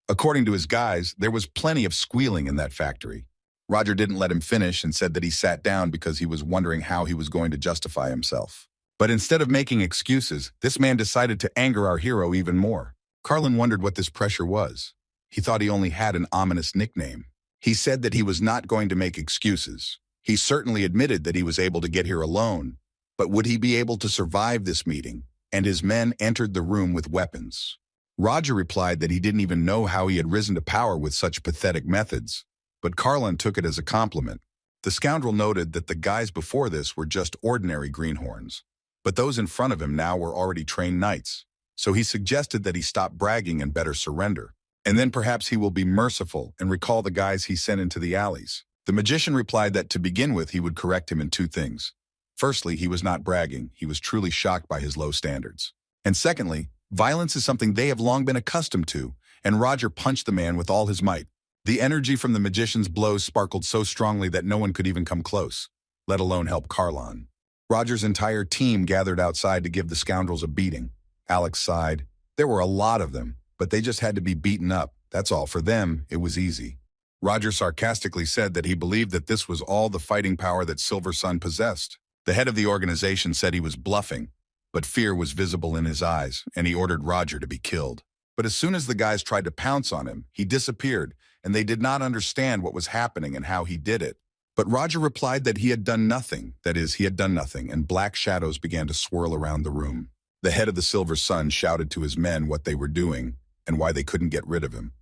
According to his guys, there was plenty of squealing in that factory. Roger didn't let him finish and said that he sat down because he was wondering how he was going to justify himself. But instead of making excuses, this man decided to anger our hero even more. Carlin wondered what this pressure was. He thought he only had an ominous nickname. He said that he was not going to make excuses. He certainly admitted that he was able to get here alone, but would he be able to survive this meeting? And his men entered the room with weapons. Roger replied that he didn't even know how he had risen to power with such pathetic methods, but Carlin took it as a compliment. The scoundrel noted that the guys before this were just ordinary greenhorns, but those in front of him now were already trained knights, so he suggested that he stop bragging and better surrender, and then perhaps he will be merciful and recall the guys he sent into the alleys. The magician replied that to begin with he would correct him in two things. Firstly, he was not bragging, he was truly shocked by his low standards. And secondly, violence is something they have long been accustomed to, and Roger punched the man with all his might. The energy from the magician's blows sparkled so strongly that no one could even come close, let alone help Carlon. Roger's entire team gathered outside to give the scoundrels a beating. Alex sighed. There were a lot of them, but they just had to be beaten up. That's all. For them, it was easy. Roger sarcastically said that he believed that this was all the fighting power that Silver Sun possessed. The head of the organization said he was bluffing, But fear was visible in his eyes, and he ordered Roger to be killed. But as soon as the guys tried to pounce on him, he disappeared, and they did not understand what was happening and how he did it. But Roger replied that he had done nothing, that is, he had done nothing, and black shadows began to swirl around the room. The head of the Silver Sun shouted to his men what they were doing and why they couldn't get rid of him,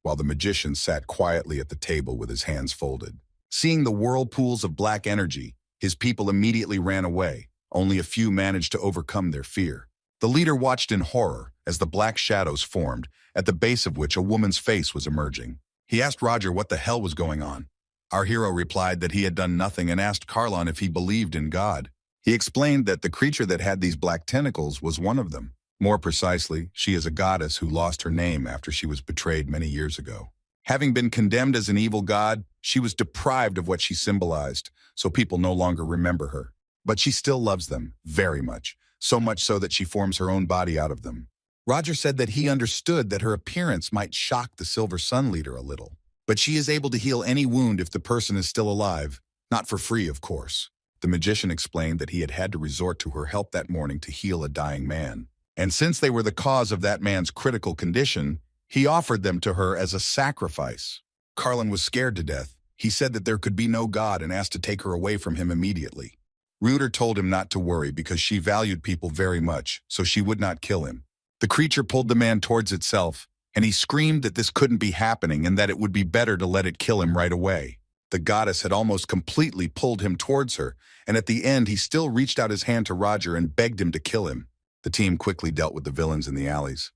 while the magician sat quietly at the table with his hands folded. Seeing the whirlpools of black energy, his people immediately ran away. Only a few managed to overcome their fear. The leader watched in horror as the black shadows formed, at the base of which a woman's face was emerging. He asked Roger what the hell was going on. Our hero replied that he had done nothing and asked Carlon if he believed in God. He explained that the creature that had these black tentacles was one of them. More precisely, she is a goddess who lost her name after she was betrayed many years ago. Having been condemned as an evil god, she was deprived of what she symbolized, so people no longer remember her. But she still loves them, very much, so much so that she forms her own body out of them. Roger said that he understood that her appearance might shock the Silver Sun leader a little, but she is able to heal any wound if the person is still alive, not for free, of course. The magician explained that he had had to resort to her help that morning to heal a dying man. And since they were the cause of that man's critical condition, he offered them to her as a sacrifice. Carlon was scared to death. He said that there could be no God and asked to take her away from him immediately. Reuter told him not to worry because she valued people very much, so she would not kill him. The creature pulled the man towards itself, and he screamed that this couldn't be happening and that it would be better to let it kill him right away. The goddess had almost completely pulled him towards her, and at the end he still reached out his hand to Roger and begged him to kill him. The team quickly dealt with the villains in the alleys.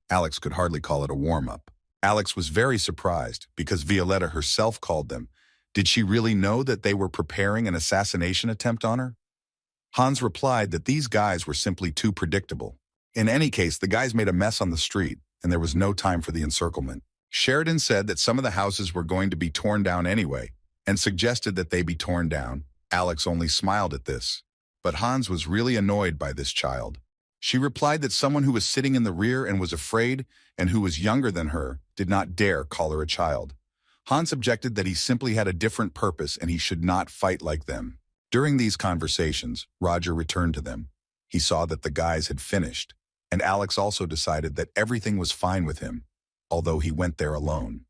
Alex could hardly call it a warm-up. Alex was very surprised because Violetta herself called them. Did she really know that they were preparing an assassination attempt on her? Hans replied that these guys were simply too predictable. In any case, the guys made a mess on the street, and there was no time for the encirclement. Sheridan said that some of the houses were going to be torn down anyway, and suggested that they be torn down. Alex only smiled at this. But Hans was really annoyed by this child. She replied that someone who was sitting in the rear and was afraid, and who was younger than her, did not dare call her a child. Hans objected that he simply had a different purpose and he should not fight like them. During these conversations, Roger returned to them. He saw that the guys had finished, and Alex also decided that everything was fine with him, although he went there alone.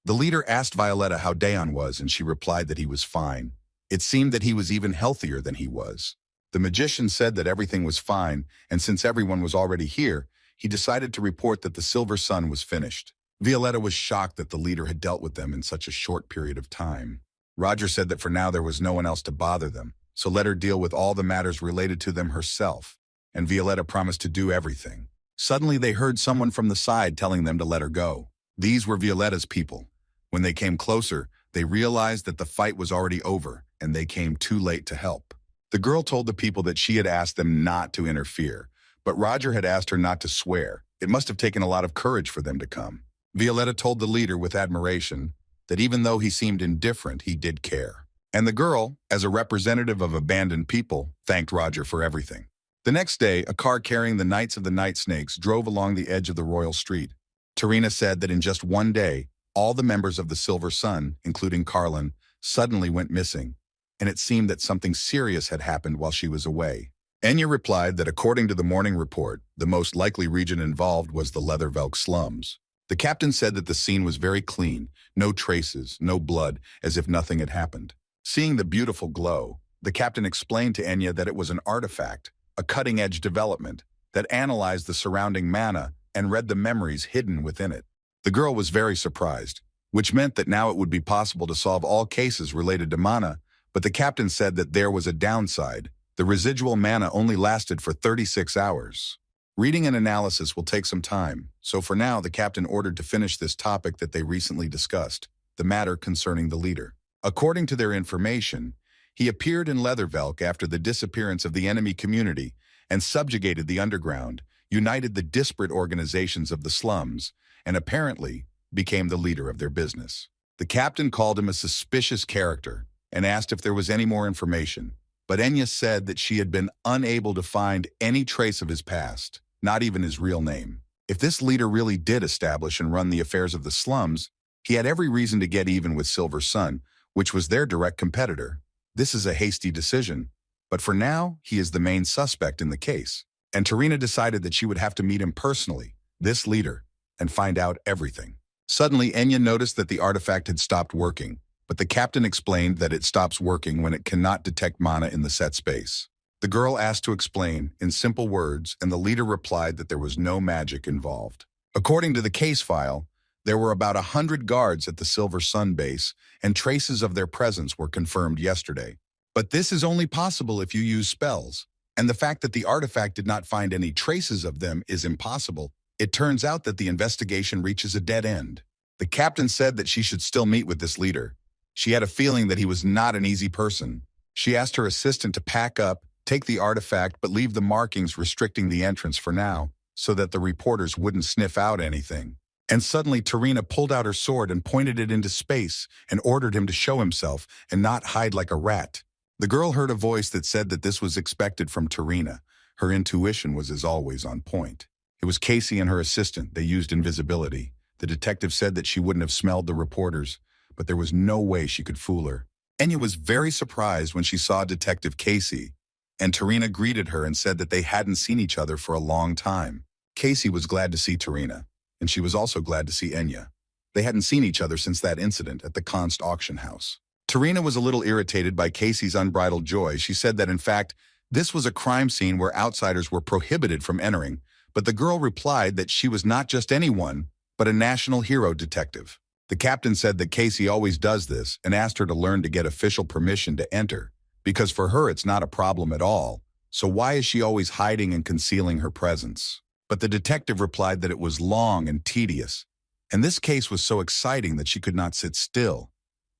The leader asked Violetta how Theon was, and she replied that he was fine. It seemed that he was even healthier than he was. The magician said that everything was fine, and since everyone was already here, he decided to report that the Silver Sun was finished. Violetta was shocked that the leader had dealt with them in such a short period of time. Roger said that for now there was no one else to bother them, so let her deal with all the matters related to them herself, and Violetta promised to do everything. Suddenly they heard someone from the side telling them to let her go. These were Violetta's people. When they came closer, they realized that the fight was already over, and they came too late to help. The girl told the people that she had asked them not to interfere, but Roger had asked her not to swear. It must have taken a lot of courage for them to come. Violetta told the leader with admiration that even though he seemed indifferent, he did care. And the girl, as a representative of abandoned people, thanked Roger for everything. The next day, a car carrying the Knights of the Night Snakes drove along the edge of the royal street. Tarina said that in just one day, all the members of the Silver Sun, including Carlon, suddenly went missing, and it seemed that something serious had happened while she was away. Enya replied that according to the morning report, the most likely region involved was the Leathervelk slums. The captain said that the scene was very clean, no traces, no blood, as if nothing had happened. Seeing the beautiful glow, the captain explained to Enya that it was an artifact, a cutting-edge development, that analyzed the surrounding mana and read the memories hidden within it. The girl was very surprised, which meant that now it would be possible to solve all cases related to mana, but the captain said that there was a downside. The residual mana only lasted for 36 hours. Reading and analysis will take some time, so for now the captain ordered to finish this topic that they recently discussed, the matter concerning the leader. According to their information, he appeared in Leathervelk after the disappearance of the enemy community and subjugated the underground, united the disparate organizations of the slums, and apparently became the leader of their business. The captain called him a suspicious character and asked if there was any more information, but Enya said that she had been unable to find any trace of his past, not even his real name. If this leader really did establish and run the affairs of the slums, he had every reason to get even with Silver Sun, which was their direct competitor. This is a hasty decision, but for now, he is the main suspect in the case. and Tarina decided that she would have to meet him personally, this leader, and find out everything. Suddenly, Enya noticed that the artifact had stopped working, but the captain explained that it stops working when it cannot detect mana in the set space. The girl asked to explain, in simple words, and the leader replied that there was no magic involved. According to the case file, there were about 100 guards at the Silver Sun base, and traces of their presence were confirmed yesterday. But this is only possible if you use spells, and the fact that the artifact did not find any traces of them is impossible. It turns out that the investigation reaches a dead end. The captain said that she should still meet with this leader. She had a feeling that he was not an easy person. She asked her assistant to pack up, take the artifact, but leave the markings restricting the entrance for now, so that the reporters wouldn't sniff out anything. And suddenly Tarina pulled out her sword and pointed it into space and ordered him to show himself and not hide like a rat. The girl heard a voice that said that this was expected from Tarina. Her intuition was as always on point. It was Casey and her assistant. They used invisibility. The detective said that she wouldn't have smelled the reporters, but there was no way she could fool her. Enya was very surprised when she saw Detective Casey, and Tarina greeted her and said that they hadn't seen each other for a long time. Casey was glad to see Tarina, and she was also glad to see Enya. They hadn't seen each other since that incident at the Const auction house. Tarina was a little irritated by Casey's unbridled joy. She said that, in fact, this was a crime scene where outsiders were prohibited from entering, but the girl replied that she was not just anyone, but a national hero detective. The captain said that Casey always does this and asked her to learn to get official permission to enter, because for her it's not a problem at all, so why is she always hiding and concealing her presence? But the detective replied that it was long and tedious, and this case was so exciting that she could not sit still,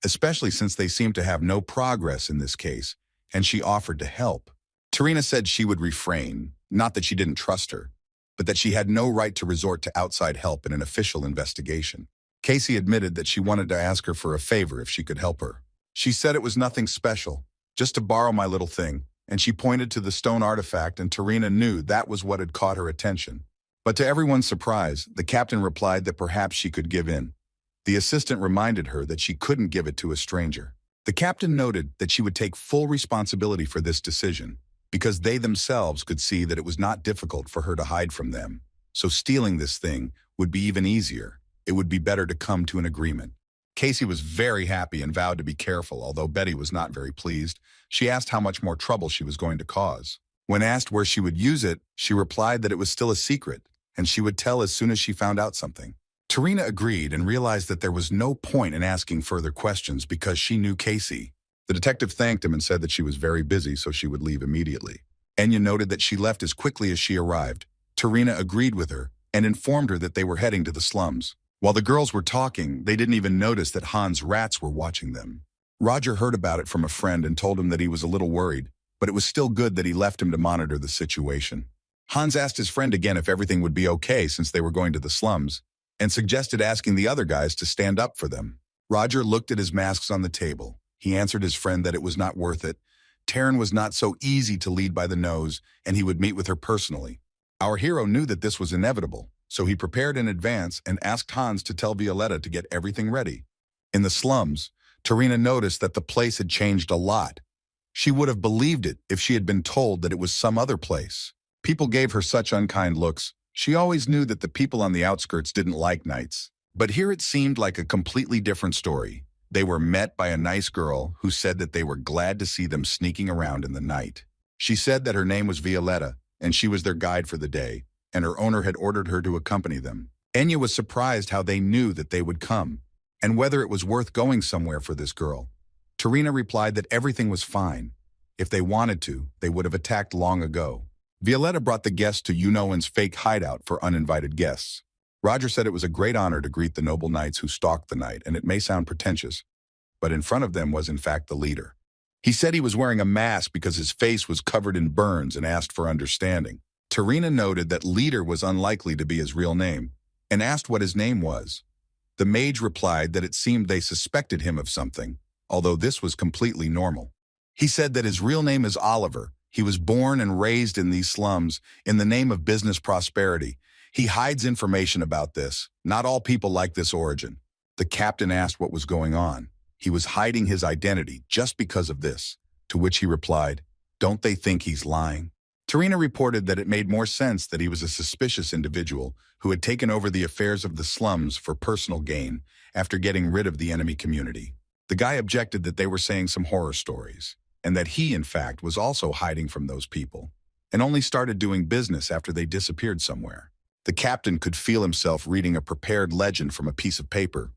especially since they seemed to have no progress in this case, and she offered to help. Tarina said she would refrain, not that she didn't trust her, but that she had no right to resort to outside help in an official investigation. Casey admitted that she wanted to ask her for a favor if she could help her. She said it was nothing special, just to borrow my little thing, and she pointed to the stone artifact, and Tarina knew that was what had caught her attention. But to everyone's surprise, the captain replied that perhaps she could give in. The assistant reminded her that she couldn't give it to a stranger. The captain noted that she would take full responsibility for this decision, because they themselves could see that it was not difficult for her to hide from them. So stealing this thing would be even easier. It would be better to come to an agreement. Casey was very happy and vowed to be careful, although Betty was not very pleased. She asked how much more trouble she was going to cause. When asked where she would use it, she replied that it was still a secret, and she would tell as soon as she found out something. Tarina agreed and realized that there was no point in asking further questions because she knew Casey. The detective thanked him and said that she was very busy, so she would leave immediately. Enya noted that she left as quickly as she arrived. Tarina agreed with her and informed her that they were heading to the slums. While the girls were talking, they didn't even notice that Han's rats were watching them. Roger heard about it from a friend and told him that he was a little worried, but it was still good that he left him to monitor the situation. Hans asked his friend again if everything would be okay since they were going to the slums, and suggested asking the other guys to stand up for them. Roger looked at his masks on the table. He answered his friend that it was not worth it. Taryn was not so easy to lead by the nose, and he would meet with her personally. Our hero knew that this was inevitable, so he prepared in advance and asked Hans to tell Violetta to get everything ready. In the slums, Tarina noticed that the place had changed a lot. She would have believed it if she had been told that it was some other place. People gave her such unkind looks. She always knew that the people on the outskirts didn't like knights. But here it seemed like a completely different story. They were met by a nice girl who said that they were glad to see them sneaking around in the night. She said that her name was Violetta, and she was their guide for the day, and her owner had ordered her to accompany them. Enya was surprised how they knew that they would come, and whether it was worth going somewhere for this girl. Tarina replied that everything was fine. If they wanted to, they would have attacked long ago. Violetta brought the guests to Yunoan's fake hideout for uninvited guests. Roger said it was a great honor to greet the noble knights who stalked the night, and it may sound pretentious, but in front of them was in fact the leader. He said he was wearing a mask because his face was covered in burns and asked for understanding. Tarina noted that leader was unlikely to be his real name, and asked what his name was. The mage replied that it seemed they suspected him of something, although this was completely normal. He said that his real name is Oliver. He was born and raised in these slums in the name of business prosperity. He hides information about this. Not all people like this origin. The captain asked what was going on. He was hiding his identity just because of this, to which he replied, "Don't they think he's lying?" Tarina reported that it made more sense that he was a suspicious individual who had taken over the affairs of the slums for personal gain after getting rid of the enemy community. The guy objected that they were saying some horror stories, and that he, in fact, was also hiding from those people, and only started doing business after they disappeared somewhere. The captain could feel himself reading a prepared legend from a piece of paper.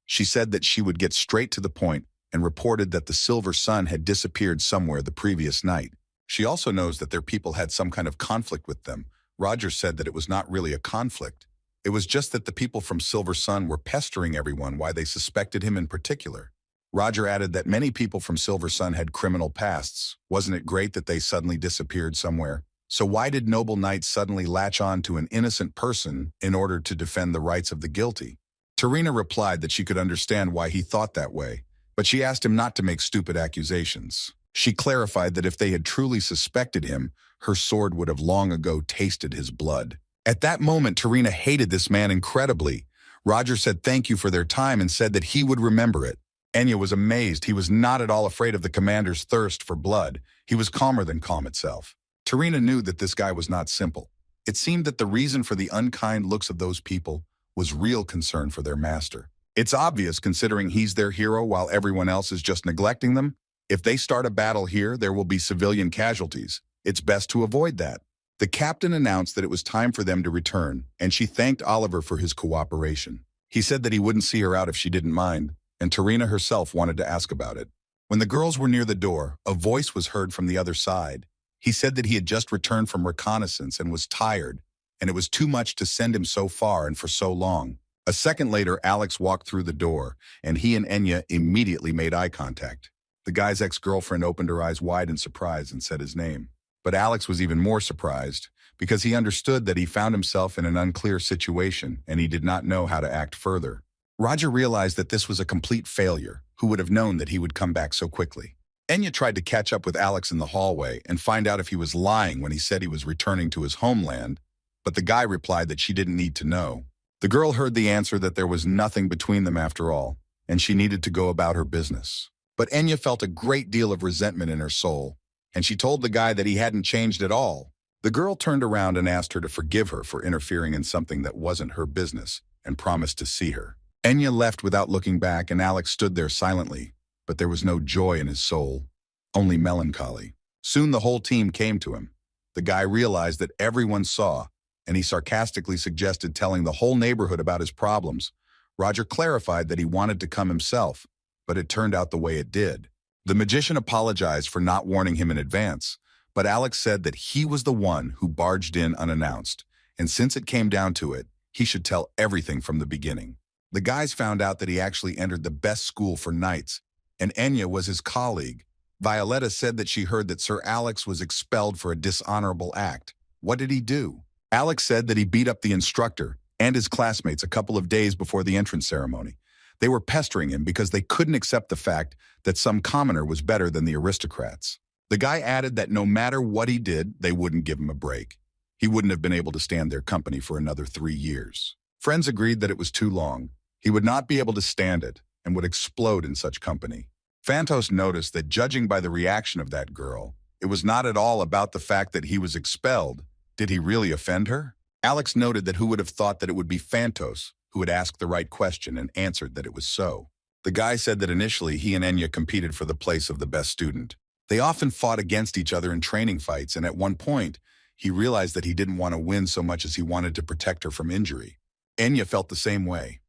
She said that she would get straight to the point and reported that the Silver Sun had disappeared somewhere the previous night. She also knows that their people had some kind of conflict with them. Roger said that it was not really a conflict. It was just that the people from Silver Sun were pestering everyone why they suspected him in particular. Roger added that many people from Silver Sun had criminal pasts. Wasn't it great that they suddenly disappeared somewhere? So why did noble knights suddenly latch on to an innocent person in order to defend the rights of the guilty? Tarina replied that she could understand why he thought that way, but she asked him not to make stupid accusations. She clarified that if they had truly suspected him, her sword would have long ago tasted his blood. At that moment, Tarina hated this man incredibly. Roger said thank you for their time and said that he would remember it. Enya was amazed. He was not at all afraid of the commander's thirst for blood. He was calmer than calm itself. Tarina knew that this guy was not simple. It seemed that the reason for the unkind looks of those people was real concern for their master. It's obvious considering he's their hero while everyone else is just neglecting them. If they start a battle here, there will be civilian casualties. It's best to avoid that. The captain announced that it was time for them to return, and she thanked Oliver for his cooperation. He said that he wouldn't see her out if she didn't mind, and Tarina herself wanted to ask about it. When the girls were near the door, a voice was heard from the other side. He said that he had just returned from reconnaissance and was tired, and it was too much to send him so far and for so long. A second later, Alex walked through the door, and he and Enya immediately made eye contact. The guy's ex-girlfriend opened her eyes wide in surprise and said his name. But Alex was even more surprised because he understood that he found himself in an unclear situation and he did not know how to act further. Roger realized that this was a complete failure. Who would have known that he would come back so quickly? Enya tried to catch up with Alex in the hallway and find out if he was lying when he said he was returning to his homeland, but the guy replied that she didn't need to know. The girl heard the answer that there was nothing between them after all, and she needed to go about her business. But Enya felt a great deal of resentment in her soul, and she told the guy that he hadn't changed at all. The girl turned around and asked her to forgive her for interfering in something that wasn't her business and promised to see her. Enya left without looking back, and Alex stood there silently, but there was no joy in his soul, only melancholy. Soon the whole team came to him. The guy realized that everyone saw, and he sarcastically suggested telling the whole neighborhood about his problems. Roger clarified that he wanted to come himself, but it turned out the way it did. The magician apologized for not warning him in advance, but Alex said that he was the one who barged in unannounced, and since it came down to it, he should tell everything from the beginning. The guys found out that he actually entered the best school for knights, and Enya was his colleague. Violetta said that she heard that Sir Alex was expelled for a dishonorable act. What did he do? Alex said that he beat up the instructor and his classmates a couple of days before the entrance ceremony. They were pestering him because they couldn't accept the fact that some commoner was better than the aristocrats. The guy added that no matter what he did, they wouldn't give him a break. He wouldn't have been able to stand their company for another 3 years. Friends agreed that it was too long. He would not be able to stand it and would explode in such company. Phantos noticed that judging by the reaction of that girl, it was not at all about the fact that he was expelled. Did he really offend her? Alex noted that who would have thought that it would be Phantos who had asked the right question and answered that it was so. The guy said that initially he and Enya competed for the place of the best student. They often fought against each other in training fights, and at one point, he realized that he didn't want to win so much as he wanted to protect her from injury. Enya felt the same way.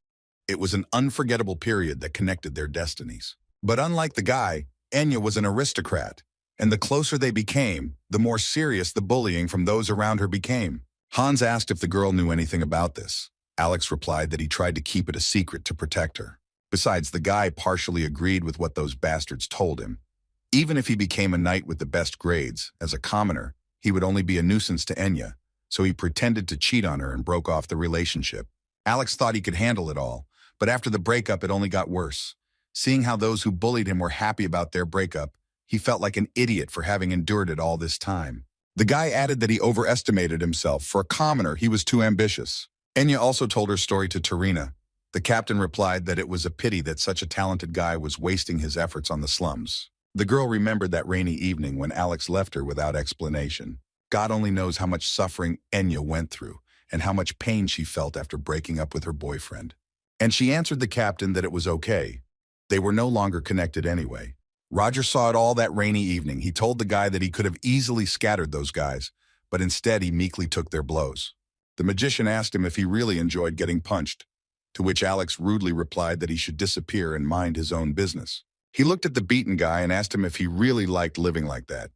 It was an unforgettable period that connected their destinies. But unlike the guy, Enya was an aristocrat, and the closer they became, the more serious the bullying from those around her became. Hans asked if the girl knew anything about this. Alex replied that he tried to keep it a secret to protect her. Besides, the guy partially agreed with what those bastards told him. Even if he became a knight with the best grades, as a commoner, he would only be a nuisance to Enya, so he pretended to cheat on her and broke off the relationship. Alex thought he could handle it all, but after the breakup it only got worse. Seeing how those who bullied him were happy about their breakup, he felt like an idiot for having endured it all this time. The guy added that he overestimated himself. For a commoner, he was too ambitious. Enya also told her story to Tarina. The captain replied that it was a pity that such a talented guy was wasting his efforts on the slums. The girl remembered that rainy evening when Alex left her without explanation. God only knows how much suffering Enya went through and how much pain she felt after breaking up with her boyfriend. And she answered the captain that it was okay. They were no longer connected anyway. Roger saw it all that rainy evening. He told the guy that he could have easily scattered those guys, but instead he meekly took their blows. The magician asked him if he really enjoyed getting punched, to which Alex rudely replied that he should disappear and mind his own business. He looked at the beaten guy and asked him if he really liked living like that,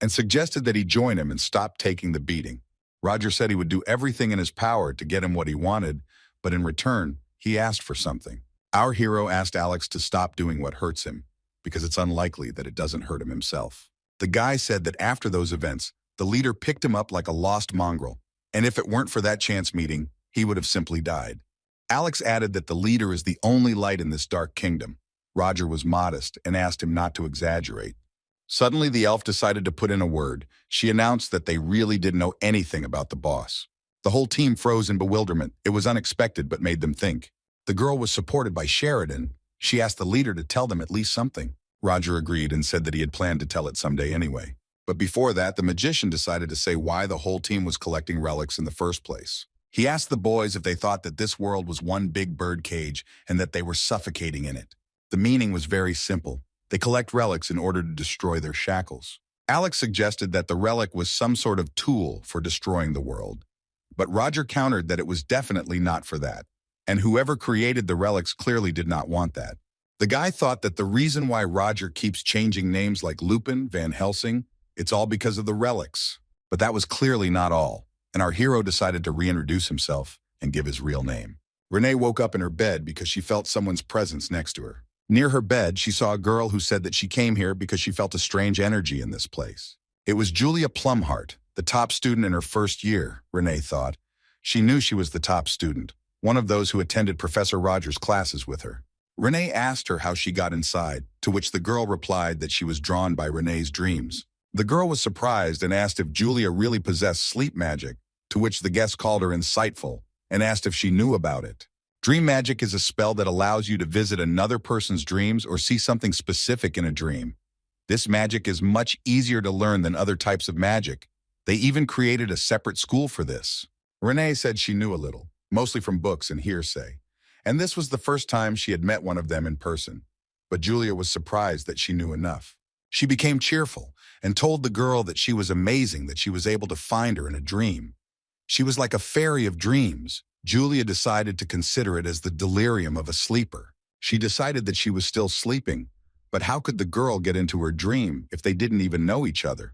and suggested that he join him and stop taking the beating. Roger said he would do everything in his power to get him what he wanted, but in return, he asked for something. Our hero asked Alex to stop doing what hurts him, because it's unlikely that it doesn't hurt him himself. The guy said that after those events, the leader picked him up like a lost mongrel, and if it weren't for that chance meeting, he would have simply died. Alex added that the leader is the only light in this dark kingdom. Roger was modest and asked him not to exaggerate. Suddenly, the elf decided to put in a word. She announced that they really didn't know anything about the boss. The whole team froze in bewilderment. It was unexpected but made them think. The girl was supported by Sheridan. She asked the leader to tell them at least something. Roger agreed and said that he had planned to tell it someday anyway. But before that, the magician decided to say why the whole team was collecting relics in the first place. He asked the boys if they thought that this world was one big bird cage and that they were suffocating in it. The meaning was very simple. They collect relics in order to destroy their shackles. Alex suggested that the relic was some sort of tool for destroying the world. But Roger countered that it was definitely not for that. And whoever created the relics clearly did not want that. The guy thought that the reason why Roger keeps changing names like Lupin, Van Helsing, it's all because of the relics. But that was clearly not all, and our hero decided to reintroduce himself and give his real name. Renee woke up in her bed because she felt someone's presence next to her. Near her bed, she saw a girl who said that she came here because she felt a strange energy in this place. It was Julia Plumhart, the top student in her first year, Renee thought. She knew she was the top student, one of those who attended Professor Rogers' classes with her. Renee asked her how she got inside, to which the girl replied that she was drawn by Renee's dreams. The girl was surprised and asked if Julia really possessed sleep magic, to which the guest called her insightful and asked if she knew about it. Dream magic is a spell that allows you to visit another person's dreams or see something specific in a dream. This magic is much easier to learn than other types of magic. They even created a separate school for this. Renee said she knew a little, mostly from books and hearsay, and this was the first time she had met one of them in person. But Julia was surprised that she knew enough. She became cheerful and told the girl that she was amazing that she was able to find her in a dream. She was like a fairy of dreams. Julia decided to consider it as the delirium of a sleeper. She decided that she was still sleeping, but how could the girl get into her dream if they didn't even know each other?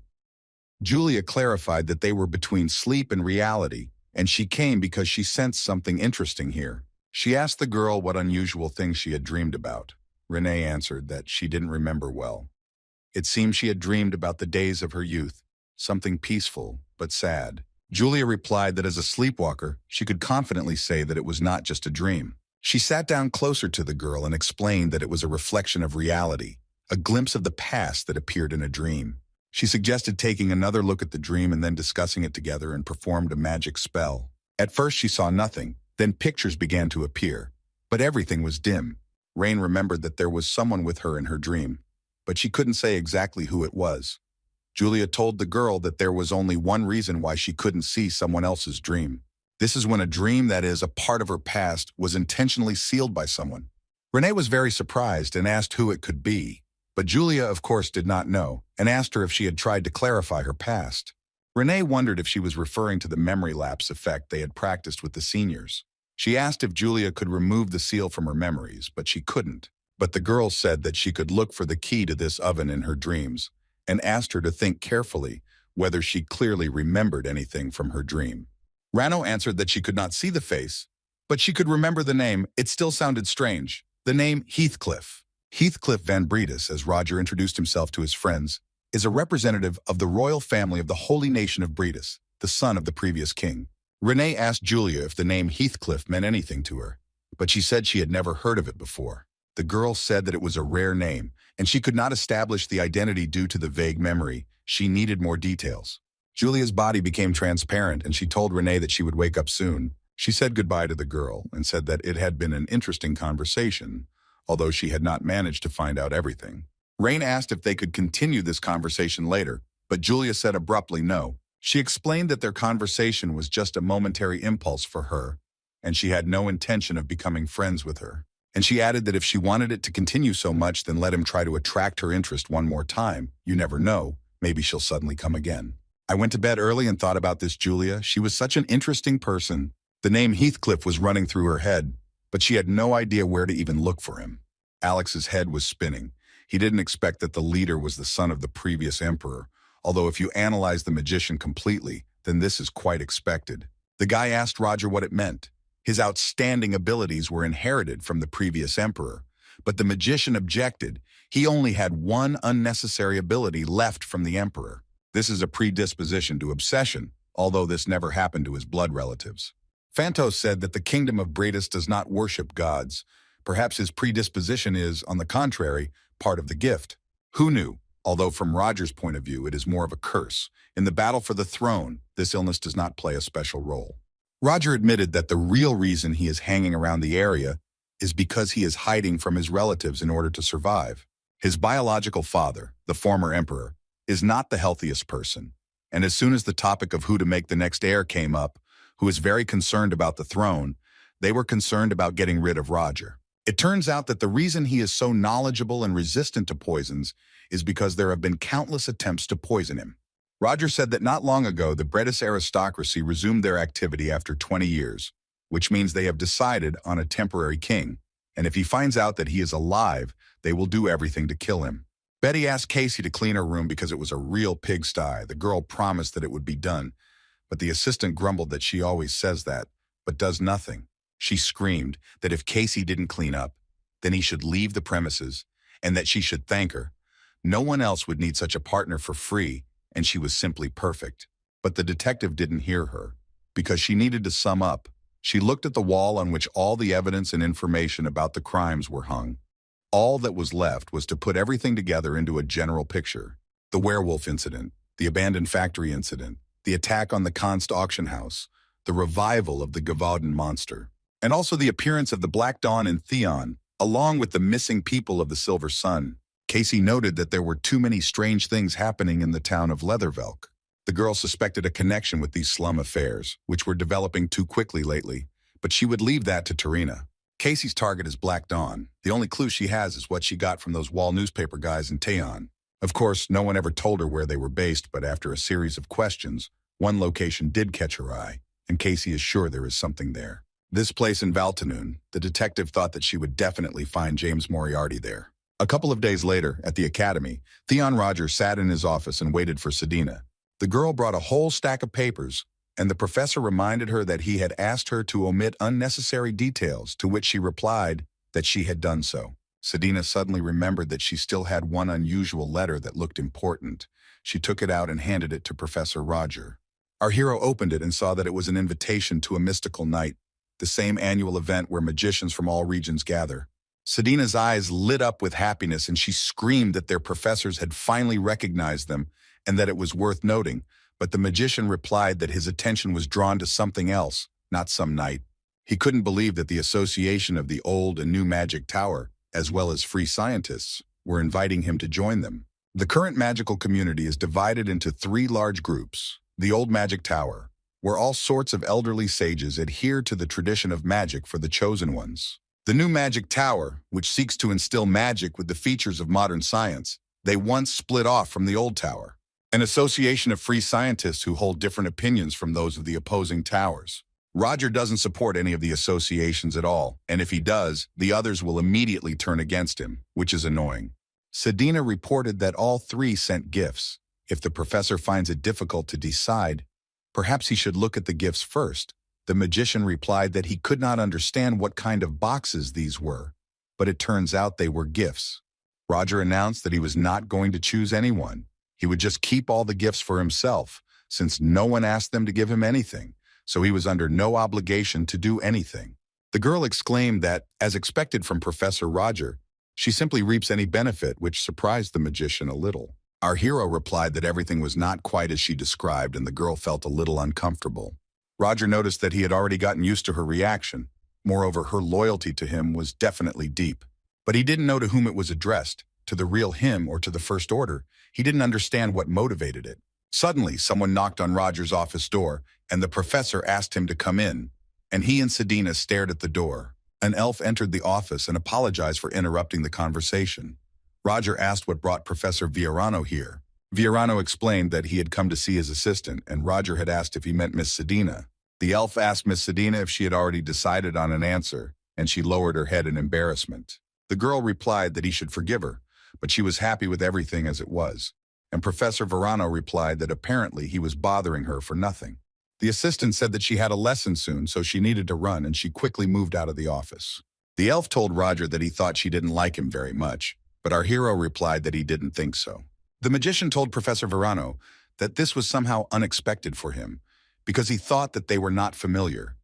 Julia clarified that they were between sleep and reality, and she came because she sensed something interesting here. She asked the girl what unusual things she had dreamed about. Renee answered that she didn't remember well. It seemed she had dreamed about the days of her youth, something peaceful but sad. Julia replied that as a sleepwalker, she could confidently say that it was not just a dream. She sat down closer to the girl and explained that it was a reflection of reality, a glimpse of the past that appeared in a dream. She suggested taking another look at the dream and then discussing it together and performed a magic spell. At first she saw nothing, then pictures began to appear, but everything was dim. Rain remembered that there was someone with her in her dream, but she couldn't say exactly who it was. Julia told the girl that there was only one reason why she couldn't see someone else's dream. This is when a dream that is a part of her past was intentionally sealed by someone. Renee was very surprised and asked who it could be, but Julia of course did not know and asked her if she had tried to clarify her past. Renee wondered if she was referring to the memory lapse effect they had practiced with the seniors. She asked if Julia could remove the seal from her memories, but she couldn't. But the girl said that she could look for the key to this oven in her dreams, and asked her to think carefully whether she clearly remembered anything from her dream. Rano answered that she could not see the face, but she could remember the name. It still sounded strange. The name Heathcliff. Heathcliff Van Breedis, as Roger introduced himself to his friends, is a representative of the royal family of the holy nation of Breedis, the son of the previous king. Renee asked Julia if the name Heathcliff meant anything to her, but she said she had never heard of it before. The girl said that it was a rare name, and she could not establish the identity due to the vague memory. She needed more details. Julia's body became transparent, and she told Renee that she would wake up soon. She said goodbye to the girl and said that it had been an interesting conversation, although she had not managed to find out everything. Rain asked if they could continue this conversation later, but Julia said abruptly no. She explained that their conversation was just a momentary impulse for her, and she had no intention of becoming friends with her. And she added that if she wanted it to continue so much, then let him try to attract her interest one more time. You never know, maybe she'll suddenly come again. I went to bed early and thought about this Julia. She was such an interesting person. The name Heathcliff was running through her head, but she had no idea where to even look for him. Alex's head was spinning. He didn't expect that the leader was the son of the previous emperor, although if you analyze the magician completely, then this is quite expected. The guy asked Roger what it meant. His outstanding abilities were inherited from the previous emperor, but the magician objected. He only had one unnecessary ability left from the emperor. This is a predisposition to obsession, although this never happened to his blood relatives. Phantos said that the kingdom of Bradus does not worship gods. Perhaps his predisposition is, on the contrary, part of the gift. Who knew? Although from Roger's point of view, it is more of a curse. In the battle for the throne, this illness does not play a special role. Roger admitted that the real reason he is hanging around the area is because he is hiding from his relatives in order to survive. His biological father, the former emperor, is not the healthiest person, and as soon as the topic of who to make the next heir came up, who is very concerned about the throne, they were concerned about getting rid of Roger. It turns out that the reason he is so knowledgeable and resistant to poisons is because there have been countless attempts to poison him. Roger said that not long ago, the British aristocracy resumed their activity after 20 years, which means they have decided on a temporary king, and if he finds out that he is alive, they will do everything to kill him. Betty asked Casey to clean her room because it was a real pigsty. The girl promised that it would be done, but the assistant grumbled that she always says that, but does nothing. She screamed that if Casey didn't clean up, then he should leave the premises, and that she should thank her. No one else would need such a partner for free, and she was simply perfect. But the detective didn't hear her, because she needed to sum up. She looked at the wall on which all the evidence and information about the crimes were hung. All that was left was to put everything together into a general picture. The werewolf incident, the abandoned factory incident, the attack on the Konst auction house, the revival of the Gavauden monster, and also the appearance of the Black Dawn in Theon, along with the missing people of the Silver Sun. Casey noted that there were too many strange things happening in the town of Leathervelk. The girl suspected a connection with these slum affairs, which were developing too quickly lately, but she would leave that to Tarina. Casey's target is Black Dawn. The only clue she has is what she got from those wall newspaper guys in Theon. Of course, no one ever told her where they were based, but after a series of questions, one location did catch her eye, and Casey is sure there is something there. This place in Valtanoon, the detective thought that she would definitely find James Moriarty there. A couple of days later, at the academy, Theon Roger sat in his office and waited for Selena. The girl brought a whole stack of papers, and the professor reminded her that he had asked her to omit unnecessary details, to which she replied that she had done so. Selena suddenly remembered that she still had one unusual letter that looked important. She took it out and handed it to Professor Roger. Our hero opened it and saw that it was an invitation to a mystical night, the same annual event where magicians from all regions gather. Selena's eyes lit up with happiness, and she screamed that their professors had finally recognized them and that it was worth noting, but the magician replied that his attention was drawn to something else, not some knight. He couldn't believe that the association of the old and new magic tower, as well as free scientists, were inviting him to join them. The current magical community is divided into 3 large groups. The old magic tower, where all sorts of elderly sages adhere to the tradition of magic for the chosen ones. The new magic tower, which seeks to instill magic with the features of modern science. They once split off from the old tower. An association of free scientists who hold different opinions from those of the opposing towers. Roger doesn't support any of the associations at all, and if he does, the others will immediately turn against him, which is annoying. Selena reported that all 3 sent gifts. If the professor finds it difficult to decide, perhaps he should look at the gifts first. The magician replied that he could not understand what kind of boxes these were, but it turns out they were gifts. Roger announced that he was not going to choose anyone. He would just keep all the gifts for himself, since no one asked them to give him anything, so he was under no obligation to do anything. The girl exclaimed that, as expected from Professor Roger, she simply reaps any benefit, which surprised the magician a little. Our hero replied that everything was not quite as she described, and the girl felt a little uncomfortable. Roger noticed that he had already gotten used to her reaction. Moreover, her loyalty to him was definitely deep. But he didn't know to whom it was addressed, to the real him or to the First Order. He didn't understand what motivated it. Suddenly, someone knocked on Roger's office door, and the professor asked him to come in, and he and Selena stared at the door. An elf entered the office and apologized for interrupting the conversation. Roger asked what brought Professor Viorano here. Viorano explained that he had come to see his assistant, and Roger had asked if he meant Miss Selena. The elf asked Miss Selena if she had already decided on an answer, and she lowered her head in embarrassment. The girl replied that he should forgive her, but she was happy with everything as it was. And Professor Verano replied that apparently he was bothering her for nothing. The assistant said that she had a lesson soon, so she needed to run, and she quickly moved out of the office. The elf told Roger that he thought she didn't like him very much, but our hero replied that he didn't think so. The magician told Professor Verano that this was somehow unexpected for him, because he thought that they were not familiar.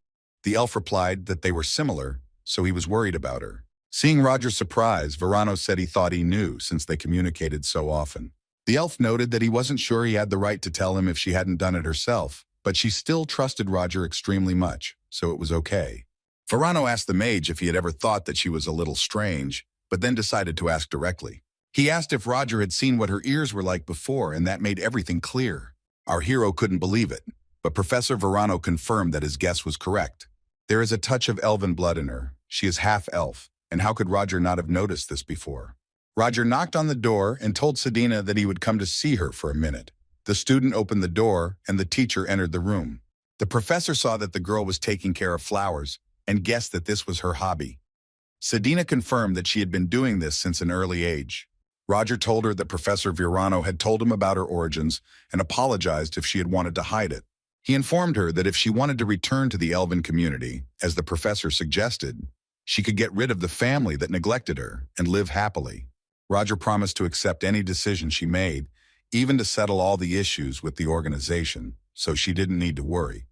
The elf replied that they were similar, so he was worried about her. Seeing Roger's surprise, Verano said he thought he knew since they communicated so often. The elf noted that he wasn't sure he had the right to tell him if she hadn't done it herself, but she still trusted Roger extremely much, so it was okay. Verano asked the mage if he had ever thought that she was a little strange, but then decided to ask directly. He asked if Roger had seen what her ears were like before, and that made everything clear. Our hero couldn't believe it, but Professor Verano confirmed that his guess was correct. There is a touch of elven blood in her. She is half elf, and how could Roger not have noticed this before? Roger knocked on the door and told Selena that he would come to see her for a minute. The student opened the door, and the teacher entered the room. The professor saw that the girl was taking care of flowers and guessed that this was her hobby. Selena confirmed that she had been doing this since an early age. Roger told her that Professor Viorano had told him about her origins and apologized if she had wanted to hide it. He informed her that if she wanted to return to the elven community, as the professor suggested, she could get rid of the family that neglected her and live happily. Roger promised to accept any decision she made, even to settle all the issues with the organization, so she didn't need to worry.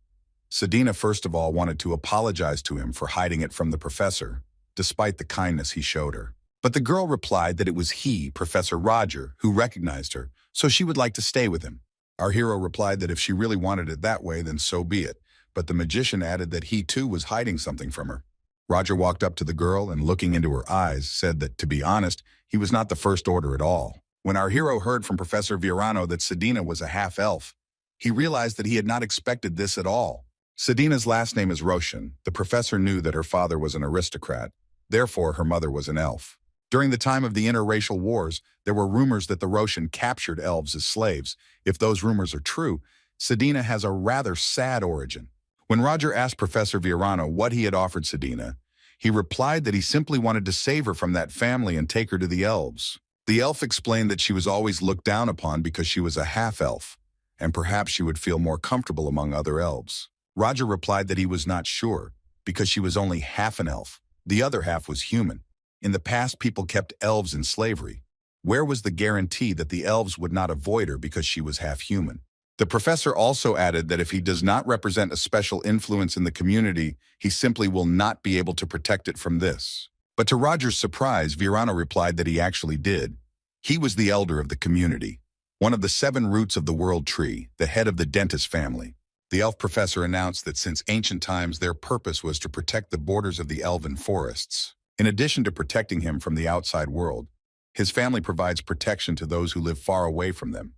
Selena first of all wanted to apologize to him for hiding it from the professor, despite the kindness he showed her. But the girl replied that it was he, Professor Roger, who recognized her, so she would like to stay with him. Our hero replied that if she really wanted it that way, then so be it, but the magician added that he too was hiding something from her. Roger walked up to the girl and, looking into her eyes, said that, to be honest, he was not the First Order at all. When our hero heard from Professor Viorano that Selena was a half-elf, he realized that he had not expected this at all. Selena's last name is Roshan. The professor knew that her father was an aristocrat, therefore her mother was an elf. During the time of the interracial wars, there were rumors that the Roshan captured elves as slaves. If those rumors are true, Selena has a rather sad origin. When Roger asked Professor Viorano what he had offered Selena, he replied that he simply wanted to save her from that family and take her to the elves. The elf explained that she was always looked down upon because she was a half-elf, and perhaps she would feel more comfortable among other elves. Roger replied that he was not sure, because she was only half an elf. The other half was human. In the past, people kept elves in slavery. Where was the guarantee that the elves would not avoid her because she was half human? The professor also added that if he does not represent a special influence in the community, he simply will not be able to protect it from this. But to Roger's surprise, Viorano replied that he actually did. He was the elder of the community, one of the 7 roots of the world tree, the head of the dentist family. The elf professor announced that since ancient times their purpose was to protect the borders of the elven forests. In addition to protecting him from the outside world, his family provides protection to those who live far away from them,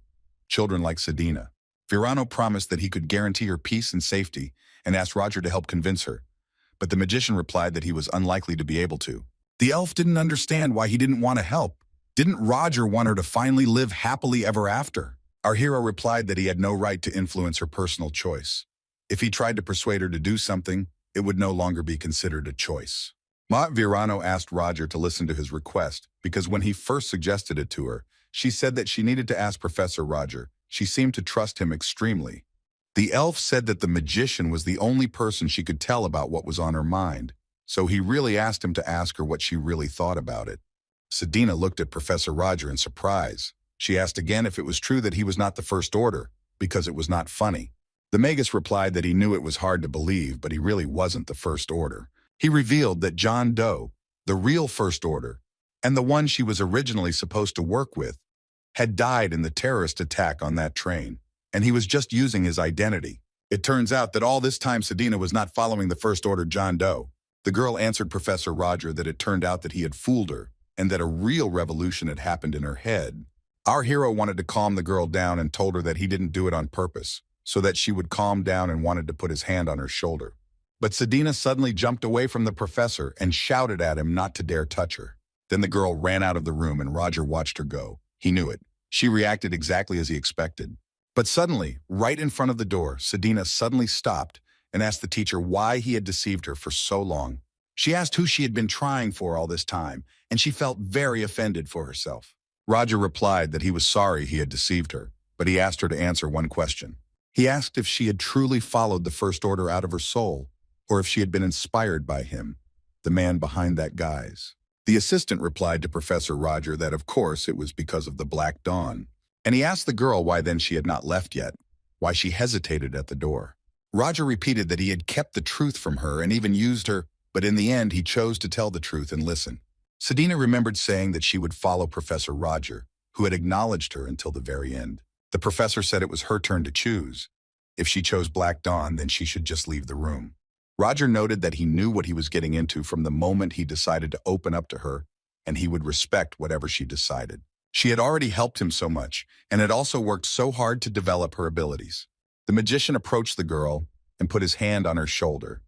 children like Selena. Viorano promised that he could guarantee her peace and safety and asked Roger to help convince her, but the magician replied that he was unlikely to be able to. The elf didn't understand why he didn't want to help. Didn't Roger want her to finally live happily ever after? Our hero replied that he had no right to influence her personal choice. If he tried to persuade her to do something, it would no longer be considered a choice. Viorano asked Roger to listen to his request because when he first suggested it to her, she said that she needed to ask Professor Roger. She seemed to trust him extremely. The elf said that the magician was the only person she could tell about what was on her mind, so he really asked him to ask her what she really thought about it. Selena looked at Professor Roger in surprise. She asked again if it was true that he was not the First Order, because it was not funny. The Magus replied that he knew it was hard to believe, but he really wasn't the First Order. He revealed that John Doe, the real First Order, and the one she was originally supposed to work with, had died in the terrorist attack on that train, and he was just using his identity. It turns out that all this time Selena was not following the First Order John Doe. The girl answered Professor Roger that it turned out that he had fooled her, and that a real revolution had happened in her head. Our hero wanted to calm the girl down and told her that he didn't do it on purpose, so that she would calm down and wanted to put his hand on her shoulder. But Selena suddenly jumped away from the professor and shouted at him not to dare touch her. Then the girl ran out of the room and Roger watched her go. He knew it. She reacted exactly as he expected. But suddenly, right in front of the door, Selena suddenly stopped and asked the teacher why he had deceived her for so long. She asked who she had been trying for all this time, and she felt very offended for herself. Roger replied that he was sorry he had deceived her, but he asked her to answer one question. He asked if she had truly followed the First Order out of her soul, or if she had been inspired by him, the man behind that guise. The assistant replied to Professor Roger that of course it was because of the Black Dawn, and he asked the girl why then she had not left yet, why she hesitated at the door. Roger repeated that he had kept the truth from her and even used her, but in the end he chose to tell the truth and listen. Selena remembered saying that she would follow Professor Roger, who had acknowledged her until the very end. The professor said it was her turn to choose. If she chose Black Dawn, then she should just leave the room. Roger noted that he knew what he was getting into from the moment he decided to open up to her, and he would respect whatever she decided. She had already helped him so much, and had also worked so hard to develop her abilities. The magician approached the girl and put his hand on her shoulder,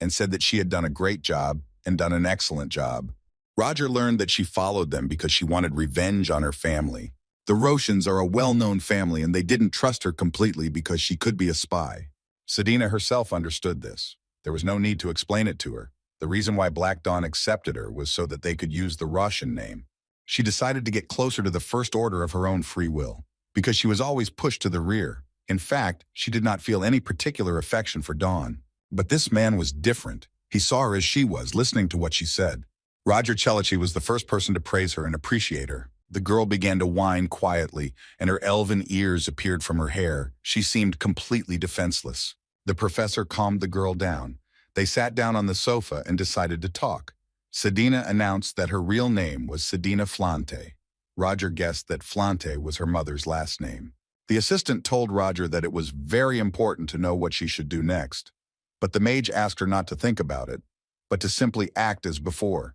and said that she had done a great job and done an excellent job. Roger learned that she followed them because she wanted revenge on her family. The Roshans are a well-known family and they didn't trust her completely because she could be a spy. Selena herself understood this. There was no need to explain it to her. The reason why Black Dawn accepted her was so that they could use the Roshan name. She decided to get closer to the First Order of her own free will, because she was always pushed to the rear. In fact, she did not feel any particular affection for Dawn. But this man was different. He saw her as she was, listening to what she said. Roger Chelici was the first person to praise her and appreciate her. The girl began to whine quietly, and her elven ears appeared from her hair. She seemed completely defenseless. The professor calmed the girl down. They sat down on the sofa and decided to talk. Selena announced that her real name was Selena Flante. Roger guessed that Flante was her mother's last name. The assistant told Roger that it was very important to know what she should do next. But the mage asked her not to think about it, but to simply act as before,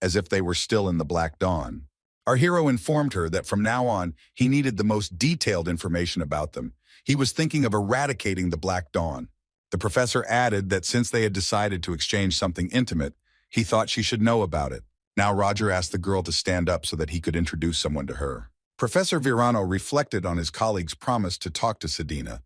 as if they were still in the Black Dawn. Our hero informed her that from now on, he needed the most detailed information about them. He was thinking of eradicating the Black Dawn. The professor added that since they had decided to exchange something intimate, he thought she should know about it. Now Roger asked the girl to stand up so that he could introduce someone to her. Professor Virano reflected on his colleague's promise to talk to Selena,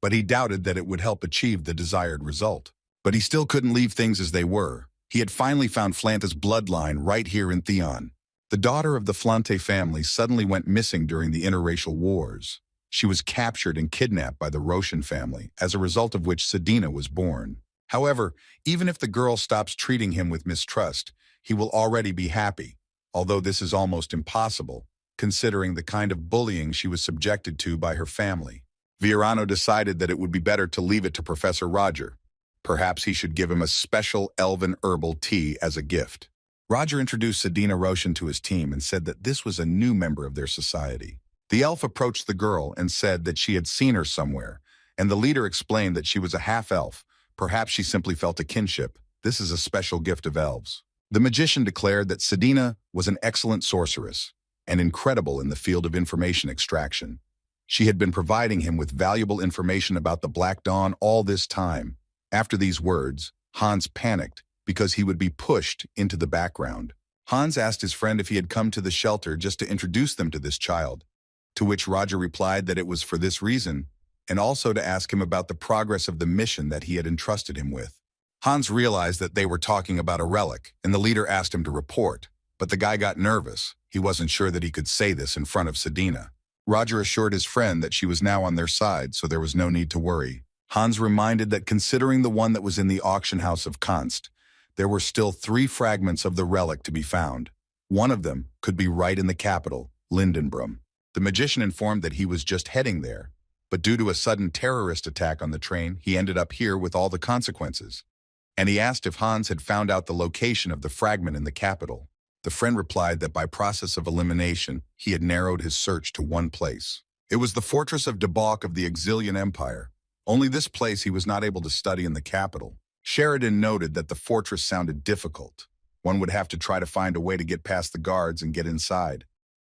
but he doubted that it would help achieve the desired result. But he still couldn't leave things as they were. He had finally found Flante's bloodline right here in Theon. The daughter of the Flante family suddenly went missing during the interracial wars. She was captured and kidnapped by the Roshan family, as a result of which Selena was born. However, even if the girl stops treating him with mistrust, he will already be happy, although this is almost impossible, considering the kind of bullying she was subjected to by her family. Virano decided that it would be better to leave it to Professor Roger. Perhaps he should give him a special elven herbal tea as a gift. Roger introduced Selena Roshan to his team and said that this was a new member of their society. The elf approached the girl and said that she had seen her somewhere, and the leader explained that she was a half-elf. Perhaps she simply felt a kinship. This is a special gift of elves. The magician declared that Selena was an excellent sorceress and incredible in the field of information extraction. She had been providing him with valuable information about the Black Dawn all this time. After these words, Hans panicked because he would be pushed into the background. Hans asked his friend if he had come to the shelter just to introduce them to this child, to which Roger replied that it was for this reason, and also to ask him about the progress of the mission that he had entrusted him with. Hans realized that they were talking about a relic, and the leader asked him to report, but the guy got nervous. He wasn't sure that he could say this in front of Selena. Roger assured his friend that she was now on their side, so there was no need to worry. Hans reminded that considering the one that was in the auction house of Konst, there were still 3 fragments of the relic to be found. One of them could be right in the capital, Lindenbrum. The magician informed that he was just heading there, but due to a sudden terrorist attack on the train, he ended up here with all the consequences. And he asked if Hans had found out the location of the fragment in the capital. The friend replied that by process of elimination, he had narrowed his search to one place. It was the fortress of Debauch of the Exilian Empire. Only this place he was not able to study in the capital. Sheridan noted that the fortress sounded difficult. One would have to try to find a way to get past the guards and get inside.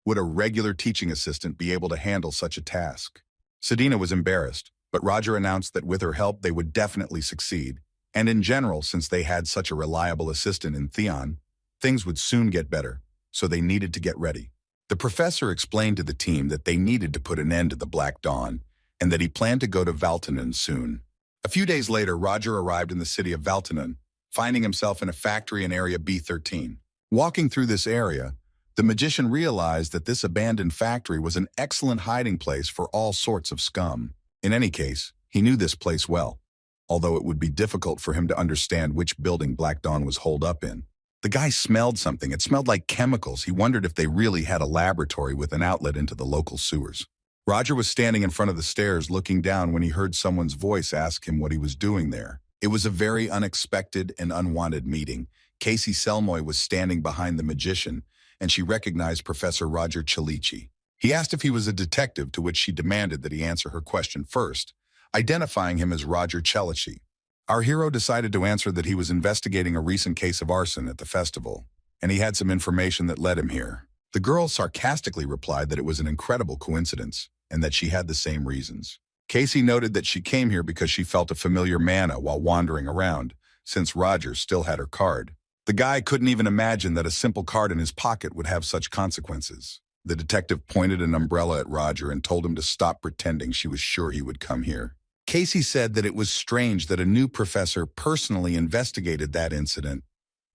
Would a regular teaching assistant be able to handle such a task? Selena was embarrassed, but Roger announced that with her help they would definitely succeed, and in general, since they had such a reliable assistant in Theon, things would soon get better, so they needed to get ready. The professor explained to the team that they needed to put an end to the Black Dawn, and that he planned to go to Valtanen soon. A few days later, Roger arrived in the city of Valtanen, finding himself in a factory in Area B13. Walking through this area, the magician realized that this abandoned factory was an excellent hiding place for all sorts of scum. In any case, he knew this place well, although it would be difficult for him to understand which building Black Dawn was holed up in. The guy smelled something. It smelled like chemicals. He wondered if they really had a laboratory with an outlet into the local sewers. Roger was standing in front of the stairs looking down when he heard someone's voice ask him what he was doing there. It was a very unexpected and unwanted meeting. Casey Selmoy was standing behind the magician, and she recognized Professor Roger Chalici. He asked if he was a detective, to which she demanded that he answer her question first, identifying him as Roger Chalici. Our hero decided to answer that he was investigating a recent case of arson at the festival, and he had some information that led him here. The girl sarcastically replied that it was an incredible coincidence, and that she had the same reasons. Casey noted that she came here because she felt a familiar manna while wandering around, since Roger still had her card. The guy couldn't even imagine that a simple card in his pocket would have such consequences. The detective pointed an umbrella at Roger and told him to stop pretending she was sure he would come here. Casey said that it was strange that a new professor personally investigated that incident,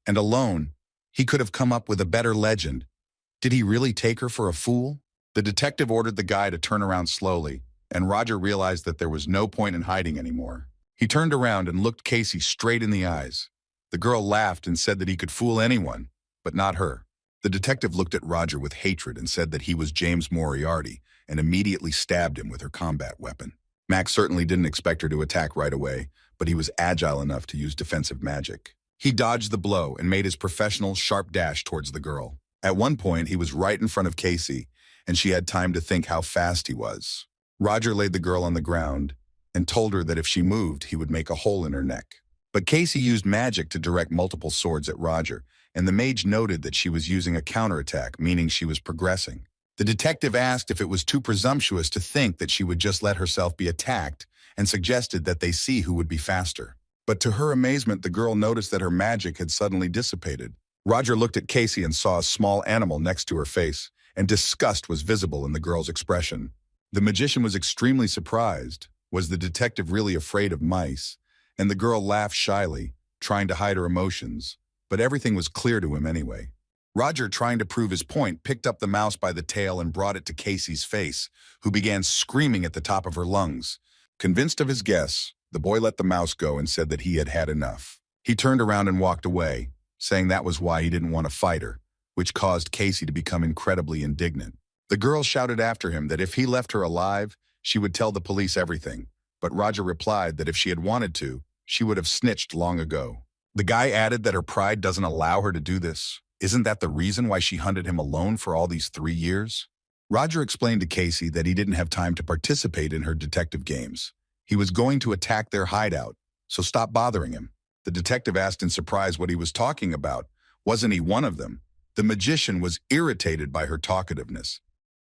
and alone, he could have come up with a better legend. Did he really take her for a fool? The detective ordered the guy to turn around slowly, and Roger realized that there was no point in hiding anymore. He turned around and looked Casey straight in the eyes. The girl laughed and said that he could fool anyone, but not her. The detective looked at Roger with hatred and said that he was James Moriarty and immediately stabbed him with her combat weapon. Max certainly didn't expect her to attack right away, but he was agile enough to use defensive magic. He dodged the blow and made his professional, sharp dash towards the girl. At one point, he was right in front of Casey, and she had time to think how fast he was. Roger laid the girl on the ground and told her that if she moved, he would make a hole in her neck. But Casey used magic to direct multiple swords at Roger, and the mage noted that she was using a counterattack, meaning she was progressing. The detective asked if it was too presumptuous to think that she would just let herself be attacked, and suggested that they see who would be faster. But to her amazement, the girl noticed that her magic had suddenly dissipated. Roger looked at Casey and saw a small animal next to her face, and disgust was visible in the girl's expression. The magician was extremely surprised. Was the detective really afraid of mice? And the girl laughed shyly, trying to hide her emotions, but everything was clear to him anyway. Roger, trying to prove his point, picked up the mouse by the tail and brought it to Casey's face, who began screaming at the top of her lungs. Convinced of his guess, the boy let the mouse go and said that he had had enough. He turned around and walked away, saying that was why he didn't want to fight her, which caused Casey to become incredibly indignant. The girl shouted after him that if he left her alive, she would tell the police everything, but Roger replied that if she had wanted to, she would have snitched long ago. The guy added that her pride doesn't allow her to do this. Isn't that the reason why she hunted him alone for all these 3 years? Roger explained to Casey that he didn't have time to participate in her detective games. He was going to attack their hideout, so stop bothering him. The detective asked in surprise what he was talking about. Wasn't he one of them? The magician was irritated by her talkativeness.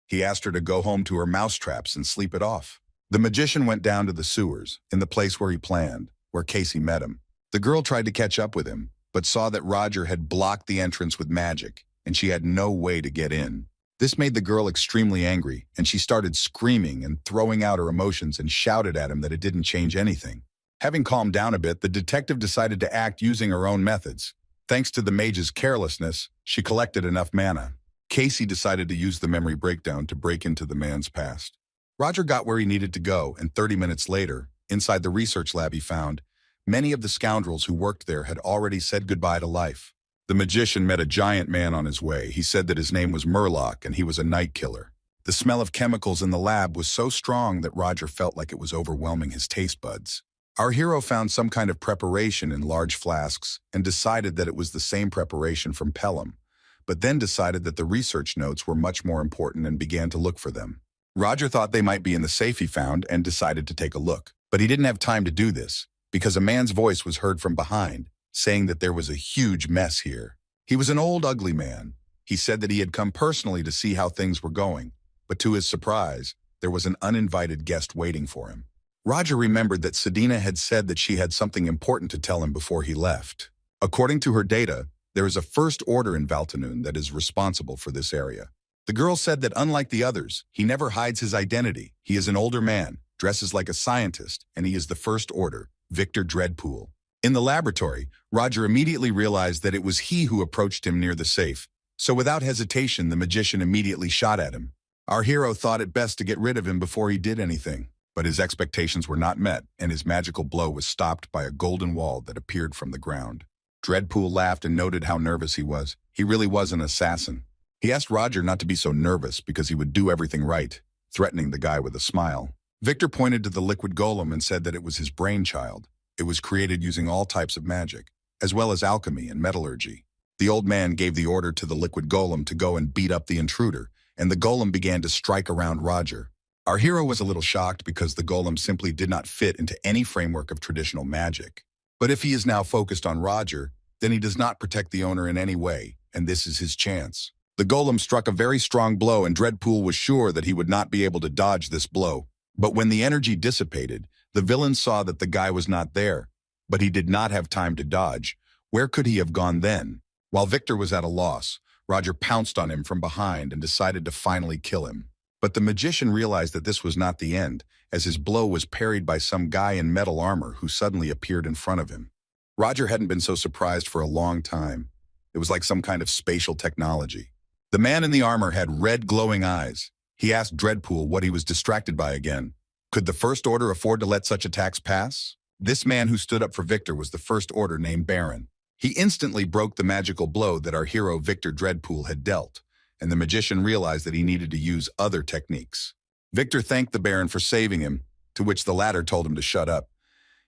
He asked her to go home to her mousetraps and sleep it off. The magician went down to the sewers, in the place where he planned, where Casey met him. The girl tried to catch up with him, but saw that Roger had blocked the entrance with magic, and she had no way to get in. This made the girl extremely angry, and she started screaming and throwing out her emotions and shouted at him that it didn't change anything. Having calmed down a bit, the detective decided to act using her own methods. Thanks to the mage's carelessness, she collected enough mana. Casey decided to use the memory breakdown to break into the man's past. Roger got where he needed to go, and 30 minutes later, inside the research lab he found, many of the scoundrels who worked there had already said goodbye to life. The magician met a giant man on his way. He said that his name was Murloc and he was a night killer. The smell of chemicals in the lab was so strong that Roger felt like it was overwhelming his taste buds. Our hero found some kind of preparation in large flasks and decided that it was the same preparation from Pelham, but then decided that the research notes were much more important and began to look for them. Roger thought they might be in the safe he found and decided to take a look. But he didn't have time to do this, because a man's voice was heard from behind, saying that there was a huge mess here. He was an old, ugly man. He said that he had come personally to see how things were going, but to his surprise, there was an uninvited guest waiting for him. Roger remembered that Selena had said that she had something important to tell him before he left. According to her data, there is a first order in Valtanoon that is responsible for this area. The girl said that unlike the others, he never hides his identity. He is an older man, dresses like a scientist, and he is the first order, Victor Dreadpool. In the laboratory, Roger immediately realized that it was he who approached him near the safe. So without hesitation, the magician immediately shot at him. Our hero thought it best to get rid of him before he did anything, but his expectations were not met, and his magical blow was stopped by a golden wall that appeared from the ground. Dreadpool laughed and noted how nervous he was. He really was an assassin. He asked Roger not to be so nervous because he would do everything right, threatening the guy with a smile. Victor pointed to the liquid golem and said that it was his brainchild. It was created using all types of magic, as well as alchemy and metallurgy. The old man gave the order to the liquid golem to go and beat up the intruder, and the golem began to strike around Roger. Our hero was a little shocked because the golem simply did not fit into any framework of traditional magic. But if he is now focused on Roger, then he does not protect the owner in any way, and this is his chance. The golem struck a very strong blow, and Dreadpool was sure that he would not be able to dodge this blow. But when the energy dissipated, the villain saw that the guy was not there, but he did not have time to dodge. Where could he have gone then? While Victor was at a loss, Roger pounced on him from behind and decided to finally kill him. But the magician realized that this was not the end, as his blow was parried by some guy in metal armor who suddenly appeared in front of him. Roger hadn't been so surprised for a long time. It was like some kind of spatial technology. The man in the armor had red glowing eyes. He asked Dreadpool what he was distracted by again. Could the First Order afford to let such attacks pass? This man who stood up for Victor was the First Order named Baron. He instantly broke the magical blow that our hero Victor Dreadpool had dealt, and the magician realized that he needed to use other techniques. Victor thanked the Baron for saving him, to which the latter told him to shut up.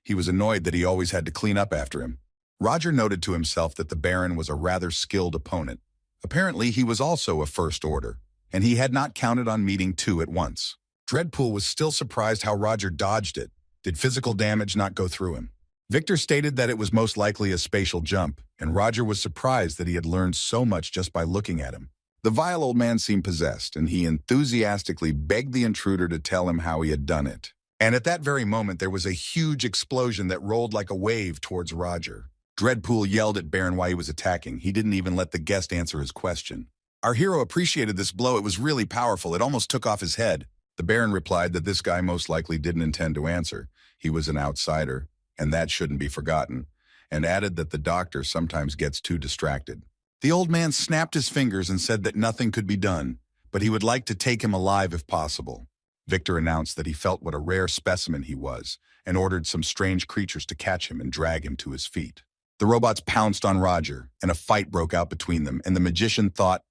He was annoyed that he always had to clean up after him. Roger noted to himself that the Baron was a rather skilled opponent. Apparently, he was also a First Order, and he had not counted on meeting two at once. Dreadpool was still surprised how Roger dodged it. Did physical damage not go through him? Victor stated that it was most likely a spatial jump, and Roger was surprised that he had learned so much just by looking at him. The vile old man seemed possessed, and he enthusiastically begged the intruder to tell him how he had done it. And at that very moment, there was a huge explosion that rolled like a wave towards Roger. Dreadpool yelled at Baron why he was attacking. He didn't even let the guest answer his question. Our hero appreciated this blow. It was really powerful. It almost took off his head. The Baron replied that this guy most likely didn't intend to answer. He was an outsider, and that shouldn't be forgotten, and added that the doctor sometimes gets too distracted. The old man snapped his fingers and said that nothing could be done, but he would like to take him alive if possible. Victor announced that he felt what a rare specimen he was, and ordered some strange creatures to catch him and drag him to his feet. The robots pounced on Roger, and a fight broke out between them, and the magician thought,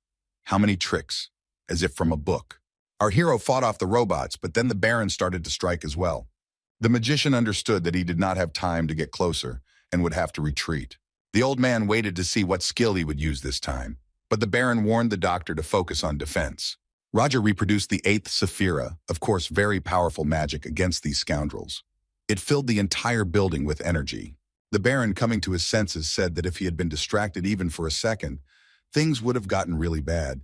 "How many tricks?" as if from a book. Our hero fought off the robots, but then the Baron started to strike as well. The magician understood that he did not have time to get closer and would have to retreat. The old man waited to see what skill he would use this time, but the Baron warned the doctor to focus on defense. Roger reproduced the 8th Sephira, of course very powerful magic against these scoundrels. It filled the entire building with energy. The Baron, coming to his senses, said that if he had been distracted even for a second, things would have gotten really bad.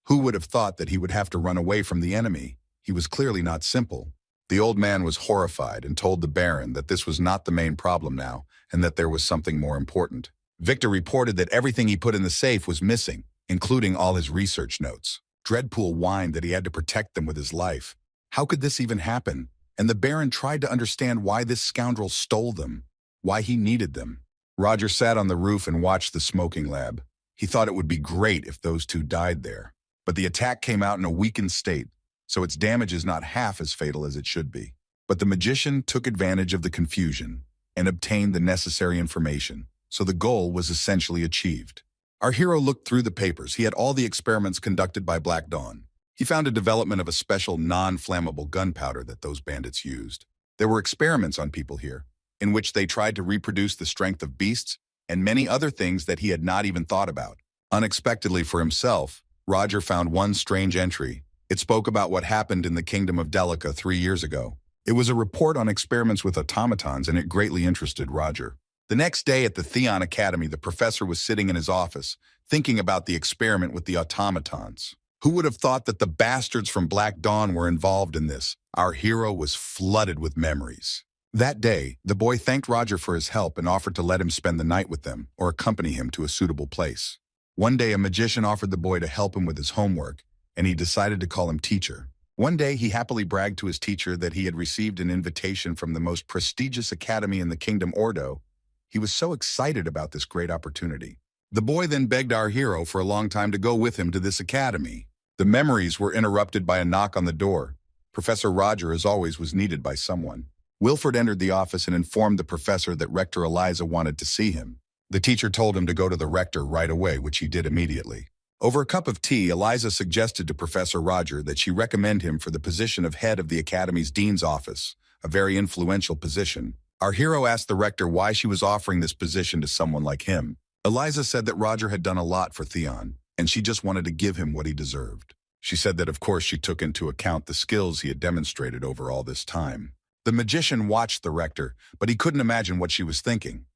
Who would have thought that he would have to run away from the enemy? He was clearly not simple. The old man was horrified and told the Baron that this was not the main problem now, and that there was something more important. Victor reported that everything he put in the safe was missing, including all his research notes. Dreadpool whined that he had to protect them with his life. How could this even happen? And the Baron tried to understand why this scoundrel stole them, why he needed them. Roger sat on the roof and watched the smoking lab. He thought it would be great if those two died there. But the attack came out in a weakened state, so its damage is not half as fatal as it should be. But the magician took advantage of the confusion and obtained the necessary information, so the goal was essentially achieved. Our hero looked through the papers. He had all the experiments conducted by Black Dawn. He found a development of a special non-flammable gunpowder that those bandits used. There were experiments on people here, in which they tried to reproduce the strength of beasts and many other things that he had not even thought about. Unexpectedly for himself, Roger found one strange entry. It spoke about what happened in the kingdom of Delica 3 years ago. It was a report on experiments with automatons, and it greatly interested Roger. The next day at the Theon Academy, the professor was sitting in his office, thinking about the experiment with the automatons. Who would have thought that the bastards from Black Dawn were involved in this? Our hero was flooded with memories. That day, the boy thanked Roger for his help and offered to let him spend the night with them or accompany him to a suitable place. One day, a magician offered the boy to help him with his homework, and he decided to call him teacher. One day, he happily bragged to his teacher that he had received an invitation from the most prestigious academy in the Kingdom Ordo. He was so excited about this great opportunity. The boy then begged our hero for a long time to go with him to this academy. The memories were interrupted by a knock on the door. Professor Roger, as always, was needed by someone. Wilford entered the office and informed the professor that Rector Eliza wanted to see him. The teacher told him to go to the rector right away, which he did immediately. Over a cup of tea, Eliza suggested to Professor Roger that she recommend him for the position of head of the academy's dean's office, a very influential position. Our hero asked the rector why she was offering this position to someone like him. Eliza said that Roger had done a lot for Theon, and she just wanted to give him what he deserved. She said that of course she took into account the skills he had demonstrated over all this time. The magician watched the rector, but he couldn't imagine what she was thinking.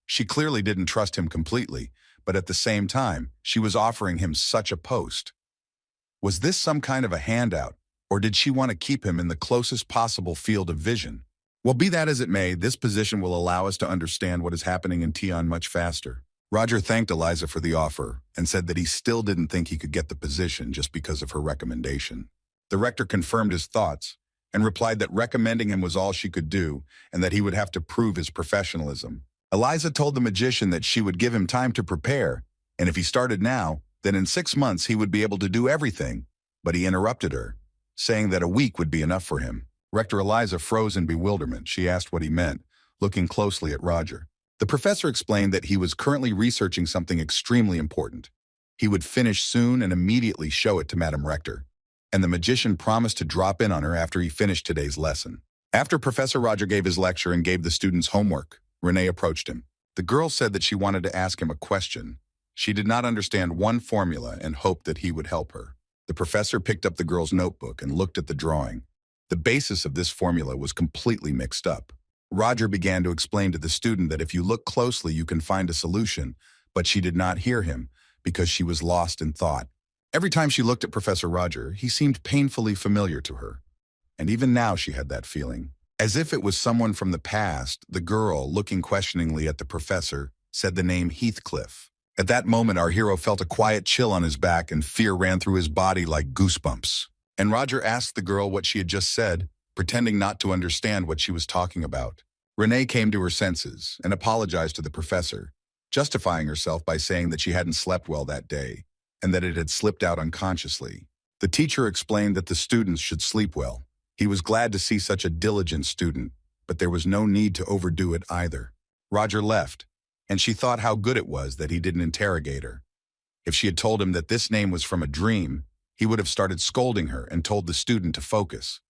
She clearly didn't trust him completely, but at the same time, she was offering him such a post. Was this some kind of a handout, or did she want to keep him in the closest possible field of vision? Well, be that as it may, this position will allow us to understand what is happening in Theon much faster. Roger thanked Eliza for the offer and said that he still didn't think he could get the position just because of her recommendation. The rector confirmed his thoughts and replied that recommending him was all she could do and that he would have to prove his professionalism. Eliza told the magician that she would give him time to prepare, and if he started now, then in 6 months he would be able to do everything. But he interrupted her, saying that a week would be enough for him. Rector Eliza froze in bewilderment. She asked what he meant, looking closely at Roger. The professor explained that he was currently researching something extremely important. He would finish soon and immediately show it to Madam Rector, and the magician promised to drop in on her after he finished today's lesson. After Professor Roger gave his lecture and gave the students homework, Renee approached him. The girl said that she wanted to ask him a question. She did not understand one formula and hoped that he would help her. The professor picked up the girl's notebook and looked at the drawing. The basis of this formula was completely mixed up. Roger began to explain to the student that if you look closely, you can find a solution, but she did not hear him because she was lost in thought. Every time she looked at Professor Roger, he seemed painfully familiar to her. And even now she had that feeling. As if it was someone from the past, the girl, looking questioningly at the professor, said the name Heathcliff. At that moment, our hero felt a quiet chill on his back and fear ran through his body like goosebumps. And Roger asked the girl what she had just said, pretending not to understand what she was talking about. Renee came to her senses and apologized to the professor, justifying herself by saying that she hadn't slept well that day and that it had slipped out unconsciously. The teacher explained that the students should sleep well. He was glad to see such a diligent student, but there was no need to overdo it either. Roger left, and she thought how good it was that he didn't interrogate her. If she had told him that this name was from a dream, he would have started scolding her and told the student to focus.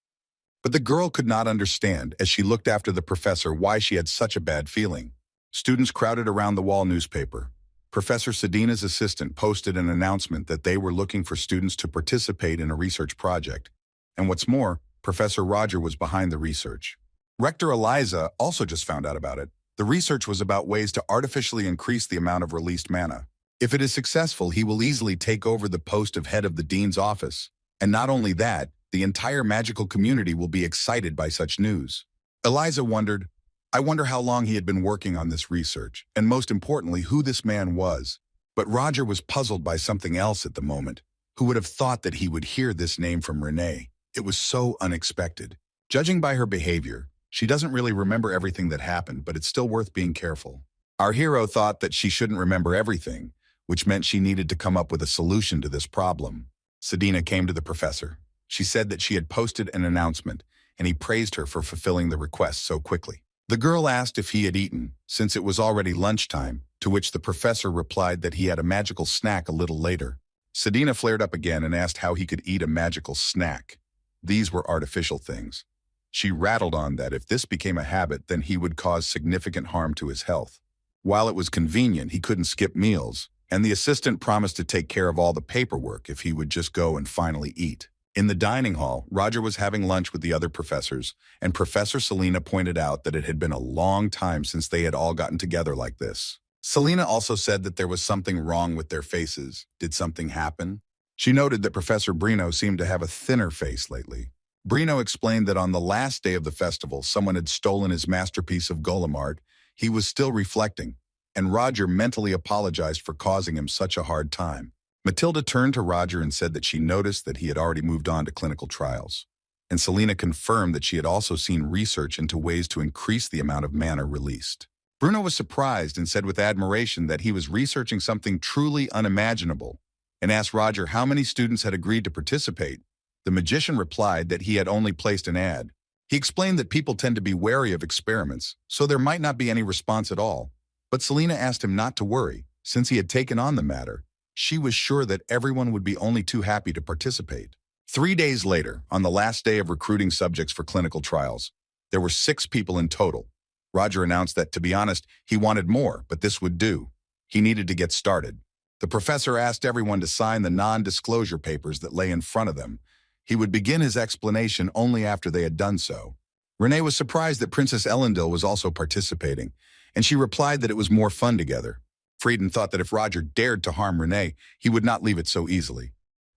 But the girl could not understand, as she looked after the professor, why she had such a bad feeling. Students crowded around the wall newspaper. Professor Sedina's assistant posted an announcement that they were looking for students to participate in a research project. And what's more, Professor Roger was behind the research. Rector Eliza also just found out about it. The research was about ways to artificially increase the amount of released mana. If it is successful, he will easily take over the post of head of the dean's office. And not only that, the entire magical community will be excited by such news. Eliza wondered, I wonder how long he had been working on this research, and most importantly, who this man was. But Roger was puzzled by something else at the moment. Who would have thought that he would hear this name from Renee? It was so unexpected. Judging by her behavior, she doesn't really remember everything that happened, but it's still worth being careful. Our hero thought that she shouldn't remember everything, which meant she needed to come up with a solution to this problem. Sedina came to the professor. She said that she had posted an announcement, and he praised her for fulfilling the request so quickly. The girl asked if he had eaten, since it was already lunchtime, to which the professor replied that he had a magical snack a little later. Sedina flared up again and asked how he could eat a magical snack. These were artificial things. She rattled on that if this became a habit, then he would cause significant harm to his health. While it was convenient, he couldn't skip meals, and the assistant promised to take care of all the paperwork if he would just go and finally eat. In the dining hall, Roger was having lunch with the other professors, and Professor Selena pointed out that it had been a long time since they had all gotten together like this. Selena also said that there was something wrong with their faces. Did something happen? She noted that Professor Brino seemed to have a thinner face lately. Brino explained that on the last day of the festival, someone had stolen his masterpiece of golem art. He was still reflecting, and Roger mentally apologized for causing him such a hard time. Matilda turned to Roger and said that she noticed that he had already moved on to clinical trials. And Selena confirmed that she had also seen research into ways to increase the amount of mana released. Bruno was surprised and said with admiration that he was researching something truly unimaginable, and asked Roger how many students had agreed to participate. The magician replied that he had only placed an ad. He explained that people tend to be wary of experiments, so there might not be any response at all. But Selena asked him not to worry, since he had taken on the matter. She was sure that everyone would be only too happy to participate. 3 days later, on the last day of recruiting subjects for clinical trials, there were 6 people in total. Roger announced that, to be honest, he wanted more, but this would do. He needed to get started. The professor asked everyone to sign the non-disclosure papers that lay in front of them. He would begin his explanation only after they had done so. Renee was surprised that Princess Elendil was also participating, and she replied that it was more fun together. Frieden thought that if Roger dared to harm Renee, he would not leave it so easily.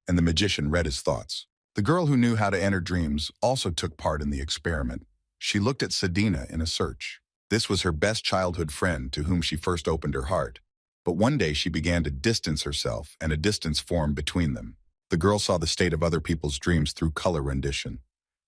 And the magician read his thoughts. The girl who knew how to enter dreams also took part in the experiment. She looked at Sedina in a search. This was her best childhood friend to whom she first opened her heart. But one day she began to distance herself, and a distance formed between them. The girl saw the state of other people's dreams through color rendition.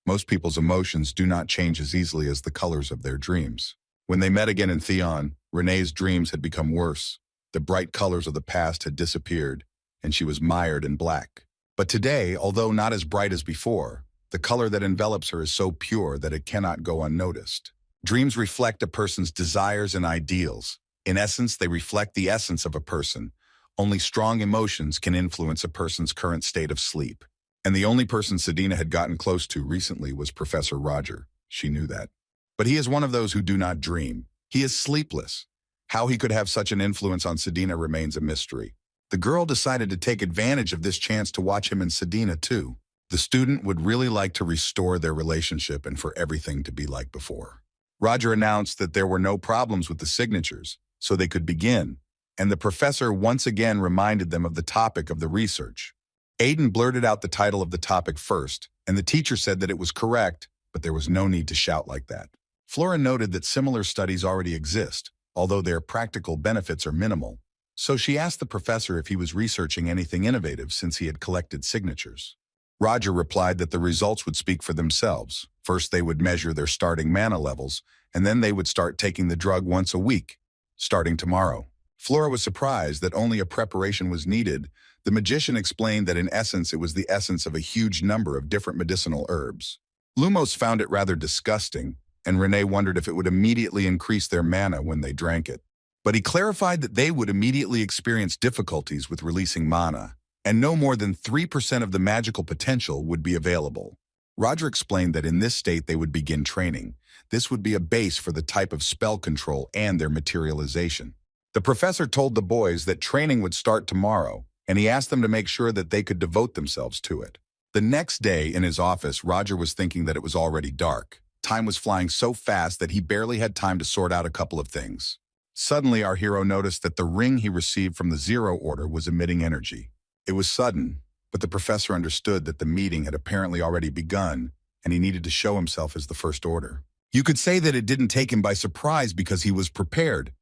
Most people's emotions do not change as easily as the colors of their dreams. When they met again in Theon, Renee's dreams had become worse. The bright colors of the past had disappeared, and she was mired in black. But today, although not as bright as before, the color that envelops her is so pure that it cannot go unnoticed. Dreams reflect a person's desires and ideals. In essence, they reflect the essence of a person. Only strong emotions can influence a person's current state of sleep. And the only person Sedina had gotten close to recently was Professor Roger. She knew that. But he is one of those who do not dream. He is sleepless. How he could have such an influence on Sedina remains a mystery. The girl decided to take advantage of this chance to watch him and Sedina too. The student would really like to restore their relationship and for everything to be like before. Roger announced that there were no problems with the signatures, so they could begin, and the professor once again reminded them of the topic of the research. Aiden blurted out the title of the topic first, and the teacher said that it was correct, but there was no need to shout like that. Flora noted that similar studies already exist, although their practical benefits are minimal, so she asked the professor if he was researching anything innovative since he had collected signatures. Roger replied that the results would speak for themselves. First, they would measure their starting mana levels, and then they would start taking the drug once a week, starting tomorrow. Flora was surprised that only a preparation was needed. The magician explained that in essence it was the essence of a huge number of different medicinal herbs. Lumos found it rather disgusting, and Renee wondered if it would immediately increase their mana when they drank it. But he clarified that they would immediately experience difficulties with releasing mana, and no more than 3% of the magical potential would be available. Roger explained that in this state they would begin training. This would be a base for the type of spell control and their materialization. The professor told the boys that training would start tomorrow, and he asked them to make sure that they could devote themselves to it. The next day in his office, Roger was thinking that it was already dark. Time was flying so fast that he barely had time to sort out a couple of things. Suddenly, our hero noticed that the ring he received from the Zero Order was emitting energy. It was sudden, but the professor understood that the meeting had apparently already begun, and he needed to show himself as the First Order. You could say that it didn't take him by surprise because he was prepared.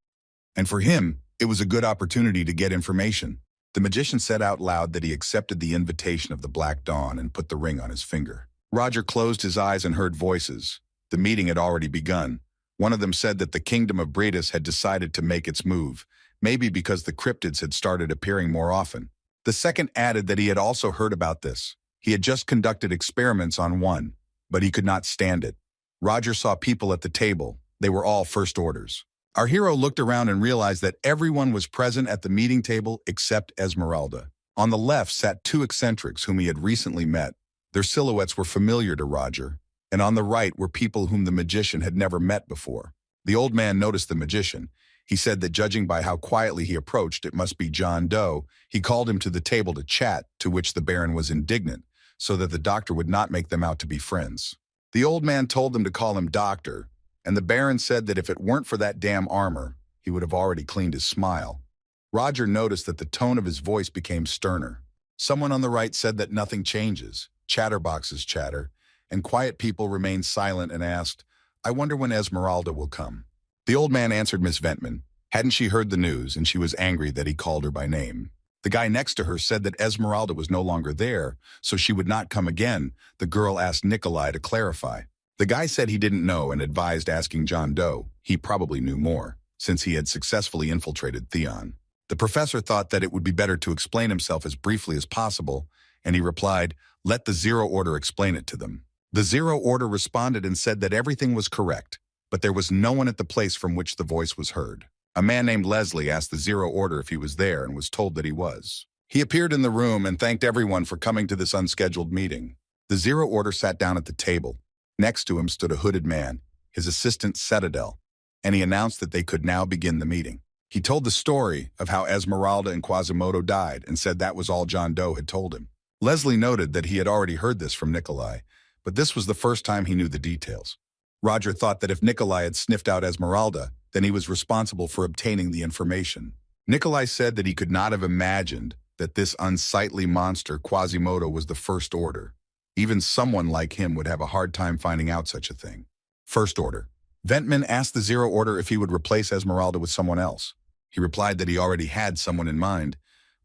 And for him, it was a good opportunity to get information. The magician said out loud that he accepted the invitation of the Black Dawn and put the ring on his finger. Roger closed his eyes and heard voices. The meeting had already begun. One of them said that the kingdom of Bradus had decided to make its move, maybe because the cryptids had started appearing more often. The second added that he had also heard about this. He had just conducted experiments on one, but he could not stand it. Roger saw people at the table. They were all First Orders. Our hero looked around and realized that everyone was present at the meeting table except Esmeralda. On the left sat 2 eccentrics whom he had recently met. Their silhouettes were familiar to Roger. And on the right were people whom the magician had never met before. The old man noticed the magician. He said that judging by how quietly he approached, it must be John Doe. He called him to the table to chat, to which the Baron was indignant. so that the doctor would not make them out to be friends. The old man told them to call him doctor, and the Baron said that if it weren't for that damn armor, he would have already cleaned his smile. Roger noticed that the tone of his voice became sterner. Someone on the right said that nothing changes, chatterboxes chatter, and quiet people remain silent and asked, "I wonder when Esmeralda will come." The old man answered Miss Ventman. Hadn't she heard the news, and she was angry that he called her by name. The guy next to her said that Esmeralda was no longer there, so she would not come again. The girl asked Nikolai to clarify. The guy said he didn't know and advised asking John Doe. He probably knew more, since he had successfully infiltrated Theon. The professor thought that it would be better to explain himself as briefly as possible, and he replied, "Let the Zero Order explain it to them." The Zero Order responded and said that everything was correct, but there was no one at the place from which the voice was heard. A man named Leslie asked the Zero Order if he was there and was told that he was. He appeared in the room and thanked everyone for coming to this unscheduled meeting. The Zero Order sat down at the table. Next to him stood a hooded man, his assistant Citadel, and he announced that they could now begin the meeting. He told the story of how Esmeralda and Quasimodo died and said that was all John Doe had told him. Leslie noted that he had already heard this from Nikolai, but this was the first time he knew the details. Roger thought that if Nikolai had sniffed out Esmeralda, then he was responsible for obtaining the information. Nikolai said that he could not have imagined that this unsightly monster Quasimodo was the First Order. Even someone like him would have a hard time finding out such a thing. First Order. Ventman asked the Zero Order if he would replace Esmeralda with someone else. He replied that he already had someone in mind,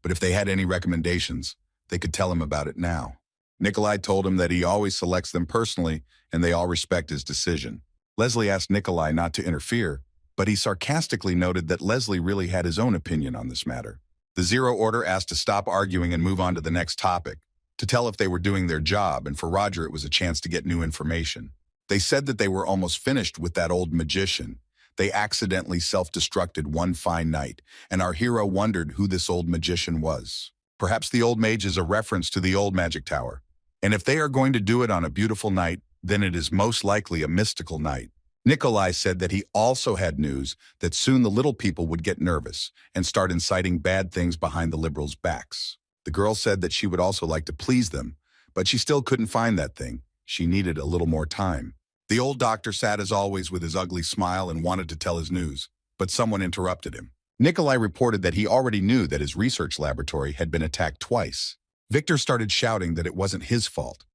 but if they had any recommendations, they could tell him about it now. Nikolai told him that he always selects them personally and they all respect his decision. Leslie asked Nikolai not to interfere, but he sarcastically noted that Leslie really had his own opinion on this matter. The Zero Order asked to stop arguing and move on to the next topic, to tell if they were doing their job, and for Roger it was a chance to get new information. They said that they were almost finished with that old magician. They accidentally self-destructed one fine night, and our hero wondered who this old magician was. Perhaps the old mage is a reference to the old magic tower. And if they are going to do it on a beautiful night, then it is most likely a mystical night. Nikolai said that he also had news that soon the little people would get nervous and start inciting bad things behind the liberals' backs. The girl said that she would also like to please them, but she still couldn't find that thing. She needed a little more time. The old doctor sat as always with his ugly smile and wanted to tell his news, but someone interrupted him. Nikolai reported that he already knew that his research laboratory had been attacked twice. Victor started shouting that it wasn't his fault.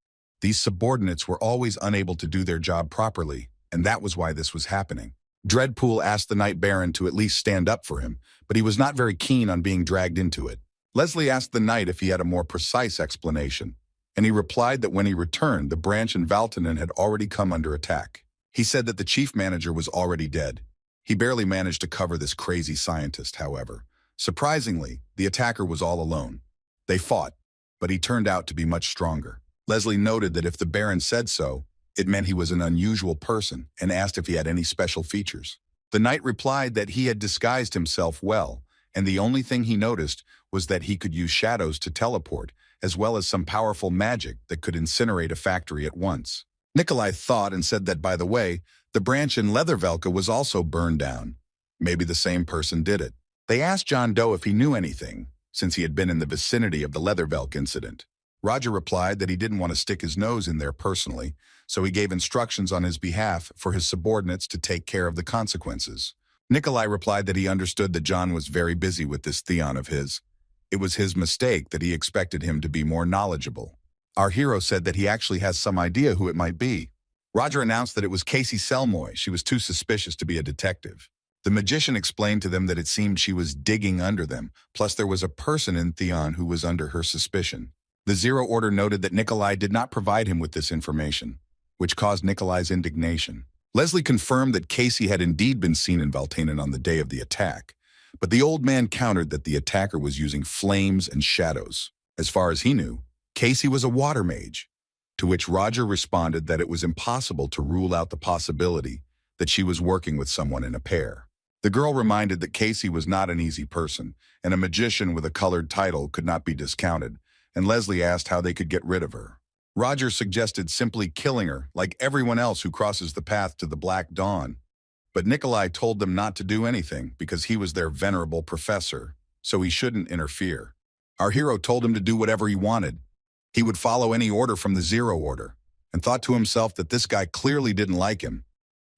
These subordinates were always unable to do their job properly, and that was why this was happening. Dreadpool asked the Knight Baron to at least stand up for him, but he was not very keen on being dragged into it. Leslie asked the Knight if he had a more precise explanation, and he replied that when he returned, the branch in Valtanen had already come under attack. He said that the chief manager was already dead. He barely managed to cover this crazy scientist, however. Surprisingly, the attacker was all alone. They fought, but he turned out to be much stronger. Leslie noted that if the Baron said so, it meant he was an unusual person and asked if he had any special features. The Knight replied that he had disguised himself well, and the only thing he noticed was that he could use shadows to teleport, as well as some powerful magic that could incinerate a factory at once. Nikolai thought and said that, by the way, the branch in Leathervelka was also burned down. Maybe the same person did it. They asked John Doe if he knew anything, since he had been in the vicinity of the Leathervelk incident. Roger replied that he didn't want to stick his nose in there personally, so he gave instructions on his behalf for his subordinates to take care of the consequences. Nikolai replied that he understood that John was very busy with this Theon of his. It was his mistake that he expected him to be more knowledgeable. Our hero said that he actually has some idea who it might be. Roger announced that it was Casey Selmoy. She was too suspicious to be a detective. The magician explained to them that it seemed she was digging under them, plus there was a person in Theon who was under her suspicion. The Zero Order noted that Nikolai did not provide him with this information, which caused Nikolai's indignation. Leslie confirmed that Casey had indeed been seen in Valtanen on the day of the attack, but the old man countered that the attacker was using flames and shadows. As far as he knew, Casey was a water mage, to which Roger responded that it was impossible to rule out the possibility that she was working with someone in a pair. The girl reminded that Casey was not an easy person, and a magician with a colored title could not be discounted, and Leslie asked how they could get rid of her. Roger suggested simply killing her, like everyone else who crosses the path to the Black Dawn. But Nikolai told them not to do anything because he was their venerable professor, so he shouldn't interfere. Our hero told him to do whatever he wanted. He would follow any order from the Zero Order, and thought to himself that this guy clearly didn't like him.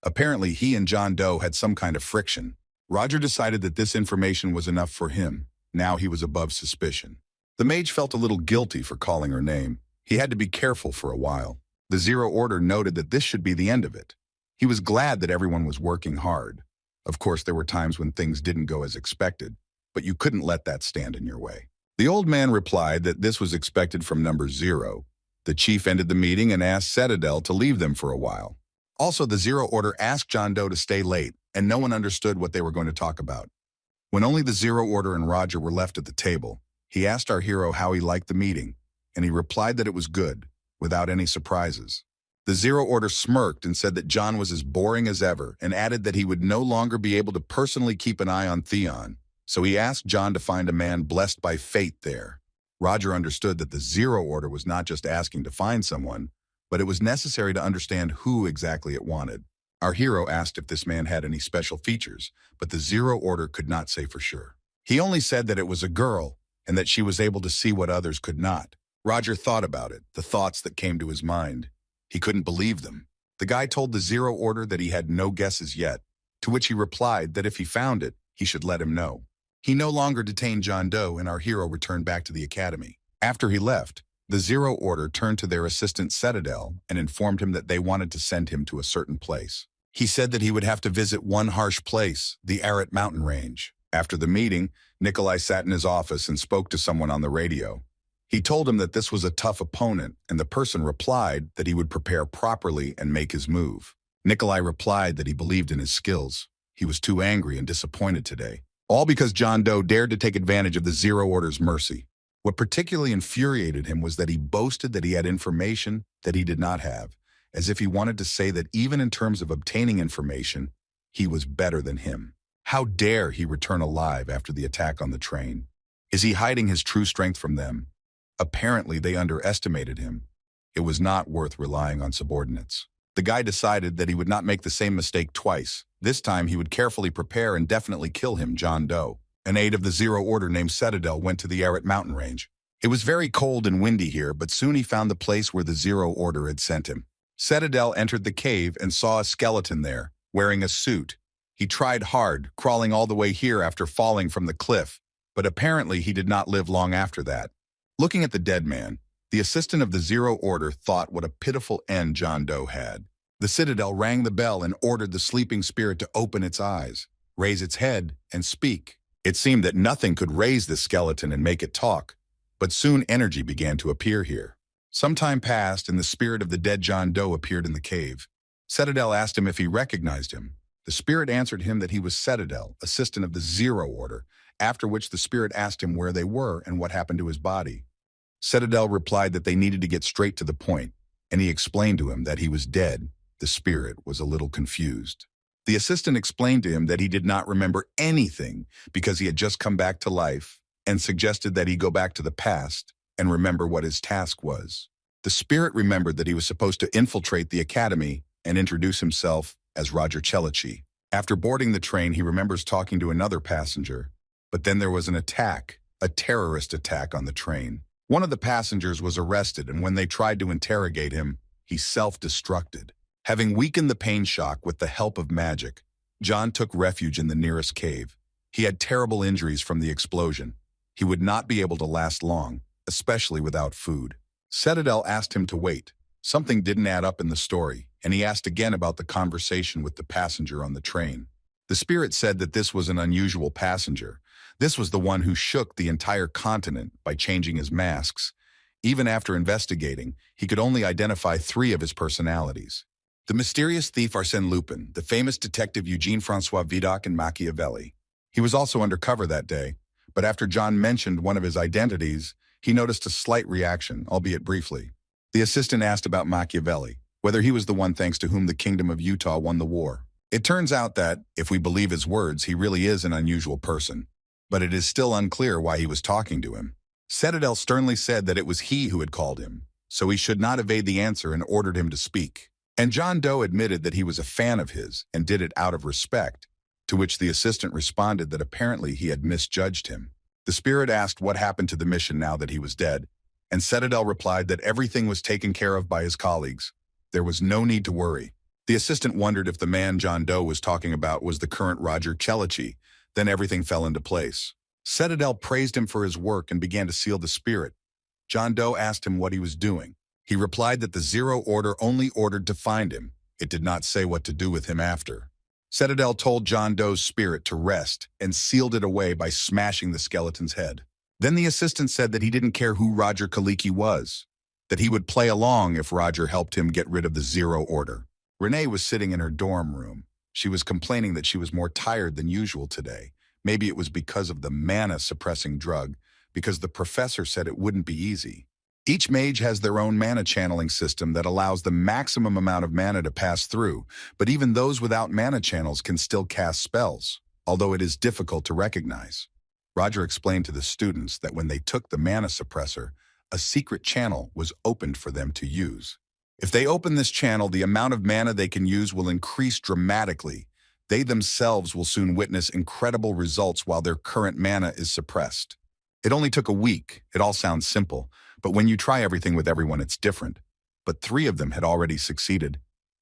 Apparently, he and John Doe had some kind of friction. Roger decided that this information was enough for him. Now he was above suspicion. The mage felt a little guilty for calling her name. He had to be careful for a while. The Zero Order noted that this should be the end of it. He was glad that everyone was working hard. Of course, there were times when things didn't go as expected, but you couldn't let that stand in your way. The old man replied that this was expected from number 0. The chief ended the meeting and asked Citadel to leave them for a while. Also, the Zero Order asked John Doe to stay late, and no one understood what they were going to talk about. When only the Zero Order and Roger were left at the table, he asked our hero how he liked the meeting, and he replied that it was good, without any surprises. The Zero Order smirked and said that John was as boring as ever, and added that he would no longer be able to personally keep an eye on Theon, so he asked John to find a man blessed by fate there. Roger understood that the Zero Order was not just asking to find someone, but it was necessary to understand who exactly it wanted. Our hero asked if this man had any special features, but the Zero Order could not say for sure. He only said that it was a girl, and that she was able to see what others could not. Roger thought about it, the thoughts that came to his mind. He couldn't believe them. The guy told the Zero Order that he had no guesses yet, to which he replied that if he found it, he should let him know. He no longer detained John Doe, and our hero returned back to the academy. After he left, the Zero Order turned to their assistant Citadel and informed him that they wanted to send him to a certain place. He said that he would have to visit one harsh place, the Arid mountain range. After the meeting, Nikolai sat in his office and spoke to someone on the radio. He told him that this was a tough opponent, and the person replied that he would prepare properly and make his move. Nikolai replied that he believed in his skills. He was too angry and disappointed today, all because John Doe dared to take advantage of the Zero Order's mercy. What particularly infuriated him was that he boasted that he had information that he did not have, as if he wanted to say that even in terms of obtaining information, he was better than him. How dare he return alive after the attack on the train? Is he hiding his true strength from them? Apparently, they underestimated him. It was not worth relying on subordinates. The guy decided that he would not make the same mistake twice. This time, he would carefully prepare and definitely kill him, John Doe. An aide of the Zero Order named Citadel went to the Arid mountain range. It was very cold and windy here, but soon he found the place where the Zero Order had sent him. Citadel entered the cave and saw a skeleton there, wearing a suit. He tried hard, crawling all the way here after falling from the cliff, but apparently he did not live long after that. Looking at the dead man, the assistant of the Zero Order thought what a pitiful end John Doe had. The Citadel rang the bell and ordered the sleeping spirit to open its eyes, raise its head, and speak. It seemed that nothing could raise the skeleton and make it talk, but soon energy began to appear here. Some time passed and the spirit of the dead John Doe appeared in the cave. Citadel asked him if he recognized him. The spirit answered him that he was Citadel, assistant of the Zero Order, after which the spirit asked him where they were and what happened to his body. Citadel replied that they needed to get straight to the point, and he explained to him that he was dead. The spirit was a little confused. The assistant explained to him that he did not remember anything because he had just come back to life, and suggested that he go back to the past and remember what his task was. The spirit remembered that he was supposed to infiltrate the academy and introduce himself as Roger Celici. After boarding the train, he remembers talking to another passenger, but then there was an attack, a terrorist attack on the train. One of the passengers was arrested, and when they tried to interrogate him, he self-destructed. Having weakened the pain shock with the help of magic, John took refuge in the nearest cave. He had terrible injuries from the explosion. He would not be able to last long, especially without food. Citadel asked him to wait. Something didn't add up in the story, and he asked again about the conversation with the passenger on the train. The spirit said that this was an unusual passenger. This was the one who shook the entire continent by changing his masks. Even after investigating, he could only identify 3 of his personalities. The mysterious thief Arsène Lupin, the famous detective Eugene-François Vidocq, and Machiavelli. He was also undercover that day, but after John mentioned one of his identities, he noticed a slight reaction, albeit briefly. The assistant asked about Machiavelli, whether he was the one thanks to whom the Kingdom of Utah won the war. It turns out that, if we believe his words, he really is an unusual person, but it is still unclear why he was talking to him. Citadel sternly said that it was he who had called him, so he should not evade the answer and ordered him to speak. And John Doe admitted that he was a fan of his and did it out of respect, to which the assistant responded that apparently he had misjudged him. The spirit asked what happened to the mission now that he was dead, And Citadel replied that everything was taken care of by his colleagues. There was no need to worry. The assistant wondered if the man John Doe was talking about was the current Roger Chelici. Then everything fell into place. Citadel praised him for his work and began to seal the spirit. John Doe asked him what he was doing. He replied that the Zero Order only ordered to find him. It did not say what to do with him after. Citadel told John Doe's spirit to rest and sealed it away by smashing the skeleton's head. Then the assistant said that he didn't care who Roger Kaliki was, that he would play along if Roger helped him get rid of the Zero Order. Renee was sitting in her dorm room. She was complaining that she was more tired than usual today. Maybe it was because of the mana-suppressing drug, because the professor said it wouldn't be easy. Each mage has their own mana channeling system that allows the maximum amount of mana to pass through, but even those without mana channels can still cast spells, although it is difficult to recognize. Roger explained to the students that when they took the mana suppressor, a secret channel was opened for them to use. If they open this channel, the amount of mana they can use will increase dramatically. They themselves will soon witness incredible results while their current mana is suppressed. It only took a week. It all sounds simple, but when you try everything with everyone, it's different. But 3 of them had already succeeded,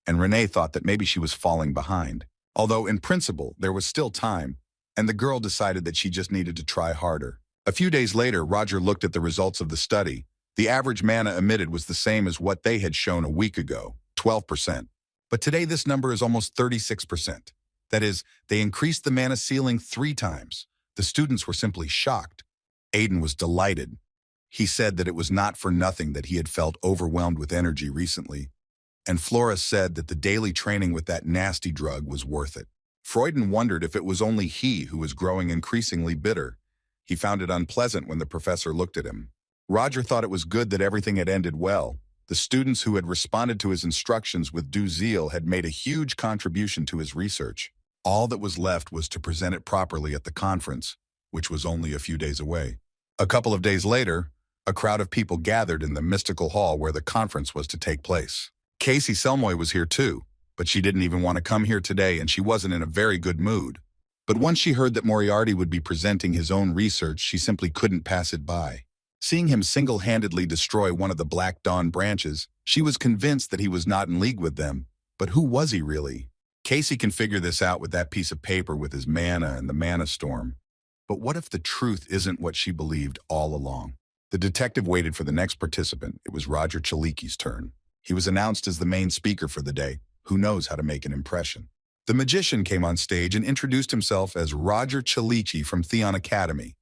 and Renee thought that maybe she was falling behind. Although in principle, there was still time, and the girl decided that she just needed to try harder. A few days later, Roger looked at the results of the study. The average mana emitted was the same as what they had shown a week ago, 12%. But today this number is almost 36%. That is, they increased the mana ceiling 3 times. The students were simply shocked. Aiden was delighted. He said that it was not for nothing that he had felt overwhelmed with energy recently. And Flora said that the daily training with that nasty drug was worth it. Freuden wondered if it was only he who was growing increasingly bitter. He found it unpleasant when the professor looked at him. Roger thought it was good that everything had ended well. The students who had responded to his instructions with due zeal had made a huge contribution to his research. All that was left was to present it properly at the conference, which was only a few days away. A couple of days later, a crowd of people gathered in the mystical hall where the conference was to take place. Casey Selmoy was here too, but she didn't even want to come here today, and she wasn't in a very good mood. But once she heard that Moriarty would be presenting his own research, she simply couldn't pass it by. Seeing him single-handedly destroy one of the Black Dawn branches, she was convinced that he was not in league with them. But who was he really? Casey can figure this out with that piece of paper with his mana and the mana storm. But what if the truth isn't what she believed all along? The detective waited for the next participant. It was Roger Chaliki's turn. He was announced as the main speaker for the day. Who knows how to make an impression? The magician came on stage and introduced himself as Roger Chalichi from Theon Academy,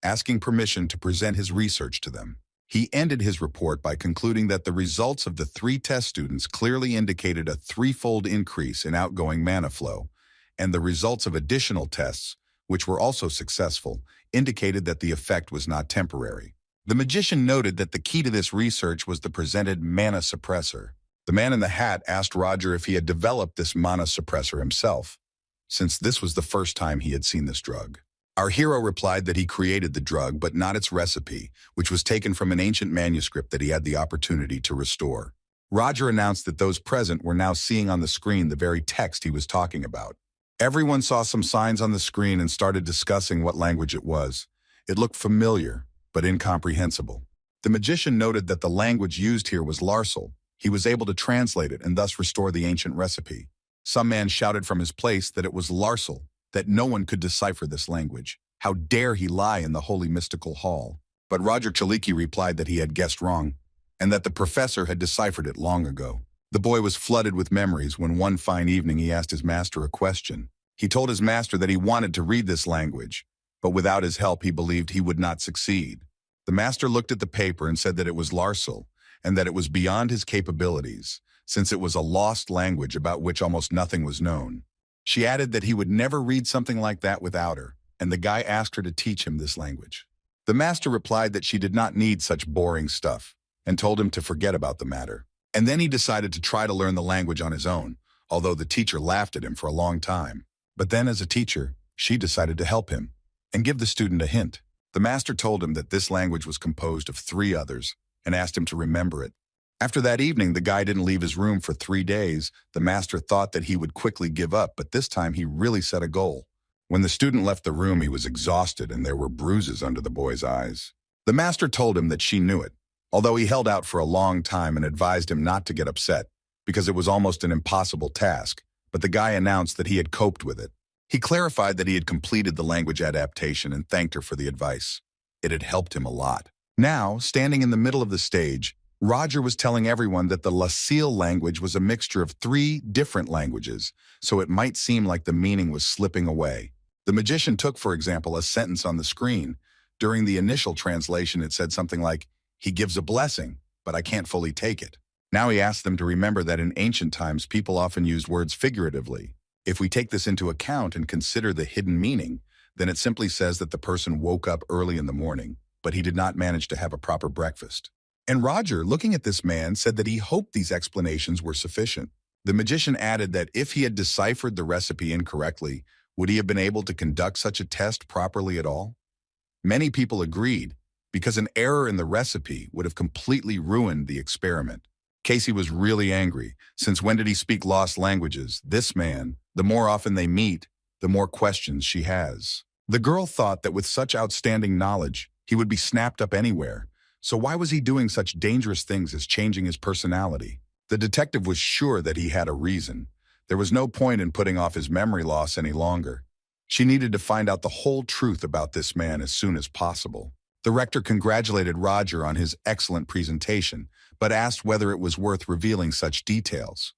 asking permission to present his research to them. He ended his report by concluding that the results of the 3 test students clearly indicated a 3-fold increase in outgoing mana flow, and the results of additional tests, which were also successful, indicated that the effect was not temporary. The magician noted that the key to this research was the presented mana suppressor. The man in the hat asked Roger if he had developed this mana suppressor himself, since this was the first time he had seen this drug. Our hero replied that he created the drug, but not its recipe, which was taken from an ancient manuscript that he had the opportunity to restore. Roger announced that those present were now seeing on the screen the very text he was talking about. Everyone saw some signs on the screen and started discussing what language it was. It looked familiar, but incomprehensible. The magician noted that the language used here was Larsal. He was able to translate it and thus restore the ancient recipe. Some man shouted from his place that it was Larsal, that no one could decipher this language. How dare he lie in the holy mystical hall? But Roger Chaliki replied that he had guessed wrong, and that the professor had deciphered it long ago. The boy was flooded with memories when one fine evening he asked his master a question. He told his master that he wanted to read this language, but without his help he believed he would not succeed. The master looked at the paper and said that it was Larsal, and that it was beyond his capabilities, since it was a lost language about which almost nothing was known. She added that he would never read something like that without her, and the guy asked her to teach him this language. The master replied that she did not need such boring stuff, and told him to forget about the matter. And then he decided to try to learn the language on his own, although the teacher laughed at him for a long time. But then as a teacher, she decided to help him, and give the student a hint. The master told him that this language was composed of 3 others, and asked him to remember it. After that evening, the guy didn't leave his room for 3 days. The master thought that he would quickly give up, but this time he really set a goal. When the student left the room, he was exhausted and there were bruises under the boy's eyes. The master told him that she knew it. although he held out for a long time and advised him not to get upset, because it was almost an impossible task, but the guy announced that he had coped with it. He clarified that he had completed the language adaptation and thanked her for the advice. It had helped him a lot. Now, standing in the middle of the stage, Roger was telling everyone that the Lasil language was a mixture of 3 different languages, so it might seem like the meaning was slipping away. The magician took, for example, a sentence on the screen. During the initial translation, it said something like, "He gives a blessing, but I can't fully take it." Now he asked them to remember that in ancient times, people often used words figuratively. If we take this into account and consider the hidden meaning, then it simply says that the person woke up early in the morning, but he did not manage to have a proper breakfast. And Roger, looking at this man, said that he hoped these explanations were sufficient. The magician added that if he had deciphered the recipe incorrectly, would he have been able to conduct such a test properly at all? Many people agreed, because an error in the recipe would have completely ruined the experiment. Casey was really angry, since when did he speak lost languages? This man, the more often they meet, the more questions she has. The girl thought that with such outstanding knowledge, he would be snapped up anywhere. So why was he doing such dangerous things as changing his personality? The detective was sure that he had a reason. There was no point in putting off his memory loss any longer. She needed to find out the whole truth about this man as soon as possible. The rector congratulated Roger on his excellent presentation, but asked whether it was worth revealing such details.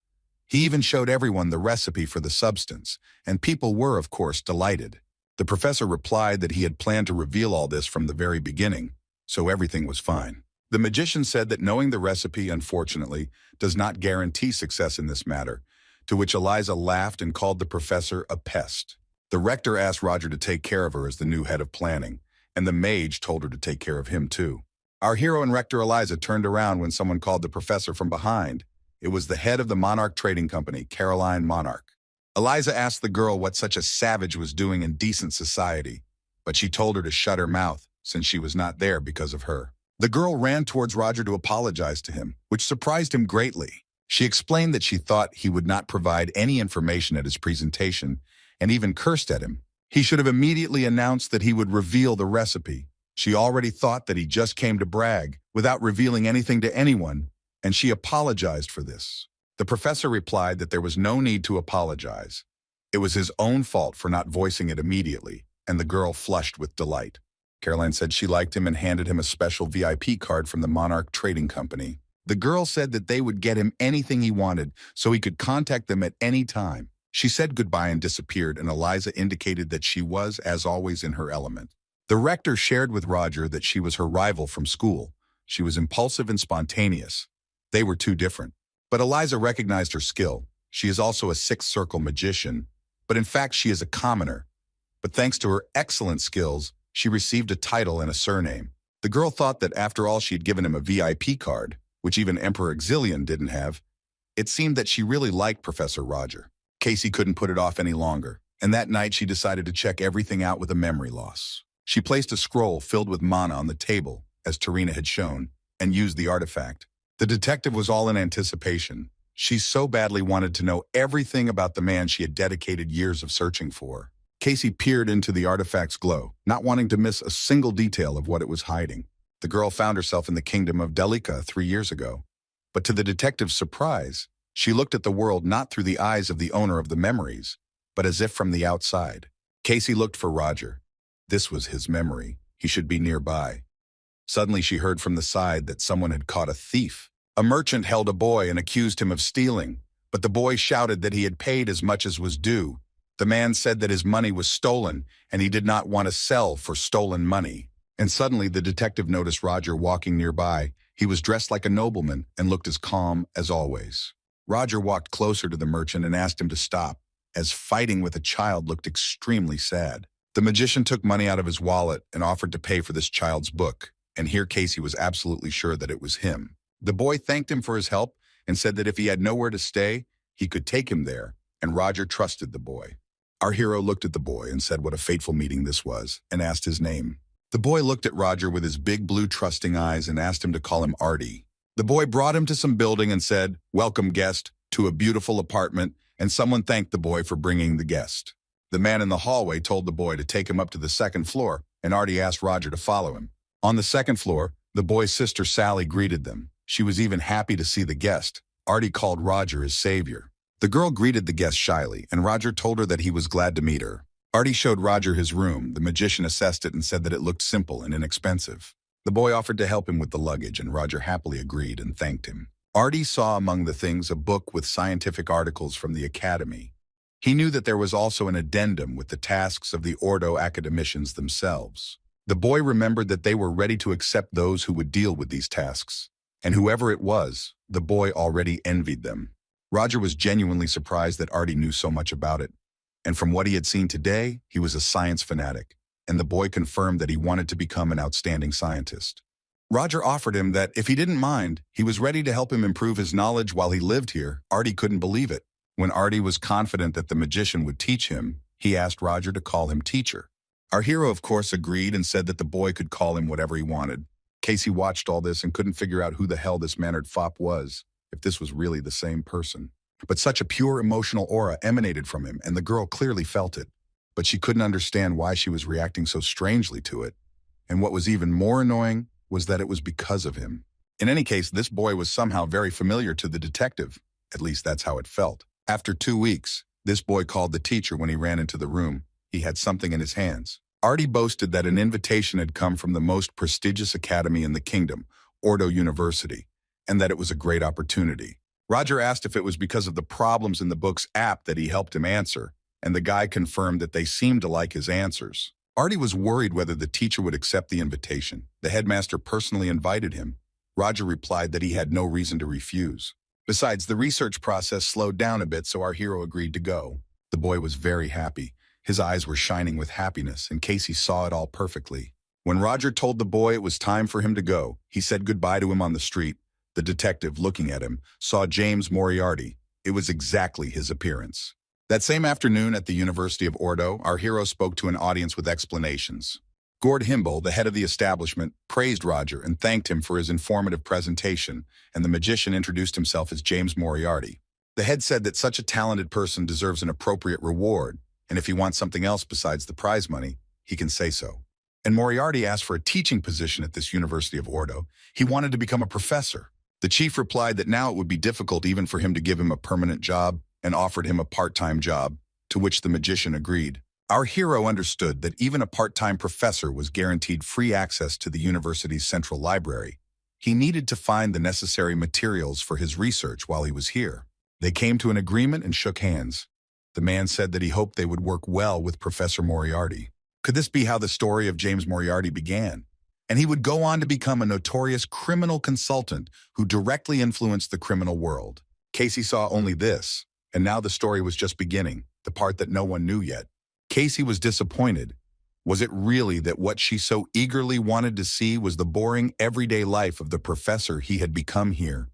He even showed everyone the recipe for the substance, and people were, of course, delighted. The professor replied that he had planned to reveal all this from the very beginning, so everything was fine. The magician said that knowing the recipe, unfortunately, does not guarantee success in this matter, to which Eliza laughed and called the professor a pest. The rector asked Roger to take care of her as the new head of planning, and the mage told her to take care of him too. Our hero and Rector Eliza turned around when someone called the professor from behind. It was the head of the Monarch Trading Company, Caroline Monarch. Eliza asked the girl what such a savage was doing in decent society, but she told her to shut her mouth since she was not there because of her. The girl ran towards Roger to apologize to him, which surprised him greatly. She explained that she thought he would not provide any information at his presentation and even cursed at him. He should have immediately announced that he would reveal the recipe. She already thought that he just came to brag without revealing anything to anyone, and she apologized for this. The professor replied that there was no need to apologize. It was his own fault for not voicing it immediately, and the girl flushed with delight. Caroline said she liked him and handed him a special VIP card from the Monarch Trading Company. The girl said that they would get him anything he wanted, so he could contact them at any time. She said goodbye and disappeared, and Eliza indicated that she was, as always, in her element. The rector shared with Roger that she was her rival from school. She was impulsive and spontaneous. They were too different. But Eliza recognized her skill. She is also a sixth circle magician, but in fact she is a commoner. But thanks to her excellent skills, she received a title and a surname. The girl thought that after all she had given him a VIP card, which even Emperor Exilian didn't have. It seemed that she really liked Professor Roger. Casey couldn't put it off any longer, and that night she decided to check everything out with a memory loss. She placed a scroll filled with mana on the table, as Tarina had shown, and used the artifact. The detective was all in anticipation. She so badly wanted to know everything about the man she had dedicated years of searching for. Casey peered into the artifact's glow, not wanting to miss a single detail of what it was hiding. The girl found herself in the kingdom of Delica 3 years ago. But to the detective's surprise, she looked at the world not through the eyes of the owner of the memories, but as if from the outside. Casey looked for Roger. This was his memory. He should be nearby. Suddenly she heard from the side that someone had caught a thief. A merchant held a boy and accused him of stealing, but the boy shouted that he had paid as much as was due. The man said that his money was stolen and he did not want to sell for stolen money. And suddenly the detective noticed Roger walking nearby. He was dressed like a nobleman and looked as calm as always. Roger walked closer to the merchant and asked him to stop, as fighting with a child looked extremely sad. The magician took money out of his wallet and offered to pay for this child's book, and here Casey was absolutely sure that it was him. The boy thanked him for his help and said that if he had nowhere to stay, he could take him there, and Roger trusted the boy. Our hero looked at the boy and said what a fateful meeting this was, and asked his name. The boy looked at Roger with his big blue trusting eyes and asked him to call him Artie. The boy brought him to some building and said, "Welcome, guest, to a beautiful apartment," and someone thanked the boy for bringing the guest. The man in the hallway told the boy to take him up to the second floor, and Artie asked Roger to follow him. On the second floor, The boy's sister Sally greeted them. She was even happy to see the guest. Artie called Roger his savior. The girl greeted the guest shyly, and Roger told her that he was glad to meet her. Artie showed Roger his room. The magician assessed it and said that it looked simple and inexpensive. The boy offered to help him with the luggage, and Roger happily agreed and thanked him. Artie saw among the things a book with scientific articles from the academy. He knew that there was also an addendum with the tasks of the Ordo academicians themselves. The boy remembered that they were ready to accept those who would deal with these tasks. And whoever it was, the boy already envied them. Roger was genuinely surprised that Artie knew so much about it. And from what he had seen today, he was a science fanatic, and the boy confirmed that he wanted to become an outstanding scientist. Roger offered him that if he didn't mind, he was ready to help him improve his knowledge while he lived here. Artie couldn't believe it. When Artie was confident that the magician would teach him, he asked Roger to call him teacher. Our hero, of course, agreed and said that the boy could call him whatever he wanted. Casey watched all this and couldn't figure out who the hell this mannered fop was, if this was really the same person. But such a pure emotional aura emanated from him, and the girl clearly felt it. But she couldn't understand why she was reacting so strangely to it. And what was even more annoying was that it was because of him. In any case, this boy was somehow very familiar to the detective. At least that's how it felt. After 2 weeks, this boy called the teacher when he ran into the room. He had something in his hands. Artie boasted that an invitation had come from the most prestigious academy in the kingdom, Ordo University, and that it was a great opportunity. Roger asked if it was because of the problems in the book's app that he helped him answer, and the guy confirmed that they seemed to like his answers. Artie was worried whether the teacher would accept the invitation. The headmaster personally invited him. Roger replied that he had no reason to refuse. Besides, the research process slowed down a bit, so our hero agreed to go. The boy was very happy. His eyes were shining with happiness, and Casey saw it all perfectly. When Roger told the boy it was time for him to go, he said goodbye to him on the street. The detective, looking at him, saw James Moriarty. It was exactly his appearance. That same afternoon at the University of Ordo, our hero spoke to an audience with explanations. Gord Himble, the head of the establishment, praised Roger and thanked him for his informative presentation, and the magician introduced himself as James Moriarty. The head said that such a talented person deserves an appropriate reward, and if he wants something else besides the prize money, he can say so. And Moriarty asked for a teaching position at this University of Ordo. He wanted to become a professor. The chief replied that now it would be difficult even for him to give him a permanent job, and offered him a part-time job, to which the magician agreed. Our hero understood that even a part-time professor was guaranteed free access to the university's central library. He needed to find the necessary materials for his research while he was here. They came to an agreement and shook hands. The man said that he hoped they would work well with Professor Moriarty. Could this be how the story of James Moriarty began? And he would go on to become a notorious criminal consultant who directly influenced the criminal world. Casey saw only this. And now the story was just beginning, the part that no one knew yet. Casey was disappointed. Was it really that what she so eagerly wanted to see was the boring, everyday life of the professor he had become here,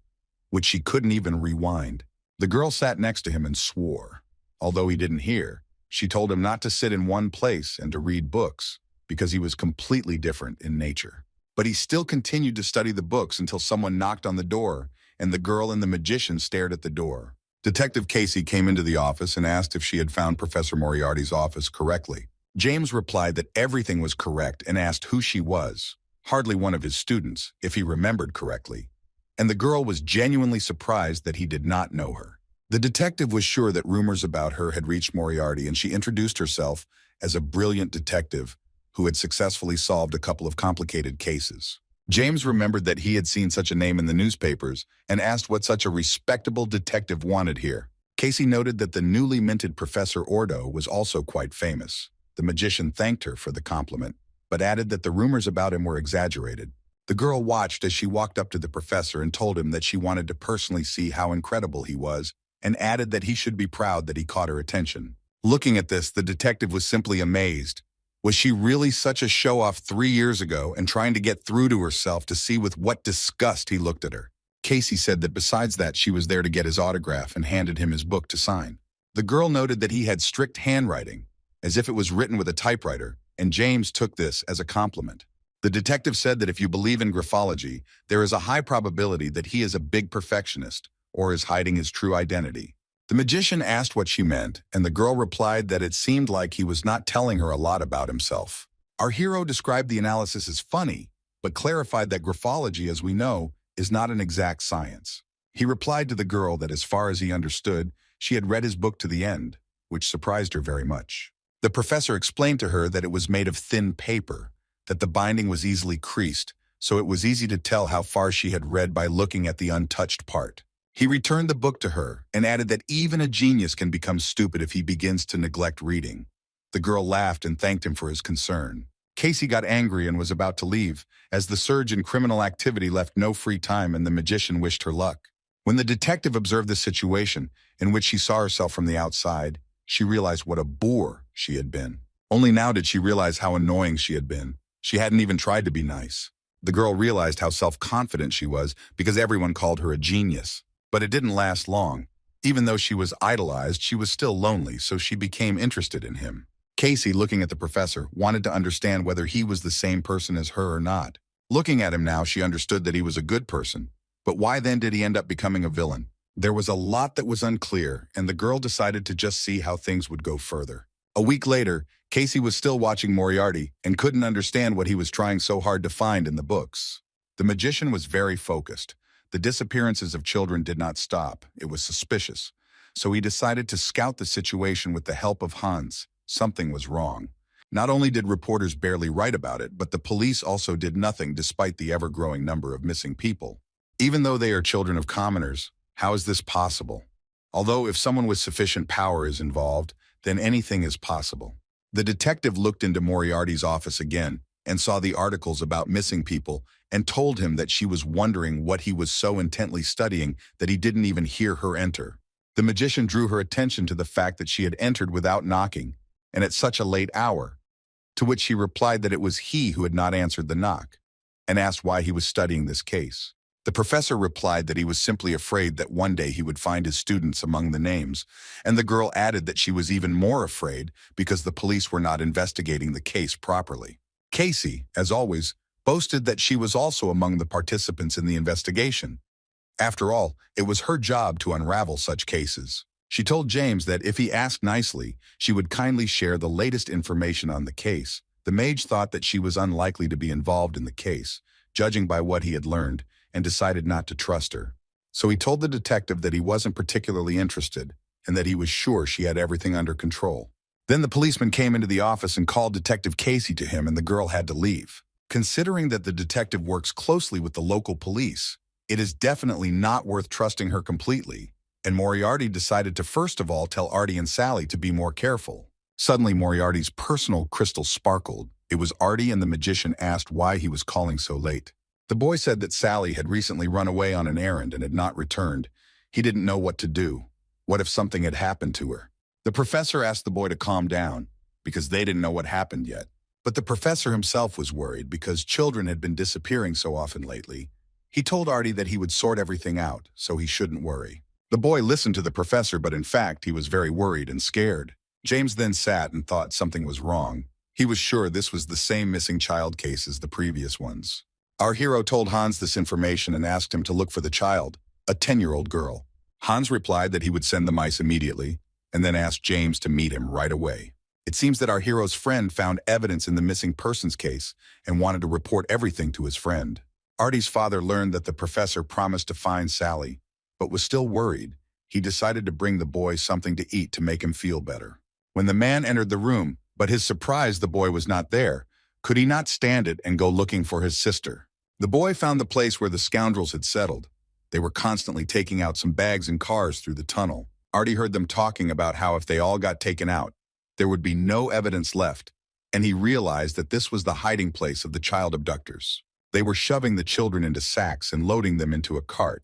which she couldn't even rewind? The girl sat next to him and swore. Although he didn't hear, she told him not to sit in one place and to read books, because he was completely different in nature. But he still continued to study the books until someone knocked on the door, and the girl and the magician stared at the door. Detective Casey came into the office and asked if she had found Professor Moriarty's office correctly. James replied that everything was correct and asked who she was. Hardly one of his students, if he remembered correctly. And the girl was genuinely surprised that he did not know her. The detective was sure that rumors about her had reached Moriarty, and she introduced herself as a brilliant detective who had successfully solved a couple of complicated cases. James remembered that he had seen such a name in the newspapers and asked what such a respectable detective wanted here. Casey noted that the newly minted Professor Ordo was also quite famous. The magician thanked her for the compliment, but added that the rumors about him were exaggerated. The girl watched as she walked up to the professor and told him that she wanted to personally see how incredible he was, and added that he should be proud that he caught her attention. Looking at this, the detective was simply amazed. Was she really such a show-off 3 years ago and trying to get through to herself to see with what disgust he looked at her? Casey said that besides that, she was there to get his autograph and handed him his book to sign. The girl noted that he had strict handwriting, as if it was written with a typewriter, and James took this as a compliment. The detective said that if you believe in graphology, there is a high probability that he is a big perfectionist or is hiding his true identity. The magician asked what she meant, and the girl replied that it seemed like he was not telling her a lot about himself. Our hero described the analysis as funny, but clarified that graphology, as we know, is not an exact science. He replied to the girl that as far as he understood, she had read his book to the end, which surprised her very much. The professor explained to her that it was made of thin paper, that the binding was easily creased, so it was easy to tell how far she had read by looking at the untouched part. He returned the book to her and added that even a genius can become stupid if he begins to neglect reading. The girl laughed and thanked him for his concern. Casey got angry and was about to leave, as the surge in criminal activity left no free time and the magician wished her luck. When the detective observed the situation, in which she saw herself from the outside, she realized what a boor she had been. Only now did she realize how annoying she had been. She hadn't even tried to be nice. The girl realized how self-confident she was because everyone called her a genius. But it didn't last long. Even though she was idolized, she was still lonely, so she became interested in him. Casey, looking at the professor, wanted to understand whether he was the same person as her or not. Looking at him now, she understood that he was a good person. But why then did he end up becoming a villain? There was a lot that was unclear, and the girl decided to just see how things would go further. A week later, Casey was still watching Moriarty and couldn't understand what he was trying so hard to find in the books. The magician was very focused. The disappearances of children did not stop. It was suspicious. So he decided to scout the situation with the help of Hans. Something was wrong. Not only did reporters barely write about it, but the police also did nothing despite the ever-growing number of missing people. Even though they are children of commoners, how is this possible? Although if someone with sufficient power is involved, then anything is possible. The detective looked into Moriarty's office again and saw the articles about missing people and told him that she was wondering what he was so intently studying that he didn't even hear her enter. The magician drew her attention to the fact that she had entered without knocking, and at such a late hour, to which she replied that it was he who had not answered the knock, and asked why he was studying this case. The professor replied that he was simply afraid that one day he would find his students among the names, and the girl added that she was even more afraid because the police were not investigating the case properly. Casey, as always, boasted that she was also among the participants in the investigation. After all, it was her job to unravel such cases. She told James that if he asked nicely, she would kindly share the latest information on the case. The mage thought that she was unlikely to be involved in the case, judging by what he had learned, and decided not to trust her. So he told the detective that he wasn't particularly interested, and that he was sure she had everything under control. Then the policeman came into the office and called Detective Casey to him, and the girl had to leave. Considering that the detective works closely with the local police, it is definitely not worth trusting her completely, and Moriarty decided to first of all tell Artie and Sally to be more careful. Suddenly Moriarty's personal crystal sparkled. It was Artie, and the magician asked why he was calling so late. The boy said that Sally had recently run away on an errand and had not returned. He didn't know what to do. What if something had happened to her? The professor asked the boy to calm down, because they didn't know what happened yet. But the professor himself was worried because children had been disappearing so often lately. He told Artie that he would sort everything out, so he shouldn't worry. The boy listened to the professor, but in fact, he was very worried and scared. James then sat and thought something was wrong. He was sure this was the same missing child case as the previous ones. Our hero told Hans this information and asked him to look for the child, a 10-year-old girl. Hans replied that he would send the mice immediately, and then asked James to meet him right away. It seems that our hero's friend found evidence in the missing persons case and wanted to report everything to his friend. Artie's father learned that the professor promised to find Sally, but was still worried. He decided to bring the boy something to eat to make him feel better. When the man entered the room, but his surprise the boy was not there, could he not stand it and go looking for his sister? The boy found the place where the scoundrels had settled. They were constantly taking out some bags and cars through the tunnel. Artie heard them talking about how if they all got taken out, there would be no evidence left, and he realized that this was the hiding place of the child abductors. They were shoving the children into sacks and loading them into a cart,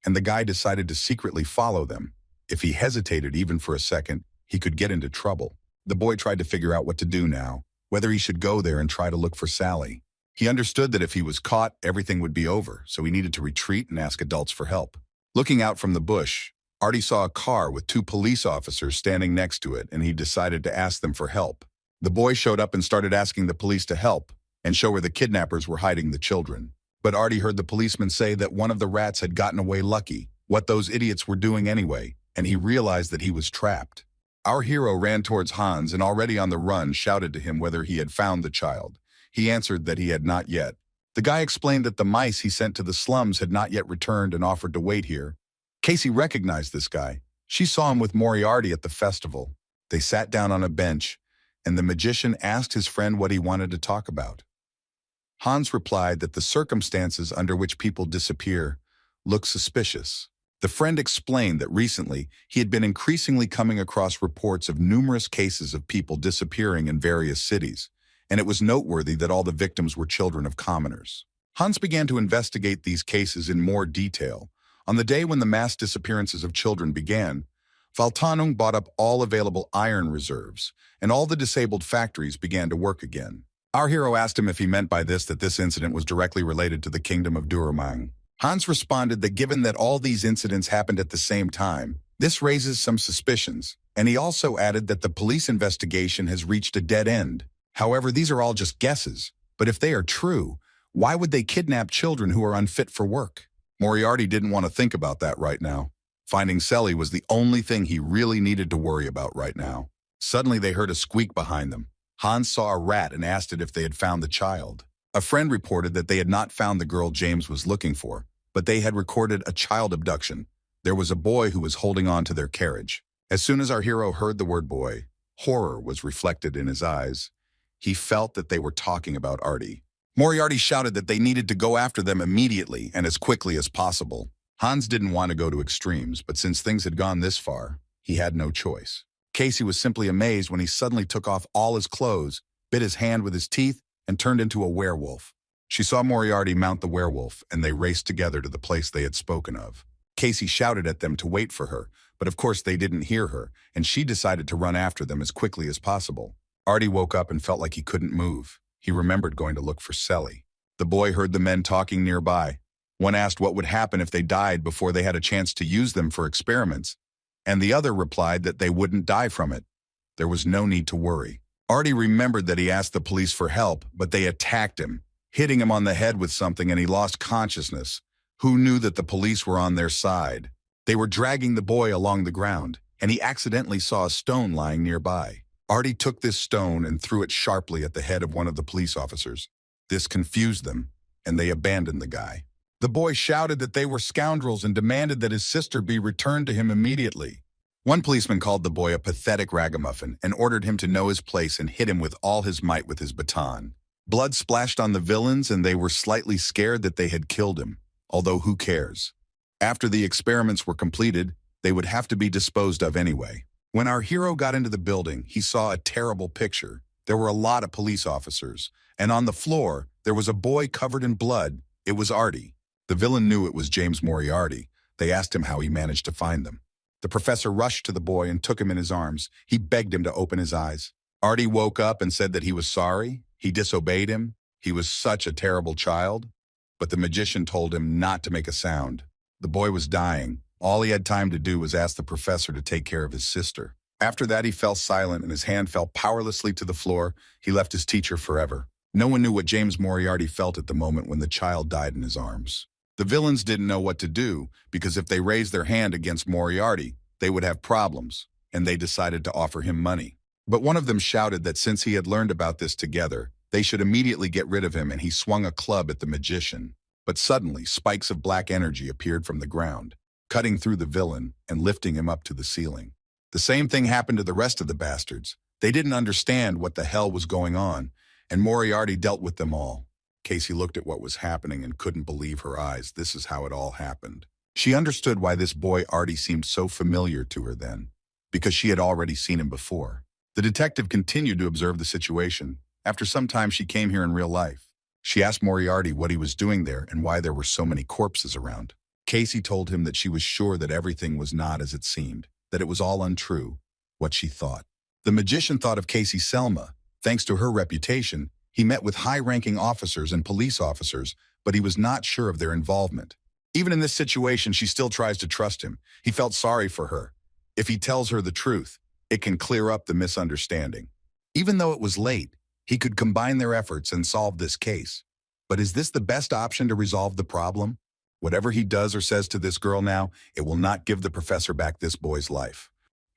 and the guy decided to secretly follow them. If he hesitated even for a second, he could get into trouble. The boy tried to figure out what to do now, whether he should go there and try to look for Sally. He understood that if he was caught, everything would be over, so he needed to retreat and ask adults for help. Looking out from the bush, Artie saw a car with 2 police officers standing next to it, and he decided to ask them for help. The boy showed up and started asking the police to help and show where the kidnappers were hiding the children. But Artie heard the policeman say that one of the rats had gotten away lucky, what those idiots were doing anyway, and he realized that he was trapped. Our hero ran towards Hans and already on the run shouted to him whether he had found the child. He answered that he had not yet, The guy explained that the mice he sent to the slums had not yet returned and offered to wait here. Casey recognized this guy. She saw him with Moriarty at the festival. They sat down on a bench, and the magician asked his friend what he wanted to talk about. Hans replied that the circumstances under which people disappear look suspicious. The friend explained that recently he had been increasingly coming across reports of numerous cases of people disappearing in various cities, and it was noteworthy that all the victims were children of commoners. Hans began to investigate these cases in more detail. On the day when the mass disappearances of children began, Valtanung bought up all available iron reserves, and all the disabled factories began to work again. Our hero asked him if he meant by this that this incident was directly related to the kingdom of Durumang. Hans responded that given that all these incidents happened at the same time, this raises some suspicions, and he also added that the police investigation has reached a dead end. However, these are all just guesses, but if they are true, why would they kidnap children who are unfit for work? Moriarty didn't want to think about that right now. Finding Selly was the only thing he really needed to worry about right now. Suddenly they heard a squeak behind them. Hans saw a rat and asked it if they had found the child. A friend reported that they had not found the girl James was looking for, but they had recorded a child abduction. There was a boy who was holding on to their carriage. As soon as our hero heard the word boy, horror was reflected in his eyes. He felt that they were talking about Artie. Moriarty shouted that they needed to go after them immediately and as quickly as possible. Hans didn't want to go to extremes, but since things had gone this far, he had no choice. Casey was simply amazed when he suddenly took off all his clothes, bit his hand with his teeth, and turned into a werewolf. She saw Moriarty mount the werewolf, and they raced together to the place they had spoken of. Casey shouted at them to wait for her, but of course they didn't hear her, and she decided to run after them as quickly as possible. Artie woke up and felt like he couldn't move. He remembered going to look for Selly. The boy heard the men talking nearby. One asked what would happen if they died before they had a chance to use them for experiments, and the other replied that they wouldn't die from it. There was no need to worry. Artie remembered that he asked the police for help, but they attacked him, hitting him on the head with something, and he lost consciousness. Who knew that the police were on their side? They were dragging the boy along the ground, and he accidentally saw a stone lying nearby. Artie took this stone and threw it sharply at the head of one of the police officers. This confused them, and they abandoned the guy. The boy shouted that they were scoundrels and demanded that his sister be returned to him immediately. One policeman called the boy a pathetic ragamuffin and ordered him to know his place and hit him with all his might with his baton. Blood splashed on the villains, and they were slightly scared that they had killed him, although who cares? After the experiments were completed, they would have to be disposed of anyway. When our hero got into the building, he saw a terrible picture. There were a lot of police officers, and on the floor, there was a boy covered in blood. It was Artie. The villain knew it was James Moriarty. They asked him how he managed to find them. The professor rushed to the boy and took him in his arms. He begged him to open his eyes. Artie woke up and said that he was sorry. He disobeyed him. He was such a terrible child. But the magician told him not to make a sound. The boy was dying. All he had time to do was ask the professor to take care of his sister. After that, he fell silent and his hand fell powerlessly to the floor. He left his teacher forever. No one knew what James Moriarty felt at the moment when the child died in his arms. The villains didn't know what to do, because if they raised their hand against Moriarty, they would have problems, and they decided to offer him money. But one of them shouted that since he had learned about this together, they should immediately get rid of him, and he swung a club at the magician. But suddenly, spikes of black energy appeared from the ground, cutting through the villain and lifting him up to the ceiling. The same thing happened to the rest of the bastards. They didn't understand what the hell was going on, and Moriarty dealt with them all. Casey looked at what was happening and couldn't believe her eyes. This is how it all happened. She understood why this boy Artie seemed so familiar to her then, because she had already seen him before. The detective continued to observe the situation. After some time, she came here in real life. She asked Moriarty what he was doing there and why there were so many corpses around. Casey told him that she was sure that everything was not as it seemed, that it was all untrue, what she thought. The magician thought of Casey Selma. Thanks to her reputation, he met with high-ranking officers and police officers, but he was not sure of their involvement. Even in this situation, she still tries to trust him. He felt sorry for her. If he tells her the truth, it can clear up the misunderstanding. Even though it was late, he could combine their efforts and solve this case. But is this the best option to resolve the problem? Whatever he does or says to this girl now, it will not give the professor back this boy's life.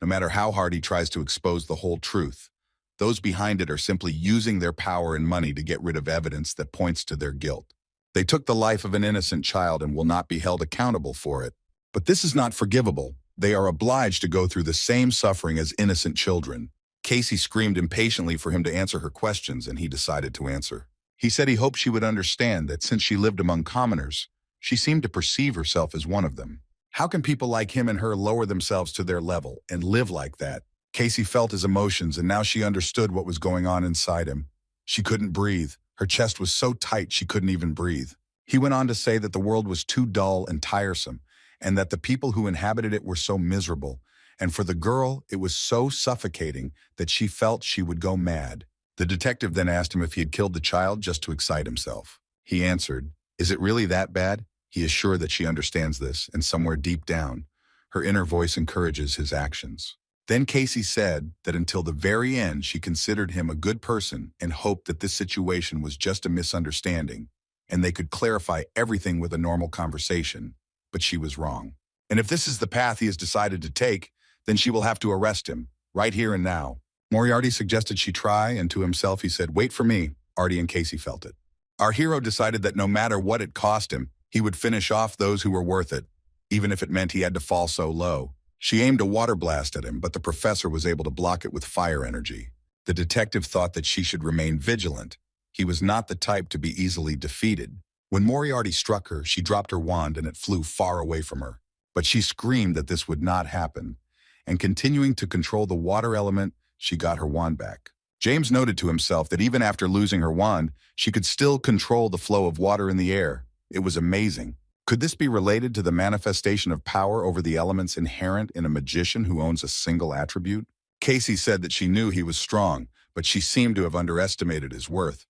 No matter how hard he tries to expose the whole truth, those behind it are simply using their power and money to get rid of evidence that points to their guilt. They took the life of an innocent child and will not be held accountable for it. But this is not forgivable. They are obliged to go through the same suffering as innocent children. Casey screamed impatiently for him to answer her questions, and he decided to answer. He said he hoped she would understand that since she lived among commoners, she seemed to perceive herself as one of them. How can people like him and her lower themselves to their level and live like that? Casey felt his emotions, and now she understood what was going on inside him. She couldn't breathe. Her chest was so tight she couldn't even breathe. He went on to say that the world was too dull and tiresome, and that the people who inhabited it were so miserable. And for the girl, it was so suffocating that she felt she would go mad. The detective then asked him if he had killed the child just to excite himself. He answered, "Is it really that bad?" He is sure that she understands this, and somewhere deep down, her inner voice encourages his actions. Then Casey said that until the very end, she considered him a good person and hoped that this situation was just a misunderstanding, and they could clarify everything with a normal conversation. But she was wrong. And if this is the path he has decided to take, then she will have to arrest him, right here and now. Moriarty suggested she try, and to himself he said, "Wait for me." Artie and Casey felt it. Our hero decided that no matter what it cost him, he would finish off those who were worth it, even if it meant he had to fall so low. She aimed a water blast at him, but the professor was able to block it with fire energy. The detective thought that she should remain vigilant. He was not the type to be easily defeated. When Moriarty struck her, she dropped her wand and it flew far away from her. But she screamed that this would not happen. And continuing to control the water element, she got her wand back. James noted to himself that even after losing her wand, she could still control the flow of water in the air. It was amazing. Could this be related to the manifestation of power over the elements inherent in a magician who owns a single attribute? Casey said that she knew he was strong, but she seemed to have underestimated his worth.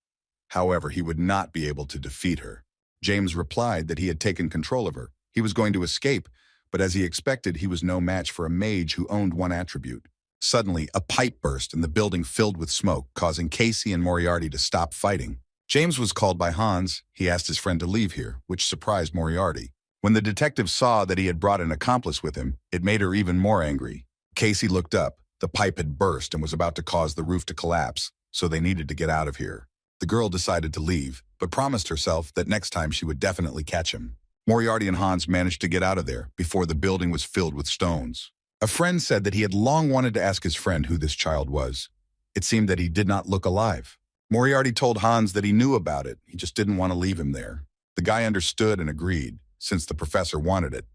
However, he would not be able to defeat her. James replied that he had taken control of her. He was going to escape, but as he expected, he was no match for a mage who owned one attribute. Suddenly, a pipe burst and the building filled with smoke, causing Casey and Moriarty to stop fighting. James was called by Hans. He asked his friend to leave here, which surprised Moriarty. When the detective saw that he had brought an accomplice with him, it made her even more angry. Casey looked up. The pipe had burst and was about to cause the roof to collapse, so they needed to get out of here. The girl decided to leave, but promised herself that next time she would definitely catch him. Moriarty and Hans managed to get out of there before the building was filled with stones. A friend said that he had long wanted to ask his friend who this child was. It seemed that he did not look alive. Moriarty told Hans that he knew about it, he just didn't want to leave him there. The guy understood and agreed, since the professor wanted it,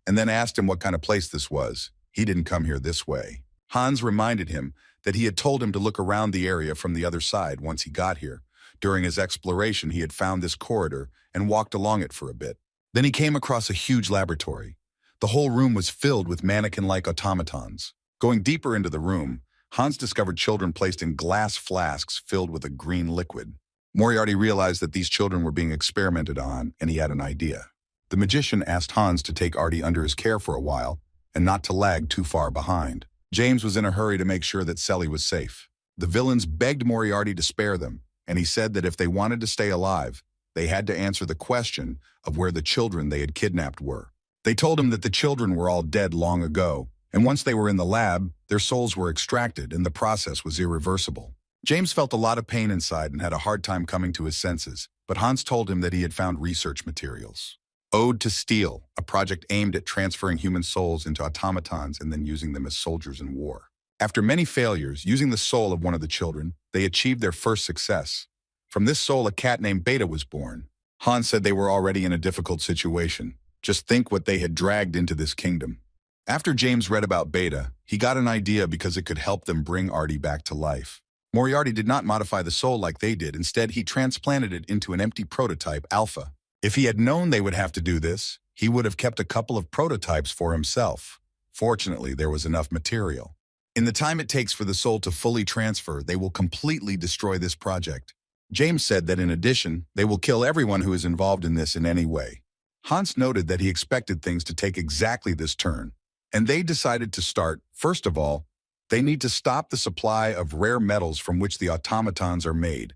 and then asked him what kind of place this was. He didn't come here this way. Hans reminded him that he had told him to look around the area from the other side once he got here. During his exploration, he had found this corridor and walked along it for a bit. Then he came across a huge laboratory. The whole room was filled with mannequin-like automatons. Going deeper into the room, Hans discovered children placed in glass flasks filled with a green liquid. Moriarty realized that these children were being experimented on, and he had an idea. The magician asked Hans to take Artie under his care for a while and not to lag too far behind. James was in a hurry to make sure that Selly was safe. The villains begged Moriarty to spare them, and he said that if they wanted to stay alive, they had to answer the question of where the children they had kidnapped were. They told him that the children were all dead long ago, and once they were in the lab, their souls were extracted and the process was irreversible. James felt a lot of pain inside and had a hard time coming to his senses, but Hans told him that he had found research materials. Ode to Steel, a project aimed at transferring human souls into automatons and then using them as soldiers in war. After many failures, using the soul of one of the children, they achieved their first success. From this soul, a cat named Beta was born. Hans said they were already in a difficult situation. Just think what they had dragged into this kingdom. After James read about Beta, he got an idea because it could help them bring Artie back to life. Moriarty did not modify the soul like they did. Instead, he transplanted it into an empty prototype, Alpha. If he had known they would have to do this, he would have kept a couple of prototypes for himself. Fortunately, there was enough material. In the time it takes for the soul to fully transfer, they will completely destroy this project. James said that in addition, they will kill everyone who is involved in this in any way. Hans noted that he expected things to take exactly this turn, and they decided to start. First of all, they need to stop the supply of rare metals from which the automatons are made.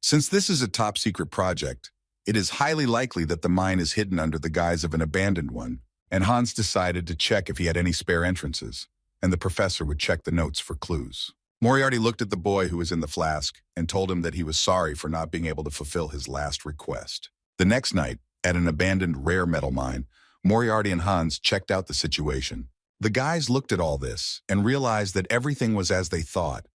Since this is a top-secret project, it is highly likely that the mine is hidden under the guise of an abandoned one, and Hans decided to check if he had any spare entrances, and the professor would check the notes for clues. Moriarty looked at the boy who was in the flask and told him that he was sorry for not being able to fulfill his last request. The next night, at an abandoned rare metal mine, Moriarty and Hans checked out the situation. The guys looked at all this and realized that everything was as they thought.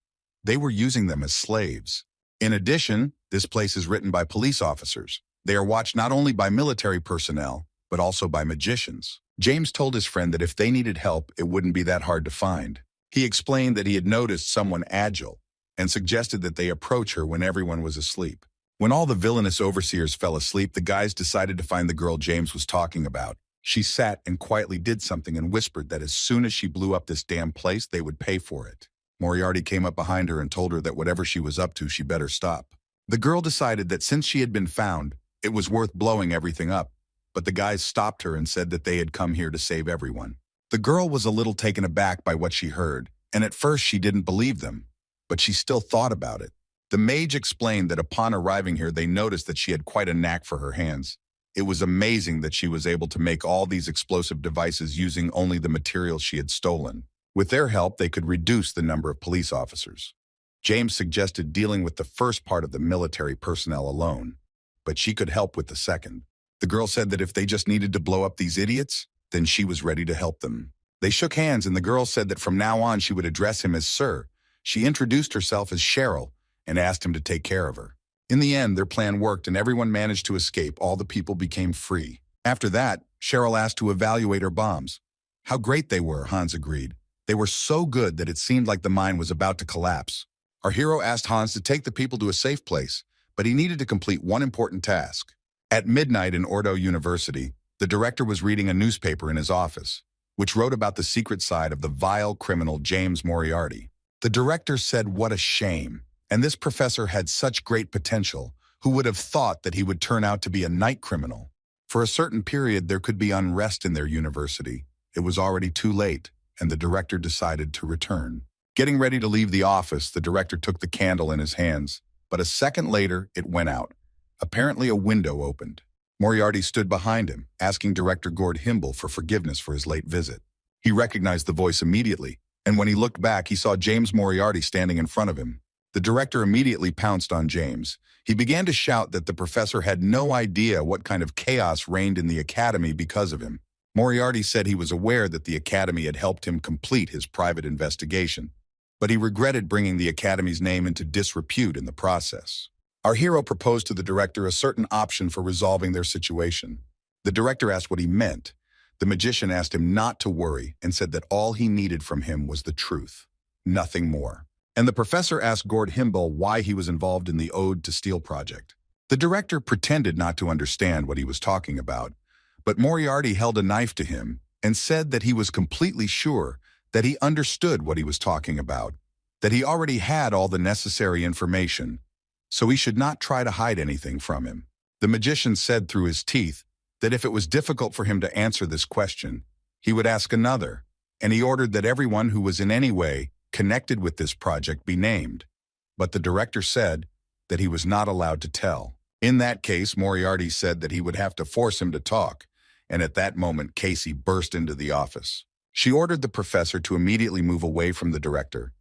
They were using them as slaves. In addition, this place is written by police officers. They are watched not only by military personnel, but also by magicians. James told his friend that if they needed help, it wouldn't be that hard to find. He explained that he had noticed someone agile and suggested that they approach her when everyone was asleep. When all the villainous overseers fell asleep, the guys decided to find the girl James was talking about. She sat and quietly did something and whispered that as soon as she blew up this damn place, they would pay for it. Moriarty came up behind her and told her that whatever she was up to, she better stop. The girl decided that since she had been found, it was worth blowing everything up, but the guys stopped her and said that they had come here to save everyone. The girl was a little taken aback by what she heard, and at first she didn't believe them, but she still thought about it. The mage explained that upon arriving here, they noticed that she had quite a knack for her hands. It was amazing that she was able to make all these explosive devices using only the materials she had stolen. With their help, they could reduce the number of police officers. James suggested dealing with the first part of the military personnel alone, but she could help with the second. The girl said that if they just needed to blow up these idiots, then she was ready to help them. They shook hands, and the girl said that from now on she would address him as Sir. She introduced herself as Cheryl and asked him to take care of her. In the end, their plan worked and everyone managed to escape. All the people became free. After that, Cheryl asked to evaluate her bombs. How great they were, Hans agreed. They were so good that it seemed like the mine was about to collapse. Our hero asked Hans to take the people to a safe place, but he needed to complete one important task. At midnight in Ordo University, the director was reading a newspaper in his office, which wrote about the secret side of the vile criminal James Moriarty. The director said, "What a shame. And this professor had such great potential. Who would have thought that he would turn out to be a night criminal?" For a certain period, there could be unrest in their university. It was already too late, and the director decided to return. Getting ready to leave the office, the director took the candle in his hands, but a second later, it went out. Apparently, a window opened. Moriarty stood behind him, asking Director Gord Himble for forgiveness for his late visit. He recognized the voice immediately, and when he looked back, he saw James Moriarty standing in front of him. The director immediately pounced on James. He began to shout that the professor had no idea what kind of chaos reigned in the academy because of him. Moriarty said he was aware that the academy had helped him complete his private investigation, but he regretted bringing the academy's name into disrepute in the process. Our hero proposed to the director a certain option for resolving their situation. The director asked what he meant. The magician asked him not to worry and said that all he needed from him was the truth, nothing more. And the professor asked Gord Himble why he was involved in the Ode to Steel project. The director pretended not to understand what he was talking about, but Moriarty held a knife to him and said that he was completely sure that he understood what he was talking about, that he already had all the necessary information, so he should not try to hide anything from him. The magician said through his teeth that if it was difficult for him to answer this question, he would ask another, and he ordered that everyone who was in any way connected with this project be named. But the director said that he was not allowed to tell. In that case, Moriarty said that he would have to force him to talk, and at that moment, Casey burst into the office. She ordered the professor to immediately move away from the director.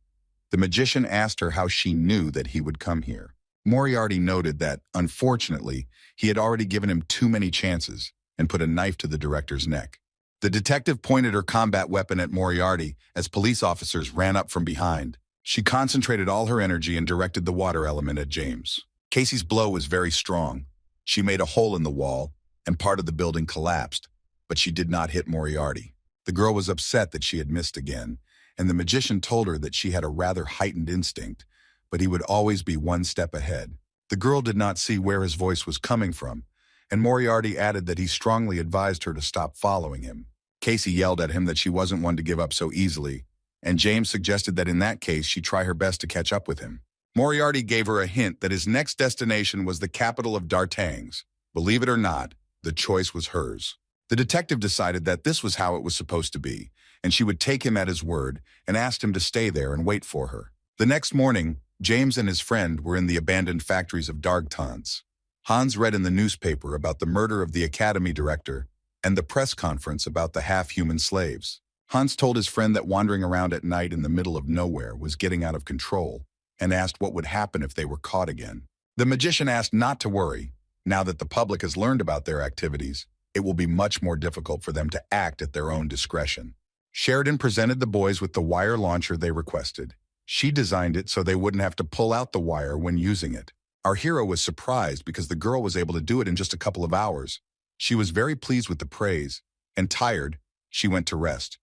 The magician asked her how she knew that he would come here. Moriarty noted that, unfortunately, he had already given him too many chances and put a knife to the director's neck. The detective pointed her combat weapon at Moriarty as police officers ran up from behind. She concentrated all her energy and directed the water element at James. Casey's blow was very strong. She made a hole in the wall, and part of the building collapsed, but she did not hit Moriarty. The girl was upset that she had missed again, and the magician told her that she had a rather heightened instinct, but he would always be one step ahead. The girl did not see where his voice was coming from, and Moriarty added that he strongly advised her to stop following him. Casey yelled at him that she wasn't one to give up so easily, and James suggested that in that case she try her best to catch up with him. Moriarty gave her a hint that his next destination was the capital of Dartangs. Believe it or not, the choice was hers. The detective decided that this was how it was supposed to be, and she would take him at his word and asked him to stay there and wait for her. The next morning, James and his friend were in the abandoned factories of Dargtons. Hans read in the newspaper about the murder of the academy director and the press conference about the half-human slaves. Hans told his friend that wandering around at night in the middle of nowhere was getting out of control and asked what would happen if they were caught again. The magician asked not to worry, Now that the public has learned about their activities, it will be much more difficult for them to act at their own discretion. Sheridan presented the boys with the wire launcher they requested. She designed it so they wouldn't have to pull out the wire when using it. Our hero was surprised because the girl was able to do it in just a couple of hours. She was very pleased with the praise, and tired, she went to rest.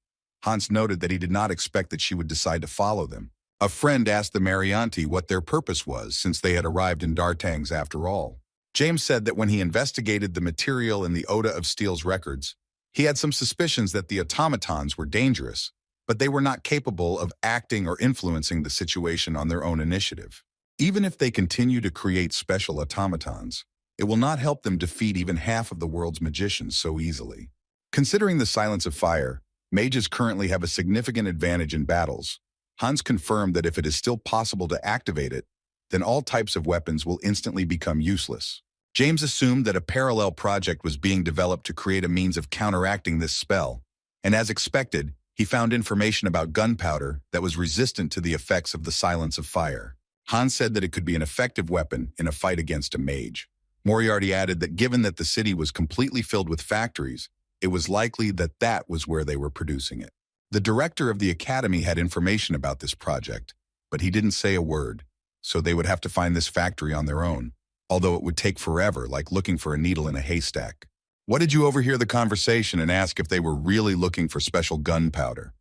Hans noted that he did not expect that she would decide to follow them. A friend asked the Marianti what their purpose was since they had arrived in Dartangs after all. James said that when he investigated the material in the Oda of Steel's records, he had some suspicions that the automatons were dangerous, but they were not capable of acting or influencing the situation on their own initiative. Even if they continue to create special automatons, it will not help them defeat even half of the world's magicians so easily. Considering the silence of fire, mages currently have a significant advantage in battles. Hans confirmed that if it is still possible to activate it, then all types of weapons will instantly become useless. James assumed that a parallel project was being developed to create a means of counteracting this spell, and as expected, he found information about gunpowder that was resistant to the effects of the silence of fire. Hans said that it could be an effective weapon in a fight against a mage. Moriarty added that given that the city was completely filled with factories, it was likely that that was where they were producing it. The director of the academy had information about this project, but he didn't say a word, so they would have to find this factory on their own, although it would take forever, like looking for a needle in a haystack. What did you overhear the conversation and ask if they were really looking for special gunpowder?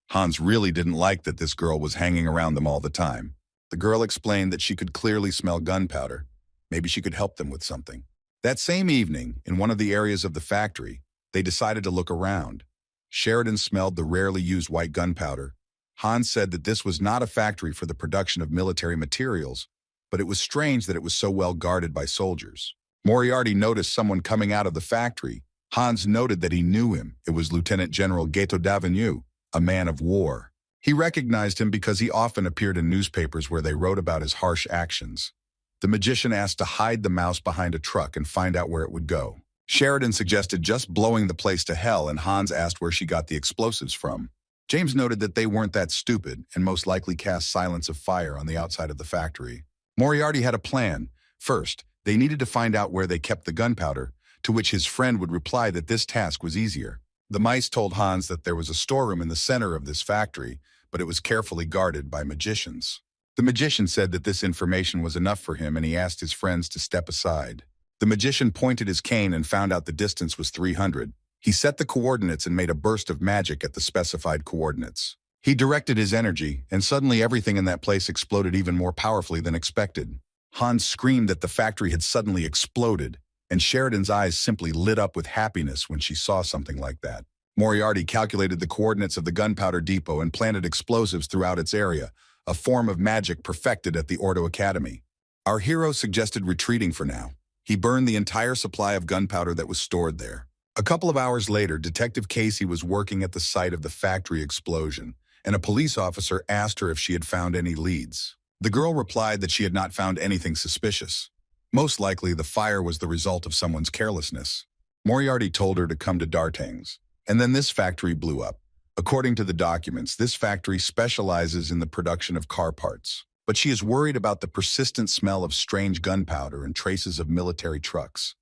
Hans really didn't like that this girl was hanging around them all the time. The girl explained that she could clearly smell gunpowder. Maybe she could help them with something. That same evening, in one of the areas of the factory, they decided to look around. Sheridan smelled the rarely used white gunpowder. Hans said that this was not a factory for the production of military materials, but it was strange that it was so well guarded by soldiers. Moriarty noticed someone coming out of the factory. Hans noted that he knew him. It was Lieutenant General Gato d'Avenue, a man of war. He recognized him because he often appeared in newspapers where they wrote about his harsh actions. The magician asked to hide the mouse behind a truck and find out where it would go. Sheridan suggested just blowing the place to hell, and Hans asked where she got the explosives from. James noted that they weren't that stupid and most likely cast silence of fire on the outside of the factory. Moriarty had a plan. First, they needed to find out where they kept the gunpowder, to which his friend would reply that this task was easier. The mice told Hans that there was a storeroom in the center of this factory, but it was carefully guarded by magicians. The magician said that this information was enough for him, and he asked his friends to step aside. The magician pointed his cane and found out the distance was 300. He set the coordinates and made a burst of magic at the specified coordinates. He directed his energy, and suddenly everything in that place exploded even more powerfully than expected. Hans screamed that the factory had suddenly exploded, and Sheridan's eyes simply lit up with happiness when she saw something like that. Moriarty calculated the coordinates of the gunpowder depot and planted explosives throughout its area, a form of magic perfected at the Ordo Academy. Our hero suggested retreating for now. He burned the entire supply of gunpowder that was stored there. A couple of hours later, Detective Casey was working at the site of the factory explosion, and a police officer asked her if she had found any leads. The girl replied that she had not found anything suspicious. Most likely, the fire was the result of someone's carelessness. Moriarty told her to come to Dartangs, and then this factory blew up. According to the documents, this factory specializes in the production of car parts, but she is worried about the persistent smell of strange gunpowder and traces of military trucks.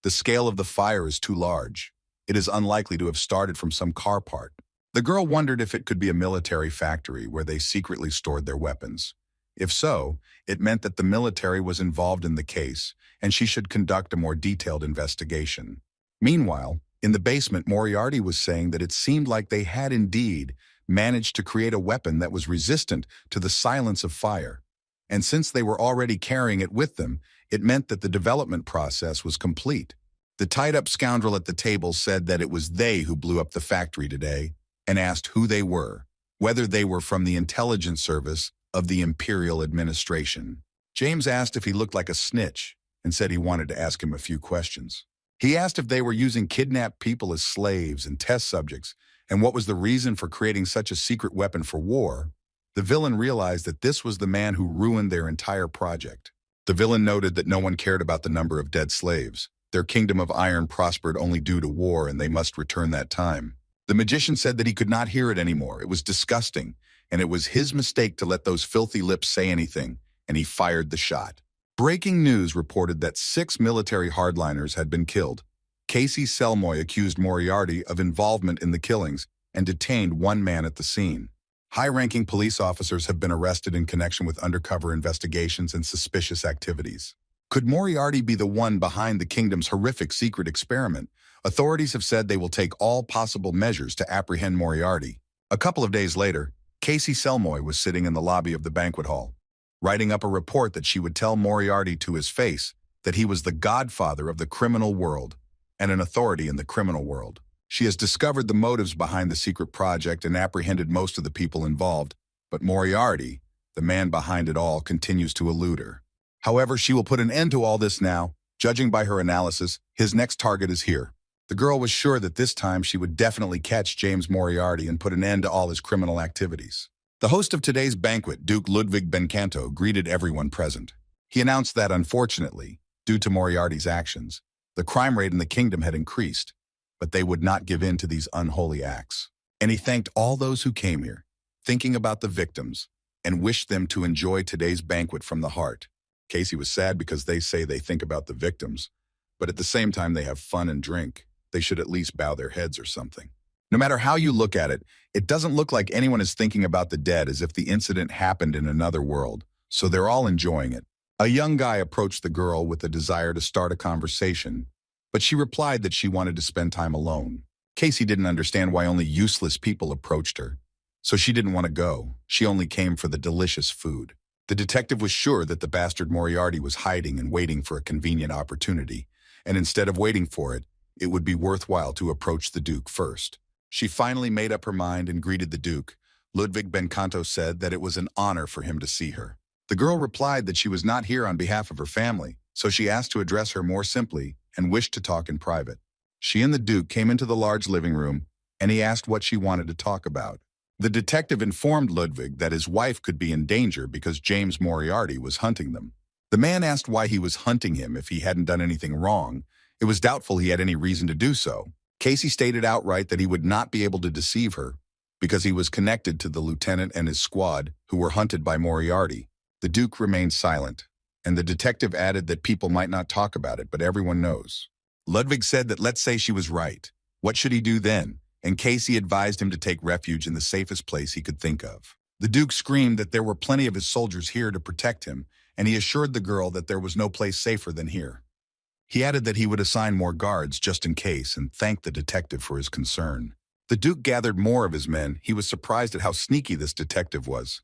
The scale of the fire is too large. It is unlikely to have started from some car part. The girl wondered if it could be a military factory where they secretly stored their weapons. If so, it meant that the military was involved in the case, and she should conduct a more detailed investigation. Meanwhile, in the basement, Moriarty was saying that it seemed like they had indeed managed to create a weapon that was resistant to the silence of fire. And since they were already carrying it with them, it meant that the development process was complete. The tied-up scoundrel at the table said that it was they who blew up the factory today, and asked who they were, whether they were from the intelligence service of the Imperial Administration. James asked if he looked like a snitch, and said he wanted to ask him a few questions. He asked if they were using kidnapped people as slaves and test subjects, and what was the reason for creating such a secret weapon for war. The villain realized that this was the man who ruined their entire project. The villain noted that no one cared about the number of dead slaves. Their kingdom of iron prospered only due to war, and they must return that time. The magician said that he could not hear it anymore. It was disgusting, and it was his mistake to let those filthy lips say anything, and he fired the shot. Breaking news reported that 6 military hardliners had been killed. Casey Selmoy accused Moriarty of involvement in the killings and detained one man at the scene. High-ranking police officers have been arrested in connection with undercover investigations and suspicious activities. Could Moriarty be the one behind the kingdom's horrific secret experiment? Authorities have said they will take all possible measures to apprehend Moriarty. A couple of days later, Casey Selmoy was sitting in the lobby of the banquet hall, writing up a report that she would tell Moriarty to his face that he was the godfather of the criminal world and an authority in the criminal world. She has discovered the motives behind the secret project and apprehended most of the people involved, but Moriarty, the man behind it all, continues to elude her. However, she will put an end to all this now. Judging by her analysis, his next target is here. The girl was sure that this time she would definitely catch James Moriarty and put an end to all his criminal activities. The host of today's banquet, Duke Ludwig Bencanto, greeted everyone present. He announced that, unfortunately, due to Moriarty's actions, the crime rate in the kingdom had increased, but they would not give in to these unholy acts. And he thanked all those who came here, thinking about the victims, and wished them to enjoy today's banquet from the heart. Casey was sad because they say they think about the victims, but at the same time they have fun and drink. They should at least bow their heads or something. No matter how you look at it, it doesn't look like anyone is thinking about the dead as if the incident happened in another world, so they're all enjoying it. A young guy approached the girl with a desire to start a conversation, but she replied that she wanted to spend time alone. Casey didn't understand why only useless people approached her, so she didn't want to go. She only came for the delicious food. The detective was sure that the bastard Moriarty was hiding and waiting for a convenient opportunity, and instead of waiting for it, it would be worthwhile to approach the Duke first. She finally made up her mind and greeted the Duke. Ludwig Bencanto said that it was an honor for him to see her. The girl replied that she was not here on behalf of her family, so she asked to address her more simply and wished to talk in private. She and the Duke came into the large living room, and he asked what she wanted to talk about. The detective informed Ludwig that his wife could be in danger because James Moriarty was hunting them. The man asked why he was hunting him if he hadn't done anything wrong. It was doubtful he had any reason to do so. Casey stated outright that he would not be able to deceive her because he was connected to the lieutenant and his squad who were hunted by Moriarty. The Duke remained silent, and the detective added that people might not talk about it, but everyone knows. Ludwig said that let's say she was right. What should he do then? And Casey advised him to take refuge in the safest place he could think of. The Duke screamed that there were plenty of his soldiers here to protect him, and he assured the girl that there was no place safer than here. He added that he would assign more guards just in case and thanked the detective for his concern. The Duke gathered more of his men. He was surprised at how sneaky this detective was.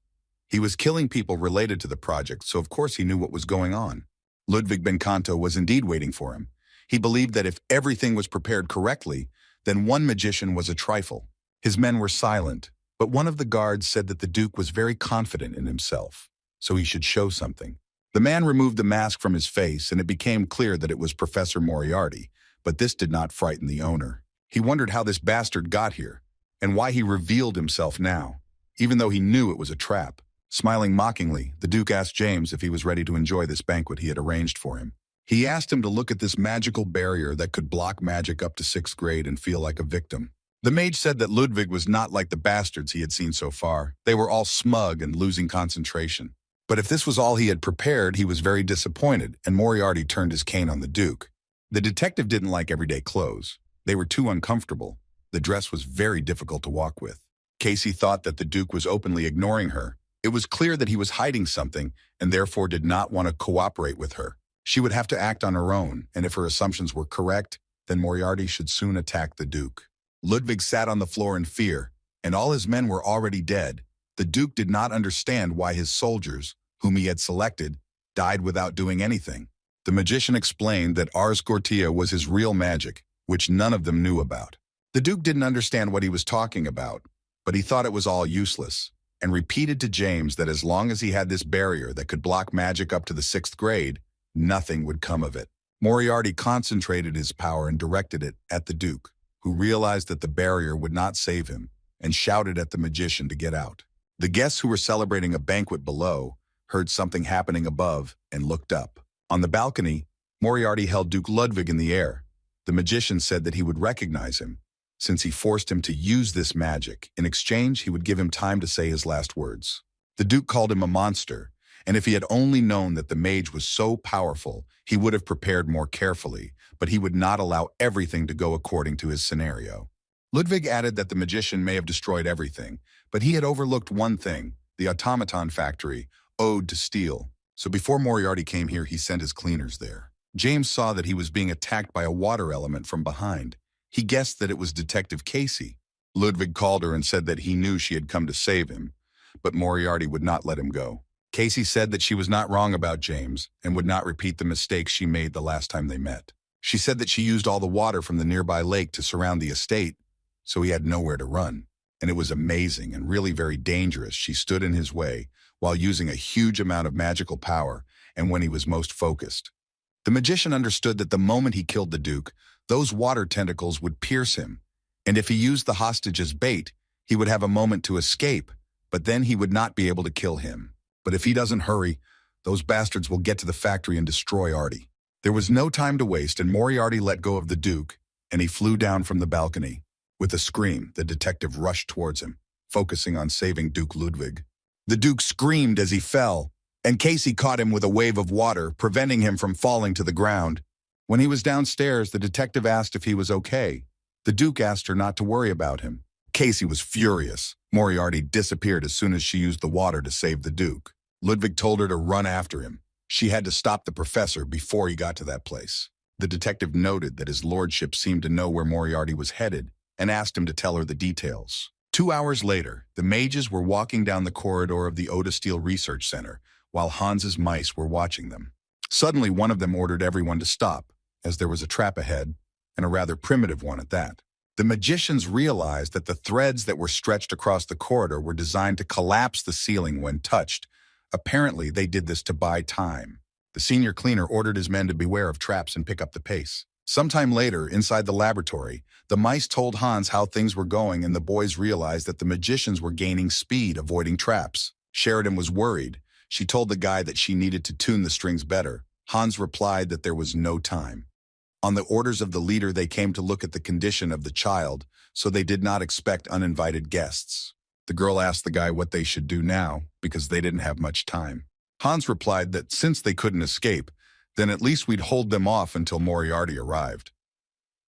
He was killing people related to the project, so of course he knew what was going on. Ludwig Bencanto was indeed waiting for him. He believed that if everything was prepared correctly, then one magician was a trifle. His men were silent, but one of the guards said that the Duke was very confident in himself, so he should show something. The man removed the mask from his face, and it became clear that it was Professor Moriarty, but this did not frighten the owner. He wondered how this bastard got here, and why he revealed himself now, even though he knew it was a trap. Smiling mockingly, the Duke asked James if he was ready to enjoy this banquet he had arranged for him. He asked him to look at this magical barrier that could block magic up to 6th grade and feel like a victim. The mage said that Ludwig was not like the bastards he had seen so far. They were all smug and losing concentration. But if this was all he had prepared, he was very disappointed, and Moriarty turned his cane on the Duke. The detective didn't like everyday clothes. They were too uncomfortable. The dress was very difficult to walk with. Casey thought that the Duke was openly ignoring her. It was clear that he was hiding something and therefore did not want to cooperate with her. She would have to act on her own, and if her assumptions were correct, then Moriarty should soon attack the Duke. Ludwig sat on the floor in fear, and all his men were already dead. The Duke did not understand why his soldiers, whom he had selected, died without doing anything. The magician explained that Ars Goetia was his real magic, which none of them knew about. The Duke didn't understand what he was talking about, but he thought it was all useless, and repeated to James that as long as he had this barrier that could block magic up to the 6th grade, nothing would come of it. Moriarty concentrated his power and directed it at the Duke, who realized that the barrier would not save him, and shouted at the magician to get out. The guests who were celebrating a banquet below heard something happening above and looked up. On the balcony, Moriarty held Duke Ludwig in the air. The magician said that he would recognize him, since he forced him to use this magic. In exchange, he would give him time to say his last words. The Duke called him a monster, And if he had only known that the mage was so powerful, he would have prepared more carefully, but he would not allow everything to go according to his scenario. Ludwig added that the magician may have destroyed everything, but he had overlooked one thing, the automaton factory, owed to steel. So before Moriarty came here, he sent his cleaners there. James saw that he was being attacked by a water element from behind. He guessed that it was Detective Casey. Ludwig called her and said that he knew she had come to save him, but Moriarty would not let him go. Casey said that she was not wrong about James and would not repeat the mistakes she made the last time they met. She said that she used all the water from the nearby lake to surround the estate, so he had nowhere to run. And it was amazing and really very dangerous. She stood in his way while using a huge amount of magical power and when he was most focused. The magician understood that the moment he killed the Duke, those water tentacles would pierce him, and if he used the hostage as bait, he would have a moment to escape, but then he would not be able to kill him. But if he doesn't hurry, those bastards will get to the factory and destroy Artie. There was no time to waste, and Moriarty let go of the Duke, and he flew down from the balcony. With a scream, the detective rushed towards him, focusing on saving Duke Ludwig. The Duke screamed as he fell, and Casey caught him with a wave of water, preventing him from falling to the ground. When he was downstairs, the detective asked if he was okay. The Duke asked her not to worry about him. Casey was furious. Moriarty disappeared as soon as she used the water to save the Duke. Ludwig told her to run after him. She had to stop the professor before he got to that place. The detective noted that his lordship seemed to know where Moriarty was headed and asked him to tell her the details. 2 hours later, the mages were walking down the corridor of the Odasteel Research Center, while Hans's mice were watching them. Suddenly, one of them ordered everyone to stop, as there was a trap ahead, and a rather primitive one at that. The magicians realized that the threads that were stretched across the corridor were designed to collapse the ceiling when touched. Apparently, they did this to buy time. The senior cleaner ordered his men to beware of traps and pick up the pace. Sometime later, inside the laboratory, the mice told Hans how things were going, and the boys realized that the magicians were gaining speed, avoiding traps. Sheridan was worried. She told the guy that she needed to tune the strings better. Hans replied that there was no time. On the orders of the leader, they came to look at the condition of the child, so they did not expect uninvited guests. The girl asked the guy what they should do now, because they didn't have much time. Hans replied that since they couldn't escape, then at least we'd hold them off until Moriarty arrived.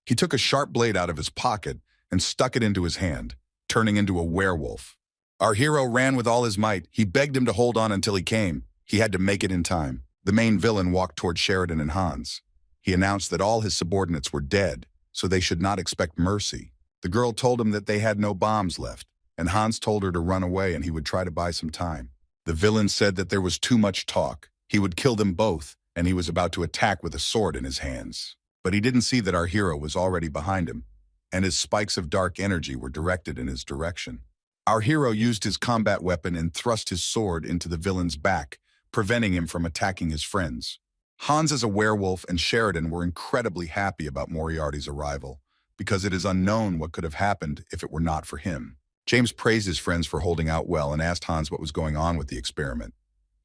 He took a sharp blade out of his pocket and stuck it into his hand, turning into a werewolf. Our hero ran with all his might. He begged him to hold on until he came. He had to make it in time. The main villain walked toward Sheridan and Hans. He announced that all his subordinates were dead, so they should not expect mercy. The girl told him that they had no bombs left, and Hans told her to run away and he would try to buy some time. The villain said that there was too much talk. He would kill them both, and he was about to attack with a sword in his hands. But he didn't see that our hero was already behind him, and his spikes of dark energy were directed in his direction. Our hero used his combat weapon and thrust his sword into the villain's back, preventing him from attacking his friends. Hans as a werewolf and Sheridan were incredibly happy about Moriarty's arrival, because it is unknown what could have happened if it were not for him. James praised his friends for holding out well and asked Hans what was going on with the experiment.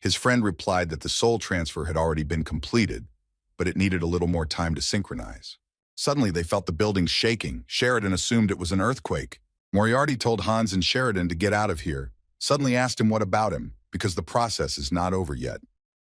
His friend replied that the soul transfer had already been completed, but it needed a little more time to synchronize. Suddenly, they felt the building shaking. Sheridan assumed it was an earthquake. Moriarty told Hans and Sheridan to get out of here, suddenly asked him what about him, because the process is not over yet.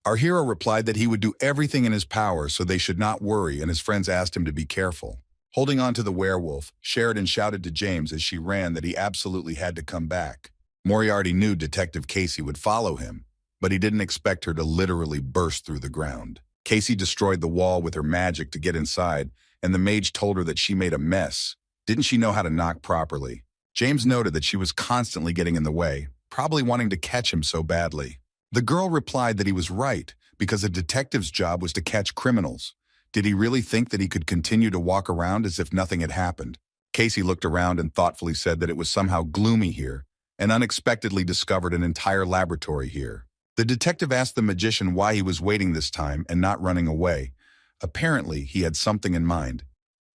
Our hero replied that he would do everything in his power so they should not worry, and his friends asked him to be careful. Holding on to the werewolf, Sheridan shouted to James as she ran that he absolutely had to come back. Moriarty knew Detective Casey would follow him, but he didn't expect her to literally burst through the ground. Casey destroyed the wall with her magic to get inside, and the mage told her that she made a mess. Didn't she know how to knock properly? James noted that she was constantly getting in the way, probably wanting to catch him so badly. The girl replied that he was right, because a detective's job was to catch criminals. Did he really think that he could continue to walk around as if nothing had happened? Casey looked around and thoughtfully said that it was somehow gloomy here, and unexpectedly discovered an entire laboratory here. The detective asked the magician why he was waiting this time and not running away. Apparently, he had something in mind,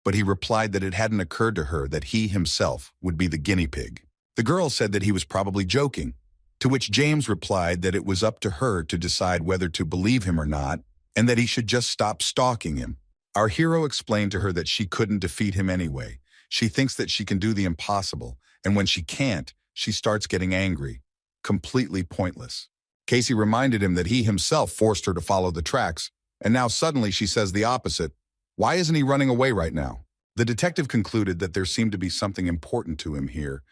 but he replied that it hadn't occurred to her that he himself would be the guinea pig. The girl said that he was probably joking, to which James replied that it was up to her to decide whether to believe him or not, and that he should just stop stalking him. Our hero explained to her that she couldn't defeat him anyway. She thinks that she can do the impossible, and when she can't, she starts getting angry. Completely pointless. Casey reminded him that he himself forced her to follow the tracks, and now suddenly she says the opposite. Why isn't he running away right now? The detective concluded that there seemed to be something important to him here,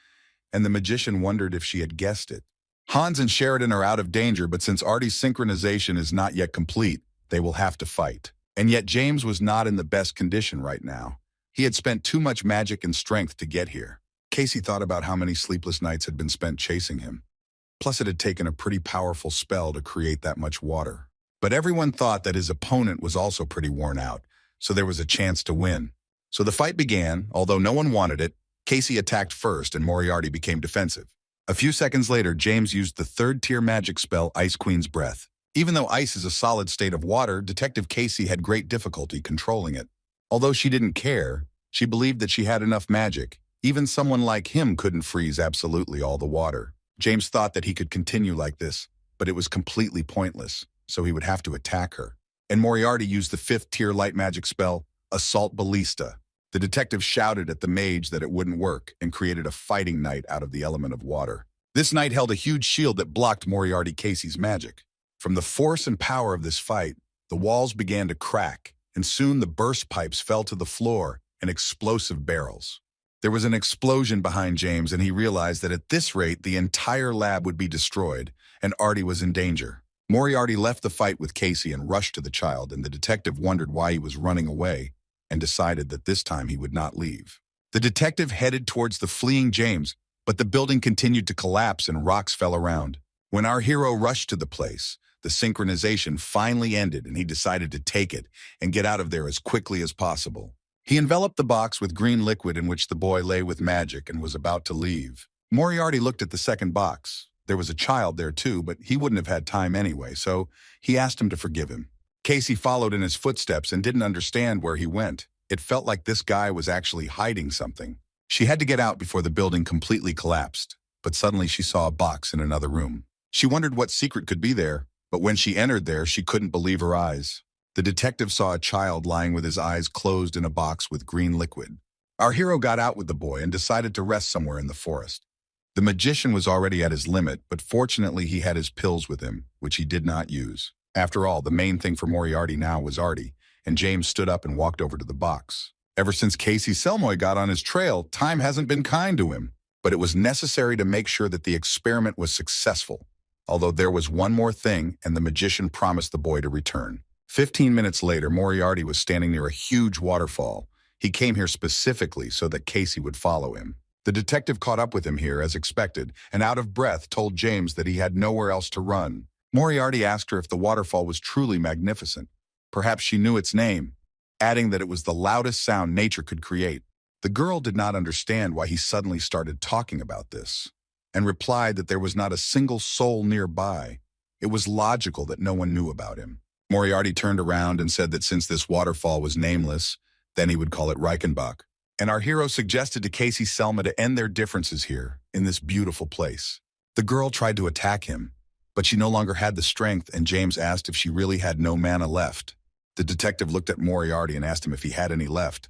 and the magician wondered if she had guessed it. Hans and Sheridan are out of danger, but since Artie's synchronization is not yet complete, they will have to fight. And yet James was not in the best condition right now. He had spent too much magic and strength to get here. Casey thought about how many sleepless nights had been spent chasing him. Plus, it had taken a pretty powerful spell to create that much water. But everyone thought that his opponent was also pretty worn out, so there was a chance to win. So the fight began. Although no one wanted it, Casey attacked first and Moriarty became defensive. A few seconds later, James used the third-tier magic spell Ice Queen's Breath. Even though ice is a solid state of water, Detective Casey had great difficulty controlling it. Although she didn't care, she believed that she had enough magic. Even someone like him couldn't freeze absolutely all the water. James thought that he could continue like this, but it was completely pointless, so he would have to attack her. And Moriarty used the fifth-tier light magic spell, Assault Ballista. The detective shouted at the mage that it wouldn't work and created a fighting knight out of the element of water. This knight held a huge shield that blocked Moriarty Casey's magic. From the force and power of this fight, the walls began to crack, and soon the burst pipes fell to the floor in explosive barrels. There was an explosion behind James, and he realized that at this rate, the entire lab would be destroyed, and Artie was in danger. Moriarty left the fight with Casey and rushed to the child, and the detective wondered why he was running away and decided that this time he would not leave. The detective headed towards the fleeing James, but the building continued to collapse and rocks fell around. When our hero rushed to the place, the synchronization finally ended, and he decided to take it and get out of there as quickly as possible. He enveloped the box with green liquid in which the boy lay with magic and was about to leave. Moriarty looked at the second box. There was a child there too, but he wouldn't have had time anyway, so he asked him to forgive him. Casey followed in his footsteps and didn't understand where he went. It felt like this guy was actually hiding something. She had to get out before the building completely collapsed, but suddenly she saw a box in another room. She wondered what secret could be there, but when she entered there, she couldn't believe her eyes. The detective saw a child lying with his eyes closed in a box with green liquid. Our hero got out with the boy and decided to rest somewhere in the forest. The magician was already at his limit, but fortunately he had his pills with him, which he did not use. After all, the main thing for Moriarty now was Artie, and James stood up and walked over to the box. Ever since Casey Selmoy got on his trail, time hasn't been kind to him, but it was necessary to make sure that the experiment was successful. Although there was one more thing, and the magician promised the boy to return. 15 minutes later, Moriarty was standing near a huge waterfall. He came here specifically so that Casey would follow him. The detective caught up with him here as expected, and out of breath told James that he had nowhere else to run. Moriarty asked her if the waterfall was truly magnificent. Perhaps she knew its name, adding that it was the loudest sound nature could create. The girl did not understand why he suddenly started talking about this, and replied that there was not a single soul nearby. It was logical that no one knew about him. Moriarty turned around and said that since this waterfall was nameless, then he would call it Reichenbach. And our hero suggested to Casey Selma to end their differences here, in this beautiful place. The girl tried to attack him, but she no longer had the strength, and James asked if she really had no mana left. The detective looked at Moriarty and asked him if he had any left.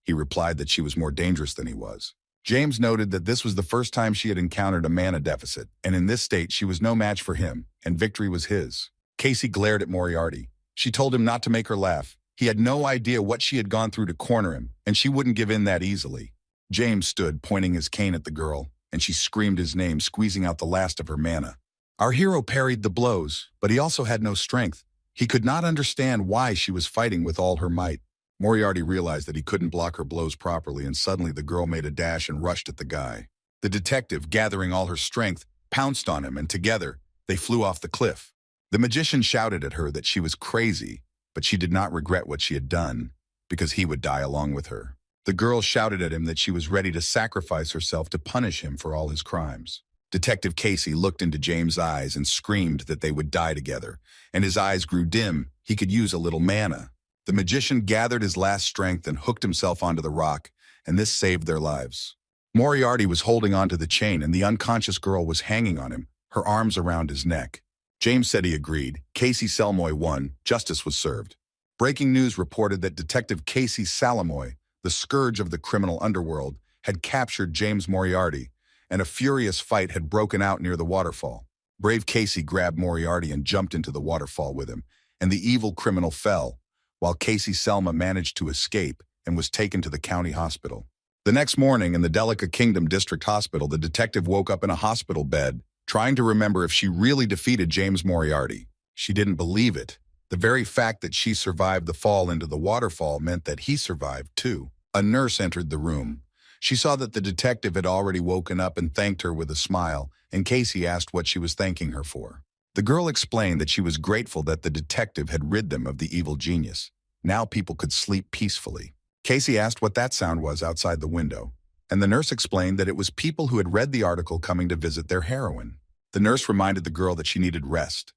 He replied that she was more dangerous than he was. James noted that this was the first time she had encountered a mana deficit, and in this state she was no match for him, and victory was his. Casey glared at Moriarty. She told him not to make her laugh. He had no idea what she had gone through to corner him, and she wouldn't give in that easily. James stood, pointing his cane at the girl, and she screamed his name, squeezing out the last of her mana. Our hero parried the blows, but he also had no strength. He could not understand why she was fighting with all her might. Moriarty realized that he couldn't block her blows properly, and suddenly the girl made a dash and rushed at the guy. The detective, gathering all her strength, pounced on him, and together, they flew off the cliff. The magician shouted at her that she was crazy, but she did not regret what she had done, because he would die along with her. The girl shouted at him that she was ready to sacrifice herself to punish him for all his crimes. Detective Casey looked into James' eyes and screamed that they would die together, and his eyes grew dim. He could use a little mana. The magician gathered his last strength and hooked himself onto the rock, and this saved their lives. Moriarty was holding onto the chain, and the unconscious girl was hanging on him, her arms around his neck. James said he agreed. Casey Selmoy won. Justice was served. Breaking news reported that Detective Casey Salamoy, the scourge of the criminal underworld, had captured James Moriarty, and a furious fight had broken out near the waterfall. Brave Casey grabbed Moriarty and jumped into the waterfall with him, and the evil criminal fell, while Casey Selma managed to escape and was taken to the county hospital. The next morning, in the Delica Kingdom District Hospital, the detective woke up in a hospital bed, trying to remember if she really defeated James Moriarty. She didn't believe it. The very fact that she survived the fall into the waterfall meant that he survived too. A nurse entered the room. She saw that the detective had already woken up and thanked her with a smile, and Casey asked what she was thanking her for. The girl explained that she was grateful that the detective had rid them of the evil genius. Now people could sleep peacefully. Casey asked what that sound was outside the window, and the nurse explained that it was people who had read the article coming to visit their heroine. The nurse reminded the girl that she needed rest.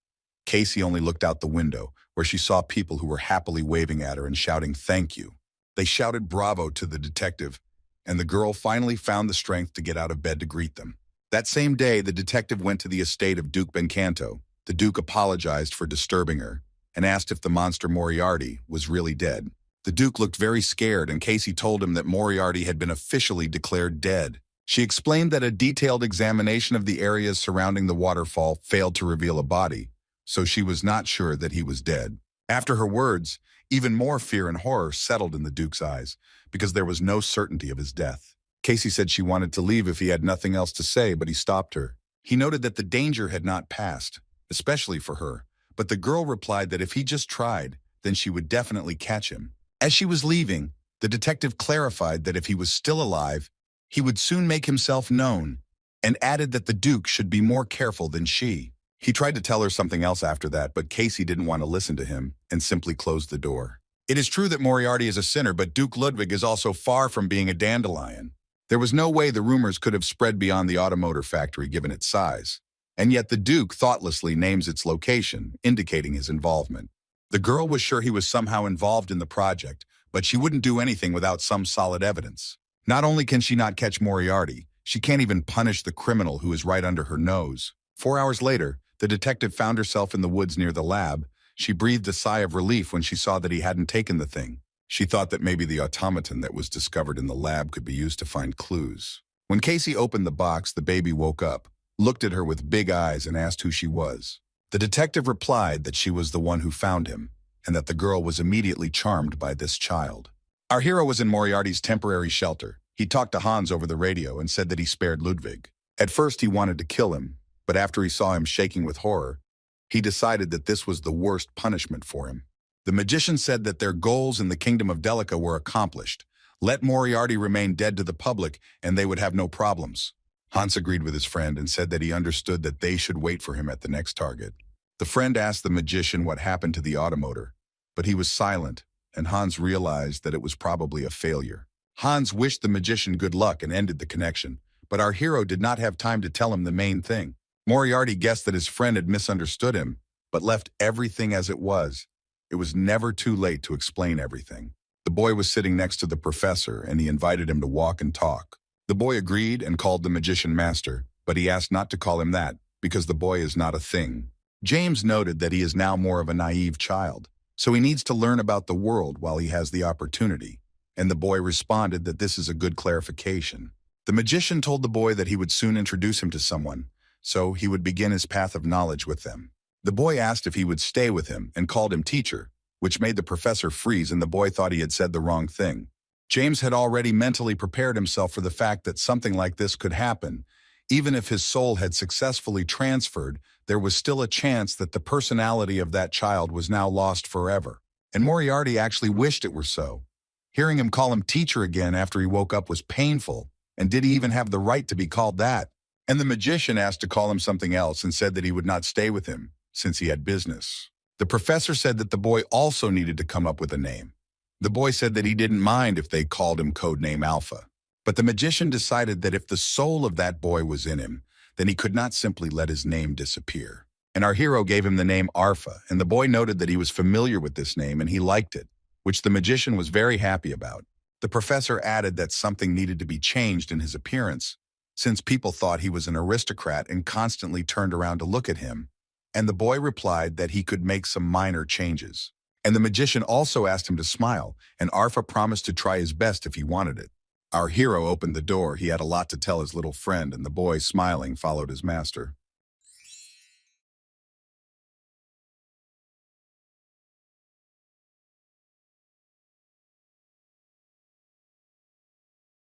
Casey only looked out the window, where she saw people who were happily waving at her and shouting thank you. They shouted bravo to the detective, and the girl finally found the strength to get out of bed to greet them. That same day, the detective went to the estate of Duke Bencanto. The Duke apologized for disturbing her and asked if the monster Moriarty was really dead. The Duke looked very scared, and Casey told him that Moriarty had been officially declared dead. She explained that a detailed examination of the areas surrounding the waterfall failed to reveal a body, so she was not sure that he was dead. After her words, even more fear and horror settled in the Duke's eyes, because there was no certainty of his death. Casey said she wanted to leave if he had nothing else to say, but he stopped her. He noted that the danger had not passed, especially for her, but the girl replied that if he just tried, then she would definitely catch him. As she was leaving, the detective clarified that if he was still alive, he would soon make himself known, and added that the Duke should be more careful than she. He tried to tell her something else after that, but Casey didn't want to listen to him and simply closed the door. It is true that Moriarty is a sinner, but Duke Ludwig is also far from being a dandelion. There was no way the rumors could have spread beyond the automotor factory given its size. And yet the Duke thoughtlessly names its location, indicating his involvement. The girl was sure he was somehow involved in the project, but she wouldn't do anything without some solid evidence. Not only can she not catch Moriarty, she can't even punish the criminal who is right under her nose. 4 hours later, the detective found herself in the woods near the lab. She breathed a sigh of relief when she saw that he hadn't taken the thing. She thought that maybe the automaton that was discovered in the lab could be used to find clues. When Casey opened the box, the baby woke up, looked at her with big eyes, and asked who she was. The detective replied that she was the one who found him, and that the girl was immediately charmed by this child. Our hero was in Moriarty's temporary shelter. He talked to Hans over the radio and said that he spared Ludwig. At first he wanted to kill him, but after he saw him shaking with horror, he decided that this was the worst punishment for him. The magician said that their goals in the kingdom of Delica were accomplished. Let Moriarty remain dead to the public, and they would have no problems. Hans agreed with his friend and said that he understood that they should wait for him at the next target. The friend asked the magician what happened to the automotor, but he was silent, and Hans realized that it was probably a failure. Hans wished the magician good luck and ended the connection, but our hero did not have time to tell him the main thing. Moriarty guessed that his friend had misunderstood him, but left everything as it was. It was never too late to explain everything. The boy was sitting next to the professor, and he invited him to walk and talk. The boy agreed and called the magician master, but he asked not to call him that, because the boy is not a thing. James noted that he is now more of a naive child, so he needs to learn about the world while he has the opportunity, and the boy responded that this is a good clarification. The magician told the boy that he would soon introduce him to someone, so he would begin his path of knowledge with them. The boy asked if he would stay with him and called him teacher, which made the professor freeze, and the boy thought he had said the wrong thing. James had already mentally prepared himself for the fact that something like this could happen. Even if his soul had successfully transferred, there was still a chance that the personality of that child was now lost forever. And Moriarty actually wished it were so. Hearing him call him teacher again after he woke up was painful, and did he even have the right to be called that? And the magician asked to call him something else and said that he would not stay with him, since he had business. The professor said that the boy also needed to come up with a name. The boy said that he didn't mind if they called him codename Alpha. But the magician decided that if the soul of that boy was in him, then he could not simply let his name disappear. And our hero gave him the name Arfa, and the boy noted that he was familiar with this name and he liked it, which the magician was very happy about. The professor added that something needed to be changed in his appearance, since people thought he was an aristocrat and constantly turned around to look at him, and the boy replied that he could make some minor changes. And the magician also asked him to smile, and Arfa promised to try his best if he wanted it. Our hero opened the door. He had a lot to tell his little friend, and the boy, smiling, followed his master.